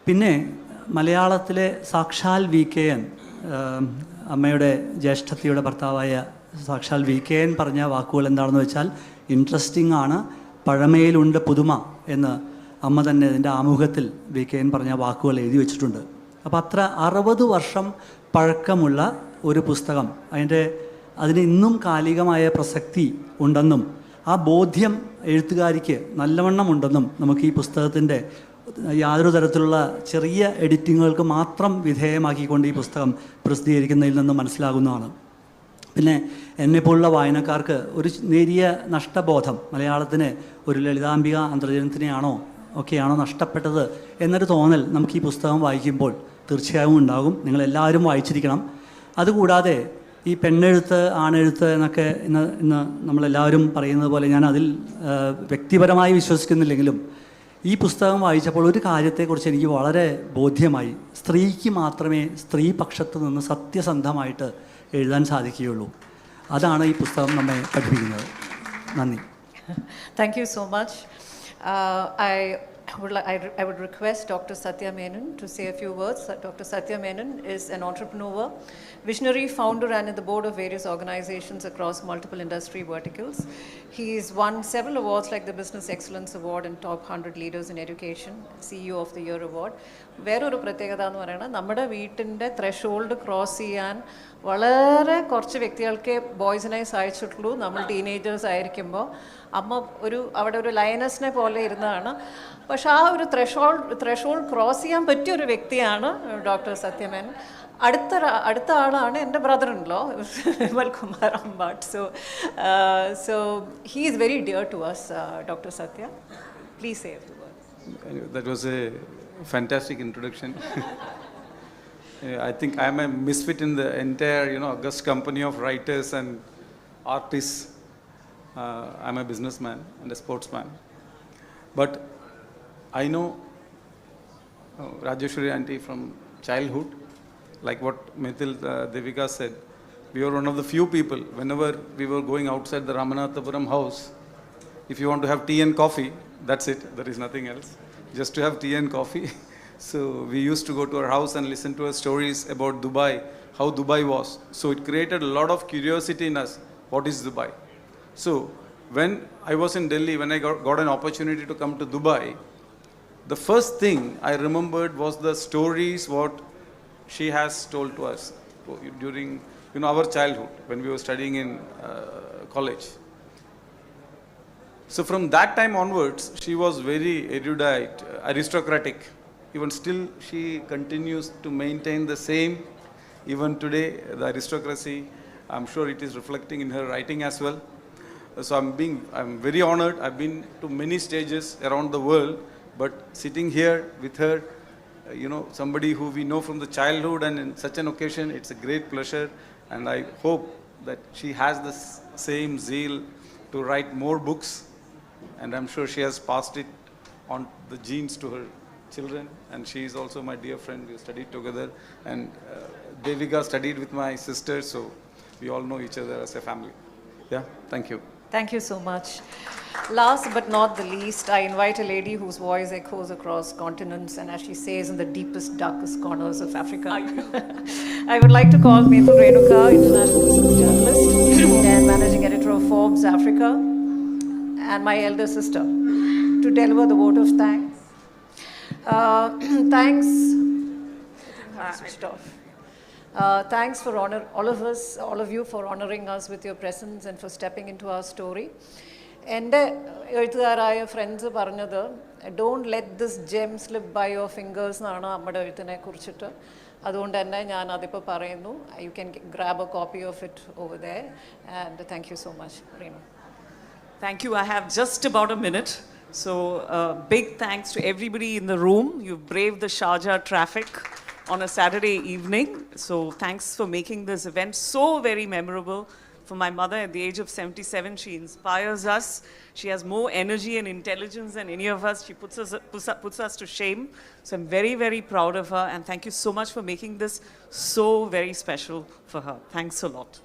പിന്നെ മലയാളത്തിലെ സാക്ഷാൽ VKN, അമ്മയുടെ ജ്യേഷ്ഠത്തിയുടെ ഭർത്താവായ സാക്ഷാൽ VKN പറഞ്ഞ വാക്കുകൾ എന്താണെന്ന് വെച്ചാൽ, ഇൻട്രസ്റ്റിംഗ് ആണ്, പഴമയിലുണ്ട് പുതുമ എന്ന് അമ്മ തന്നെ ഇതിൻ്റെ ആമുഖത്തിൽ VKN പറഞ്ഞ വാക്കുകൾ എഴുതി വെച്ചിട്ടുണ്ട്. അപ്പോൾ അത്ര 60 വർഷം പഴക്കമുള്ള ഒരു പുസ്തകം, അതിന് ഇന്നും കാലികമായ പ്രസക്തി ഉണ്ടെന്നും ആ ബോധ്യം എഴുത്തുകാരിക്ക് നല്ലവണ്ണം ഉണ്ടെന്നും നമുക്ക് ഈ പുസ്തകത്തിൻ്റെ യാതൊരു തരത്തിലുള്ള ചെറിയ എഡിറ്റിങ്ങുകൾക്ക് മാത്രം വിധേയമാക്കിക്കൊണ്ട് ഈ പുസ്തകം പ്രസിദ്ധീകരിക്കുന്നതിൽ നിന്ന് മനസ്സിലാകുന്നതാണ്. പിന്നെ എന്നെപ്പോലുള്ള വായനക്കാർക്ക് ഒരു നേരിയ നഷ്ടബോധം, മലയാളത്തിന് ഒരു ലളിതാംബിക അന്തർജനത്തിനെയാണോ ഒക്കെയാണോ നഷ്ടപ്പെട്ടത് എന്നൊരു തോന്നൽ നമുക്ക് ഈ പുസ്തകം വായിക്കുമ്പോൾ തീർച്ചയായും ഉണ്ടാകും. നിങ്ങളെല്ലാവരും വായിച്ചിരിക്കണം. അതുകൂടാതെ ഈ പെണ്ണെഴുത്ത് ആണെഴുത്ത് എന്നൊക്കെ ഇന്ന് നമ്മളെല്ലാവരും പറയുന്നത് പോലെ ഞാൻ അതിൽ വ്യക്തിപരമായി വിശ്വസിക്കുന്നില്ലെങ്കിലും ഈ പുസ്തകം വായിച്ചപ്പോൾ ഒരു കാര്യത്തെക്കുറിച്ച് എനിക്ക് വളരെ ബോധ്യമായി. സ്ത്രീക്ക് മാത്രമേ സ്ത്രീ പക്ഷത്ത് നിന്ന് സത്യസന്ധമായിട്ട് എഴുതാൻ സാധിക്കുകയുള്ളൂ. അതാണ് ഈ പുസ്തകം നമ്മെ പഠിപ്പിക്കുന്നത്. നന്ദി. Thank you so much. I would request Dr. Satya Menon to say a few words. Dr. Satya Menon is an entrepreneur, visionary founder and in the board of various organizations across multiple industry verticals. He's won several awards like the Business Excellence Award and Top 100 Leaders in Education, CEO of the Year Award. വേറൊരു പ്രത്യേകത എന്ന് പറയുന്നത്, നമ്മുടെ വീട്ടിൻ്റെ threshold cross ചെയ്യാൻ വളരെ കുറച്ച് വ്യക്തികൾക്ക് ബോയ്സിനെ സഹായിച്ചിട്ടുള്ളൂ. നമ്മൾ ടീനേജേഴ്സ് ആയിരിക്കുമ്പോൾ അമ്മ അവിടെ ഒരു ലയനസിനെ പോലെ ഇരുന്നതാണ്. പക്ഷെ ആ ഒരു ത്രെഷോൾഡ് ക്രോസ് ചെയ്യാൻ പറ്റിയ ഒരു വ്യക്തിയാണ് ഡോക്ടർ സത്യമേനൻ. അടുത്ത ആളാണ് എൻ്റെ brother in law Vimal Kumar Ambatt. So he is very dear to us. Doctor Satya, please say a few words. That was a fantastic introduction. I think I'm a misfit in the entire, august company of writers and artists. I'm a businessman and a sportsman. But I know Rajeshwari auntie from childhood. Like what Mithil Devika said, we were one of the few people, whenever we were going outside the Ramanathapuram house, if you want to have tea and coffee, that's it, there is nothing else, just to have tea and coffee. So we used to go to her house and listen to her stories about Dubai, how Dubai was. So it created a lot of curiosity in us, what is Dubai? So when I was in Delhi, when I got an opportunity to come to Dubai, the first thing I remembered was the stories what she has told to us during our childhood when we were studying in college. So from that time onwards, she was very erudite, aristocratic. Even still, she continues to maintain the same. Even today, the aristocracy, I'm sure it is reflecting in her writing as well. So I'm very honored. I've been to many stages around the world, but sitting here with her, somebody who we know from the childhood, and in such an occasion, it's a great pleasure. And I hope that she has the same zeal to write more books. And I'm sure she has passed it on the genes to her children. And she is also my dear friend. We studied together. And Devika studied with my sister, so we all know each other as a family. Yeah, thank you. Thank you so much. Last but not the least, I invite a lady whose voice echoes across continents and, as she says, in the deepest, darkest corners of Africa. I would like to call Methul Renuka, international business journalist and managing editor of Forbes Africa, and my elder sister, to deliver the vote of thanks. Thanks. Switched off. Thanks for all of you for honoring us with your presence and for stepping into our story. എൻ്റെ എഴുത്തുകാരായ friends പറഞ്ഞത് don't let this gem slip by your fingers എന്നാണ് നമ്മുടെ എഴുത്തിനെ കുറിച്ചിട്ട്. അതുകൊണ്ട് തന്നെ ഞാൻ അതിപ്പോൾ പറയുന്നു. You can grab a copy of it over there. And thank you so much. Reenu. Thank you. I have just about a minute. So big thanks to everybody in the room. You've braved the Sharjah traffic on a Saturday evening. So thanks for making this event so very memorable. For my mother at the age of 77, she inspires us. She has more energy and intelligence than any of us. She puts us to shame. So I'm very, very proud of her. And thank you so much for making this so very special for her. Thanks a lot.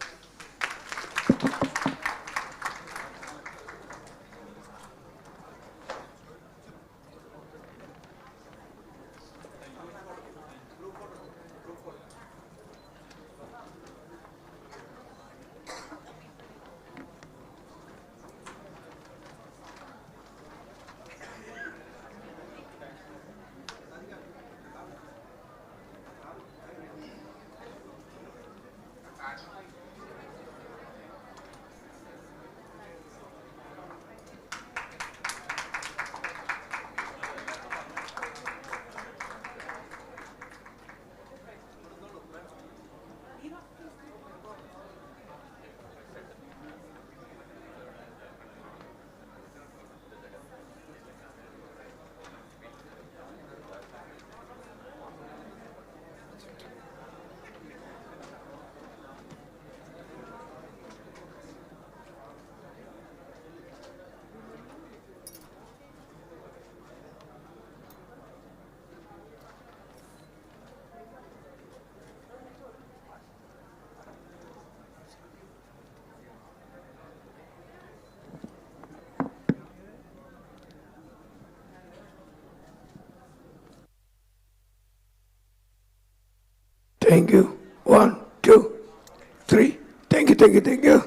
Thank you. 1, 2, 3. Thank you, thank you, thank you.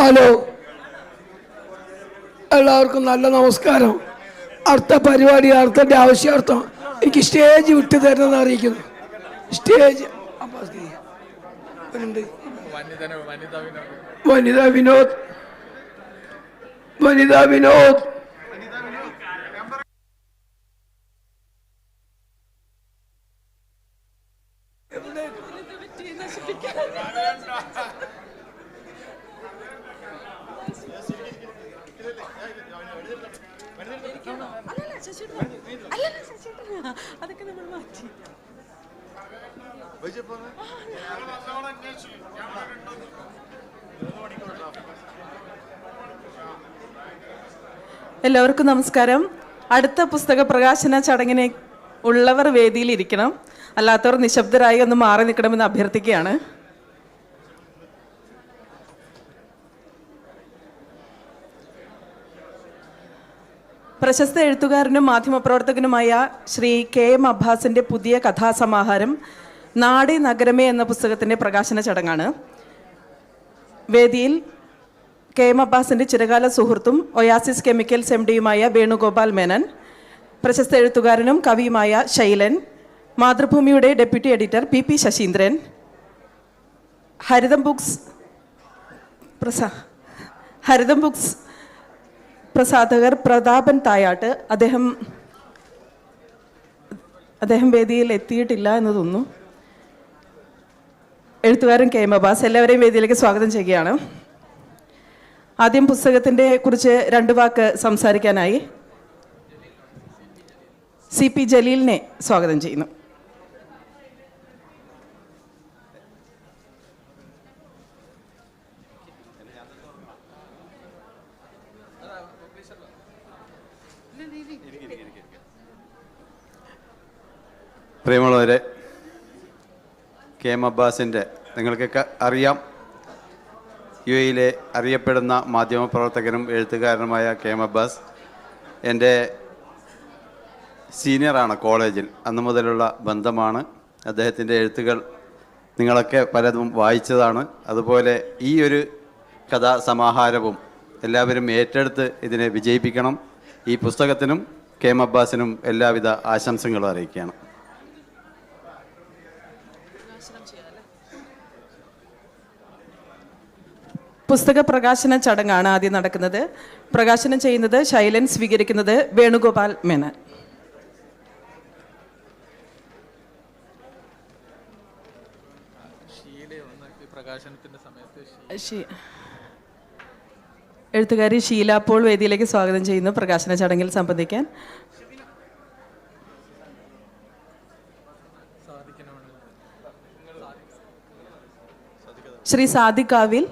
Hello, എല്ലാവർക്കും നല്ല നമസ്കാരം. അടുത്ത പരിപാടി അടുത്തതിൻ്റെ ആവശ്യാർത്ഥം എനിക്ക് stage വിട്ടു തരണമെന്ന് അറിയിക്കുന്നു. Stage വനിതാ വിനോദ്, വനിതാ വിനോദ്. അതൊക്കെ നമ്മൾ മാറ്റി. എല്ലാവർക്കും നമസ്കാരം. അടുത്ത പുസ്തക പ്രകാശന ചടങ്ങിന് ഉള്ളവർ വേദിയിൽ ഇരിക്കണം, അല്ലാത്തവർ നിശബ്ദരായി ഒന്ന് മാറി നിൽക്കണമെന്ന് അഭ്യർത്ഥിക്കുകയാണ്. പ്രശസ്ത എഴുത്തുകാരനും മാധ്യമപ്രവർത്തകനുമായ ശ്രീ KM അബ്ബാസിൻ്റെ പുതിയ കഥാസമാഹാരം നാടേ നഗരമേ എന്ന പുസ്തകത്തിൻ്റെ പ്രകാശന ചടങ്ങാണ്. വേദിയിൽ KM അബ്ബാസിൻ്റെ ചിരകാല സുഹൃത്തും ഒയാസിസ് കെമിക്കൽസ് MD-യുമായ വേണുഗോപാൽ മേനൻ, പ്രശസ്ത എഴുത്തുകാരനും കവിയുമായ ശൈലൻ, മാതൃഭൂമിയുടെ deputy editor PP Sasindran, Haritham books പ്രസാധകർ പ്രതാപൻ തായാട്ട്, അദ്ദേഹം വേദിയിൽ എത്തിയിട്ടില്ല എന്ന് തോന്നുന്നു. എഴുത്തുകാരൻ KM അബ്ബാസ്, എല്ലാവരെയും വേദിയിലേക്ക് സ്വാഗതം ചെയ്യുകയാണ്. ആദ്യം പുസ്തകത്തിൻ്റെ കുറിച്ച് 2 വാക്ക് സംസാരിക്കാനായി CP ജലീലിനെ സ്വാഗതം ചെയ്യുന്നു. പ്രിയമുള്ളവരെ, KM അബ്ബാസിൻ്റെ നിങ്ങൾക്കൊക്കെ അറിയാം, UAE-യിലെ അറിയപ്പെടുന്ന മാധ്യമപ്രവർത്തകനും എഴുത്തുകാരനുമായ KM അബ്ബാസ് എൻ്റെ സീനിയറാണ് കോളേജിൽ. അന്ന് മുതലുള്ള ബന്ധമാണ്. അദ്ദേഹത്തിൻ്റെ എഴുത്തുകൾ നിങ്ങളൊക്കെ പലതും വായിച്ചതാണ്. അതുപോലെ ഈ ഒരു കഥാസമാഹാരവും എല്ലാവരും ഏറ്റെടുത്ത് ഇതിനെ വിജയിപ്പിക്കണം. ഈ പുസ്തകത്തിനും KM അബ്ബാസിനും എല്ലാവിധ ആശംസകളും അറിയിക്കുകയാണ്. പുസ്തക പ്രകാശന ചടങ്ങാണ് ആദ്യം നടക്കുന്നത്. പ്രകാശനം ചെയ്യുന്നത് ശൈലൻ, സ്വീകരിക്കുന്നത് വേണുഗോപാൽ മേനൻ. എഴുത്തുകാരി ഷീല പോൾ വേദിയിലേക്ക് സ്വാഗതം ചെയ്യുന്നു പ്രകാശന ചടങ്ങിൽ സംബന്ധിക്കാൻ. ശ്രീ സാദിഖ് കാവിൽ,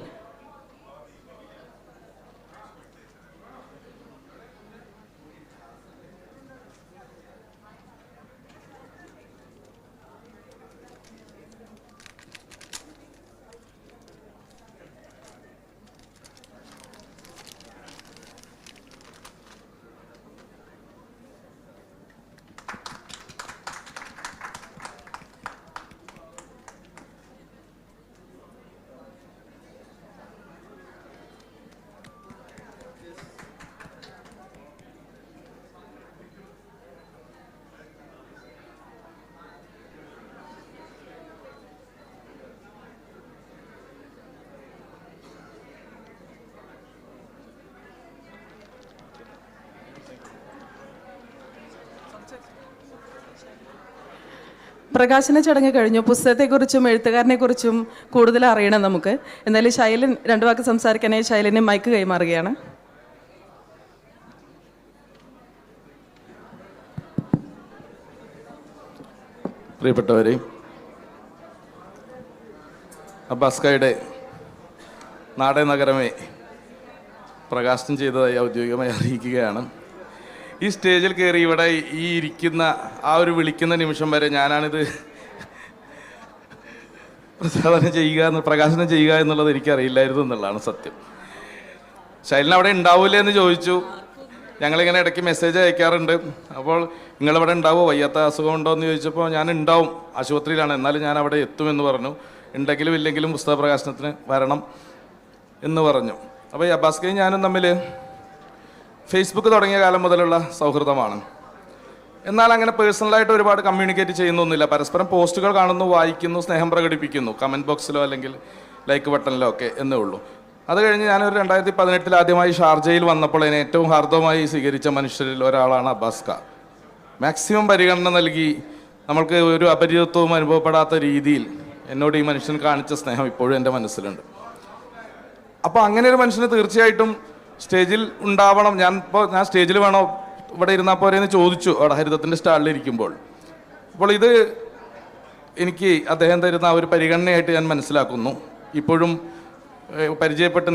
പ്രകാശന ചടങ്ങ് കഴിഞ്ഞു. പുസ്തകത്തെക്കുറിച്ചും എഴുത്തുകാരനെക്കുറിച്ചും കൂടുതൽ അറിയണം നമുക്ക്. എന്നാലും ശൈലൻ 2 വാക്ക് സംസാരിക്കാനായി ശൈലന് മൈക്ക് കൈമാറുകയാണ്. പ്രിയപ്പെട്ടവരെ, അബ്ബാസ്കായുടെ നാടേ നഗരമേ പ്രകാശനം ചെയ്തതായി ഔദ്യോഗികമായി അറിയിക്കുകയാണ്. ഈ സ്റ്റേജിൽ കയറി ഇവിടെ ഈ ഇരിക്കുന്ന ആ ഒരു വിളിക്കുന്ന നിമിഷം വരെ ഞാനാണിത് പ്രകാശനം ചെയ്യുക എന്നുള്ളത് എനിക്കറിയില്ലായിരുന്നു എന്നുള്ളതാണ് സത്യം. ശൈലൻ അവിടെ ഉണ്ടാവില്ലേ എന്ന് ചോദിച്ചു. ഞങ്ങളിങ്ങനെ ഇടയ്ക്ക് മെസ്സേജ് അയക്കാറുണ്ട്. അപ്പോൾ നിങ്ങളിവിടെ ഉണ്ടാവുമോ, വയ്യാത്ത അസുഖം ഉണ്ടോ എന്ന് ചോദിച്ചപ്പോൾ ഞാൻ ഉണ്ടാവും, ആശുപത്രിയിലാണ്, എന്നാലും ഞാൻ അവിടെ എത്തുമെന്ന് പറഞ്ഞു. ഉണ്ടെങ്കിലും ഇല്ലെങ്കിലും പുസ്തക പ്രകാശനത്തിന് വരണം എന്ന് പറഞ്ഞു. അപ്പോൾ ഈ അബ്ബാസ്കയും ഞാനും തമ്മിൽ ഫേസ്ബുക്ക് തുടങ്ങിയ കാലം മുതലുള്ള സൗഹൃദമാണ്. എന്നാൽ അങ്ങനെ പേഴ്സണലായിട്ട് ഒരുപാട് കമ്മ്യൂണിക്കേറ്റ് ചെയ്യുന്നൊന്നുമില്ല. പരസ്പരം പോസ്റ്റുകൾ കാണുന്നു, വായിക്കുന്നു, സ്നേഹം പ്രകടിപ്പിക്കുന്നു, കമൻറ്റ് ബോക്സിലോ അല്ലെങ്കിൽ ലൈക്ക് ബട്ടണിലോ ഒക്കെ എന്നേ ഉള്ളൂ. അത് കഴിഞ്ഞ് ഞാനൊരു 2018 ആദ്യമായി ഷാർജയിൽ വന്നപ്പോൾ എന്നെ ഏറ്റവും ഹാർദവമായി സ്വീകരിച്ച മനുഷ്യരിൽ ഒരാളാണ് അബ്ബാസ് ഖാ. മാക്സിമം പരിഗണന നൽകി നമ്മൾക്ക് ഒരു അപരിചിതത്വവും അനുഭവപ്പെടാത്ത രീതിയിൽ എന്നോട് ഈ മനുഷ്യൻ കാണിച്ച സ്നേഹം ഇപ്പോഴും എൻ്റെ മനസ്സിലുണ്ട്. അപ്പോൾ അങ്ങനെ ഒരു മനുഷ്യന് തീർച്ചയായിട്ടും സ്റ്റേജിൽ ഉണ്ടാവണം. ഞാൻ സ്റ്റേജിൽ വേണോ ഇവിടെ ഇരുന്നാൽ പോരെയെന്ന് ചോദിച്ചു അവിടെ ഹരിതത്തിൻ്റെ സ്റ്റാളിൽ ഇരിക്കുമ്പോൾ. അപ്പോൾ ഇത് എനിക്ക് അദ്ദേഹം തരുന്ന ഒരു പരിഗണനയായിട്ട് ഞാൻ മനസ്സിലാക്കുന്നു. ഇപ്പോഴും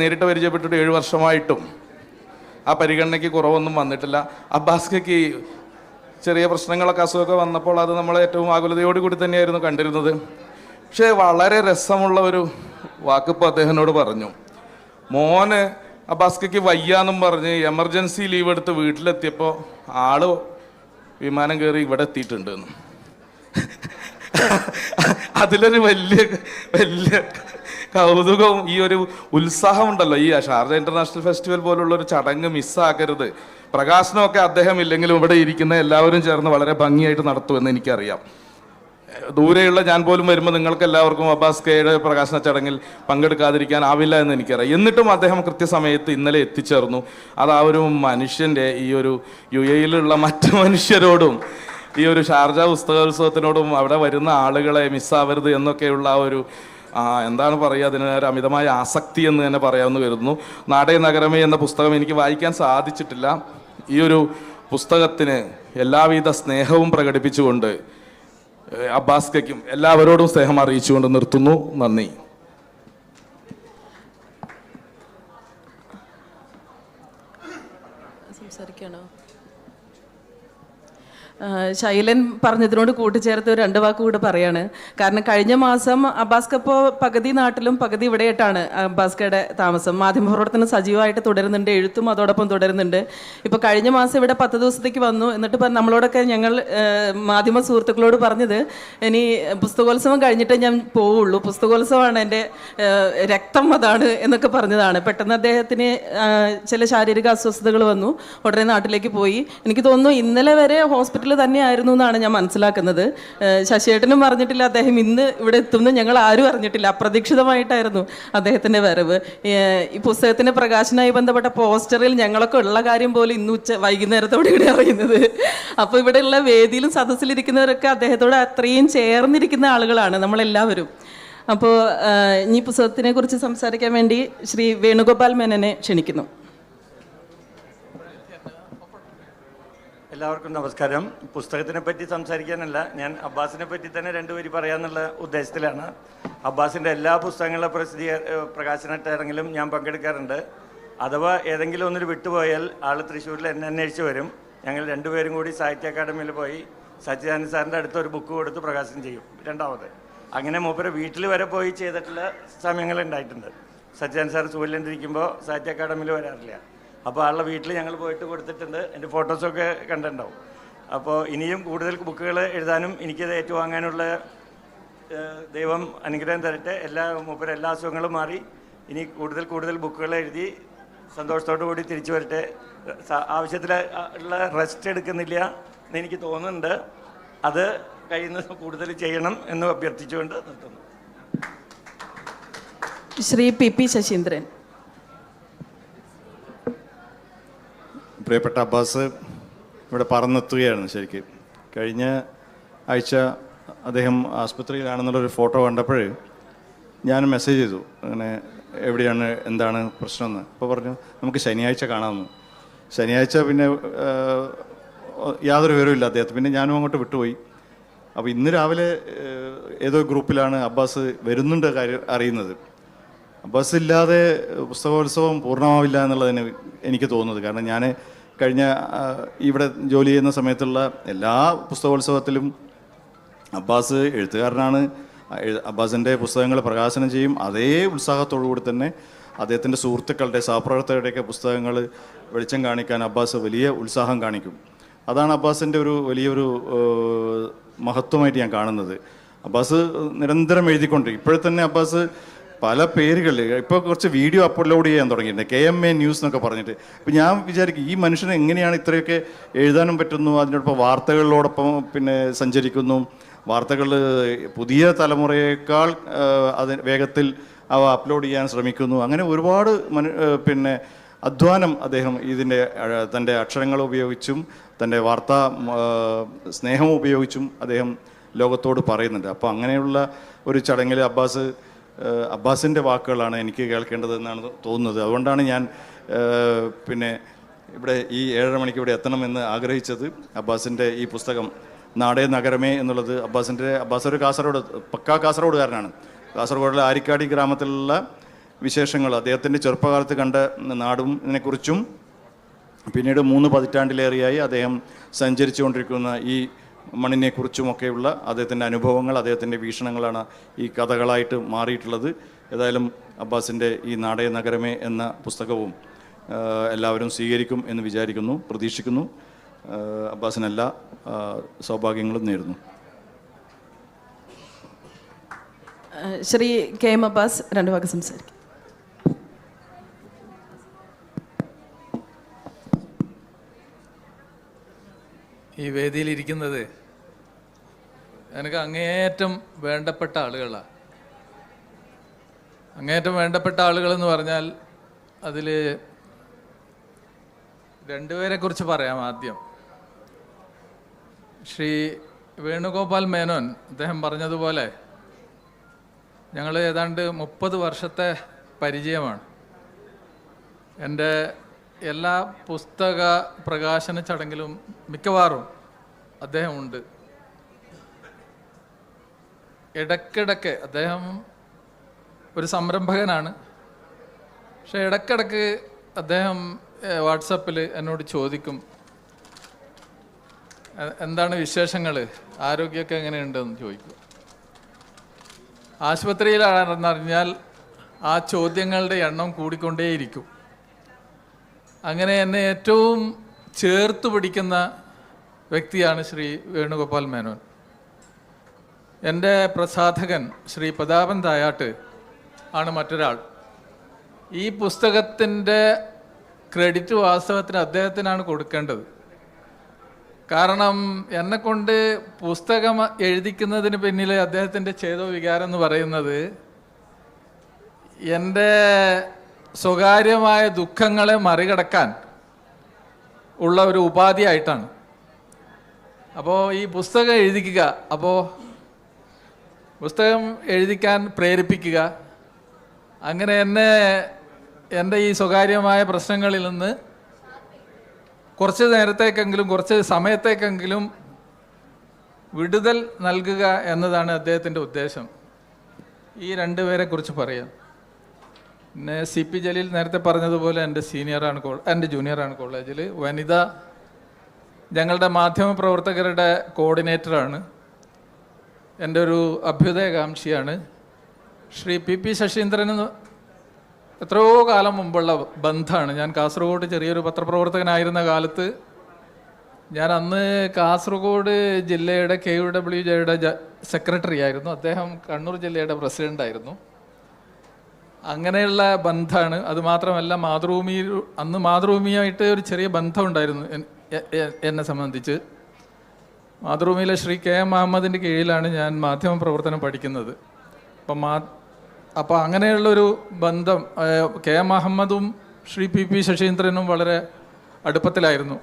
നേരിട്ട് പരിചയപ്പെട്ടിട്ട് 7 വർഷമായിട്ടും ആ പരിഗണനയ്ക്ക് കുറവൊന്നും വന്നിട്ടില്ല. അബ്ബാസ്ക്ക് ചെറിയ പ്രശ്നങ്ങളൊക്കെ അസുഖമൊക്കെ വന്നപ്പോൾ അത് നമ്മൾ ഏറ്റവും ആകുലതയോടുകൂടി തന്നെയായിരുന്നു കണ്ടിരുന്നത്. പക്ഷേ വളരെ രസമുള്ള ഒരു വാക്കിപ്പോൾ അദ്ദേഹത്തിനോട് പറഞ്ഞു. മോന് അബ്ബാസ്ക്ക് വയ്യാന്നും പറഞ്ഞ് എമർജൻസി ലീവ് എടുത്ത് വീട്ടിലെത്തിയപ്പോൾ ആള് വിമാനം കയറി ഇവിടെ എത്തിയിട്ടുണ്ട് എന്ന്. അതിലൊരു വലിയ കൗതുകവും ഈ ഒരു ഉത്സാഹമുണ്ടല്ലോ. ഈ ഷാർജ ഇന്റർനാഷണൽ ഫെസ്റ്റിവൽ പോലുള്ള ഒരു ചടങ്ങ് മിസ്സാക്കരുത്. പ്രകാശനമൊക്കെ അദ്ദേഹം ഇല്ലെങ്കിലും ഇവിടെ ഇരിക്കുന്ന എല്ലാവരും ചേർന്ന് വളരെ ഭംഗിയായിട്ട് നടത്തുമെന്ന് എനിക്കറിയാം. ദൂരെയുള്ള ഞാൻ പോലും വരുമ്പോൾ നിങ്ങൾക്ക് എല്ലാവർക്കും അബ്ബാസ് ഖയുടെ പ്രകാശന ചടങ്ങിൽ പങ്കെടുക്കാതിരിക്കാനാവില്ല എന്ന് എനിക്കറിയാം. എന്നിട്ടും അദ്ദേഹം കൃത്യസമയത്ത് ഇന്നലെ എത്തിച്ചേർന്നു. അത് ആ ഒരു മനുഷ്യൻ്റെ ഈ ഒരു UAE-യിലുള്ള മറ്റു മനുഷ്യരോടും ഈ ഒരു ഷാർജ പുസ്തകോത്സവത്തിനോടും അവിടെ വരുന്ന ആളുകളെ മിസ്സാവരുത് എന്നൊക്കെയുള്ള ആ ഒരു എന്താണ് പറയുക, അതിന് ഒരു അമിതമായ ആസക്തി എന്ന് തന്നെ പറയാമെന്ന് കരുതുന്നു. നാടേ നഗരമേ എന്ന പുസ്തകം എനിക്ക് വായിക്കാൻ സാധിച്ചിട്ടില്ല. ഈ ഒരു പുസ്തകത്തിന് എല്ലാവിധ സ്നേഹവും പ്രകടിപ്പിച്ചുകൊണ്ട് അബ്ബാസ് ഖയ്ക്കും എല്ലാവരോടും സ്നേഹം അറിയിച്ചുകൊണ്ട് നിർത്തുന്നു. നന്ദി. സംസാരിക്കണോ? ശൈലൻ പറഞ്ഞതിനോട് കൂട്ടിച്ചേർത്ത് ഒരു 2 വാക്ക് കൂടെ പറയാണ്. കാരണം കഴിഞ്ഞ മാസം അബ്ബാസ് ഇപ്പോൾ പകുതി നാട്ടിലും പകുതി ഇവിടെയായിട്ടാണ് അബ്ബാസ്കയുടെ താമസം. മാധ്യമപ്രവർത്തനം സജീവമായിട്ട് തുടരുന്നുണ്ട്, എഴുത്തും അതോടൊപ്പം തുടരുന്നുണ്ട്. ഇപ്പോൾ കഴിഞ്ഞ മാസം ഇവിടെ 10 ദിവസത്തേക്ക് വന്നു. എന്നിട്ട് നമ്മളോടൊക്കെ ഞങ്ങൾ മാധ്യമ സുഹൃത്തുക്കളോട് പറഞ്ഞത് ഇനി പുസ്തകോത്സവം കഴിഞ്ഞിട്ടേ ഞാൻ പോവുള്ളൂ, പുസ്തകോത്സവമാണ് എൻ്റെ രക്തം അതാണ് എന്നൊക്കെ പറഞ്ഞതാണ്. പെട്ടെന്ന് അദ്ദേഹത്തിന് ചില ശാരീരിക അസ്വസ്ഥതകൾ വന്നു, ഉടനെ നാട്ടിലേക്ക് പോയി. എനിക്ക് തോന്നുന്നു ഇന്നലെ വരെ ഹോസ്പിറ്റലിൽ തന്നെയായിരുന്നു എന്നാണ് ഞാൻ മനസ്സിലാക്കുന്നത്. ശശിയേട്ടനും പറഞ്ഞിട്ടില്ല അദ്ദേഹം ഇന്ന് ഇവിടെ എത്തുമെന്ന്, ഞങ്ങൾ ആരും അറിഞ്ഞിട്ടില്ല. അപ്രതീക്ഷിതമായിട്ടായിരുന്നു അദ്ദേഹത്തിൻ്റെ വരവ്. ഈ പുസ്തകത്തിൻ്റെ പ്രകാശനവുമായി ബന്ധപ്പെട്ട പോസ്റ്ററിൽ ഞങ്ങളൊക്കെ ഉള്ള കാര്യം പോലും ഇന്ന് വൈകുന്നേരത്തോടെ ഇവിടെ അറിയുന്നത്. അപ്പോൾ ഇവിടെയുള്ള വേദിയിലും സദസ്സിലിരിക്കുന്നവരൊക്കെ അദ്ദേഹത്തോട് അത്രയും ചേർന്നിരിക്കുന്ന ആളുകളാണ് നമ്മളെല്ലാവരും. അപ്പോൾ ഈ പുസ്തകത്തിനെ കുറിച്ച് സംസാരിക്കാൻ വേണ്ടി ശ്രീ വേണുഗോപാൽ മേനനെ ക്ഷണിക്കുന്നു. എല്ലാവർക്കും നമസ്കാരം. പുസ്തകത്തിനെ പറ്റി സംസാരിക്കാനല്ല, ഞാൻ അബ്ബാസിനെ പറ്റി തന്നെ 2 വരി പറയാമെന്നുള്ള ഉദ്ദേശത്തിലാണ്. അബ്ബാസിൻ്റെ എല്ലാ പുസ്തകങ്ങളുടെ പ്രകാശന ചടങ്ങിലും ഞാൻ പങ്കെടുക്കാറുണ്ട്. അഥവാ ഏതെങ്കിലും ഒന്നിൽ വിട്ടുപോയാൽ ആൾ തൃശ്ശൂരിൽ എന്നെ അന്വേഷിച്ച് വരും. ഞങ്ങൾ 2 പേരും കൂടി സാഹിത്യ അക്കാദമിയിൽ പോയി സച്ചിദാനന്ദ സാറിൻ്റെ അടുത്ത് ഒരു ബുക്ക് കൊടുത്ത് പ്രകാശനം ചെയ്യും. 2ാമത് അങ്ങനെ മൂപ്പര് വീട്ടിൽ വരെ പോയി ചെയ്തിട്ടുള്ള സമയങ്ങളുണ്ടായിട്ടുണ്ട്. സച്ചിദാനന്ദ സാർ സൂര്യനിരിക്കുമ്പോൾ സാഹിത്യ അക്കാദമിയിൽ വരാറില്ല. അപ്പോൾ ആളുടെ വീട്ടിൽ ഞങ്ങൾ പോയിട്ട് കൊടുത്തിട്ടുണ്ട്. എൻ്റെ ഫോട്ടോസൊക്കെ കണ്ടിട്ടുണ്ടാവും. അപ്പോൾ ഇനിയും കൂടുതൽ ബുക്കുകൾ എഴുതാനും എനിക്കത് ഏറ്റുവാങ്ങാനുള്ള ദൈവം അനുഗ്രഹം തരട്ടെ. മൂപ്പര് എല്ലാ അസുഖങ്ങളും മാറി ഇനി കൂടുതൽ ബുക്കുകൾ എഴുതി സന്തോഷത്തോടു കൂടി തിരിച്ചു വരട്ടെ. ആവശ്യത്തിലുള്ള റെസ്റ്റ് എടുക്കുന്നില്ല എന്ന് എനിക്ക് തോന്നുന്നുണ്ട്. അത് കഴിയുന്നത് കൂടുതൽ ചെയ്യണം എന്ന് അഭ്യർത്ഥിച്ചുകൊണ്ട് നിർത്തുന്നു. ശ്രീ PP ശശീന്ദ്രൻ. പ്രിയപ്പെട്ട അബ്ബാസ് ഇവിടെ പറന്നെത്തുകയാണ്. ശരിക്കും കഴിഞ്ഞ ആഴ്ച അദ്ദേഹം ആസ്പത്രിയിലാണെന്നുള്ളൊരു ഫോട്ടോ കണ്ടപ്പോൾ ഞാൻ മെസ്സേജ് ചെയ്തു, അങ്ങനെ എവിടെയാണ്, എന്താണ് പ്രശ്നമെന്ന്. അപ്പോൾ പറഞ്ഞു നമുക്ക് ശനിയാഴ്ച കാണാമെന്ന്. ശനിയാഴ്ച പിന്നെ യാതൊരു വിവരമില്ല അദ്ദേഹത്തെ. പിന്നെ ഞാനും അങ്ങോട്ട് വിട്ടുപോയി. അപ്പോൾ ഇന്ന് രാവിലെ ഏതോ ഗ്രൂപ്പിലാണ് അബ്ബാസ് വരുന്നുണ്ട് കാര്യം അറിയുന്നത്. അബ്ബാസ് ഇല്ലാതെ പുസ്തകോത്സവം പൂർണ്ണമാവില്ല എന്നുള്ളതിന് എനിക്ക് തോന്നുന്നത്. കാരണം ഞാൻ കഴിഞ്ഞ ഇവിടെ ജോലി ചെയ്യുന്ന സമയത്തുള്ള എല്ലാ പുസ്തകോത്സവത്തിലും അബ്ബാസ് എഴുത്തുകാരനാണ്. അബ്ബാസിൻ്റെ പുസ്തകങ്ങൾ പ്രകാശനം ചെയ്യും. അതേ ഉത്സാഹത്തോടു കൂടി തന്നെ അദ്ദേഹത്തിൻ്റെ സുഹൃത്തുക്കളുടെ സഹപ്രവർത്തകരുടെയൊക്കെ പുസ്തകങ്ങൾ വെളിച്ചം കാണിക്കാൻ അബ്ബാസ് വലിയ ഉത്സാഹം കാണിക്കും. അതാണ് അബ്ബാസിൻ്റെ ഒരു വലിയൊരു മഹത്വമായിട്ട് ഞാൻ കാണുന്നത്. അബ്ബാസ് നിരന്തരം എഴുതിക്കൊണ്ടിരിക്കും. ഇപ്പോഴത്തന്നെ അബ്ബാസ് പല പേരുകളിൽ ഇപ്പോൾ കുറച്ച് വീഡിയോ അപ്ലോഡ് ചെയ്യാൻ തുടങ്ങിയിട്ടുണ്ട്, KMA ന്യൂസ് എന്നൊക്കെ പറഞ്ഞിട്ട്. അപ്പം ഞാൻ വിചാരിക്കും ഈ മനുഷ്യന് എങ്ങനെയാണ് ഇത്രയൊക്കെ എഴുതാനും പറ്റുന്നു, അതിനോടൊപ്പം വാർത്തകളോടൊപ്പം പിന്നെ സഞ്ചരിക്കുന്നു, വാർത്തകൾ പുതിയ തലമുറയേക്കാൾ വേഗത്തിൽ അവ അപ്ലോഡ് ചെയ്യാൻ ശ്രമിക്കുന്നു. അങ്ങനെ ഒരുപാട് പിന്നെ അധ്വാനം അദ്ദേഹം ഇതിൻ്റെ തൻ്റെ അക്ഷരങ്ങൾ ഉപയോഗിച്ചും തൻ്റെ വാർത്താ സ്നേഹം ഉപയോഗിച്ചും അദ്ദേഹം ലോകത്തോട് പറയുന്നുണ്ട്. അപ്പോൾ അങ്ങനെയുള്ള ഒരു ചടങ്ങിൽ അബ്ബാസിൻ്റെ വാക്കുകളാണ് എനിക്ക് കേൾക്കേണ്ടതെന്നാണ് തോന്നുന്നത്. അതുകൊണ്ടാണ് ഞാൻ പിന്നെ ഇവിടെ ഈ 7:30 മണിക്ക് ഇവിടെ എത്തണമെന്ന് ആഗ്രഹിച്ചത്. അബ്ബാസിൻ്റെ ഈ പുസ്തകം നാടേ നഗരമേ എന്നുള്ളത് അബ്ബാസ് ഒരു പക്കാ കാസർഗോഡുകാരനാണ്. കാസർഗോഡിലെ ആരിക്കാടി ഗ്രാമത്തിലുള്ള വിശേഷങ്ങൾ, അദ്ദേഹത്തിൻ്റെ ചെറുപ്പകാലത്ത് കണ്ട നാടിനെക്കുറിച്ചും പിന്നീട് 3 പതിറ്റാണ്ടിലേറെയായി അദ്ദേഹം സഞ്ചരിച്ചുകൊണ്ടിരിക്കുന്ന ഈ മണ്ണിനെക്കുറിച്ചുമൊക്കെയുള്ള അദ്ദേഹത്തിൻ്റെ അനുഭവങ്ങൾ, അദ്ദേഹത്തിൻ്റെ വീക്ഷണങ്ങളാണ് ഈ കഥകളായിട്ട് മാറിയിട്ടുള്ളത്. ഏതായാലും അബ്ബാസിൻ്റെ ഈ നാടേ നഗരമേ എന്ന പുസ്തകവും എല്ലാവരും സ്വീകരിക്കും എന്ന് വിചാരിക്കുന്നു, പ്രതീക്ഷിക്കുന്നു. അബ്ബാസിന് എല്ലാ സൗഭാഗ്യങ്ങളും നേരുന്നു. ശ്രീ KM അബ്ബാസ് 2 വാക്ക് സംസാരിക്കും. ഈ വേദിയിലിരിക്കുന്നത് എനിക്ക് അങ്ങേയറ്റം വേണ്ടപ്പെട്ട ആളുകളാണ്. അങ്ങേയറ്റം വേണ്ടപ്പെട്ട ആളുകളെന്ന് പറഞ്ഞാൽ അതിൽ 2 പേരെക്കുറിച്ച് പറയാം. ആദ്യം ശ്രീ വേണുഗോപാൽ മേനോൻ, അദ്ദേഹം പറഞ്ഞതുപോലെ ഞങ്ങൾ ഏതാണ്ട് 30 വർഷത്തെ പരിചയമാണ്. എൻ്റെ എല്ലാ പുസ്തക പ്രകാശന ചടങ്ങിലും മിക്കവാറും അദ്ദേഹം ഉണ്ട്. ഇടയ്ക്കിടയ്ക്ക് അദ്ദേഹം ഒരു സംരംഭകനാണ്, പക്ഷെ ഇടയ്ക്കിടയ്ക്ക് അദ്ദേഹം വാട്സപ്പിൽ എന്നോട് ചോദിക്കും, എന്താണ് വിശേഷങ്ങൾ, ആരോഗ്യമൊക്കെ എങ്ങനെയുണ്ടെന്ന് ചോദിക്കും. ആശുപത്രിയിലാണെന്നറിഞ്ഞാൽ ആ ചോദ്യങ്ങളുടെ എണ്ണം കൂടിക്കൊണ്ടേയിരിക്കും. അങ്ങനെ എന്നെ ഏറ്റവും ചേർത്ത് പിടിക്കുന്ന വ്യക്തിയാണ് ശ്രീ വേണുഗോപാൽ മേനോൻ. എൻ്റെ പ്രസാധകൻ ശ്രീ പ്രതാപൻ തായാട്ട് ആണ് മറ്റൊരാൾ. ഈ പുസ്തകത്തിൻ്റെ ക്രെഡിറ്റ് വാസ്തവത്തിന് അദ്ദേഹത്തിനാണ് കൊടുക്കേണ്ടത്. കാരണം എന്നെക്കൊണ്ട് പുസ്തകം എഴുതിക്കുന്നതിന് പിന്നിൽ അദ്ദേഹത്തിൻ്റെ ചേതോ വികാരം എന്ന് പറയുന്നത് എൻ്റെ സ്വകാര്യമായ ദുഃഖങ്ങളെ മറികടക്കാൻ ഉള്ള ഒരു ഉപാധിയായിട്ടാണ്. അപ്പോൾ ഈ പുസ്തകം എഴുതിക്കുക, അപ്പോൾ പുസ്തകം എഴുതിക്കാൻ പ്രേരിപ്പിക്കുക, അങ്ങനെ എന്നെ എൻ്റെ ഈ സ്വകാര്യമായ പ്രശ്നങ്ങളിൽ നിന്ന് കുറച്ച് നേരത്തേക്കെങ്കിലും കുറച്ച് സമയത്തേക്കെങ്കിലും വിടുതൽ നൽകുക എന്നതാണ് അദ്ദേഹത്തിൻ്റെ ഉദ്ദേശം. ഈ 2 പേരെക്കുറിച്ച് പറയാം. പിന്നെ CP ജലീൽ നേരത്തെ പറഞ്ഞതുപോലെ എൻ്റെ ജൂനിയറാണ് കോളേജിൽ. വനിത ഞങ്ങളുടെ മാധ്യമപ്രവർത്തകരുടെ കോർഡിനേറ്ററാണ്, എൻ്റെ ഒരു അഭ്യുദയകാംക്ഷിയാണ്. ശ്രീ PP ശശീന്ദ്രൻ എത്രയോ കാലം മുമ്പുള്ള ബന്ധമാണ്. ഞാൻ കാസർഗോഡ് ചെറിയൊരു പത്രപ്രവർത്തകനായിരുന്ന കാലത്ത് ഞാൻ അന്ന് കാസർഗോഡ് ജില്ലയുടെ KUWJയുടെ സെക്രട്ടറി ആയിരുന്നു, അദ്ദേഹം കണ്ണൂർ ജില്ലയുടെ പ്രസിഡൻ്റായിരുന്നു. അങ്ങനെയുള്ള ബന്ധമാണ്. അതുമാത്രമല്ല അന്ന് മാതൃഭൂമിയായിട്ട് ഒരു ചെറിയ ബന്ധമുണ്ടായിരുന്നു എന്നെ സംബന്ധിച്ച്. മാതൃഭൂമിയിലെ ശ്രീ KM മുഹമ്മദിൻ്റെ കീഴിലാണ് ഞാൻ മാധ്യമ പ്രവർത്തനം പഠിക്കുന്നത്. അപ്പോൾ അങ്ങനെയുള്ളൊരു ബന്ധം KM മുഹമ്മദും ശ്രീ PP ശശീന്ദ്രനും വളരെ അടുപ്പത്തിലായിരുന്നു.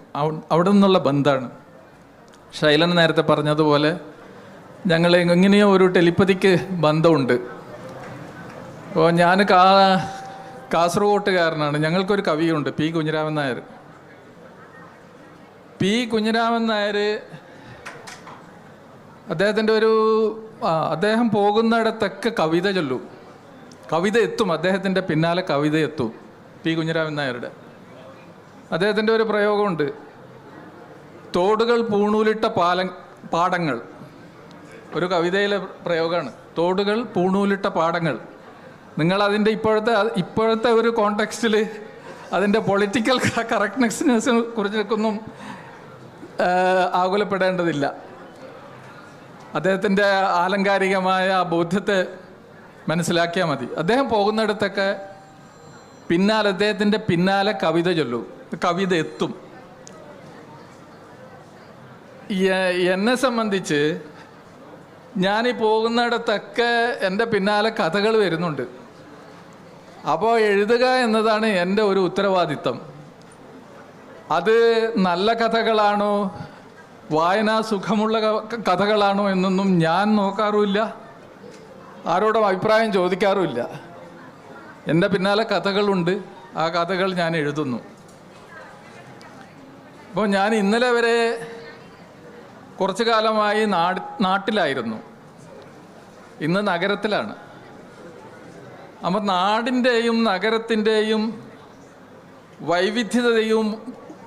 അവിടെ നിന്നുള്ള ബന്ധമാണ്. ശൈലൻ നേരത്തെ പറഞ്ഞതുപോലെ ഞങ്ങൾ എങ്ങനെയോ ഒരു ടെലിപ്പതിക്ക് ബന്ധമുണ്ട്. അപ്പോൾ ഞാൻ കാസർഗോട്ടുകാരനാണ്. ഞങ്ങൾക്കൊരു കവിയുണ്ട്, P. കുഞ്ഞിരാമൻ നായർ. P. കുഞ്ഞിരാമൻ നായർ അദ്ദേഹത്തിൻ്റെ അദ്ദേഹം പോകുന്നിടത്തൊക്കെ കവിത ചൊല്ലും, കവിത എത്തും, അദ്ദേഹത്തിൻ്റെ പിന്നാലെ കവിത എത്തും. P. കുഞ്ഞിരാമൻ നായരുടെ അദ്ദേഹത്തിൻ്റെ ഒരു പ്രയോഗമുണ്ട്, തോടുകൾ പൂണൂലിട്ട പാടങ്ങൾ. ഒരു കവിതയിലെ പ്രയോഗമാണ്, തോടുകൾ പൂണൂലിട്ട പാടങ്ങൾ. നിങ്ങളതിൻ്റെ ഇപ്പോഴത്തെ ഒരു കോണ്ടെക്സ്റ്റിൽ അതിൻ്റെ പൊളിറ്റിക്കൽ കറക്റ്റ്നെസ്സിനെ കുറിച്ചൊന്നും ആകുലപ്പെടേണ്ടതില്ല. അദ്ദേഹത്തിൻ്റെ ആലങ്കാരികമായ ബോധ്യത്തെ മനസ്സിലാക്കിയാൽ മതി. അദ്ദേഹം പോകുന്നിടത്തൊക്കെ അദ്ദേഹത്തിൻ്റെ പിന്നാലെ കവിത ചൊല്ലും, കവിത എത്തും. എന്നെ സംബന്ധിച്ച് ഞാനീ പോകുന്നിടത്തൊക്കെ എൻ്റെ പിന്നാലെ കഥകൾ വരുന്നുണ്ട്. അപ്പോൾ എഴുതുക എന്നതാണ് എൻ്റെ ഒരു ഉത്തരവാദിത്തം. അത് നല്ല കഥകളാണോ വായനാ സുഖമുള്ള കഥകളാണോ എന്നൊന്നും ഞാൻ നോക്കാറുമില്ല, ആരോടും അഭിപ്രായം ചോദിക്കാറുമില്ല. എൻ്റെ പിന്നാലെ കഥകളുണ്ട്, ആ കഥകൾ ഞാൻ എഴുതുന്നു. അപ്പോൾ ഞാൻ ഇന്നലെ വരെ കുറച്ചു കാലമായി നാട്ടിലായിരുന്നു, ഇന്ന് നഗരത്തിലാണ്. അപ്പോൾ നാടിൻ്റെയും നഗരത്തിൻ്റെയും വൈവിധ്യതയും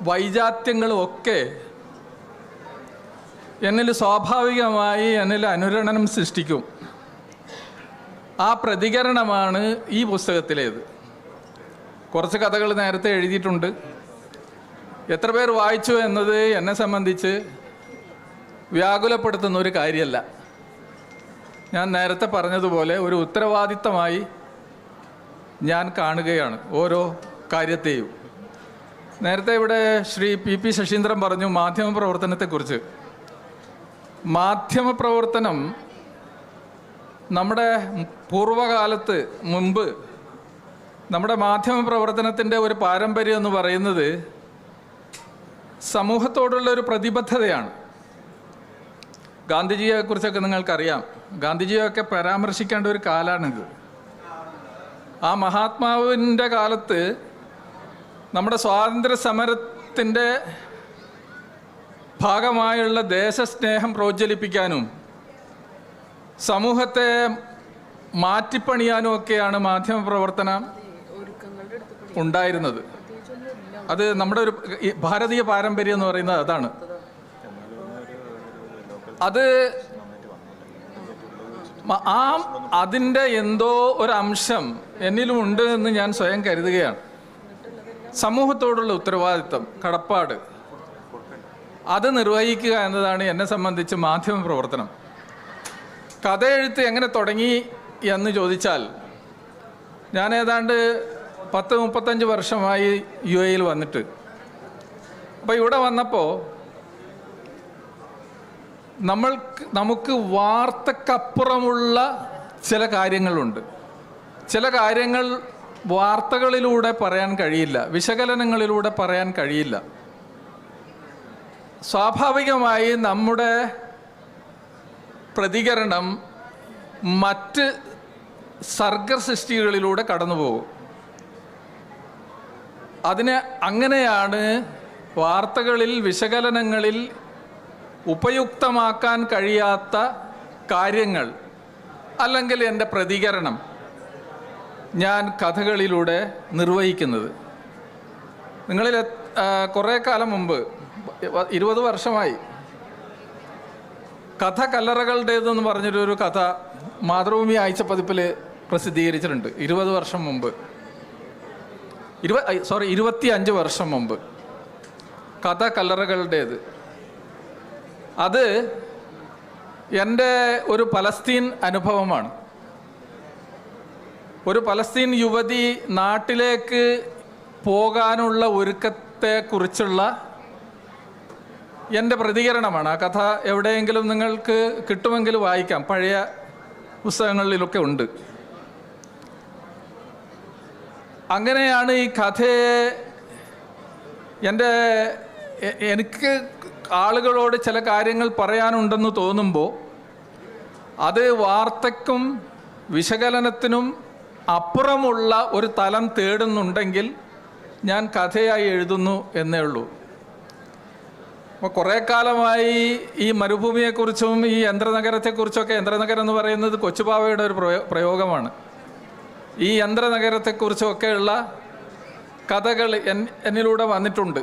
വൈജാത്യങ്ങളും ഒക്കെ എന്നിൽ സ്വാഭാവികമായി അനുരണനം സൃഷ്ടിക്കും. ആ പ്രതികരണമാണ് ഈ പുസ്തകത്തിലേത്. കുറച്ച് കഥകൾ നേരത്തെ എഴുതിയിട്ടുണ്ട്. എത്ര പേർ വായിച്ചു എന്നത് എന്നെ സംബന്ധിച്ച് വ്യാകുലപ്പെടുത്തുന്ന ഒരു കാര്യമല്ല. ഞാൻ നേരത്തെ പറഞ്ഞതുപോലെ ഒരു ഉത്തരവാദിത്തമായി ഞാൻ കാണുകയാണ് ഓരോ കാര്യത്തെയും. നേരത്തെ ഇവിടെ ശ്രീ പി ശശീന്ദ്രൻ പറഞ്ഞു മാധ്യമപ്രവർത്തനത്തെക്കുറിച്ച്. മാധ്യമപ്രവർത്തനം നമ്മുടെ പൂർവകാലത്ത് മുമ്പ് നമ്മുടെ മാധ്യമപ്രവർത്തനത്തിൻ്റെ ഒരു പാരമ്പര്യം എന്ന് പറയുന്നത് സമൂഹത്തോടുള്ള ഒരു പ്രതിബദ്ധതയാണ്. ഗാന്ധിജിയെക്കുറിച്ചൊക്കെ നിങ്ങൾക്കറിയാം. ഗാന്ധിജിയൊക്കെ പരാമർശിക്കേണ്ട ഒരു കാലമാണിത്. ആ മഹാത്മാവിൻ്റെ കാലത്ത് നമ്മുടെ സ്വാതന്ത്ര്യ സമരത്തിൻ്റെ ഭാഗമായുള്ള ദേശസ്നേഹം പ്രോജ്വലിപ്പിക്കാനും സമൂഹത്തെ മാറ്റിപ്പണിയാനും ഒക്കെയാണ് മാധ്യമപ്രവർത്തനം ഉണ്ടായിരുന്നത്. അത് നമ്മുടെ ഒരു ഭാരതീയ പാരമ്പര്യം എന്ന് പറയുന്നത് അതാണ്. അത് അതിൻ്റെ എന്തോ ഒരംശം എന്നിലും ഉണ്ട് എന്ന് ഞാൻ സ്വയം കരുതുകയാണ്. സമൂഹത്തോടുള്ള ഉത്തരവാദിത്തം, കടപ്പാട്, അത് നിർവഹിക്കുക എന്നതാണ് എന്നെ സംബന്ധിച്ച് മാധ്യമപ്രവർത്തനം. കഥ എഴുത്ത് എങ്ങനെ തുടങ്ങി എന്ന് ചോദിച്ചാൽ, ഞാൻ ഏതാണ്ട് 30-35 വർഷമായി UAE വന്നിട്ട്. അപ്പോൾ ഇവിടെ വന്നപ്പോൾ നമുക്ക് വാർത്തക്കപ്പുറമുള്ള ചില കാര്യങ്ങളുണ്ട്. ചില കാര്യങ്ങൾ വാർത്തകളിലൂടെ പറയാൻ കഴിയില്ല, വിശകലനങ്ങളിലൂടെ പറയാൻ കഴിയില്ല. സ്വാഭാവികമായി നമ്മുടെ പ്രതികരണം മറ്റ് സർഗസൃഷ്ടികളിലൂടെ കടന്നു പോകും. അങ്ങനെയാണ് വാർത്തകളിൽ, വിശകലനങ്ങളിൽ ഉപയുക്തമാക്കാൻ കഴിയാത്ത കാര്യങ്ങൾ അല്ലെങ്കിൽ എൻ്റെ പ്രതികരണം ഞാൻ കഥകളിലൂടെ നിർവഹിക്കുന്നത്. നിങ്ങളിൽ കുറേ കാലം മുമ്പ്, 20 വർഷമായി, കഥ കല്ലറകളുടേതെന്ന് പറഞ്ഞൊരു കഥ മാതൃഭൂമി ആഴ്ചപ്പതിപ്പിൽ പ്രസിദ്ധീകരിച്ചിട്ടുണ്ട്. 20 വർഷം മുമ്പ്, 25 വർഷം മുമ്പ് കഥ കല്ലറകളുടേത്. അത് എൻ്റെ ഒരു പലസ്തീൻ അനുഭവമാണ്. ഒരു പലസ്തീൻ യുവതി നാട്ടിലേക്ക് പോകാനുള്ള ഒരുക്കത്തെക്കുറിച്ചുള്ള എൻ്റെ പ്രതികരണമാണ്. ആ കഥ എവിടെയെങ്കിലും നിങ്ങൾക്ക് കിട്ടുമെങ്കിൽ വായിക്കാം, പഴയ പുസ്തകങ്ങളിലൊക്കെ ഉണ്ട്. അങ്ങനെയാണ് ഈ കഥയെ എനിക്ക് ആളുകളോട് ചില കാര്യങ്ങൾ പറയാനുണ്ടെന്ന് തോന്നുമ്പോൾ അത് വാർത്തയ്ക്കും വിശകലനത്തിനും അപ്പുറമുള്ള ഒരു തലം തേടുന്നുണ്ടെങ്കിൽ ഞാൻ കഥയായി എഴുതുന്നു എന്നേ ഉള്ളൂ. അപ്പോൾ കുറേ കാലമായി ഈ മരുഭൂമിയെക്കുറിച്ചും ഈ യന്ത്രനഗരത്തെക്കുറിച്ചൊക്കെ, യന്ത്രനഗരം എന്ന് പറയുന്നത് കൊച്ചുപാവയുടെ ഒരു പ്രയോഗമാണ്. ഈ യന്ത്രനഗരത്തെക്കുറിച്ചൊക്കെയുള്ള കഥകൾ എന്നിലൂടെ വന്നിട്ടുണ്ട്.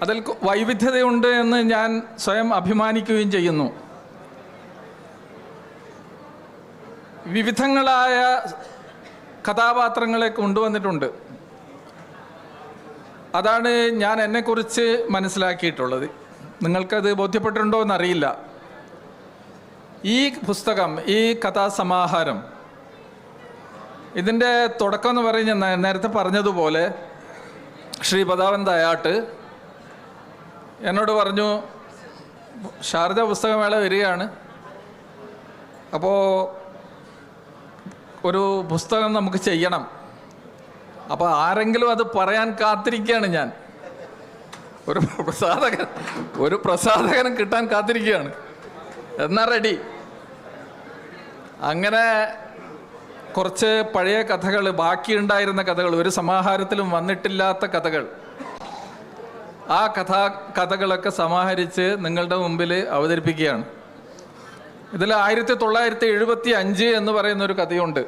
അതിൽ വൈവിധ്യതയുണ്ട് എന്ന് ഞാൻ സ്വയം അഭിമാനിക്കുകയും ചെയ്യുന്നു. വിവിധങ്ങളായ കഥാപാത്രങ്ങളെ കൊണ്ടുവന്നിട്ടുണ്ട്. അതാണ് ഞാൻ എന്നെക്കുറിച്ച് മനസ്സിലാക്കിയിട്ടുള്ളത്. നിങ്ങൾക്കത് ബോധ്യപ്പെട്ടിട്ടുണ്ടോ എന്നറിയില്ല. ഈ പുസ്തകം, ഈ കഥാസമാഹാരം, ഇതിൻ്റെ തുടക്കം എന്ന് പറഞ്ഞ നേരത്തെ പറഞ്ഞതുപോലെ ശ്രീ പദാവൻ തയ്യാട്ട് എന്നോട് പറഞ്ഞു, ഷാർജ പുസ്തകമേള വരികയാണ്, അപ്പോൾ ഒരു പുസ്തകം നമുക്ക് ചെയ്യണം. അപ്പോൾ ആരെങ്കിലും അത് പറയാൻ കാത്തിരിക്കുകയാണ് ഞാൻ. ഒരു പ്രസാധകനും കിട്ടാൻ കാത്തിരിക്കുകയാണ്. എന്നാ റെഡി. അങ്ങനെ കുറച്ച് പഴയ കഥകൾ, ബാക്കിയുണ്ടായിരുന്ന കഥകൾ, ഒരു സമാഹാരത്തിലും വന്നിട്ടില്ലാത്ത കഥകൾ, ആ കഥകളൊക്കെ സമാഹരിച്ച് നിങ്ങളുടെ മുമ്പിൽ അവതരിപ്പിക്കുകയാണ്. ഇതിൽ 1975 എന്ന് പറയുന്നൊരു കഥയുണ്ട്.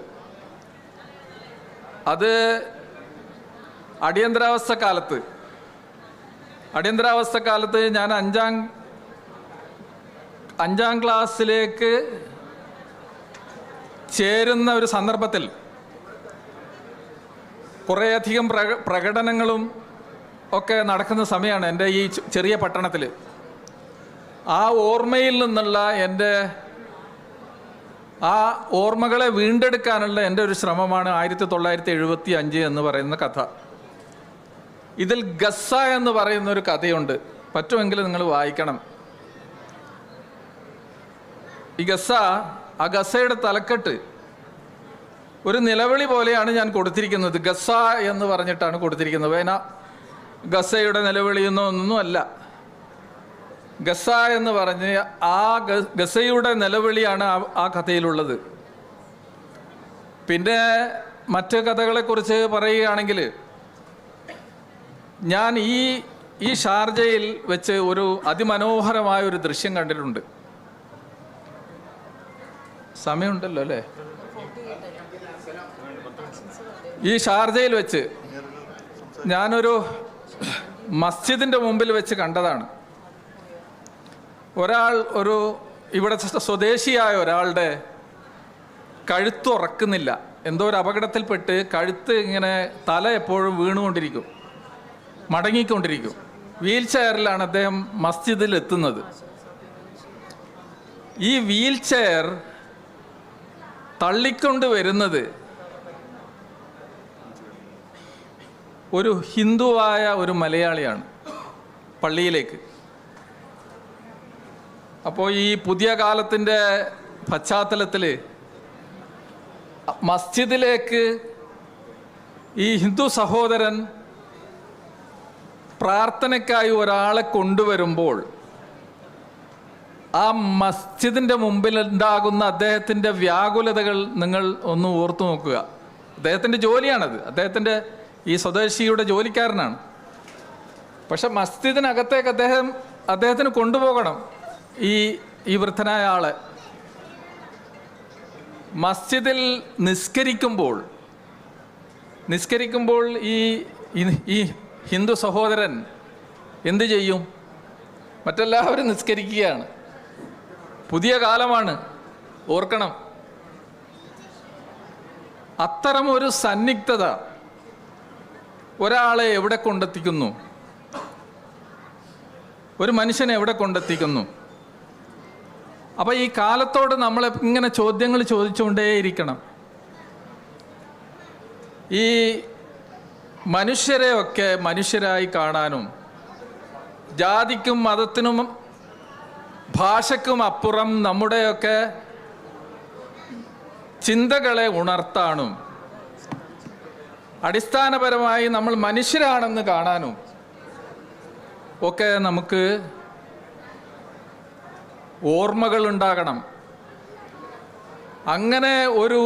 അത് അടിയന്തരാവസ്ഥ കാലത്ത് ഞാൻ അഞ്ചാം ക്ലാസ്സിലേക്ക് ചേരുന്ന ഒരു സന്ദർഭത്തിൽ കുറേയധികം പ്രകടനങ്ങളും ഒക്കെ നടക്കുന്ന സമയമാണ് എൻ്റെ ഈ ചെറിയ പട്ടണത്തിൽ. ആ ഓർമ്മയിൽ നിന്നുള്ള ആ ഓർമ്മകളെ വീണ്ടെടുക്കാനുള്ള എൻ്റെ ഒരു ശ്രമമാണ് 1975 എന്ന് പറയുന്ന കഥ. ഇതിൽ ഗസ്സ എന്ന് പറയുന്ന ഒരു കഥയുണ്ട്. പറ്റുമെങ്കിൽ നിങ്ങൾ വായിക്കണം. ഈ ആ ഗസ്സയുടെ തലക്കെട്ട് ഒരു നിലവിളി പോലെയാണ് ഞാൻ കൊടുത്തിരിക്കുന്നത്. ഗസ്സ എന്ന് പറഞ്ഞിട്ടാണ് കൊടുത്തിരിക്കുന്നത്. ഗസ്സയുടെ നിലവിളിയൊന്നുമല്ല. ഗസ്സ എന്ന് പറഞ്ഞ് ആ ഗസ്സയുടെ നിലവിളിയാണ് ആ കഥയിലുള്ളത്. പിന്നെ മറ്റ് കഥകളെക്കുറിച്ച് പറയുകയാണെങ്കിൽ, ഞാൻ ഈ ഷാർജയിൽ വെച്ച് ഒരു അതിമനോഹരമായ ഒരു ദൃശ്യം കണ്ടിട്ടുണ്ട്. സമയമുണ്ടല്ലോ അല്ലേ? ഈ ഷാർജയിൽ വെച്ച് ഞാനൊരു മസ്ജിദിൻ്റെ മുമ്പിൽ വെച്ച് കണ്ടതാണ്. ഇവിടെ സ്വദേശിയായ ഒരാളുടെ കഴുത്തുറക്കുന്നില്ല. എന്തോ ഒരു അപകടത്തിൽപ്പെട്ട് കഴുത്ത് ഇങ്ങനെ തല എപ്പോഴും വീണുകൊണ്ടിരിക്കും, മടങ്ങിക്കൊണ്ടിരിക്കും. വീൽ ചെയറിലാണ് അദ്ദേഹം മസ്ജിദിൽ എത്തുന്നത്. ഈ വീൽ ചെയർ തള്ളിക്കൊണ്ട് വരുന്നത് ഒരു ഹിന്ദുവായ ഒരു മലയാളിയാണ് പള്ളിയിലേക്ക്. അപ്പോൾ ഈ പുതിയ കാലത്തിൻ്റെ പശ്ചാത്തലത്തിൽ മസ്ജിദിലേക്ക് ഈ ഹിന്ദു സഹോദരൻ പ്രാർത്ഥനയ്ക്കായി ഒരാളെ കൊണ്ടുവരുമ്പോൾ ആ മസ്ജിദിൻ്റെ മുമ്പിൽ ഉണ്ടാകുന്ന അദ്ദേഹത്തിൻ്റെ വ്യാകുലതകൾ നിങ്ങൾ ഒന്ന് ഓർത്തു നോക്കുക. അദ്ദേഹത്തിൻ്റെ ജോലിയാണത്, ഈ സ്വദേശിയുടെ ജോലിക്കാരനാണ്. പക്ഷെ മസ്ജിദിനകത്തേക്ക് അദ്ദേഹത്തിന് കൊണ്ടുപോകണം ഈ വൃദ്ധനായ ആളെ. മസ്ജിദിൽ നിസ്കരിക്കുമ്പോൾ ഈ ഹിന്ദു സഹോദരൻ എന്തു ചെയ്യും? മറ്റെല്ലാവരും നിസ്കരിക്കുകയാണ്. പുതിയ കാലമാണ്, ഓർക്കണം. അത്തരമൊരു സന്നിഗ്ധത ഒരാളെ എവിടെ കൊണ്ടെത്തിക്കുന്നു? ഒരു മനുഷ്യനെ എവിടെ കൊണ്ടെത്തിക്കുന്നു? അപ്പം ഈ കാലത്തോട് നമ്മൾ ഇങ്ങനെ ചോദ്യങ്ങൾ ചോദിച്ചുകൊണ്ടേയിരിക്കണം. ഈ മനുഷ്യരെയൊക്കെ മനുഷ്യരായി കാണാനും ജാതിക്കും മതത്തിനും ഭാഷയ്ക്കും അപ്പുറം നമ്മുടെയൊക്കെ ചിന്തകളെ ഉണർത്താനും അടിസ്ഥാനപരമായി നമ്മൾ മനുഷ്യരാണെന്ന് കാണാനും ഒക്കെ നമുക്ക് ഓർമ്മകൾ ഉണ്ടാകണം. അങ്ങനെ ഒരു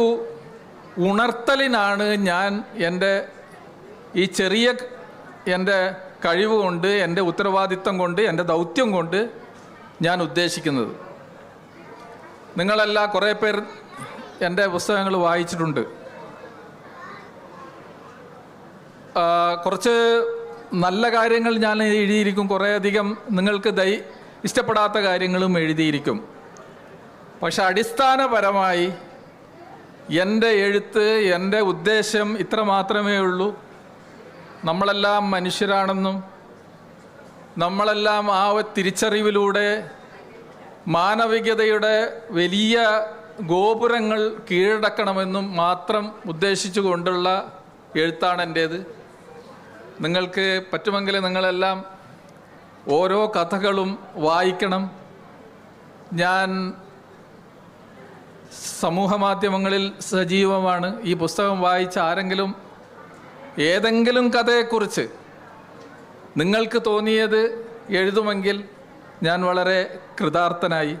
ഉണർത്തലിനാണ് ഞാൻ ഈ ചെറിയ കഴിവ് കൊണ്ട്, എൻ്റെ ഉത്തരവാദിത്വം കൊണ്ട്, എൻ്റെ ദൗത്യം കൊണ്ട് ഞാൻ ഉദ്ദേശിക്കുന്നത്. നിങ്ങളെല്ലാം കുറേ പേർ എൻ്റെ പുസ്തകങ്ങൾ വായിച്ചിട്ടുണ്ട്. കുറച്ച് നല്ല കാര്യങ്ങൾ ഞാൻ എഴുതിയിരിക്കും, കുറേയധികം നിങ്ങൾക്ക് ഇഷ്ടപ്പെടാത്ത കാര്യങ്ങളും എഴുതിയിരിക്കും. പക്ഷെ അടിസ്ഥാനപരമായി എൻ്റെ എഴുത്ത്, എൻ്റെ ഉദ്ദേശം ഇത്ര മാത്രമേ ഉള്ളൂ. നമ്മളെല്ലാം മനുഷ്യരാണെന്നും നമ്മളെല്ലാം ആ തിരിച്ചറിവിലൂടെ മാനവികതയുടെ വലിയ ഗോപുരങ്ങൾ കീഴടക്കണമെന്നും മാത്രം ഉദ്ദേശിച്ചുകൊണ്ടുള്ള എഴുത്താണ് എൻ്റേത്. നിങ്ങൾക്ക് പറ്റുമെങ്കിൽ നിങ്ങളെല്ലാം ഓരോ കഥകളും വായിക്കണം. ഞാൻ സമൂഹ മാധ്യമങ്ങളിൽ സജീവമാണ്. ഈ പുസ്തകം വായിച്ച ആരെങ്കിലും ഏതെങ്കിലും കഥയെക്കുറിച്ച് നിങ്ങൾക്ക് തോന്നിയത് എഴുതുമെങ്കിൽ ഞാൻ വളരെ കൃതാർത്ഥനായി.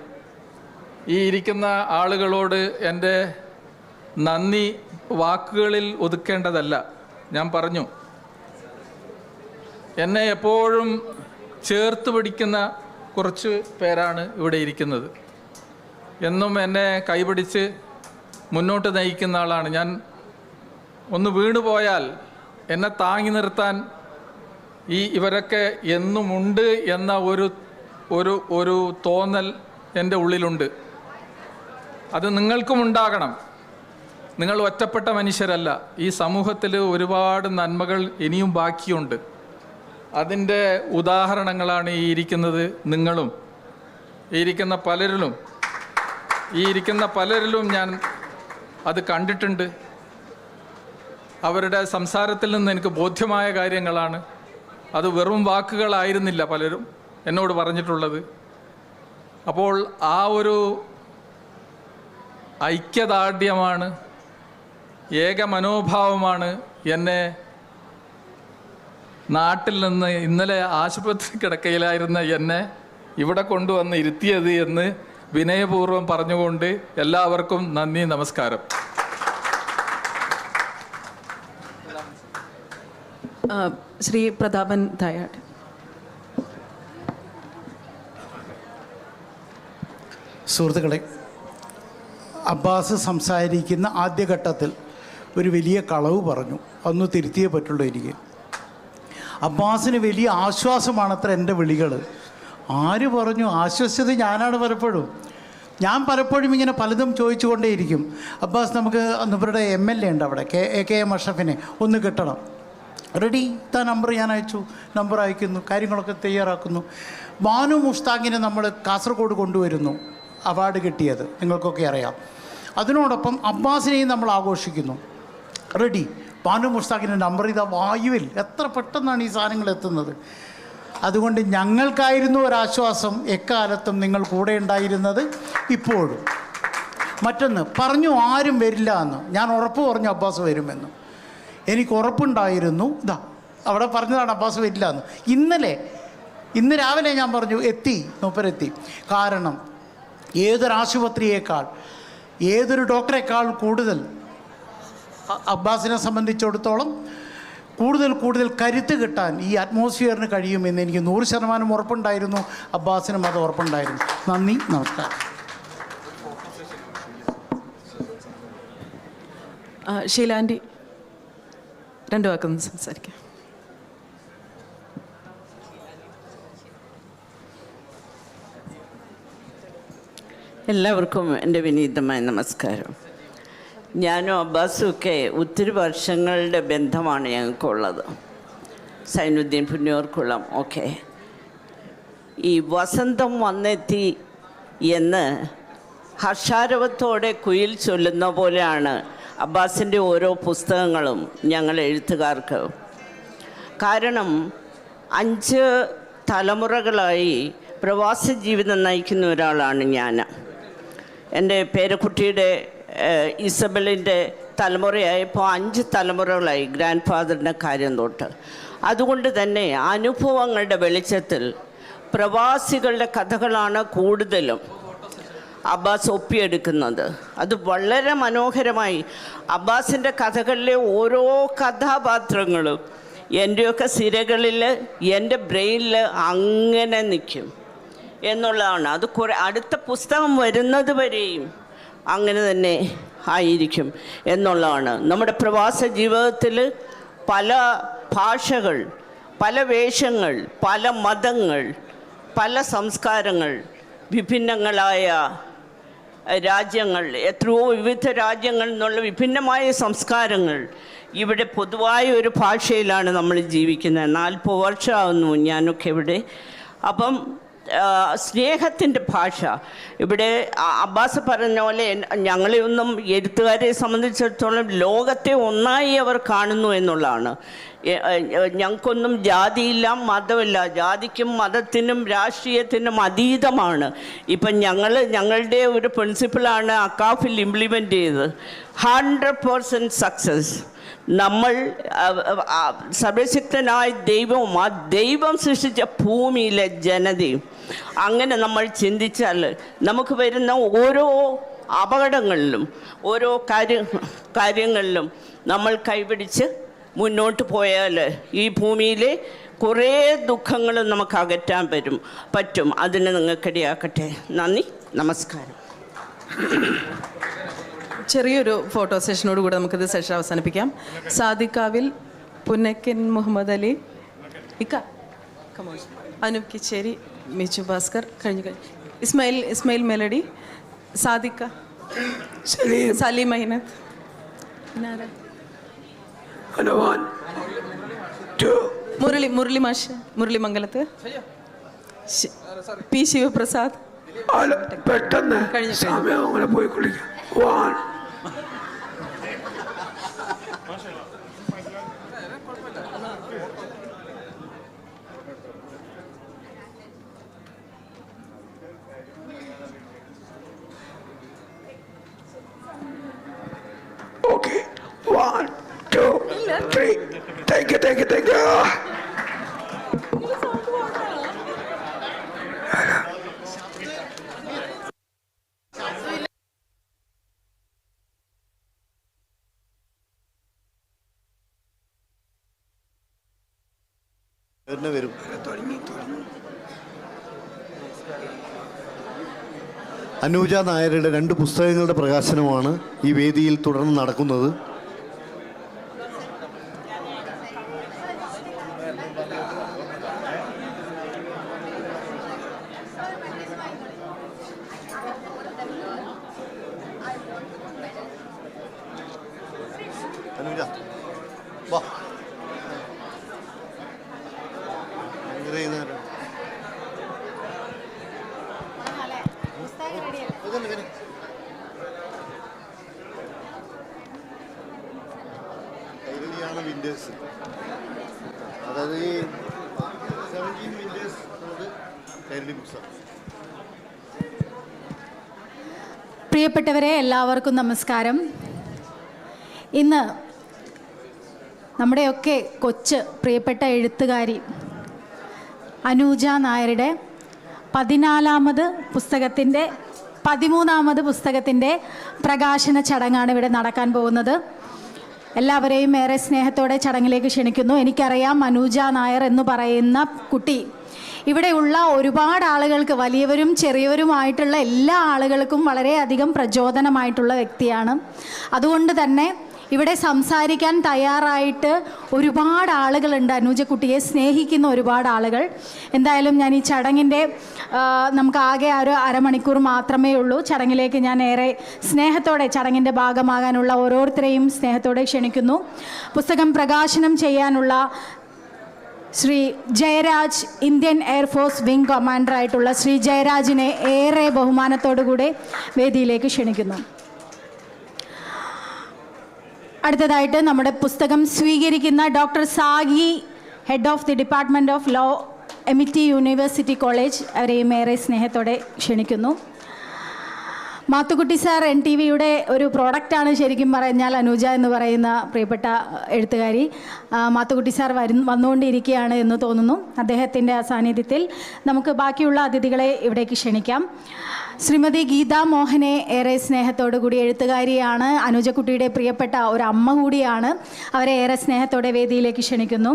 ഈ ഇരിക്കുന്ന ആളുകളോട് എൻ്റെ നന്ദി വാക്കുകളിൽ ഒതുക്കേണ്ടതല്ല. ഞാൻ പറഞ്ഞു, എന്നെ എപ്പോഴും ചേർത്ത് പിടിക്കുന്ന കുറച്ച് പേരാണ് ഇവിടെ ഇരിക്കുന്നത്. എന്നും എന്നെ കൈപിടിച്ച് മുന്നോട്ട് നയിക്കുന്ന ആളാണ്. ഞാൻ ഒന്ന് വീണുപോയാൽ എന്നെ താങ്ങി നിർത്താൻ ഇവരൊക്കെ എന്നുമുണ്ട് എന്ന ഒരു തോന്നൽ എൻ്റെ ഉള്ളിലുണ്ട്. അത് നിങ്ങൾക്കും ഉണ്ടാകണം. നിങ്ങൾ ഒറ്റപ്പെട്ട മനുഷ്യരല്ല. ഈ സമൂഹത്തിൽ ഒരുപാട് നന്മകൾ ഇനിയും ബാക്കിയുണ്ട്. അതിൻ്റെ ഉദാഹരണങ്ങളാണ് ഈ ഇരിക്കുന്നത് നിങ്ങളും. ഈ ഇരിക്കുന്ന പലരിലും ഞാൻ അത് കണ്ടിട്ടുണ്ട്. അവരുടെ സംസാരത്തിൽ നിന്ന് എനിക്ക് ബോധ്യമായ കാര്യങ്ങളാണ്. അത് വെറും വാക്കുകളായിരുന്നില്ല പലരും എന്നോട് പറഞ്ഞിട്ടുള്ളത്. അപ്പോൾ ആ ഒരു ഐക്യദാർഢ്യമാണ്, ഏക മനോഭാവമാണ് എന്നെ നാട്ടിൽ നിന്ന് ഇന്നലെ ആശുപത്രി കിടക്കയിലായിരുന്ന എന്നെ ഇവിടെ കൊണ്ടുവന്ന് ഇരുത്തിയത് എന്ന് വിനയപൂർവ്വം പറഞ്ഞുകൊണ്ട് എല്ലാവർക്കും നന്ദി, നമസ്കാരം. ശ്രീ പ്രതാപൻ തായാട്ട്. സുഹൃത്തുക്കളെ, അബ്ബാസ് സംസാരിക്കുന്ന ആദ്യഘട്ടത്തിൽ ഒരു വലിയ കളവ് പറഞ്ഞു. അതൊന്ന് തിരുത്തിയേ പറ്റുള്ളൂ എനിക്ക്. അബ്ബാസിന് വലിയ ആശ്വാസമാണത്ര എൻ്റെ വിളികൾ. ആര് പറഞ്ഞു ആശ്വസിച്ചത്? ഞാനാണ് പലപ്പോഴും. ഞാൻ പലപ്പോഴും ഇങ്ങനെ പലതും ചോദിച്ചുകൊണ്ടേയിരിക്കും. അബ്ബാസ്, നമുക്ക് ഇവരുടെ MLA ഉണ്ട് അവിടെ, KM അഷ്റഫിനെ ഒന്ന് കിട്ടണം. റെഡി, ഇതാ നമ്പർ ഞാൻ അയച്ചു. നമ്പർ അയക്കുന്നു, കാര്യങ്ങളൊക്കെ തയ്യാറാക്കുന്നു. ബാനു മുഷ്താഖിനെ നമ്മൾ കാസർഗോഡ് കൊണ്ടുവരുന്നു, അവാർഡ് കിട്ടിയത് നിങ്ങൾക്കൊക്കെ അറിയാം. അതിനോടൊപ്പം അബ്ബാസിനെയും നമ്മൾ ആഘോഷിക്കുന്നു. റെഡി, ബാനു മുഷ്താഖിൻ്റെ നമ്പർ ഇതാ വായുവിൽ. എത്ര പെട്ടെന്നാണ് ഈ സാധനങ്ങൾ എത്തുന്നത്. അതുകൊണ്ട് ഞങ്ങൾക്കായിരുന്നു ഒരാശ്വാസം എക്കാലത്തും നിങ്ങൾ കൂടെ ഉണ്ടായിരുന്നത്, ഇപ്പോഴും. മറ്റൊന്ന് പറഞ്ഞു, ആരും വരില്ല എന്ന്. ഞാൻ ഉറപ്പ് പറഞ്ഞു അബ്ബാസ് വരുമെന്ന്. എനിക്ക് ഉറപ്പുണ്ടായിരുന്നു. ഇതാ അവിടെ പറഞ്ഞതാണ് അബ്ബാസ് വരില്ല എന്ന്. ഇന്ന് രാവിലെ ഞാൻ പറഞ്ഞു, മൂപ്പരെത്തി. കാരണം ഏതൊരാശുപത്രിയേക്കാൾ, ഏതൊരു ഡോക്ടറേക്കാൾ കൂടുതൽ അബ്ബാസിനെ സംബന്ധിച്ചിടത്തോളം കൂടുതൽ കരുത്ത് കിട്ടാൻ ഈ അറ്റ്മോസ്ഫിയറിന് കഴിയുമെന്ന് എനിക്ക് 100% ഉറപ്പുണ്ടായിരുന്നു. അബ്ബാസിനും അത് ഉറപ്പുണ്ടായിരുന്നു. നന്ദി, നമസ്കാരം. ഷീലാൻറ്റി 2 വാക്കൊന്ന് സംസാരിക്കാം. എല്ലാവർക്കും എൻ്റെ വിനീതമായ നമസ്കാരം. ഞാനും അബ്ബാസും ഒക്കെ ഒത്തിരി വർഷങ്ങളുടെ ബന്ധമാണ് ഞങ്ങൾക്കുള്ളത്. സൈനുദ്ദീൻ പുന്നൂർക്കുളം ഒക്കെ. ഈ വസന്തം വന്നെത്തി എന്ന് ഹർഷാരവത്തോടെ കുയിൽ ചൊല്ലുന്ന പോലെയാണ് അബ്ബാസിൻ്റെ ഓരോ പുസ്തകങ്ങളും ഞങ്ങൾ എഴുത്തുകാർക്ക്. കാരണം 5 തലമുറകളായി പ്രവാസ ജീവിതം നയിക്കുന്ന ഒരാളാണ് ഞാൻ. എൻ്റെ പേരക്കുട്ടിയുടെ ഇസബലിൻ്റെ തലമുറയായപ്പോൾ 5 തലമുറകളായി ഗ്രാൻഡ് ഫാദറിൻ്റെ കാര്യം തൊട്ട്. അതുകൊണ്ട് തന്നെ അനുഭവങ്ങളുടെ വെളിച്ചത്തിൽ പ്രവാസികളുടെ കഥകളാണ് കൂടുതലും അബ്ബാസ് ഒപ്പിയെടുക്കുന്നത്. അത് വളരെ മനോഹരമായി. അബ്ബാസിൻ്റെ കഥകളിലെ ഓരോ കഥാപാത്രങ്ങളും എൻ്റെയൊക്കെ സിരകളിൽ, എൻ്റെ ബ്രെയിനിൽ അങ്ങനെ നിൽക്കും എന്നുള്ളതാണ്. അത് അടുത്ത പുസ്തകം വരുന്നത് വരെയും അങ്ങനെ തന്നെ ആയിരിക്കും എന്നുള്ളതാണ്. നമ്മുടെ പ്രവാസ ജീവിതത്തിൽ പല ഭാഷകൾ, പല വേഷങ്ങൾ, പല മതങ്ങൾ, പല സംസ്കാരങ്ങൾ, വിഭിന്നങ്ങളായ രാജ്യങ്ങൾ, എത്രയോ വിവിധ രാജ്യങ്ങളിൽ നിന്നുള്ള വിഭിന്നമായ സംസ്കാരങ്ങൾ. ഇവിടെ പൊതുവായ ഒരു ഭാഷയിലാണ് നമ്മൾ ജീവിക്കുന്നത്. 40 വർഷമാകുന്നു ഞാനൊക്കെ ഇവിടെ. അപ്പം സ്നേഹത്തിൻ്റെ ഭാഷ. ഇവിടെ അബ്ബാസ് പറഞ്ഞ പോലെ ഞങ്ങളെയൊന്നും എഴുത്തുകാരെ സംബന്ധിച്ചിടത്തോളം ലോകത്തെ ഒന്നായി അവർ കാണുന്നു എന്നുള്ളതാണ്. ഞങ്ങൾക്കൊന്നും ജാതിയില്ല, മതമില്ല. ജാതിക്കും മതത്തിനും രാഷ്ട്രീയത്തിനും അതീതമാണ്. ഇപ്പം ഞങ്ങളുടെ ഒരു പ്രിൻസിപ്പിളാണ് അക്കാഫിൽ ഇംപ്ലിമെൻ്റ് ചെയ്തത്. 100% സക്സസ്. നമ്മൾ സർവശക്തനായ ദൈവവും ആ ദൈവം സൃഷ്ടിച്ച ഭൂമിയിലെ ജനതയും അങ്ങനെ നമ്മൾ ചിന്തിച്ചാൽ നമുക്ക് വരുന്ന ഓരോ അപകടങ്ങളിലും ഓരോ കാര്യങ്ങളിലും നമ്മൾ കൈപിടിച്ച് മുന്നോട്ട് പോയാൽ ഈ ഭൂമിയിലെ കുറേ ദുഃഖങ്ങളും നമുക്ക് അകറ്റാൻ പറ്റും. അതിന് നിങ്ങൾക്കിടയാക്കട്ടെ. നന്ദി, നമസ്കാരം. ചെറിയൊരു ഫോട്ടോ സെഷനോട് കൂടെ നമുക്കിത് സെഷൻ അവസാനിപ്പിക്കാം. സാദിക്കാവിൽ പുന്നക്കൻ മുഹമ്മദ് അലി, അനൂപ് കിച്ചേരി, മിച്ചു ഭാസ്കർ, കഴിഞ്ഞു ഇസ്മായിൽ മെലഡി, സാദിക്ക, സലീം അഹിനത്ത്, മുരളി മാഷ്, മുരളി മംഗലത്ത്, പി ശിവപ്രസാദ്. പെട്ടെന്ന് സമയം അങ്ങനെ പോയി കുളിക്കാം. Okay, 1, 2, 3. Thank you. വരും. അനൂജ നായരുടെ 2 പുസ്തകങ്ങളുടെ പ്രകാശനമാണ് ഈ വേദിയിൽ തുടർന്ന് നടക്കുന്നത്. അനൂജ വാ. കൈരളിയാണ് വിൻഡേഴ്സ്, അതായത് ഈ 17 വിൻഡേഴ്സ് കൈരളി ബുക്സാണ്. പ്രിയപ്പെട്ടവരെ, എല്ലാവർക്കും നമസ്കാരം. ഇന്ന് നമ്മുടെയൊക്കെ കൊച്ച് പ്രിയപ്പെട്ട എഴുത്തുകാരി അനൂജ നായരുടെ 14ാമത് പുസ്തകത്തിൻ്റെ 13ാമത് പുസ്തകത്തിൻ്റെ പ്രകാശന ചടങ്ങാണ് ഇവിടെ നടക്കാൻ പോകുന്നത്. എല്ലാവരെയും ഏറെ സ്നേഹത്തോടെ ചടങ്ങിലേക്ക് ക്ഷണിക്കുന്നു. എനിക്കറിയാം അനൂജ നായർ എന്ന് പറയുന്ന കുട്ടി ഇവിടെയുള്ള ഒരുപാട് ആളുകൾക്ക്, വലിയവരും ചെറിയവരുമായിട്ടുള്ള എല്ലാ ആളുകൾക്കും വളരെയധികം പ്രചോദനമായിട്ടുള്ള വ്യക്തിയാണ്. അതുകൊണ്ട് തന്നെ ഇവിടെ സംസാരിക്കാൻ തയ്യാറായിട്ട് ഒരുപാട് ആളുകളുണ്ട്. അനൂജക്കുട്ടിയെ സ്നേഹിക്കുന്ന ഒരുപാട് ആളുകൾ. എന്തായാലും ഞാൻ ഈ ചടങ്ങിൻ്റെ നമുക്ക് ആകെ ഒരു അരമണിക്കൂർ മാത്രമേ ഉള്ളൂ. ചടങ്ങിലേക്ക് ഞാൻ ഏറെ സ്നേഹത്തോടെ ചടങ്ങിൻ്റെ ഭാഗമാകാനുള്ള ഓരോരുത്തരെയും സ്നേഹത്തോടെ ക്ഷണിക്കുന്നു. പുസ്തകം പ്രകാശനം ചെയ്യാനുള്ള Shri Jayaraj, Indian air force wing കമാൻഡറായിട്ടുള്ള ശ്രീ ജയരാജിനെ ഏറെ ബഹുമാനത്തോടുകൂടെ വേദിയിലേക്ക് ക്ഷണിക്കുന്നു. അടുത്തതായിട്ട് നമ്മുടെ പുസ്തകം സ്വീകരിക്കുന്ന doctor Sagi, head of the department of law, Amity university college, അവരെയും ഏറെ സ്നേഹത്തോടെ ക്ഷണിക്കുന്നു. മാത്തുക്കുട്ടി സാർ NTVയുടെ ഒരു പ്രോഡക്റ്റാണ് ശരിക്കും പറഞ്ഞാൽ അനൂജ എന്ന് പറയുന്ന പ്രിയപ്പെട്ട എഴുത്തുകാരി. മാത്തുക്കുട്ടി സാർ വന്നുകൊണ്ടിരിക്കുകയാണ് എന്ന് തോന്നുന്നു. അദ്ദേഹത്തിൻ്റെ സാന്നിധ്യത്തിൽ നമുക്ക് ബാക്കിയുള്ള അതിഥികളെ ഇവിടേക്ക് ക്ഷണിക്കാം. ശ്രീമതി ഗീതാ മോഹനെ ഏറെ സ്നേഹത്തോടു കൂടി, എഴുത്തുകാരിയാണ്, അനുജക്കുട്ടിയുടെ പ്രിയപ്പെട്ട ഒരു അമ്മ കൂടിയാണ്. അവരെ ഏറെ സ്നേഹത്തോടെ വേദിയിലേക്ക് ക്ഷണിക്കുന്നു.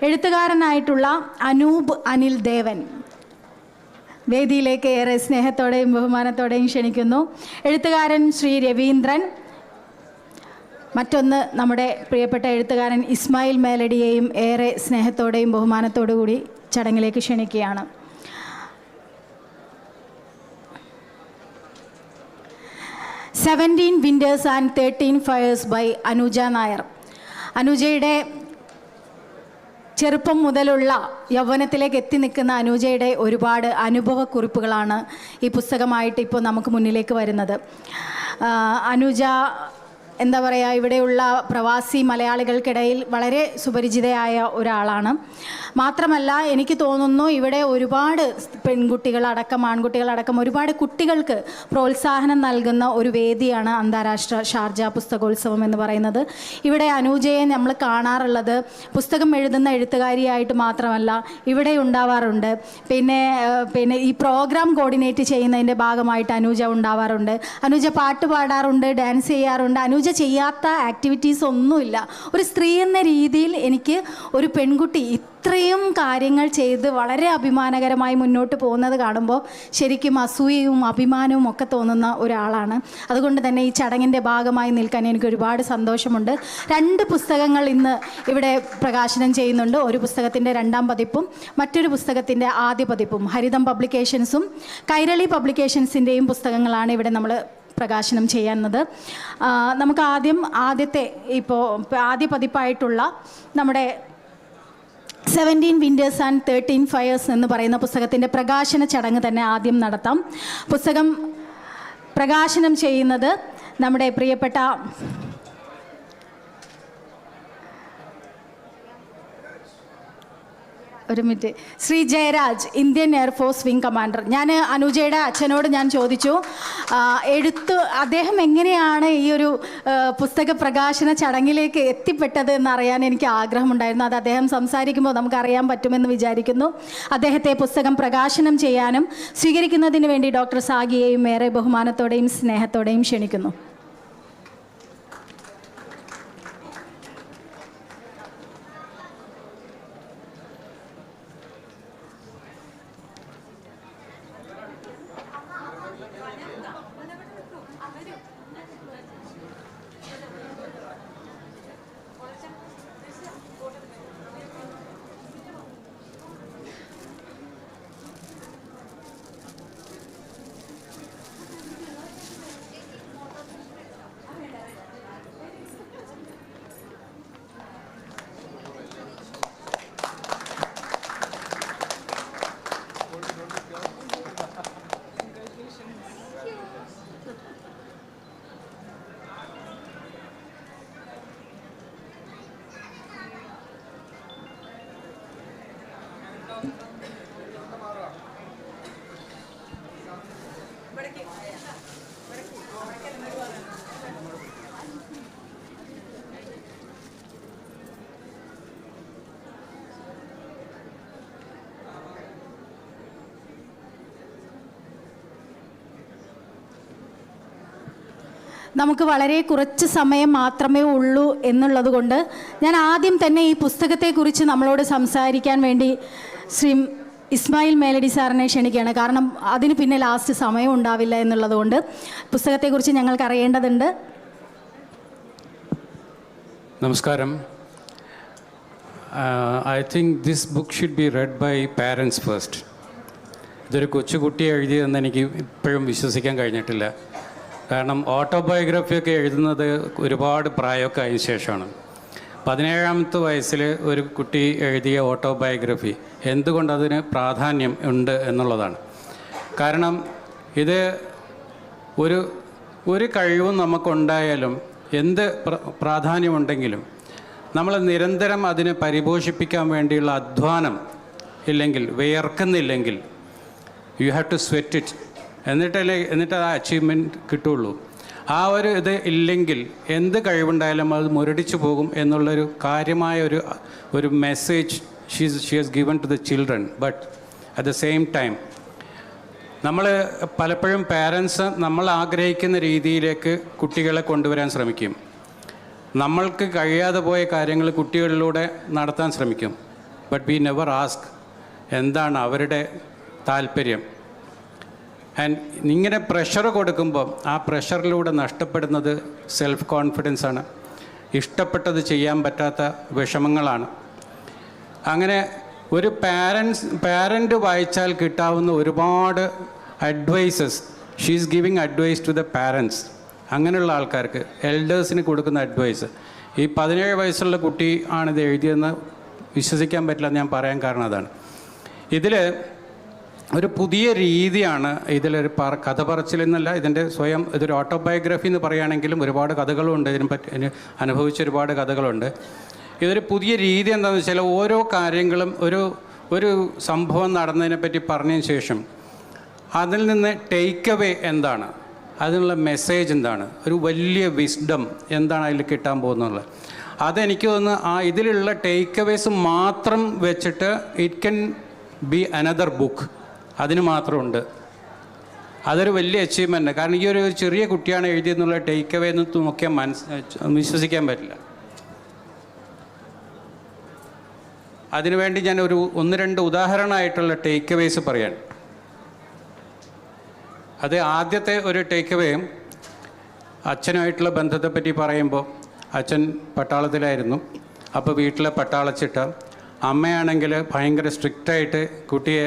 എഴുത്തുകാരനായിട്ടുള്ള അനൂപ് അനിൽ ദേവൻ വേദിയിലേക്ക് ഏറെ സ്നേഹത്തോടെയും ബഹുമാനത്തോടെയും ക്ഷണിക്കുന്നു. എഴുത്തുകാരൻ ശ്രീ രവീന്ദ്രൻ, മറ്റൊന്ന് നമ്മുടെ പ്രിയപ്പെട്ട എഴുത്തുകാരൻ ഇസ്മായിൽ മേലഡിയെയും ഏറെ സ്നേഹത്തോടെയും ബഹുമാനത്തോടു കൂടി ചടങ്ങിലേക്ക് ക്ഷണിക്കുകയാണ്. "17 Winters and 13 Fires" by Anuja Nair. അനൂജയുടെ ചെറുപ്പം മുതലുള്ള യൗവനത്തിലേക്ക് എത്തി നിൽക്കുന്ന അനുജയുടെ ഒരുപാട് അനുഭവക്കുറിപ്പുകളാണ് ഈ പുസ്തകമായിട്ട് ഇപ്പോൾ നമുക്ക് മുന്നിലേക്ക് വരുന്നത്. അനുജ എന്താ പറയുക, ഇവിടെയുള്ള പ്രവാസി മലയാളികൾക്കിടയിൽ വളരെ സുപരിചിതയായ ഒരാളാണ്. മാത്രമല്ല എനിക്ക് തോന്നുന്നു ഇവിടെ ഒരുപാട് പെൺകുട്ടികളടക്കം ആൺകുട്ടികളടക്കം ഒരുപാട് കുട്ടികൾക്ക് പ്രോത്സാഹനം നൽകുന്ന ഒരു വേദിയാണ് അന്താരാഷ്ട്ര ഷാർജ പുസ്തകോത്സവം എന്ന് പറയുന്നത്. ഇവിടെ അനൂജയെ നമ്മൾ കാണാറുള്ളത് പുസ്തകം എഴുതുന്ന എഴുത്തുകാരിയായിട്ട് മാത്രമല്ല, ഇവിടെ ഉണ്ടാവാറുണ്ട്. പിന്നെ ഈ പ്രോഗ്രാം കോർഡിനേറ്റ് ചെയ്യുന്നതിൻ്റെ ഭാഗമായിട്ട് അനൂജ ഉണ്ടാവാറുണ്ട്. അനൂജ പാട്ട് പാടാറുണ്ട്, ഡാൻസ് ചെയ്യാറുണ്ട്. അനൂജ ചെയ്യാത്ത ആക്ടിവിറ്റീസ് ഒന്നുമില്ല. ഒരു സ്ത്രീ എന്ന രീതിയിൽ എനിക്ക് ഒരു പെൺകുട്ടി ഇത്രയും കാര്യങ്ങൾ ചെയ്ത് വളരെ അഭിമാനകരമായി മുന്നോട്ട് പോകുന്നത് കാണുമ്പോൾ ശരിക്കും അസൂയയും അഭിമാനവും ഒക്കെ തോന്നുന്ന ഒരാളാണ്. അതുകൊണ്ട് തന്നെ ഈ ചടങ്ങിൻ്റെ ഭാഗമായി നിൽക്കാൻ എനിക്ക് ഒരുപാട് സന്തോഷമുണ്ട്. 2 പുസ്തകങ്ങൾ ഇന്ന് ഇവിടെ പ്രകാശനം ചെയ്യുന്നുണ്ട്. ഒരു പുസ്തകത്തിൻ്റെ 2ാം പതിപ്പും മറ്റൊരു പുസ്തകത്തിൻ്റെ ആദ്യ പതിപ്പും ഹരിതം പബ്ലിക്കേഷൻസും കൈരളി പബ്ലിക്കേഷൻസിൻ്റെയും പുസ്തകങ്ങളാണ് ഇവിടെ നമ്മൾ പ്രകാശനം ചെയ്യുന്നത്. നമുക്ക് ആദ്യ പതിപ്പായിട്ടുള്ള നമ്മുടെ 17 വിൻറ്റേഴ്സ് ആൻഡ് 13 ഫയേഴ്സ് എന്ന് പറയുന്ന പുസ്തകത്തിൻ്റെ പ്രകാശന ചടങ്ങ് തന്നെ ആദ്യം നടത്താം. പുസ്തകം പ്രകാശനം ചെയ്യുന്നത് നമ്മുടെ പ്രിയപ്പെട്ട Shri Jayaraj, Indian air force wing commander. ഞാൻ അനുജയുടെ അച്ഛനോട് ഞാൻ ചോദിച്ചു, അദ്ദേഹം എങ്ങനെയാണ് ഈ ഒരു പുസ്തക പ്രകാശന ചടങ്ങിലേക്ക് എത്തിപ്പെട്ടത് എന്നറിയാൻ എനിക്ക് ആഗ്രഹമുണ്ടായിരുന്നു. അത് അദ്ദേഹം സംസാരിക്കുമ്പോൾ നമുക്കറിയാൻ പറ്റുമെന്ന് വിചാരിക്കുന്നു. അദ്ദേഹത്തെ പുസ്തകം പ്രകാശനം ചെയ്യാനും സ്വീകരിക്കുന്നതിന് വേണ്ടി ഡോക്ടർ സാഗിയെയും ഏറെ ബഹുമാനത്തോടെയും സ്നേഹത്തോടെയും ക്ഷണിക്കുന്നു. നമുക്ക് വളരെ കുറച്ച് സമയം മാത്രമേ ഉള്ളൂ എന്നുള്ളത് കൊണ്ട് ഞാൻ ആദ്യം തന്നെ ഈ പുസ്തകത്തെക്കുറിച്ച് നമ്മളോട് സംസാരിക്കാൻ വേണ്ടി ശ്രീ ഇസ്മായിൽ മേലടി സാറിനെ ക്ഷണിക്കുകയാണ്. കാരണം അതിന് പിന്നെ ലാസ്റ്റ് സമയം ഉണ്ടാവില്ല എന്നുള്ളത് കൊണ്ട് പുസ്തകത്തെക്കുറിച്ച് ഞങ്ങൾക്ക് അറിയേണ്ടതുണ്ട്. നമസ്കാരം. I think this book should be read by parents first. ഇതൊരു കൊച്ചുകുട്ടി എഴുതിയതെന്ന് എനിക്ക് ഇപ്പോഴും വിശ്വസിക്കാൻ കഴിഞ്ഞിട്ടില്ല. കാരണം ഓട്ടോബയോഗ്രഫിയൊക്കെ എഴുതുന്നത് ഒരുപാട് പ്രായമൊക്കെ അതിന് ശേഷമാണ്. 17ാമത്തെ വയസ്സിൽ ഒരു കുട്ടി എഴുതിയ ഓട്ടോബയോഗ്രഫി എന്തുകൊണ്ടതിന് പ്രാധാന്യം ഉണ്ട് എന്നുള്ളതാണ്. കാരണം ഇത് ഒരു കഴിവും നമുക്കുണ്ടായാലും എന്ത് പ്രാധാന്യമുണ്ടെങ്കിലും നമ്മൾ നിരന്തരം അതിനെ പരിപോഷിപ്പിക്കാൻ വേണ്ടിയുള്ള അധ്വാനം ഇല്ലെങ്കിൽ, വിയർക്കുന്നില്ലെങ്കിൽ, you have to sweat it, എന്നിട്ട് ആ അച്ചീവ്മെൻറ്റ് കിട്ടുള്ളൂ. ആ ഒരു ഇത് ഇല്ലെങ്കിൽ എന്ത് കഴിവുണ്ടായാലും അത് മുരടിച്ചു പോകും എന്നുള്ളൊരു കാര്യമായ ഒരു message she has given to the children. But at the same time നമ്മൾ പലപ്പോഴും പാരൻസ് നമ്മൾ ആഗ്രഹിക്കുന്ന രീതിയിലേക്ക് കുട്ടികളെ കൊണ്ടുവരാൻ ശ്രമിക്കും. നമ്മൾക്ക് കഴിയാതെ പോയ കാര്യങ്ങൾ കുട്ടികളിലൂടെ നടത്താൻ ശ്രമിക്കും. ബട്ട് വി നെവർ ആസ്ക് എന്താണ് അവരുടെ താല്പര്യം. ആൻഡ് ഇങ്ങനെ പ്രഷർ കൊടുക്കുമ്പോൾ ആ പ്രഷറിലൂടെ നഷ്ടപ്പെടുന്നത് സെൽഫ് കോൺഫിഡൻസാണ്, ഇഷ്ടപ്പെട്ടത് ചെയ്യാൻ പറ്റാത്ത വിഷമങ്ങളാണ്. അങ്ങനെ ഒരു പാരൻ്റ് വായിച്ചാൽ കിട്ടാവുന്ന ഒരുപാട് advices, she is giving advice to the parents. അങ്ങനെയുള്ള ആൾക്കാർക്ക്, എൽഡേഴ്സിന് കൊടുക്കുന്ന അഡ്വൈസ്. ഈ 17 വയസ്സുള്ള കുട്ടി ആണിത് എഴുതിയെന്ന് വിശ്വസിക്കാൻ പറ്റില്ല എന്ന് ഞാൻ പറയാൻ കാരണം അതാണ്. ഇതിൽ ഒരു പുതിയ രീതിയാണ് ഇതിലൊരു കഥ പറച്ചിലെന്നല്ല, ഇതിൻ്റെ സ്വയം ഇതൊരു ഓട്ടോബയോഗ്രഫി എന്ന് പറയുകയാണെങ്കിലും ഒരുപാട് കഥകളുണ്ട്, ഇതിനെ അനുഭവിച്ച ഒരുപാട് കഥകളുണ്ട്. ഇതൊരു പുതിയ രീതി എന്താണെന്ന് വെച്ചാൽ ഓരോ കാര്യങ്ങളും ഒരു സംഭവം നടന്നതിനെപ്പറ്റി പറഞ്ഞതിന് ശേഷം അതിൽ നിന്ന് ടേക്ക് അവേ എന്താണ്, അതിനുള്ള മെസ്സേജ് എന്താണ്, ഒരു വലിയ വിസ്ഡം എന്താണ് അതിൽ കിട്ടാൻ പോകുന്നത്. അതെനിക്ക് തോന്നുന്നു ഇതിലുള്ള ടേക്ക് അവേസ് മാത്രം വെച്ചിട്ട് it can be another book, അതിന് മാത്രമുണ്ട്. അതൊരു വലിയ അച്ചീവ്മെൻ്റ്. കാരണം ഈ ഒരു ചെറിയ കുട്ടിയാണ് എഴുതിയെന്നുള്ള ടേക്ക് അവേ എന്ന് നോക്കിയാൽ വിശ്വസിക്കാൻ പറ്റില്ല. അതിനുവേണ്ടി ഞാൻ ഒന്ന് രണ്ട് ഉദാഹരണമായിട്ടുള്ള ടേക്ക് അവേസ് പറയാൻ. അത് ആദ്യത്തെ ഒരു ടേക്ക് അവേ അച്ഛനുമായിട്ടുള്ള ബന്ധത്തെപ്പറ്റി പറയുമ്പോൾ, അച്ഛൻ പട്ടാളത്തിലായിരുന്നു. അപ്പോൾ വീട്ടിലെ പട്ടാളച്ചിട്ട അമ്മയാണെങ്കിൽ ഭയങ്കര സ്ട്രിക്റ്റായിട്ട് കുട്ടിയെ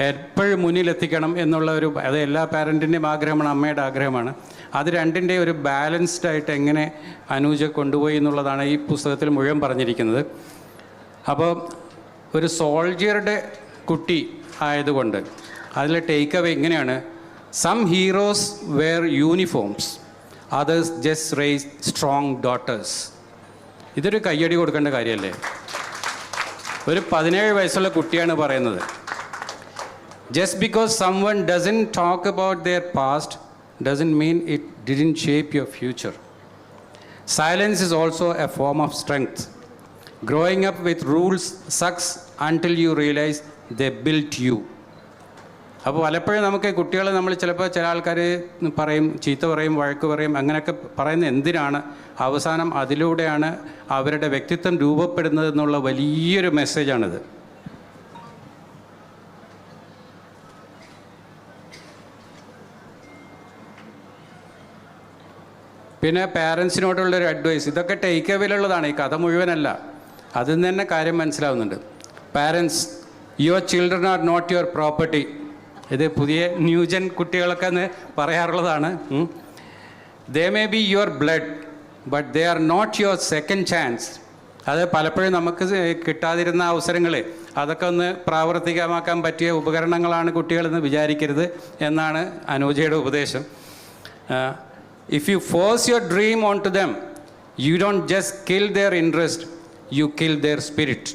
എപ്പോഴും മുന്നിലെത്തിക്കണം എന്നുള്ള അത് എല്ലാ പാരൻറ്റിൻ്റെയും ആഗ്രഹമാണ്, അമ്മയുടെ ആഗ്രഹമാണ്. അത് രണ്ടിൻ്റെയും ഒരു ബാലൻസ്ഡ് ആയിട്ട് എങ്ങനെ അനൂജ കൊണ്ടുപോയി എന്നുള്ളതാണ് ഈ പുസ്തകത്തിൽ മുഴുവൻ പറഞ്ഞിരിക്കുന്നത്. അപ്പോൾ ഒരു സോൾജിയറുടെ കുട്ടി ആയതുകൊണ്ട് അതിലെ ടേക്ക് അവേ ഇങ്ങനെയാണ്: some heroes wear uniforms, others just raise strong daughters. ഇതൊരു കയ്യടി കൊടുക്കേണ്ട കാര്യമല്ലേ? ഒരു 17 വയസ്സുള്ള കുട്ടിയാണ് പറയുന്നത്. Just because someone doesn't talk about their past doesn't mean it didn't shape your future. Silence is also a form of strength. Growing up with rules sucks until you realize they built you. അപ്പോൾ പലപ്പോഴും നമുക്ക് കുട്ടികളെ നമ്മൾ ചിലപ്പോൾ ചില ആൾക്കാർ പറയും, ചീത്ത പറയും, വഴക്ക് പറയും, അങ്ങനെയൊക്കെ പറയുന്നത് എന്തിനാണ്? അവസാനം അതിലൂടെയാണ് അവരുടെ വ്യക്തിത്വം രൂപപ്പെടുന്നത് എന്നുള്ള വലിയൊരു മെസ്സേജാണിത്. പിന്നെ പാരൻസിനോടുള്ളൊരു അഡ്വൈസ്, ഇതൊക്കെ ടേക്ക് അവേയിലുള്ളതാണ്, ഈ കഥ മുഴുവനല്ല. അതിൽ നിന്ന് തന്നെ കാര്യം മനസ്സിലാവുന്നുണ്ട്. Parents, your children are not your property. ഇത് പുതിയ ന്യൂജൻ കുട്ടികളൊക്കെ എന്ന് പറയാറുള്ളതാണ്. They may be your blood but they are not your second chance. അത് പലപ്പോഴും നമുക്ക് കിട്ടാതിരുന്ന അവസരങ്ങൾ അതൊക്കെ ഒന്ന് പ്രാവർത്തികമാക്കാൻ പറ്റിയ ഉപകരണങ്ങളാണ് കുട്ടികളെന്ന് വിചാരിക്കരുത് എന്നാണ് അനൂജയുടെ ഉപദേശം. If you force your dream on to them, you don't just kill their interest, you kill their spirit.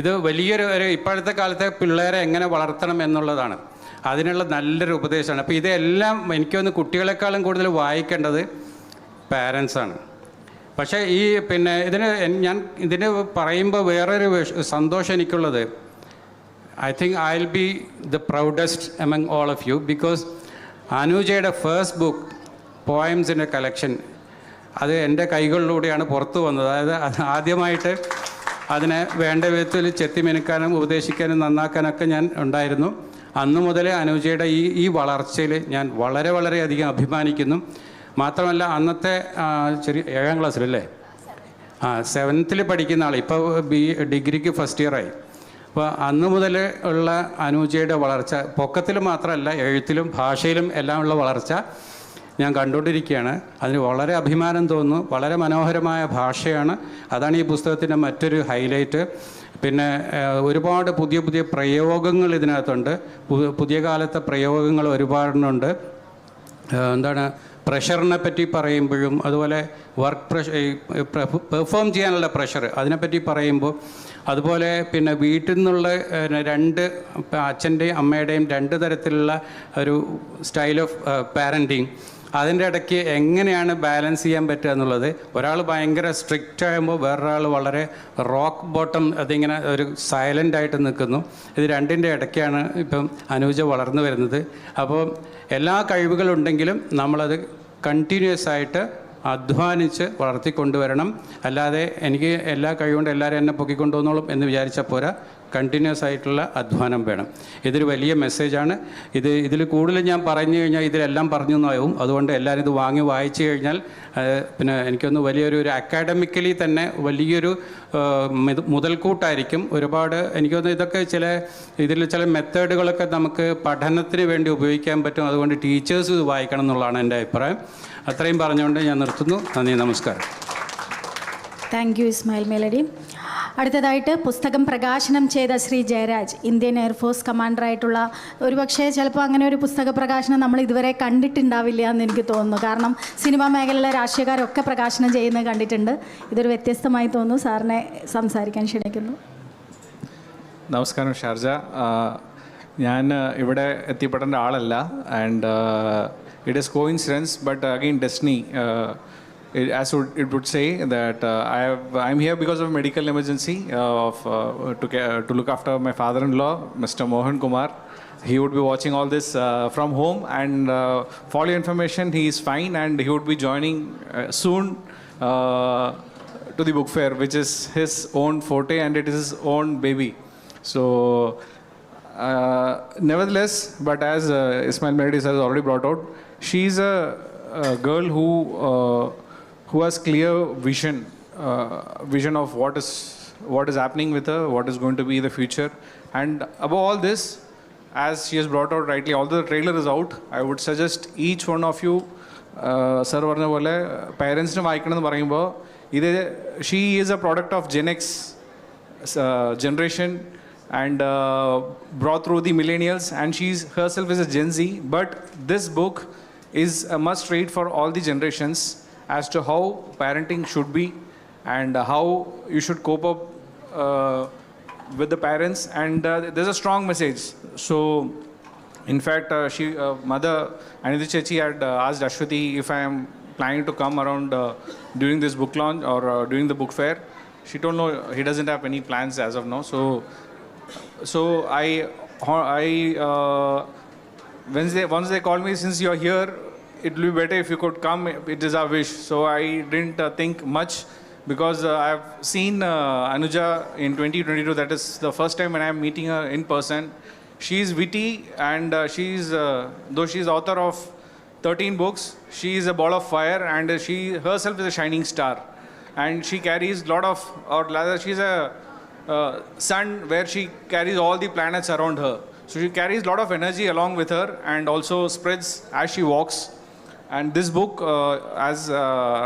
ഇത് വലിയൊരു ഇപ്പോഴത്തെ കാലത്തെ പിള്ളേരെ എങ്ങനെ വളർത്തണം എന്നുള്ളതാണ്, അതിനുള്ള നല്ലൊരു ഉപദേശമാണ്. അപ്പോൾ ഇതെല്ലാം എനിക്കൊന്ന് കുട്ടികളെക്കാളും കൂടുതൽ വായിക്കേണ്ടത് പാരൻസാണ്. പക്ഷേ ഇതിന് പറയുമ്പോൾ വേറൊരു സന്തോഷം എനിക്കുള്ളത്, I think I will be the proudest among all of you, because അനൂജയുടെ ഫസ്റ്റ് ബുക്ക് പോയംസിൻ്റെ കളക്ഷൻ അത് എൻ്റെ കൈകളിലൂടെയാണ് പുറത്തു വന്നത്. അതായത് ആദ്യമായിട്ട് അതിനെ വേണ്ട വിധത്തിൽ ചെത്തിമിനുക്കാനും ഉപദേശിക്കാനും നന്നാക്കാനൊക്കെ ഞാൻ ഉണ്ടായിരുന്നു. അന്നു മുതൽ അനൂജയുടെ ഈ വളർച്ചയിൽ ഞാൻ വളരെയധികം അഭിമാനിക്കുന്നു. മാത്രമല്ല അന്നത്തെ ചെറിയ 7ാം ക്ലാസ്സിലല്ലേ, 7th പഠിക്കുന്ന ആൾ, ഇപ്പോൾ ഡിഗ്രിക്ക് ഫസ്റ്റ് ഇയറായി. അപ്പോൾ അന്നു മുതൽ ഉള്ള അനൂജയുടെ വളർച്ച പൊക്കത്തിൽ മാത്രമല്ല, എഴുത്തിലും ഭാഷയിലും എല്ലാം ഉള്ള വളർച്ച ഞാൻ കണ്ടുകൊണ്ടിരിക്കുകയാണ്. അതിന് വളരെ അഭിമാനം തോന്നുന്നു. വളരെ മനോഹരമായ ഭാഷയാണ്. അതാണ് ഈ പുസ്തകത്തിൻ്റെ മറ്റൊരു ഹൈലൈറ്റ്. പിന്നെ ഒരുപാട് പുതിയ പ്രയോഗങ്ങൾ ഇതിനകത്തുണ്ട്. പുതിയ കാലത്തെ പ്രയോഗങ്ങൾ ഒരുപാടുണ്ട്. എന്താണ് പ്രഷറിനെ പറ്റി പറയുമ്പോഴും, അതുപോലെ വർക്ക് പ്രഷർ, പെർഫോം ചെയ്യാനുള്ള പ്രഷർ, അതിനെപ്പറ്റി പറയുമ്പോൾ, അതുപോലെ പിന്നെ വീട്ടിൽ നിന്നുള്ള അച്ഛൻ്റെയും അമ്മയുടെയും 2 തരത്തിലുള്ള ഒരു സ്റ്റൈൽ ഓഫ് പാരൻറ്റിങ്, അതിൻ്റെ ഇടയ്ക്ക് എങ്ങനെയാണ് ബാലൻസ് ചെയ്യാൻ പറ്റുക എന്നുള്ളത്. ഒരാൾ ഭയങ്കര സ്ട്രിക്റ്റ് ആകുമ്പോൾ വേറൊരാൾ വളരെ റോക്ക് ബോട്ടം, അതിങ്ങനെ ഒരു സൈലൻ്റ് ആയിട്ട് നിൽക്കുന്നു. ഇത് രണ്ടിൻ്റെ ഇടയ്ക്കാണ് ഇപ്പം അനൂജ വളർന്നു വരുന്നത്. അപ്പോൾ എല്ലാ കഴിവുകളുണ്ടെങ്കിലും നമ്മളത് കണ്ടിന്യൂസ് ആയിട്ട് അധ്വാനിച്ച് വളർത്തിക്കൊണ്ടുവരണം. അല്ലാതെ എനിക്ക് എല്ലാ കഴിവുകൊണ്ട് എല്ലാവരും എന്നെ പൊക്കിക്കൊണ്ടുവന്നോളും എന്ന് വിചാരിച്ചാൽ പോരാ, കണ്ടിന്യൂസ് ആയിട്ടുള്ള അധ്വാനം വേണം. ഇതൊരു വലിയ മെസ്സേജാണ്. ഇതിൽ കൂടുതൽ ഞാൻ പറഞ്ഞു കഴിഞ്ഞാൽ ഇതിലെല്ലാം പറഞ്ഞു എന്നാവും. അതുകൊണ്ട് എല്ലാവരും ഇത് വായിച്ചു കഴിഞ്ഞാൽ പിന്നെ എനിക്കൊന്ന് വലിയൊരു അക്കാഡമിക്കലി തന്നെ വലിയൊരു മുതൽക്കൂട്ടായിരിക്കും. ഒരുപാട് എനിക്കൊന്ന് ഇതൊക്കെ ഇതിൽ ചില മെത്തേഡുകളൊക്കെ നമുക്ക് പഠനത്തിന് വേണ്ടി ഉപയോഗിക്കാൻ പറ്റും. അതുകൊണ്ട് ടീച്ചേഴ്സ് ഇത് വായിക്കണം എന്നുള്ളതാണ് എൻ്റെ അഭിപ്രായം. അത്രയും പറഞ്ഞുകൊണ്ട് ഞാൻ നിർത്തുന്നു. നന്ദി, നമസ്കാരം. Thank U Ismail Meladi. അടുത്തതായിട്ട് പുസ്തകം പ്രകാശനം ചെയ്ത ശ്രീ ജയരാജ്, ഇന്ത്യൻ എയർഫോഴ്സ് കമാൻഡറായിട്ടുള്ള, ഒരുപക്ഷെ ചിലപ്പോൾ അങ്ങനെ ഒരു പുസ്തക പ്രകാശനം നമ്മൾ ഇതുവരെ കണ്ടിട്ടുണ്ടാവില്ല എന്ന് എനിക്ക് തോന്നുന്നു. കാരണം സിനിമാ മേഖലയിലെ രാഷ്ട്രീയക്കാരൊക്കെ പ്രകാശനം ചെയ്യുന്നത് കണ്ടിട്ടുണ്ട്. ഇതൊരു വ്യത്യസ്തമായി തോന്നുന്നു. സാറിനെ സംസാരിക്കാൻ ക്ഷണിക്കുന്നു. നമസ്കാരം ഷാർജ. ഞാൻ ഇവിടെ എത്തിപ്പെടേണ്ട ആളല്ല. And it is coincidence, but again destiny. As it would say that I'm here because of medical emergency to look after my father-in-law, Mr. Mohan Kumar. He would be watching all this from home, and for your information, he is fine, and he would be joining soon to the book fair, which is his own forte, and it is his own baby. So nevertheless, but as Ismail Meredith has already brought out, she's a girl who has clear vision of what is happening with her, what is going to be the future. And above all this, as she has brought out rightly, although the trailer is out, I would suggest each one of you, sir പറഞ്ഞ പോലെ പേരൻസിന് വായിക്കണം എന്ന് പറയുമ്പോൾ, ഇത് she is a product of Gen X generation and brought through the millennials, and she's herself is a Gen Z. But this book is a must read for all the generations as to how parenting should be and how you should cope up with the parents. And there's a strong message. So in fact, mother Anidhi Chechi had asked Ashwati if I am planning to come around during this book launch or during the book fair. She told no, he doesn't have any plans as of now. So once they called me, since you're here, it will be better if you could come. It is our wish. So I didn't think much, because I've seen Anuja in 2022. That is the first time when I'm meeting her in person. She's witty, and though she's author of 13 books, she is a ball of fire, and she herself is a shining star. And she carries a lot of, or rather she's a sun where she carries all the planets around her. So she carries a lot of energy along with her, and also spreads as she walks. And this book, as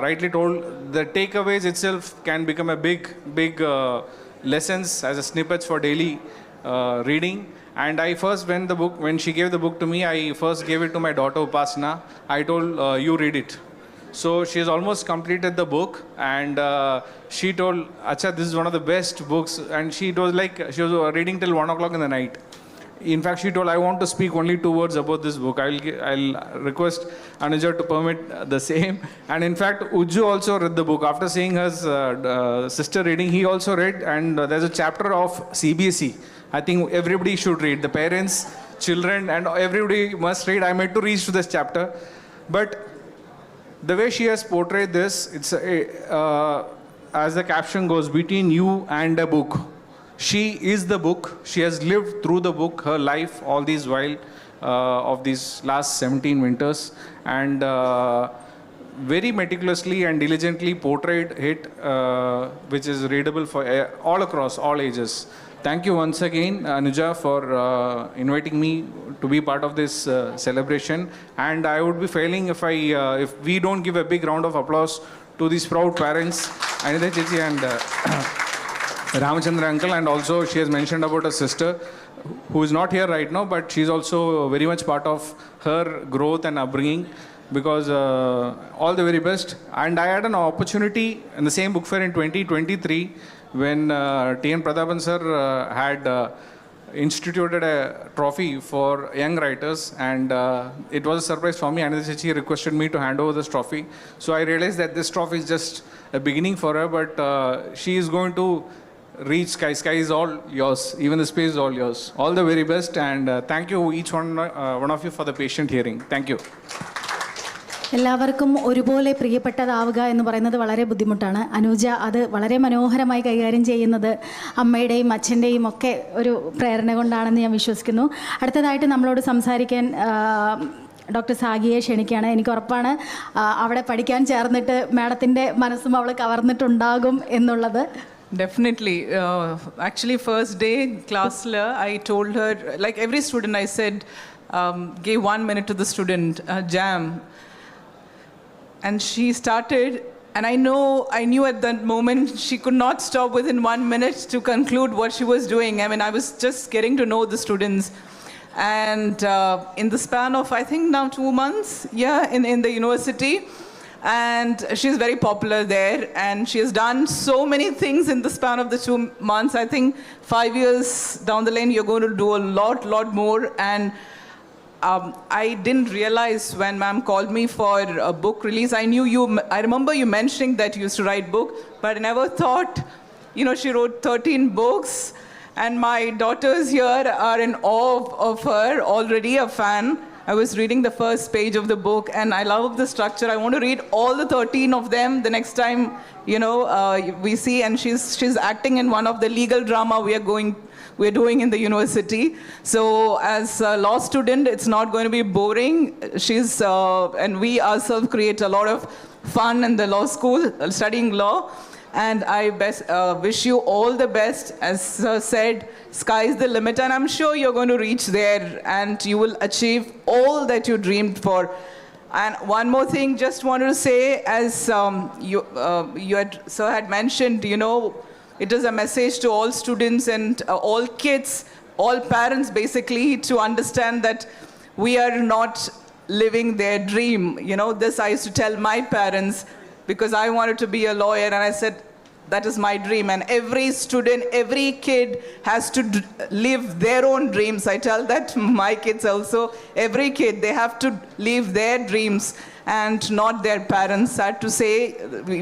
rightly told, the takeaways itself can become a big lessons as a snippets for daily reading. And I first, when she gave the book to me, I first gave it to my daughter Upasana. I told, you read it. So she has almost completed the book, and she told, Acha, this is one of the best books. And she was reading till 1 o'clock in the night. In fact, she told, I want to speak only 2 words about this book. I'll request Anuja to permit the same. And in fact, Ujju also read the book. After seeing her sister reading, he also read. And there's a chapter of CBSE. I think everybody should read. The parents, children, and everybody must read. I meant to reach to this chapter. But the way she has portrayed this, it's as the caption goes, between you and a book. She is the book. She has lived through the book, her life, all these while of these last 17 winters, and very meticulously and diligently portrayed it, which is readable for all across, all ages. Thank you once again, Anuja, for inviting me to be part of this celebration. And I would be failing if we don't give a big round of applause to these proud parents, Anidhi Chechi and Ramachandra uncle. And also she has mentioned about her sister, who is not here right now, but she's also very much part of her growth and upbringing, because all the very best. And I had an opportunity in the same book fair in 2023 when T.N. Prathapan sir had instituted a trophy for young writers, and it was a surprise for me. Anidhi Chechi requested me to hand over this trophy. So I realized that this trophy is just a beginning for her, but she is going to reach sky. Sky is all yours. Even the space is all yours. All the very best, and thank you each one of you for the patient hearing. Thank you. എല്ലാവർക്കും ഒരുപോലെ പ്രിയപ്പെട്ടതാവുക എന്ന് പറയുന്നത് വളരെ ബുദ്ധിമുട്ടാണ്. അനൂജ അത് വളരെ മനോഹരമായി കൈകാര്യം ചെയ്യുന്നത് അമ്മയുടെയും അച്ഛൻ്റെയും ഒക്കെ ഒരു പ്രേരണ കൊണ്ടാണെന്ന് ഞാൻ വിശ്വസിക്കുന്നു. അടുത്തതായിട്ട് നമ്മളോട് സംസാരിക്കാൻ ഡോക്ടർ സാഗിയെ ക്ഷണിക്കുകയാണ്. എനിക്ക് ഉറപ്പാണ് അവിടെ പഠിക്കാൻ ചേർന്നിട്ട് മാഡത്തിൻ്റെ മനസ്സും അവൾ കവർന്നിട്ടുണ്ടാകും എന്നുള്ളത്. Definitely. Actually, first day class, I told her, like every student, I said, gave 1 minute to the student, jam. And she started And I knew at that moment she could not stop within 1 minute to conclude what she was doing. I mean, I was just getting to know the students. And in the span of, I think now 2 months, in the university, and she's very popular there. And she has done so many things in the span of the 2 months. I think 5 years down the lane, you're going to do a lot more. And I didn't realize when ma'am called me for a book release. I remember you mentioning that you used to write book, but I never thought, she wrote 13 books, and my daughters here are in awe of her, already a fan. I was reading the first page of the book, and I love the structure. I want to read all the 13 of them the next time, we see, and she's acting in one of the legal drama we're doing in the university. So as a law student, it's not going to be boring. And we ourselves create a lot of fun in the law school, studying law. And I wish you all the best. As Sir said, sky's the limit, and I'm sure you're going to reach there, and you will achieve all that you dreamed for. And one more thing, just wanted to say, as Sir had mentioned, it is a message to all students and all kids, all parents basically, to understand that we are not living their dream. This I used to tell my parents, because I wanted to be a lawyer, and I said, that is my dream. And every student, every kid has to live their own dreams. I tell that to my kids also. Every kid, they have to live their dreams and not their parents. Sad to say,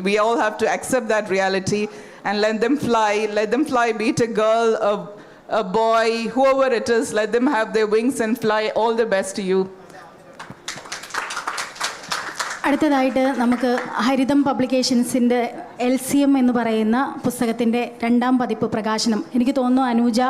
we all have to accept that reality and let them fly, be it a girl, a boy, whoever it is, let them have their wings and fly. All the best to you. അടുത്തതായിട്ട് നമുക്ക് ഹരിതം പബ്ലിക്കേഷൻസിൻ്റെ LCM എന്ന് പറയുന്ന പുസ്തകത്തിൻ്റെ 2ാം പതിപ്പ് പ്രകാശനം. എനിക്ക് തോന്നുന്നു അനൂജ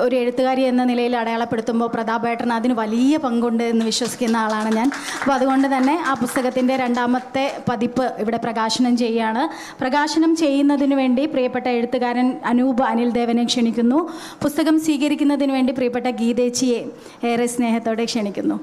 ഒരു എഴുത്തുകാരി എന്ന നിലയിൽ അടയാളപ്പെടുത്തുമ്പോൾ പ്രതാപേട്ടൻ അതിന് വലിയ പങ്കുണ്ട് എന്ന് വിശ്വസിക്കുന്ന ആളാണ് ഞാൻ. അപ്പോൾ അതുകൊണ്ട് തന്നെ ആ പുസ്തകത്തിൻ്റെ 2ാമത്തെ പതിപ്പ് ഇവിടെ പ്രകാശനം ചെയ്യുകയാണ്. പ്രകാശനം ചെയ്യുന്നതിന് വേണ്ടി പ്രിയപ്പെട്ട എഴുത്തുകാരൻ അനൂപ് അനിൽദേവനെ ക്ഷണിക്കുന്നു. പുസ്തകം സ്വീകരിക്കുന്നതിന് വേണ്ടി പ്രിയപ്പെട്ട ഗീതേച്ചിയെ ഏറെ സ്നേഹത്തോടെ ക്ഷണിക്കുന്നു.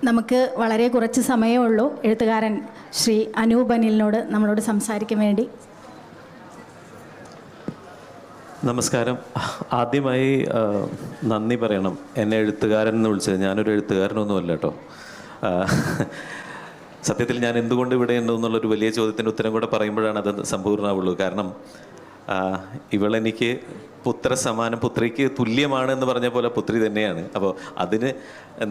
നമുക്ക് വളരെ കുറച്ച് സമയമേ ഉള്ളൂ. എഴുത്തുകാരൻ ശ്രീ അനൂപ് അനിലിനോട് നമ്മളോട് സംസാരിക്കാൻ വേണ്ടി. നമസ്കാരം. ആദ്യമായി നന്ദി പറയണം എന്നെ എഴുത്തുകാരൻ എന്ന് വിളിച്ചത്. ഞാനൊരു എഴുത്തുകാരനൊന്നുമല്ല കേട്ടോ. സത്യത്തിൽ ഞാൻ എന്തുകൊണ്ട് ഇവിടെ ഉണ്ടെന്നുള്ളൊരു വലിയ ചോദ്യത്തിൻ്റെ ഉത്തരം കൂടെ പറയുമ്പോഴാണ് അത് സമ്പൂർണ്ണമാവുള്ളൂ. കാരണം ഇവളെനിക്ക് പുത്ര സമാനം, പുത്രിക്ക് തുല്യമാണ് എന്ന് പറഞ്ഞ പോലെ പുത്രി തന്നെയാണ്. അപ്പോൾ അതിന്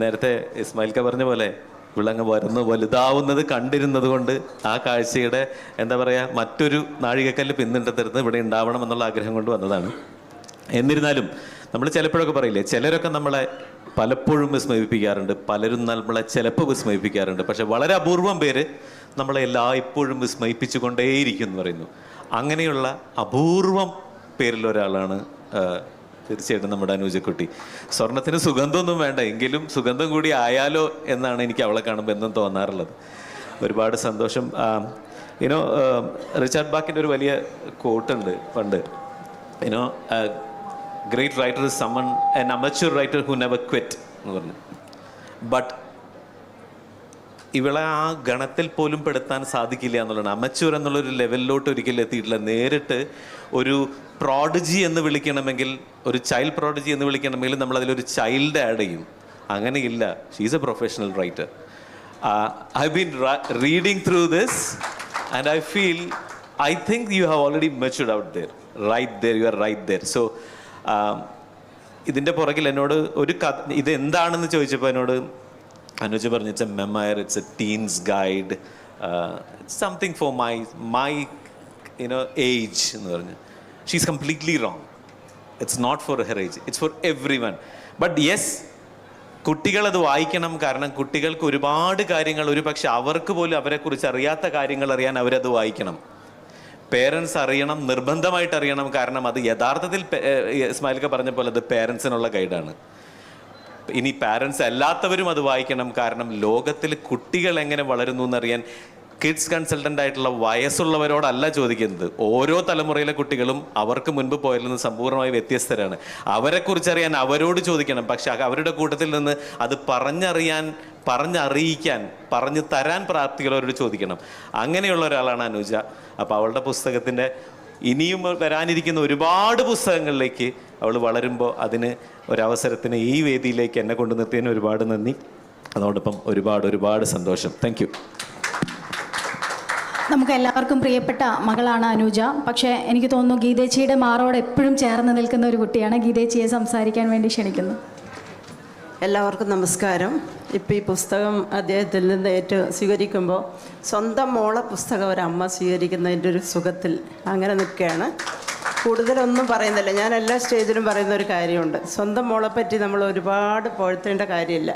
നേരത്തെ ഇസ്മായിൽക്ക പറഞ്ഞ പോലെ ഇവളങ്ങ് വലുതാവുന്നത് കണ്ടിരുന്നത് കൊണ്ട് ആ കാഴ്ചയുടെ എന്താ പറയുക മറ്റൊരു നാഴികക്കല്ല് പിന്നിട്ടെടുത്ത് ഇവിടെ ഉണ്ടാവണം എന്നുള്ള ആഗ്രഹം കൊണ്ട് വന്നതാണ്. എന്നിരുന്നാലും നമ്മൾ ചിലപ്പോഴൊക്കെ പറയില്ലേ, ചിലരൊക്കെ നമ്മളെ പലപ്പോഴും വിസ്മയിപ്പിക്കാറുണ്ട്, പലരും നമ്മളെ ചിലപ്പോൾ വിസ്മയിപ്പിക്കാറുണ്ട്. പക്ഷെ വളരെ അപൂർവം പേര് നമ്മളെ എല്ലായ്പ്പോഴും വിസ്മയിപ്പിച്ചു കൊണ്ടേയിരിക്കും എന്ന് പറയുന്നു. അങ്ങനെയുള്ള അപൂർവം പേരിലൊരാളാണ് തീർച്ചയായിട്ടും നമ്മുടെ അനുജക്കുട്ടി. സ്വർണത്തിന് സുഗന്ധമൊന്നും വേണ്ട, എങ്കിലും സുഗന്ധം കൂടി ആയാലോ എന്നാണ് എനിക്ക് അവളെ കാണുമ്പോൾ എന്നും തോന്നാറുള്ളത്. ഒരുപാട് സന്തോഷം. റിച്ചാർഡ് ബാക്കിൻ്റെ ഒരു വലിയ കോട്ടുണ്ട് പണ്ട്, great writer is someone an amateur writer who never quit എന്ന് പറഞ്ഞു. ബട്ട് ഇവളെ ആ ഗണത്തിൽ പോലും പെടുത്താൻ സാധിക്കില്ല എന്നുള്ളതാണ്. അമച്വർ എന്നുള്ളൊരു ലെവലിലോട്ട് ഒരിക്കലും എത്തിയിട്ടില്ല. നേരിട്ട് ഒരു പ്രോഡിജി എന്ന് വിളിക്കണമെങ്കിൽ, ഒരു ചൈൽഡ് പ്രോഡിജി എന്ന് വിളിക്കണമെങ്കിൽ നമ്മൾ അതിലൊരു ചൈൽഡ് ആഡ് ചെയ്യും. അങ്ങനെയില്ല. She is a professional writer. I have been reading through this and I feel I think you have already matured out there, right there, you are right there. So ഇതിൻ്റെ പുറകിൽ എന്നോട് ഒരു കഥ, ഇത് എന്താണെന്ന് ചോദിച്ചപ്പോൾ എന്നോട് അനുജ പറഞ്ഞു, it's a memoir, it's a teens guide, something for my age എന്ന് പറഞ്ഞു. She is completely wrong. It's not for her age, it's for everyone. But yes, കുട്ടികളത് വായിക്കണം. കാരണം കുട്ടികൾക്ക് ഒരുപാട് കാര്യങ്ങൾ, ഒരു പക്ഷെ അവർക്ക് പോലും അവരെക്കുറിച്ച് അറിയാത്ത കാര്യങ്ങൾ അറിയാൻ അവരത് വായിക്കണം. പേരൻസ് അറിയണം, നിർബന്ധമായിട്ട് അറിയണം. കാരണം അത് യഥാർത്ഥത്തിൽ ഇസ്മായിൽക്ക പറഞ്ഞ പോലെ അത് പേരൻസിനുള്ള ഗൈഡാണ്. ഇനി പാരൻസ് അല്ലാത്തവരും അത് വായിക്കണം. കാരണം ലോകത്തിൽ കുട്ടികൾ എങ്ങനെ വളരുന്നു എന്നറിയാൻ കിഡ്സ് കൺസൾട്ടൻ്റ് ആയിട്ടുള്ള വയസ്സുള്ളവരോടല്ല ചോദിക്കുന്നത്. ഓരോ തലമുറയിലെ കുട്ടികളും അവർക്ക് മുൻപ് പോയതിൽ നിന്ന് സമ്പൂർണ്ണമായി വ്യത്യസ്തരാണ്. അവരെക്കുറിച്ചറിയാൻ അവരോട് ചോദിക്കണം. പക്ഷെ അവരുടെ കൂട്ടത്തിൽ നിന്ന് അത് പറഞ്ഞറിയിക്കാൻ, പറഞ്ഞു തരാൻ പ്രാപ്തികളവരോട് ചോദിക്കണം. അങ്ങനെയുള്ള ഒരാളാണ് അനുജ. അപ്പോൾ അവളുടെ പുസ്തകത്തിൻ്റെ ഇനിയും വരാനിരിക്കുന്ന ഒരുപാട് പുസ്തകങ്ങളിലേക്ക് അവൾ വളരുമ്പോൾ അതിന് ഒരവസരത്തിന് ഈ വേദിയിലേക്ക് എന്നെ കൊണ്ടു നിർത്തിയതിന് ഒരുപാട് നന്ദി. അതോടൊപ്പം ഒരുപാട് സന്തോഷം. Thank you. നമുക്ക് എല്ലാവർക്കും പ്രിയപ്പെട്ട മകളാണ് അനുജ. പക്ഷേ എനിക്ക് തോന്നുന്നു ഗീതേച്ചിയുടെ മാറോട് എപ്പോഴും ചേർന്ന് നിൽക്കുന്ന ഒരു കുട്ടിയാണ്. ഗീതേച്ചിയെ സംസാരിക്കാൻ വേണ്ടി ക്ഷണിക്കുന്നു. എല്ലാവർക്കും നമസ്കാരം. ഇപ്പോൾ ഈ പുസ്തകം അദ്ദേഹത്തിൽ നിന്ന് സ്വീകരിക്കുമ്പോൾ സ്വന്തം മോളെ പുസ്തകം ഒരമ്മ സ്വീകരിക്കുന്നതിൻ്റെ ഒരു സുഖത്തിൽ അങ്ങനെ നിൽക്കുകയാണ്. കൂടുതലൊന്നും പറയുന്നില്ല. ഞാൻ എല്ലാ സ്റ്റേജിലും പറയുന്ന ഒരു കാര്യമുണ്ട്, സ്വന്തം മോളെപ്പറ്റി നമ്മൾ ഒരുപാട് പുകഴ്ത്തേണ്ട കാര്യമില്ല,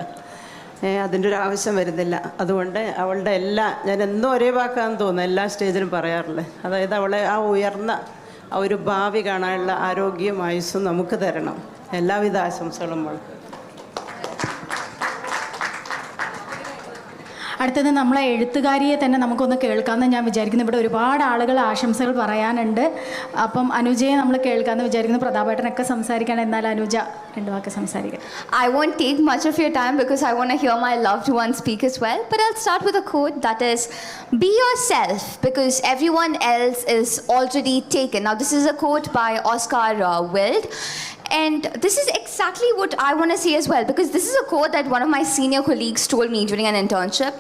അതിൻ്റെ ഒരു ആവശ്യം വരുന്നില്ല. അതുകൊണ്ട് അവളുടെ ഞാൻ എന്നും ഒരേ വാക്കാന്ന് തോന്നുന്നു എല്ലാ സ്റ്റേജിലും പറയാറുള്ളത്. അതായത് അവളെ ആ ഉയർന്ന ആ ഒരു ഭാവി കാണാനുള്ള ആരോഗ്യവും ആയുസ്സും നമുക്ക് തരണം. എല്ലാവിധ ആശംസകളും മോൾക്ക്. അടുത്തത് നമ്മളെ എഴുത്തുകാരിയെ തന്നെ നമുക്കൊന്ന് കേൾക്കാമെന്ന് ഞാൻ വിചാരിക്കുന്നു. ഇവിടെ ഒരുപാട് ആളുകൾ ആശംസകൾ പറയാനുണ്ട്. അപ്പം അനുജയെ നമ്മൾ കേൾക്കാമെന്ന് വിചാരിക്കുന്നു. പ്രതാപേട്ടനൊക്കെ സംസാരിക്കണം, എന്നാൽ അനുജ 2 വാക്ക് സംസാരിക്കാം. I won't take much of your time because I want to hear my loved one speak as well. But I'll start with a quote that is, "Be yourself because everyone else is already taken." Now this is a quote by Oscar Wilde. And this is exactly what I want to say as well, because this is a quote that one of my senior colleagues told me during an internship,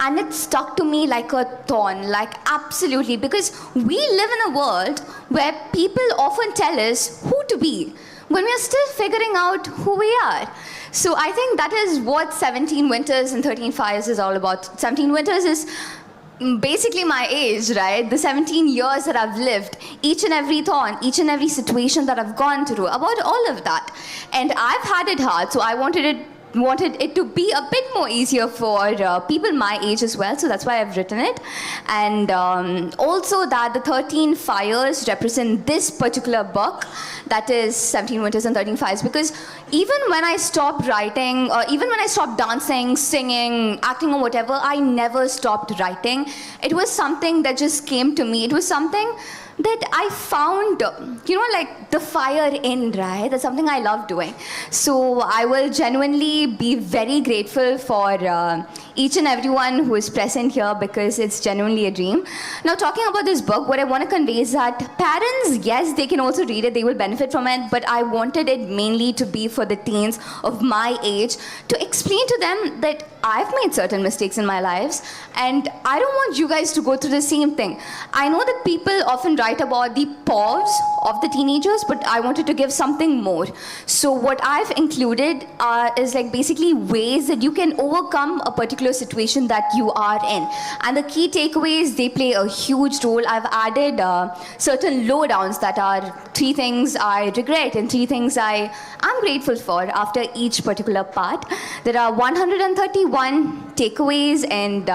and it stuck to me like a thorn, like absolutely, because we live in a world where people often tell us who to be when we are still figuring out who we are. So I think that is what 17 Winters and 13 Fires is all about. 17 Winters is basically my age, right? The 17 years that I've lived, each and every thorn, each and every situation that I've gone through, about all of that. And I've had it hard, so I wanted it to be a bit more easier for people my age as well, so that's why I've written it. And also that the 13 fires represent this particular book, that is 17 Winters and 13 Fires, because even when I stopped writing, or even when I stopped dancing, singing, acting or whatever, I never stopped writing. It was something that just came to me. It was something that I found, like the fire in, right? That's something I love doing. So I will genuinely be very grateful for each and everyone who is present here, because it's genuinely a dream. Now, talking about this book, what I want to convey is that parents, yes, they can also read it, they will benefit from it, but I wanted it mainly to be for the teens of my age, to explain to them that I've made certain mistakes in my lives, and I don't want you guys to go through the same thing. I know that people often write about the pause of the teenagers, but I wanted to give something more. So what I've included is like basically ways that you can overcome a particular situation that you are in. And the key takeaways, they play a huge role. I've added certain lowdowns that are 3 things I regret and 3 things I'm grateful for after each particular part. There are 131 takeaways, and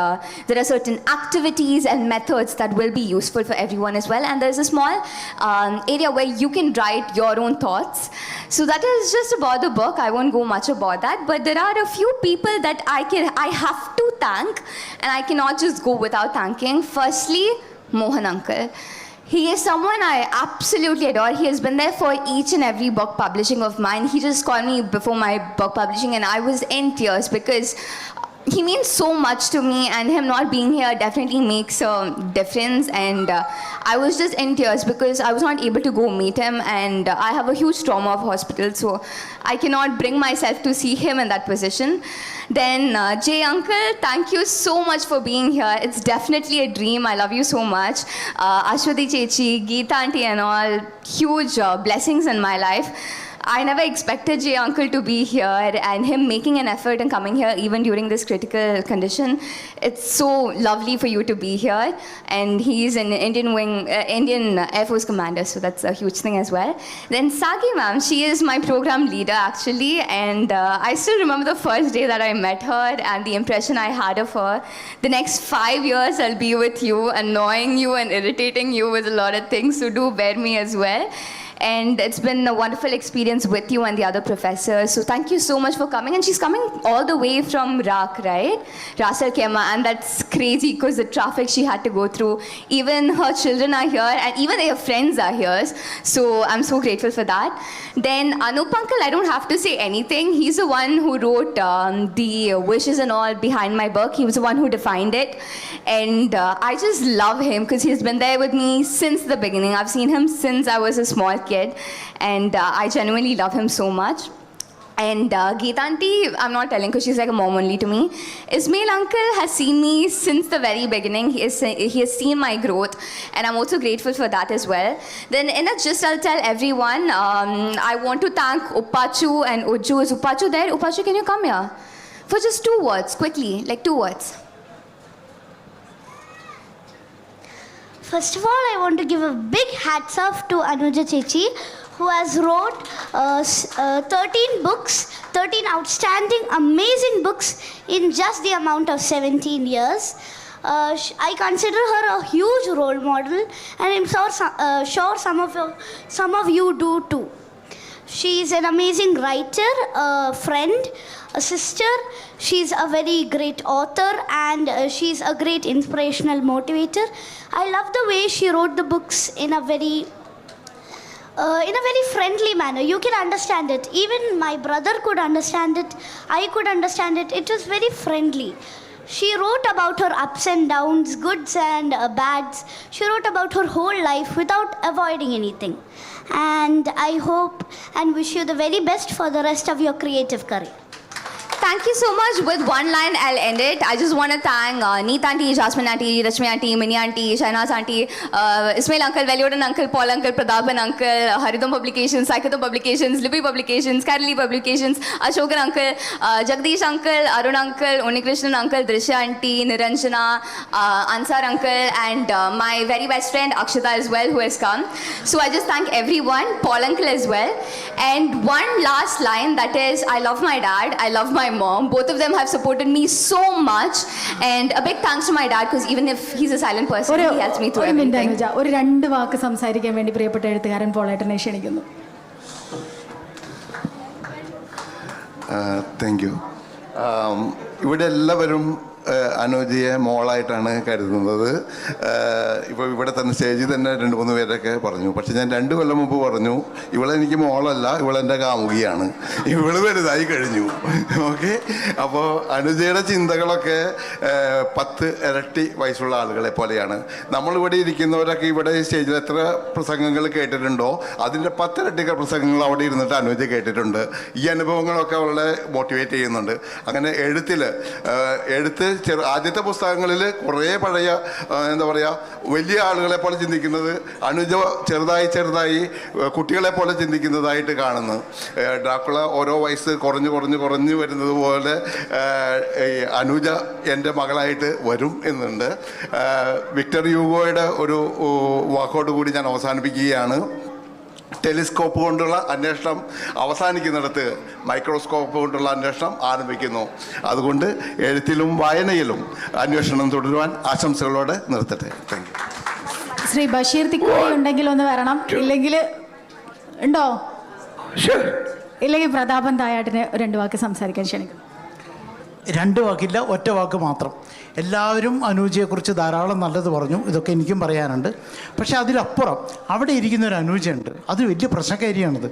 there are certain activities and methods that will be useful for everyone as well. And there's a small area where you can write your own thoughts. So that is just about the book. I won't go much about that, but there are a few people that I have to thank, and I cannot just go without thanking. Firstly, Mohan uncle. He is someone I absolutely adore. He has been there for each and every book publishing of mine. He just called me before my book publishing, and I was in tears because he means so much to me, and him not being here definitely makes a difference. And I was just in tears because I was not able to go meet him, and I have a huge trauma of hospital, so I cannot bring myself to see him in that position. Then Jay uncle, thank you so much for being here. It's definitely a dream. I love you so much. Ashwati Chechi, Geeta auntie and all, huge blessings in my life. I never expected Jay Uncle to be here, and him making an effort and coming here even during this critical condition. It's so lovely for you to be here, and he's an Indian Air Force commander, so that's a huge thing as well. Then Sagi ma'am, she is my program leader actually, and I still remember the first day that I met her and the impression I had of her. The next 5 years I'll be with you, annoying you and irritating you with a lot of things, so do bear me as well. And it's been a wonderful experience with you and the other professors. So thank you so much for coming. And she's coming all the way from RAK, right? Ras Al Khaimah. And that's crazy because the traffic she had to go through. Even her children are here and even their friends are here. So I'm so grateful for that. Then Anup Uncle, I don't have to say anything. He's the one who wrote the wishes and all behind my book. He was the one who defined it. And I just love him because he's been there with me since the beginning. I've seen him since I was a small kid, and I genuinely love him so much. And Geeta auntie, I'm not telling because she's like a mom only to me. Ismail uncle has seen me since the very beginning. He has seen my growth, and I'm also grateful for that as well. Then in a gist, I'll tell everyone, I want to thank Upachu and Ujju. Is Upachu there? Upachu, can you come here? For just 2 words, quickly, like 2 words. First of all, I want to give a big hats off to Anuja Chechi, who has wrote 13 books, 13 outstanding, amazing books in just the amount of 17 years. I consider her a huge role model, and I'm sure some of you do too. She's an amazing writer, a friend, a sister. She's a very great author, and she's a great inspirational motivator. I love the way she wrote the books in a very friendly manner. You can understand it. Even my brother could understand it. I could understand it. It was very friendly. She wrote about her ups and downs, goods and bads. She wrote about her whole life without avoiding anything. And I hope and wish you the very best for the rest of your creative career. Thank you so much. With one line, I'll end it. I just want to thank Neet auntie, Jasmine auntie, Rashmi auntie, Mini auntie, Shahnaz auntie, Ismail uncle, Veliodan uncle, Paul uncle, Pradhapan uncle, Haridam Publications, Saikatam Publications, Libby Publications, Karali Publications, Ashokan uncle, Jagdish uncle, Arun uncle, Unikrishnan uncle, Drishya auntie, Niranjana, Ansar uncle, and my very best friend Akshita as well, who has come. So I just thank everyone, Paul uncle as well. And one last line, that is, I love my dad, I love my mom. Both of them have supported me so much, and a big thanks to my dad because even if he's a silent person, he helps me through everything. ഒരു 2 വാക്ക് സംസാരിക്കാൻ വേണ്ടി പ്രിയപ്പെട്ട എഴുത്തുകാരൻ പോളേട്ടനെ ക്ഷണിക്കുന്നു. Thank you. ഇവിടെ എല്ലാവരും അനുജയെ മോളായിട്ടാണ് കരുതുന്നത്. ഇപ്പോൾ ഇവിടെ തന്നെ സ്റ്റേജിൽ തന്നെ 2-3 പേരൊക്കെ പറഞ്ഞു. പക്ഷെ ഞാൻ 2 കൊല്ലം മുമ്പ് പറഞ്ഞു, ഇവളെനിക്ക് മോളല്ല, ഇവളെൻ്റെ കാമുകിയാണ്, ഇവള് വലുതായി കഴിഞ്ഞു. ഓക്കെ. അപ്പോൾ അനുജയുടെ ചിന്തകളൊക്കെ 10 ഇരട്ടി വയസ്സുള്ള ആളുകളെ പോലെയാണ്. നമ്മളിവിടെ ഇരിക്കുന്നവരൊക്കെ ഇവിടെ സ്റ്റേജിൽ എത്ര പ്രസംഗങ്ങൾ കേട്ടിട്ടുണ്ടോ അതിൻ്റെ 10 ഇരട്ടി പ്രസംഗങ്ങൾ അവിടെ ഇരുന്നിട്ട് അനുജ കേട്ടിട്ടുണ്ട്. ഈ അനുഭവങ്ങളൊക്കെ അവളെ മോട്ടിവേറ്റ് ചെയ്യുന്നുണ്ട്. അങ്ങനെ എഴുത്ത് ആദ്യത്തെ പുസ്തകങ്ങളിൽ കുറേ പഴയ എന്താ പറയുക വലിയ ആളുകളെ പോലെ ചിന്തിക്കുന്നത് അനുജ ചെറുതായി കുട്ടികളെ പോലെ ചിന്തിക്കുന്നതായിട്ട് കാണുന്നു. ഡ്രാക്കുള ഓരോ വയസ്സ് കുറഞ്ഞു വരുന്നത് പോലെ അനുജ എൻ്റെ മകളായിട്ട് വരും എന്നുണ്ട്. വിക്ടർ യൂഗോയുടെ ഒരു വാക്കോട് കൂടി ഞാൻ അവസാനിപ്പിക്കുകയാണ്. ടെലിസ്കോപ്പ് കൊണ്ടുള്ള അന്വേഷണം അവസാനിക്കുന്നിടത്ത് മൈക്രോസ്കോപ്പ് കൊണ്ടുള്ള അന്വേഷണം ആരംഭിക്കുന്നു. അതുകൊണ്ട് എഴുത്തിലും വായനയിലും അന്വേഷണം തുടരുവാൻ ആശംസകളോടെ നിർത്തട്ടെ. Thank you. ശ്രീ ബഷീർ തിക്കുറി ഉണ്ടെങ്കിൽ ഒന്ന് വരണം. ഇല്ലെങ്കിൽ ഉണ്ടോ? ഇല്ലെങ്കിൽ പ്രതാപൻ തായാട്ടിനെ 2 വാക്ക് സംസാരിക്കാൻ ക്ഷണിക്കുന്നു. 2 വാക്കില്ല, ഒറ്റ വാക്ക് മാത്രം. എല്ലാവരും അനൂജയെക്കുറിച്ച് ധാരാളം നല്ലത് പറഞ്ഞു. ഇതൊക്കെ എനിക്കും പറയാനുണ്ട്. പക്ഷേ അതിലപ്പുറം അവിടെ ഇരിക്കുന്നൊരു അനൂജയുണ്ട്, അത് വലിയ പ്രശ്നക്കാരിയാണത്.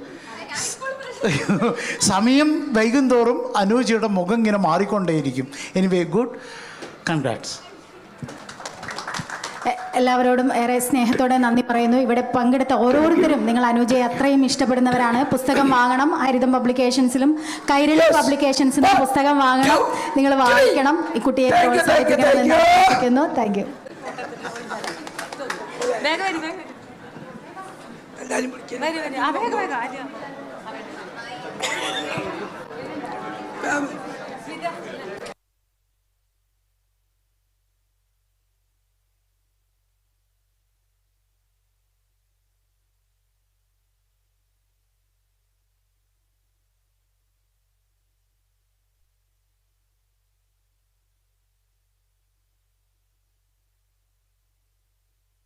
സമയം വൈകും തോറും അനൂജയുടെ മുഖം ഇങ്ങനെ മാറിക്കൊണ്ടേയിരിക്കും. Anyway, good, congrats. എല്ലാവരോടും ഏറെ സ്നേഹത്തോടെ നന്ദി പറയുന്നു. ഇവിടെ പങ്കെടുത്ത ഓരോരുത്തരും നിങ്ങൾ അനുജയെ അത്രയും ഇഷ്ടപ്പെടുന്നവരാണ്. പുസ്തകം വാങ്ങണം. ഹരിതം പബ്ലിക്കേഷൻസിലും കൈരളി പബ്ലിക്കേഷൻസിലും പുസ്തകം വാങ്ങണം. നിങ്ങൾ വായിക്കണം. ഈ കുട്ടിയെ പ്രോത്സാഹിപ്പിക്കണമെന്ന് അഭ്യർത്ഥിക്കുന്നു. Thank you.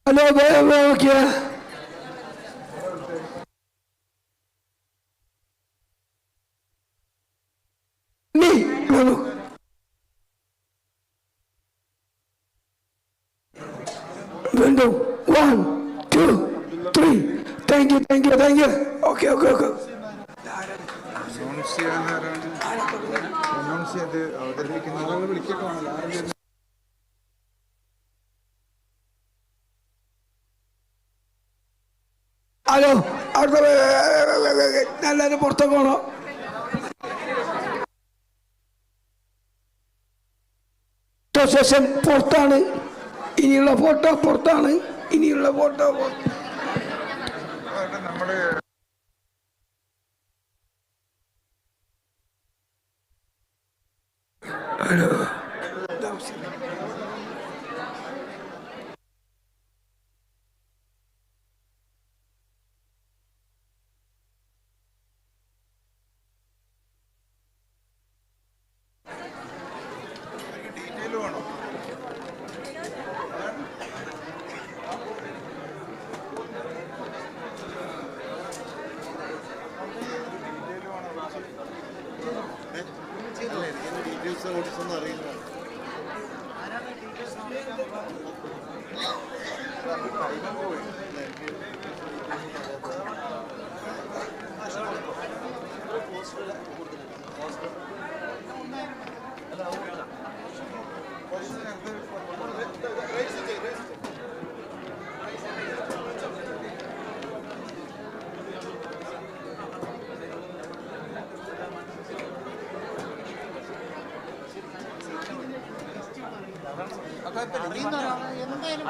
ഹലോ നോക്കിയ വീണ്ടും 1 2 3 thank you thank you thank you okay okay okay hello അവിടുത്തെ എല്ലാവരും പുറത്തൊക്കെ പോകണോ? സെഷൻ പുറത്താണ്, ഇനിയുള്ള ഫോട്ടോ പുറത്താണ്, ഇനിയുള്ള ഫോട്ടോ ഹലോ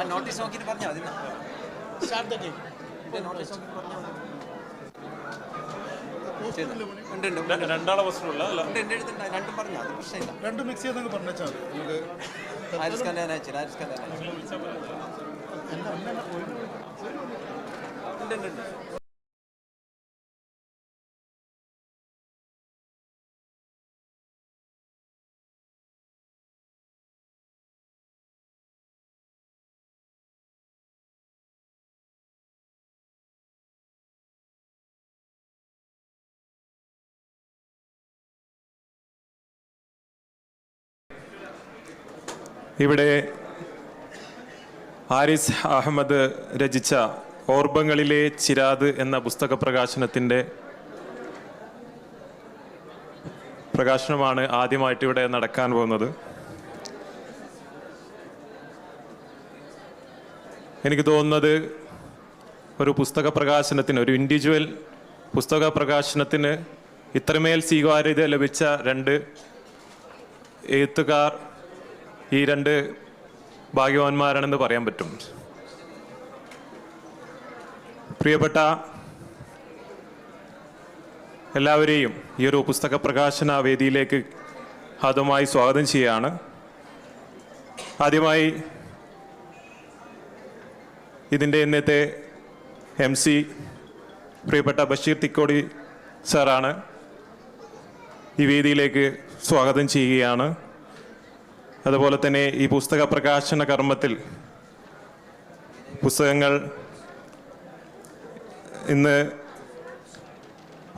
നോട്ടീസ് നോക്കിയിട്ട് പറഞ്ഞാൽ മതി. രണ്ടാളെ പ്രശ്നമുള്ള എൻ്റെ അടുത്തുണ്ട്, രണ്ടും പറഞ്ഞാൽ അത് പ്രശ്നമില്ല. രണ്ടും മിക്സ് ചെയ്തെങ്കിൽ പറഞ്ഞാൽ ആരിസ് കല്യാണം അയച്ചു, ആരിസ് കല്യാണം ഉണ്ട്. ഇവിടെ ഹാരിസ് അഹമ്മദ് രചിച്ച ഓർമ്മകളിലെ ചിരാത് എന്ന പുസ്തക പ്രകാശനത്തിൻ്റെ പ്രകാശനമാണ് ആദ്യമായിട്ട് ഇവിടെ നടക്കാൻ പോകുന്നത്. എനിക്ക് തോന്നുന്നത് ഒരു പുസ്തക പ്രകാശനത്തിന്, ഒരു ഇൻഡിവിജ്വൽ പുസ്തക പ്രകാശനത്തിന് ഇത്രമേൽ സ്വീകാര്യത ലഭിച്ച രണ്ട് എഴുത്തുകാർ ഈ രണ്ട് ഭാഗ്യവാന്മാരാണെന്ന് പറയാൻ പറ്റും. പ്രിയപ്പെട്ട എല്ലാവരെയും ഈ ഒരു പുസ്തക പ്രകാശന വേദിയിലേക്ക് ആദ്യമായി സ്വാഗതം ചെയ്യുകയാണ്. ആദ്യമായി ഇതിൻ്റെ ഇന്നത്തെ MC പ്രിയപ്പെട്ട ബഷീർ തിക്കോടി സാറാണ്. ഈ വേദിയിലേക്ക് സ്വാഗതം ചെയ്യുകയാണ്. അതുപോലെ തന്നെ ഈ പുസ്തക പ്രകാശന കർമ്മത്തിൽ പുസ്തകങ്ങൾ ഇന്ന്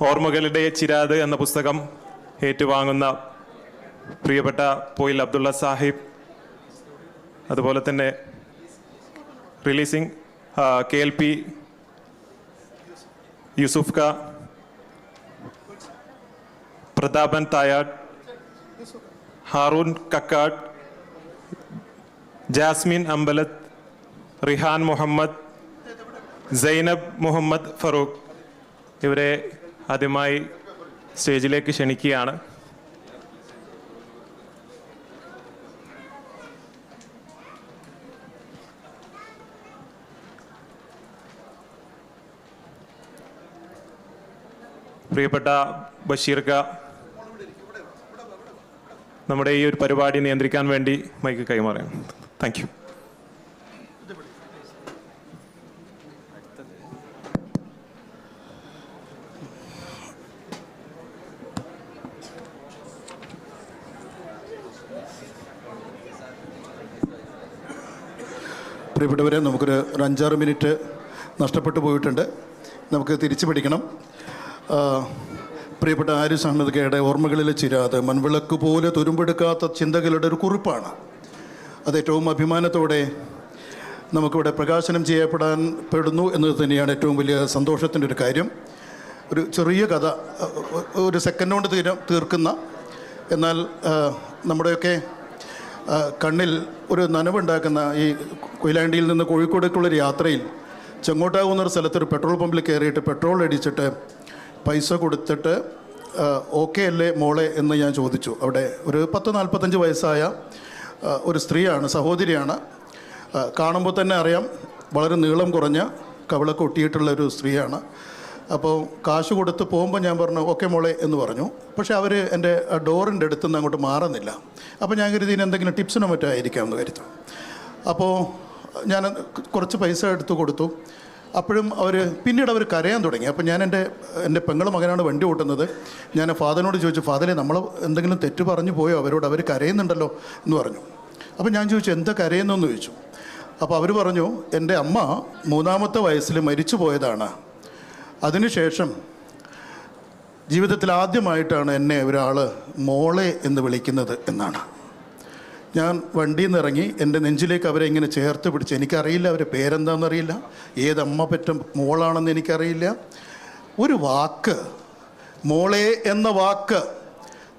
ഓർമ്മകളുടെ ചിരാത് എന്ന പുസ്തകം ഏറ്റുവാങ്ങുന്ന പ്രിയപ്പെട്ട പോയിൽ അബ്ദുള്ള സാഹിബ്, അതുപോലെ തന്നെ റിലീസിംഗ് KLP യൂസുഫ് ക, പ്രതാപൻ തായാട്, ഹാറൂൺ കക്കാട്, ജാസ്മിൻ അമ്പലത്ത്, റിഹാൻ മുഹമ്മദ്, സൈനബ് മുഹമ്മദ് ഫറൂഖ്, ഇവരെ ആദ്യമായി സ്റ്റേജിലേക്ക് ക്ഷണിക്കുകയാണ്. പ്രിയപ്പെട്ട ബഷീർക്ക നമ്മുടെ ഈ ഒരു പരിപാടി നിയന്ത്രിക്കാൻ വേണ്ടി മൈക്ക് കൈമാറാം. Thank you. പ്രിയപ്പെട്ടവരെ, നമുക്കൊരു 5-6 മിനിറ്റ് നഷ്ടപ്പെട്ടു പോയിട്ടുണ്ട്. നമുക്ക് തിരിച്ചു പിടിക്കണം. പ്രിയപ്പെട്ട ആരിസ് അഹമ്മദ് ഖയുടെ ഓർമ്മകളിൽ ചിരാതെ മൺവിളക്ക് പോലെ തുരുമ്പെടുക്കാത്ത ചിന്തകളുടെ ഒരു കുറിപ്പാണ്. അത് ഏറ്റവും അഭിമാനത്തോടെ നമുക്കിവിടെ പ്രകാശനം ചെയ്യപ്പെടുന്നു എന്നത് തന്നെയാണ് ഏറ്റവും വലിയ സന്തോഷത്തിൻ്റെ ഒരു കാര്യം. ഒരു ചെറിയ കഥ, ഒരു സെക്കൻഡ് കൊണ്ട് തീർക്കുന്ന, എന്നാൽ നമ്മുടെയൊക്കെ കണ്ണിൽ ഒരു നനവുണ്ടാക്കുന്ന ഈ കൊയിലാണ്ടിയിൽ നിന്ന് കോഴിക്കോടേക്കുള്ളൊരു യാത്രയിൽ ചെങ്ങോട്ടാകുന്നൊരു സ്ഥലത്തൊരു പെട്രോൾ പമ്പിൽ കയറിയിട്ട് പെട്രോൾ അടിച്ചിട്ട് പൈസ കൊടുത്തിട്ട് ഓക്കെ അല്ലേ മോളെ എന്ന് ഞാൻ ചോദിച്ചു. അവിടെ ഒരു 40-45 വയസ്സായ ഒരു സ്ത്രീയാണ്, സഹോദരിയാണ്. കാണുമ്പോൾ തന്നെ അറിയാം, വളരെ നീളം കുറഞ്ഞ കവിളൊക്കെ ഒട്ടിയിട്ടുള്ളൊരു സ്ത്രീയാണ്. അപ്പോൾ കാശ് കൊടുത്ത് പോകുമ്പോൾ ഞാൻ പറഞ്ഞു ഓക്കെ മോളെ എന്ന് പറഞ്ഞു. പക്ഷേ അവർ എൻ്റെ ഡോറിൻ്റെ അടുത്ത് നിന്ന് അങ്ങോട്ട് മാറുന്നില്ല. അപ്പോൾ ഞാൻ കരുതി എന്തെങ്കിലും ടിപ്സിനോ മറ്റോ ആയിരിക്കാമെന്ന് കരുതും. അപ്പോൾ ഞാൻ കുറച്ച് പൈസ എടുത്ത് കൊടുത്തു. അപ്പോഴും പിന്നീട് അവർ കരയാൻ തുടങ്ങി. അപ്പോൾ ഞാൻ എൻ്റെ പെങ്ങളുടെ മകനാണ് വണ്ടി ഓട്ടുന്നത്. ഞാൻ ഫാദറിനോട് ചോദിച്ചു, ഫാദറെ നമ്മൾ എന്തെങ്കിലും തെറ്റ് പറഞ്ഞു പോയോ അവരോട്? അവർ കരയുന്നുണ്ടല്ലോ എന്ന് പറഞ്ഞു. അപ്പോൾ ഞാൻ ചോദിച്ചു എന്താ കരയുന്നതെന്ന് ചോദിച്ചു. അപ്പോൾ അവർ പറഞ്ഞു എൻ്റെ അമ്മ 3-ാമത്തെ വയസ്സിൽ മരിച്ചു പോയതാണ്. അതിനുശേഷം ജീവിതത്തിൽ ആദ്യമായിട്ടാണ് എന്നെ ഒരാൾ മോളെ എന്ന് വിളിക്കുന്നത് എന്നാണ്. ഞാൻ വണ്ടിയിൽ നിന്ന് ഇറങ്ങി എൻ്റെ നെഞ്ചിലേക്ക് അവരെ ഇങ്ങനെ ചേർത്ത് പിടിച്ച്, എനിക്കറിയില്ല അവരെ പേരെന്താണെന്നറിയില്ല, ഏതമ്മ പെറ്റ മോളാണെന്ന് എനിക്കറിയില്ല. ഒരു വാക്ക്, മോളെ എന്ന വാക്ക്,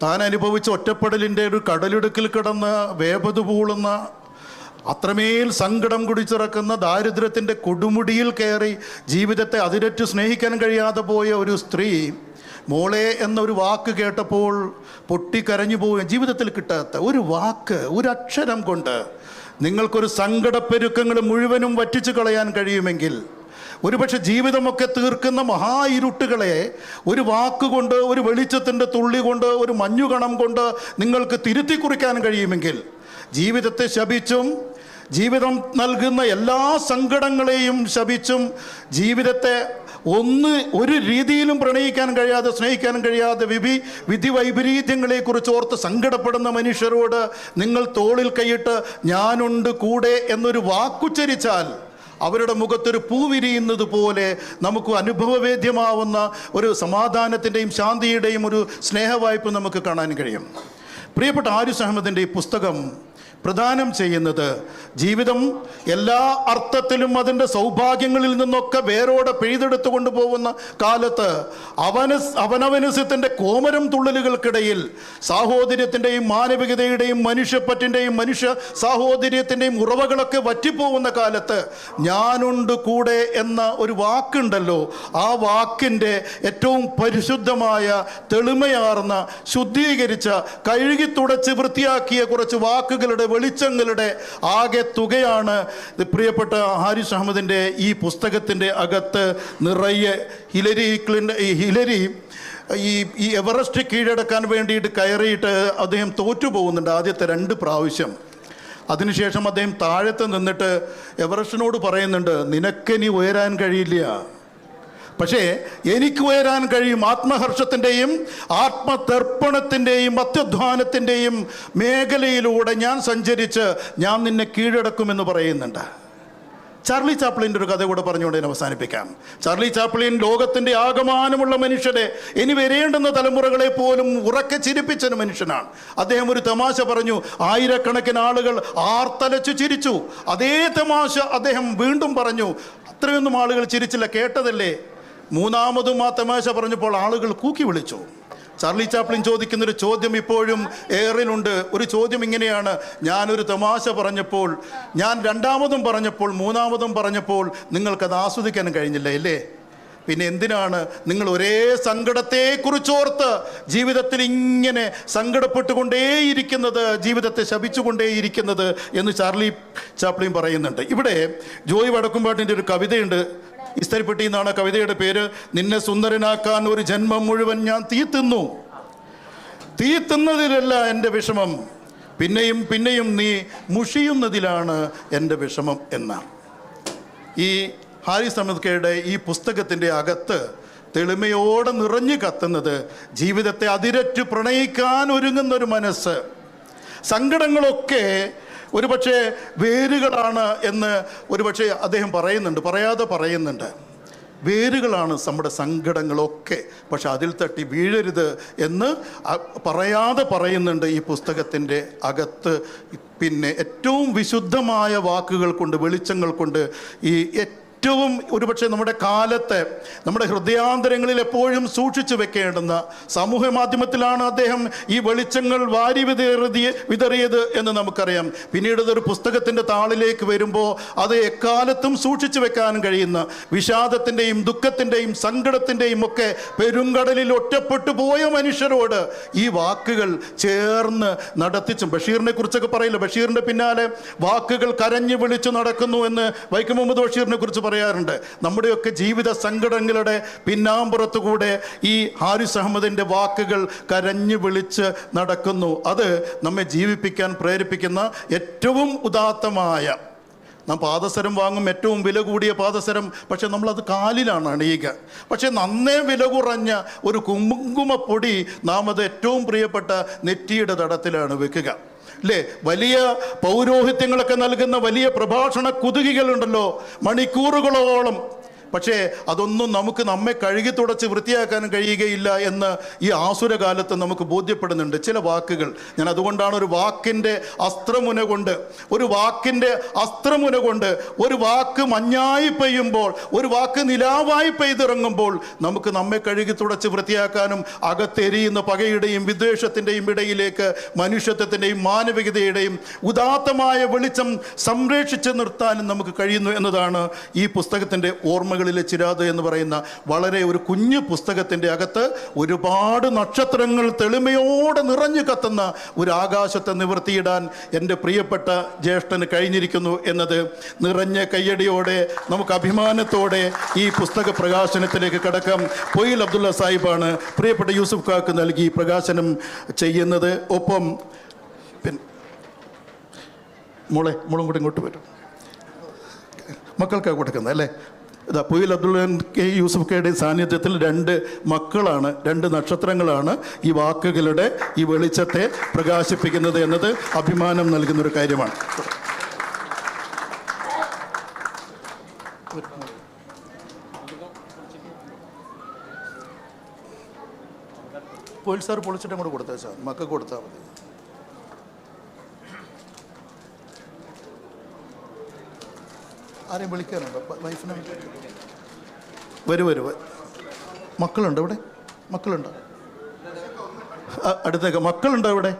താൻ അനുഭവിച്ച ഒറ്റപ്പെടലിൻ്റെ ഒരു കടലിടുക്കിൽ കിടന്ന് വേപതു പൂളുന്ന, അത്രമേൽ സങ്കടം കുടിച്ചിറക്കുന്ന, ദാരിദ്ര്യത്തിൻ്റെ കൊടുമുടിയിൽ കയറി ജീവിതത്തെ അതിരറ്റ് സ്നേഹിക്കാൻ കഴിയാതെ പോയ ഒരു സ്ത്രീ മോളെ എന്നൊരു വാക്ക് കേട്ടപ്പോൾ പൊട്ടിക്കരഞ്ഞു പോവുകയും, ജീവിതത്തിൽ കിട്ടാത്ത ഒരു വാക്ക്, ഒരു അക്ഷരം കൊണ്ട് നിങ്ങൾക്കൊരു സങ്കടപ്പെരുക്കങ്ങൾ മുഴുവനും വറ്റിച്ചു കളയാൻ കഴിയുമെങ്കിൽ, ഒരുപക്ഷെ ജീവിതമൊക്കെ തീർക്കുന്ന മഹാ ഇരുട്ടുകളെ ഒരു വാക്കുകൊണ്ട്, ഒരു വെളിച്ചത്തിൻ്റെ തുള്ളി കൊണ്ട്, ഒരു മഞ്ഞുകണം കൊണ്ട് നിങ്ങൾക്ക് തിരുത്തി കുറിക്കാൻ കഴിയുമെങ്കിൽ, ജീവിതത്തെ ശപിച്ചും ജീവിതം നൽകുന്ന എല്ലാ സങ്കടങ്ങളെയും ശപിച്ചും ജീവിതത്തെ ഒരു രീതിയിലും പ്രണയിക്കാൻ കഴിയാതെ, സ്നേഹിക്കാൻ കഴിയാതെ, വിധി വൈപരീത്യങ്ങളെക്കുറിച്ച് ഓർത്ത് സങ്കടപ്പെടുന്ന മനുഷ്യരോട് നിങ്ങൾ തോളിൽ കൈയിട്ട് ഞാനുണ്ട് കൂടെ എന്നൊരു വാക്കുച്ചരിച്ചാൽ അവരുടെ മുഖത്തൊരു പൂ വിരിയുന്നത് പോലെ നമുക്ക് അനുഭവവേദ്യമാവുന്ന ഒരു സമാധാനത്തിൻ്റെയും ശാന്തിയുടെയും ഒരു സ്നേഹവായ്പ നമുക്ക് കാണാൻ കഴിയും. പ്രിയപ്പെട്ട ആരിസ് അഹമ്മദിൻ്റെ ഈ പുസ്തകം പ്രദാനം ചെയ്യുന്നത് ജീവിതം എല്ലാ അർത്ഥത്തിലും അതിൻ്റെ സൗഭാഗ്യങ്ങളിൽ നിന്നൊക്കെ വേരോടെ പിഴുതെടുത്തു കൊണ്ടുപോകുന്ന കാലത്ത് അവനവനസ്യത്തിൻ്റെ കോമരം തുള്ളലുകൾക്കിടയിൽ സാഹോദര്യത്തിൻ്റെയും മാനവികതയുടെയും മനുഷ്യപ്പറ്റിൻ്റെയും മനുഷ്യ സാഹോദര്യത്തിൻ്റെയും ഉറവകളൊക്കെ വറ്റിപ്പോകുന്ന കാലത്ത് ഞാനുണ്ട് കൂടെ എന്ന ഒരു വാക്കുണ്ടല്ലോ, ആ വാക്കിൻ്റെ ഏറ്റവും പരിശുദ്ധമായ, തെളിമയാർന്ന, ശുദ്ധീകരിച്ച, കഴുകി തുടച്ച് വൃത്തിയാക്കിയ കുറച്ച് വാക്കുകളുടെ, വെളിച്ചങ്ങളുടെ ആകെ തുകയാണ് പ്രിയപ്പെട്ട ഹാരിസ് അഹമ്മദിൻ്റെ ഈ പുസ്തകത്തിൻ്റെ അകത്ത് നിറയെ. ഹിലരി ഈ എവറസ്റ്റ് കീഴടക്കാൻ വേണ്ടിയിട്ട് കയറിയിട്ട് അദ്ദേഹം തോറ്റുപോകുന്നുണ്ട് ആദ്യത്തെ 2 പ്രാവശ്യം. അതിനുശേഷം അദ്ദേഹം താഴത്ത് നിന്നിട്ട് എവറസ്റ്റിനോട് പറയുന്നുണ്ട്, നിനക്കിനി ഉയരാൻ കഴിയില്ല, പക്ഷേ എനിക്ക് ഉയരാൻ കഴിയും. ആത്മഹർഷത്തിൻ്റെയും ആത്മതർപ്പണത്തിൻ്റെയും അത്യുദ്ധാനത്തിൻ്റെയും മേഖലയിലൂടെ ഞാൻ സഞ്ചരിച്ച് ഞാൻ നിന്നെ കീഴടക്കുമെന്ന് പറയുന്നുണ്ട്. ചാർലി ചാപ്ലിൻ്റെ ഒരു കഥ കൂടെ പറഞ്ഞുകൊണ്ട് ഞാൻ അവസാനിപ്പിക്കാം. ചാർലി ചാപ്ലിൻ ലോകത്തിൻ്റെ ആകമാനമുള്ള മനുഷ്യരെ, ഇനി വരേണ്ടുന്ന തലമുറകളെ പോലും ഉറക്കെ ചിരിപ്പിച്ചൊരു മനുഷ്യനാണ്. അദ്ദേഹം ഒരു തമാശ പറഞ്ഞു, ആയിരക്കണക്കിന് ആളുകൾ ആർത്തലച്ചു ചിരിച്ചു. അതേ തമാശ അദ്ദേഹം വീണ്ടും പറഞ്ഞു. അത്രയൊന്നും ആളുകൾ ചിരിച്ചില്ല, കേട്ടതല്ലേ. 3ാമതും ആ തമാശ പറഞ്ഞപ്പോൾ ആളുകൾ കൂക്കി വിളിച്ചു. ചാർലി ചാപ്ലിൻ ചോദിക്കുന്നൊരു ചോദ്യം ഇപ്പോഴും എയറിലുണ്ട്. ഒരു ചോദ്യം ഇങ്ങനെയാണ്, ഞാനൊരു തമാശ പറഞ്ഞപ്പോൾ, ഞാൻ 2ാമതും പറഞ്ഞപ്പോൾ, 3ാമതും പറഞ്ഞപ്പോൾ നിങ്ങൾക്കത് ആസ്വദിക്കാൻ കഴിഞ്ഞില്ല അല്ലേ? പിന്നെ എന്തിനാണ് നിങ്ങൾ ഒരേ സങ്കടത്തെക്കുറിച്ചോർത്ത് ജീവിതത്തിൽ ഇങ്ങനെ സങ്കടപ്പെട്ടുകൊണ്ടേയിരിക്കുന്നത്, ജീവിതത്തെ ശപിച്ചുകൊണ്ടേയിരിക്കുന്നത് എന്ന് ചാർലി ചാപ്ലിൻ പറയുന്നുണ്ട്. ഇവിടെ ജോയ് വടക്കുംപാട്ടിൻ്റെ ഒരു കവിതയുണ്ട്, ഇസ്തരിപ്പെട്ടി എന്നാണ് കവിതയുടെ പേര്. നിന്നെ സുന്ദരനാക്കാൻ ഒരു ജന്മം മുഴുവൻ ഞാൻ തീ തിന്നു. തീ തിന്നതിലല്ല എൻ്റെ വിഷമം, പിന്നെയും പിന്നെയും നീ മുഷിയുന്നതിലാണ് എൻ്റെ വിഷമം എന്ന ഈ ഹാരിസ് അഹമ്മദ് ഖയുടെ ഈ പുസ്തകത്തിൻ്റെ അകത്ത് തെളിമയോടെ നിറഞ്ഞു കത്തുന്നത് ജീവിതത്തെ അതിരറ്റ് പ്രണയിക്കാൻ ഒരുങ്ങുന്നൊരു മനസ്സ്. സങ്കടങ്ങളൊക്കെ ഒരുപക്ഷെ വേരുകളാണ് എന്ന് ഒരുപക്ഷെ അദ്ദേഹം പറയാതെ പറയുന്നുണ്ട്. വേരുകളാണ് നമ്മുടെ സങ്കടങ്ങളൊക്കെ, പക്ഷെ അതിൽ തട്ടി വീഴരുത് എന്ന് പറയാതെ പറയുന്നുണ്ട് ഈ പുസ്തകത്തിൻ്റെ അകത്ത്. പിന്നെ ഏറ്റവും വിശുദ്ധമായ വാക്കുകൾ കൊണ്ട്, വെളിച്ചങ്ങൾ കൊണ്ട് ഈ ഏറ്റവും ഒരുപക്ഷെ നമ്മുടെ കാലത്തെ, നമ്മുടെ ഹൃദയാന്തരങ്ങളിൽ എപ്പോഴും വെക്കേണ്ടുന്ന സമൂഹ മാധ്യമത്തിലാണ് അദ്ദേഹം ഈ വെളിച്ചങ്ങൾ വാരി വിതറിയത് എന്ന് നമുക്കറിയാം. പിന്നീട് ഇതൊരു പുസ്തകത്തിൻ്റെ താളിലേക്ക് വരുമ്പോൾ അത് എക്കാലത്തും സൂക്ഷിച്ചു വെക്കാൻ കഴിയുന്ന, വിഷാദത്തിൻ്റെയും ദുഃഖത്തിൻ്റെയും സങ്കടത്തിൻ്റെയും ഒക്കെ പെരുങ്കടലിൽ ഒറ്റപ്പെട്ടു പോയ മനുഷ്യരോട് ഈ വാക്കുകൾ ചേർന്ന് നടത്തിച്ചും, ബഷീറിനെ കുറിച്ചൊക്കെ പറയില്ല, ബഷീറിൻ്റെ പിന്നാലെ വാക്കുകൾ കരഞ്ഞു വിളിച്ചു നടക്കുന്നു എന്ന് വൈക്കം മുഹമ്മദ് ബഷീറിനെ കുറിച്ച് പറയാറുണ്ട്. നമ്മുടെയൊക്കെ ജീവിത സങ്കടങ്ങളുടെ പിന്നാമ്പുറത്തുകൂടെ ഈ ഹാരിസ് അഹമ്മദിൻ്റെ വാക്കുകൾ കരഞ്ഞു വിളിച്ച് നടക്കുന്നു. അത് നമ്മെ ജീവിപ്പിക്കാൻ പ്രേരിപ്പിക്കുന്ന ഏറ്റവും ഉദാത്തമായ, നാം പാദസരം വാങ്ങും, ഏറ്റവും വില കൂടിയ പാദസരം, പക്ഷെ നമ്മളത് കാലിലാണ് അണിയുക. പക്ഷെ നന്നേ വില കുറഞ്ഞ ഒരു കുങ്കുമപ്പൊടി നാം അത് ഏറ്റവും പ്രിയപ്പെട്ട നെറ്റിയുടെ തടത്തിലാണ് വെക്കുക. അല്ലേ? വലിയ പൗരോഹിത്യങ്ങളൊക്കെ നൽകുന്ന വലിയ പ്രഭാഷണ കുതുകികളുണ്ടല്ലോ, മണിക്കൂറുകളോളം. പക്ഷേ അതൊന്നും നമുക്ക് നമ്മെ കഴുകി തുടച്ച് വൃത്തിയാക്കാനും കഴിയുകയില്ല എന്ന് ഈ ആസുരകാലത്ത് നമുക്ക് ബോധ്യപ്പെടുന്നുണ്ട്. ചില വാക്കുകൾ, ഞാൻ അതുകൊണ്ടാണ് ഒരു വാക്കിൻ്റെ അസ്ത്രമുന കൊണ്ട് ഒരു വാക്ക് മഞ്ഞായി പെയ്യുമ്പോൾ, ഒരു വാക്ക് നിലാവായി പെയ്തിറങ്ങുമ്പോൾ നമുക്ക് നമ്മെ കഴുകി തുടച്ച് വൃത്തിയാക്കാനും അകത്തെരിയുന്ന പകയുടെയും വിദ്വേഷത്തിൻ്റെയും ഇടയിലേക്ക് മനുഷ്യത്വത്തിൻ്റെയും മാനവികതയുടെയും ഉദാത്തമായ വെളിച്ചം സംരക്ഷിച്ച് നിർത്താനും നമുക്ക് കഴിയുന്നു എന്നതാണ് ഈ പുസ്തകത്തിൻ്റെ ഓർമ്മകളിലെ ചിരാത് എന്ന് പറയുന്ന വളരെ ഒരു കുഞ്ഞു പുസ്തകത്തിൻ്റെ അകത്ത് ഒരുപാട് നക്ഷത്രങ്ങൾ തെളിമയോടെ നിറഞ്ഞു കത്തുന്ന ഒരു ആകാശത്തെ നിവർത്തിയിടാൻ എൻ്റെ പ്രിയപ്പെട്ട ജ്യേഷ്ഠന് കഴിഞ്ഞിരിക്കുന്നു എന്നത് നിറഞ്ഞ കയ്യടിയോടെ നമുക്ക് അഭിമാനത്തോടെ ഈ പുസ്തക പ്രകാശനത്തിലേക്ക് കടക്കാം. പൊയിൽ അബ്ദുള്ള സാഹിബാണ് പ്രിയപ്പെട്ട യൂസുഫ് കാക്ക് നൽകി പ്രകാശനം ചെയ്യുന്നത്. ഒപ്പം മോളും കൂടെ ഇങ്ങോട്ട് വരും, മക്കൾക്കാണ് കൊടുക്കുന്നത് അല്ലേ? ഇതാ പൊയിൽ അബ്ദുള്ള യൂസുഫ് കയുടെ സാന്നിധ്യത്തിൽ 2 മക്കളാണ്, 2 നക്ഷത്രങ്ങളാണ് ഈ വാക്കുകളുടെ ഈ വെളിച്ചത്തെ പ്രകാശിപ്പിക്കുന്നത് എന്നത് അഭിമാനം നൽകുന്നൊരു കാര്യമാണ്. പൊയിൽ സാർ പൊളിച്ചിട്ട് അങ്ങോട്ട് കൊടുത്താൽ സാർ, മക്കൾക്ക് കൊടുത്താൽ മതി. ആരെയും വിളിക്കാനുണ്ടോ? വൈഫിനെ വരൂ. മക്കളുണ്ടോ ഇവിടെ? മക്കളുണ്ടോ അടുത്തേക്ക്? മക്കളുണ്ടോ ഇവിടെ?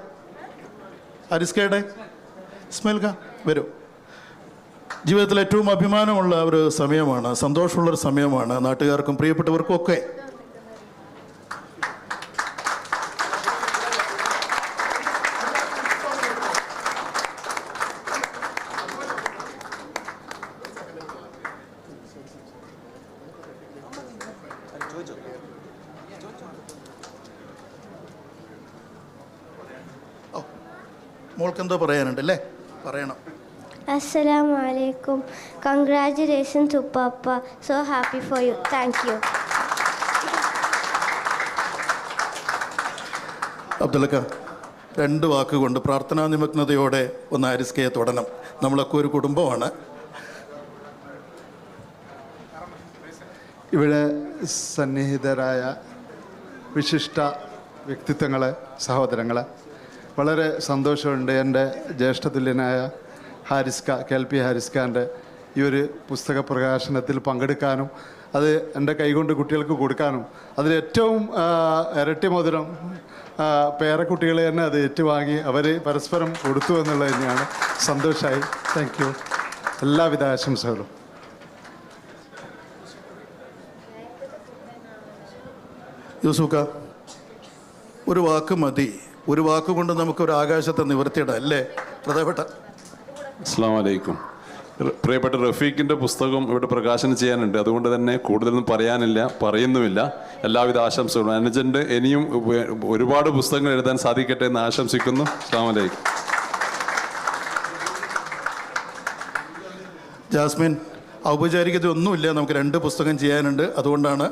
അരിസ്കയുടെ ഇസ്മേൽക്ക വരൂ. ജീവിതത്തിൽ ഏറ്റവും അഭിമാനമുള്ള ഒരു സമയമാണ്, സന്തോഷമുള്ളൊരു സമയമാണ് നാട്ടുകാർക്കും പ്രിയപ്പെട്ടവർക്കും ഒക്കെ. മോൾക്കെന്തോ പറയാനുണ്ട് അല്ലേ? പറയണം. Assalamu alaikum. Congratulations to Papa. So happy for you. Thank you. അബ്ദുള്ളക്ക, 2 വാക്കുകൊണ്ട് പ്രാർത്ഥനാ നിമഗ്നതയോടെ ഒന്ന് ആരിസ്കയെ തൊടണം. നമ്മളൊക്കെ ഒരു കുടുംബമാണ്. ഇവിടെ സന്നിഹിതരായ വിശിഷ്ട വ്യക്തിത്വങ്ങളെ, സഹോദരങ്ങളെ, വളരെ സന്തോഷമുണ്ട് എൻ്റെ ജ്യേഷ്ഠതുല്യനായ KLP ഹാരിസ്ഖാൻ്റെ ഈ ഒരു പുസ്തക പ്രകാശനത്തിൽ പങ്കെടുക്കാനും അത് എൻ്റെ കൈകൊണ്ട് കുട്ടികൾക്ക് കൊടുക്കാനും അതിലേറ്റവും ഇരട്ടി മധുരം പേരക്കുട്ടികൾ തന്നെ അത് ഏറ്റുവാങ്ങി അവർ പരസ്പരം കൊടുത്തു എന്നുള്ളത് തന്നെയാണ്. സന്തോഷമായി. Thank you. എല്ലാവിധ ആശംസകളും. യൂസുക്ക, ഒരു വാക്ക് മതി. ഒരു വാക്കുകൊണ്ട് നമുക്കൊരു ആകാശത്തെ നിവർത്തിയിടാം അല്ലേ? പ്രധാനപ്പെട്ട അസ്സലാമു അലൈക്കും. പ്രിയപ്പെട്ട റഫീഖിൻ്റെ പുസ്തകം ഇവിടെ പ്രകാശനം ചെയ്യാനുണ്ട്. അതുകൊണ്ട് തന്നെ കൂടുതലൊന്നും പറയാനില്ല, പറയുന്നുമില്ല. എല്ലാവിധ ആശംസകളും. അനുജൻ്റെ ഇനിയും ഒരുപാട് പുസ്തകങ്ങൾ എഴുതാൻ സാധിക്കട്ടെ എന്ന് ആശംസിക്കുന്നു. അസ്സലാമു അലൈക്കും. ജാസ്മിൻ, ഔപചാരികത ഒന്നുമില്ല, നമുക്ക് 2 പുസ്തകം ചെയ്യാനുണ്ട്, അതുകൊണ്ടാണ്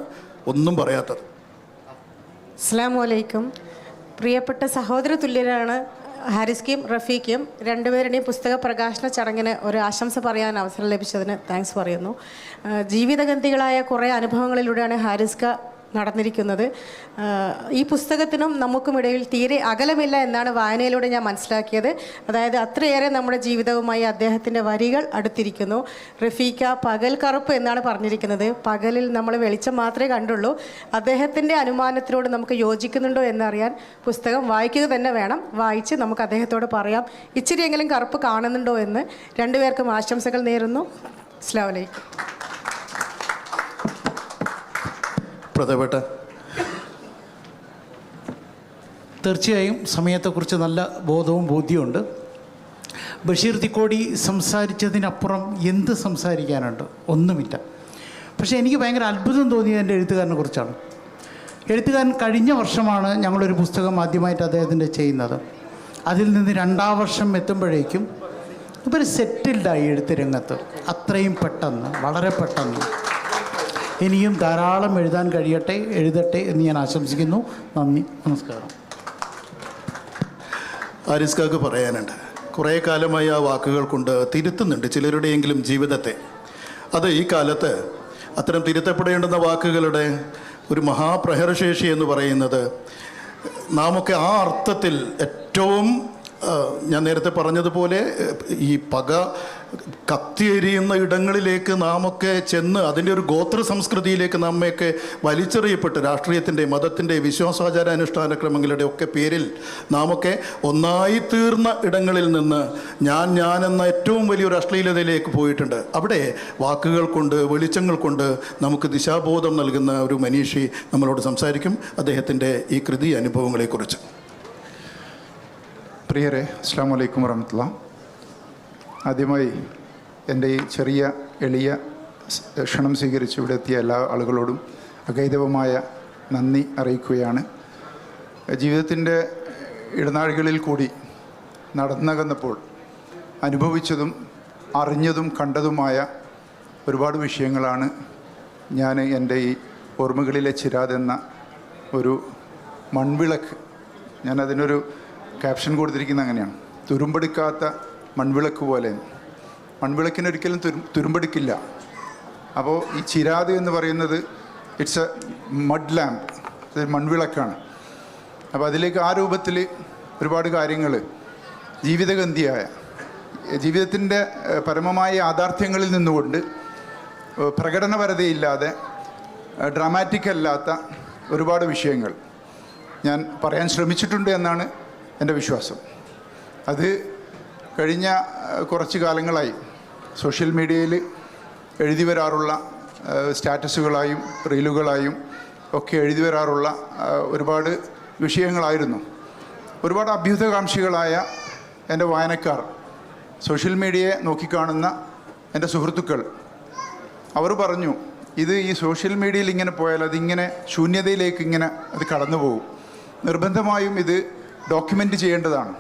ഒന്നും പറയാത്തത്. അസ്സലാമു അലൈക്കും. പ്രിയപ്പെട്ട സഹോദര തുല്യരാണ് ഹാരിസ്ക്കും റഫീഖും. രണ്ടുപേരുടെയും പുസ്തക പ്രകാശന ചടങ്ങിന് ഒരു ആശംസ പറയാൻ അവസരം ലഭിച്ചതിന് താങ്ക്സ് പറയുന്നു. ജീവിതഗന്ധികളായ കുറേ അനുഭവങ്ങളിലൂടെയാണ് ഹാരിസ്ക നടന്നിരിക്കുന്നത്. ഈ പുസ്തകത്തിനും നമുക്കുമിടയിൽ തീരെ അകലമില്ല എന്നാണ് വായനയിലൂടെ ഞാൻ മനസ്സിലാക്കിയത്. അതായത് അത്രയേറെ നമ്മുടെ ജീവിതവുമായി അദ്ദേഹത്തിൻ്റെ വരികൾ അടുത്തിരിക്കുന്നു. റഫീഖ പകൽ കറുപ്പ് എന്നാണ് പറഞ്ഞിരിക്കുന്നത്. പകലിൽ നമ്മൾ വെളിച്ചം മാത്രമേ കണ്ടുള്ളൂ. അദ്ദേഹത്തിൻ്റെ അനുമാനത്തിനോട് നമുക്ക് യോജിക്കുന്നുണ്ടോ എന്നറിയാൻ പുസ്തകം വായിക്കുക തന്നെ വേണം. വായിച്ച് നമുക്ക് അദ്ദേഹത്തോട് പറയാം ഇച്ചിരിയെങ്കിലും കറുപ്പ് കാണുന്നുണ്ടോ എന്ന്. രണ്ടുപേർക്കും ആശംസകൾ നേരുന്നു. അസ്സലാമു അലൈക്കും. തീർച്ചയായും സമയത്തെക്കുറിച്ച് നല്ല ബോധവും ബോധ്യമുണ്ട്. ബഷീർ തിക്കോടി സംസാരിച്ചതിനപ്പുറം എന്ത് സംസാരിക്കാനുണ്ട്? ഒന്നുമില്ല. പക്ഷേ എനിക്ക് ഭയങ്കര അത്ഭുതം തോന്നിയത് എൻ്റെ എഴുത്തുകാരനെ കുറിച്ചാണ്. എഴുത്തുകാരൻ കഴിഞ്ഞ വർഷമാണ് ഞങ്ങളൊരു പുസ്തകം ആദ്യമായിട്ട് അദ്ദേഹത്തിൻ്റെ ചെയ്യുന്നത്. അതിൽ നിന്ന് 2ാം വർഷം എത്തുമ്പോഴേക്കും ഇവർ സെറ്റിൽഡായി എഴുത്ത് രംഗത്ത്. അത്രയും പെട്ടെന്ന്, വളരെ പെട്ടെന്ന്. ഇനിയും ധാരാളം എഴുതാൻ കഴിയട്ടെ, എഴുതട്ടെ എന്ന് ഞാൻ ആശംസിക്കുന്നു. നന്ദി, നമസ്കാരം. ഹാരിസ്കാക്ക് പറയാനുണ്ട്. കുറേ കാലമായി ആ വാക്കുകൾ കൊണ്ട് തിരുത്തുന്നുണ്ട് ചിലരുടെയെങ്കിലും ജീവിതത്തെ. അത് ഈ കാലത്ത് അത്തരം തിരുത്തപ്പെടേണ്ടുന്ന വാക്കുകളുടെ ഒരു മഹാപ്രഹരശേഷി എന്ന് പറയുന്നത് നാമൊക്കെ ആ അർത്ഥത്തിൽ ഏറ്റവും ഞാൻ നേരത്തെ പറഞ്ഞതുപോലെ ഈ പക കത്തിയെരിയുന്ന ഇടങ്ങളിലേക്ക് നാമൊക്കെ ചെന്ന് അതിൻ്റെ ഒരു ഗോത്ര സംസ്കൃതിയിലേക്ക് നമ്മയൊക്കെ വലിച്ചെറിയപ്പെട്ട് രാഷ്ട്രീയത്തിൻ്റെ, മതത്തിൻ്റെ, വിശ്വാസാചാരാനുഷ്ഠാന ക്രമങ്ങളുടെ ഒക്കെ പേരിൽ നാമൊക്കെ ഒന്നായി തീർന്ന ഇടങ്ങളിൽ നിന്ന് ഞാൻ എന്ന ഏറ്റവും വലിയൊരു അശ്ലീലതയിലേക്ക് പോയിട്ടുണ്ട്. അവിടെ വാക്കുകൾ കൊണ്ട്, വെളിച്ചങ്ങൾ കൊണ്ട് നമുക്ക് ദിശാബോധം നൽകുന്ന ഒരു മനീഷി നമ്മളോട് സംസാരിക്കും അദ്ദേഹത്തിൻ്റെ ഈ കൃതി അനുഭവങ്ങളെക്കുറിച്ച്. പ്രിയരെ, അസ്സലാമു അലൈക്കും വറഹ്മത്തുള്ളാഹി. ആദ്യമായി എൻ്റെ ഈ ചെറിയ എളിയ ക്ഷണം സ്വീകരിച്ച് ഇവിടെ എത്തിയ എല്ലാ ആളുകളോടും അഗൈതവമായ നന്ദി അറിയിക്കുകയാണ്. ജീവിതത്തിൻ്റെ ഇടനാഴികളിൽ കൂടി നടന്നകന്നപ്പോൾ അനുഭവിച്ചതും അറിഞ്ഞതും കണ്ടതുമായ ഒരുപാട് വിഷയങ്ങളാണ് ഞാൻ എൻ്റെ ഈ ഓർമ്മകളിലെ ചിരാത് എന്ന ഒരു മൺവിളക്ക്, ഞാനതിനൊരു ക്യാപ്ഷൻ കൊടുത്തിരിക്കുന്നത് അങ്ങനെയാണ്, തുരുമ്പെടുക്കാത്ത മൺവിളക്ക് പോലെ. മൺവിളക്കിനൊരിക്കലും തുരുമ്പെടുക്കില്ല. അപ്പോൾ ഈ ചിരാത് എന്ന് പറയുന്നത് ഇറ്റ്സ് എ മഡ് ലാമ്പ്, ഇത് മൺവിളക്കാണ്. അപ്പോൾ അതിലേക്ക് ആ രൂപത്തിൽ ഒരുപാട് കാര്യങ്ങൾ ജീവിതഗന്ധിയായ ജീവിതത്തിൻ്റെ പരമമായ യാഥാർത്ഥ്യങ്ങളിൽ നിന്നുകൊണ്ട് പ്രകടനപരതയില്ലാതെ ഡ്രാമാറ്റിക് അല്ലാത്ത ഒരുപാട് വിഷയങ്ങൾ ഞാൻ പറയാൻ ശ്രമിച്ചിട്ടുണ്ട് എന്നാണ് എൻ്റെ വിശ്വാസം. അത് കഴിഞ്ഞ കുറച്ച് കാലങ്ങളായി സോഷ്യൽ മീഡിയയിൽ എഴുതി വരാറുള്ള സ്റ്റാറ്റസുകളായും റീലുകളായും ഒക്കെ എഴുതി വരാറുള്ള ഒരുപാട് വിഷയങ്ങളായിരുന്നു. ഒരുപാട് അഭ്യുതകാംക്ഷികളായ എൻ്റെ വായനക്കാർ, സോഷ്യൽ മീഡിയയെ നോക്കിക്കാണുന്ന എൻ്റെ സുഹൃത്തുക്കൾ, അവർ പറഞ്ഞു ഇത് ഈ സോഷ്യൽ മീഡിയയിൽ ഇങ്ങനെ പോയാൽ അതിങ്ങനെ ശൂന്യതയിലേക്ക് ഇങ്ങനെ അത് കടന്നു പോകും, നിർബന്ധമായും ഇത് ഡോക്യുമെൻ്റ് ചെയ്യേണ്ടതാണ്.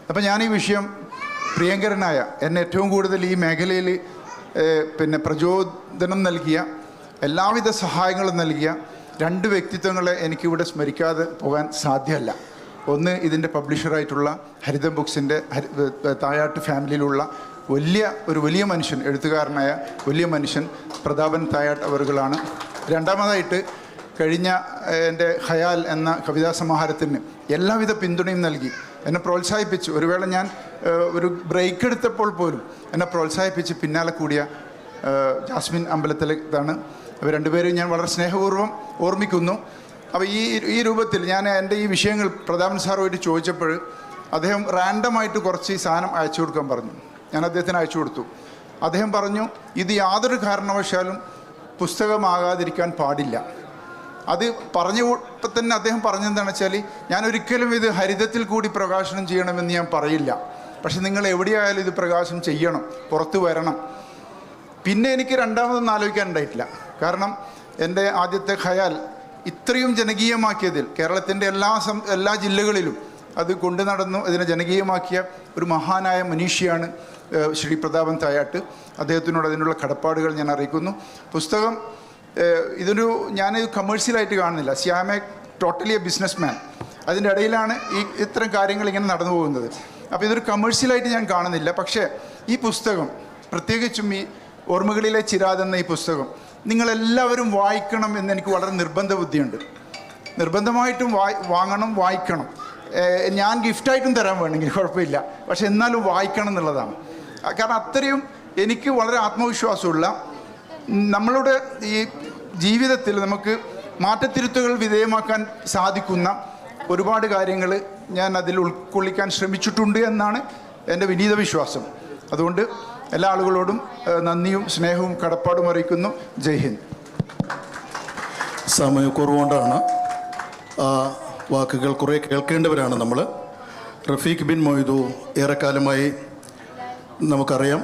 അപ്പം ഞാൻ ഈ വിഷയം പ്രിയങ്കരനായ എന്നെ ഏറ്റവും കൂടുതൽ ഈ മേഖലയിൽ പ്രചോദനം നൽകിയ, എല്ലാവിധ സഹായങ്ങളും നൽകിയ 2 വ്യക്തിത്വങ്ങളെ എനിക്കിവിടെ സ്മരിക്കാതെ പോകാൻ സാധ്യമല്ല. ഒന്ന് ഇതിൻ്റെ പബ്ലിഷറായിട്ടുള്ള ഹരിതം ബുക്സിൻ്റെ തായാട്ട് ഫാമിലിയിലുള്ള വലിയ മനുഷ്യൻ, എഴുത്തുകാരനായ വലിയ മനുഷ്യൻ പ്രതാപൻ തായാട്ട് അവറുകളാണ്. രണ്ടാമതായിട്ട് കഴിഞ്ഞ എൻ്റെ ഖയാൽ എന്ന കവിതാ സമാഹാരത്തിന് എല്ലാവിധ പിന്തുണയും നൽകി എന്നെ പ്രോത്സാഹിപ്പിച്ചു. ഒരു വേള ഞാൻ ഒരു ബ്രേക്ക് എടുത്തപ്പോൾ പോലും എന്നെ പ്രോത്സാഹിപ്പിച്ച് പിന്നാലെ കൂടിയ ജാസ്മിൻ അമ്പലത്തിലാണ്. അവർ രണ്ടുപേരും ഞാൻ വളരെ സ്നേഹപൂർവ്വം ഓർമ്മിക്കുന്നു. അപ്പോൾ ഈ രൂപത്തിൽ ഞാൻ എൻ്റെ ഈ വിഷയങ്ങൾ പ്രതാപൻ സാറുമായിട്ട് ചോദിച്ചപ്പോൾ അദ്ദേഹം റാൻഡമായിട്ട് കുറച്ച് ഈ സാധനം അയച്ചു കൊടുക്കാൻ പറഞ്ഞു. ഞാൻ അദ്ദേഹത്തിന് അയച്ചു കൊടുത്തു. അദ്ദേഹം പറഞ്ഞു ഇത് യാതൊരു കാരണവശാലും പുസ്തകമാകാതിരിക്കാൻ പാടില്ല. അത് പറഞ്ഞപ്പോൾ തന്നെ അദ്ദേഹം പറഞ്ഞെന്താണെന്ന് വെച്ചാൽ ഞാൻ ഒരിക്കലും ഇത് ഹരിതത്തിൽ കൂടി പ്രകാശനം ചെയ്യണമെന്ന് ഞാൻ പറയില്ല. പക്ഷെ നിങ്ങൾ എവിടെയായാലും ഇത് പ്രകാശം ചെയ്യണം, പുറത്ത് വരണം. പിന്നെ എനിക്ക് രണ്ടാമതൊന്നും ആലോചിക്കാനുണ്ടായിട്ടില്ല. കാരണം എൻ്റെ ആദ്യത്തെ ഖയാൽ ഇത്രയും ജനകീയമാക്കിയതിൽ കേരളത്തിൻ്റെ എല്ലാ ജില്ലകളിലും അത് കൊണ്ടു നടന്നു ഇതിനെ ജനകീയമാക്കിയ ഒരു മഹാനായ മനീഷിയാണ് ശ്രീ പ്രതാപൻ തായാട്ട്. അദ്ദേഹത്തിനോട് അതിനുള്ള കടപ്പാടുകൾ ഞാൻ അറിയിക്കുന്നു. പുസ്തകം ഞാൻ കമേഴ്ഷ്യലായിട്ട് കാണുന്നില്ല. Shyama totally A business man. അതിൻ്റെ ഇടയിലാണ് ഇത്തരം കാര്യങ്ങൾ ഇങ്ങനെ നടന്നു പോകുന്നത്. അപ്പോൾ ഇതൊരു കമേഴ്ഷ്യലായിട്ട് ഞാൻ കാണുന്നില്ല. പക്ഷേ ഈ പുസ്തകം, പ്രത്യേകിച്ചും ഈ ഓർമ്മകളിലെ ചിരാത് എന്ന ഈ പുസ്തകം നിങ്ങളെല്ലാവരും വായിക്കണം എന്ന് എനിക്ക് വളരെ നിർബന്ധ ബുദ്ധിയുണ്ട്. നിർബന്ധമായിട്ടും വാങ്ങണം, വായിക്കണം. ഞാൻ ഗിഫ്റ്റായിട്ടും തരാൻ വേണമെങ്കിൽ കുഴപ്പമില്ല, പക്ഷെ എന്നാലും വായിക്കണം എന്നുള്ളതാണ്. കാരണം അത്രയും എനിക്ക് വളരെ ആത്മവിശ്വാസമുള്ള, നമ്മളുടെ ഈ ജീവിതത്തിൽ നമുക്ക് മാറ്റത്തിരുത്തുകൾ വിധേയമാക്കാൻ സാധിക്കുന്ന ഒരുപാട് കാര്യങ്ങൾ ഞാൻ അതിൽ ഉൾക്കൊള്ളിക്കാൻ ശ്രമിച്ചിട്ടുണ്ട് എന്നാണ് എൻ്റെ വിനീത വിശ്വാസം. അതുകൊണ്ട് എല്ലാ ആളുകളോടും നന്ദിയും സ്നേഹവും കടപ്പാടും അറിയിക്കുന്നു. ജയ് ഹിന്ദ്. സമയക്കുറവുകൊണ്ടാണ് വാക്കുകൾ കുറേ കേൾക്കേണ്ടവരാണ് നമ്മൾ. റഫീഖ് ബിൻ മൊയ്തു ഏറെക്കാലമായി നമുക്കറിയാം.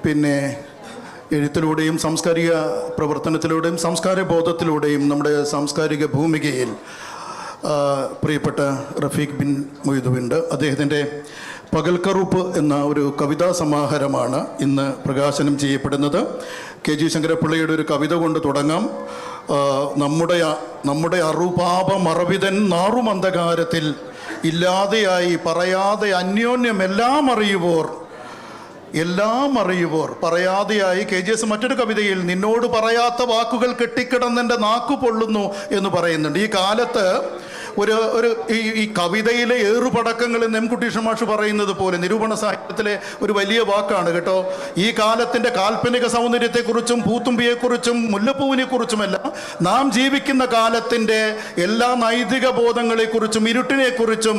പിന്നെ എഴുത്തിലൂടെയും സാംസ്കാരിക പ്രവർത്തനത്തിലൂടെയും സാംസ്കാരിക ബോധത്തിലൂടെയും നമ്മുടെ സാംസ്കാരിക ഭൂമികയിൽ പ്രിയപ്പെട്ട റഫീഖ് ബിൻ മൊയ്തുവിൻ്റെ അദ്ദേഹത്തിൻ്റെ പകൽക്കറുപ്പ് എന്ന ഒരു കവിതാ സമാഹാരമാണ് ഇന്ന് പ്രകാശനം ചെയ്യപ്പെടുന്നത്. KG ശങ്കരപ്പിള്ളയുടെ ഒരു കവിത കൊണ്ട് തുടങ്ങാം. നമ്മുടെ അറുപാപ മറവിതൻ നാറുമന്ധകാരത്തിൽ ഇല്ലാതെയായി പറയാതെ അന്യോന്യം എല്ലാം അറിയുവോർ പറയാതെയായി. KGS മറ്റൊരു കവിതയിൽ നിന്നോട് പറയാത്ത വാക്കുകൾ കെട്ടിക്കിടന്നെൻ്റെ നാക്കു പൊള്ളുന്നു എന്ന് പറയുന്നുണ്ട്. ഈ കാലത്ത് ഈ കവിതയിലെ ഏറുപടക്കങ്ങൾ എന്ന് കുട്ടീഷ് മാഷ് പറയുന്നത് പോലെ നിരൂപണ സാഹിത്യത്തിലെ ഒരു വലിയ വാക്കാണ് കേട്ടോ. ഈ കാലത്തിൻ്റെ കാൽപ്പനിക സൗന്ദര്യത്തെക്കുറിച്ചും പൂത്തുമ്പിയെക്കുറിച്ചും മുല്ലപ്പൂവിനെക്കുറിച്ചുമല്ല, നാം ജീവിക്കുന്ന കാലത്തിൻ്റെ എല്ലാ നൈതിക ബോധങ്ങളെക്കുറിച്ചും ഇരുട്ടിനെക്കുറിച്ചും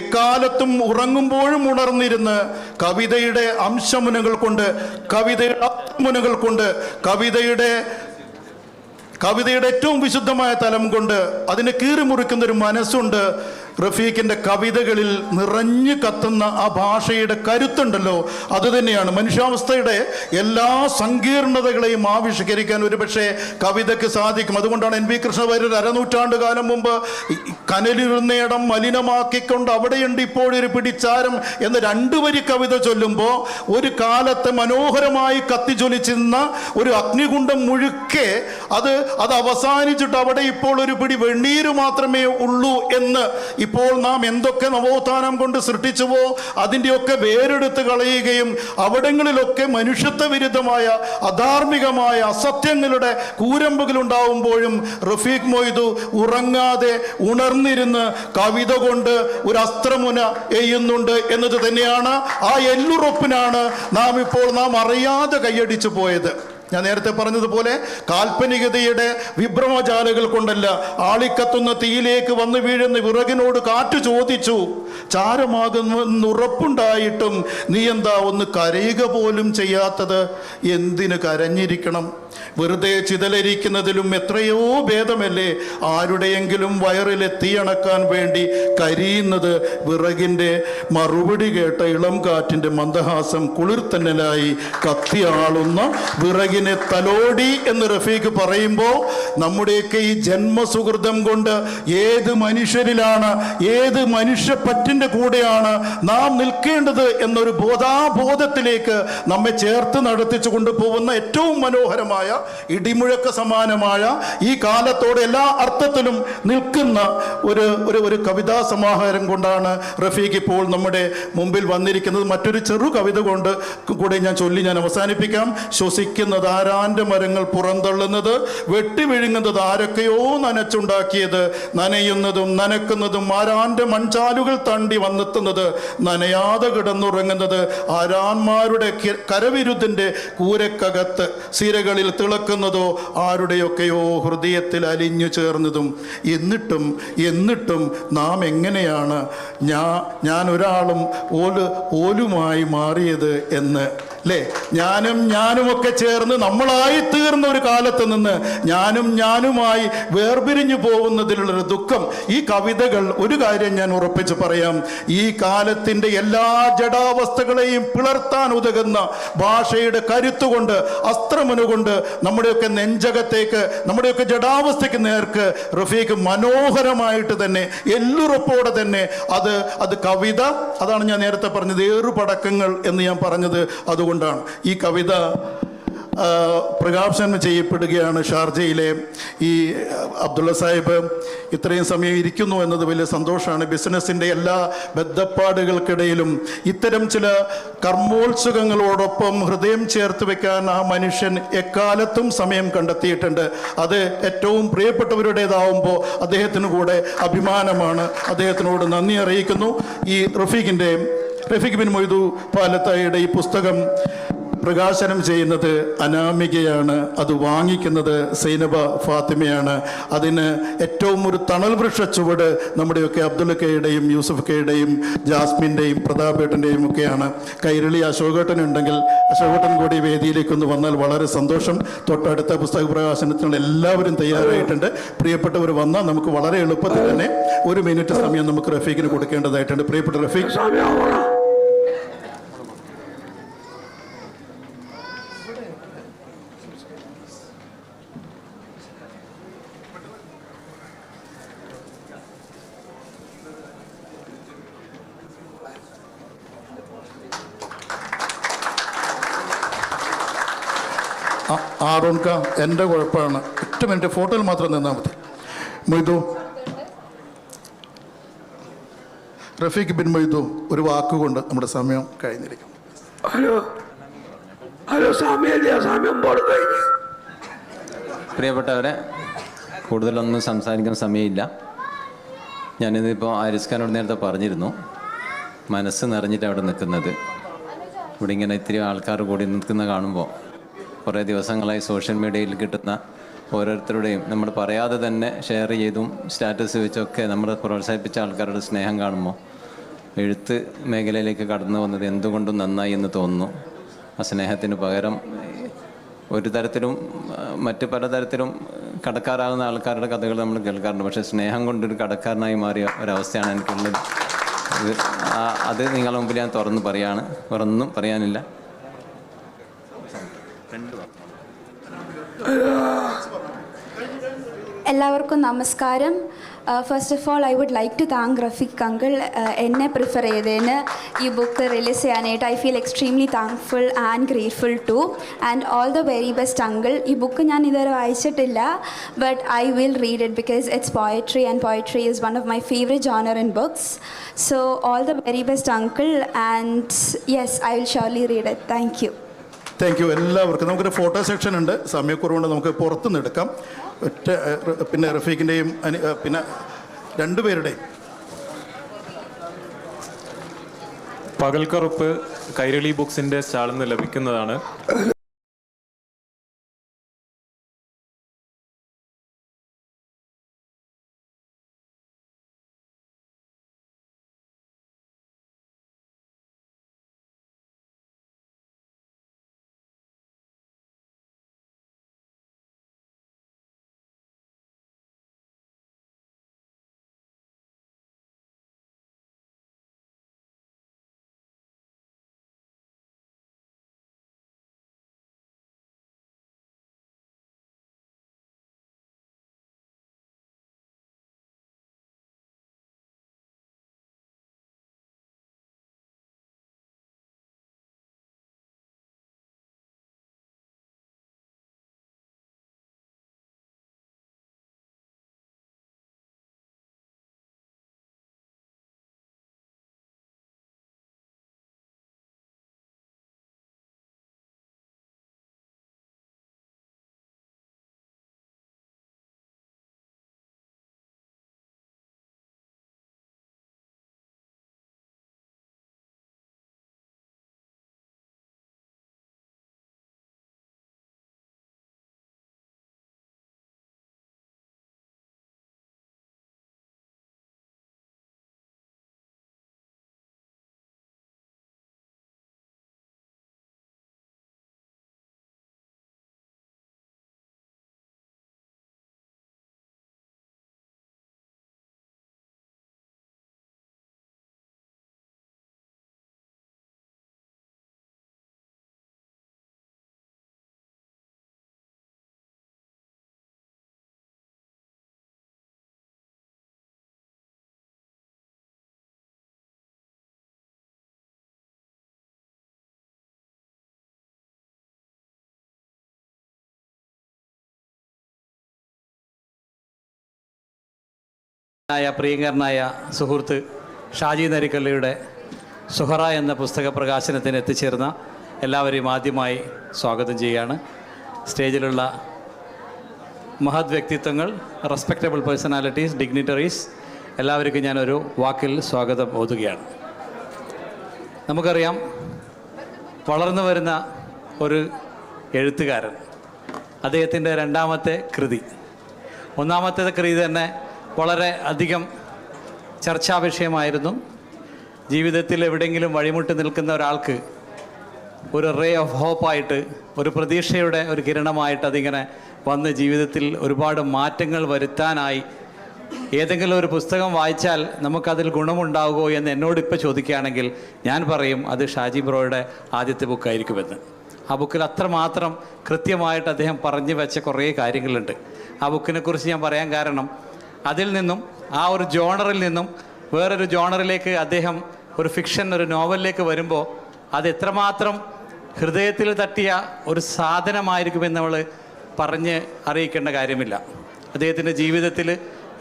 എക്കാലത്തും ഉറങ്ങുമ്പോഴും ഉണർന്നിരുന്ന് കവിതയുടെ അംശമുനകൾ കൊണ്ട്, കവിതയുടെ അർത്ഥമുനകൾ കൊണ്ട്, കവിതയുടെ ഏറ്റവും വിശുദ്ധമായ തലം കൊണ്ട് അതിനെ കീറിമുറിക്കുന്നൊരു മനസ്സുണ്ട്. റഫീഖിൻ്റെ കവിതകളിൽ നിറഞ്ഞു കത്തുന്ന ആ ഭാഷയുടെ കരുത്തുണ്ടല്ലോ, അതുതന്നെയാണ് മനുഷ്യാവസ്ഥയുടെ എല്ലാ സങ്കീർണതകളെയും ആവിഷ്കരിക്കാൻ ഒരുപക്ഷെ കവിതയ്ക്ക് സാധിക്കും. അതുകൊണ്ടാണ് NV കൃഷ്ണവാര്യർ അരനൂറ്റാണ്ട് കാലം മുമ്പ് കനലിരുന്നയിടം മലിനമാക്കിക്കൊണ്ട് അവിടെയുണ്ട് ഇപ്പോഴൊരു പിടിച്ചാരം എന്ന 2 വരി കവിത ചൊല്ലുമ്പോൾ ഒരു കാലത്ത് മനോഹരമായി കത്തിജ്വലിച്ചിരുന്ന ഒരു അഗ്നികുണ്ഡം മുഴുക്കെ അത് അവസാനിച്ചിട്ട് അവിടെ ഇപ്പോൾ ഒരു പിടി വെണ്ണീര് മാത്രമേ ഉള്ളൂ എന്ന് ഇപ്പോൾ നാം എന്തൊക്കെ നവോത്ഥാനം കൊണ്ട് സൃഷ്ടിച്ചുവോ അതിൻ്റെയൊക്കെ വേരെടുത്ത് കളയുകയും അവിടങ്ങളിലൊക്കെ മനുഷ്യത്വ വിരുദ്ധമായ അധാർമികമായ അസത്യങ്ങളുടെ കൂരമ്പുകൾ ഉണ്ടാവുമ്പോഴും റഫീഖ് മൊയ്തു ഉറങ്ങാതെ ഉണർന്നിരുന്ന് കവിത കൊണ്ട് ഒരു അസ്ത്രമുന എയ്യുന്നുണ്ട് എന്നത് തന്നെയാണ്. ആ എല്ലുറപ്പിനാണ് നാം അറിയാതെ കൈയടിച്ചു പോയത്. ഞാൻ നേരത്തെ പറഞ്ഞതുപോലെ കാൽപ്പനികതയുടെ വിഭ്രമജാലകൾ കൊണ്ടല്ല, ആളിക്കത്തുന്ന തീയിലേക്ക് വന്നു വീഴുന്ന വിറകിനോട് കാറ്റ് ചോദിച്ചു ചാരമാകുന്നുറപ്പുണ്ടായിട്ടും നീ എന്താ ഒന്ന് കരയുക പോലും ചെയ്യാത്തത്? എന്തിന് കരഞ്ഞിരിക്കണം? വെറുതെ ചിതലരിക്കുന്നതിലും എത്രയോ ഭേദമല്ലേ ആരുടെയെങ്കിലും വയറിലെ തീയണക്കാൻ വേണ്ടി കരിയുന്നത്. വിറകിൻ്റെ മറുപടി കേട്ട ഇളം കാറ്റിൻ്റെ മന്ദഹാസം കുളിർത്തന്നലായി കത്തിയാളുന്ന വിറകിനെ തലോടി എന്ന് റഫീഖ് പറയുമ്പോൾ നമ്മുടെയൊക്കെ ഈ ജന്മസുഹൃതം കൊണ്ട് ഏത് മനുഷ്യരിലാണ്, ഏത് മനുഷ്യപ്പറ്റിൻ്റെ കൂടെയാണ് നാം നിൽക്കേണ്ടത് എന്നൊരു ബോധാബോധത്തിലേക്ക് നമ്മെ ചേർത്ത് നടത്തിച്ചു കൊണ്ടുപോകുന്ന ഏറ്റവും മനോഹരമായ ഇടിമുഴക്ക സമാനമായ ഈ കാലത്തോടെ എല്ലാ അർത്ഥത്തിലും നിൽക്കുന്ന ഒരു കവിതാ സമാഹാരം കൊണ്ടാണ് റഫീഖ് ഇപ്പോൾ നമ്മുടെ മുമ്പിൽ വന്നിരിക്കുന്നത്. മറ്റൊരു ചെറു കവിത കൊണ്ട് കൂടെ ഞാൻ അവസാനിപ്പിക്കാം. ശ്വസിക്കുന്നത് ആരാന്റെ മരങ്ങൾ പുറന്തള്ളുന്നത്, വെട്ടി വിഴുങ്ങുന്നത് ആരൊക്കെയോ നനച്ചുണ്ടാക്കിയത്, നനയുന്നതും നനക്കുന്നതും ആരാന്റെ മൺചാലുകൾ തണ്ടി വന്നെത്തുന്നത്, നനയാതെ കിടന്നുറങ്ങുന്നത് ആരാന്മാരുടെ കരവിരുദ്ധിൻ്റെ കൂരക്കകത്ത്, സിരകളിൽ തിളക്കുന്നതോ ആരുടെയൊക്കെയോ ഹൃദയത്തിൽ അലിഞ്ഞു ചേർന്നതും. എന്നിട്ടും നാം എങ്ങനെയാണ് ഞാൻ ഒരാളും ഓലുമായി മാറിയത് എന്ന് അല്ലേ? ഞാനുമൊക്കെ ചേർന്ന് നമ്മളായി തീർന്ന ഒരു കാലത്ത് നിന്ന് ഞാനുമായി വേർപിരിഞ്ഞു പോകുന്നതിലുള്ളൊരു ദുഃഖം. ഈ കവിതകൾ, ഒരു കാര്യം ഞാൻ ഉറപ്പിച്ച് പറയാം, ഈ കാലത്തിൻ്റെ എല്ലാ ജഡാവസ്ഥകളെയും പിളർത്താൻ ഉതകുന്ന ഭാഷയുടെ കരുത്തുകൊണ്ട്, അസ്ത്രമനുകൊണ്ട് നമ്മുടെയൊക്കെ നെഞ്ചകത്തേക്ക്, നമ്മുടെയൊക്കെ ജഡാവസ്ഥയ്ക്ക് നേർക്ക് റഫീഖ് മനോഹരമായിട്ട് തന്നെ, എല്ലുറപ്പോടെ തന്നെ അത് കവിത, അതാണ് ഞാൻ നേരത്തെ പറഞ്ഞത് ഏറുപടക്കങ്ങൾ എന്ന് ഞാൻ പറഞ്ഞത് അതുകൊണ്ടാണ്. ഈ കവിത പ്രകാശനം ചെയ്യപ്പെടുകയാണ് ഷാർജയിലെ. ഈ അബ്ദുള്ള സാഹിബ് ഇത്രയും സമയം ഇരിക്കുന്നു എന്നത് വലിയ സന്തോഷമാണ്. ബിസിനസ്സിൻ്റെ എല്ലാ ബദ്ധപ്പാടുകൾക്കിടയിലും ഇത്തരം ചില കർമ്മോത്സുകങ്ങളോടൊപ്പം ഹൃദയം ചേർത്ത് വെക്കാൻ ആ മനുഷ്യൻ എക്കാലത്തും സമയം കണ്ടെത്തിയിട്ടുണ്ട്. അത് ഏറ്റവും പ്രിയപ്പെട്ടവരുടേതാവുമ്പോൾ അദ്ദേഹത്തിന് കൂടെ അഭിമാനമാണ്. അദ്ദേഹത്തിനോട് നന്ദി അറിയിക്കുന്നു. ഈ റഫീഖ് ബിൻ മൊയ്തു പാലത്തായിയുടെ ഈ പുസ്തകം പ്രകാശനം ചെയ്യുന്നത് അനാമികയാണ്. അത് വാങ്ങിക്കുന്നത് സൈനബ ഫാത്തിമയാണ്. അതിന് ഏറ്റവും ഒരു തണൽ വൃക്ഷ ചുവട് നമ്മുടെയൊക്കെ അബ്ദുള്ളക്കയുടെയും യൂസഫ് കയുടെയും ജാസ്മിൻ്റെയും പ്രതാപേട്ടൻ്റെയും ഒക്കെയാണ്. കൈരളി അശോകേട്ടനുണ്ടെങ്കിൽ അശോകേട്ടൻ കൂടി വേദിയിലേക്കൊന്ന് വന്നാൽ വളരെ സന്തോഷം. തൊട്ടടുത്ത പുസ്തക പ്രകാശനത്തിനുള്ള എല്ലാവരും തയ്യാറായിട്ടുണ്ട്. പ്രിയപ്പെട്ടവർ വന്നാൽ നമുക്ക് വളരെ എളുപ്പത്തിൽ തന്നെ 1 മിനിറ്റ് സമയം നമുക്ക് റഫീഖിന് കൊടുക്കേണ്ടതായിട്ടുണ്ട്. പ്രിയപ്പെട്ട റഫീഖ്. ആറോൺക, എൻ്റെ കുഴപ്പമാണ്. 8 മിനിറ്റ് ഫോട്ടോയിൽ മാത്രം നിന്നാൽ മതി. മൊയ്തു, റഫീഖ് ബിൻ മൊയ്തു ഒരു വാക്കുകൊണ്ട് നമ്മുടെ സമയം കഴിഞ്ഞിരിക്കും. പ്രിയപ്പെട്ടവരെ, കൂടുതലൊന്നും സംസാരിക്കാൻ സമയമില്ല. ഞാനിതിപ്പോൾ ഹാരിസ് ഖാനോട് നേരത്തെ പറഞ്ഞിരുന്നു, മനസ്സ് നിറഞ്ഞിട്ട് അവിടെ നിൽക്കുന്നത്. ഇവിടെ ഇങ്ങനെ ഇത്തിരി ആൾക്കാർ കൂടി നിൽക്കുന്ന കാണുമ്പോൾ കുറേ ദിവസങ്ങളായി സോഷ്യൽ മീഡിയയിൽ കിട്ടുന്ന ഓരോരുത്തരുടെയും നമ്മൾ പറയാതെ തന്നെ ഷെയർ ചെയ്തും സ്റ്റാറ്റസ് വെച്ചൊക്കെ നമ്മൾ പ്രോത്സാഹിപ്പിച്ച ആൾക്കാരുടെ സ്നേഹം കാണുമ്പോൾ എഴുത്ത് മേഖലയിലേക്ക് കടന്നു വന്നത് എന്തുകൊണ്ടും നന്നായി എന്ന് തോന്നുന്നു. ആ സ്നേഹത്തിന് പകരം ഒരു തരത്തിലും മറ്റ് പലതരത്തിലും കടക്കാരാകുന്ന ആൾക്കാരുടെ കഥകൾ നമ്മൾ കേൾക്കാറുണ്ട്. പക്ഷേ സ്നേഹം കൊണ്ടൊരു കടക്കാരനായി മാറിയ ഒരവസ്ഥയാണ് എനിക്കുള്ളത്. അത് നിങ്ങളുടെ മുമ്പിൽ ഞാൻ തുറന്ന് പറയാണ്. വേറൊന്നും പറയാനില്ല. എല്ലാവർക്കും നമസ്കാരം. First of all I would like to thank Rafeeq uncle എന്നെ പ്രിഫർ ചെയ്തതിന് ഈ ബുക്ക് റിലീസ് ചെയ്യാനായിട്ട്. I feel extremely thankful and grateful to, and all the very best uncle. ഈ ബുക്ക് ഞാൻ ഇതുവരെ വായിച്ചിട്ടില്ല, but I will read it because it's poetry and poetry is one of my favourite genre in books. So all the very best uncle, and yes, I will surely read it. Thank you. Thank U എല്ലാവർക്കും. നമുക്കൊരു photo section ഉണ്ട്, സമയക്കുറവുണ്ട്, നമുക്ക് പുറത്തുനിന്ന് എടുക്കാം. പിന്നെ റഫീഖിൻ്റെയും പിന്നെ രണ്ടുപേരുടെയും. പകൽക്കറുപ്പ് കൈരളി ബുക്സിൻ്റെ സ്റ്റാളിൽ നിന്ന് ലഭിക്കുന്നതാണ്. പ്രിയങ്കരനായ സുഹൃത്ത് ഷാജി നരിക്കല്ലിയുടെ സുഹറ എന്ന പുസ്തക പ്രകാശനത്തിന് എത്തിച്ചേർന്ന എല്ലാവരെയും ആദ്യമായി സ്വാഗതം ചെയ്യുകയാണ്. സ്റ്റേജിലുള്ള മഹത് വ്യക്തിത്വങ്ങൾ, റെസ്പെക്റ്റബിൾ പേഴ്സണാലിറ്റീസ്, ഡിഗ്നിറ്ററീസ്, എല്ലാവർക്കും ഞാനൊരു വാക്കിൽ സ്വാഗതം ഓതുകയാണ്. നമുക്കറിയാം, വളർന്നു വരുന്ന ഒരു എഴുത്തുകാരൻ, അദ്ദേഹത്തിൻ്റെ രണ്ടാമത്തെ കൃതി, ഒന്നാമത്തെ കൃതി തന്നെ വളരെ അധികം ചർച്ചാ വിഷയമായിരുന്നു. ജീവിതത്തിൽ എവിടെയെങ്കിലും വഴിമുട്ടി നിൽക്കുന്ന ഒരാൾക്ക് ഒരു റേ ഓഫ് ഹോപ്പായിട്ട്, ഒരു പ്രതീക്ഷയുടെ ഒരു കിരണമായിട്ട് അതിങ്ങനെ വന്ന് ജീവിതത്തിൽ ഒരുപാട് മാറ്റങ്ങൾ വരുത്താനായി ഏതെങ്കിലും ഒരു പുസ്തകം വായിച്ചാൽ നമുക്കതിൽ ഗുണമുണ്ടാകുമോ എന്ന് എന്നോടിപ്പോൾ ചോദിക്കുകയാണെങ്കിൽ ഞാൻ പറയും അത് ഷാജി ബ്രോയുടെ ആദ്യത്തെ ബുക്കായിരിക്കുമെന്ന്. ആ ബുക്കിൽ അത്രമാത്രം കൃത്യമായിട്ട് അദ്ദേഹം പറഞ്ഞു വെച്ച കുറേ കാര്യങ്ങളുണ്ട്. ആ ബുക്കിനെക്കുറിച്ച് ഞാൻ പറയാൻ കാരണം, അതിൽ നിന്നും ആ ഒരു ജോണറിൽ നിന്നും വേറൊരു ജോണറിലേക്ക് അദ്ദേഹം ഒരു ഫിക്ഷൻ, ഒരു നോവലിലേക്ക് വരുമ്പോൾ അത് എത്രമാത്രം ഹൃദയത്തിൽ തട്ടിയ ഒരു സാധനമായിരിക്കുമെന്ന് നമ്മൾ പറഞ്ഞ് അറിയിക്കേണ്ട കാര്യമില്ല. അദ്ദേഹത്തിൻ്റെ ജീവിതത്തിൽ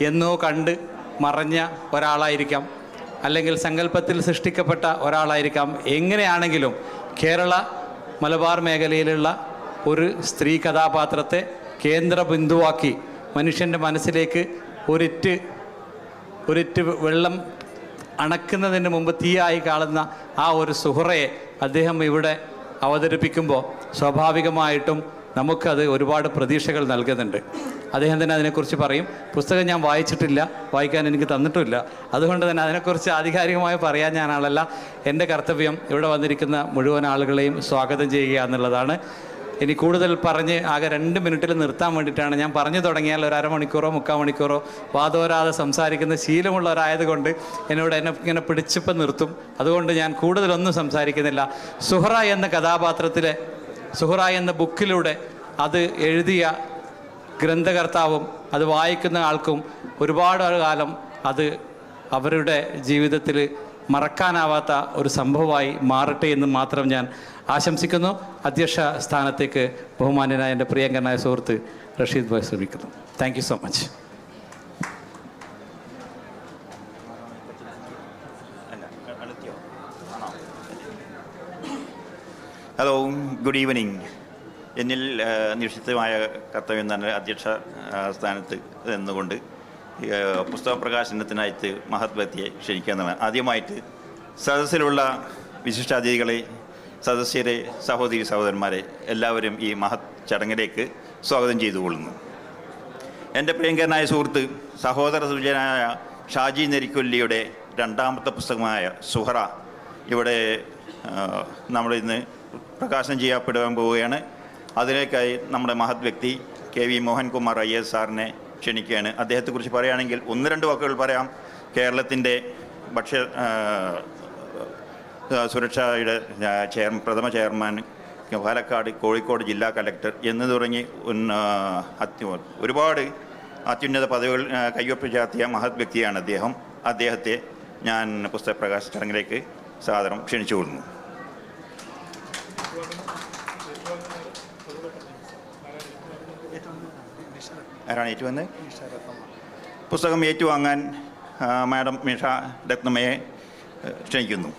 എന്നോ കണ്ട് മറഞ്ഞ ഒരാളായിരിക്കാം, അല്ലെങ്കിൽ സങ്കല്പത്തിൽ സൃഷ്ടിക്കപ്പെട്ട ഒരാളായിരിക്കാം. എങ്ങനെയാണെങ്കിലും കേരള മലബാർ മേഖലയിലുള്ള ഒരു സ്ത്രീ കഥാപാത്രത്തെ കേന്ദ്ര ബിന്ദുവാക്കി മനുഷ്യൻ്റെ മനസ്സിലേക്ക് ഒരിറ്റ് വെള്ളം അണക്കുന്നതിന് മുമ്പ് തീയായി കാണുന്ന ആ ഒരു സുഹറയെ അദ്ദേഹം ഇവിടെ അവതരിപ്പിക്കുമ്പോൾ സ്വാഭാവികമായിട്ടും നമുക്കത് ഒരുപാട് പ്രതീക്ഷകൾ നൽകുന്നുണ്ട്. അദ്ദേഹം തന്നെ അതിനെക്കുറിച്ച് പറയും. പുസ്തകം ഞാൻ വായിച്ചിട്ടില്ല, വായിക്കാൻ എനിക്ക് തന്നിട്ടുമില്ല. അതുകൊണ്ട് തന്നെ അതിനെക്കുറിച്ച് ആധികാരികമായി പറയാൻ ഞാനാളല്ല. എൻ്റെ കർത്തവ്യം ഇവിടെ വന്നിരിക്കുന്ന മുഴുവൻ ആളുകളെയും സ്വാഗതം ചെയ്യുക എന്നുള്ളതാണ്. ഇനി കൂടുതൽ പറഞ്ഞ് ആകെ 2 മിനിറ്റിൽ നിർത്താൻ വേണ്ടിയിട്ടാണ്. ഞാൻ പറഞ്ഞു തുടങ്ങിയാൽ ഒരു അരമണിക്കൂറോ 3/4 മണിക്കൂറോ വാദോരാതെ സംസാരിക്കുന്ന ശീലമുള്ളവരായതുകൊണ്ട് എന്നെ ഇങ്ങനെ പിടിച്ചിപ്പം നിർത്തും. അതുകൊണ്ട് ഞാൻ കൂടുതലൊന്നും സംസാരിക്കുന്നില്ല. സുഹറ എന്ന കഥാപാത്രത്തിലെ, സുഹറ എന്ന ബുക്കിലൂടെ അത് എഴുതിയ ഗ്രന്ഥകർത്താവും അത് വായിക്കുന്ന ആൾക്കും ഒരുപാട് കാലം അത് അവരുടെ ജീവിതത്തിൽ മറക്കാനാവാത്ത ഒരു സംഭവമായി മാറട്ടെ എന്ന് മാത്രം ഞാൻ ആശംസിക്കുന്നു. അധ്യക്ഷ സ്ഥാനത്തേക്ക് ബഹുമാന്യനായ എൻ്റെ പ്രിയങ്കരനായ സുഹൃത്ത് റഷീദ് ഭായ് ശ്രമിക്കുന്നു. Thank you so much. Hello, good evening. എന്നിൽ നിക്ഷിപ്തമായ കർത്തവ്യം തന്നെ അധ്യക്ഷ സ്ഥാനത്ത് നിന്നുകൊണ്ട് പുസ്തക പ്രകാശനത്തിനായിട്ട് മഹത് വ്യക്തിയെ ക്ഷണിക്കുന്നതാണ്. ആദ്യമായിട്ട് സദസ്സിലുള്ള വിശിഷ്ടാതിഥികളെ, സദസ്യരെ, സഹോദരി സഹോദരന്മാരെ എല്ലാവരും ഈ മഹത് ചടങ്ങിലേക്ക് സ്വാഗതം ചെയ്തുകൊള്ളുന്നു. എൻ്റെ പ്രിയങ്കരനായ സുഹൃത്ത് സഹോദര തുല്യനായ ഷാജി നരിക്കൊല്ലിയുടെ രണ്ടാമത്തെ പുസ്തകമായ സുഹറ ഇവിടെ നമ്മളിന്ന് പ്രകാശനം ചെയ്യപ്പെടാൻ പോവുകയാണ്. അതിലേക്കായി നമ്മുടെ മഹത് വ്യക്തി KV മോഹൻകുമാർ IAS സാറിനെ ക്ഷണിക്കുകയാണ്. അദ്ദേഹത്തെക്കുറിച്ച് പറയുകയാണെങ്കിൽ 1-2 വാക്കുകൾ പറയാം. കേരളത്തിൻ്റെ ഭക്ഷ്യ സുരക്ഷയുടെ പ്രഥമ ചെയർമാൻ, പാലക്കാട്, കോഴിക്കോട് ജില്ലാ കലക്ടർ എന്ന് തുടങ്ങി ഒരുപാട് അത്യുന്നത പദവികൾ കയ്യൊപ്പ് ചാർത്തിയ മഹത് വ്യക്തിയാണ് അദ്ദേഹം. അദ്ദേഹത്തെ ഞാൻ പുസ്തക പ്രകാശ ചടങ്ങിലേക്ക് സാദരം ക്ഷണിച്ചുകൊള്ളുന്നു. ആരാണ് ഏറ്റുവന്ന്? പുസ്തകം ഏറ്റുവാങ്ങാൻ മാഡം മിഷ രത്നമ്മയെ ക്ഷണിക്കുന്നു.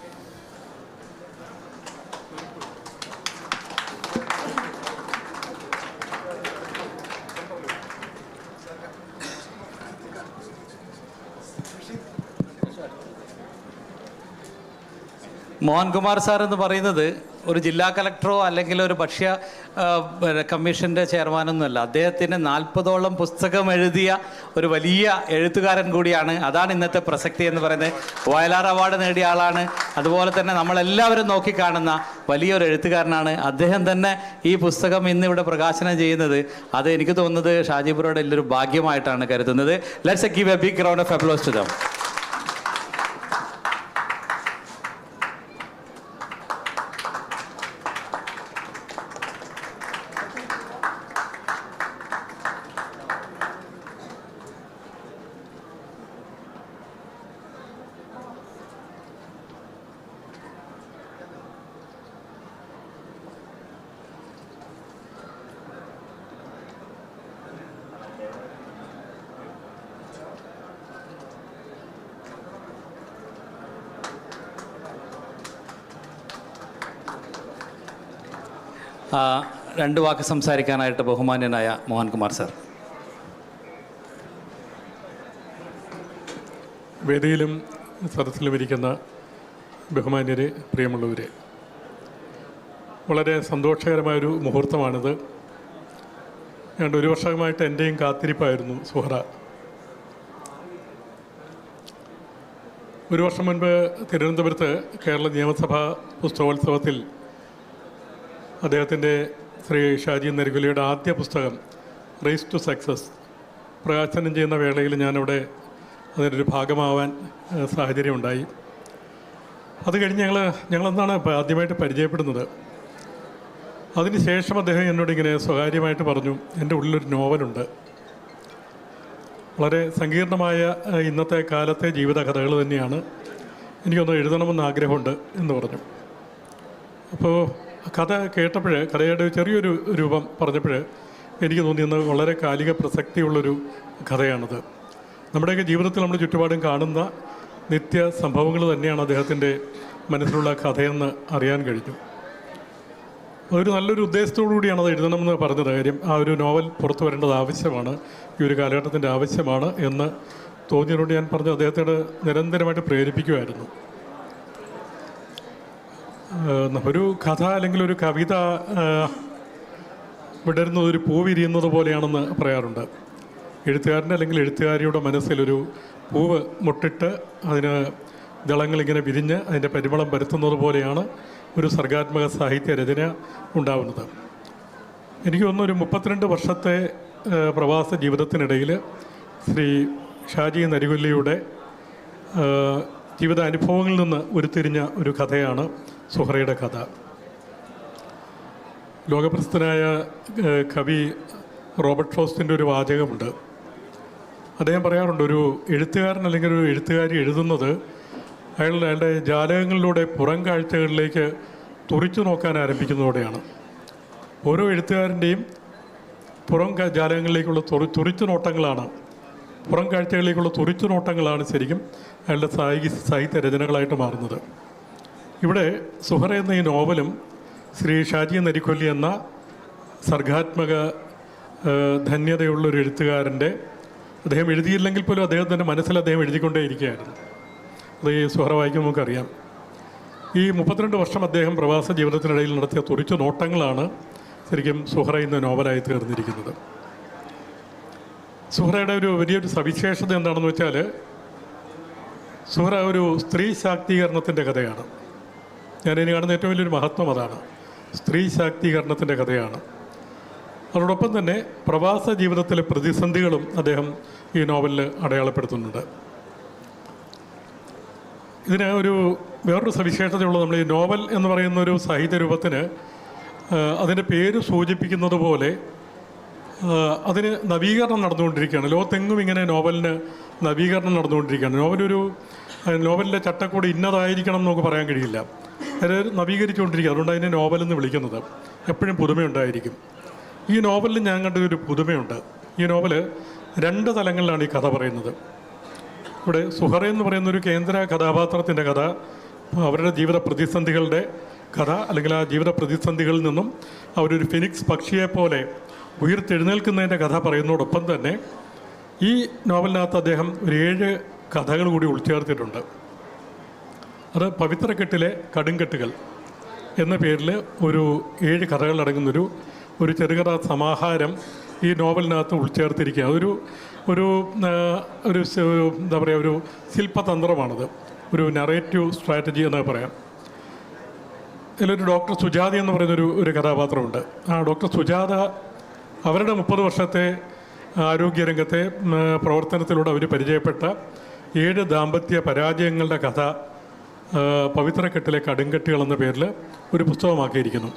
മോഹൻകുമാർ സാർ എന്ന് പറയുന്നത് ഒരു ജില്ലാ കലക്ടറോ അല്ലെങ്കിൽ ഒരു ഭക്ഷ്യ കമ്മീഷൻ്റെ ചെയർമാനൊന്നുമല്ല. അദ്ദേഹത്തിന് 40ഓളം പുസ്തകം എഴുതിയ ഒരു വലിയ എഴുത്തുകാരൻ കൂടിയാണ്. അതാണ് ഇന്നത്തെ പ്രസക്തി എന്ന് പറയുന്നത്. വയലാർ അവാർഡ് നേടിയ ആളാണ്. അതുപോലെ തന്നെ നമ്മളെല്ലാവരും നോക്കിക്കാണുന്ന വലിയൊരു എഴുത്തുകാരനാണ്. അദ്ദേഹം തന്നെ ഈ പുസ്തകം ഇന്ന് ഇവിടെ പ്രകാശനം ചെയ്യുന്നത്, അത് എനിക്ക് തോന്നുന്നത് ഷാജി ബ്രോയുടെ വലിയൊരു ഭാഗ്യമായിട്ടാണ് കരുതുന്നത്. Let's give a big round of applause to them. രണ്ട് വാക്ക് സംസാരിക്കാനായിട്ട് ബഹുമാന്യനായ മോഹൻകുമാർ സർ. വേദിയിലും സദസ്സിലും ഇരിക്കുന്ന ബഹുമാന്യരെ, പ്രിയമുള്ളവരെ, വളരെ സന്തോഷകരമായൊരു മുഹൂർത്തമാണിത്. ഏതാണ്ട് ഒരു വർഷമായിട്ട് എൻ്റെയും കാത്തിരിപ്പായിരുന്നു സുഹറ. ഒരു വർഷം മുൻപ് തിരുവനന്തപുരത്ത് കേരള നിയമസഭാ പുസ്തകോത്സവത്തിൽ അദ്ദേഹത്തിൻ്റെ ശ്രീ ഷാജി നരികുലിയുടെ ആദ്യ പുസ്തകം റേസ് ടു സക്സസ് പ്രകാശനം ചെയ്യുന്ന വേളയിൽ ഞാനവിടെ അതിനൊരു ഭാഗമാവാൻ സാഹചര്യമുണ്ടായി. അത് കഴിഞ്ഞ് ഞങ്ങളെന്നാണ് ആദ്യമായിട്ട് പരിചയപ്പെടുന്നത്. അതിനുശേഷം അദ്ദേഹം എന്നോടിങ്ങനെ സ്വകാര്യമായിട്ട് പറഞ്ഞു, എൻ്റെ ഉള്ളിലൊരു നോവലുണ്ട്, വളരെ സങ്കീർണമായ ഇന്നത്തെ കാലത്തെ ജീവിതകഥകൾ തന്നെയാണ്, എനിക്കൊന്ന് എഴുതണമെന്ന് ആഗ്രഹമുണ്ട് എന്ന് പറഞ്ഞു. അപ്പോൾ കഥ കേട്ടപ്പോൾ, കഥയുടെ ചെറിയൊരു രൂപം പറഞ്ഞപ്പോൾ എനിക്ക് തോന്നിയത് വളരെ കാലിക പ്രസക്തിയുള്ളൊരു കഥയാണത്. നമ്മുടെയൊക്കെ ജീവിതത്തിൽ നമ്മൾ ചുറ്റുപാടും കാണുന്ന നിത്യ സംഭവങ്ങൾ തന്നെയാണ് അദ്ദേഹത്തിൻ്റെ മനസ്സിലുള്ള കഥയെന്ന് അറിയാൻ കഴിഞ്ഞു. അതൊരു നല്ലൊരു ഉദ്ദേശത്തോടു കൂടിയാണ് അത് എഴുതണമെന്ന് പറഞ്ഞത്. കാര്യം ആ ഒരു നോവൽ പുറത്തു വരേണ്ടത് ആവശ്യമാണ്, ഈ ഒരു കാലഘട്ടത്തിൻ്റെ ആവശ്യമാണ് എന്ന് തോന്നിയതുകൊണ്ട് ഞാൻ പറഞ്ഞു അദ്ദേഹത്തോട് നിരന്തരമായിട്ട് പ്രേരിപ്പിക്കുമായിരുന്നു. ഒരു കഥ അല്ലെങ്കിൽ ഒരു കവിത വിടരുന്നത് ഒരു പൂ വിരിയുന്നത് പോലെയാണെന്ന് പറയാറുണ്ട്. എഴുത്തുകാരൻ്റെ അല്ലെങ്കിൽ എഴുത്തുകാരിയുടെ മനസ്സിലൊരു പൂവ് മുട്ടിട്ട് അതിന് ദളങ്ങളിങ്ങനെ വിരിഞ്ഞ് അതിൻ്റെ പരിമളം പരത്തുന്നത് പോലെയാണ് ഒരു സർഗാത്മക സാഹിത്യ രചന ഉണ്ടാവുന്നത്. എനിക്ക് തോന്നുന്നു ഒരു 32 വർഷത്തെ പ്രവാസ ജീവിതത്തിനിടയിൽ ശ്രീ ഷാജി നരികുല്ലിയുടെ ജീവിതാനുഭവങ്ങളിൽ നിന്ന് ഉരുത്തിരിഞ്ഞ ഒരു കഥയാണ് സുഹറയുടെ കഥ. ലോകപ്രസിദ്ധനായ കവി റോബർട്ട് ഫ്രോസ്റ്റിൻ്റെ ഒരു വാചകമുണ്ട്. അദ്ദേഹം പറയാറുണ്ട്, ഒരു എഴുത്തുകാരൻ അല്ലെങ്കിൽ ഒരു എഴുത്തുകാരി എഴുതുന്നത് അയാളുടെ ജാലകങ്ങളിലൂടെ പുറം കാഴ്ചകളിലേക്ക് തുറിച്ചു നോക്കാൻ ആരംഭിക്കുന്നതോടെയാണ്. ഓരോ എഴുത്തുകാരൻ്റെയും പുറം ജാലകങ്ങളിലേക്കുള്ള തുറിച്ചു നോട്ടങ്ങളാണ്, പുറം കാഴ്ചകളിലേക്കുള്ള തുറിച്ചു നോട്ടങ്ങളാണ് ശരിക്കും അയാളുടെ സാഹിത്യ രചനകളായിട്ട് മാറുന്നത്. ഇവിടെ സുഹറ എന്ന ഈ നോവലും ശ്രീ ഷാജി നരിക്കൊല്ലി എന്ന സർഗാത്മക ധന്യതയുള്ളൊരു എഴുത്തുകാരൻ്റെ, അദ്ദേഹം എഴുതിയില്ലെങ്കിൽ പോലും അദ്ദേഹത്തിൻ്റെ മനസ്സിൽ അദ്ദേഹം എഴുതിക്കൊണ്ടേയിരിക്കുകയായിരുന്നു. അത് ഈ സുഹറ വായിക്കുമ്പോൾ നമുക്കറിയാം. ഈ 32 വർഷം അദ്ദേഹം പ്രവാസ ജീവിതത്തിനിടയിൽ നടത്തിയ തുറിച്ചു നോട്ടങ്ങളാണ് ശരിക്കും സുഹറ ഇന്ന് നോവലായി തീർന്നിരിക്കുന്നത്. സുഹറയുടെ ഒരു വലിയൊരു സവിശേഷത എന്താണെന്ന് വെച്ചാൽ, സുഹറ ഒരു സ്ത്രീ ശാക്തീകരണത്തിൻ്റെ കഥയാണ്. ഞാനിനി കാണുന്ന ഏറ്റവും വലിയൊരു മഹത്വം അതാണ്, സ്ത്രീ ശാക്തീകരണത്തിൻ്റെ കഥയാണ്. അതോടൊപ്പം തന്നെ പ്രവാസ ജീവിതത്തിലെ പ്രതിസന്ധികളും അദ്ദേഹം ഈ നോവലിൽ അടയാളപ്പെടുത്തുന്നുണ്ട്. ഇതിന് വേറൊരു സവിശേഷതയുള്ളത്, നമ്മൾ ഈ നോവൽ എന്ന് പറയുന്ന ഒരു സാഹിത്യ രൂപത്തിന് അതിൻ്റെ പേര് സൂചിപ്പിക്കുന്നത് പോലെ അതിന് നവീകരണം നടന്നുകൊണ്ടിരിക്കുകയാണ്. ലോകത്തെങ്ങും ഇങ്ങനെ നോവലിന് നവീകരണം നടന്നുകൊണ്ടിരിക്കുകയാണ്. നോവലിൻ്റെ ചട്ടക്കൂട് ഇന്നതായിരിക്കണം എന്ന് നമുക്ക് പറയാൻ കഴിയില്ല, അത് നവീകരിച്ചുകൊണ്ടിരിക്കുക. അതുകൊണ്ട് അതിനെ നോവലെന്ന് വിളിക്കുന്നത്. എപ്പോഴും പുതുമയുണ്ടായിരിക്കും. ഈ നോവലിൽ ഞാൻ കണ്ടൊരു പുതുമയുണ്ട്. ഈ നോവൽ 2 തലങ്ങളിലാണ് ഈ കഥ പറയുന്നത്. ഇവിടെ സുഹറ എന്ന് പറയുന്ന ഒരു കേന്ദ്ര കഥാപാത്രത്തിൻ്റെ കഥ, അവരുടെ ജീവിത പ്രതിസന്ധികളുടെ കഥ, അല്ലെങ്കിൽ ആ ജീവിത പ്രതിസന്ധികളിൽ നിന്നും അവരൊരു ഫിനിക്സ് പക്ഷിയെപ്പോലെ ഉയർത്തെഴുന്നേൽക്കുന്നതിൻ്റെ കഥ പറയുന്നതോടൊപ്പം തന്നെ ഈ നോവലിനകത്ത് അദ്ദേഹം ഒരു 7 കഥകൾ കൂടി ഉൾച്ചേർത്തിട്ടുണ്ട്. അത് പവിത്രക്കെട്ടിലെ കടുംകെട്ടുകൾ എന്ന പേരിൽ ഒരു 7 കഥകൾ അടങ്ങുന്നൊരു ചെറുകഥ സമാഹാരം ഈ നോവലിനകത്ത് ഉൾച്ചേർത്തിരിക്കുക. ഒരു എന്താ പറയുക, ഒരു ശില്പതന്ത്രമാണത്, ഒരു നറേറ്റീവ് സ്ട്രാറ്റജി എന്ന് പറയാം. ഇതിലൊരു ഡോക്ടർ സുജാത എന്ന് പറയുന്നൊരു കഥാപാത്രമുണ്ട്. ആ ഡോക്ടർ സുജാത അവരുടെ 30 വർഷത്തെ ആരോഗ്യരംഗത്തെ പ്രവർത്തനത്തിലൂടെ അവർ പരിചയപ്പെട്ട 7 ദാമ്പത്യ പരാജയങ്ങളുടെ കഥ പവിത്രക്കെട്ടിലെ കടുംകെട്ടുകൾ എന്ന പേരിൽ ഒരു പുസ്തകമാക്കിയിരിക്കുന്നു.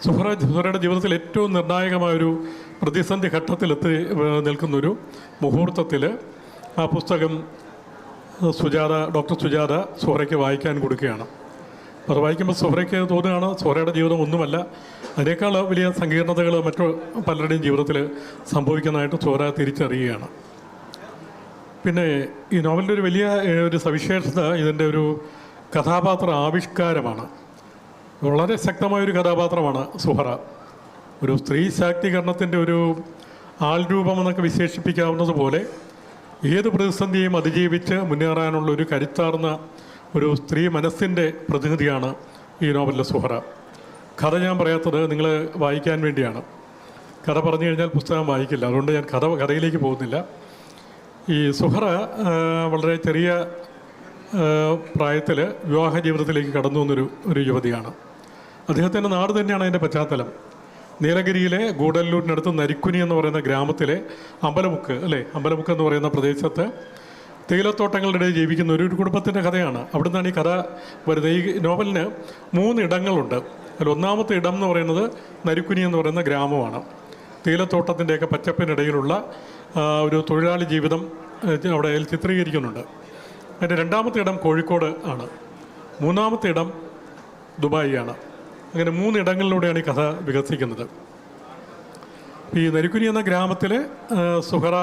സുഹറയുടെ ജീവിതത്തിൽ ഏറ്റവും നിർണായകമായൊരു പ്രതിസന്ധി ഘട്ടത്തിലെത്തി നിൽക്കുന്നൊരു മുഹൂർത്തത്തിൽ ആ പുസ്തകം ഡോക്ടർ സുജാത സുഹറയ്ക്ക് വായിക്കാൻ കൊടുക്കുകയാണ്. അത് വായിക്കുമ്പോൾ സുഹറയ്ക്ക് തോന്നുകയാണ് സുഹറയുടെ ജീവിതം ഒന്നുമല്ല, അതിനേക്കാൾ വലിയ സങ്കീർണതകൾ മറ്റു പലരുടെയും ജീവിതത്തിൽ സംഭവിക്കുന്നതായിട്ട് സുഹറ തിരിച്ചറിയുകയാണ്. പിന്നെ ഈ നോവലിൻ്റെ ഒരു വലിയ സവിശേഷത ഇതിൻ്റെ ഒരു കഥാപാത്ര ആവിഷ്കാരമാണ്. വളരെ ശക്തമായൊരു കഥാപാത്രമാണ് സുഹറ. ഒരു സ്ത്രീ ശാക്തീകരണത്തിൻ്റെ ഒരു ആൾരൂപമെന്നൊക്കെ വിശേഷിപ്പിക്കാവുന്നതുപോലെ ഏത് പ്രതിസന്ധിയും അതിജീവിച്ച് മുന്നേറാനുള്ള ഒരു കരുത്താർന്ന ഒരു സ്ത്രീ മനസ്സിൻ്റെ പ്രതിനിധിയാണ് ഈ നോവലിലെ സുഹറ. കഥ ഞാൻ പറയാത്തത് നിങ്ങൾ വായിക്കാൻ വേണ്ടിയാണ്. കഥ പറഞ്ഞു കഴിഞ്ഞാൽ പുസ്തകം വായിക്കില്ല, അതുകൊണ്ട് ഞാൻ കഥയിലേക്ക് പോകുന്നില്ല. ഈ സുഹറ വളരെ ചെറിയ പ്രായത്തിൽ വിവാഹ ജീവിതത്തിലേക്ക് കടന്നു വന്നൊരു യുവതിയാണ്. അദ്ദേഹത്തിൻ്റെ നാട് തന്നെയാണ് അതിൻ്റെ പശ്ചാത്തലം. നീലഗിരിയിലെ ഗൂഡല്ലൂരിനടുത്ത് നരിക്കുനി എന്ന് പറയുന്ന ഗ്രാമത്തിലെ അമ്പലമുക്ക് എന്ന് പറയുന്ന പ്രദേശത്ത് തേയിലത്തോട്ടങ്ങളുടെ ഇടയിൽ ജീവിക്കുന്ന ഒരു കുടുംബത്തിൻ്റെ കഥയാണ്. അവിടെ നിന്നാണ് ഈ കഥ വരുന്നത്. ഈ നോവലിന് 3 ഇടങ്ങളുണ്ട്. അതിൽ ഒന്നാമത്തെ ഇടം എന്ന് പറയുന്നത് നരിക്കുനി എന്ന് പറയുന്ന ഗ്രാമമാണ്. തേയിലത്തോട്ടത്തിൻ്റെയൊക്കെ പച്ചപ്പിനിടയിലുള്ള ഒരു തൊഴിലാളി ജീവിതം അവിടെ ചിത്രീകരിക്കുന്നുണ്ട്. അതിൻ്റെ രണ്ടാമത്തെ ഇടം കോഴിക്കോട് ആണ്. മൂന്നാമത്തെ ഇടം ദുബായിയാണ്. അങ്ങനെ 3 ഇടങ്ങളിലൂടെയാണ് ഈ കഥ വികസിക്കുന്നത്. ഈ നരിക്കുനി എന്ന ഗ്രാമത്തിലെ സുഹറ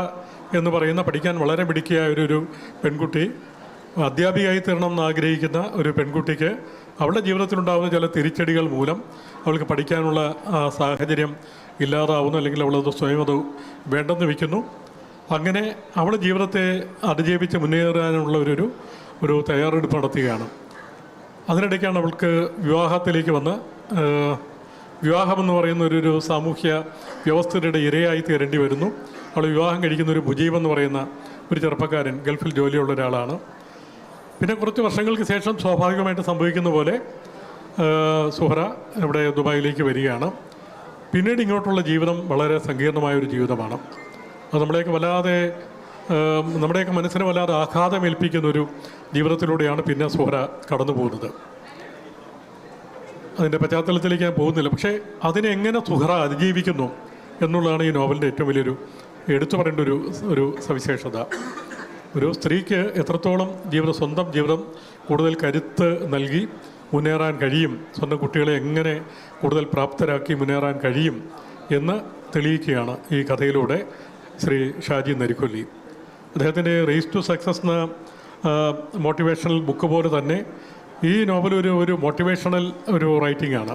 എന്ന് പറയുന്ന പഠിക്കാൻ വളരെ മിടുക്കിയായ ഒരു പെൺകുട്ടി, അധ്യാപികയായി തീരണം എന്ന് ആഗ്രഹിക്കുന്ന ഒരു പെൺകുട്ടിക്ക് അവളുടെ ജീവിതത്തിലുണ്ടാകുന്ന ചില തിരിച്ചടികൾ മൂലം അവൾക്ക് പഠിക്കാനുള്ള സാഹചര്യം ഇല്ലാതാവുന്നു, അല്ലെങ്കിൽ അവളത് സ്വയം അത് വേണ്ടെന്ന് വയ്ക്കുന്നു. അങ്ങനെ അവളുടെ ജീവിതത്തെ അതിജീവിച്ച് മുന്നേറാനുള്ള ഒരു തയ്യാറെടുപ്പ് നടത്തുകയാണ്. അതിനിടയ്ക്കാണ് അവൾക്ക് വിവാഹത്തിലേക്ക് വന്ന് വിവാഹമെന്ന് പറയുന്ന ഒരു സാമൂഹ്യ വ്യവസ്ഥയുടെ ഇരയായി തീരേണ്ടി വരുന്നു. അവൾ വിവാഹം കഴിക്കുന്ന ഒരു മുജീബ് എന്ന് പറയുന്ന ഒരു ചെറുപ്പക്കാരൻ, ഗൾഫിൽ ജോലിയുള്ള ഒരാളാണ്. പിന്നെ കുറച്ച് വർഷങ്ങൾക്ക് ശേഷം സ്വാഭാവികമായിട്ട് സംഭവിക്കുന്ന പോലെ സുഹറ ഇവിടെ ദുബായിലേക്ക് വരികയാണ്. പിന്നീട് ഇങ്ങോട്ടുള്ള ജീവിതം വളരെ സങ്കീർണമായൊരു ജീവിതമാണ്. അത് നമ്മുടെയൊക്കെ മനസ്സിന് വല്ലാതെ ആഘാതമേൽപ്പിക്കുന്നൊരു ജീവിതത്തിലൂടെയാണ് പിന്നെ സുഹറ കടന്നു പോകുന്നത്. അതിൻ്റെ പശ്ചാത്തലത്തിലേക്ക് ഞാൻ പോകുന്നില്ല. പക്ഷേ അതിനെ എങ്ങനെ സുഹറ അതിജീവിക്കുന്നു എന്നുള്ളതാണ് ഈ നോവലിൻ്റെ ഏറ്റവും വലിയൊരു എടുത്തു പറയേണ്ട ഒരു സവിശേഷത. ഒരു സ്ത്രീക്ക് എത്രത്തോളം സ്വന്തം ജീവിതം കൂടുതൽ കരുത്ത് നൽകി മുന്നേറാൻ കഴിയും, സ്വന്തം കുട്ടികളെ എങ്ങനെ കൂടുതൽ പ്രാപ്തരാക്കി മുന്നേറാൻ കഴിയും എന്ന് തെളിയിക്കുകയാണ് ഈ കഥയിലൂടെ ശ്രീ ഷാജി നരിക്കൊല്ലി. അദ്ദേഹത്തിൻ്റെ റേസ് ടു സക്സസ് എന്ന മോട്ടിവേഷണൽ ബുക്ക് പോലെ തന്നെ ഈ നോവൽ ഒരു മോട്ടിവേഷണൽ റൈറ്റിംഗ് ആണ്.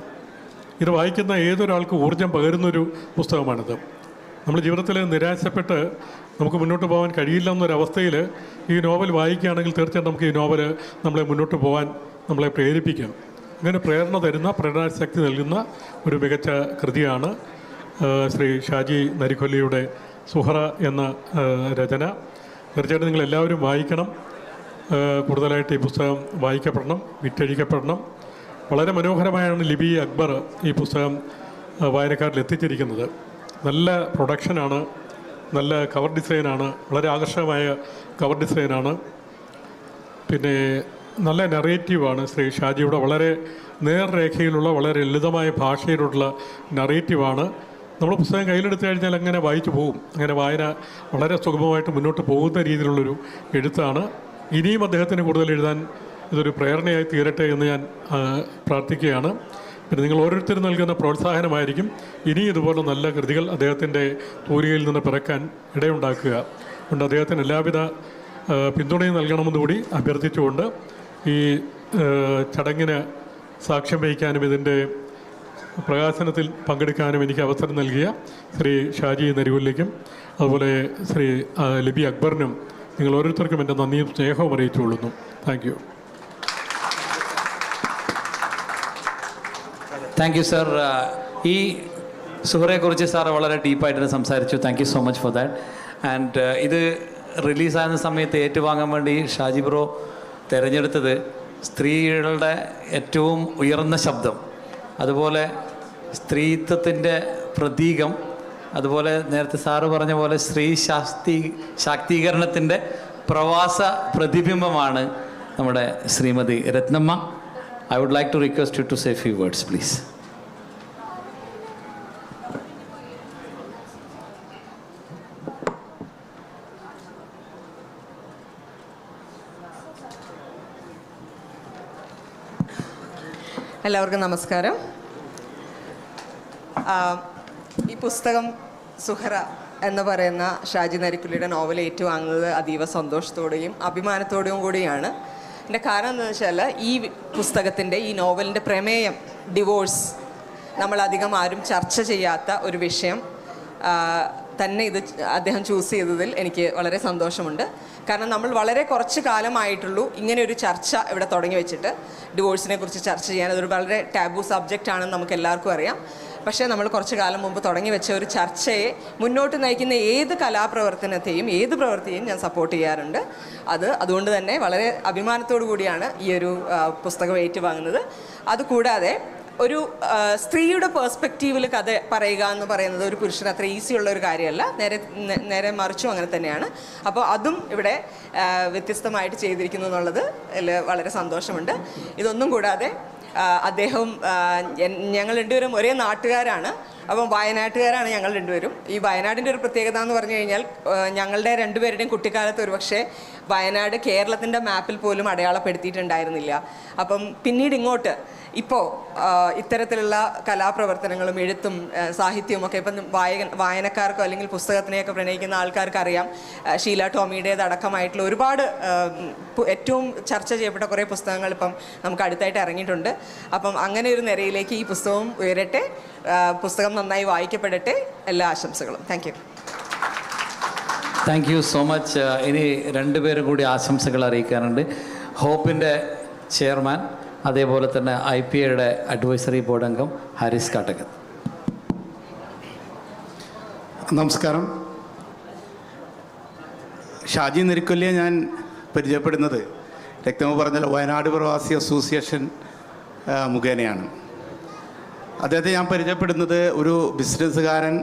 ഇത് വായിക്കുന്ന ഏതൊരാൾക്ക് ഊർജം പകരുന്നൊരു പുസ്തകമാണിത്. നമ്മൾ ജീവിതത്തിൽ നിരാശപ്പെട്ട് നമുക്ക് മുന്നോട്ട് പോകാൻ കഴിയില്ല എന്നൊരവസ്ഥയിൽ ഈ നോവൽ വായിക്കുകയാണെങ്കിൽ തീർച്ചയായിട്ടും നമുക്ക് ഈ നോവൽ നമ്മളെ മുന്നോട്ട് പോകാൻ നമ്മളെ പ്രേരിപ്പിക്കും. അങ്ങനെ പ്രേരണ തരുന്ന, പ്രേരണാശക്തി നൽകുന്ന ഒരു മികച്ച കൃതിയാണ് ശ്രീ ഷാജി നരിക്കൊല്ലിയുടെ സുഹറ എന്ന രചന. തീർച്ചയായിട്ടും നിങ്ങളെല്ലാവരും വായിക്കണം. കൂടുതലായിട്ട് ഈ പുസ്തകം വായിക്കപ്പെടണം, വിറ്റഴിക്കപ്പെടണം. വളരെ മനോഹരമായാണ് ലിബി അക്ബർ ഈ പുസ്തകം വായനക്കാരിൽ എത്തിച്ചിരിക്കുന്നത്. നല്ല പ്രൊഡക്ഷനാണ്, നല്ല കവർ ഡിസൈനാണ്, വളരെ ആകർഷകമായ കവർ ഡിസൈനാണ്. പിന്നെ നല്ല നറേറ്റീവാണ് ശ്രീ ഷാജിയുടെ. വളരെ നേർരേഖയിലുള്ള, വളരെ ലളിതമായ ഭാഷയിലുള്ള നറേറ്റീവാണ്. നമ്മൾ പുസ്തകം കയ്യിലെടുത്തു കഴിഞ്ഞാൽ അങ്ങനെ വായിച്ചു പോകും. അങ്ങനെ വായന വളരെ സുഗമമായിട്ട് മുന്നോട്ട് പോകുന്ന രീതിയിലുള്ളൊരു എഴുത്താണ്. ഇനിയും അദ്ദേഹത്തിന് കൂടുതൽ എഴുതാൻ ഇതൊരു പ്രേരണയായി തീരട്ടെ എന്ന് ഞാൻ പ്രാർത്ഥിക്കുകയാണ്. പിന്നെ നിങ്ങൾ ഓരോരുത്തരും നൽകുന്ന പ്രോത്സാഹനമായിരിക്കും ഇനി ഇതുപോലെ നല്ല കൃതികൾ അദ്ദേഹത്തിൻ്റെ തൂലികയിൽ നിന്ന് പിറക്കാൻ ഇടയുണ്ടാക്കുക. അതുകൊണ്ട് അദ്ദേഹത്തിന് എല്ലാവിധ പിന്തുണയും നൽകണമെന്നുകൂടി അഭ്യർത്ഥിച്ചുകൊണ്ട് ഈ ചടങ്ങിന് സാക്ഷ്യം വഹിക്കാനും ഇതിൻ്റെ പ്രകാശനത്തിൽ പങ്കെടുക്കാനും എനിക്ക് അവസരം നൽകിയ ശ്രീ ഷാജി നരികൊല്ലിക്കും അതുപോലെ ശ്രീ ലിബി അക്ബറിനും നിങ്ങൾ ഓരോരുത്തർക്കും എൻ്റെ നന്ദിയും സ്നേഹവും അറിയിച്ചുകൊള്ളുന്നു. Thank you. Thank you sir. ഈ സുഹറയെക്കുറിച്ച് സാർ വളരെ ഡീപ്പായിട്ട് സംസാരിച്ചു. Thank you so much for that. And ഇത് റിലീസാകുന്ന സമയത്ത് ഏറ്റുവാങ്ങാൻ വേണ്ടി ഷാജി ബ്രോ തിരഞ്ഞെടുത്തത് സ്ത്രീകളുടെ ഏറ്റവും ഉയർന്ന ശബ്ദം, അതുപോലെ സ്ത്രീത്വത്തിൻ്റെ പ്രതീകം, അതുപോലെ നേരത്തെ സാറ് പറഞ്ഞ പോലെ സ്ത്രീ ശാക്തീകരണത്തിൻ്റെ പ്രവാസ പ്രതിബിംബമാണ് നമ്മുടെ Shrimati Ratnamma. I would like to request you to say a few words, please. എല്ലാവർക്കും നമസ്കാരം. ഈ പുസ്തകം സുഹറ എന്ന് പറയുന്ന ഷാജി നരിക്കൊല്ലിയുടെ നോവൽ ഏറ്റുവാങ്ങുന്നത് അതീവ സന്തോഷത്തോടെയും അഭിമാനത്തോടെയും കൂടിയാണ്. എൻ്റെ കാരണം എന്താണെന്ന് വെച്ചാൽ ഈ പുസ്തകത്തിൻ്റെ, ഈ നോവലിൻ്റെ പ്രമേയം ഡിവോഴ്സ്, നമ്മളധികം ആരും ചർച്ച ചെയ്യാത്ത ഒരു വിഷയം തന്നെ ഇത് അദ്ദേഹം ചൂസ് ചെയ്തതിൽ എനിക്ക് വളരെ സന്തോഷമുണ്ട്. കാരണം നമ്മൾ വളരെ കുറച്ച് കാലമായിട്ടുള്ളൂ ഇങ്ങനെ ഒരു ചർച്ച ഇവിടെ തുടങ്ങി വെച്ചിട്ട്, ഡിവോഴ്സിനെ കുറിച്ച് ചർച്ച ചെയ്യാൻ. അതൊരു വളരെ ടാബു സബ്ജക്റ്റ് ആണെന്ന് നമുക്ക് എല്ലാവർക്കും അറിയാം. പക്ഷേ നമ്മൾ കുറച്ച് കാലം മുമ്പ് തുടങ്ങി വെച്ച ഒരു ചർച്ചയെ മുന്നോട്ട് നയിക്കുന്ന ഏത് കലാപ്രവർത്തനത്തെയും ഏത് പ്രവൃത്തിയെയും ഞാൻ സപ്പോർട്ട് ചെയ്യാറുണ്ട്. അതുകൊണ്ട് തന്നെ വളരെ അഭിമാനത്തോടു കൂടിയാണ് ഈ ഒരു പുസ്തകം ഏറ്റുവാങ്ങുന്നത്. അതുകൂടാതെ ഒരു സ്ത്രീയുടെ പേഴ്സ്പെക്റ്റീവിൽ കഥ പറയുക എന്ന് പറയുന്നത് ഒരു പുരുഷന് അത്ര ഈസിയുള്ള ഒരു കാര്യമല്ല, നേരെ മറിച്ചും അങ്ങനെ തന്നെയാണ്. അപ്പോൾ അതും ഇവിടെ വ്യത്യസ്തമായിട്ട് ചെയ്തിരിക്കുന്നു എന്നുള്ളത് വളരെ സന്തോഷമുണ്ട്. ഇതൊന്നും കൂടാതെ അദ്ദേഹം, ഞങ്ങൾ രണ്ടുപേരും ഒരേ നാട്ടുകാരാണ്, അപ്പം വയനാട്ടുകാരാണ് ഞങ്ങൾ രണ്ടുപേരും. ഈ വയനാടിൻ്റെ ഒരു പ്രത്യേകത എന്ന് പറഞ്ഞു കഴിഞ്ഞാൽ ഞങ്ങളുടെ രണ്ടുപേരുടെയും കുട്ടിക്കാലത്ത് ഒരുപക്ഷെ വയനാട് കേരളത്തിൻ്റെ മാപ്പിൽ പോലും അടയാളപ്പെടുത്തിയിട്ടുണ്ടായിരുന്നില്ല. അപ്പം പിന്നീട് ഇങ്ങോട്ട് ഇപ്പോൾ ഇത്തരത്തിലുള്ള കലാപ്രവർത്തനങ്ങളും എഴുത്തും സാഹിത്യവും ഒക്കെ ഇപ്പം വായനക്കാർക്കോ അല്ലെങ്കിൽ പുസ്തകത്തിനെയൊക്കെ പ്രണയിക്കുന്ന ആൾക്കാർക്കറിയാം. ഷീല ടോമിയുടേത് അടക്കമായിട്ടുള്ള ഒരുപാട് ഏറ്റവും ചർച്ച ചെയ്യപ്പെട്ട കുറേ പുസ്തകങ്ങൾ ഇപ്പം നമുക്ക് അടുത്തായിട്ട് ഇറങ്ങിയിട്ടുണ്ട്. അപ്പം അങ്ങനെ ഒരു നിരയിലേക്ക് ഈ പുസ്തകം ഉയരട്ടെ, പുസ്തകം നന്നായി വായിക്കപ്പെടട്ടെ. എല്ലാ ആശംസകളും. Thank you so much. ഇനി രണ്ടുപേരും കൂടി ആശംസകൾ അറിയിക്കാനുണ്ട്. ഹോപ്പിൻ്റെ ചെയർമാൻ, അതേപോലെ തന്നെ IPAയുടെ അഡ്വൈസറി ബോർഡ് അംഗം ഹാരിസ് കാട്ടകത്ത്. നമസ്കാരം. ഷാജി നെരിക്കൊല്ലിയെ ഞാൻ പരിചയപ്പെടുന്നത് രക്തമ പറഞ്ഞാൽ വയനാട് പ്രവാസി അസോസിയേഷൻ മുഖേനയാണ്. അദ്ദേഹത്തെ ഞാൻ പരിചയപ്പെടുന്നത് ഒരു ബിസിനസ്സുകാരൻ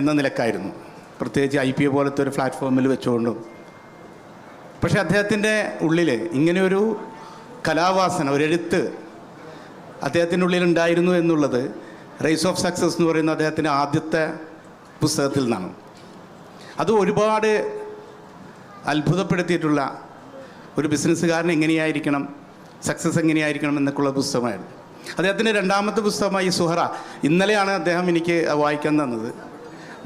എന്ന നിലക്കായിരുന്നു, പ്രത്യേകിച്ച് IPA പോലത്തെ ഒരു പ്ലാറ്റ്ഫോമിൽ വെച്ചുകൊണ്ടും. പക്ഷേ അദ്ദേഹത്തിൻ്റെ ഉള്ളിൽ ഇങ്ങനെയൊരു കലാവാസന, ഒരെഴുത്ത് അദ്ദേഹത്തിൻ്റെ ഉള്ളിലുണ്ടായിരുന്നു എന്നുള്ളത് റേസ് ഓഫ് സക്സസ് എന്ന് പറയുന്ന അദ്ദേഹത്തിൻ്റെ ആദ്യത്തെ പുസ്തകത്തിൽ നിന്നാണ്. അത് ഒരുപാട് അത്ഭുതപ്പെടുത്തിയിട്ടുള്ള ഒരു ബിസിനസ്സുകാരൻ എങ്ങനെയായിരിക്കണം, സക്സസ് എങ്ങനെയായിരിക്കണം എന്നൊക്കെയുള്ള പുസ്തകമായിരുന്നു. അദ്ദേഹത്തിൻ്റെ രണ്ടാമത്തെ പുസ്തകമായി സുഹറ, ഇന്നലെയാണ് അദ്ദേഹം എനിക്ക് വായിക്കാൻ തന്നത്.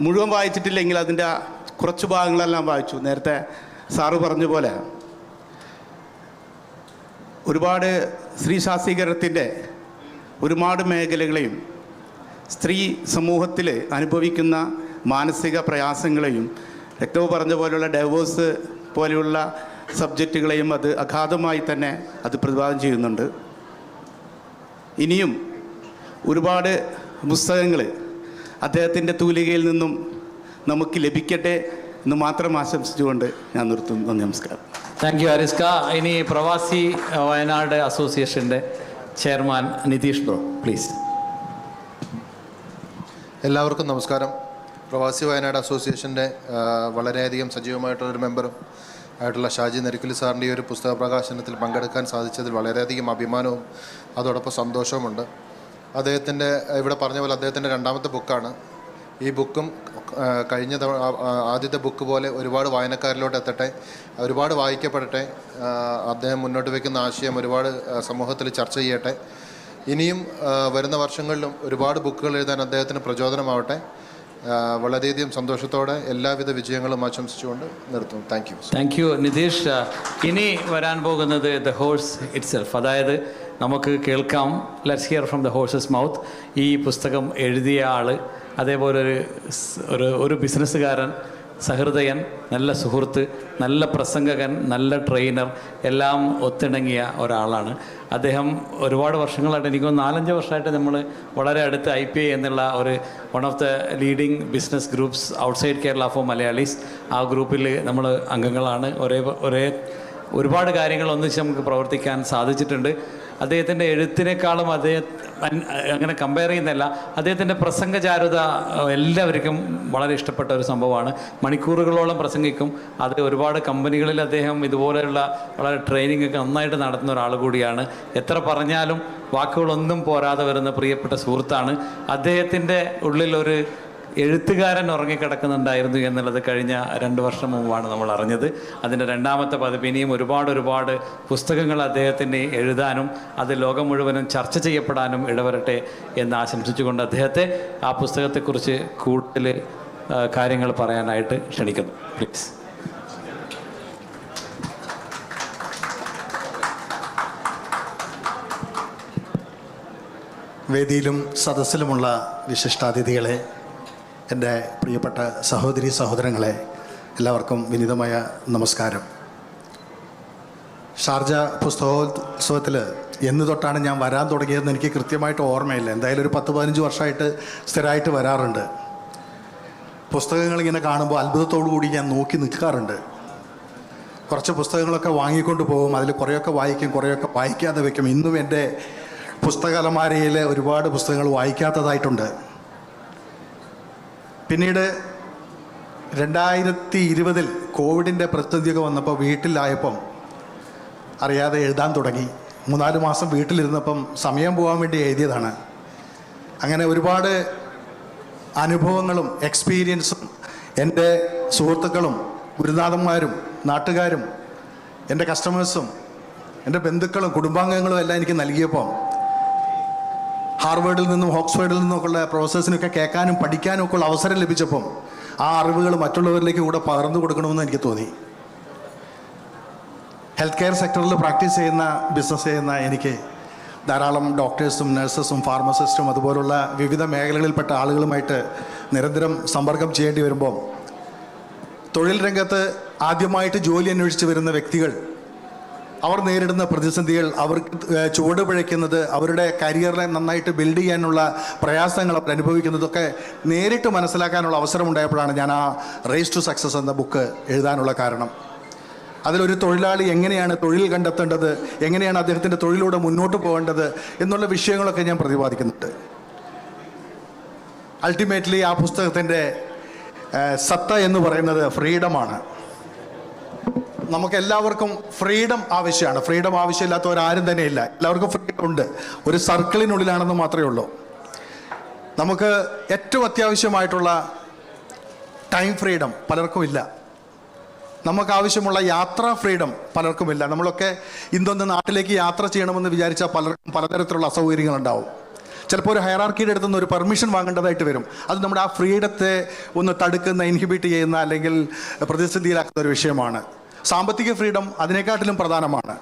മുഴുവൻ വായിച്ചിട്ടില്ലെങ്കിൽ അതിൻ്റെ കുറച്ച് ഭാഗങ്ങളെല്ലാം വായിച്ചു. നേരത്തെ സാറ് പറഞ്ഞ പോലെ ഒരുപാട് സ്ത്രീ ശാക്തീകരണത്തിൻ്റെ ഒരുപാട് മേഖലകളെയും സ്ത്രീ സമൂഹത്തിൽ അനുഭവിക്കുന്ന മാനസിക പ്രയാസങ്ങളെയും രക്തവും പറഞ്ഞ പോലെയുള്ള ഡൈവേഴ്സ് പോലെയുള്ള സബ്ജക്റ്റുകളെയും അത് അഗാധമായി തന്നെ അത് പ്രതിപാദനം ചെയ്യുന്നുണ്ട്. ഇനിയും ഒരുപാട് പുസ്തകങ്ങൾ അദ്ദേഹത്തിൻ്റെ തൂലികയിൽ നിന്നും നമുക്ക് ലഭിക്കട്ടെ എന്ന് മാത്രം ആശംസിച്ചുകൊണ്ട് ഞാൻ നിർത്തുന്നു. നമസ്കാരം. താങ്ക് യു ഹാരിസ്ക. ഇനി പ്രവാസി വയനാട് അസോസിയേഷൻ്റെ ചെയർമാൻ നിതീഷ് ബ്രോ, പ്ലീസ്. എല്ലാവർക്കും നമസ്കാരം. പ്രവാസി വയനാട് അസോസിയേഷൻ്റെ വളരെയധികം സജീവമായിട്ടുള്ളൊരു മെമ്പറും ആയിട്ടുള്ള ഷാജി നെരിക്കുലി സാറിൻ്റെ ഈ ഒരു പുസ്തക പ്രകാശനത്തിൽ പങ്കെടുക്കാൻ സാധിച്ചതിൽ വളരെയധികം അഭിമാനവും അതോടൊപ്പം സന്തോഷവുമുണ്ട്. അദ്ദേഹത്തിൻ്റെ ഇവിടെ പറഞ്ഞ പോലെ അദ്ദേഹത്തിൻ്റെ രണ്ടാമത്തെ ബുക്കാണ്. ഈ ബുക്കും കഴിഞ്ഞ ആദ്യത്തെ ബുക്ക് പോലെ ഒരുപാട് വായനക്കാരിലോട്ട് എത്തട്ടെ, ഒരുപാട് വായിക്കപ്പെടട്ടെ. അദ്ദേഹം മുന്നോട്ട് വയ്ക്കുന്ന ആശയം ഒരുപാട് സമൂഹത്തിൽ ചർച്ച ചെയ്യട്ടെ. ഇനിയും വരുന്ന വർഷങ്ങളിലും ഒരുപാട് ബുക്കുകൾ എഴുതാൻ അദ്ദേഹത്തിന് പ്രചോദനമാവട്ടെ. വളരെയധികം സന്തോഷത്തോടെ എല്ലാവിധ വിജയങ്ങളും ആശംസിച്ചുകൊണ്ട് നിർത്തുന്നു. Thank U Nitish. ഇനി വരാൻ പോകുന്നത് ദ ഹോഴ്സ് ഇറ്റ് സെൽഫ്, അതായത് നമുക്ക് കേൾക്കാം, let's here from the horses mouth. ഈ പുസ്തകം എഴുതിയ ആൾ, അതേപോലെ ഒരു ബിസിനസ്സുകാരൻ, സഹൃദയൻ, നല്ല സുഹൃത്ത്, നല്ല പ്രസംഗകൻ, നല്ല ട്രെയിനർ, എല്ലാം ഒത്തിണങ്ങിയ ഒരാളാണ് അദ്ദേഹം. ഒരുപാട് വർഷങ്ങളായിട്ട്, എനിക്ക് 4-5 വർഷമായിട്ട് നമ്മൾ വളരെ അടുത്ത് IPA എന്നുള്ള ഒരു one of the leading business groups outside Kerala for Malayalis, ആ ഗ്രൂപ്പിൽ നമ്മൾ അംഗങ്ങളാണ്. ഒരുപാട് കാര്യങ്ങൾ ഒന്നിച്ച് നമുക്ക് പ്രവർത്തിക്കാൻ സാധിച്ചിട്ടുണ്ട്. അദ്ദേഹത്തിൻ്റെ എഴുത്തിനേക്കാളും അങ്ങനെ കമ്പയർ ചെയ്യുന്നില്ല, അദ്ദേഹത്തിൻ്റെ പ്രസംഗചാരുത എല്ലാവർക്കും വളരെ ഇഷ്ടപ്പെട്ട ഒരു സംഭവമാണ്. മണിക്കൂറുകളോളം പ്രസംഗിക്കും. അത് ഒരുപാട് കമ്പനികളിൽ അദ്ദേഹം ഇതുപോലെയുള്ള വളരെ ട്രെയിനിങ് ഒക്കെ നന്നായിട്ട് നടത്തുന്ന ഒരാൾ കൂടിയാണ്. എത്ര പറഞ്ഞാലും വാക്കുകളൊന്നും പോരാതെ വരുന്ന പ്രിയപ്പെട്ട സുഹൃത്താണ്. അദ്ദേഹത്തിൻ്റെ ഉള്ളിലൊരു എഴുത്തുകാരൻ ഉറങ്ങിക്കിടക്കുന്നുണ്ടായിരുന്നു എന്നുള്ളത് കഴിഞ്ഞ 2 വർഷം മുമ്പാണ് നമ്മൾ അറിഞ്ഞത്. അതിൻ്റെ രണ്ടാമത്തെ പതിപ്പ്. ഇനിയും ഒരുപാട് പുസ്തകങ്ങൾ അദ്ദേഹത്തിന് എഴുതാനും അത് ലോകം മുഴുവനും ചർച്ച ചെയ്യപ്പെടാനും ഇടവരട്ടെ എന്ന് ആശംസിച്ചുകൊണ്ട് അദ്ദേഹത്തെ ആ പുസ്തകത്തെക്കുറിച്ച് കൂടുതൽ കാര്യങ്ങൾ പറയാനായിട്ട് ക്ഷണിക്കുന്നു. പ്ലീസ്. വേദിയിലും സദസ്സിലുമുള്ള വിശിഷ്ടാതിഥികളെ, എൻ്റെ പ്രിയപ്പെട്ട സഹോദരി സഹോദരങ്ങളെ, എല്ലാവർക്കും വിനീതമായ നമസ്കാരം. ഷാർജ പുസ്തകോത്സവത്തിൽ എന്ന് തൊട്ടാണ് ഞാൻ വരാൻ തുടങ്ങിയതെന്ന് എനിക്ക് കൃത്യമായിട്ട് ഓർമ്മയില്ല. എന്തായാലും ഒരു 10-15 വർഷമായിട്ട് സ്ഥിരമായിട്ട് വരാറുണ്ട്. പുസ്തകങ്ങൾ ഇങ്ങനെ കാണുമ്പോൾ അത്ഭുതത്തോടു കൂടി ഞാൻ നോക്കി നിൽക്കാറുണ്ട്. കുറച്ച് പുസ്തകങ്ങളൊക്കെ വാങ്ങിക്കൊണ്ട് പോകും, അതിൽ കുറേയൊക്കെ വായിക്കും, കുറേയൊക്കെ വായിക്കാതെ വയ്ക്കും. ഇന്നും എൻ്റെ പുസ്തക അലമാരയിൽ ഒരുപാട് പുസ്തകങ്ങൾ വായിക്കാത്തതായിട്ടുണ്ട്. പിന്നീട് 2020 കോവിഡിൻ്റെ പ്രതിസന്ധിയൊക്കെ വന്നപ്പോൾ വീട്ടിലായപ്പം അറിയാതെ എഴുതാൻ തുടങ്ങി. 3-4 മാസം വീട്ടിലിരുന്നപ്പം സമയം പോകാൻ വേണ്ടി എഴുതിയതാണ്. അങ്ങനെ ഒരുപാട് അനുഭവങ്ങളും എക്സ്പീരിയൻസും എൻ്റെ സുഹൃത്തുക്കളും ഗുരുനാഥന്മാരും നാട്ടുകാരും എൻ്റെ കസ്റ്റമേഴ്സും എൻ്റെ ബന്ധുക്കളും കുടുംബാംഗങ്ങളും എല്ലാം എനിക്ക് നൽകിയപ്പോൾ ഹാർവേഡിൽ നിന്നും ഓക്സ്ഫോർഡിൽ നിന്നൊക്കെയുള്ള പ്രൊഫസേഴ്സിനൊക്കെ കേൾക്കാനും പഠിക്കാനും ഒക്കെ ഉള്ള അവസരം ലഭിച്ചപ്പം ആ അറിവുകൾ മറ്റുള്ളവരിലേക്ക് കൂടെ പകർന്നു കൊടുക്കണമെന്ന് എനിക്ക് തോന്നി. ഹെൽത്ത് കെയർ സെക്ടറിൽ പ്രാക്ടീസ് ചെയ്യുന്ന ബിസിനസ് ചെയ്യുന്ന എനിക്ക് ധാരാളം ഡോക്ടേഴ്സും നഴ്സസും ഫാർമസിസ്റ്റും അതുപോലുള്ള വിവിധ മേഖലകളിൽപ്പെട്ട ആളുകളുമായിട്ട് നിരന്തരം സമ്പർക്കം ചെയ്യേണ്ടി വരുമ്പോൾ തൊഴിൽ രംഗത്ത് ആദ്യമായിട്ട് ജോലി അന്വേഷിച്ച് വരുന്ന വ്യക്തികൾ അവർ നേരിടുന്ന പ്രതിസന്ധികൾ, അവർക്ക് ചുവട് പിഴയ്ക്കുന്നത്, അവരുടെ കരിയറിനെ നന്നായിട്ട് ബിൽഡ് ചെയ്യാനുള്ള പ്രയാസങ്ങൾ അവർ അനുഭവിക്കുന്നതൊക്കെ നേരിട്ട് മനസ്സിലാക്കാനുള്ള അവസരമുണ്ടായപ്പോഴാണ് ഞാൻ ആ റേസ് ടു സക്സസ് എന്ന ബുക്ക് എഴുതാനുള്ള കാരണം. അതിലൊരു തൊഴിലാളി എങ്ങനെയാണ് തൊഴിൽ കണ്ടെത്തേണ്ടത്, എങ്ങനെയാണ് അദ്ദേഹത്തിൻ്റെ തൊഴിലൂടെ മുന്നോട്ട് പോകേണ്ടത് എന്നുള്ള വിഷയങ്ങളൊക്കെ ഞാൻ പ്രതിപാദിക്കുന്നുണ്ട്. അൾട്ടിമേറ്റ്ലി ആ പുസ്തകത്തിൻ്റെ സത്ത എന്ന് പറയുന്നത് ഫ്രീഡമാണ്. നമുക്കെല്ലാവർക്കും ഫ്രീഡം ആവശ്യമാണ്. ഫ്രീഡം ആവശ്യമില്ലാത്തവരാരും തന്നെ ഇല്ല. എല്ലാവർക്കും ഫ്രീഡം ഉണ്ട്, ഒരു സർക്കിളിനുള്ളിലാണെന്ന് മാത്രമേ ഉള്ളൂ. നമുക്ക് ഏറ്റവും അത്യാവശ്യമായിട്ടുള്ള ടൈം ഫ്രീഡം പലർക്കും ഇല്ല. നമുക്ക് ആവശ്യമുള്ള യാത്രാ ഫ്രീഡം പലർക്കുമില്ല. നമ്മളൊക്കെ ഇന്നൊന്ന് നാട്ടിലേക്ക് യാത്ര ചെയ്യണമെന്ന് വിചാരിച്ചാൽ പലർക്കും പലതരത്തിലുള്ള അസൗകര്യങ്ങളുണ്ടാവും. ചിലപ്പോൾ ഒരു ഹയറാർക്കിയുടെ അടുത്തുനിന്ന് ഒരു പെർമിഷൻ വാങ്ങേണ്ടതായിട്ട് വരും. അത് നമ്മുടെ ആ ഫ്രീഡത്തെ ഒന്ന് തടുക്കുന്ന, ഇൻഹിബിറ്റ് ചെയ്യുന്ന അല്ലെങ്കിൽ പ്രതിസന്ധിയിലാക്കുന്ന ഒരു വിഷയമാണ്. സാമ്പത്തിക ഫ്രീഡം അതിനെക്കാട്ടിലും പ്രധാനമാണ്.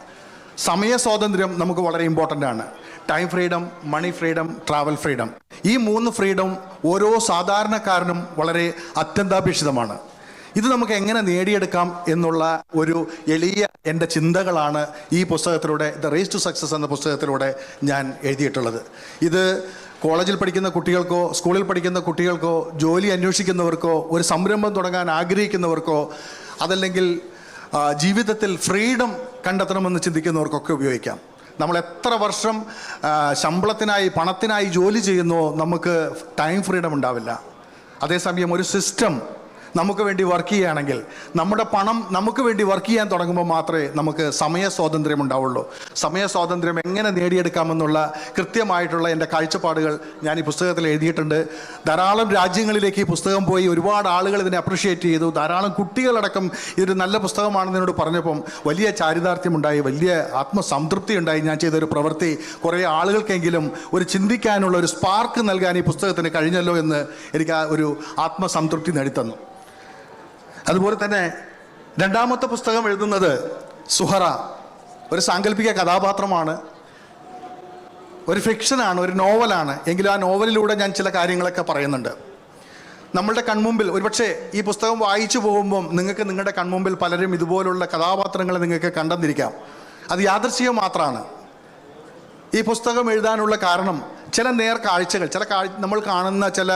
സമയ സ്വാതന്ത്ര്യം നമുക്ക് വളരെ ഇമ്പോർട്ടൻ്റ് ആണ്. ടൈം ഫ്രീഡം, മണി ഫ്രീഡം, ട്രാവൽ ഫ്രീഡം, ഈ 3 ഫ്രീഡം ഓരോ സാധാരണക്കാരനും വളരെ അത്യന്താപേക്ഷിതമാണ്. ഇത് നമുക്ക് എങ്ങനെ നേടിയെടുക്കാം എന്നുള്ള ഒരു എളിയ എൻ്റെ ചിന്തകളാണ് ഈ പുസ്തകത്തിലൂടെ, ദ റേസ് ടു സക്സസ് എന്ന പുസ്തകത്തിലൂടെ ഞാൻ എഴുതിയിട്ടുള്ളത്. ഇത് കോളേജിൽ പഠിക്കുന്ന കുട്ടികൾക്കോ സ്കൂളിൽ പഠിക്കുന്ന കുട്ടികൾക്കോ ജോലി അന്വേഷിക്കുന്നവർക്കോ ഒരു സംരംഭം തുടങ്ങാൻ ആഗ്രഹിക്കുന്നവർക്കോ അതല്ലെങ്കിൽ ജീവിതത്തിൽ ഫ്രീഡം കണ്ടെത്തണമെന്ന് ചിന്തിക്കുന്നവർക്കൊക്കെ ഉപയോഗിക്കാം. നമ്മൾ എത്ര വർഷം ശമ്പളത്തിനായി പണത്തിനായി ജോലി ചെയ്യുന്നോ നമുക്ക് ടൈം ഫ്രീഡം ഉണ്ടാവില്ല. അതേസമയം ഒരു സിസ്റ്റം നമുക്ക് വേണ്ടി വർക്ക് ചെയ്യുകയാണെങ്കിൽ, നമ്മുടെ പണം നമുക്ക് വേണ്ടി വർക്ക് ചെയ്യാൻ തുടങ്ങുമ്പോൾ മാത്രമേ നമുക്ക് സമയ സ്വാതന്ത്ര്യം ഉണ്ടാവുള്ളൂ. സമയ സ്വാതന്ത്ര്യം എങ്ങനെ നേടിയെടുക്കാമെന്നുള്ള കൃത്യമായിട്ടുള്ള എൻ്റെ കാഴ്ചപ്പാടുകൾ ഞാൻ ഈ പുസ്തകത്തിൽ എഴുതിയിട്ടുണ്ട്. ധാരാളം രാജ്യങ്ങളിലേക്ക് ഈ പുസ്തകം പോയി ഒരുപാട് ആളുകൾ ഇതിനെ അപ്രിഷ്യേറ്റ് ചെയ്തു. ധാരാളം കുട്ടികളടക്കം ഇതൊരു നല്ല പുസ്തകമാണെന്ന് എന്നോട് പറഞ്ഞപ്പം വലിയ ചാരിതാർത്ഥ്യമുണ്ടായി, വലിയ ആത്മസംതൃപ്തി ഉണ്ടായി. ഞാൻ ചെയ്തൊരു പ്രവൃത്തി കുറേ ആളുകൾക്കെങ്കിലും ഒരു ചിന്തിക്കാനുള്ള ഒരു സ്പാർക്ക് നൽകാൻ ഈ പുസ്തകത്തിന് കഴിഞ്ഞല്ലോ എന്ന് എനിക്ക് ആ ഒരു ആത്മസംതൃപ്തി നേടിത്തന്നു. അതുപോലെ തന്നെ രണ്ടാമത്തെ പുസ്തകം എഴുതുന്നത് സുഹറ ഒരു സാങ്കല്പിക കഥാപാത്രമാണ്, ഒരു ഫിക്ഷനാണ്, ഒരു നോവലാണ്. എങ്കിലും ആ നോവലിലൂടെ ഞാൻ ചില കാര്യങ്ങളൊക്കെ പറയുന്നുണ്ട്. നമ്മളുടെ കൺമുമ്പിൽ ഒരുപക്ഷെ ഈ പുസ്തകം വായിച്ചു പോകുമ്പം നിങ്ങൾക്ക് നിങ്ങളുടെ കൺമുമ്പിൽ പലരും ഇതുപോലുള്ള കഥാപാത്രങ്ങളെ നിങ്ങൾക്ക് കണ്ടെന്നിരിക്കാം. അത് യാദൃശ്ചികം മാത്രമാണ്. ഈ പുസ്തകം എഴുതാനുള്ള കാരണം ചില നേർക്കാഴ്ചകൾ, നമ്മൾ കാണുന്ന ചില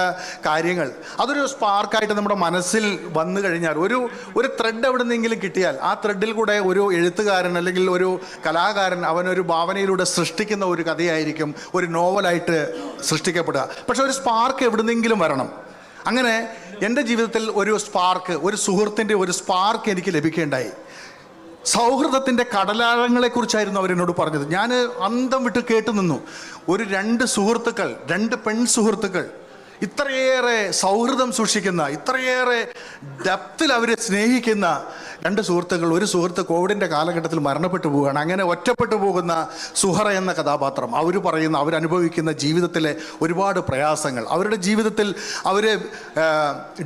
കാര്യങ്ങൾ അതൊരു സ്പാർക്കായിട്ട് നമ്മുടെ മനസ്സിൽ വന്നു കഴിഞ്ഞാൽ, ഒരു ത്രെഡ് എവിടെ നിന്നെങ്കിലും കിട്ടിയാൽ ആ ത്രെഡിൽ കൂടെ ഒരു എഴുത്തുകാരൻ അല്ലെങ്കിൽ ഒരു കലാകാരൻ അവനൊരു ഭാവനയിലൂടെ സൃഷ്ടിക്കുന്ന ഒരു കഥയായിരിക്കും ഒരു നോവലായിട്ട് സൃഷ്ടിക്കപ്പെടുക. പക്ഷെ ഒരു സ്പാർക്ക് എവിടെ നിന്നെങ്കിലും വരണം. അങ്ങനെ എൻ്റെ ജീവിതത്തിൽ ഒരു സ്പാർക്ക്, ഒരു സുഹൃത്തിൻ്റെ ഒരു സ്പാർക്ക് എനിക്ക് ലഭിക്കുകയുണ്ടായി. സൗഹൃദത്തിൻ്റെ കടലാഴങ്ങളെക്കുറിച്ചായിരുന്നു അവരെന്നോട് പറഞ്ഞത്. ഞാൻ അന്തം വിട്ട് കേട്ടു നിന്നു. ഒരു 2 സുഹൃത്തുക്കൾ, 2 പെൺ സുഹൃത്തുക്കൾ ഇത്രയേറെ സൗഹൃദം സൂക്ഷിക്കുന്ന, ഇത്രയേറെ ഡെപ്തിൽ അവരെ സ്നേഹിക്കുന്ന 2 സുഹൃത്തുക്കൾ. ഒരു സുഹൃത്ത് കോവിഡിൻ്റെ കാലഘട്ടത്തിൽ മരണപ്പെട്ടു പോവുകയാണ്. അങ്ങനെ ഒറ്റപ്പെട്ടു പോകുന്ന സുഹറ എന്ന കഥാപാത്രം അവരനുഭവിക്കുന്ന ജീവിതത്തിലെ ഒരുപാട് പ്രയാസങ്ങൾ, അവരുടെ ജീവിതത്തിൽ അവർ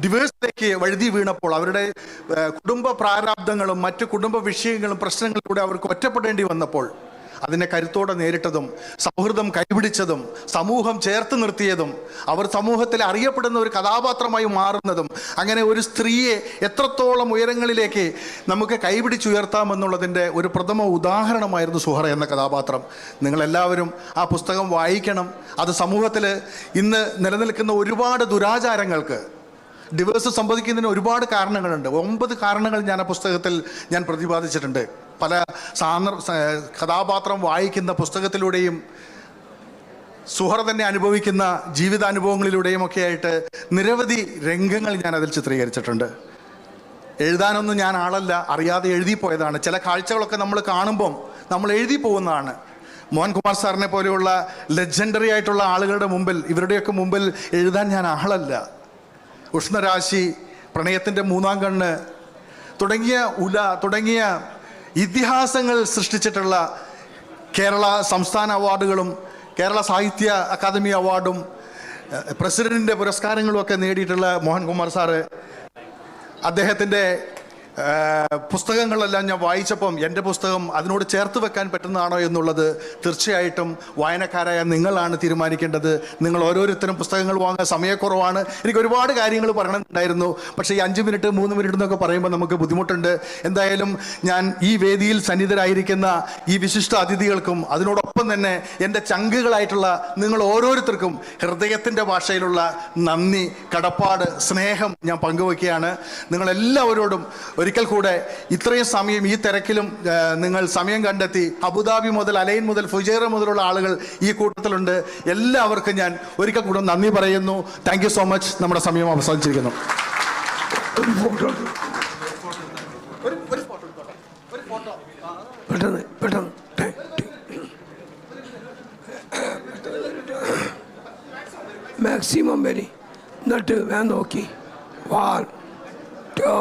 ഡിവേഴ്സിലേക്ക് വഴുതി വീണപ്പോൾ അവരുടെ കുടുംബ പ്രാരാബ്ദങ്ങളും മറ്റ് കുടുംബ വിഷയങ്ങളും പ്രശ്നങ്ങളിലൂടെ അവർക്ക് ഒറ്റപ്പെടേണ്ടി വന്നപ്പോൾ അതിനെ കരുത്തോടെ നേരിട്ടതും സൗഹൃദം കൈപിടിച്ചതും സമൂഹം ചേർത്ത് നിർത്തിയതും അവർ സമൂഹത്തിൽ അറിയപ്പെടുന്ന ഒരു കഥാപാത്രമായി മാറുന്നതും അങ്ങനെ ഒരു സ്ത്രീയെ എത്രത്തോളം ഉയരങ്ങളിലേക്ക് നമുക്ക് കൈപിടിച്ചുയർത്താമെന്നുള്ളതിൻ്റെ ഒരു പ്രഥമ ഉദാഹരണമായിരുന്നു സുഹറ എന്ന കഥാപാത്രം. നിങ്ങളെല്ലാവരും ആ പുസ്തകം വായിക്കണം. അത് സമൂഹത്തിൽ ഇന്ന് നിലനിൽക്കുന്ന ഒരുപാട് ദുരാചാരങ്ങൾക്ക്, ഡിവേഴ്സ് സംഭവിക്കുന്നതിന് ഒരുപാട് കാരണങ്ങളുണ്ട്. 9 കാരണങ്ങൾ ഞാൻ ആ പുസ്തകത്തിൽ ഞാൻ പ്രതിപാദിച്ചിട്ടുണ്ട്. പല കഥാപാത്രം വായിക്കുന്ന പുസ്തകത്തിലൂടെയും സുഹറ തന്നെ അനുഭവിക്കുന്ന ജീവിതാനുഭവങ്ങളിലൂടെയും ഒക്കെ ആയിട്ട് നിരവധി രംഗങ്ങൾ ഞാൻ അതിൽ ചിത്രീകരിച്ചിട്ടുണ്ട്. എഴുതാനൊന്നും ഞാൻ ആളല്ല, അറിയാതെ എഴുതിപ്പോയതാണ്. ചില കാഴ്ചകളൊക്കെ നമ്മൾ കാണുമ്പം നമ്മൾ എഴുതി പോകുന്നതാണ്. മോഹൻകുമാർ സാറിനെ പോലെയുള്ള ലെജൻഡറി ആയിട്ടുള്ള ആളുകളുടെ മുമ്പിൽ, ഇവരുടെയൊക്കെ മുമ്പിൽ എഴുതാൻ ഞാൻ ആളല്ല. ഉഷ്ണരാശി, പ്രണയത്തിൻ്റെ മൂന്നാം കണ്ണ് തുടങ്ങിയ ഇതിഹാസങ്ങൾ സൃഷ്ടിച്ചിട്ടുള്ള കേരള സംസ്ഥാന അവാർഡുകളും കേരള സാഹിത്യ അക്കാദമി അവാർഡും പ്രസിഡന്റിൻ്റെ പുരസ്കാരങ്ങളുമൊക്കെ നേടിയിട്ടുള്ള മോഹൻകുമാർ സാറ്, അദ്ദേഹത്തിൻ്റെ പുസ്തകങ്ങളെല്ലാം ഞാൻ വായിച്ചപ്പം എൻ്റെ പുസ്തകം അതിനോട് ചേർത്ത് വെക്കാൻ പറ്റുന്നതാണോ എന്നുള്ളത് തീർച്ചയായിട്ടും വായനക്കാരായ നിങ്ങളാണ് തീരുമാനിക്കേണ്ടത്. നിങ്ങൾ ഓരോരുത്തരും പുസ്തകങ്ങൾ വാങ്ങാൻ സമയക്കുറവാണ്. എനിക്ക് ഒരുപാട് കാര്യങ്ങൾ പറയണമെന്നുണ്ടായിരുന്നു. പക്ഷേ ഈ 5 മിനിറ്റ് 3 മിനിറ്റ് എന്നൊക്കെ പറയുമ്പോൾ നമുക്ക് ബുദ്ധിമുട്ടുണ്ട്. എന്തായാലും ഞാൻ ഈ വേദിയിൽ സന്നിധരായിരിക്കുന്ന ഈ വിശിഷ്ട അതിഥികൾക്കും അതിനോടൊപ്പം തന്നെ എൻ്റെ ചങ്കുകളായിട്ടുള്ള നിങ്ങൾ ഓരോരുത്തർക്കും ഹൃദയത്തിൻ്റെ ഭാഷയിലുള്ള നന്ദി, കടപ്പാട്, സ്നേഹം ഞാൻ പങ്കുവയ്ക്കുകയാണ്. നിങ്ങളെല്ലാവരോടും ഒരിക്കൽ കൂടെ ഇത്രയും സമയം ഈ തിരക്കിലും നിങ്ങൾ സമയം കണ്ടെത്തി, അബുദാബി മുതൽ അലൈൻ മുതൽ ഫുജൈറ മുതലുള്ള ആളുകൾ ഈ കൂട്ടത്തിലുണ്ട്. എല്ലാവർക്കും ഞാൻ ഒരിക്കൽ കൂടെ നന്ദി പറയുന്നു. Thank you so much. നമ്മുടെ സമയം അവസാനിച്ചിരിക്കുന്നു. മാക്സിമം വരി എന്നിട്ട് ഞാൻ നോക്കി 1 2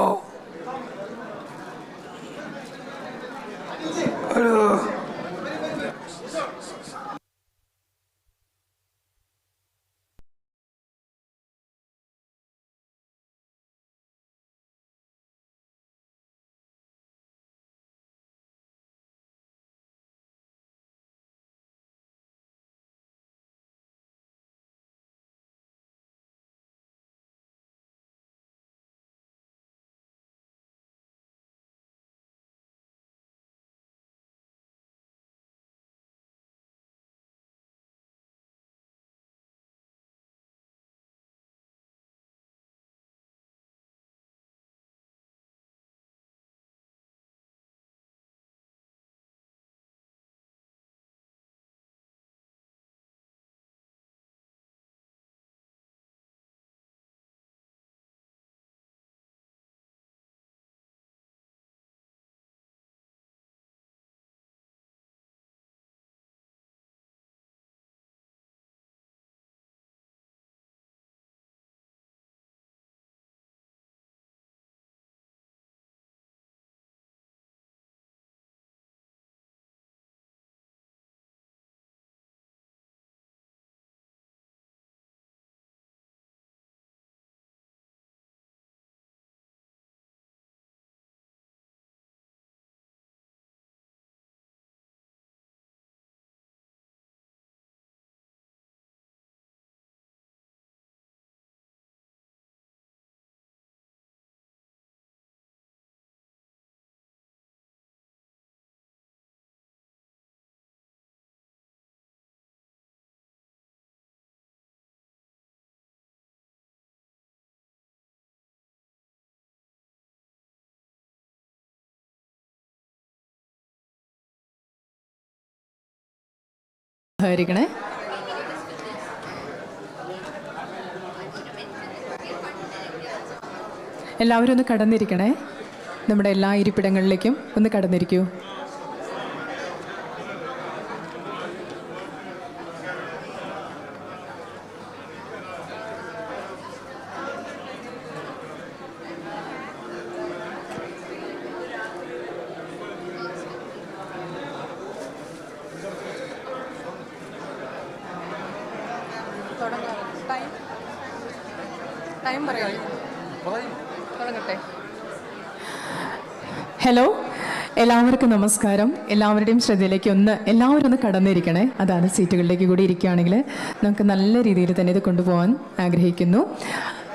സഹകരിക്കണേ. എല്ലാവരും ഒന്ന് കടന്നിരിക്കണേ. നമ്മുടെ എല്ലാ ഇരിപ്പിടങ്ങളിലേക്കും ഒന്ന് കടന്നിരിക്കൂ. ഹലോ, എല്ലാവർക്കും നമസ്കാരം. എല്ലാവരുടെയും ശ്രദ്ധയിലേക്ക് എല്ലാവരും ഒന്ന് കടന്നിരിക്കണേ. അതാണ് സീറ്റുകളിലേക്ക് കൂടി ഇരിക്കുകയാണെങ്കിൽ നമുക്ക് നല്ല രീതിയിൽ തന്നെ ഇത് കൊണ്ടുപോകാൻ ആഗ്രഹിക്കുന്നു.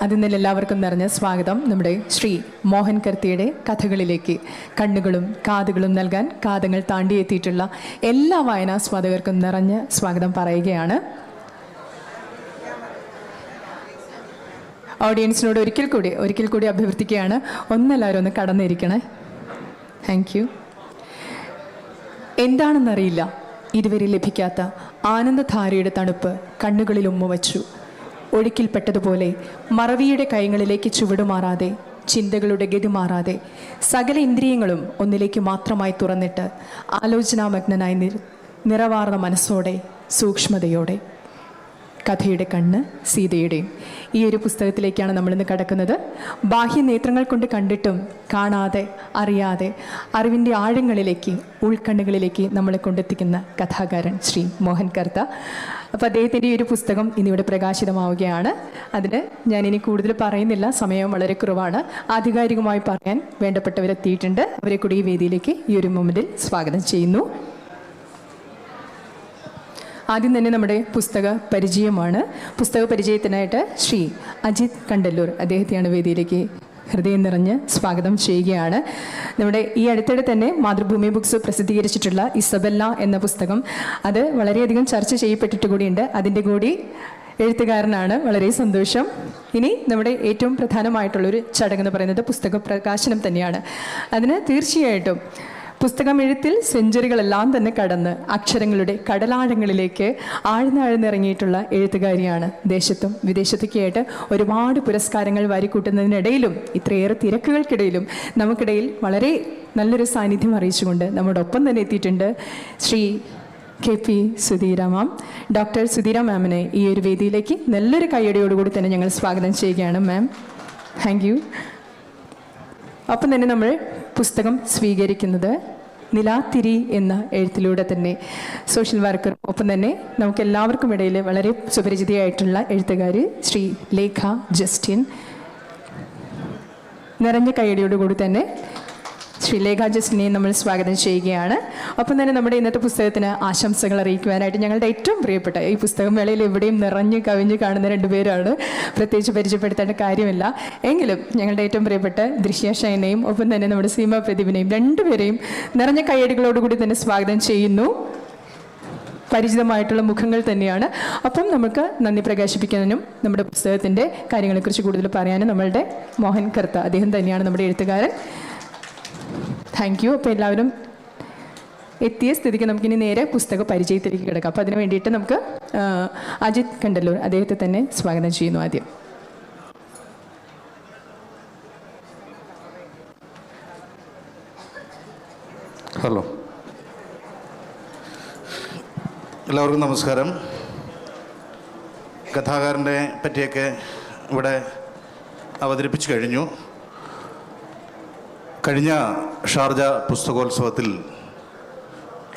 അതിൽ എല്ലാവർക്കും നിറഞ്ഞ സ്വാഗതം നമ്മുടെ ശ്രീ മോഹൻ കർത്തിയുടെ കഥകളിലേക്ക് കണ്ണുകളും കാതുകളും നൽകാൻ കാതങ്ങൾ താണ്ടിയെത്തിയിട്ടുള്ള എല്ലാ വായനാസ്വാദകർക്കും നിറഞ്ഞ സ്വാഗതം പറയുകയാണ്. ഓഡിയൻസിനോട് ഒരിക്കൽ കൂടി അഭ്യർത്ഥിക്കുകയാണ്, ഒന്നെല്ലാവരും ഒന്ന് കടന്നിരിക്കണേ. Thank you. എന്താണെന്നറിയില്ല, ഇതുവരെ ലഭിക്കാത്ത ആനന്ദധാരയുടെ തണുപ്പ് കണ്ണുകളിൽ ഉമ്മ വച്ചു. ഒഴുക്കിൽപ്പെട്ടതുപോലെ മറവിയുടെ കൈകളിലേക്ക് ചുവടുമാറാതെ, ചിന്തകളുടെ ഗതി മാറാതെ, സകല ഇന്ദ്രിയങ്ങളും ഒന്നിലേക്ക് മാത്രമായി തുറന്നിട്ട് ആലോചനാമഗ്നനായി നിറവാർന്ന മനസ്സോടെ, സൂക്ഷ്മതയോടെ. കഥയുടെ കണ്ണ് സീതയുടെയും ഈ ഒരു പുസ്തകത്തിലേക്കാണ് നമ്മളിന്ന് കടക്കുന്നത്. ബാഹ്യ നേത്രങ്ങൾ കൊണ്ട് കണ്ടിട്ടും കാണാതെ അറിയാതെ അറിവിൻ്റെ ആഴങ്ങളിലേക്ക്, ഉൾക്കണ്ണുകളിലേക്ക് നമ്മളെ കൊണ്ടെത്തിക്കുന്ന കഥാകാരൻ ശ്രീ മോഹൻ കർത്ത. അപ്പോൾ അദ്ദേഹത്തിൻ്റെ ഈ ഒരു പുസ്തകം ഇന്നിവിടെ പ്രകാശിതമാവുകയാണ്. അതിന് ഞാനിനി കൂടുതൽ പറയുന്നില്ല, സമയം വളരെ കുറവാണ്. ആധികാരികമായി പറയാൻ വേണ്ടപ്പെട്ടവരെത്തിയിട്ടുണ്ട്. അവരെ കൂടി ഈ വേദിയിലേക്ക് ഈ ഒരു മൊമെൻറ്റിൽ സ്വാഗതം ചെയ്യുന്നു. ആദ്യം തന്നെ നമ്മുടെ പുസ്തക പരിചയമാണ്. പുസ്തക പരിചയത്തിനായിട്ട് ശ്രീ അജിത് കണ്ടല്ലൂർ അദ്ദേഹത്തെയാണ് വേദിയിലേക്ക് ഹൃദയം നിറഞ്ഞ് സ്വാഗതം ചെയ്യുകയാണ്. നമ്മുടെ ഈ അടുത്തിടെ തന്നെ മാതൃഭൂമി ബുക്സ് പ്രസിദ്ധീകരിച്ചിട്ടുള്ള ഇസബെല്ല എന്ന പുസ്തകം, അത് വളരെയധികം ചർച്ച ചെയ്യപ്പെട്ടിട്ട് കൂടിയുണ്ട്. അതിൻ്റെ കൂടി എഴുത്തുകാരനാണ്. വളരെ സന്തോഷം. ഇനി നമ്മുടെ ഏറ്റവും പ്രധാനമായിട്ടുള്ളൊരു ചടങ്ങെന്ന് പറയുന്നത് പുസ്തക പ്രകാശനം തന്നെയാണ്. അതിന് തീർച്ചയായിട്ടും പുസ്തകം എഴുത്തിൽ സെഞ്ചുറികളെല്ലാം തന്നെ കടന്ന് അക്ഷരങ്ങളുടെ കടലാഴങ്ങളിലേക്ക് ആഴ്ന്നിറങ്ങിയിട്ടുള്ള എഴുത്തുകാരിയാണ്. ദേശത്തും വിദേശത്തൊക്കെയായിട്ട് ഒരുപാട് പുരസ്കാരങ്ങൾ വാരിക്കൂട്ടുന്നതിനിടയിലും ഇത്രയേറെ തിരക്കുകൾക്കിടയിലും നമുക്കിടയിൽ വളരെ നല്ലൊരു സാന്നിധ്യം അറിയിച്ചുകൊണ്ട് നമ്മുടെ ഒപ്പം തന്നെ എത്തിയിട്ടുണ്ട് ശ്രീ KP സുധീര മാം. ഡോക്ടർ സുധീര മാമിനെ ഈ ഒരു വേദിയിലേക്ക് നല്ലൊരു കയ്യടിയോടുകൂടി തന്നെ ഞങ്ങൾ സ്വാഗതം ചെയ്യുകയാണ്. മാം, താങ്ക് യു. ഒപ്പം തന്നെ നമ്മൾ പുസ്തകം സ്വീകരിക്കുന്നത് നിലാത്തിരി എന്ന എഴുത്തിലൂടെ തന്നെ സോഷ്യൽ വർക്കർ, ഒപ്പം തന്നെ നമുക്ക് എല്ലാവർക്കും ഇടയിൽ വളരെ സുപരിചിതയായിട്ടുള്ള എഴുത്തുകാരി ശ്രീ ലേഖ ജസ്റ്റിൻ. നിറഞ്ഞ കയ്യടിയോടുകൂടി തന്നെ ശ്രീ ലേഖ ജസ്റ്റിനെ നമ്മൾ സ്വാഗതം ചെയ്യുകയാണ്. ഒപ്പം തന്നെ നമ്മുടെ ഇന്നത്തെ പുസ്തകത്തിന് ആശംസകൾ അറിയിക്കുവാനായിട്ട് ഞങ്ങളുടെ ഏറ്റവും പ്രിയപ്പെട്ട, ഈ പുസ്തകം വേളയിൽ എവിടെയും നിറഞ്ഞു കവിഞ്ഞ് കാണുന്ന രണ്ടുപേരാണ്, പ്രത്യേകിച്ച് പരിചയപ്പെടുത്തേണ്ട കാര്യമില്ല. എങ്കിലും ഞങ്ങളുടെ ഏറ്റവും പ്രിയപ്പെട്ട ദൃശ്യ ഷൈനയും ഒപ്പം തന്നെ നമ്മുടെ സീമ പ്രദീപിനെയും രണ്ടുപേരെയും നിറഞ്ഞ കയ്യടികളോടുകൂടി തന്നെ സ്വാഗതം ചെയ്യുന്നു. പരിചിതമായിട്ടുള്ള മുഖങ്ങൾ തന്നെയാണ്. അപ്പം നമുക്ക് നന്ദി പ്രകാശിപ്പിക്കാനും നമ്മുടെ പുസ്തകത്തിൻ്റെ കാര്യങ്ങളെക്കുറിച്ച് കൂടുതൽ പറയാനും നമ്മളുടെ മോഹൻ കർത്ത, അദ്ദേഹം തന്നെയാണ് നമ്മുടെ എഴുത്തുകാരൻ. Thank you. അപ്പോൾ എല്ലാവരും എത്തിയ സ്ഥിതിക്ക് നമുക്കിനി നേരെ പുസ്തക പരിചയത്തിലേക്ക് കിടക്കാം. അപ്പോൾ അതിന് വേണ്ടിയിട്ട് നമുക്ക് അജിത് കണ്ടല്ലൂർ അദ്ദേഹത്തെ തന്നെ സ്വാഗതം ചെയ്യുന്നു. ആദ്യം ഹലോ, എല്ലാവർക്കും നമസ്കാരം. കഥാകാരനെ പറ്റിയൊക്കെ ഇവിടെ അവതരിപ്പിച്ചു കഴിഞ്ഞു. കഴിഞ്ഞ ഷാർജ പുസ്തകോത്സവത്തിൽ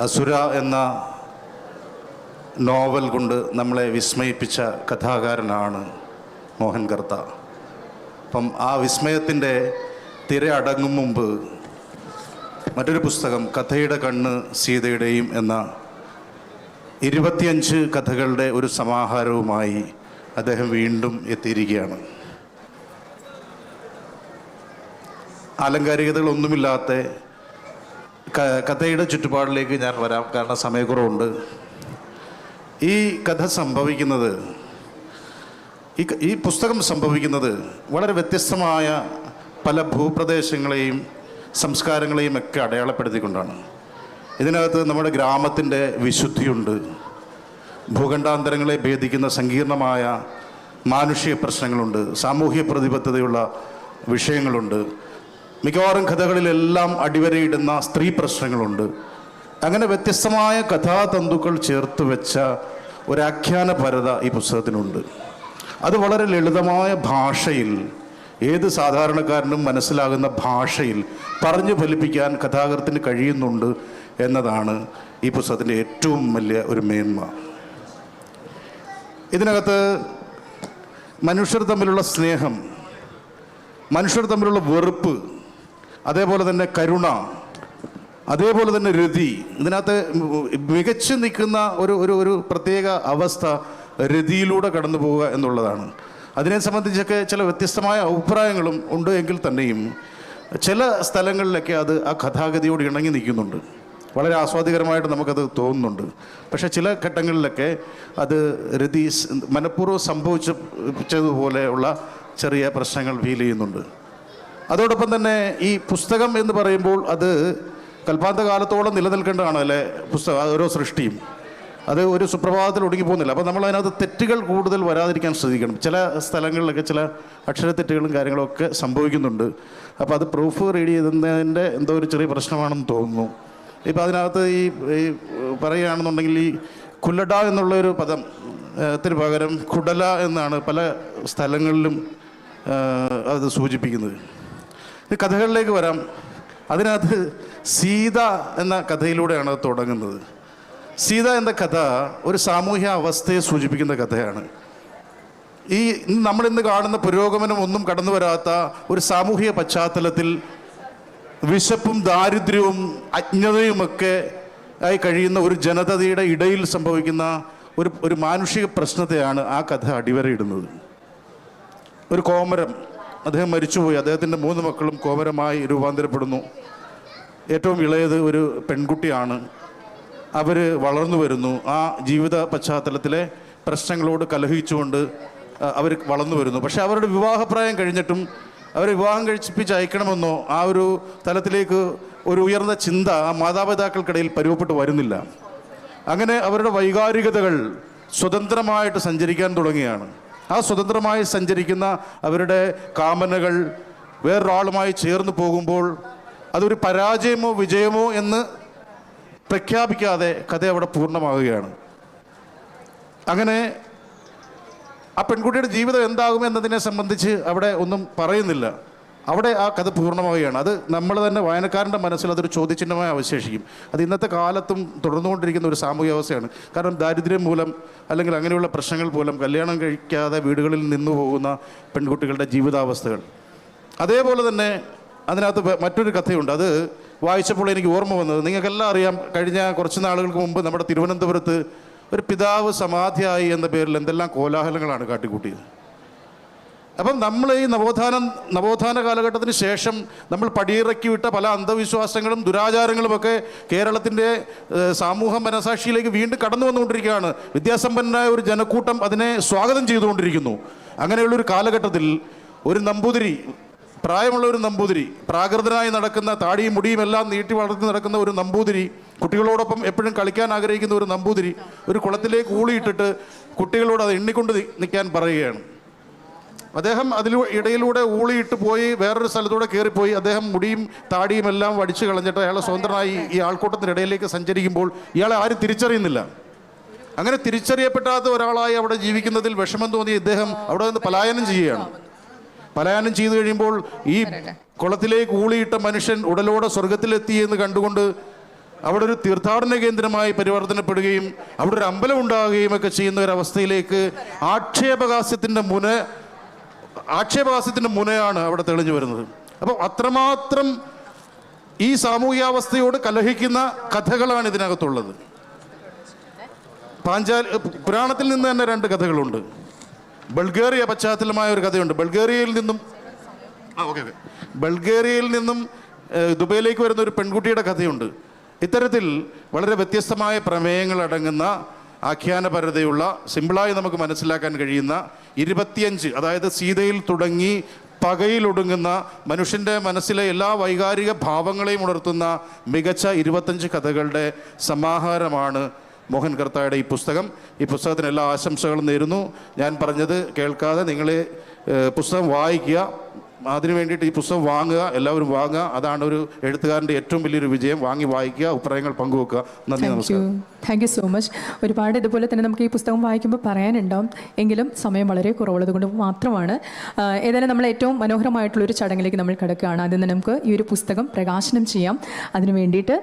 അസുര എന്ന നോവൽ കൊണ്ട് നമ്മളെ വിസ്മയിപ്പിച്ച കഥാകാരനാണ് മോഹൻ കർത്ത. അപ്പം ആ വിസ്മയത്തിൻ്റെ തിര അടങ്ങും മുമ്പ് മറ്റൊരു പുസ്തകം, കഥയുടെ കണ്ണ് സീതയുടെയും എന്ന 25 കഥകളുടെ ഒരു സമാഹാരവുമായി അദ്ദേഹം വീണ്ടും എത്തിയിരിക്കുകയാണ്. ആലങ്കാരികതകളൊന്നുമില്ലാത്ത കഥയുടെ ചുറ്റുപാടിലേക്ക് ഞാൻ വരാം, കാരണം സമയക്കുറവുണ്ട്. ഈ കഥ സംഭവിക്കുന്നത്, ഈ പുസ്തകം സംഭവിക്കുന്നത് വളരെ വ്യത്യസ്തമായ പല ഭൂപ്രദേശങ്ങളെയും സംസ്കാരങ്ങളെയും ഒക്കെ അടയാളപ്പെടുത്തിക്കൊണ്ടാണ്. ഇതിനകത്ത് നമ്മുടെ ഗ്രാമത്തിൻ്റെ വിശുദ്ധിയുണ്ട്, ഭൂഖണ്ഡാന്തരങ്ങളെ ഭേദിക്കുന്ന സങ്കീർണമായ മാനുഷിക പ്രശ്നങ്ങളുണ്ട്, സാമൂഹ്യ പ്രതിബദ്ധതയുള്ള വിഷയങ്ങളുണ്ട്, മിക്കവാറും കഥകളിലെല്ലാം അടിവരയിടുന്ന സ്ത്രീ പ്രശ്നങ്ങളുണ്ട്. അങ്ങനെ വ്യത്യസ്തമായ കഥാതന്തുക്കൾ ചേർത്ത് വെച്ച ഒരാഖ്യാന പരത ഈ പുസ്തകത്തിനുണ്ട്. അത് വളരെ ലളിതമായ ഭാഷയിൽ, ഏത് സാധാരണക്കാരനും മനസ്സിലാകുന്ന ഭാഷയിൽ പറഞ്ഞു ഫലിപ്പിക്കാൻ കഥാകൃത്തിന് കഴിയുന്നുണ്ട് എന്നതാണ് ഈ പുസ്തകത്തിൻ്റെ ഏറ്റവും വലിയ ഒരു മേന്മ. ഇതിനകത്ത് മനുഷ്യർ തമ്മിലുള്ള സ്നേഹം, മനുഷ്യർ തമ്മിലുള്ള വെറുപ്പ്, അതേപോലെ തന്നെ കരുണ, അതേപോലെ തന്നെ രതി. ഇതിനകത്ത് മികച്ചു നിൽക്കുന്ന ഒരു പ്രത്യേക അവസ്ഥ രതിയിലൂടെ കടന്നു പോവുക എന്നുള്ളതാണ്. അതിനെ സംബന്ധിച്ചൊക്കെ ചില വ്യത്യസ്തമായ അഭിപ്രായങ്ങളും ഉണ്ട് എങ്കിൽ തന്നെയും ചില സ്ഥലങ്ങളിലൊക്കെ അത് ആ കഥാഗതിയോട് ഇണങ്ങി നിൽക്കുന്നുണ്ട്. വളരെ ആസ്വാദികരമായിട്ട് നമുക്കത് തോന്നുന്നുണ്ട്. പക്ഷേ ചില ഘട്ടങ്ങളിലൊക്കെ അത് രതി മനഃപൂർവ്വം സംഭവിച്ചതുപോലെയുള്ള ചെറിയ പ്രശ്നങ്ങൾ ഫീൽ ചെയ്യുന്നുണ്ട്. അതോടൊപ്പം തന്നെ ഈ പുസ്തകം എന്ന് പറയുമ്പോൾ അത് കൽപ്പാന്ത കാലത്തോളം നിലനിൽക്കേണ്ടതാണ് അല്ലേ പുസ്തകം, ഓരോ സൃഷ്ടിയും. അത് ഒരു സുപ്രഭാതത്തിൽ ഒടുങ്ങി പോകുന്നില്ല. അപ്പോൾ നമ്മൾ അതിനകത്ത് തെറ്റുകൾ കൂടുതൽ വരാതിരിക്കാൻ ശ്രദ്ധിക്കണം. ചില സ്ഥലങ്ങളിലൊക്കെ ചില അക്ഷരത്തെറ്റുകളും കാര്യങ്ങളൊക്കെ സംഭവിക്കുന്നുണ്ട്. അപ്പോൾ അത് പ്രൂഫ് റീഡ് ചെയ്യുന്നതിൻ്റെ എന്തോ ഒരു ചെറിയ പ്രശ്നമാണെന്ന് തോന്നുന്നു. ഇപ്പോൾ അതിനകത്ത് ഈ പറയുകയാണെന്നുണ്ടെങ്കിൽ ഈ കുല്ലട എന്നുള്ളൊരു പദത്തിന് പകരം കുടല എന്നാണ് പല സ്ഥലങ്ങളിലും അത് സൂചിപ്പിക്കുന്നത്. ഈ കഥകളിലേക്ക് വരാം. അതിനകത്ത് സീത എന്ന കഥയിലൂടെയാണ് അത് തുടങ്ങുന്നത്. സീത എന്ന കഥ ഒരു സാമൂഹ്യ അവസ്ഥയെ സൂചിപ്പിക്കുന്ന കഥയാണ്. ഈ നമ്മളിന്ന് കാണുന്ന പുരോഗമനം ഒന്നും കടന്നു വരാത്ത ഒരു സാമൂഹിക പശ്ചാത്തലത്തിൽ വിശപ്പും ദാരിദ്ര്യവും അജ്ഞതയുമൊക്കെ ആയി കഴിയുന്ന ഒരു ജനതയുടെ ഇടയിൽ സംഭവിക്കുന്ന ഒരു മാനുഷിക പ്രശ്നത്തെയാണ് ആ കഥ അടിവരയിടുന്നത്. ഒരു കോമരം, അദ്ദേഹം മരിച്ചുപോയി. അദ്ദേഹത്തിൻ്റെ 3 മക്കളും കോമരമായി രൂപാന്തരപ്പെടുന്നു. ഏറ്റവും ഇളയത് ഒരു പെൺകുട്ടിയാണ്. അവർ വളർന്നു വരുന്നു. ആ ജീവിത പശ്ചാത്തലത്തിലെ പ്രശ്നങ്ങളോട് കലഹിച്ചുകൊണ്ട് അവർ വളർന്നു വരുന്നു. പക്ഷേ അവരുടെ വിവാഹപ്രായം കഴിഞ്ഞിട്ടും അവരെ വിവാഹം കഴിപ്പിച്ച് അയക്കണമെന്നോ ആ ഒരു തലത്തിലേക്ക് ഒരു ഉയർന്ന ചിന്ത ആ മാതാപിതാക്കൾക്കിടയിൽ പരുവപ്പെട്ട് വരുന്നില്ല. അങ്ങനെ അവരുടെ വൈകാരികതകൾ സ്വതന്ത്രമായിട്ട് സഞ്ചരിക്കാൻ തുടങ്ങുകയാണ്. ആ സ്വതന്ത്രമായി സഞ്ചരിക്കുന്ന അവരുടെ കാമനകൾ വേറൊരാളുമായി ചേർന്ന് പോകുമ്പോൾ അതൊരു പരാജയമോ വിജയമോ എന്ന് പ്രഖ്യാപിക്കാതെ കഥ അവിടെ പൂർണ്ണമാവുകയാണ്. അങ്ങനെ ആ പെൺകുട്ടിയുടെ ജീവിതം എന്താകും എന്നതിനെ സംബന്ധിച്ച് അവിടെ ഒന്നും പറയുന്നില്ല. അവിടെ ആ കഥ പൂർണ്ണമാവുകയാണ്. അത് നമ്മൾ തന്നെ വായനക്കാരൻ്റെ മനസ്സിൽ അതൊരു ചോദ്യചിഹ്നമായി അവശേഷിക്കും. അത് ഇന്നത്തെ കാലത്തും തുടർന്നുകൊണ്ടിരിക്കുന്ന ഒരു സാമൂഹ്യ അവസ്ഥയാണ്. കാരണം ദാരിദ്ര്യം മൂലം അല്ലെങ്കിൽ അങ്ങനെയുള്ള പ്രശ്നങ്ങൾ മൂലം കല്യാണം കഴിക്കാതെ വീടുകളിൽ നിന്നു പോകുന്ന പെൺകുട്ടികളുടെ ജീവിതാവസ്ഥകൾ. അതേപോലെ തന്നെ അതിനകത്ത് മറ്റൊരു കഥയുണ്ട്. അത് വായിച്ചപ്പോൾ എനിക്ക് ഓർമ്മ വന്നത്, നിങ്ങൾക്കെല്ലാം അറിയാം, കഴിഞ്ഞ കുറച്ച് നാളുകൾക്ക് മുമ്പ് നമ്മുടെ തിരുവനന്തപുരത്ത് ഒരു പിതാവ് സമാധിയായി എന്ന പേരിൽ എന്തെല്ലാം കോലാഹലങ്ങളാണ് കാട്ടിക്കൂട്ടിയത്. അപ്പം നമ്മൾ ഈ നവോത്ഥാന കാലഘട്ടത്തിന് ശേഷം നമ്മൾ പടിയിറക്കി വിട്ട പല അന്ധവിശ്വാസങ്ങളും ദുരാചാരങ്ങളുമൊക്കെ കേരളത്തിൻ്റെ സാമൂഹ്യ മനസാക്ഷിയിലേക്ക് വീണ്ടും കടന്നു വന്നുകൊണ്ടിരിക്കുകയാണ്. വിദ്യാസമ്പന്നനായ ഒരു ജനക്കൂട്ടം അതിനെ സ്വാഗതം ചെയ്തുകൊണ്ടിരിക്കുന്നു. അങ്ങനെയുള്ളൊരു കാലഘട്ടത്തിൽ ഒരു നമ്പൂതിരി, പ്രായമുള്ള ഒരു നമ്പൂതിരി, പ്രാകൃതനായി നടക്കുന്ന താടിയും മുടിയും എല്ലാം നീട്ടി വളർത്തി നടക്കുന്ന ഒരു നമ്പൂതിരി, കുട്ടികളോടൊപ്പം എപ്പോഴും കളിക്കാൻ ആഗ്രഹിക്കുന്ന ഒരു നമ്പൂതിരി ഒരു കുളത്തിലേക്ക് ഊളിയിട്ടിട്ട് കുട്ടികളോട് അത് എണ്ണിക്കൊണ്ട് നിൽക്കാൻ പറയുകയാണ്. അദ്ദേഹം ഇടയിലൂടെ ഊളിയിട്ട് പോയി വേറൊരു സ്ഥലത്തൂടെ കയറിപ്പോയി. അദ്ദേഹം മുടിയും താടിയും എല്ലാം വടിച്ചു കളഞ്ഞിട്ട് അയാളെ സ്വതന്ത്രമായി ഈ ആൾക്കൂട്ടത്തിനിടയിലേക്ക് സഞ്ചരിക്കുമ്പോൾ ഇയാളെ ആരും തിരിച്ചറിയുന്നില്ല. അങ്ങനെ തിരിച്ചറിയപ്പെടാത്ത ഒരാളായി അവിടെ ജീവിക്കുന്നതിൽ വിഷമം തോന്നി ഇദ്ദേഹം അവിടെ നിന്ന് പലായനം ചെയ്യുകയാണ്. പലായനം ചെയ്തു കഴിയുമ്പോൾ ഈ കുളത്തിലേക്ക് ഊളിയിട്ട മനുഷ്യൻ ഉടലോടെ സ്വർഗത്തിലെത്തി എന്ന് കണ്ടുകൊണ്ട് അവിടെ ഒരു തീർത്ഥാടന കേന്ദ്രമായി പരിവർത്തനപ്പെടുകയും അവിടെ ഒരു അമ്പലം ഉണ്ടാകുകയും ഒക്കെ ചെയ്യുന്ന ഒരവസ്ഥയിലേക്ക് ആക്ഷേപഹാസ്യത്തിൻ്റെ മുനയാണ് അവിടെ തെളിഞ്ഞു വരുന്നത്. അപ്പോൾ അത്രമാത്രം ഈ സാമൂഹ്യാവസ്ഥയോട് കലഹിക്കുന്ന കഥകളാണ് ഇതിനകത്തുള്ളത്. പുരാണത്തിൽ നിന്ന് തന്നെ 2 കഥകളുണ്ട്. ബൾഗേറിയ പശ്ചാത്തലമായ ഒരു കഥയുണ്ട്. ബൾഗേറിയയിൽ നിന്നും ദുബൈയിലേക്ക് വരുന്ന ഒരു പെൺകുട്ടിയുടെ കഥയുണ്ട്. ഇത്തരത്തിൽ വളരെ വ്യത്യസ്തമായ പ്രമേയങ്ങൾ അടങ്ങുന്ന ആഖ്യാനപരതയുള്ള, സിമ്പിളായി നമുക്ക് മനസ്സിലാക്കാൻ കഴിയുന്ന 25, അതായത് സീതയിൽ തുടങ്ങി പകയിലൊടുങ്ങുന്ന മനുഷ്യൻ്റെ മനസ്സിലെ എല്ലാ വൈകാരിക ഭാവങ്ങളെയും ഉണർത്തുന്ന മികച്ച 25 കഥകളുടെ സമാഹാരമാണ് മോഹൻ കർത്തായുടെ ഈ പുസ്തകം. ഈ പുസ്തകത്തിന് എല്ലാ ആശംസകളും നേരുന്നു. ഞാൻ പറഞ്ഞത് കേൾക്കാതെ നിങ്ങൾ പുസ്തകം വായിക്കുക. അതിനു വേണ്ടിയിട്ട് ഈ പുസ്തകം വാങ്ങുക, എല്ലാവരും വാങ്ങുക. അതാണ് ഒരു എഴുത്തുകാരൻ്റെ ഏറ്റവും വലിയൊരു വിജയം. വാങ്ങി വായിക്കുക, അഭിപ്രായങ്ങൾ പങ്കുവെക്കുക. നന്ദി, നമസ്കാരം. Thank you so much. ഒരുപാട് ഇതുപോലെ തന്നെ നമുക്ക് ഈ പുസ്തകം വായിക്കുമ്പോൾ പറയാനുണ്ടാവും, എങ്കിലും സമയം വളരെ കുറവുള്ളത് കൊണ്ട് മാത്രമാണ്. ഏതായാലും നമ്മൾ ഏറ്റവും മനോഹരമായിട്ടുള്ളൊരു ചടങ്ങിലേക്ക് നമ്മൾ കിടക്കുകയാണ്. ആദ്യം തന്നെ നമുക്ക് ഈ ഒരു പുസ്തകം പ്രകാശനം ചെയ്യാം. അതിനു വേണ്ടിയിട്ട്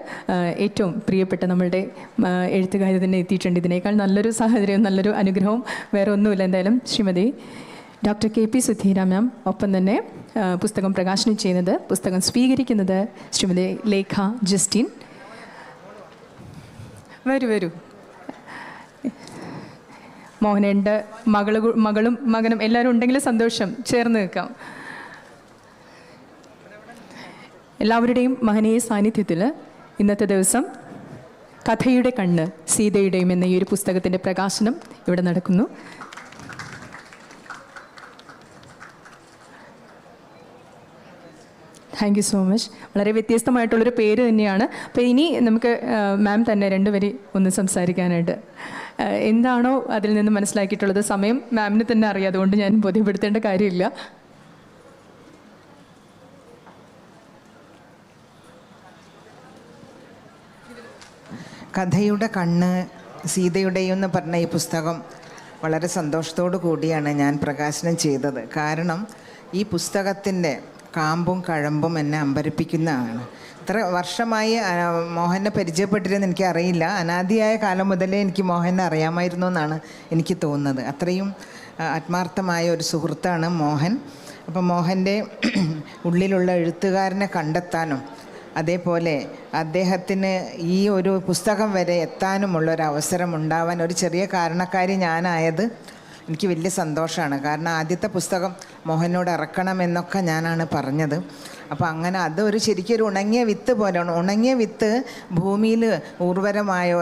ഏറ്റവും പ്രിയപ്പെട്ട നമ്മളുടെ എഴുത്തുകാരി തന്നെ എത്തിയിട്ടുണ്ട്. ഇതിനേക്കാൾ നല്ലൊരു സാഹചര്യം, നല്ലൊരു അനുഗ്രഹവും വേറെ ഒന്നുമില്ല. എന്തായാലും ശ്രീമതി ഡോക്ടർ KP സുധീര മാം, ഒപ്പം തന്നെ പുസ്തകം പ്രകാശനം ചെയ്യുന്നത്, പുസ്തകം സ്വീകരിക്കുന്നത് ശ്രീമതി ലേഖ ജസ്റ്റിൻ. വരൂ വരൂ. മോഹനേൻ്റെ മകളും മകനും എല്ലാവരും ഉണ്ടെങ്കിൽ സന്തോഷം. ചേർന്ന് നിൽക്കാം. എല്ലാവരുടെയും മഹനീയ സാന്നിധ്യത്തിൽ ഇന്നത്തെ ദിവസം കഥയുടെ കണ്ണ് സീതയുടെയും എന്ന ഈ ഒരു പുസ്തകത്തിൻ്റെ പ്രകാശനം ഇവിടെ നടക്കുന്നു. Thank you so much. വളരെ വ്യത്യസ്തമായിട്ടുള്ളൊരു പേര് തന്നെയാണ്. അപ്പോൾ ഇനി നമുക്ക് മാം തന്നെ രണ്ടുപേരി ഒന്ന് സംസാരിക്കാനായിട്ട്. എന്താണോ അതിൽ നിന്ന് മനസ്സിലാക്കിയിട്ടുള്ളത് സമയം മാമിന് തന്നെ അറിയാം, അതുകൊണ്ട് ഞാൻ ബോധ്യപ്പെടുത്തേണ്ട കാര്യമില്ല. കഥയുടെ കണ്ണ് സീതയുടെയും എന്ന് പറഞ്ഞ ഈ പുസ്തകം വളരെ സന്തോഷത്തോടു കൂടിയാണ് ഞാൻ പ്രകാശനം ചെയ്തത്. കാരണം ഈ പുസ്തകത്തിൻ്റെ കാമ്പും കഴമ്പും എന്നെ അമ്പരപ്പിക്കുന്നതാണ്. ഇത്ര വർഷമായി മോഹനെ പരിചയപ്പെട്ടിരുന്ന എനിക്കറിയില്ല. അനാദിയായ കാലം മുതലേ എനിക്ക് മോഹനെ അറിയാമായിരുന്നു എന്നാണ് എനിക്ക് തോന്നുന്നത്. അത്രയും ആത്മാർത്ഥമായ ഒരു സുഹൃത്താണ് മോഹൻ. അപ്പം മോഹൻ്റെ ഉള്ളിലുള്ള എഴുത്തുകാരനെ കണ്ടെത്താനും അതേപോലെ അദ്ദേഹത്തിന് ഈ ഒരു പുസ്തകം വരെ എത്താനുമുള്ളൊരവസരം ഉണ്ടാവാൻ ഒരു ചെറിയ കാരണക്കാരി ഞാനായത് എനിക്ക് വലിയ സന്തോഷമാണ്. കാരണം ആദ്യത്തെ പുസ്തകം മോഹനോട് ഇറക്കണമെന്നൊക്കെ ഞാനാണ് പറഞ്ഞത്. അപ്പോൾ അങ്ങനെ അതൊരു ശരിക്കൊരു ഉണങ്ങിയ വിത്ത് പോലെയാണ്. ഉണങ്ങിയ വിത്ത് ഭൂമിയിൽ ഉർവരമായ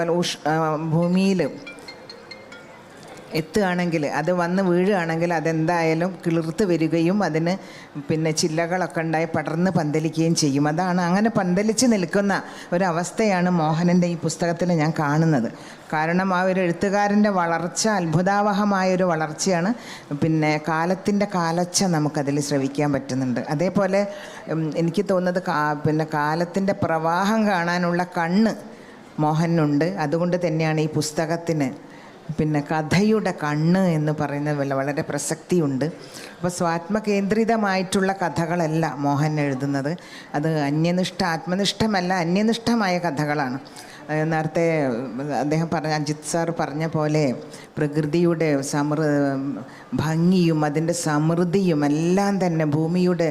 ഭൂമിയിൽ എത്തുകയാണെങ്കിൽ, അത് വന്ന് വീഴുകയാണെങ്കിൽ അതെന്തായാലും കിളിർത്ത് വരികയും അതിന് പിന്നെ ചില്ലകളൊക്കെ ഉണ്ടായി പടർന്ന് പന്തലിക്കുകയും ചെയ്യും. അതാണ് അങ്ങനെ പന്തലിച്ച് നിൽക്കുന്ന ഒരവസ്ഥയാണ് മോഹനൻ്റെ ഈ പുസ്തകത്തിൽ ഞാൻ കാണുന്നത്. കാരണം ആ ഒരു എഴുത്തുകാരൻ്റെ വളർച്ച അത്ഭുതാവഹമായൊരു വളർച്ചയാണ്. പിന്നെ കാലത്തിൻ്റെ കാലച്ച നമുക്കതിൽ ശ്രവിക്കാൻ പറ്റുന്നുണ്ട്. അതേപോലെ എനിക്ക് തോന്നുന്നത് പിന്നെ കാലത്തിൻ്റെ പ്രവാഹം കാണാനുള്ള കണ്ണ് മോഹനുണ്ട്. അതുകൊണ്ട് തന്നെയാണ് ഈ പുസ്തകത്തിന് പിന്നെ കഥയുടെ കണ്ണ് എന്ന് പറയുന്നത് വളരെ പ്രസക്തിയുണ്ട്. അപ്പോൾ സ്വാത്മകേന്ദ്രിതമായിട്ടുള്ള കഥകളല്ല മോഹൻ എഴുതുന്നത്. അത് ആത്മനിഷ്ഠമല്ല, അന്യനിഷ്ഠമായ കഥകളാണ്. നേരത്തെ അദ്ദേഹം അജിത് സാർ പറഞ്ഞ പോലെ പ്രകൃതിയുടെ ഭംഗിയും അതിൻ്റെ സമൃദ്ധിയും എല്ലാം തന്നെ, ഭൂമിയുടെ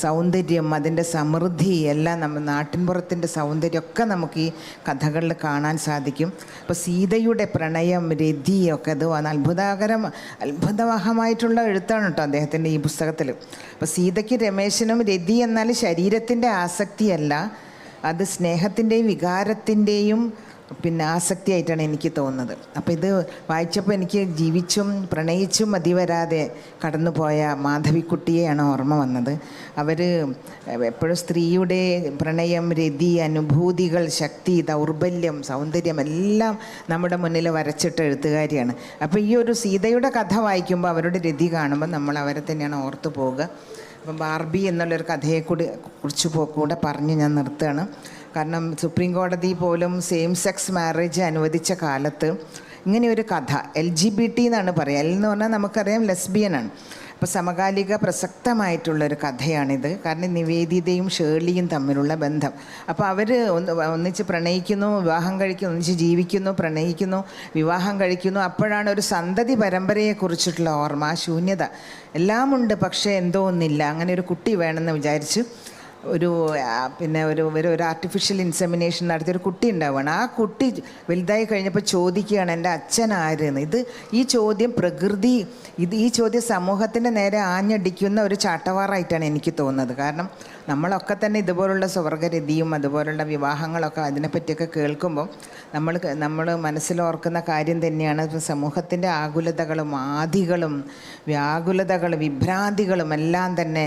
സൗന്ദര്യം, അതിൻ്റെ സമൃദ്ധി എല്ലാം നാട്ടിൻപുറത്തിൻ്റെ സൗന്ദര്യമൊക്കെ നമുക്ക് ഈ കഥകളിൽ കാണാൻ സാധിക്കും. അപ്പോൾ സീതയുടെ പ്രണയം, രതിയൊക്കെ അത് അത്ഭുതവഹമായിട്ടുള്ള എഴുത്താണ് കേട്ടോ അദ്ദേഹത്തിൻ്റെ ഈ പുസ്തകത്തിൽ. അപ്പോൾ സീതയ്ക്ക് രമേശനും രതി എന്നാൽ ശരീരത്തിൻ്റെ ആസക്തിയല്ല, അത് സ്നേഹത്തിൻ്റെയും വികാരത്തിൻ്റെയും പിന്നെ ആസക്തിയായിട്ടാണ് എനിക്ക് തോന്നുന്നത്. അപ്പോൾ ഇത് വായിച്ചപ്പോൾ എനിക്ക് ജീവിച്ചും പ്രണയിച്ചും മതി വരാതെ കടന്നുപോയ മാധവിക്കുട്ടിയെയാണ് ഓർമ്മ വന്നത്. അവർ എപ്പോഴും സ്ത്രീയുടെ പ്രണയം, രതി, അനുഭൂതികൾ, ശക്തി, ദൗർബല്യം, സൗന്ദര്യം എല്ലാം നമ്മുടെ മുന്നിൽ വരച്ചിട്ട എഴുത്തുകാരിയാണ്. അപ്പോൾ ഈ ഒരു സീതയുടെ കഥ വായിക്കുമ്പോൾ അവരുടെ രതി കാണുമ്പോൾ നമ്മൾ അവരെ തന്നെയാണ് ഓർത്തു പോവുക. അപ്പം ബാർബി എന്നുള്ളൊരു കഥയെ കുറിച്ച് കൂടെ പറഞ്ഞ് ഞാൻ നിർത്തുകയാണ്. കാരണം സുപ്രീം കോടതി പോലും സെയിം സെക്സ് മാരേജ് അനുവദിച്ച കാലത്ത് ഇങ്ങനെയൊരു കഥ, LGBT എന്നാണ് പറയുക. എന്ന് പറഞ്ഞാൽ നമുക്കറിയാം ലെസ്ബിയനാണ്. അപ്പോൾ സമകാലിക പ്രസക്തമായിട്ടുള്ളൊരു കഥയാണിത്. കാരണം നിവേദിതയും ഷേർലിയും തമ്മിലുള്ള ബന്ധം. അപ്പോൾ അവർ ഒന്നിച്ച് പ്രണയിക്കുന്നു, വിവാഹം കഴിക്കുന്നു, ഒന്നിച്ച് ജീവിക്കുന്നു, പ്രണയിക്കുന്നു, വിവാഹം കഴിക്കുന്നു. അപ്പോഴാണ് ഒരു സന്തതി പരമ്പരയെക്കുറിച്ചിട്ടുള്ള ഓർമ്മ. ആ ശൂന്യത എല്ലാമുണ്ട്, പക്ഷേ എന്തോ ഒന്നില്ല. അങ്ങനെ ഒരു കുട്ടി വേണമെന്ന് വിചാരിച്ച് ഒരു ആർട്ടിഫിഷ്യൽ ഇൻസെമിനേഷൻ നടത്തിയൊരു കുട്ടി ഉണ്ടാവുകയാണ്. ആ കുട്ടി വലുതായി കഴിഞ്ഞപ്പോൾ ചോദിക്കുകയാണ്, എൻ്റെ അച്ഛൻ ആരെന്ന്. ഈ ചോദ്യം ഈ ചോദ്യം സമൂഹത്തിൻ്റെ നേരെ ആഞ്ഞടിക്കുന്ന ഒരു ചാട്ടവാറായിട്ടാണ് എനിക്ക് തോന്നുന്നത്. കാരണം നമ്മളൊക്കെ തന്നെ ഇതുപോലുള്ള സ്വർഗരതിയും അതുപോലുള്ള വിവാഹങ്ങളൊക്കെ അതിനെപ്പറ്റിയൊക്കെ കേൾക്കുമ്പോൾ നമ്മൾ മനസ്സിലോർക്കുന്ന കാര്യം തന്നെയാണ് സമൂഹത്തിൻ്റെ ആകുലതകളും ആധികളും വ്യാകുലതകളും വിഭ്രാന്തികളും എല്ലാം തന്നെ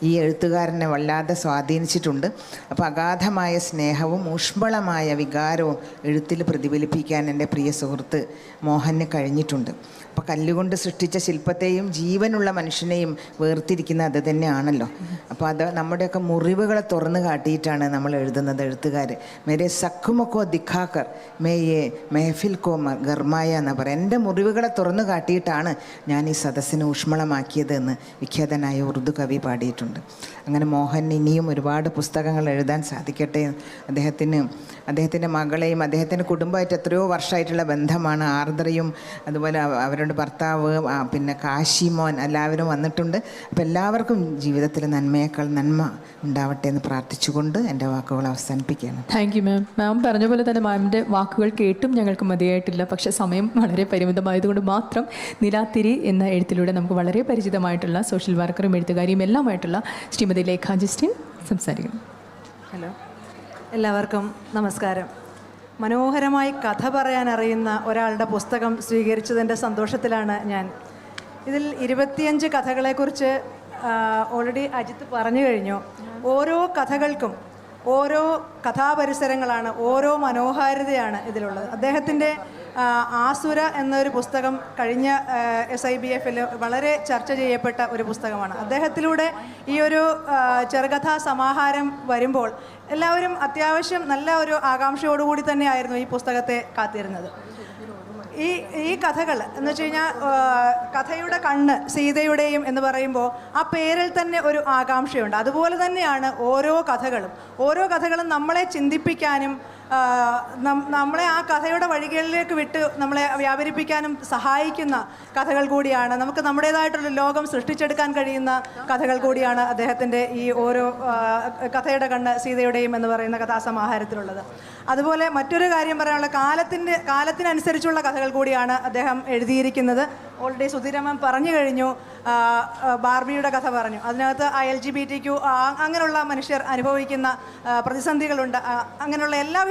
ഈ എഴുത്തുകാരനെ വല്ലാതെ സ്വാധീനിച്ചിട്ടുണ്ട്. അപ്പോൾ അഗാധമായ സ്നേഹവും ഊഷ്മളമായ വികാരവും എഴുത്തിൽ പ്രതിഫലിപ്പിക്കാൻ എൻ്റെ പ്രിയ സുഹൃത്ത് മോഹന് കഴിഞ്ഞിട്ടുണ്ട്. അപ്പോൾ കല്ലുകൊണ്ട് സൃഷ്ടിച്ച ശില്പത്തെയും ജീവനുള്ള മനുഷ്യനെയും വേർതിരിക്കുന്ന അത് തന്നെയാണല്ലോ. അപ്പോൾ അത് നമ്മുടെയൊക്കെ മുറിവുകളെ തുറന്നു കാട്ടിയിട്ടാണ് നമ്മൾ എഴുതുന്നത് എഴുത്തുകാർ. മേരെ സഖുമൊക്കോ ദിഖാക്കർ മേയെ മെഹഫിൽ കോ ഗർമായ എന്ന് പറയും. എൻ്റെ മുറിവുകളെ തുറന്നു കാട്ടിയിട്ടാണ് ഞാൻ ഈ സദസ്സിനെ ഊഷ്മളമാക്കിയത് എന്ന് വിഖ്യാതനായ ഉറുദു കവി പാടിയിട്ടുണ്ട്. അങ്ങനെ മോഹൻ ഇനിയും ഒരുപാട് പുസ്തകങ്ങൾ എഴുതാൻ സാധിക്കട്ടെ. അദ്ദേഹത്തിൻ്റെ മകളെയും അദ്ദേഹത്തിൻ്റെ കുടുംബമായിട്ട് എത്രയോ വർഷമായിട്ടുള്ള ബന്ധമാണ്. ആർദ്രയും അതുപോലെ അവരുടെ ഭർത്താവ്, പിന്നെ കാശിമോൻ എല്ലാവരും വന്നിട്ടുണ്ട്. അപ്പോൾ എല്ലാവർക്കും ജീവിതത്തിൽ നന്മയേക്കാൾ നന്മ ഉണ്ടാവട്ടെ എന്ന് പ്രാർത്ഥിച്ചുകൊണ്ട് എൻ്റെ വാക്കുകൾ അവസാനിപ്പിക്കുകയാണ്. Thank you ma'am. മാം പറഞ്ഞ പോലെ തന്നെ മാമിൻ്റെ വാക്കുകൾ കേട്ടും ഞങ്ങൾക്ക് മതിയായിട്ടില്ല. പക്ഷേ സമയം വളരെ പരിമിതമായതുകൊണ്ട് മാത്രം നിലാത്തിരി എന്ന എഴുത്തിലൂടെ നമുക്ക് വളരെ പരിചിതമായിട്ടുള്ള സോഷ്യൽ വർക്കറും എഴുത്തുകാരിയും എല്ലാമായിട്ടുള്ള ശ്രീമതി ലേഖ ജസ്റ്റിൻ സംസാരിക്കുന്നു. ഹലോ, എല്ലാവർക്കും നമസ്കാരം. മനോഹരമായി കഥ പറയാൻ അറിയുന്ന ഒരാളുടെ പുസ്തകം സ്വീകരിച്ചതിൻ്റെ സന്തോഷത്തിലാണ് ഞാൻ. ഇതിൽ 25 കഥകളെക്കുറിച്ച് ഓൾറെഡി അജിത്ത് പറഞ്ഞു കഴിഞ്ഞു. ഓരോ കഥകൾക്കും ഓരോ കഥാപരിസരങ്ങളാണ്, ഓരോ മനോഹാരിതയാണ് ഇതിലുള്ളത്. അദ്ദേഹത്തിൻ്റെ ആസുര എന്നൊരു പുസ്തകം കഴിഞ്ഞ SIBF വളരെ ചർച്ച ചെയ്യപ്പെട്ട ഒരു പുസ്തകമാണ്. അദ്ദേഹത്തിലൂടെ ഈ ഒരു ചെറുകഥാ സമാഹാരം വരുമ്പോൾ എല്ലാവരും അത്യാവശ്യം നല്ല ഒരു ആകാംക്ഷയോടുകൂടി തന്നെയായിരുന്നു ഈ പുസ്തകത്തെ കാത്തിരുന്നത്. ഈ കഥകൾ എന്ന് വെച്ച് കഴിഞ്ഞാൽ കഥയുടെ കണ്ണ് സീതയുടെയും എന്ന് പറയുമ്പോൾ ആ പേരിൽ തന്നെ ഒരു ആകാംക്ഷയുണ്ട്. അതുപോലെ തന്നെയാണ് ഓരോ കഥകളും നമ്മളെ ചിന്തിപ്പിക്കാനും നമ്മളെ ആ കഥയുടെ വഴികളിലേക്ക് വിട്ട് നമ്മളെ വ്യാപരിപ്പിക്കാനും സഹായിക്കുന്ന കഥകൾ കൂടിയാണ്. നമുക്ക് നമ്മുടേതായിട്ടുള്ള ലോകം സൃഷ്ടിച്ചെടുക്കാൻ കഴിയുന്ന കഥകൾ കൂടിയാണ് അദ്ദേഹത്തിൻ്റെ ഈ ഓരോ കഥയുടെ കണ്ണ് സീതയുടെയും എന്ന് പറയുന്ന കഥാസമാഹാരത്തിലുള്ളത്. അതുപോലെ മറ്റൊരു കാര്യം പറയാനുള്ള കാലത്തിനനുസരിച്ചുള്ള കഥകൾ കൂടിയാണ് അദ്ദേഹം എഴുതിയിരിക്കുന്നത്. ഓൾറെഡി സുധീരമ്മൻ പറഞ്ഞു കഴിഞ്ഞു, ബാർബിയുടെ കഥ പറഞ്ഞു. അതിനകത്ത് LGBTQ അങ്ങനെയുള്ള മനുഷ്യർ അനുഭവിക്കുന്ന പ്രതിസന്ധികളുണ്ട്. അങ്ങനെയുള്ള എല്ലാ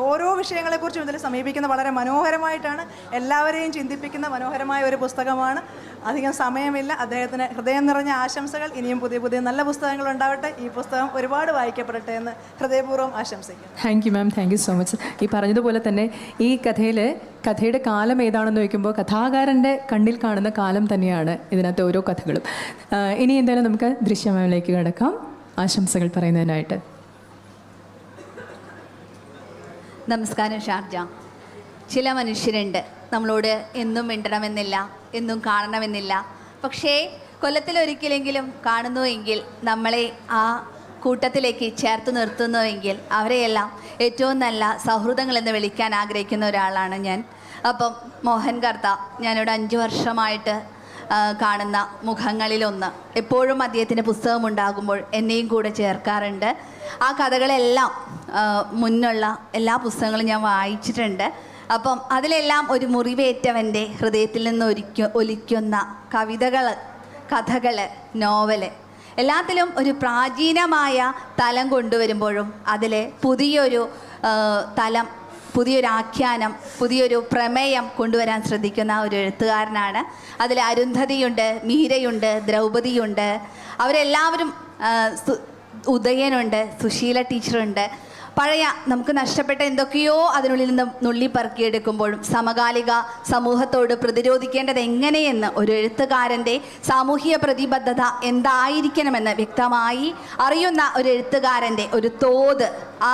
ഓരോ വിഷയങ്ങളെക്കുറിച്ചും ഇതിൽ സമീപിക്കുന്ന വളരെ മനോഹരമായിട്ടാണ്, എല്ലാവരെയും ചിന്തിപ്പിക്കുന്ന മനോഹരമായ ഒരു പുസ്തകമാണ്. അധികം സമയമില്ല. അദ്ദേഹത്തിന് ഹൃദയം നിറഞ്ഞ ആശംസകൾ. ഇനിയും പുതിയ പുതിയ നല്ല പുസ്തകങ്ങൾ ഉണ്ടാവട്ടെ. ഈ പുസ്തകം ഒരുപാട് വായിക്കപ്പെടട്ടെ എന്ന് ഹൃദയപൂർവ്വം ആശംസിക്കുന്നു. Thank you ma'am. Thank you so much. ഈ പറഞ്ഞതുപോലെ തന്നെ ഈ കഥയുടെ കാലം ഏതാണെന്ന് ചോദിക്കുമ്പോൾ കഥാകാരൻ്റെ കണ്ണിൽ കാണുന്ന കാലം തന്നെയാണ് ഇതിനകത്ത് ഓരോ കഥകളും. ഇനി എന്തായാലും നമുക്ക് ദൃശ്യമാവിലേക്ക് കിടക്കാം ആശംസകൾ പറയുന്നതിനായിട്ട്. നമസ്കാരം ഷാർജ. ചില മനുഷ്യരുണ്ട് നമ്മളോട് എന്നും മിണ്ടണമെന്നില്ല, എന്നും കാണണമെന്നില്ല. പക്ഷേ കൊല്ലത്തിലൊരിക്കലെങ്കിലും കാണുന്നുവെങ്കിൽ, നമ്മളെ ആ കൂട്ടത്തിലേക്ക് ചേർത്ത് നിർത്തുന്നുവെങ്കിൽ അവരെയെല്ലാം ഏറ്റവും നല്ല സൗഹൃദങ്ങളെന്ന് വിളിക്കാൻ ആഗ്രഹിക്കുന്ന ഒരാളാണ് ഞാൻ. അപ്പം മോഹൻ കർത്ത ഞാനിവിടെ 5 വർഷമായിട്ട് കാണുന്ന മുഖങ്ങളിലൊന്ന്. എപ്പോഴും അദ്ദേഹത്തിൻ്റെ പുസ്തകം ഉണ്ടാകുമ്പോൾ എന്നെയും കൂടെ ചേർക്കാറുണ്ട്. ആ കഥകളെല്ലാം മുന്നുള്ള എല്ലാ പുസ്തകങ്ങളും ഞാൻ വായിച്ചിട്ടുണ്ട്. അപ്പം അതിലെല്ലാം ഒരു മുറിവേറ്റവൻ്റെ ഹൃദയത്തിൽ നിന്ന് ഒലിക്കുന്ന കഥകൾ, നോവല് എല്ലാത്തിലും ഒരു പ്രാചീനമായ തലം കൊണ്ടുവരുമ്പോഴും അതിൽ പുതിയൊരു തലം, പുതിയൊരു ആഖ്യാനം, പുതിയൊരു പ്രമേയം കൊണ്ടുവരാൻ ശ്രദ്ധിക്കുന്ന ഒരു എഴുത്തുകാരനാണ്. അതിൽ അരുന്ധതിയുണ്ട്, മീരയുണ്ട്, ദ്രൗപദിയുണ്ട്, അവരെല്ലാവരും, ഉദയനുണ്ട്, സുശീല ടീച്ചറുണ്ട്. പഴയ നമുക്ക് നഷ്ടപ്പെട്ട എന്തൊക്കെയോ അതിനുള്ളിൽ നിന്ന് നുള്ളിപ്പറക്കിയെടുക്കുമ്പോഴും സമകാലിക സമൂഹത്തോട് പ്രതിരോധിക്കേണ്ടത് എങ്ങനെയെന്ന് ഒരു എഴുത്തുകാരൻ്റെ സാമൂഹിക പ്രതിബദ്ധത എന്തായിരിക്കണമെന്ന് വ്യക്തമായി അറിയുന്ന ഒരു എഴുത്തുകാരൻ്റെ ഒരു തോത് ആ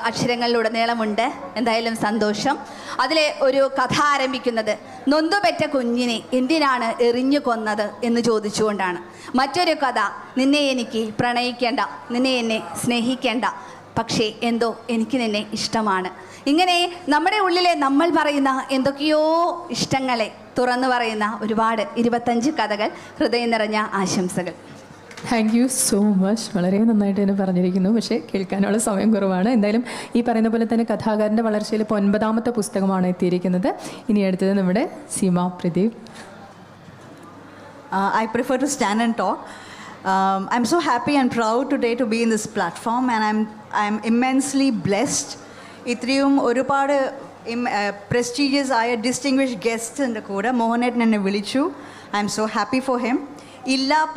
അക്ഷരങ്ങളിലുടനീളമുണ്ട്. എന്തായാലും സന്തോഷം. അതിലെ ഒരു കഥ ആരംഭിക്കുന്നത് നൊന്തുപെറ്റ കുഞ്ഞിനെ എന്തിനാണ് എറിഞ്ഞു കൊന്നത് എന്ന് ചോദിച്ചുകൊണ്ടാണ്. മറ്റൊരു കഥ നിന്നെ എനിക്ക് പ്രണയിക്കേണ്ട, നിന്നെ എന്നെ സ്നേഹിക്കേണ്ട, പക്ഷേ എന്തോ എനിക്ക് നിന്നെ ഇഷ്ടമാണ്. ഇങ്ങനെ നമ്മുടെ ഉള്ളിലെ നമ്മൾ പറയുന്ന എന്തൊക്കെയോ ഇഷ്ടങ്ങളെ തുറന്നു പറയുന്ന ഒരുപാട് 25 കഥകൾ. ഹൃദയം നിറഞ്ഞ ആശംസകൾ. Thank you so much. വളരെ നന്നായിട്ട് തന്നെ പറഞ്ഞിരിക്കുന്നു. പക്ഷേ കേൾക്കാനുള്ള സമയം കുറവാണ്. എന്തായാലും ഈ പറയുന്ന പോലെ തന്നെ കഥാകാരൻ്റെ വളർച്ചയിൽ ഇപ്പോൾ 9ാമത്തെ പുസ്തകമാണ് എത്തിയിരിക്കുന്നത്. ഇനി അടുത്തത് നമ്മുടെ Seema Pradeep. I prefer to stand and talk. I'm so happy and proud today to be in this platform, and I'm immensely blessed. ഇത്രയും ഒരുപാട് പ്രസ്റ്റീജിയസ് ആയ ഡിസ്റ്റിങ്വിഷ്ഡ് ഗസ്റ്റിൻ്റെ കൂടെ മോഹനേട്ടൻ എന്നെ വിളിച്ചു. I M so happy for him.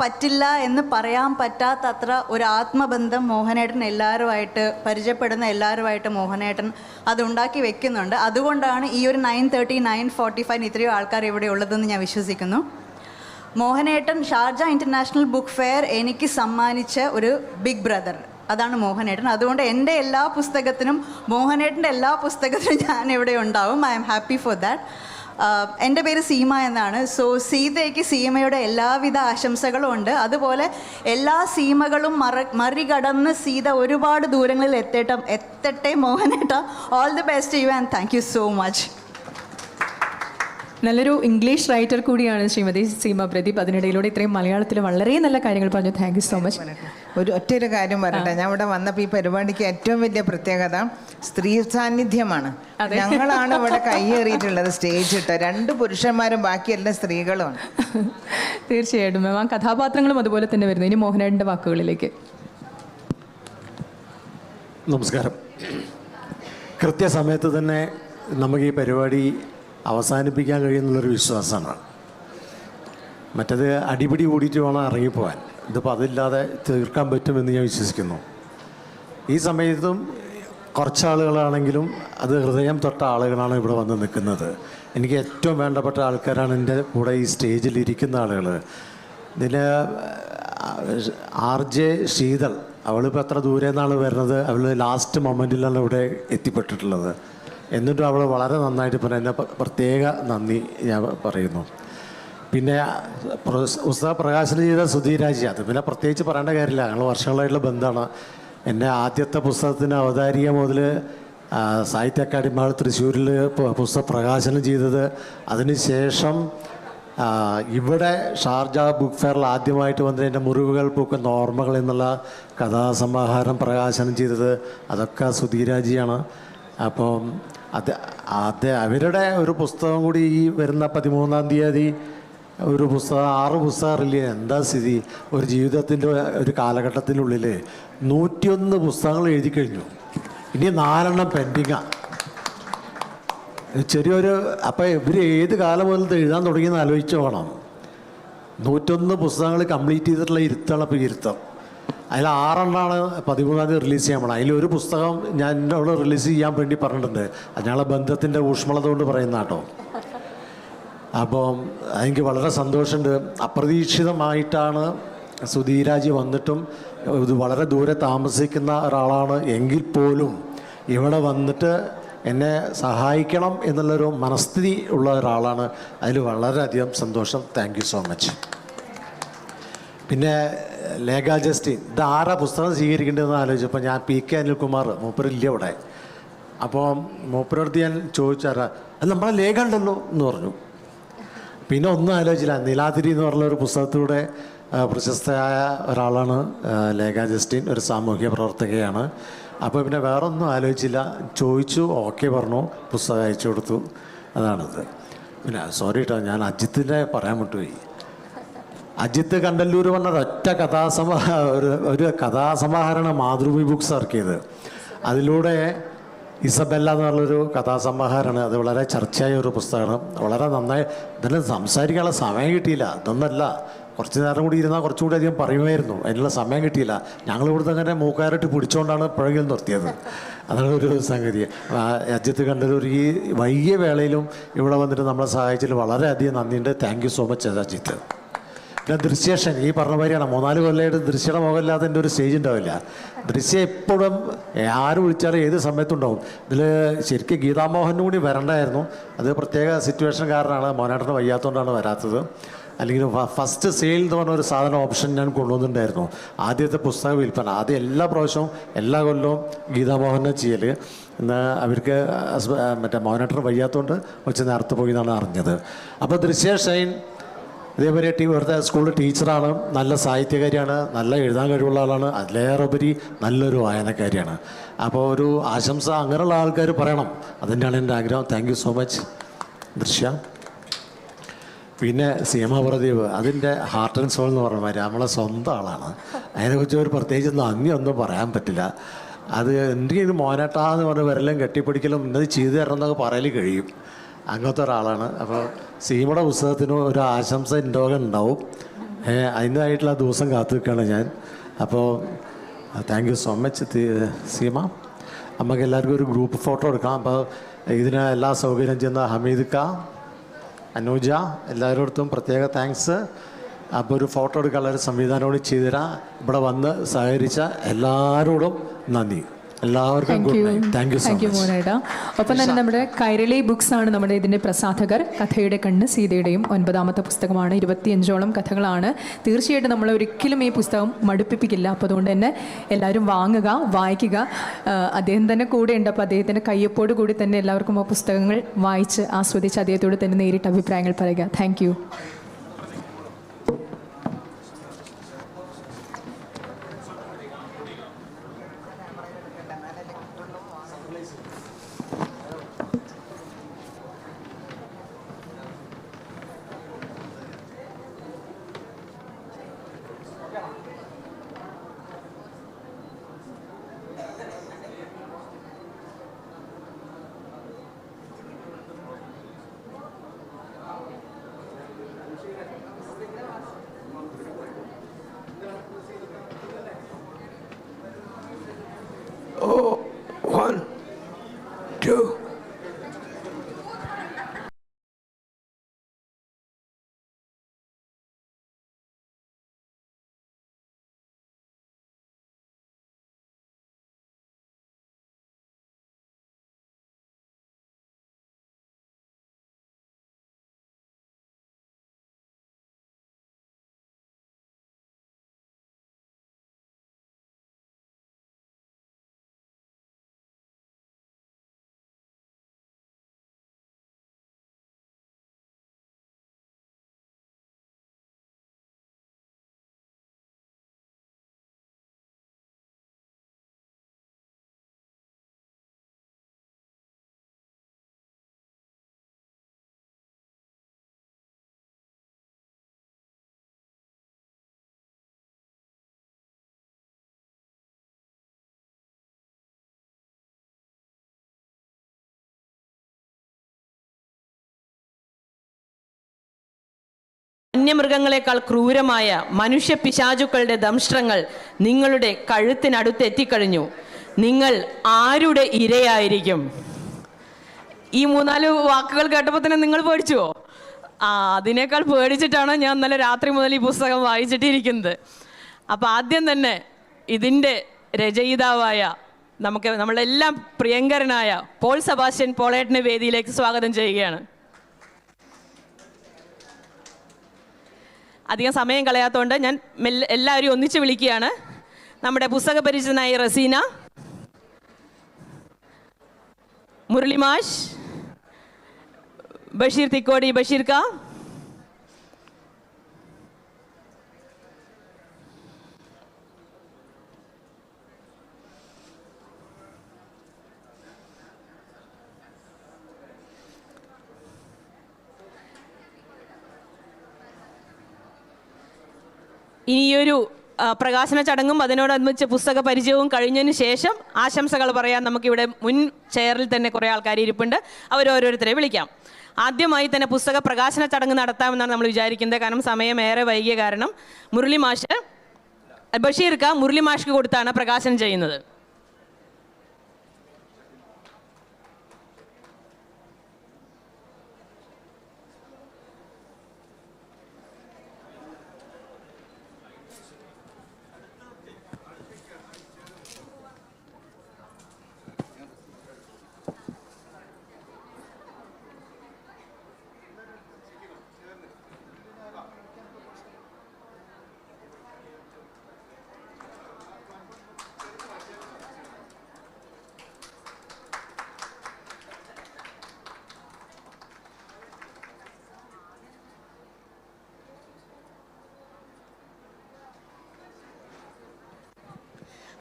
പറ്റില്ല എന്ന് പറയാൻ പറ്റാത്തത്ര ഒരു ആത്മബന്ധം മോഹനേട്ടൻ എല്ലാവരുമായിട്ട് പരിചയപ്പെടുന്ന എല്ലാവരുമായിട്ട് മോഹനേട്ടൻ അതുണ്ടാക്കി വെക്കുന്നുണ്ട്. അതുകൊണ്ടാണ് ഈ ഒരു 9:30, 9:45 ഇത്രയും ആൾക്കാർ ഇവിടെ ഉള്ളതെന്ന് ഞാൻ വിശ്വസിക്കുന്നു. മോഹനേട്ടൻ ഷാർജ ഇൻ്റർനാഷണൽ ബുക്ക് ഫെയർ എനിക്ക് സമ്മാനിച്ച ഒരു ബിഗ് ബ്രദർ, അതാണ് മോഹനേട്ടൻ. അതുകൊണ്ട് എൻ്റെ എല്ലാ പുസ്തകത്തിനും മോഹനേട്ടൻ്റെ എല്ലാ പുസ്തകത്തിനും ഞാൻ ഇവിടെ ഉണ്ടാവും. I am happy for that. എൻ്റെ പേര് സീമ എന്നാണ്. സോ സീതയ്ക്ക് സീമയുടെ എല്ലാവിധ ആശംസകളും ഉണ്ട്. അതുപോലെ എല്ലാ സീമകളും മറികടന്ന് സീത ഒരുപാട് ദൂരങ്ങളിൽ എത്തട്ടെ മോഹനേട്ട. All the best you and thank you so much. നല്ലൊരു ഇംഗ്ലീഷ് റൈറ്റർ കൂടിയാണ് ശ്രീമതി സീമ പ്രദീപ്. അതിനിടയിലൂടെ ഇത്രയും മലയാളത്തിൽ വളരെ നല്ല കാര്യങ്ങൾ പറഞ്ഞു. Thank you so much. ഒറ്റൊരു കാര്യം പറയട്ടെ, ഞാൻ ഇവിടെ വന്നപ്പോൾ ഈ പരിപാടിക്ക് ഏറ്റവും വലിയ പ്രത്യേകത സ്ത്രീ സാന്നിധ്യമാണ്. ഞങ്ങളാണ് ഇവിടെ കയ്യേറിയിട്ടുള്ളത്, സ്റ്റേജ് ഇട്ട്. 2 പുരുഷന്മാരും ബാക്കിയെല്ലാം സ്ത്രീകളുമാണ്. തീർച്ചയായിട്ടും മാം, ആ കഥാപാത്രങ്ങളും അതുപോലെ തന്നെ വരുന്നു. ഇനി മോഹനേട്ടൻ്റെ വാക്കുകളിലേക്ക്. നമസ്കാരം. കൃത്യസമയത്ത് തന്നെ നമുക്ക് ഈ പരിപാടി അവസാനിപ്പിക്കാൻ കഴിയുന്നുള്ളൊരു വിശ്വാസമാണ്. മറ്റത് അടിപിടി കൂടിയിട്ട് വേണം ഇറങ്ങിപ്പോകാൻ. ഇതിപ്പോൾ അതില്ലാതെ തീർക്കാൻ പറ്റുമെന്ന് ഞാൻ വിശ്വസിക്കുന്നു. ഈ സമയത്തും കുറച്ചാളുകളാണെങ്കിലും അത് ഹൃദയം തൊട്ട ആളുകളാണ് ഇവിടെ വന്ന് നിൽക്കുന്നത്. എനിക്ക് ഏറ്റവും വേണ്ടപ്പെട്ട ആൾക്കാരാണ് എൻ്റെ കൂടെ ഈ സ്റ്റേജിൽ ഇരിക്കുന്ന ആളുകൾ. ഇതിൽ RJ ശീതൾ, അവളിപ്പോൾ എത്ര ദൂരെ നിന്നാണ് വരുന്നത്. അവൾ ലാസ്റ്റ് മൊമെൻറ്റിലാണ് ഇവിടെ എത്തിപ്പെട്ടിട്ടുള്ളത്. എന്നിട്ടും അവൾ വളരെ നന്നായിട്ട് ഇപ്പോൾ എന്നെ പ്രത്യേക നന്ദി ഞാൻ പറയുന്നു. പിന്നെ പുസ്തക പ്രകാശനം ചെയ്ത സുധീരാജി, അത് പിന്നെ പ്രത്യേകിച്ച് പറയേണ്ട കാര്യമില്ല, ഞങ്ങൾ വർഷങ്ങളായിട്ടുള്ള ബന്ധമാണ്. എന്നെ ആദ്യത്തെ പുസ്തകത്തിന് അവതാരിക മുതൽ സാഹിത്യ അക്കാദമി ഹാൾ തൃശ്ശൂരിൽ പുസ്തക പ്രകാശനം ചെയ്തത്, അതിനുശേഷം ഇവിടെ ഷാർജ ബുക്ക് ഫെയറിൽ ആദ്യമായിട്ട് വന്നിട്ട് എൻ്റെ മുറിവുകൾ പൂക്കുന്ന ഓർമ്മകൾ എന്നുള്ള കഥാസമാഹാരം പ്രകാശനം ചെയ്തത് അതൊക്കെ സുധീരാജിയാണ്. അപ്പം അവരുടെ ഒരു പുസ്തകം കൂടി ഈ വരുന്ന 13-ാം തീയതി ഒരു പുസ്തകം 6 പുസ്തകം റിലീസ്. എന്താ സ്ഥിതി? ഒരു ജീവിതത്തിൻ്റെ ഒരു കാലഘട്ടത്തിനുള്ളിൽ 101 പുസ്തകങ്ങൾ എഴുതി കഴിഞ്ഞു. ഇനി 4 പെൻഡിങ്ങാണ്. ചെറിയൊരു അപ്പം ഇവർ ഏത് കാലം മുതൽ എഴുതാൻ തുടങ്ങിയെന്ന് ആലോചിച്ച് വേണം. 101 പുസ്തകങ്ങൾ കംപ്ലീറ്റ് ചെയ്തിട്ടുള്ള ഇരുത്താണ് ഇപ്പോൾ ഇരുത്തം. അതിൽ 6 13-ാം തീയതി റിലീസ് ചെയ്യാൻ പോകണം. അതിലൊരു പുസ്തകം ഞാൻ അവിടെ റിലീസ് ചെയ്യാൻ വേണ്ടി പറഞ്ഞിട്ടുണ്ട്. അത് ഞങ്ങളെ ബന്ധത്തിൻ്റെ ഊഷ്മളത കൊണ്ട് പറയുന്ന കേട്ടോ. അപ്പം എനിക്ക് വളരെ സന്തോഷമുണ്ട്. അപ്രതീക്ഷിതമായിട്ടാണ് സുധീരാജി വന്നിട്ടും, ഇത് വളരെ ദൂരെ താമസിക്കുന്ന ഒരാളാണ് എങ്കിൽ പോലും ഇവിടെ വന്നിട്ട് എന്നെ സഹായിക്കണം എന്നുള്ളൊരു മനസ്ഥിതി ഉള്ള ഒരാളാണ്. അതിൽ വളരെയധികം സന്തോഷം. Thank you so much. പിന്നെ ലേഖ ജസ്റ്റിൻ, ഇത് ആരാ പുസ്തകം സ്വീകരിക്കേണ്ടതെന്ന് ആലോചിച്ചപ്പോൾ ഞാൻ PK അനിൽകുമാർ, മൂപ്പരില്ല ഇവിടെ. അപ്പോൾ മൂപ്പരടുത്ത് ഞാൻ ചോദിച്ചാറാ, അത് നമ്മളെ ലേഖ ഉണ്ടല്ലോ എന്ന് പറഞ്ഞു. പിന്നെ ഒന്നും ആലോചിച്ചില്ല. നിലാതിരി എന്ന് പറഞ്ഞൊരു പുസ്തകത്തിലൂടെ പ്രശസ്തയായ ഒരാളാണ് ലേഖ ജസ്റ്റിൻ, ഒരു സാമൂഹ്യ പ്രവർത്തകയാണ്. അപ്പോൾ പിന്നെ വേറൊന്നും ആലോചിച്ചില്ല, ചോദിച്ചു, ഓക്കെ പറഞ്ഞു, പുസ്തകം അയച്ചു കൊടുത്തു. അതാണിത്. പിന്നെ സോറി കേട്ടോ, ഞാൻ അജിത്തിനെ പറയാൻ വിട്ടുപോയി. അജിത്ത് കണ്ടല്ലൂർ പറഞ്ഞ ഒറ്റ ഒരു കഥാസമാഹാരമാണ് മാതൃഭൂമി ബുക്സ് ഇറക്കിയത്. അതിലൂടെ ഇസബെല്ല എന്ന് പറഞ്ഞൊരു കഥാസമാഹാരമാണ്. അത് വളരെ ചർച്ചയായ ഒരു പുസ്തകമാണ്. വളരെ നന്നായി ഇതിന് സംസാരിക്കാനുള്ള സമയം കിട്ടിയില്ല. ഇതൊന്നല്ല, കുറച്ച് നേരം കൂടി ഇരുന്നാൽ കുറച്ചുകൂടി അധികം പറയുമായിരുന്നു. അതിനുള്ള സമയം കിട്ടിയില്ല. ഞങ്ങളിവിടുന്ന് അങ്ങനെ മൂക്കാരിട്ട് പിടിച്ചുകൊണ്ടാണ് ഇപ്പോഴെങ്കിലും നിർത്തിയത്. അതാണ് ഒരു സംഗതി. അജിത്ത് കണ്ടല്ലൂർ ഈ വൈകിയ വേളയിലും ഇവിടെ വന്നിട്ട് നമ്മളെ സഹായിച്ചതിൽ വളരെയധികം നന്ദിയുണ്ട്. Thank you so much Ajith. പിന്നെ ദൃശ്യേഷൻ ഈ പറഞ്ഞ മാതിരിയാണ്. 3-4 കൊല്ലമായിട്ട് ദൃശ്യയുടെ മുഖമില്ലാതെ എൻ്റെ ഒരു സ്റ്റേജ് ഉണ്ടാവില്ല. ദൃശ്യം എപ്പോഴും ആര് വിളിച്ചാലും ഏത് സമയത്തുണ്ടാവും. ഇതിൽ ശരിക്കും ഗീതാമോഹനും കൂടി വരണ്ടായിരുന്നു. അത് പ്രത്യേക സിറ്റുവേഷൻ കാരണമാണ്, മോനാട്ടന് വയ്യാത്തതുകൊണ്ടാണ് വരാത്തത്. അല്ലെങ്കിൽ ഫസ്റ്റ് സെയിൽ എന്ന് പറഞ്ഞ ഒരു സാധന ഓപ്ഷൻ ഞാൻ കൊണ്ടുവന്നിട്ടുണ്ടായിരുന്നു. ആദ്യത്തെ പുസ്തക വിൽപ്പന ആദ്യം എല്ലാ പ്രാവശ്യവും എല്ലാ കൊല്ലവും ഗീതാമോഹനെ ചെയ്യൽ. എന്നാൽ അവർക്ക് മറ്റേ മോനാട്ടന് വയ്യാത്തതുകൊണ്ട് കുറച്ച് നേരത്തെ പോയി എന്നാണ് അറിഞ്ഞത്. അപ്പോൾ ദൃശ്യഷൈൻ ഇതേപോലെ ഇവിടുത്തെ സ്കൂളിൽ ടീച്ചറാണ്, നല്ല സാഹിത്യകാരിയാണ്, നല്ല എഴുതാൻ കഴിവുള്ള ആളാണ്, അതിലേറെ ഉപരി നല്ലൊരു വായനക്കാരിയാണ്. അപ്പോൾ ഒരു ആശംസ അങ്ങനെയുള്ള ആൾക്കാർ പറയണം, അതിൻ്റെയാണ് എൻ്റെ ആഗ്രഹം. താങ്ക് യു സോ മച്ച് ദൃശ്യ. പിന്നെ സീമ പ്രദീപ്, അതിൻ്റെ ഹാർട്ട് ആൻഡ് സോൾ എന്ന് പറഞ്ഞ മാതിരി നമ്മളെ സ്വന്തം ആളാണ്. അതിനെക്കുറിച്ച് ഒരു പ്രത്യേകിച്ച് നന്ദിയൊന്നും പറയാൻ പറ്റില്ല. അത് എന്തെങ്കിലും മോനട്ടാന്ന് പറഞ്ഞ് വരലും കെട്ടിപ്പിടിക്കലും ഇന്നത് ചെയ്തു തരണം എന്നൊക്കെ പറയൽ കഴിയും. അങ്ങനത്തെ ഒരാളാണ്. അപ്പോൾ സീമയുടെ പുസ്തകത്തിന് ഒരു ആശംസ എൻ്റെ വക ഉണ്ടാവും. അതിനായിട്ടുള്ള ദിവസം കാത്തു നിൽക്കുകയാണ് ഞാൻ. അപ്പോൾ thank you so much Seema. നമുക്ക് എല്ലാവർക്കും ഒരു ഗ്രൂപ്പ് ഫോട്ടോ എടുക്കാം. അപ്പോൾ ഇതിന് എല്ലാ സൗകര്യം ചെയ്യുന്ന ഹമീദ് ക, അനൂജ, എല്ലാവരോടത്തും പ്രത്യേക താങ്ക്സ്. അപ്പോൾ ഒരു ഫോട്ടോ എടുക്കാനുള്ള ഒരു സംവിധാനം കൂടി ചെയ്തു തരാം. ഇവിടെ വന്ന് സഹകരിച്ച എല്ലാവരോടും നന്ദി. എല്ലാവർക്കും good night. Thank you so thank you much. മോനേട്ടാ. ഒപ്പം തന്നെ നമ്മുടെ കൈരളി ബുക്സ് ആണ് നമ്മുടെ ഇതിൻ്റെ പ്രസാധകർ. കഥയുടെ കണ്ണ് സീതയുടെയും 9ാമത്തെ പുസ്തകമാണ്. 25ഓളം കഥകളാണ്. തീർച്ചയായിട്ടും നമ്മൾ ഒരിക്കലും ഈ പുസ്തകം മടുപ്പിപ്പിക്കില്ല. അപ്പോൾ അതുകൊണ്ട് തന്നെ എല്ലാവരും വാങ്ങുക, വായിക്കുക. അദ്ദേഹം തന്നെ കൂടെ ഉണ്ട്. അപ്പോൾ അദ്ദേഹത്തിൻ്റെ കയ്യൊപ്പോട് കൂടി തന്നെ എല്ലാവർക്കും ആ പുസ്തകങ്ങൾ വായിച്ച് ആസ്വദിച്ച് അദ്ദേഹത്തോട് തന്നെ നേരിട്ട് അഭിപ്രായങ്ങൾ പറയുക. Thank you. Oh, 1, 2. വന്യമൃഗങ്ങളെക്കാൾ ക്രൂരമായ മനുഷ്യ പിശാചുക്കളുടെ ദംഷ്ട്രങ്ങൾ നിങ്ങളുടെ കഴുത്തിനടുത്ത് എത്തിക്കഴിഞ്ഞു. നിങ്ങൾ ആരുടെ ഇരയായിരിക്കും? ഈ 3-4 വാക്കുകൾ കേട്ടപ്പോൾ തന്നെ നിങ്ങൾ പേടിച്ചുവോ? അതിനേക്കാൾ പേടിച്ചിട്ടാണ് ഞാൻ ഇന്നലെ രാത്രി മുതൽ ഈ പുസ്തകം വായിച്ചിട്ടിരിക്കുന്നത്. അപ്പോൾ ആദ്യം തന്നെ ഇതിൻ്റെ രചയിതാവായ നമ്മളെല്ലാം പ്രിയങ്കരനായ പോൾ സെബാസ്റ്റ്യൻ പോളേട്ടിനെ വേദിയിലേക്ക് സ്വാഗതം ചെയ്യുകയാണ്. അധികം സമയം കളയാത്തതുകൊണ്ട് ഞാൻ എല്ലാവരെയും ഒന്നിച്ച് വിളിക്കുകയാണ്. നമ്മുടെ പുസ്തക പരിചിതനായ റസീന, മുരളിമാഷ്, ബഷീർ തിക്കോടി ബഷീർക്ക, ഇനിയൊരു പ്രകാശന ചടങ്ങും അതിനോടനുബന്ധിച്ച് പുസ്തക പരിചയവും കഴിഞ്ഞതിന് ശേഷം ആശംസകൾ പറയാൻ നമുക്കിവിടെ മുൻ ചെയറിൽ തന്നെ കുറേ ആൾക്കാർ ഇരിപ്പുണ്ട്. അവരോരോരുത്തരെ വിളിക്കാം. ആദ്യമായി തന്നെ പുസ്തക പ്രകാശന ചടങ്ങ് നടത്താമെന്നാണ് നമ്മൾ വിചാരിക്കുന്നത്. കാരണം സമയം ഏറെ വൈകിയ കാരണം ബഷീർക്ക മുരളി മാഷ്ക്ക് കൊടുത്താണ് പ്രകാശനം ചെയ്യുന്നത്.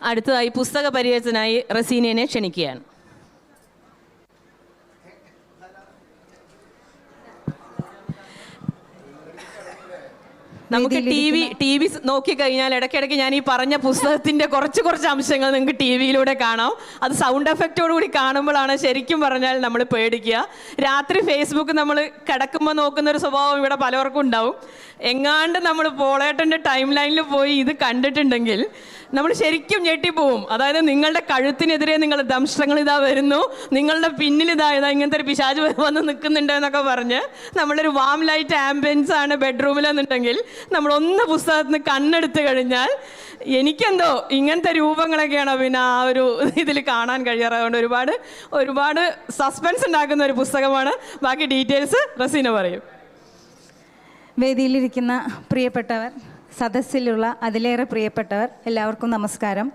അടുത്തതായി പുസ്തക പരിചയത്തിനായി റസീനയെ ക്ഷണിക്കുകയാണ്. നമുക്ക് ടി വി നോക്കിക്കഴിഞ്ഞാൽ ഇടയ്ക്കിടയ്ക്ക് ഞാൻ ഈ പറഞ്ഞ പുസ്തകത്തിൻ്റെ കുറച്ച് അംശങ്ങൾ നിങ്ങൾക്ക് ടി വിയിലൂടെ കാണാം. അത് സൗണ്ട് എഫക്റ്റോടുകൂടി കാണുമ്പോഴാണ് ശരിക്കും പറഞ്ഞാൽ നമ്മൾ പേടിക്കുക. രാത്രി ഫേസ്ബുക്ക് നമ്മൾ കിടക്കുമ്പോൾ നോക്കുന്നൊരു സ്വഭാവം ഇവിടെ പലർക്കും ഉണ്ടാവും. എങ്ങാണ്ട് നമ്മൾ പോളേട്ടൻ്റെ ടൈം ലൈനിൽ പോയി ഇത് കണ്ടിട്ടുണ്ടെങ്കിൽ നമ്മൾ ശരിക്കും ഞെട്ടിപ്പോവും. അതായത് നിങ്ങളുടെ കഴുത്തിനെതിരെ നിങ്ങളുടെ ദംഷ്ട്രങ്ങൾ ഇതാ വരുന്നു, നിങ്ങളുടെ പിന്നിൽ ഇതാ ഇങ്ങനത്തെ ഒരു പിശാച് വന്ന് നിൽക്കുന്നുണ്ട് എന്നൊക്കെ പറഞ്ഞ് നമ്മളൊരു വാം ലൈറ്റ് ആംബിയൻസ് ആണ് ബെഡ്റൂമിലെന്നുണ്ടെങ്കിൽ നമ്മളൊന്ന് പുസ്തകത്തിന് കണ്ണെടുത്ത് കഴിഞ്ഞാൽ എനിക്കെന്തോ ഇങ്ങനത്തെ രൂപങ്ങളൊക്കെയാണ് പിന്നെ ആ ഒരു ഇതിൽ കാണാൻ കഴിയാറുണ്ട്. ഒരുപാട് സസ്പെൻസ് ഉണ്ടാക്കുന്ന ഒരു പുസ്തകമാണ്. ബാക്കി ഡീറ്റെയിൽസ് റസീന പറയും. വേദിയിലിരിക്കുന്ന പ്രിയപ്പെട്ടവർ, സദസ്സിലുള്ള അതിലേറെ പ്രിയപ്പെട്ടവർ, എല്ലാവർക്കും നമസ്കാരം.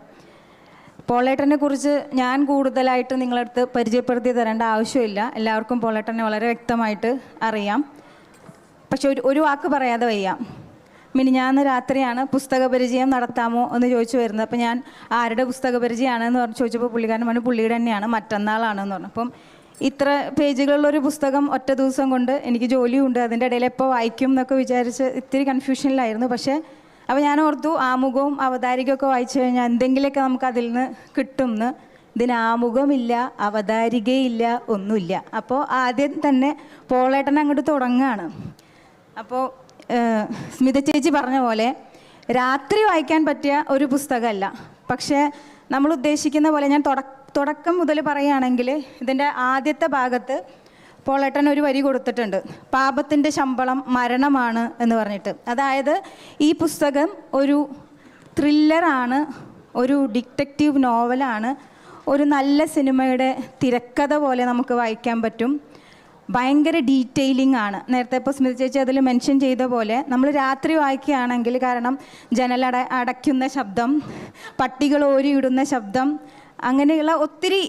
പോളേട്ടനെ കുറിച്ച് ഞാൻ കൂടുതലായിട്ട് നിങ്ങളടുത്ത് പരിചയപ്പെടുത്തി തരേണ്ട ആവശ്യമില്ല. എല്ലാവർക്കും പോളേട്ടനെ വളരെ വ്യക്തമായിട്ട് അറിയാം. പക്ഷെ ഒരു വാക്ക് പറയാതെ വയ്യ. മിനിഞ്ഞാന്ന് രാത്രിയാണ് പുസ്തക പരിചയം നടത്താമോ എന്ന് ചോദിച്ചു വരുന്നത്. അപ്പോൾ ഞാൻ ആരുടെ പുസ്തക പരിചയമാണെന്ന് പറഞ്ഞ് ചോദിച്ചപ്പോൾ പുള്ളിക്കാരൻ പറഞ്ഞു പുള്ളിയുടെ തന്നെയാണ്, മറ്റന്നാളാണെന്ന് പറഞ്ഞു. അപ്പം ഇത്ര പേജുകളുള്ളൊരു പുസ്തകം ഒറ്റ ദിവസം കൊണ്ട് എനിക്ക് ജോലിയുണ്ട്, അതിൻ്റെ ഇടയിൽ എപ്പോൾ വായിക്കും എന്നൊക്കെ വിചാരിച്ച് ഇത്തിരി കൺഫ്യൂഷനിലായിരുന്നു. പക്ഷേ അപ്പോൾ ഞാൻ ഓർത്തു ആമുഖവും അവതാരികയൊക്കെ വായിച്ചു കഴിഞ്ഞാൽ എന്തെങ്കിലുമൊക്കെ നമുക്ക് അതിൽ നിന്ന് കിട്ടുമെന്ന്. ഇതിന് ആമുഖമില്ല, അവതാരികയില്ല, ഒന്നുമില്ല. അപ്പോൾ ആദ്യം തന്നെ പോളേട്ടൻ അങ്ങോട്ട് തുടങ്ങുകയാണ്. അപ്പോൾ സ്മിത ചേച്ചി പറഞ്ഞ പോലെ രാത്രി വായിക്കാൻ പറ്റിയ ഒരു പുസ്തകമല്ല. പക്ഷേ നമ്മൾ ഉദ്ദേശിക്കുന്ന പോലെ ഞാൻ തുടക്കം മുതൽ പറയുകയാണെങ്കിൽ ഇതിൻ്റെ ആദ്യത്തെ ഭാഗത്ത് പോളേട്ടൻ ഒരു വരി കൊടുത്തിട്ടുണ്ട്, പാപത്തിൻ്റെ ശമ്പളം മരണമാണ് എന്ന് പറഞ്ഞിട്ട്. അതായത് ഈ പുസ്തകം ഒരു ത്രില്ലറാണ്, ഒരു ഡിറ്റക്റ്റീവ് നോവലാണ്, ഒരു നല്ല സിനിമയുടെ തിരക്കഥ പോലെ നമുക്ക് വായിക്കാൻ പറ്റും. ഭയങ്കര ഡീറ്റെയിലിംഗ് ആണ്. നേരത്തെ ഇപ്പോൾ സ്മിത ചേച്ചി അതിൽ മെൻഷൻ ചെയ്ത പോലെ നമ്മൾ രാത്രി വായിക്കുകയാണെങ്കിൽ, കാരണം അടയ്ക്കുന്ന ശബ്ദം, പട്ടികൾ ഓരിയിടുന്ന ശബ്ദം, അങ്ങനെയുള്ള ഒത്തിരി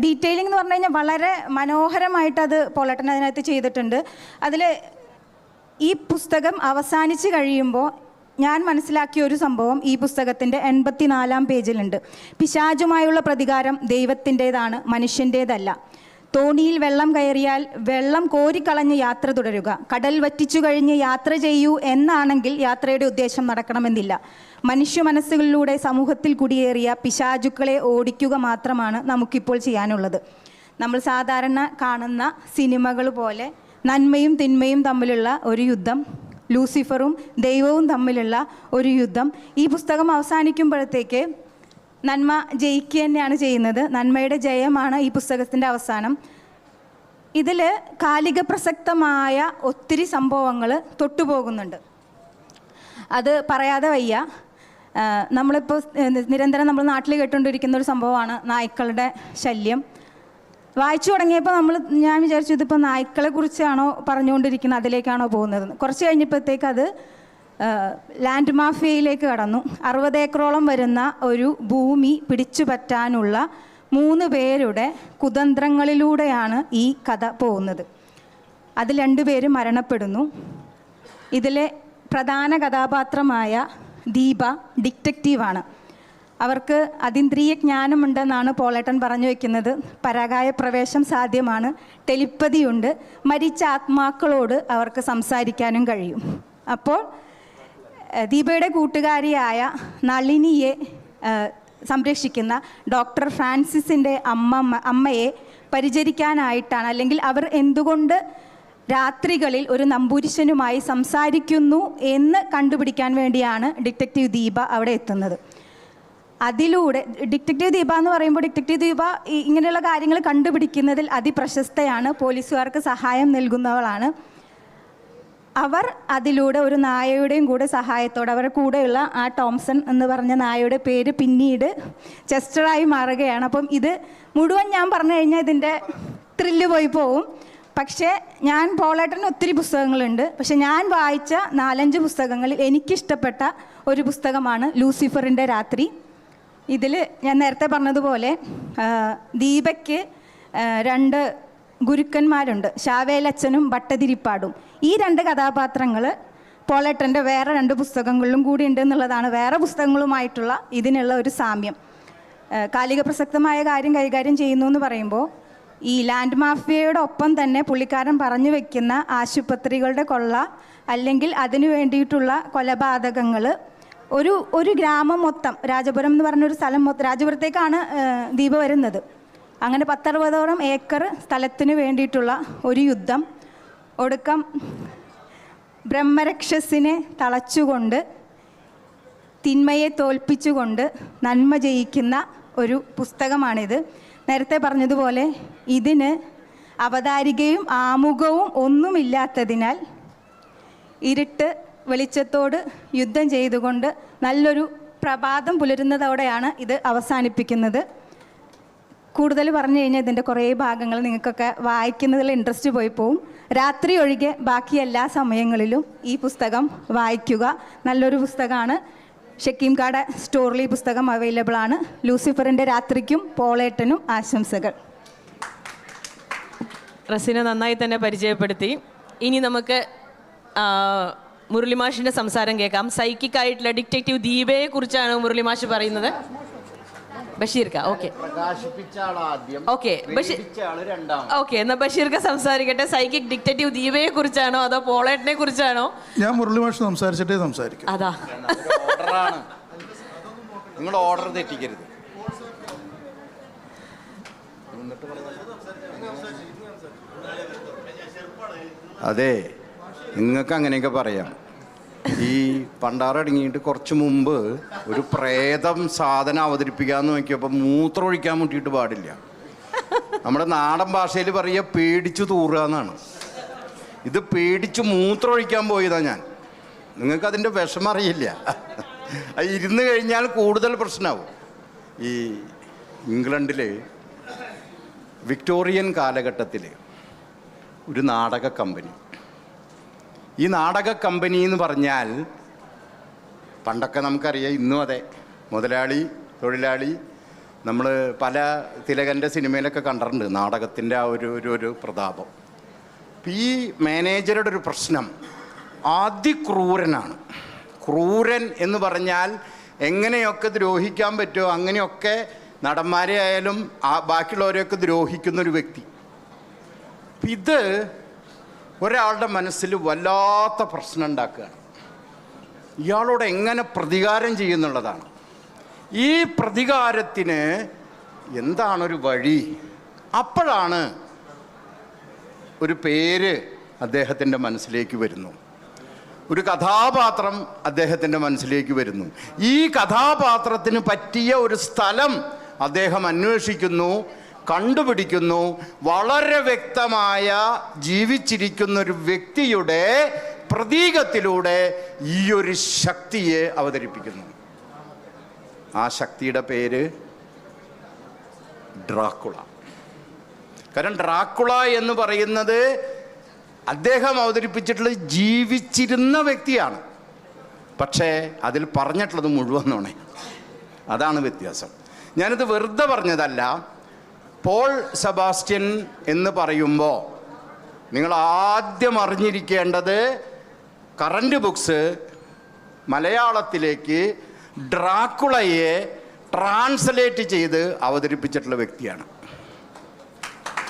ഡീറ്റെയിലിംഗ് എന്ന് പറഞ്ഞു കഴിഞ്ഞാൽ വളരെ മനോഹരമായിട്ട് അത് പോളേട്ടൻ അതിനകത്ത് ചെയ്തിട്ടുണ്ട്. അതിൽ ഈ പുസ്തകം അവസാനിച്ച് കഴിയുമ്പോൾ ഞാൻ മനസ്സിലാക്കിയ ഒരു സംഭവം ഈ പുസ്തകത്തിൻ്റെ 84-ാം പേജിലുണ്ട്. പിശാചുമായുള്ള പ്രതികാരം ദൈവത്തിൻ്റേതാണ്, മനുഷ്യൻ്റേതല്ല. തോണിയിൽ വെള്ളം കയറിയാൽ വെള്ളം കോരിക്കളഞ്ഞ് യാത്ര തുടരുക. കടൽ വറ്റിച്ചു കഴിഞ്ഞ് യാത്ര ചെയ്യൂ എന്നാണെങ്കിൽ യാത്രയുടെ ഉദ്ദേശം നടക്കണമെന്നില്ല. മനുഷ്യ മനസ്സുകളിലൂടെ സമൂഹത്തിൽ കുടിയേറിയ പിശാചുക്കളെ ഓടിക്കുക മാത്രമാണ് നമുക്കിപ്പോൾ ചെയ്യാനുള്ളത്. നമ്മൾ സാധാരണ കാണുന്ന സിനിമകൾ പോലെ നന്മയും തിന്മയും തമ്മിലുള്ള ഒരു യുദ്ധം, ലൂസിഫറും ദൈവവും തമ്മിലുള്ള ഒരു യുദ്ധം. ഈ പുസ്തകം അവസാനിക്കുമ്പോഴത്തേക്ക് നന്മ ജയിക്കുക തന്നെയാണ് ചെയ്യുന്നത്. നന്മയുടെ ജയമാണ് ഈ പുസ്തകത്തിൻ്റെ അവസാനം. ഇതിൽ കാലിക പ്രസക്തമായ ഒത്തിരി സംഭവങ്ങൾ തൊട്ടുപോകുന്നുണ്ട്. അത് പറയാതെ വയ്യ. നമ്മളിപ്പോൾ നിരന്തരം നമ്മൾ നാട്ടിൽ കേട്ടുകൊണ്ടിരിക്കുന്ന ഒരു സംഭവമാണ് നായ്ക്കളുടെ ശല്യം. വായിച്ചു തുടങ്ങിയപ്പോൾ ഞാൻ വിചാരിച്ചു ഇതിപ്പോൾ നായ്ക്കളെ കുറിച്ചാണോ പറഞ്ഞുകൊണ്ടിരിക്കുന്നത്, അതിലേക്കാണോ പോകുന്നത്. കുറച്ച് കഴിഞ്ഞപ്പോഴത്തേക്ക് അത് ലാൻഡ് മാഫിയയിലേക്ക് കടന്നു. 60 ഏക്കറോളം വരുന്ന ഒരു ഭൂമി പിടിച്ചു പറ്റാനുള്ള 3 പേരുടെ കുതന്ത്രങ്ങളിലൂടെയാണ് ഈ കഥ പോകുന്നത്. അതിൽ 2 പേര് മരണപ്പെടുന്നു. ഇതിലെ പ്രധാന കഥാപാത്രമായ ദീപ ഡിറ്റക്റ്റീവാണ്. അവർക്ക് അതീന്ദ്രിയ ജ്ഞാനമുണ്ടെന്നാണ് പോളേട്ടൻ പറഞ്ഞു വയ്ക്കുന്നത്. പരാകായ പ്രവേശം സാധ്യമാണ്, ടെലിപ്പതിയുണ്ട്, മരിച്ച ആത്മാക്കളോട് അവർക്ക് സംസാരിക്കാനും കഴിയും. അപ്പോൾ ദീപയുടെ കൂട്ടുകാരിയായ നളിനിയെ സംരക്ഷിക്കുന്ന ഡോക്ടർ ഫ്രാൻസിസിൻ്റെ അമ്മയെ പരിചരിക്കാനായിട്ടാണ്, അല്ലെങ്കിൽ അവർ എന്തുകൊണ്ട് രാത്രികളിൽ ഒരു നമ്പൂരിശനുമായി സംസാരിക്കുന്നു എന്ന് കണ്ടുപിടിക്കാൻ വേണ്ടിയാണ് ഡിറ്റക്റ്റീവ് ദീപ അവിടെ എത്തുന്നത്. അതിലൂടെ ഡിറ്റക്റ്റീവ് ദീപ എന്ന് പറയുമ്പോൾ ഡിറ്റക്റ്റീവ് ദീപ ഇങ്ങനെയുള്ള കാര്യങ്ങൾ കണ്ടുപിടിക്കുന്നതിൽ അതിപ്രശസ്തയാണ്, പോലീസുകാർക്ക് സഹായം നൽകുന്നവളാണ്. അവർ അതിലൂടെ ഒരു നായയുടെയും കൂടെ സഹായത്തോടെ, അവരുടെ കൂടെയുള്ള ആ ടോംസൺ എന്ന് പറഞ്ഞ നായയുടെ പേര് പിന്നീട് ചെസ്റ്ററായി മാറുകയാണ്. അപ്പം ഇത് മുഴുവൻ ഞാൻ പറഞ്ഞു കഴിഞ്ഞാൽ ഇതിൻ്റെ ത്രില്ല് പോയി പോവും. പക്ഷേ പോളേട്ടന് ഒത്തിരി പുസ്തകങ്ങളുണ്ട്. പക്ഷെ ഞാൻ വായിച്ച 4-5 പുസ്തകങ്ങളിൽ എനിക്കിഷ്ടപ്പെട്ട ഒരു പുസ്തകമാണ് ലൂസിഫറിൻ്റെ രാത്രി. ഇതിൽ ഞാൻ നേരത്തെ പറഞ്ഞതുപോലെ ദീപയ്ക്ക് 2 ഗുരുക്കന്മാരുണ്ട്, ശാവേലച്ചനും ഭട്ടതിരിപ്പാടും. ഈ 2 കഥാപാത്രങ്ങൾ പോളേട്ടൻ്റെ വേറെ 2 പുസ്തകങ്ങളിലും കൂടി ഉണ്ട് എന്നുള്ളതാണ് വേറെ പുസ്തകങ്ങളുമായിട്ടുള്ള ഇതിനുള്ള ഒരു സാമ്യം. കാലിക പ്രസക്തമായ കാര്യം കൈകാര്യം ചെയ്യുന്നു എന്ന് പറയുമ്പോൾ ഈ ലാൻഡ് മാഫിയയുടെ ഒപ്പം തന്നെ പുള്ളിക്കാരൻ പറഞ്ഞു വെക്കുന്ന ആശുപത്രികളുടെ കൊള്ള, അല്ലെങ്കിൽ അതിനു വേണ്ടിയിട്ടുള്ള കൊലപാതകങ്ങൾ, ഒരു ഗ്രാമം മൊത്തം, രാജപുരം എന്ന് പറഞ്ഞൊരു സ്ഥലം മൊത്തം, രാജപുരത്തേക്കാണ് ദീപ വരുന്നത്. അങ്ങനെ 10-60 ഏക്കർ സ്ഥലത്തിന് വേണ്ടിയിട്ടുള്ള ഒരു യുദ്ധം. ഒടുക്കം ബ്രഹ്മരക്ഷസിനെ തളച്ചുകൊണ്ട് തിന്മയെ തോൽപ്പിച്ചുകൊണ്ട് നന്മ ജയിക്കുന്ന ഒരു പുസ്തകമാണിത്. നേരത്തെ പറഞ്ഞതുപോലെ ഇതിന് അവതാരികയും ആമുഖവും ഒന്നുമില്ലാത്തതിനാൽ ഇരുട്ട് വെളിച്ചത്തോട് യുദ്ധം ചെയ്തുകൊണ്ട് നല്ലൊരു പ്രഭാതം പുലരുന്നതോടെയാണ് ഇത് അവസാനിപ്പിക്കുന്നത്. കൂടുതൽ പറഞ്ഞു കഴിഞ്ഞാൽ ഇതിൻ്റെ കുറേ ഭാഗങ്ങൾ നിങ്ങൾക്കൊക്കെ വായിക്കുന്നതിൽ ഇൻട്രസ്റ്റ് പോയി പോവും. രാത്രി ഒഴികെ ബാക്കി എല്ലാ സമയങ്ങളിലും ഈ പുസ്തകം വായിക്കുക. നല്ലൊരു പുസ്തകമാണ്. ഷക്കീംകാടെ സ്റ്റോറിൽ ഈ പുസ്തകം അവൈലബിൾ ആണ്. ലൂസിഫറിൻ്റെ രാത്രിക്കും പോളേട്ടനും ആശംസകൾ. റസീന നന്നായി തന്നെ പരിചയപ്പെടുത്തി. ഇനി നമുക്ക് മുരളിമാഷിൻ്റെ സംസാരം കേൾക്കാം. സൈക്കിക് ആയിട്ടുള്ള ഡിറ്റക്റ്റീവ് ദീപയെ കുറിച്ചാണ് മുരളിമാഷ് പറയുന്നത്. ബഷീർക്ക ഓക്കെ ഓക്കെ ഓക്കെ, എന്നാൽ ബഷീർക്ക സംസാരിക്കട്ടെ. സൈക്കിക് ഡിറ്റക്റ്റീവ് ദീപയെ കുറിച്ചാണോ അതോ പോളേട്ടിനെ കുറിച്ചാണോ? ഞാൻ മുരളിമാഷ് സംസാരിച്ചിട്ടേ സംസാരിക്കും. അതാ നിങ്ങൾ ഓർഡർ തെറ്റിക്കരുത്. അതെ, നിങ്ങൾക്ക് അങ്ങനെയൊക്കെ പറയാം. ഈ പണ്ടാറടങ്ങിയിട്ട് കുറച്ച് മുമ്പ് ഒരു പ്രേതം സാധനം അവതരിപ്പിക്കാമെന്ന് നോക്കിയപ്പോൾ മൂത്രം ഒഴിക്കാൻ മുട്ടിയിട്ട് പാടില്ല. നമ്മുടെ നാടൻ ഭാഷയിൽ പറയുക പേടിച്ചു തൂറുക എന്നാണ്. ഇത് പേടിച്ച് മൂത്രം ഒഴിക്കാൻ പോയതാണ് ഞാൻ. നിങ്ങൾക്കതിൻ്റെ വിഷമം അറിയില്ല. അത് ഇരുന്ന് കഴിഞ്ഞാൽ കൂടുതൽ പ്രശ്നമാവും. ഈ ഇംഗ്ലണ്ടിൽ വിക്ടോറിയൻ കാലഘട്ടത്തിൽ ഒരു നാടക കമ്പനി. ഈ നാടക കമ്പനി എന്ന് പറഞ്ഞാൽ പണ്ടൊക്കെ നമുക്കറിയാം, ഇന്നും അതെ, മുതലാളി തൊഴിലാളി. നമ്മൾ പല തിലകൻ്റെ സിനിമയിലൊക്കെ കണ്ടിട്ടുണ്ട് നാടകത്തിൻ്റെ ആ ഒരു പ്രതാപം. ഈ മാനേജറുടെ ഒരു പ്രശ്നം അതിക്രൂരനാണ്. ക്രൂരൻ എന്ന് പറഞ്ഞാൽ എങ്ങനെയൊക്കെ ദ്രോഹിക്കാൻ പറ്റുമോ അങ്ങനെയൊക്കെ നടന്മാരെ ആയാലും ബാക്കിയുള്ളവരെയൊക്കെ ദ്രോഹിക്കുന്നൊരു വ്യക്തി. ഇത് ഒരാളുടെ മനസ്സിൽ വല്ലാത്ത പ്രശ്നം ഉണ്ടാക്കുകയാണ്. ഇയാളോട് എങ്ങനെ പ്രതികാരം ചെയ്യുന്നുള്ളതാണ്. ഈ പ്രതികാരത്തിന് എന്താണൊരു വഴി? അപ്പോഴാണ് ഒരു പേര് അദ്ദേഹത്തിൻ്റെ മനസ്സിലേക്ക് വരുന്നു. ഒരു കഥാപാത്രം അദ്ദേഹത്തിൻ്റെ മനസ്സിലേക്ക് വരുന്നു. ഈ കഥാപാത്രത്തിന് പറ്റിയ ഒരു സ്ഥലം അദ്ദേഹം അന്വേഷിക്കുന്നു, കണ്ടുപിടിക്കുന്നു. വളരെ വ്യക്തമായ ജീവിച്ചിരിക്കുന്ന ഒരു വ്യക്തിയുടെ പ്രതീകത്തിലൂടെ ഈ ഒരു ശക്തിയെ അവതരിപ്പിക്കുന്നു. ആ ശക്തിയുടെ പേര് ഡ്രാക്കുള. കാരണം ഡ്രാക്കുള എന്ന് പറയുന്നത് അദ്ദേഹം അവതരിപ്പിച്ചിട്ടുള്ളത് ജീവിച്ചിരുന്ന വ്യക്തിയാണ്. പക്ഷേ അതിൽ പറഞ്ഞിട്ടുള്ളത് മുഴുവൻ നുണ. അതാണ് വ്യത്യാസം. ഞാനിത് വെറുതെ പറഞ്ഞതല്ല. പോൾ സെബാസ്റ്റ്യൻ എന്ന് പറയുമ്പോൾ നിങ്ങൾ ആദ്യം അറിഞ്ഞിരിക്കേണ്ടത് കറൻറ്റ് ബുക്സ് മലയാളത്തിലേക്ക് ഡ്രാക്കുളയെ ട്രാൻസ്ലേറ്റ് ചെയ്ത് അവതരിപ്പിച്ചിട്ടുള്ള വ്യക്തിയാണ്.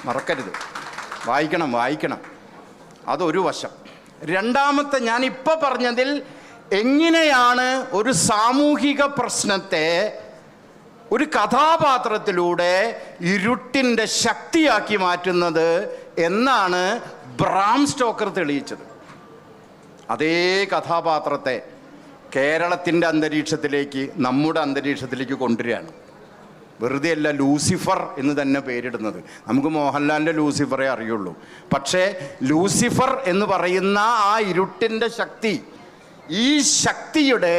മറക്കരുത്, വായിക്കണം. അതൊരു വശം. രണ്ടാമത്തെ, ഞാനിപ്പോൾ പറഞ്ഞതിൽ എങ്ങനെയാണ് ഒരു സാമൂഹിക പ്രശ്നത്തെ ഒരു കഥാപാത്രത്തിലൂടെ ഇരുട്ടിൻ്റെ ശക്തിയാക്കി മാറ്റുന്നത് എന്നാണ് ബ്രാം സ്റ്റോക്കർ തെളിയിച്ചത്. അതേ കഥാപാത്രത്തെ കേരളത്തിൻ്റെ അന്തരീക്ഷത്തിലേക്ക്, നമ്മുടെ അന്തരീക്ഷത്തിലേക്ക് കൊണ്ടുവരികയാണ്. വെറുതെ അല്ല ലൂസിഫർ എന്ന് തന്നെ പേരിടുന്നത്. നമുക്ക് മോഹൻലാലിൻ്റെ ലൂസിഫറേ അറിയുള്ളൂ. പക്ഷേ ലൂസിഫർ എന്ന് പറയുന്ന ആ ഇരുട്ടിൻ്റെ ശക്തി, ഈ ശക്തിയുടെ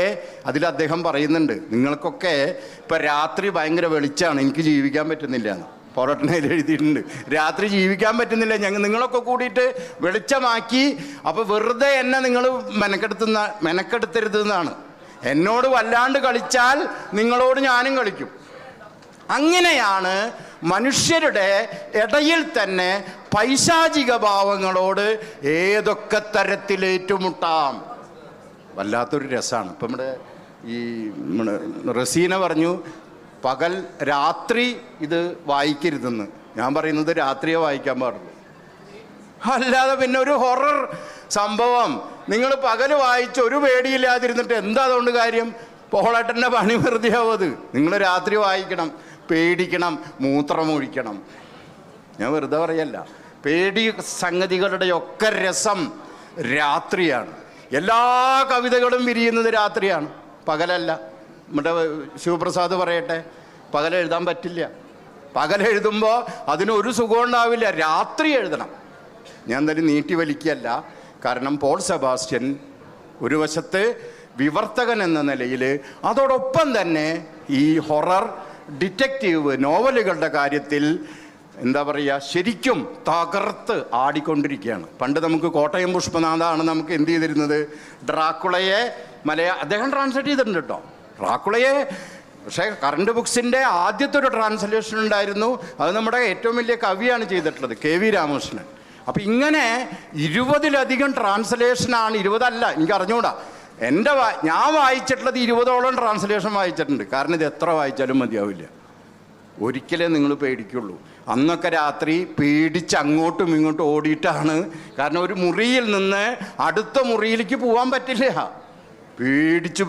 അതിൽ അദ്ദേഹം പറയുന്നുണ്ട്, നിങ്ങൾക്കൊക്കെ ഇപ്പം രാത്രി ഭയങ്കര വെളിച്ചമാണ്, എനിക്ക് ജീവിക്കാൻ പറ്റുന്നില്ല എന്ന് പോരാട്ടനയിൽ എഴുതിയിട്ടുണ്ട്. രാത്രി ജീവിക്കാൻ പറ്റുന്നില്ല, നിങ്ങളൊക്കെ കൂടിയിട്ട് വെളിച്ചമാക്കി. അപ്പോൾ വെറുതെ എന്നെ നിങ്ങൾ മെനക്കെടുത്തരുതെന്നാണ്. എന്നോട് വല്ലാണ്ട് കളിച്ചാൽ നിങ്ങളോട് ഞാനും കളിക്കും. അങ്ങനെയാണ് മനുഷ്യരുടെ ഇടയിൽ തന്നെ പൈശാചിക ഭാവങ്ങളോട് ഏതൊക്കെ തരത്തിലേറ്റുമുട്ടാം. വല്ലാത്തൊരു രസമാണ്. ഇപ്പം നമ്മുടെ റസീന പറഞ്ഞു പകൽ രാത്രി ഇത് വായിക്കരുതെന്ന്. ഞാൻ പറയുന്നത് രാത്രിയെ വായിക്കാൻ പാടുള്ളൂ. അല്ലാതെ പിന്നെ ഒരു ഹൊറർ സംഭവം നിങ്ങൾ പകൽ വായിച്ച് ഒരു പേടിയില്ലാതിരുന്നിട്ട് എന്താ അതുകൊണ്ട് കാര്യം? പോളേട്ടൻ്റെ പണി വെറുതെ ആവും. അത് നിങ്ങൾ രാത്രി വായിക്കണം, പേടിക്കണം, മൂത്രമൊഴിക്കണം. ഞാൻ വെറുതെ പറയല്ല. പേടി സംഗതികളുടെയൊക്കെ രസം രാത്രിയാണ്. എല്ലാ കവിതകളും വിരിയുന്നത് രാത്രിയാണ്. പകലല്ല. നമ്മുടെ ശിവപ്രസാദ് പറയട്ടെ, പകലെഴുതാൻ പറ്റില്ല. പകലെഴുതുമ്പോൾ അതിനൊരു സുഖം ഉണ്ടാവില്ല. രാത്രി എഴുതണം. ഞാൻ തന്നെ നീട്ടി വലിക്കുകയല്ല. കാരണം പോൾ സെബാസ്റ്റ്യൻ ഒരു വശത്ത് വിവർത്തകൻ എന്ന നിലയിൽ, അതോടൊപ്പം തന്നെ ഈ ഹൊറർ ഡിറ്റക്റ്റീവ് നോവലുകളുടെ കാര്യത്തിൽ എന്താ പറയുക, ശരിക്കും തകർത്ത് ആടിക്കൊണ്ടിരിക്കുകയാണ്. പണ്ട് നമുക്ക് കോട്ടയം പുഷ്പനാഥാണ് നമുക്ക് എന്ത് ചെയ്തിരുന്നത്, ഡ്രാക്കുളയെ അദ്ദേഹം ട്രാൻസ്ലേറ്റ് ചെയ്തിട്ടുണ്ട് കേട്ടോ, ഡ്രാക്കുളയെ. പക്ഷേ കറണ്ട് ബുക്സിൻ്റെ ആദ്യത്തെ ഒരു ട്രാൻസ്ലേഷൻ ഉണ്ടായിരുന്നു, അത് നമ്മുടെ ഏറ്റവും വലിയ കവിയാണ് ചെയ്തിട്ടുള്ളത്, KV രാമകൃഷ്ണൻ. അപ്പം ഇങ്ങനെ 20-ലധികം ട്രാൻസ്ലേഷനാണ്, 20 എനിക്ക് അറിഞ്ഞുകൂടാ, ഞാൻ വായിച്ചിട്ടുള്ളത് 20ഓളം ട്രാൻസ്ലേഷൻ വായിച്ചിട്ടുണ്ട്. കാരണം ഇത് എത്ര വായിച്ചാലും മതിയാവില്ല. ഒരിക്കലേ നിങ്ങൾ പേടിക്കുള്ളൂ. അന്നൊക്കെ രാത്രി പേടിച്ച് അങ്ങോട്ടും ഇങ്ങോട്ടും ഓടിയിട്ടാണ്. കാരണം ഒരു മുറിയിൽ നിന്ന് അടുത്ത മുറിയിലേക്ക് പോകാൻ പറ്റില്ല,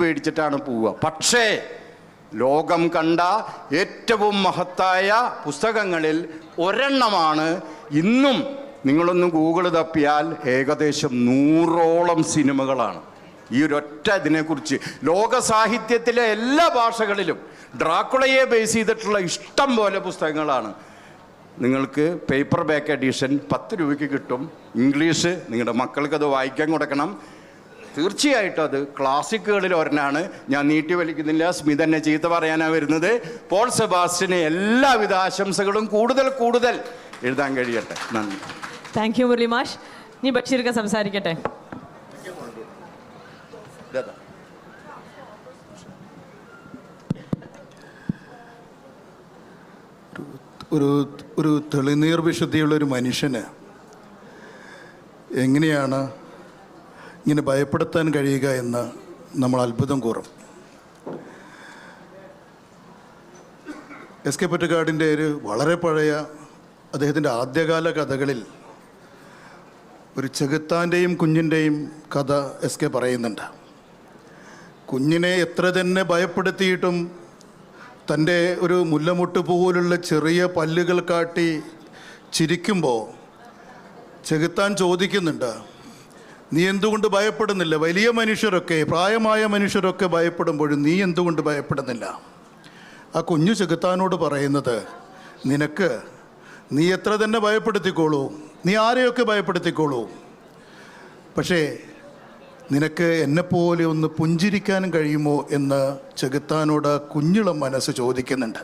പേടിച്ചിട്ടാണ് പോവുക. പക്ഷേ ലോകം കണ്ട ഏറ്റവും മഹത്തായ പുസ്തകങ്ങളിൽ ഒരെണ്ണമാണ്. ഇന്നും നിങ്ങളൊന്ന് ഗൂഗിൾ തപ്പിയാൽ ഏകദേശം 100ഓളം സിനിമകളാണ് ഈ ഒരൊറ്റ ഇതിനെക്കുറിച്ച്. ലോക സാഹിത്യത്തിലെ എല്ലാ ഭാഷകളിലും ഡ്രാക്കുളയെ ബേസ് ചെയ്തിട്ടുള്ള ഇഷ്ടം പോലെ പുസ്തകങ്ങളാണ്. നിങ്ങൾക്ക് പേപ്പർ ബാക്ക് എഡിഷൻ 10 രൂപയ്ക്ക് കിട്ടും. ഇംഗ്ലീഷ് നിങ്ങളുടെ മക്കൾക്കത് വായിക്കാൻ കൊടുക്കണം. തീർച്ചയായിട്ടും അത് ക്ലാസിക്കുകളിൽ ഒരെണ്ണമാണ്. ഞാൻ നീട്ടി വലിക്കുന്നില്ല, സ്മിത എന്നെ ചീത്ത പറയാനാണ് വരുന്നത്. പോൾ സെബാസ്റ്റ്യന് എല്ലാവിധ ആശംസകളും കൂടുതൽ എഴുതാൻ കഴിയട്ടെ. നന്ദി. താങ്ക് യു മുരളി മാഷ്. ഇനി ബഷീർക്ക് സംസാരിക്കട്ടെ. ഒരു തെളിനീർ വിശുദ്ധിയുള്ളൊരു മനുഷ്യന് എങ്ങനെയാണ് ഇങ്ങനെ ഭയപ്പെടുത്താൻ കഴിയുക എന്ന് നമ്മൾ അത്ഭുതം കൂറും. SK പൊറ്റക്കാടിൻ്റെ ഒരു വളരെ പഴയ അദ്ദേഹത്തിൻ്റെ ആദ്യകാല കഥകളിൽ ഒരു ചെകുത്താൻ്റെയും കുഞ്ഞിൻ്റെയും കഥ SK പറയുന്നുണ്ട്. കുഞ്ഞിനെ എത്ര തന്നെ ഭയപ്പെടുത്തിയിട്ടും തൻ്റെ ഒരു മുല്ലമുട്ട് പോലുള്ള ചെറിയ പല്ലുകൾ കാട്ടി ചിരിക്കുമ്പോൾ ചെകുത്താൻ ചോദിക്കുന്നുണ്ട്, നീ എന്തുകൊണ്ട് ഭയപ്പെടുന്നില്ല? വലിയ മനുഷ്യരൊക്കെ, പ്രായമായ മനുഷ്യരൊക്കെ ഭയപ്പെടുമ്പോഴും നീ എന്തുകൊണ്ട് ഭയപ്പെടുന്നില്ല? ആ കുഞ്ഞു ചെകുത്താനോട് പറയുന്നത്, നീ എത്ര തന്നെ ഭയപ്പെടുത്തിക്കോളൂ, നീ ആരെയൊക്കെ ഭയപ്പെടുത്തിക്കോളൂ, പക്ഷേ നിനക്ക് എന്നെപ്പോലെ ഒന്ന് പുഞ്ചിരിക്കാനും കഴിയുമോ എന്ന് ചെകുത്താനോട് കുഞ്ഞിളം മനസ്സ് ചോദിക്കുന്നുണ്ട്.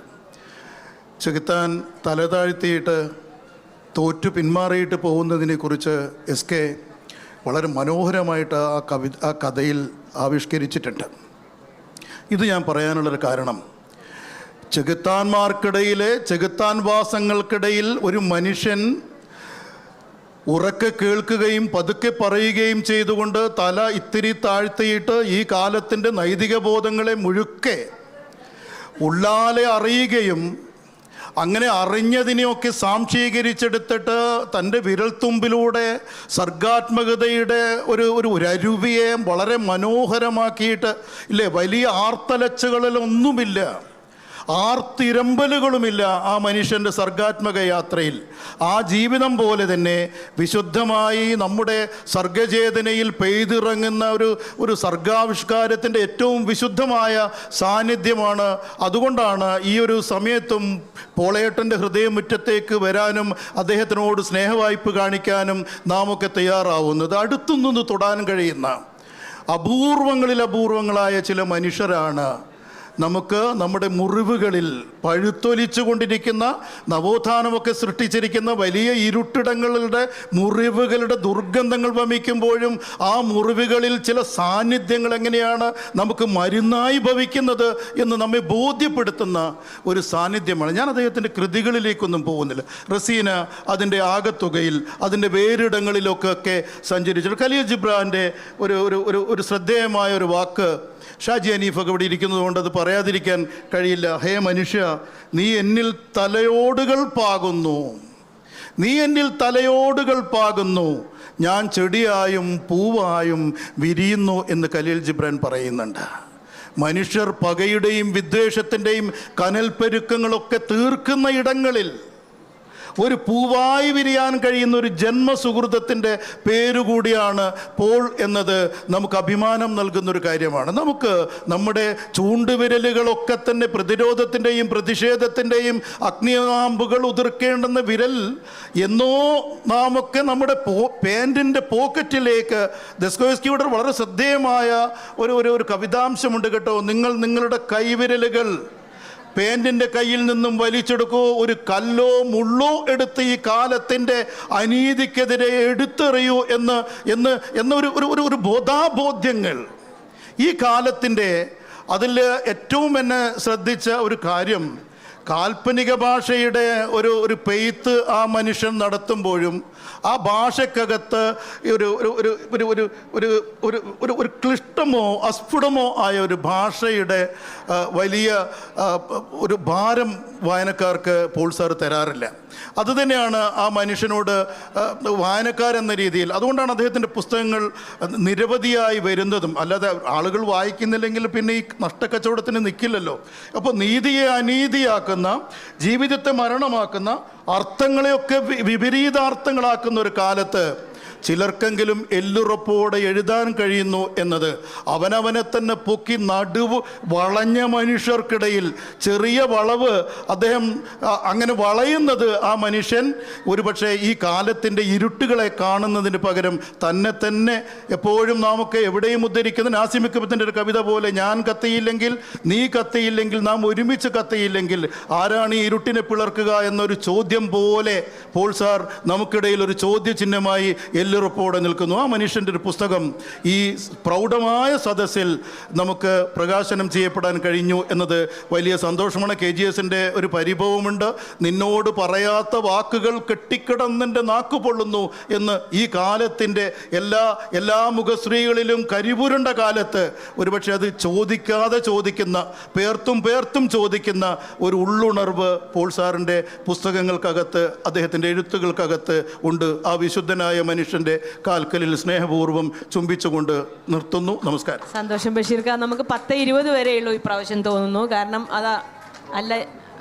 ചെകുത്താൻ തല താഴ്ത്തിയിട്ട് തോറ്റു പിന്മാറിയിട്ട് പോകുന്നതിനെക്കുറിച്ച് SK വളരെ മനോഹരമായിട്ട് ആ കഥയിൽ ആവിഷ്കരിച്ചിട്ടുണ്ട്. ഇത് ഞാൻ പറയാനുള്ളൊരു കാരണം, ചെകുത്താന്മാർക്കിടയിലെ ചെകുത്താൻ വാസങ്ങൾക്കിടയിൽ ഒരു മനുഷ്യൻ ഉറക്കെ കേൾക്കുകയും പതുക്കെ പറയുകയും ചെയ്തുകൊണ്ട് തല ഇത്തിരി താഴ്ത്തിയിട്ട് ഈ കാലത്തിൻ്റെ നൈതിക ബോധങ്ങളെ മുഴുക്കെ ഉള്ളാലെ അറിയുകയും അങ്ങനെ അറിഞ്ഞതിനെയൊക്കെ സാംശീകരിച്ചെടുത്തിട്ട് തൻ്റെ വിരൽത്തുമ്പിലൂടെ സർഗാത്മകതയുടെ ഒരു അരുവിയെ വളരെ മനോഹരമാക്കിയിട്ട്, ഇല്ലേ, വലിയ ആർത്തലച്ചുകളിലൊന്നുമില്ല, ആർത്തിരമ്പലുകളുമില്ല ആ മനുഷ്യൻ്റെ സർഗാത്മക യാത്രയിൽ. ആ ജീവിതം പോലെ തന്നെ വിശുദ്ധമായി നമ്മുടെ സർഗചേതനയിൽ പെയ്തിറങ്ങുന്ന ഒരു സർഗാവിഷ്കാരത്തിൻ്റെ ഏറ്റവും വിശുദ്ധമായ സാന്നിധ്യമാണ്. അതുകൊണ്ടാണ് ഈ ഒരു സമയത്തും പോളേട്ടൻ്റെ ഹൃദയമുറ്റത്തേക്ക് വരാനും അദ്ദേഹത്തിനോട് സ്നേഹവായ്പ് കാണിക്കാനും നാം ഒക്കെ തയ്യാറാവുന്നത്. അടുത്തുനിന്ന് തൊടാൻ കഴിയുന്ന അപൂർവങ്ങളായ ചില മനുഷ്യരാണ് നമുക്ക് നമ്മുടെ മുറിവുകളിൽ പഴുത്തൊലിച്ചു കൊണ്ടിരിക്കുന്ന, നവോത്ഥാനമൊക്കെ സൃഷ്ടിച്ചിരിക്കുന്ന വലിയ ഇരുട്ടിടങ്ങളുടെ മുറിവുകളുടെ ദുർഗന്ധങ്ങൾ വമിക്കുമ്പോഴും ആ മുറിവുകളിൽ ചില സാന്നിധ്യങ്ങൾ എങ്ങനെയാണ് നമുക്ക് മരുന്നായി ഭവിക്കുന്നത് എന്ന് നമ്മെ ബോധ്യപ്പെടുത്തുന്ന ഒരു സാന്നിധ്യമാണ്. ഞാൻ അദ്ദേഹത്തിൻ്റെ കൃതികളിലേക്കൊന്നും പോകുന്നില്ല. റസീന അതിൻ്റെ ആകത്തുകയിൽ അതിൻ്റെ വേരിടങ്ങളിലൊക്കെ സഞ്ചരിച്ചു. ഖലീൽ ജിബ്രാൻ്റെ ഒരു ശ്രദ്ധേയമായ ഒരു വാക്ക്, ഷാജി അനീഫൊക്കെ ഇവിടെ ഇരിക്കുന്നത് കൊണ്ട് അത് പറയാതിരിക്കാൻ കഴിയില്ല. ഹേ മനുഷ്യ, നീ എന്നിൽ തലയോടുകൾ പാകുന്നു, ഞാൻ ചെടിയായും പൂവായും വിരിയുന്നു എന്ന് ഖലീൽ ജിബ്രാൻ പറയുന്നുണ്ട്. മനുഷ്യർ പകയുടെയും വിദ്വേഷത്തിൻ്റെയും കനൽപ്പെരുക്കങ്ങളൊക്കെ തീർക്കുന്ന ഇടങ്ങളിൽ ഒരു പൂവായി വിരിയാൻ കഴിയുന്ന ഒരു ജന്മസുഹൃതത്തിൻ്റെ പേരുകൂടിയാണ് പോൾ എന്നത് നമുക്ക് അഭിമാനം നൽകുന്നൊരു കാര്യമാണ്. നമുക്ക് നമ്മുടെ ചൂണ്ടുവിരലുകളൊക്കെ തന്നെ പ്രതിരോധത്തിൻ്റെയും പ്രതിഷേധത്തിൻ്റെയും അഗ്നിനാമ്പുകൾ ഉതിർക്കേണ്ടുന്ന വിരൽ എന്നോ നാമൊക്കെ നമ്മുടെ പാൻറ്റിൻ്റെ പോക്കറ്റിലേക്ക് ദസ്തോവസ്കിയുടെ വളരെ ശ്രദ്ധേയമായ ഒരു കവിതാംശമുണ്ട് കേട്ടോ. നിങ്ങളുടെ കൈവിരലുകൾ പാൻറ്റിൻ്റെ കയ്യിൽ നിന്നും വലിച്ചെടുക്കൂ, ഒരു കല്ലോ മുള്ളോ എടുത്ത് ഈ കാലത്തിൻ്റെ അനീതിക്കെതിരെ എടുത്തെറിയൂ എന്നൊരു ബോധാബോധ്യങ്ങൾ ഈ കാലത്തിൻ്റെ. അതിൽ ഏറ്റവും എന്നെ ശ്രദ്ധിച്ച ഒരു കാര്യം, കാൽപ്പനിക ഭാഷയുടെ ഒരു പെയ്ത്ത് ആ മനുഷ്യൻ നടത്തുമ്പോഴും ആ ഭാഷക്കകത്ത് ഒരു ക്ലിഷ്ടമോ അസ്ഫുടമോ ആയ ഒരു ഭാഷയുടെ വലിയ ഒരു ഭാരം വായനക്കാർക്ക് പോൾ സാർ തരാറില്ല. അതുതന്നെയാണ് ആ മനുഷ്യനോട് വായനക്കാരെന്ന രീതിയിൽ. അതുകൊണ്ടാണ് അദ്ദേഹത്തിൻ്റെ പുസ്തകങ്ങൾ നിരവധിയായി വരുന്നതും. അല്ലാതെ ആളുകൾ വായിക്കുന്നില്ലെങ്കിൽ പിന്നെ ഈ നഷ്ടക്കച്ചവടത്തിന് നിൽക്കില്ലല്ലോ. അപ്പോൾ നീതിയെ അനീതിയാക്കുന്ന, ജീവിതത്തെ മരണമാക്കുന്ന, അർത്ഥങ്ങളെയൊക്കെ വിപരീതാർത്ഥങ്ങളാക്കുന്ന ഒരു കാലത്ത് ചിലർക്കെങ്കിലും എല്ലുറപ്പോടെ എഴുതാൻ കഴിയുന്നു എന്നത് അവനവനെ തന്നെ പൊക്കി നടുവ് വളഞ്ഞ മനുഷ്യർക്കിടയിൽ ചെറിയ വളവ് അദ്ദേഹം അങ്ങനെ വളയുന്നത് ആ മനുഷ്യൻ ഒരുപക്ഷെ ഈ കാലത്തിൻ്റെ ഇരുട്ടുകളെ കാണുന്നതിന് പകരം തന്നെ എപ്പോഴും നാമൊക്കെ എവിടെയും ഉദ്ധരിക്കുന്ന നാസിമിക്കത്തിൻ്റെ ഒരു കവിത പോലെ, ഞാൻ കത്തിയില്ലെങ്കിൽ നീ കത്തിയില്ലെങ്കിൽ നാം ഒരുമിച്ച് കത്തിയില്ലെങ്കിൽ ആരാണ് ഈ ഇരുട്ടിനെ പിളർക്കുക എന്നൊരു ചോദ്യം പോലെ പോൾ സാർ നമുക്കിടയിൽ ഒരു ചോദ്യചിഹ്നമായി എല്ലുറപ്പോടെ നിൽക്കുന്നു. ആ മനുഷ്യൻ്റെ ഒരു പുസ്തകം ഈ പ്രൗഢമായ സദസ്സിൽ നമുക്ക് പ്രകാശനം ചെയ്യപ്പെടാൻ കഴിഞ്ഞു എന്നത് വലിയ സന്തോഷമാണ്. KGSൻ്റെ ഒരു പരിഭവമുണ്ട്, നിന്നോട് പറയാത്ത വാക്കുകൾ കെട്ടിക്കിടന്നെൻ്റെ നാക്കു പൊള്ളുന്നു എന്ന്. ഈ കാലത്തിൻ്റെ എല്ലാ മുഖശ്രീകളിലും കരിപുരണ്ട കാലത്ത് ഒരുപക്ഷെ അത് ചോദിക്കാതെ ചോദിക്കുന്ന, പേർത്തും ചോദിക്കുന്ന ഒരു ഉള്ളുണർവ് പോൾ സാറിൻ്റെ പുസ്തകങ്ങൾക്കകത്ത്, അദ്ദേഹത്തിൻ്റെ എഴുത്തുകൾക്കകത്ത് ഉണ്ട്. ആ വിശുദ്ധനായ മനുഷ്യൻ്റെ കാൽക്കലിൽ സ്നേഹപൂർവ്വം ചുംബിച്ചുകൊണ്ട് നിർത്തുന്നു. നമസ്കാരം. സന്തോഷം ബഷീർ ഖാൻ. നമുക്ക് 10:20 വരെയുള്ളൂ ഈ പ്രാവശ്യം തോന്നുന്നു. കാരണം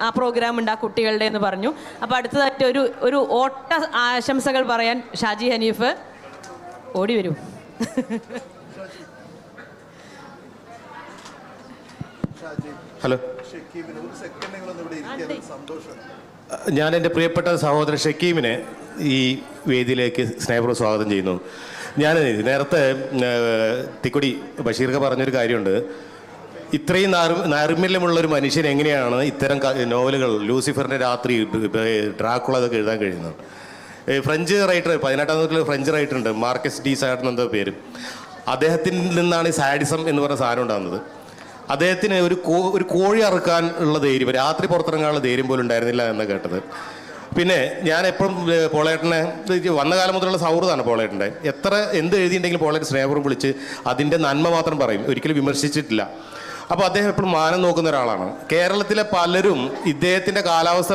ആ പ്രോഗ്രാം ഉണ്ട് ആ കുട്ടികളുടെ എന്ന് പറഞ്ഞു. അപ്പോൾ അടുത്തതായിട്ട് ഒരു ഓട്ട ആശംസകൾ പറയാൻ ഷാജി ഹനീഫ് ഓടി വരൂ. ഹലോ, ഞാൻ എൻ്റെ പ്രിയപ്പെട്ട സഹോദരൻ ഷക്കീമിനെ ഈ വേദിയിലേക്ക് സ്നേഹപൂർവ്വം സ്വാഗതം ചെയ്യുന്നു. ഞാൻ നേരത്തെ തിക്കൊടി ബഷീർക്ക പറഞ്ഞൊരു കാര്യമുണ്ട്, ഇത്രയും നൈർമല്യമുള്ളൊരു മനുഷ്യൻ എങ്ങനെയാണ് ഇത്തരം നോവലുകൾ, ലൂസിഫറിൻ്റെ രാത്രി, ഡ്രാക്കുള അതൊക്കെ എഴുതാൻ കഴിയുന്നത്. ഫ്രഞ്ച് റൈറ്റർ, 18-ാം നൂറ്റാണ്ടിൽ ഫ്രഞ്ച് റൈറ്റർ ഉണ്ട്, മാർക്കസ് ഡി സാഡ് എന്ന പേര്. അദ്ദേഹത്തിൽ നിന്നാണ് ഈ സാഡിസം എന്ന് പറഞ്ഞ സാധനം ഉണ്ടാകുന്നത്. അദ്ദേഹത്തിന് ഒരു കോഴി അറുക്കാൻ ഉള്ള ധൈര്യം, രാത്രി പുറത്തിറങ്ങാനുള്ള ധൈര്യം പോലും ഉണ്ടായിരുന്നില്ല എന്ന് കേട്ടത്. പിന്നെ ഞാൻ എപ്പോഴും പോളേട്ടനെ വന്ന കാലം മുതലുള്ള സൗഹൃദമാണ് പോളേട്ടൻ്റെ. എന്ത് എഴുതിയിട്ടുണ്ടെങ്കിലും പോളേട്ട് സ്നേഹപൂർവ്വം വിളിച്ച് അതിൻ്റെ നന്മ മാത്രം പറയും, ഒരിക്കലും വിമർശിച്ചിട്ടില്ല. അപ്പോൾ അദ്ദേഹം എപ്പോഴും മാനം നോക്കുന്ന ഒരാളാണ്. കേരളത്തിലെ പലരും ഇദ്ദേഹത്തിൻ്റെ കാലാവസ്ഥ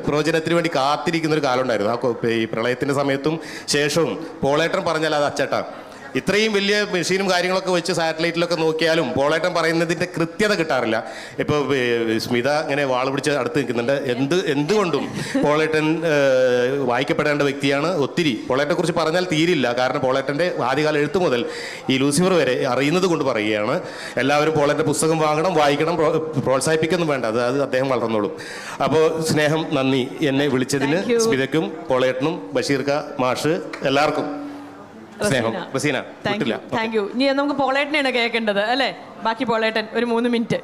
പ്രവചനത്തിന് വേണ്ടി കാത്തിരിക്കുന്ന ഒരു കാലം ഉണ്ടായിരുന്നു. ഈ പ്രളയത്തിൻ്റെ സമയത്തും ശേഷവും പോളേട്ടൻ പറഞ്ഞാൽ അത് അച്ചട്ടാണ്. ഇത്രയും വലിയ മെഷീനും കാര്യങ്ങളൊക്കെ വെച്ച് സാറ്റലൈറ്റിലൊക്കെ നോക്കിയാലും പോളേട്ടൻ പറയുന്നതിൻ്റെ കൃത്യത കിട്ടാറില്ല. ഇപ്പോൾ സ്മിത ഇങ്ങനെ വാൾ പിടിച്ച് അടുത്ത് നിൽക്കുന്നുണ്ട്. എന്തുകൊണ്ടും പോളേട്ടൻ വായിക്കപ്പെടേണ്ട വ്യക്തിയാണ്. ഒത്തിരി പോളേട്ടനെ കുറിച്ച് പറഞ്ഞാൽ തീരില്ല. കാരണം പോളേട്ടൻ്റെ ആദ്യകാല എഴുത്ത് മുതൽ ഈ ലൂസിഫർ വരെ അറിയുന്നത് കൊണ്ട് പറയുകയാണ്. എല്ലാവരും പോളേട്ടൻ്റെ പുസ്തകം വാങ്ങണം, വായിക്കണം, പ്രോത്സാഹിപ്പിക്കൊന്നും വേണ്ട, അത് അദ്ദേഹം വളർന്നോളും. അപ്പോൾ സ്നേഹം, നന്ദി എന്നെ വിളിച്ചതിന് സ്മിതയ്ക്കും പോളേട്ടനും ബഷീർക്ക മാഷ് എല്ലാവർക്കും സ്നേഹം. Raseena, thank you. ഇനി നമുക്ക് പോളേട്ടനെയാണ് കേൾക്കേണ്ടത് അല്ലേ? ബാക്കി പോളേട്ടൻ ഒരു 3 മിനിറ്റ്.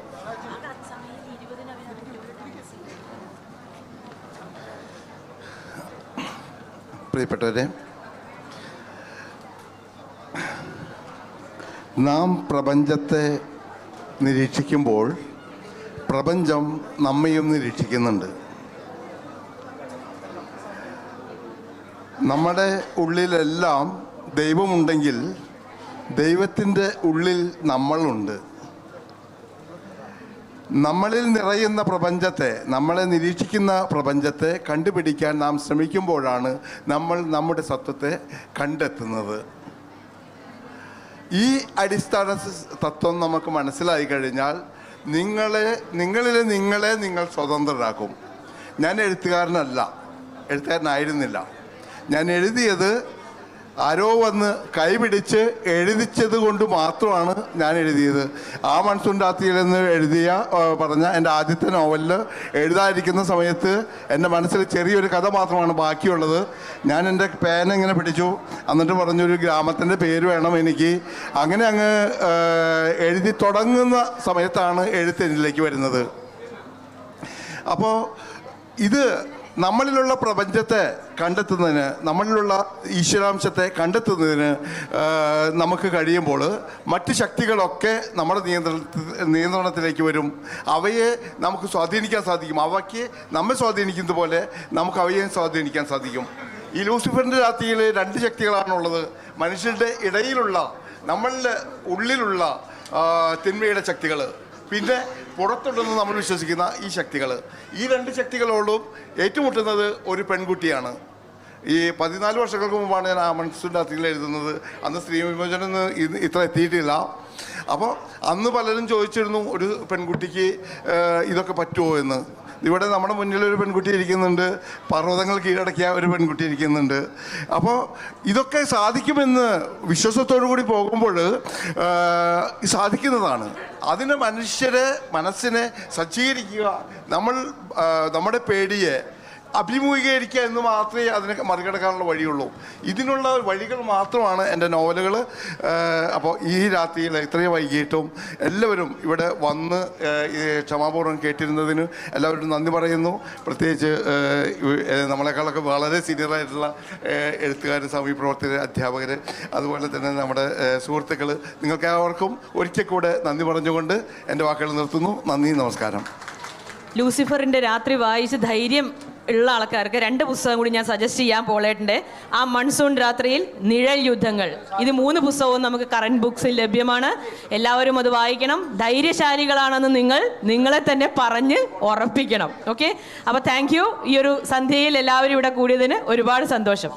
പ്രിയപ്പെട്ടവരെ, നാം പ്രപഞ്ചത്തെ നിരീക്ഷിക്കുമ്പോൾ പ്രപഞ്ചം നമ്മയും നിരീക്ഷിക്കുന്നുണ്ട്. നമ്മുടെ ഉള്ളിലെല്ലാം ദൈവമുണ്ടെങ്കിൽ ദൈവത്തിൻ്റെ ഉള്ളിൽ നമ്മളുണ്ട്. നമ്മളിൽ നിറയുന്ന പ്രപഞ്ചത്തെ, നമ്മളെ നിരീക്ഷിക്കുന്ന പ്രപഞ്ചത്തെ കണ്ടുപിടിക്കാൻ നാം ശ്രമിക്കുമ്പോഴാണ് നമ്മൾ നമ്മുടെ സത്വത്തെ കണ്ടെത്തുന്നത്. ഈ അടിസ്ഥാന തത്വം നമുക്ക് മനസ്സിലായി കഴിഞ്ഞാൽ നിങ്ങളെ നിങ്ങൾ സ്വതന്ത്രരാക്കും. ഞാൻ എഴുത്തുകാരനല്ല, എഴുത്തുകാരനായിരുന്നില്ല. ഞാൻ എഴുതിയത് ആരോ വന്ന് കൈപിടിച്ച് എഴുതിച്ചത് കൊണ്ട് മാത്രമാണ് ഞാൻ എഴുതിയത്. ആ മൺസൂൺ രാത്രിയിൽ നിന്ന് പറഞ്ഞ എൻ്റെ ആദ്യത്തെ നോവലിൽ എഴുതാതിരിക്കുന്ന സമയത്ത് എൻ്റെ മനസ്സിൽ ചെറിയൊരു കഥ മാത്രമാണ് ബാക്കിയുള്ളത്. ഞാൻ എൻ്റെ പേന ഇങ്ങനെ പിടിച്ചു, എന്നിട്ട് പറഞ്ഞൊരു ഗ്രാമത്തിൻ്റെ പേര് വേണം എനിക്ക്. അങ്ങനെ അങ്ങ് എഴുതി തുടങ്ങുന്ന സമയത്താണ് എഴുത്തിലേക്ക് വരുന്നത്. അപ്പോൾ ഇത് നമ്മളിലുള്ള പ്രപഞ്ചത്തെ കണ്ടെത്തുന്നതിന്, നമ്മളിലുള്ള ഈശ്വരാംശത്തെ കണ്ടെത്തുന്നതിന് നമുക്ക് കഴിയുമ്പോൾ മറ്റ് ശക്തികളൊക്കെ നമ്മുടെ നിയന്ത്രണത്തിലേക്ക് വരും. അവയെ നമുക്ക് സ്വാധീനിക്കാൻ സാധിക്കും. അവയ്ക്ക് നമ്മെ സ്വാധീനിക്കുന്നത് പോലെ നമുക്ക് അവയെ സ്വാധീനിക്കാൻ സാധിക്കും. ഈ ലൂസിഫറിൻ്റെ രാത്രിയിൽ 2 ശക്തികളാണുള്ളത്. മനുഷ്യരുടെ ഇടയിലുള്ള, നമ്മളുടെ ഉള്ളിലുള്ള തിന്മയുടെ ശക്തികൾ, പിന്നെ പുറത്തുണ്ടെന്ന് നമ്മൾ വിശ്വസിക്കുന്ന ഈ ശക്തികൾ. ഈ 2 ശക്തികളോടും ഏറ്റുമുട്ടുന്നത് ഒരു പെൺകുട്ടിയാണ്. ഈ 14 വർഷങ്ങൾക്ക് മുമ്പാണ് ഞാൻ ആ മൺസൂൺ രാത്രിയിൽ എഴുതുന്നത്. അന്ന് സ്ത്രീ വിമോചനം ഇത്ര എത്തിയിട്ടില്ല. അപ്പോൾ അന്ന് പലരും ചോദിച്ചിരുന്നു, ഒരു പെൺകുട്ടിക്ക് ഇതൊക്കെ പറ്റുമോ എന്ന്. ഇവിടെ നമ്മുടെ മുന്നിലൊരു പെൺകുട്ടി ഇരിക്കുന്നുണ്ട്, പർവ്വതങ്ങൾ കീഴടക്കിയ ഒരു പെൺകുട്ടി ഇരിക്കുന്നുണ്ട്. അപ്പോൾ ഇതൊക്കെ സാധിക്കുമെന്ന് വിശ്വാസത്തോടു കൂടി പോകുമ്പോൾ സാധിക്കുന്നതാണ്. അതിന് മനുഷ്യരെ മനസ്സിനെ സജ്ജീകരിക്കുക, നമ്മുടെ പേടിയെ അഭിമുഖീകരിക്കുക എന്ന് മാത്രമേ അതിനെ മറികടക്കാനുള്ള വഴിയുള്ളൂ. ഇതിനുള്ള വഴികൾ മാത്രമാണ് എൻ്റെ നോവലുകൾ. അപ്പോൾ ഈ രാത്രിയിൽ ഇത്രയും വൈകിട്ടും എല്ലാവരും ഇവിടെ വന്ന് ക്ഷമാപൂർവ്വം കേട്ടിരുന്നതിന് എല്ലാവരും നന്ദി പറയുന്നു. പ്രത്യേകിച്ച് നമ്മളെക്കാളൊക്കെ വളരെ സീനിയറായിട്ടുള്ള എഴുത്തുകാർ, സാമൂഹ്യ പ്രവർത്തകർ, അധ്യാപകർ, അതുപോലെ തന്നെ നമ്മുടെ സുഹൃത്തുക്കൾ, നിങ്ങൾക്കെല്ലാവർക്കും ഒരിക്കൽ കൂടെ നന്ദി പറഞ്ഞുകൊണ്ട് എൻ്റെ വാക്കുകൾ നിർത്തുന്നു. നന്ദി, നമസ്കാരം. ലൂസിഫറിൻ്റെ രാത്രി വായിച്ച് ധൈര്യം ഉള്ള ആൾക്കാർക്ക് 2 പുസ്തകം കൂടി ഞാൻ സജസ്റ്റ് ചെയ്യാൻ പോളേട്ടുണ്ട്. ആ മൺസൂൺ രാത്രിയിൽ, നിഴൽ യുദ്ധങ്ങൾ. ഇത് 3 പുസ്തകവും നമുക്ക് കറന്റ് ബുക്സിൽ ലഭ്യമാണ്. എല്ലാവരും അത് വായിക്കണം. ധൈര്യശാലികളാണെന്ന് നിങ്ങളെ തന്നെ പറഞ്ഞ് ഉറപ്പിക്കണം. ഓക്കെ, അപ്പോൾ താങ്ക് യു. ഈ ഒരു സന്ധ്യയിൽ എല്ലാവരും ഇവിടെ കൂടിയതിന് ഒരുപാട് സന്തോഷം.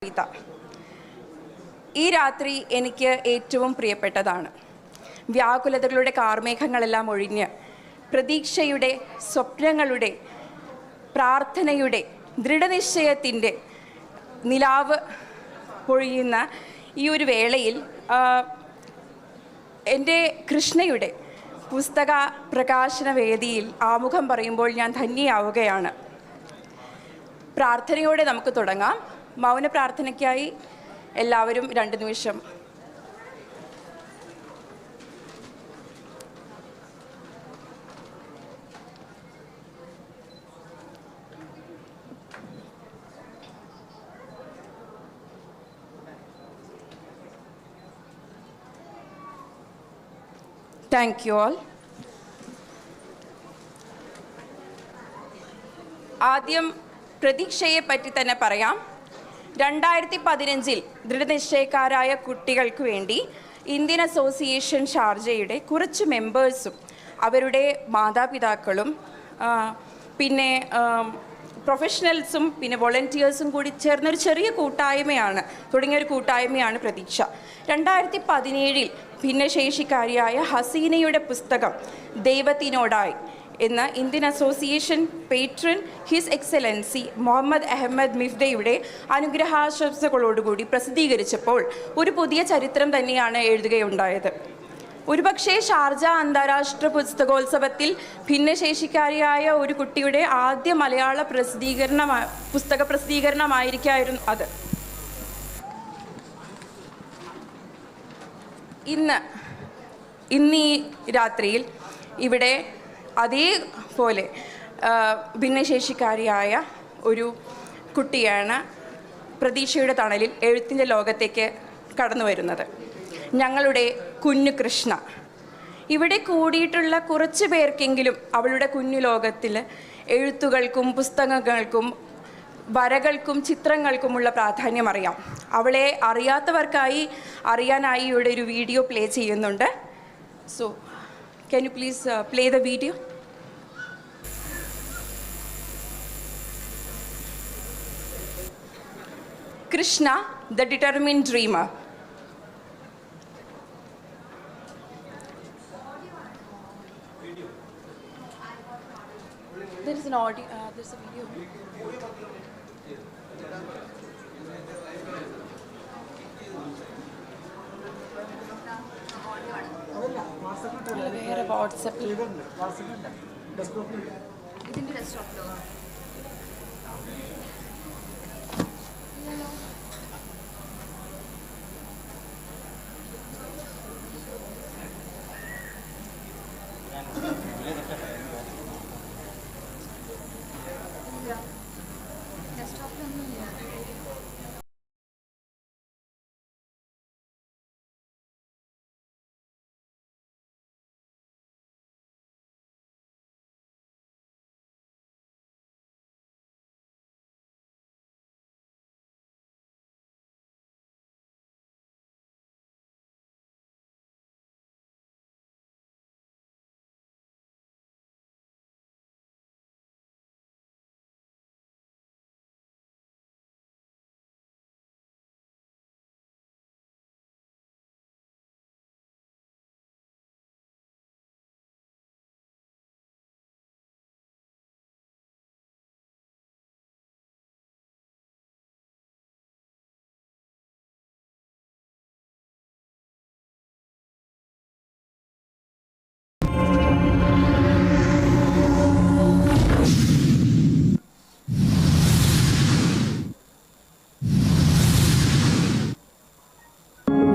കവിത. ഈ രാത്രി എനിക്ക് ഏറ്റവും പ്രിയപ്പെട്ടതാണ്. വ്യാകുലതകളുടെ കാർമേഘങ്ങളെല്ലാം ഒഴിഞ്ഞ് പ്രതീക്ഷയുടെ, സ്വപ്നങ്ങളുടെ, പ്രാർത്ഥനയുടെ, ദൃഢനിശ്ചയത്തിൻ്റെ നിലാവ് പൊഴിയുന്ന ഈ ഒരു വേളയിൽ എൻ്റെ കൃഷ്ണയുടെ പുസ്തക പ്രകാശന വേദിയിൽ ആമുഖം പറയുമ്പോൾ ഞാൻ ധന്യയാവുകയാണ്. പ്രാർത്ഥനയോടെ നമുക്ക് തുടങ്ങാം. മൗന പ്രാർത്ഥനയ്ക്കായി എല്ലാവരും 2 നിമിഷം. Thank you all. ആദ്യം പ്രതീക്ഷയെ പറ്റി തന്നെ പറയാം. 2015 ദൃഢനിശ്ചയക്കാരായ കുട്ടികൾക്ക് വേണ്ടി ഇന്ത്യൻ അസോസിയേഷൻ ഷാർജയുടെ കുറച്ച് മെമ്പേഴ്സും അവരുടെ മാതാപിതാക്കളും പിന്നെ പ്രൊഫഷണൽസും പിന്നെ വോളണ്ടിയേഴ്സും കൂടി ചേർന്നൊരു ചെറിയ തുടങ്ങിയൊരു കൂട്ടായ്മയാണ് പ്രതീക്ഷ. 2017 ഭിന്നശേഷിക്കാരിയായ ഹസീനയുടെ പുസ്തകം ദൈവത്തിനോടായി എന്ന Indian association patron his excellency Mohammed Ahmed മിഫ്ദയുടെ അനുഗ്രഹാശംസകളോടുകൂടി പ്രസിദ്ധീകരിച്ചപ്പോൾ ഒരു പുതിയ ചരിത്രം തന്നെയാണ് എഴുതുകയുണ്ടായത്. ഒരുപക്ഷേ ഷാർജ അന്താരാഷ്ട്ര പുസ്തകോത്സവത്തിൽ ഭിന്നശേഷിക്കാരിയായ ഒരു കുട്ടിയുടെ ആദ്യ മലയാള പുസ്തക പ്രസിദ്ധീകരണമായിരിക്കായിരുന്നു അത്. ഇന്ന് ഈ രാത്രിയിൽ ഇവിടെ അതേപോലെ ഭിന്നശേഷിക്കാരിയായ ഒരു കുട്ടിയാണ് പ്രതീക്ഷയുടെ തണലിൽ എഴുത്തിൻ്റെ ലോകത്തേക്ക് കടന്നു വരുന്നത്. ഞങ്ങളുടെ കുഞ്ഞു കൃഷ്ണ. ഇവിടെ കൂടിയിട്ടുള്ള കുറച്ച് പേർക്കെങ്കിലും അവളുടെ കുഞ്ഞു ലോകത്തിൽ എഴുത്തുകൾക്കും പുസ്തകങ്ങൾക്കും വരകൾക്കും ചിത്രങ്ങൾക്കുമുള്ള പ്രാധാന്യം അറിയാം. അവളെ അറിയാത്തവർക്കായി അറിയാനായി ഇവിടെ ഒരു വീഡിയോ പ്ലേ ചെയ്യുന്നുണ്ട്. So can you please play the video? Krishna, the determined dreamer. There is an audio, there's a video. വേറെ വാട്സപ്പിൽ ഇതിൻ്റെ ഡെസ്ക്ടോപ്പിലോ?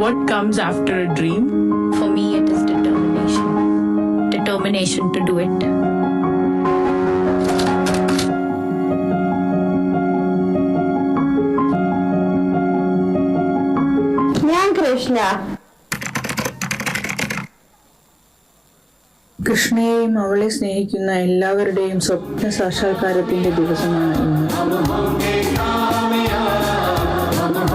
What comes after a dream? For me, it is determination. Determination to do it. കൃഷ്ണയെയും അവളെ സ്നേഹിക്കുന്ന എല്ലാവരുടെയും സ്വപ്ന സാക്ഷാത്കാരത്തിന്റെ ദിവസമാണ് ഇന്ന്.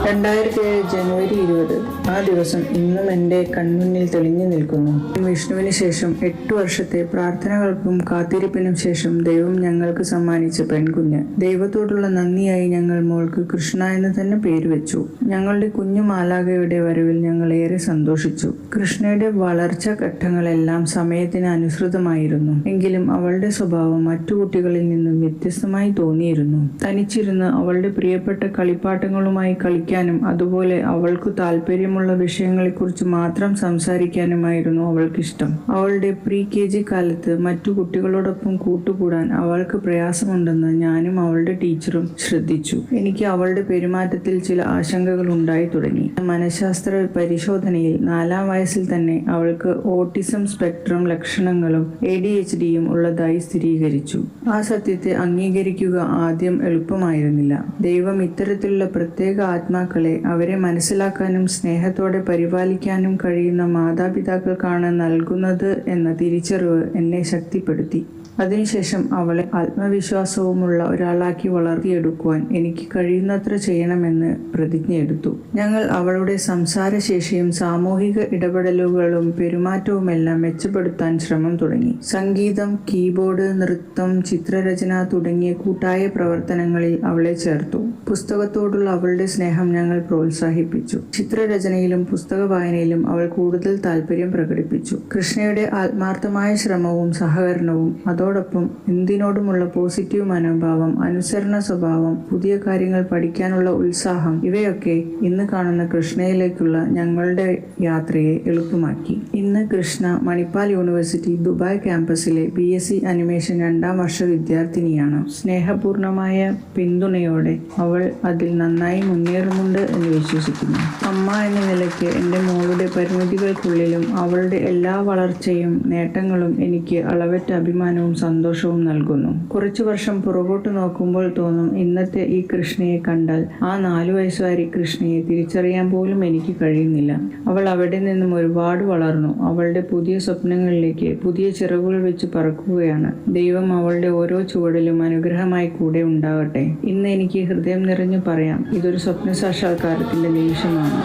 2007 ജനുവരി 20 ആ ദിവസം ഇന്നും എൻ്റെ കൺമുന്നിൽ തെളിഞ്ഞു നിൽക്കുന്നു. വിഷ്ണുവിന് ശേഷം 8 വർഷത്തെ പ്രാർത്ഥനകൾക്കും കാത്തിരിപ്പിനും ശേഷം ദൈവം ഞങ്ങൾക്ക് സമ്മാനിച്ച പെൺകുഞ്ഞ്. ദൈവത്തോടുള്ള നന്ദിയായി ഞങ്ങൾ മോൾക്ക് കൃഷ്ണ എന്ന് തന്നെ പേര് വെച്ചു. ഞങ്ങളുടെ കുഞ്ഞു മാലാഖയുടെ വരവിൽ ഞങ്ങൾ ഏറെ സന്തോഷിച്ചു. കൃഷ്ണയുടെ വളർച്ച ഘട്ടങ്ങളെല്ലാം സമയത്തിന് അനുസൃതമായിരുന്നു. എങ്കിലും അവളുടെ സ്വഭാവം മറ്റു കുട്ടികളിൽ നിന്നും വ്യത്യസ്തമായി തോന്നിയിരുന്നു. തനിച്ചിരുന്ന് അവളുടെ പ്രിയപ്പെട്ട കളിപ്പാട്ടങ്ങളുമായി കളിക്കാനും അതുപോലെ അവൾക്ക് താല്പര്യമുള്ള വിഷയങ്ങളെക്കുറിച്ച് മാത്രം സംസാരിക്കാനുമായിരുന്നു അവൾക്കിഷ്ടം. അവളുടെ KG കാലത്ത് മറ്റു കുട്ടികളോടൊപ്പം കൂട്ടുകൂടാൻ അവൾക്ക് പ്രയാസമുണ്ടെന്ന് ഞാനും അവളുടെ ടീച്ചറും ശ്രദ്ധിച്ചു. എനിക്ക് അവളുടെ പെരുമാറ്റത്തിൽ ചില ആശങ്കകൾ ഉണ്ടായി തുടങ്ങി. മനഃശാസ്ത്ര പരിശോധനയിൽ 4-ാം വയസ്സിൽ തന്നെ അവൾക്ക് ഓട്ടിസം സ്പെക്ട്രം ലക്ഷണങ്ങളും ADHDയും ഉള്ളതായി സ്ഥിരീകരിച്ചു. ആ സത്യത്തെ അംഗീകരിക്കുക ആദ്യം എളുപ്പമായിരുന്നില്ല. ദൈവം ഇത്തരത്തിലുള്ള പ്രത്യേക ആത്മാക്കളെ അവരെ മനസ്സിലാക്കാനും സ്നേഹത്തോടെ പരിപാലിക്കാനും കഴിയുന്ന മാതാപിതാക്കൾക്കാണ് നൽകുന്നത് എന്ന തിരിച്ചറിവ് എന്നെ ശക്തിപ്പെടുത്തി. അതിനുശേഷം അവളെ ആത്മവിശ്വാസവുമുള്ള ഒരാളാക്കി വളർത്തിയെടുക്കുവാൻ എനിക്ക് കഴിയുന്നത്ര ചെയ്യണമെന്ന് പ്രതിജ്ഞയെടുത്തു. ഞങ്ങൾ അവളുടെ സംസാരശേഷിയും സാമൂഹിക ഇടപെടലുകളും പെരുമാറ്റവുമെല്ലാം മെച്ചപ്പെടുത്താൻ ശ്രമം തുടങ്ങി. സംഗീതം, കീബോർഡ്, നൃത്തം, ചിത്രരചന തുടങ്ങിയ കൂട്ടായ പ്രവർത്തനങ്ങളിൽ അവളെ ചേർത്തു. പുസ്തകത്തോടുള്ള അവളുടെ സ്നേഹം ഞങ്ങൾ പ്രോത്സാഹിപ്പിച്ചു. ചിത്രരചനയിലും പുസ്തക വായനയിലും അവൾ കൂടുതൽ താല്പര്യം പ്രകടിപ്പിച്ചു. കൃഷ്ണയുടെ ആത്മാർത്ഥമായ ശ്രമവും സഹകരണവും അതോടൊപ്പം എന്തിനോടുമുള്ള പോസിറ്റീവ് മനോഭാവം, അനുസരണ സ്വഭാവം, പുതിയ കാര്യങ്ങൾ പഠിക്കാനുള്ള ഉത്സാഹം ഇവയൊക്കെ ഇന്ന് കാണുന്ന കൃഷ്ണയിലേക്കുള്ള ഞങ്ങളുടെ യാത്രയെ എളുപ്പമാക്കി. ഇന്ന് കൃഷ്ണ മണിപ്പാൽ യൂണിവേഴ്സിറ്റി ദുബായ് ക്യാമ്പസിലെ BSc അനിമേഷൻ 2-ാം വർഷ വിദ്യാർത്ഥിനിയാണ്. സ്നേഹപൂർണമായ പിന്തുണയോടെ അവൾ അതിൽ നന്നായി മുന്നേറുന്നുണ്ട് എന്ന് വിശ്വസിക്കുന്നു. അമ്മ എന്ന നിലയ്ക്ക് എൻ്റെ മോളുടെ പരിമിതികൾക്കുള്ളിലും അവളുടെ എല്ലാ വളർച്ചയും നേട്ടങ്ങളും എനിക്ക് അളവറ്റ അഭിമാനവും സന്തോഷവും നൽകുന്നു. കുറച്ചു വർഷം പുറകോട്ട് നോക്കുമ്പോൾ തോന്നും, ഇന്നത്തെ ഈ കൃഷ്ണയെ കണ്ടാൽ ആ 4 വയസ്സുകാരി കൃഷ്ണയെ തിരിച്ചറിയാൻ പോലും എനിക്ക് കഴിയുന്നില്ല. അവൾ അവിടെ നിന്നും ഒരുപാട് വളർന്നു. അവളുടെ പുതിയ സ്വപ്നങ്ങളിലേക്ക് പുതിയ ചിറകുകൾ വെച്ച് പറക്കുകയാണ്. ദൈവം അവളുടെ ഓരോ ചുവടിലും അനുഗ്രഹമായി കൂടെ ഉണ്ടാകട്ടെ. ഇന്ന് എനിക്ക് ഹൃദയം നിറഞ്ഞു പറയാം, ഇതൊരു സ്വപ്ന സാക്ഷാത്കാരത്തിന്റെ നിമിഷമാണ്.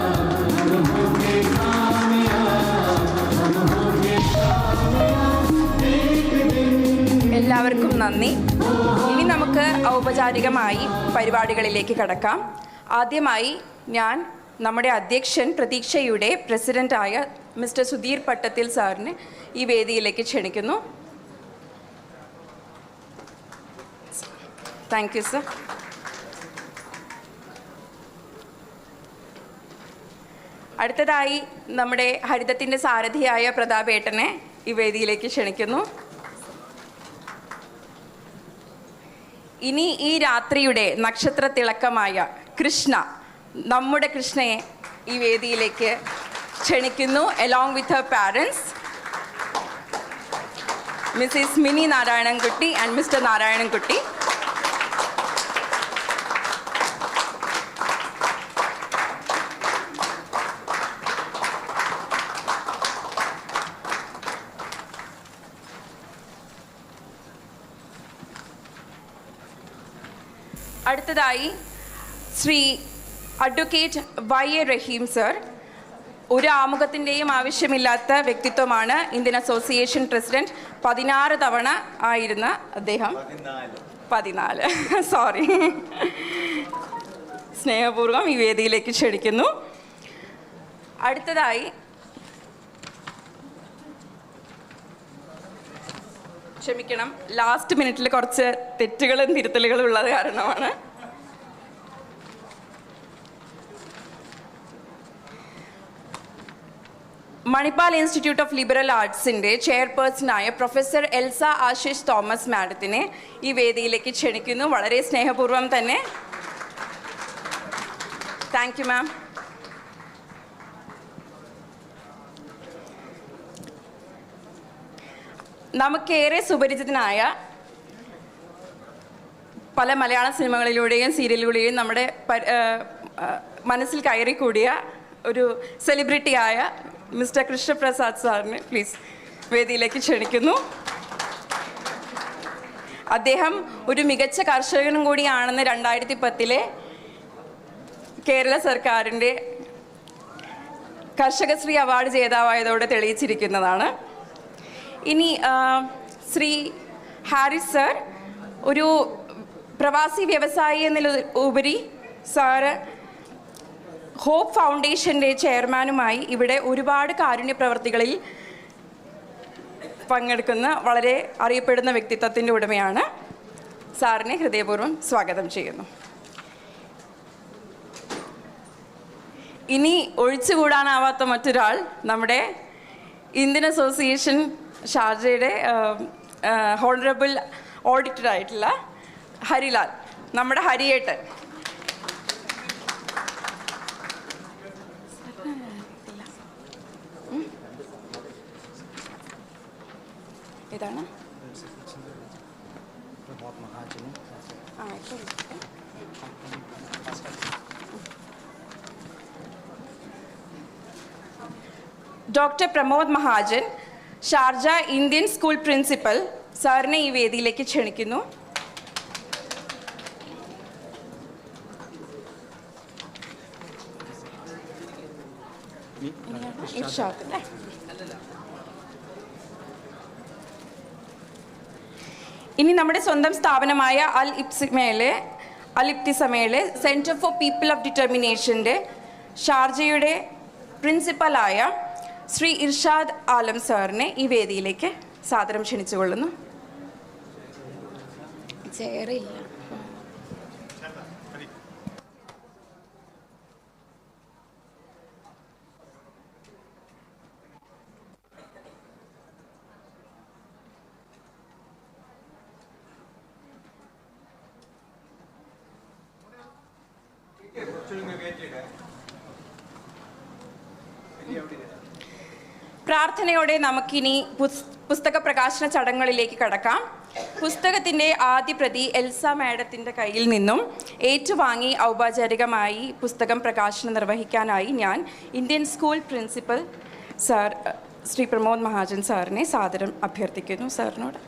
എല്ലാവർക്കും നന്ദി. ഇനി നമുക്ക് ഔപചാരികമായി പരിപാടികളിലേക്ക് കടക്കാം. ആദ്യമായി ഞാൻ നമ്മുടെ അധ്യക്ഷൻ പ്രതീക്ഷയുടെ പ്രസിഡന്റായ മിസ്റ്റർ സുധീർ പട്ടത്തിൽ സാറിനെ ഈ വേദിയിലേക്ക് ക്ഷണിക്കുന്നു. Thank you sir. അടുത്തതായി നമ്മുടെ ഹരിതത്തിൻ്റെ സാരഥിയായ പ്രതാപേട്ടനെ ഈ വേദിയിലേക്ക് ക്ഷണിക്കുന്നു. ഇനി ഈ രാത്രിയുടെ നക്ഷത്ര തിളക്കമായ കൃഷ്ണ, നമ്മുടെ കൃഷ്ണയെ ഈ വേദിയിലേക്ക് ക്ഷണിക്കുന്നു. Along with Har parents Mrs mini Narayanankutty and mister Narayanankutty. അടുത്തതായി ശ്രീ അഡ്വക്കേറ്റ് YA റഹീം സർ. ഒരു ആമുഖത്തിൻ്റെയും ആവശ്യമില്ലാത്ത വ്യക്തിത്വമാണ്. ഇന്ത്യൻ അസോസിയേഷൻ പ്രസിഡന്റ് 16 തവണ ആയിരുന്ന അദ്ദേഹം. 14 സോറി. സ്നേഹപൂർവ്വം ഈ വേദിയിലേക്ക് ക്ഷണിക്കുന്നു. അടുത്തതായി ക്ഷമിക്കണം, ലാസ്റ്റ് മിനിറ്റിൽ കുറച്ച് തെറ്റുകളും തിരുത്തലുകളും ഉള്ളത് കാരണമാണ്. മണിപ്പാൽ ഇൻസ്റ്റിറ്റ്യൂട്ട് ഓഫ് ലിബറൽ ആർട്സിൻ്റെ ചെയർപേഴ്സണായ പ്രൊഫസർ എൽസ ആശിഷ് തോമസ് മാഡത്തിനെ ഈ വേദിയിലേക്ക് ക്ഷണിക്കുന്നു. വളരെ സ്നേഹപൂർവ്വം തന്നെ. Thank you ma'am. നമുക്കേറെ സുപരിചിതനായ പല മലയാള സിനിമകളിലൂടെയും സീരിയലിലൂടെയും നമ്മുടെ മനസ്സിൽ കയറിക്കൂടിയ ഒരു സെലിബ്രിറ്റിയായ മിസ്റ്റർ കൃഷ്ണപ്രസാദ് സാറിനെ പ്ലീസ് വേദിയിലേക്ക് ക്ഷണിക്കുന്നു. അദ്ദേഹം ഒരു മികച്ച കർഷകനും കൂടിയാണെന്ന് 2010 കേരള സർക്കാരിൻ്റെ കർഷകശ്രീ അവാർഡ് ജേതാവായതോടെ തെളിയിച്ചിരിക്കുന്നതാണ്. ഇനി ശ്രീ ഹാരിസ് സർ ഒരു പ്രവാസി വ്യവസായി എന്നതിലുപരി സാറ് ഹോപ്പ് ഫൗണ്ടേഷൻ്റെ ചെയർമാനുമായി ഇവിടെ ഒരുപാട് കാരുണ്യ പ്രവർത്തികളിൽ പങ്കെടുക്കുന്ന വളരെ അറിയപ്പെടുന്ന വ്യക്തിത്വത്തിൻ്റെ ഉടമയാണ്. സാറിനെ ഹൃദയപൂർവ്വം സ്വാഗതം ചെയ്യുന്നു. ഇനി ഒഴിച്ചുകൂടാനാവാത്ത മറ്റൊരാൾ നമ്മുടെ ഇന്ത്യൻ അസോസിയേഷൻ ഷാർജയുടെ ഹോണറബിൾ ഓഡിറ്ററായിട്ടുള്ള ഹരിലാൽ, നമ്മുടെ ഹരിയേട്ടൻ. ഇതാണ് doctor Pramod Mahajan, Sharjah Indian school principal, സാറിനെ ഈ വേദിയിലേക്ക് ക്ഷണിക്കുന്നു. ഇനി നമ്മുടെ സ്വന്തം സ്ഥാപനമായ അൽ ഇബ്തിസമയിലെ സെൻറ്റർ ഫോർ പീപ്പിൾ ഓഫ് ഡിറ്റർമിനേഷൻ്റെ ഷാർജയുടെ പ്രിൻസിപ്പലായ ശ്രീ ഇർഷാദ് ആലം സാറിനെ ഈ വേദിയിലേക്ക് സാദരം ക്ഷണിച്ചുകൊള്ളുന്നു. ചേറില്ല. പ്രാർത്ഥനയോടെ നമുക്കിനി പുസ്തക പ്രകാശന ചടങ്ങുകളിലേക്ക് കടക്കാം. പുസ്തകത്തിൻ്റെ ആദ്യ പ്രതി എൽസ മാഡത്തിൻ്റെ കയ്യിൽ നിന്നും ഏറ്റുവാങ്ങി ഔപചാരികമായി പുസ്തകം പ്രകാശനം നിർവഹിക്കാനായി ഞാൻ Indian school principal sir Shri Pramod Mahajan സാറിനെ സാദരം അഭ്യർത്ഥിക്കുന്നു. സാറിനോട്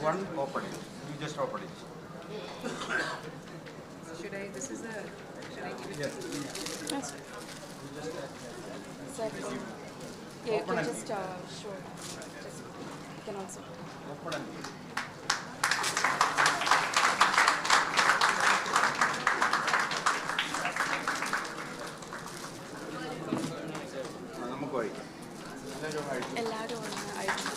One opening. You just open it. Should I? This is a. Should I give it? Yes. Yes. Second. Yeah, you can just show. Just, you can also. Open and. നമുക്ക് കഴിക്കാം. എല്ലാവരും അയച്ചു.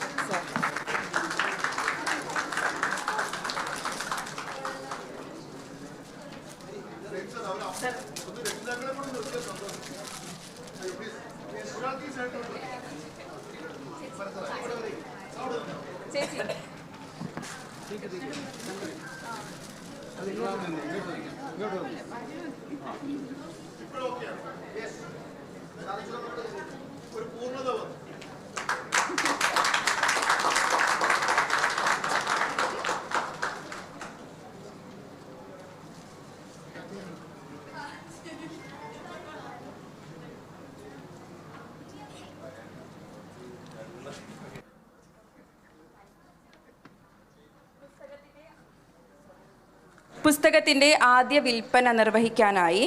പുസ്തകത്തിൻ്റെ ആദ്യ വിൽപ്പന നിർവഹിക്കാനായി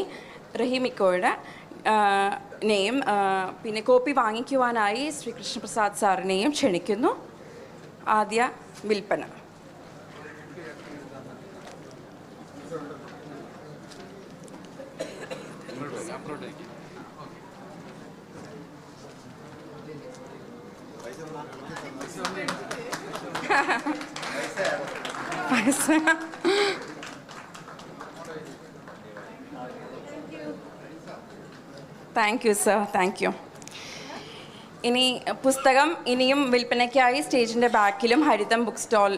റഹീമിക്കോയുടെ നെയും പിന്നെ കോപ്പി വാങ്ങിക്കുവാനായി ശ്രീ കൃഷ്ണപ്രസാദ് സാറിനെയും ക്ഷണിക്കുന്നു. ആദ്യ വിൽപ്പന. Thank you sir, thank you. ഇനി പുസ്തകം ഇനിയും വിൽപ്പനയ്ക്കായി സ്റ്റേജിൻ്റെ ബാക്കിലും ഹരിതം ബുക്ക് സ്റ്റാൾ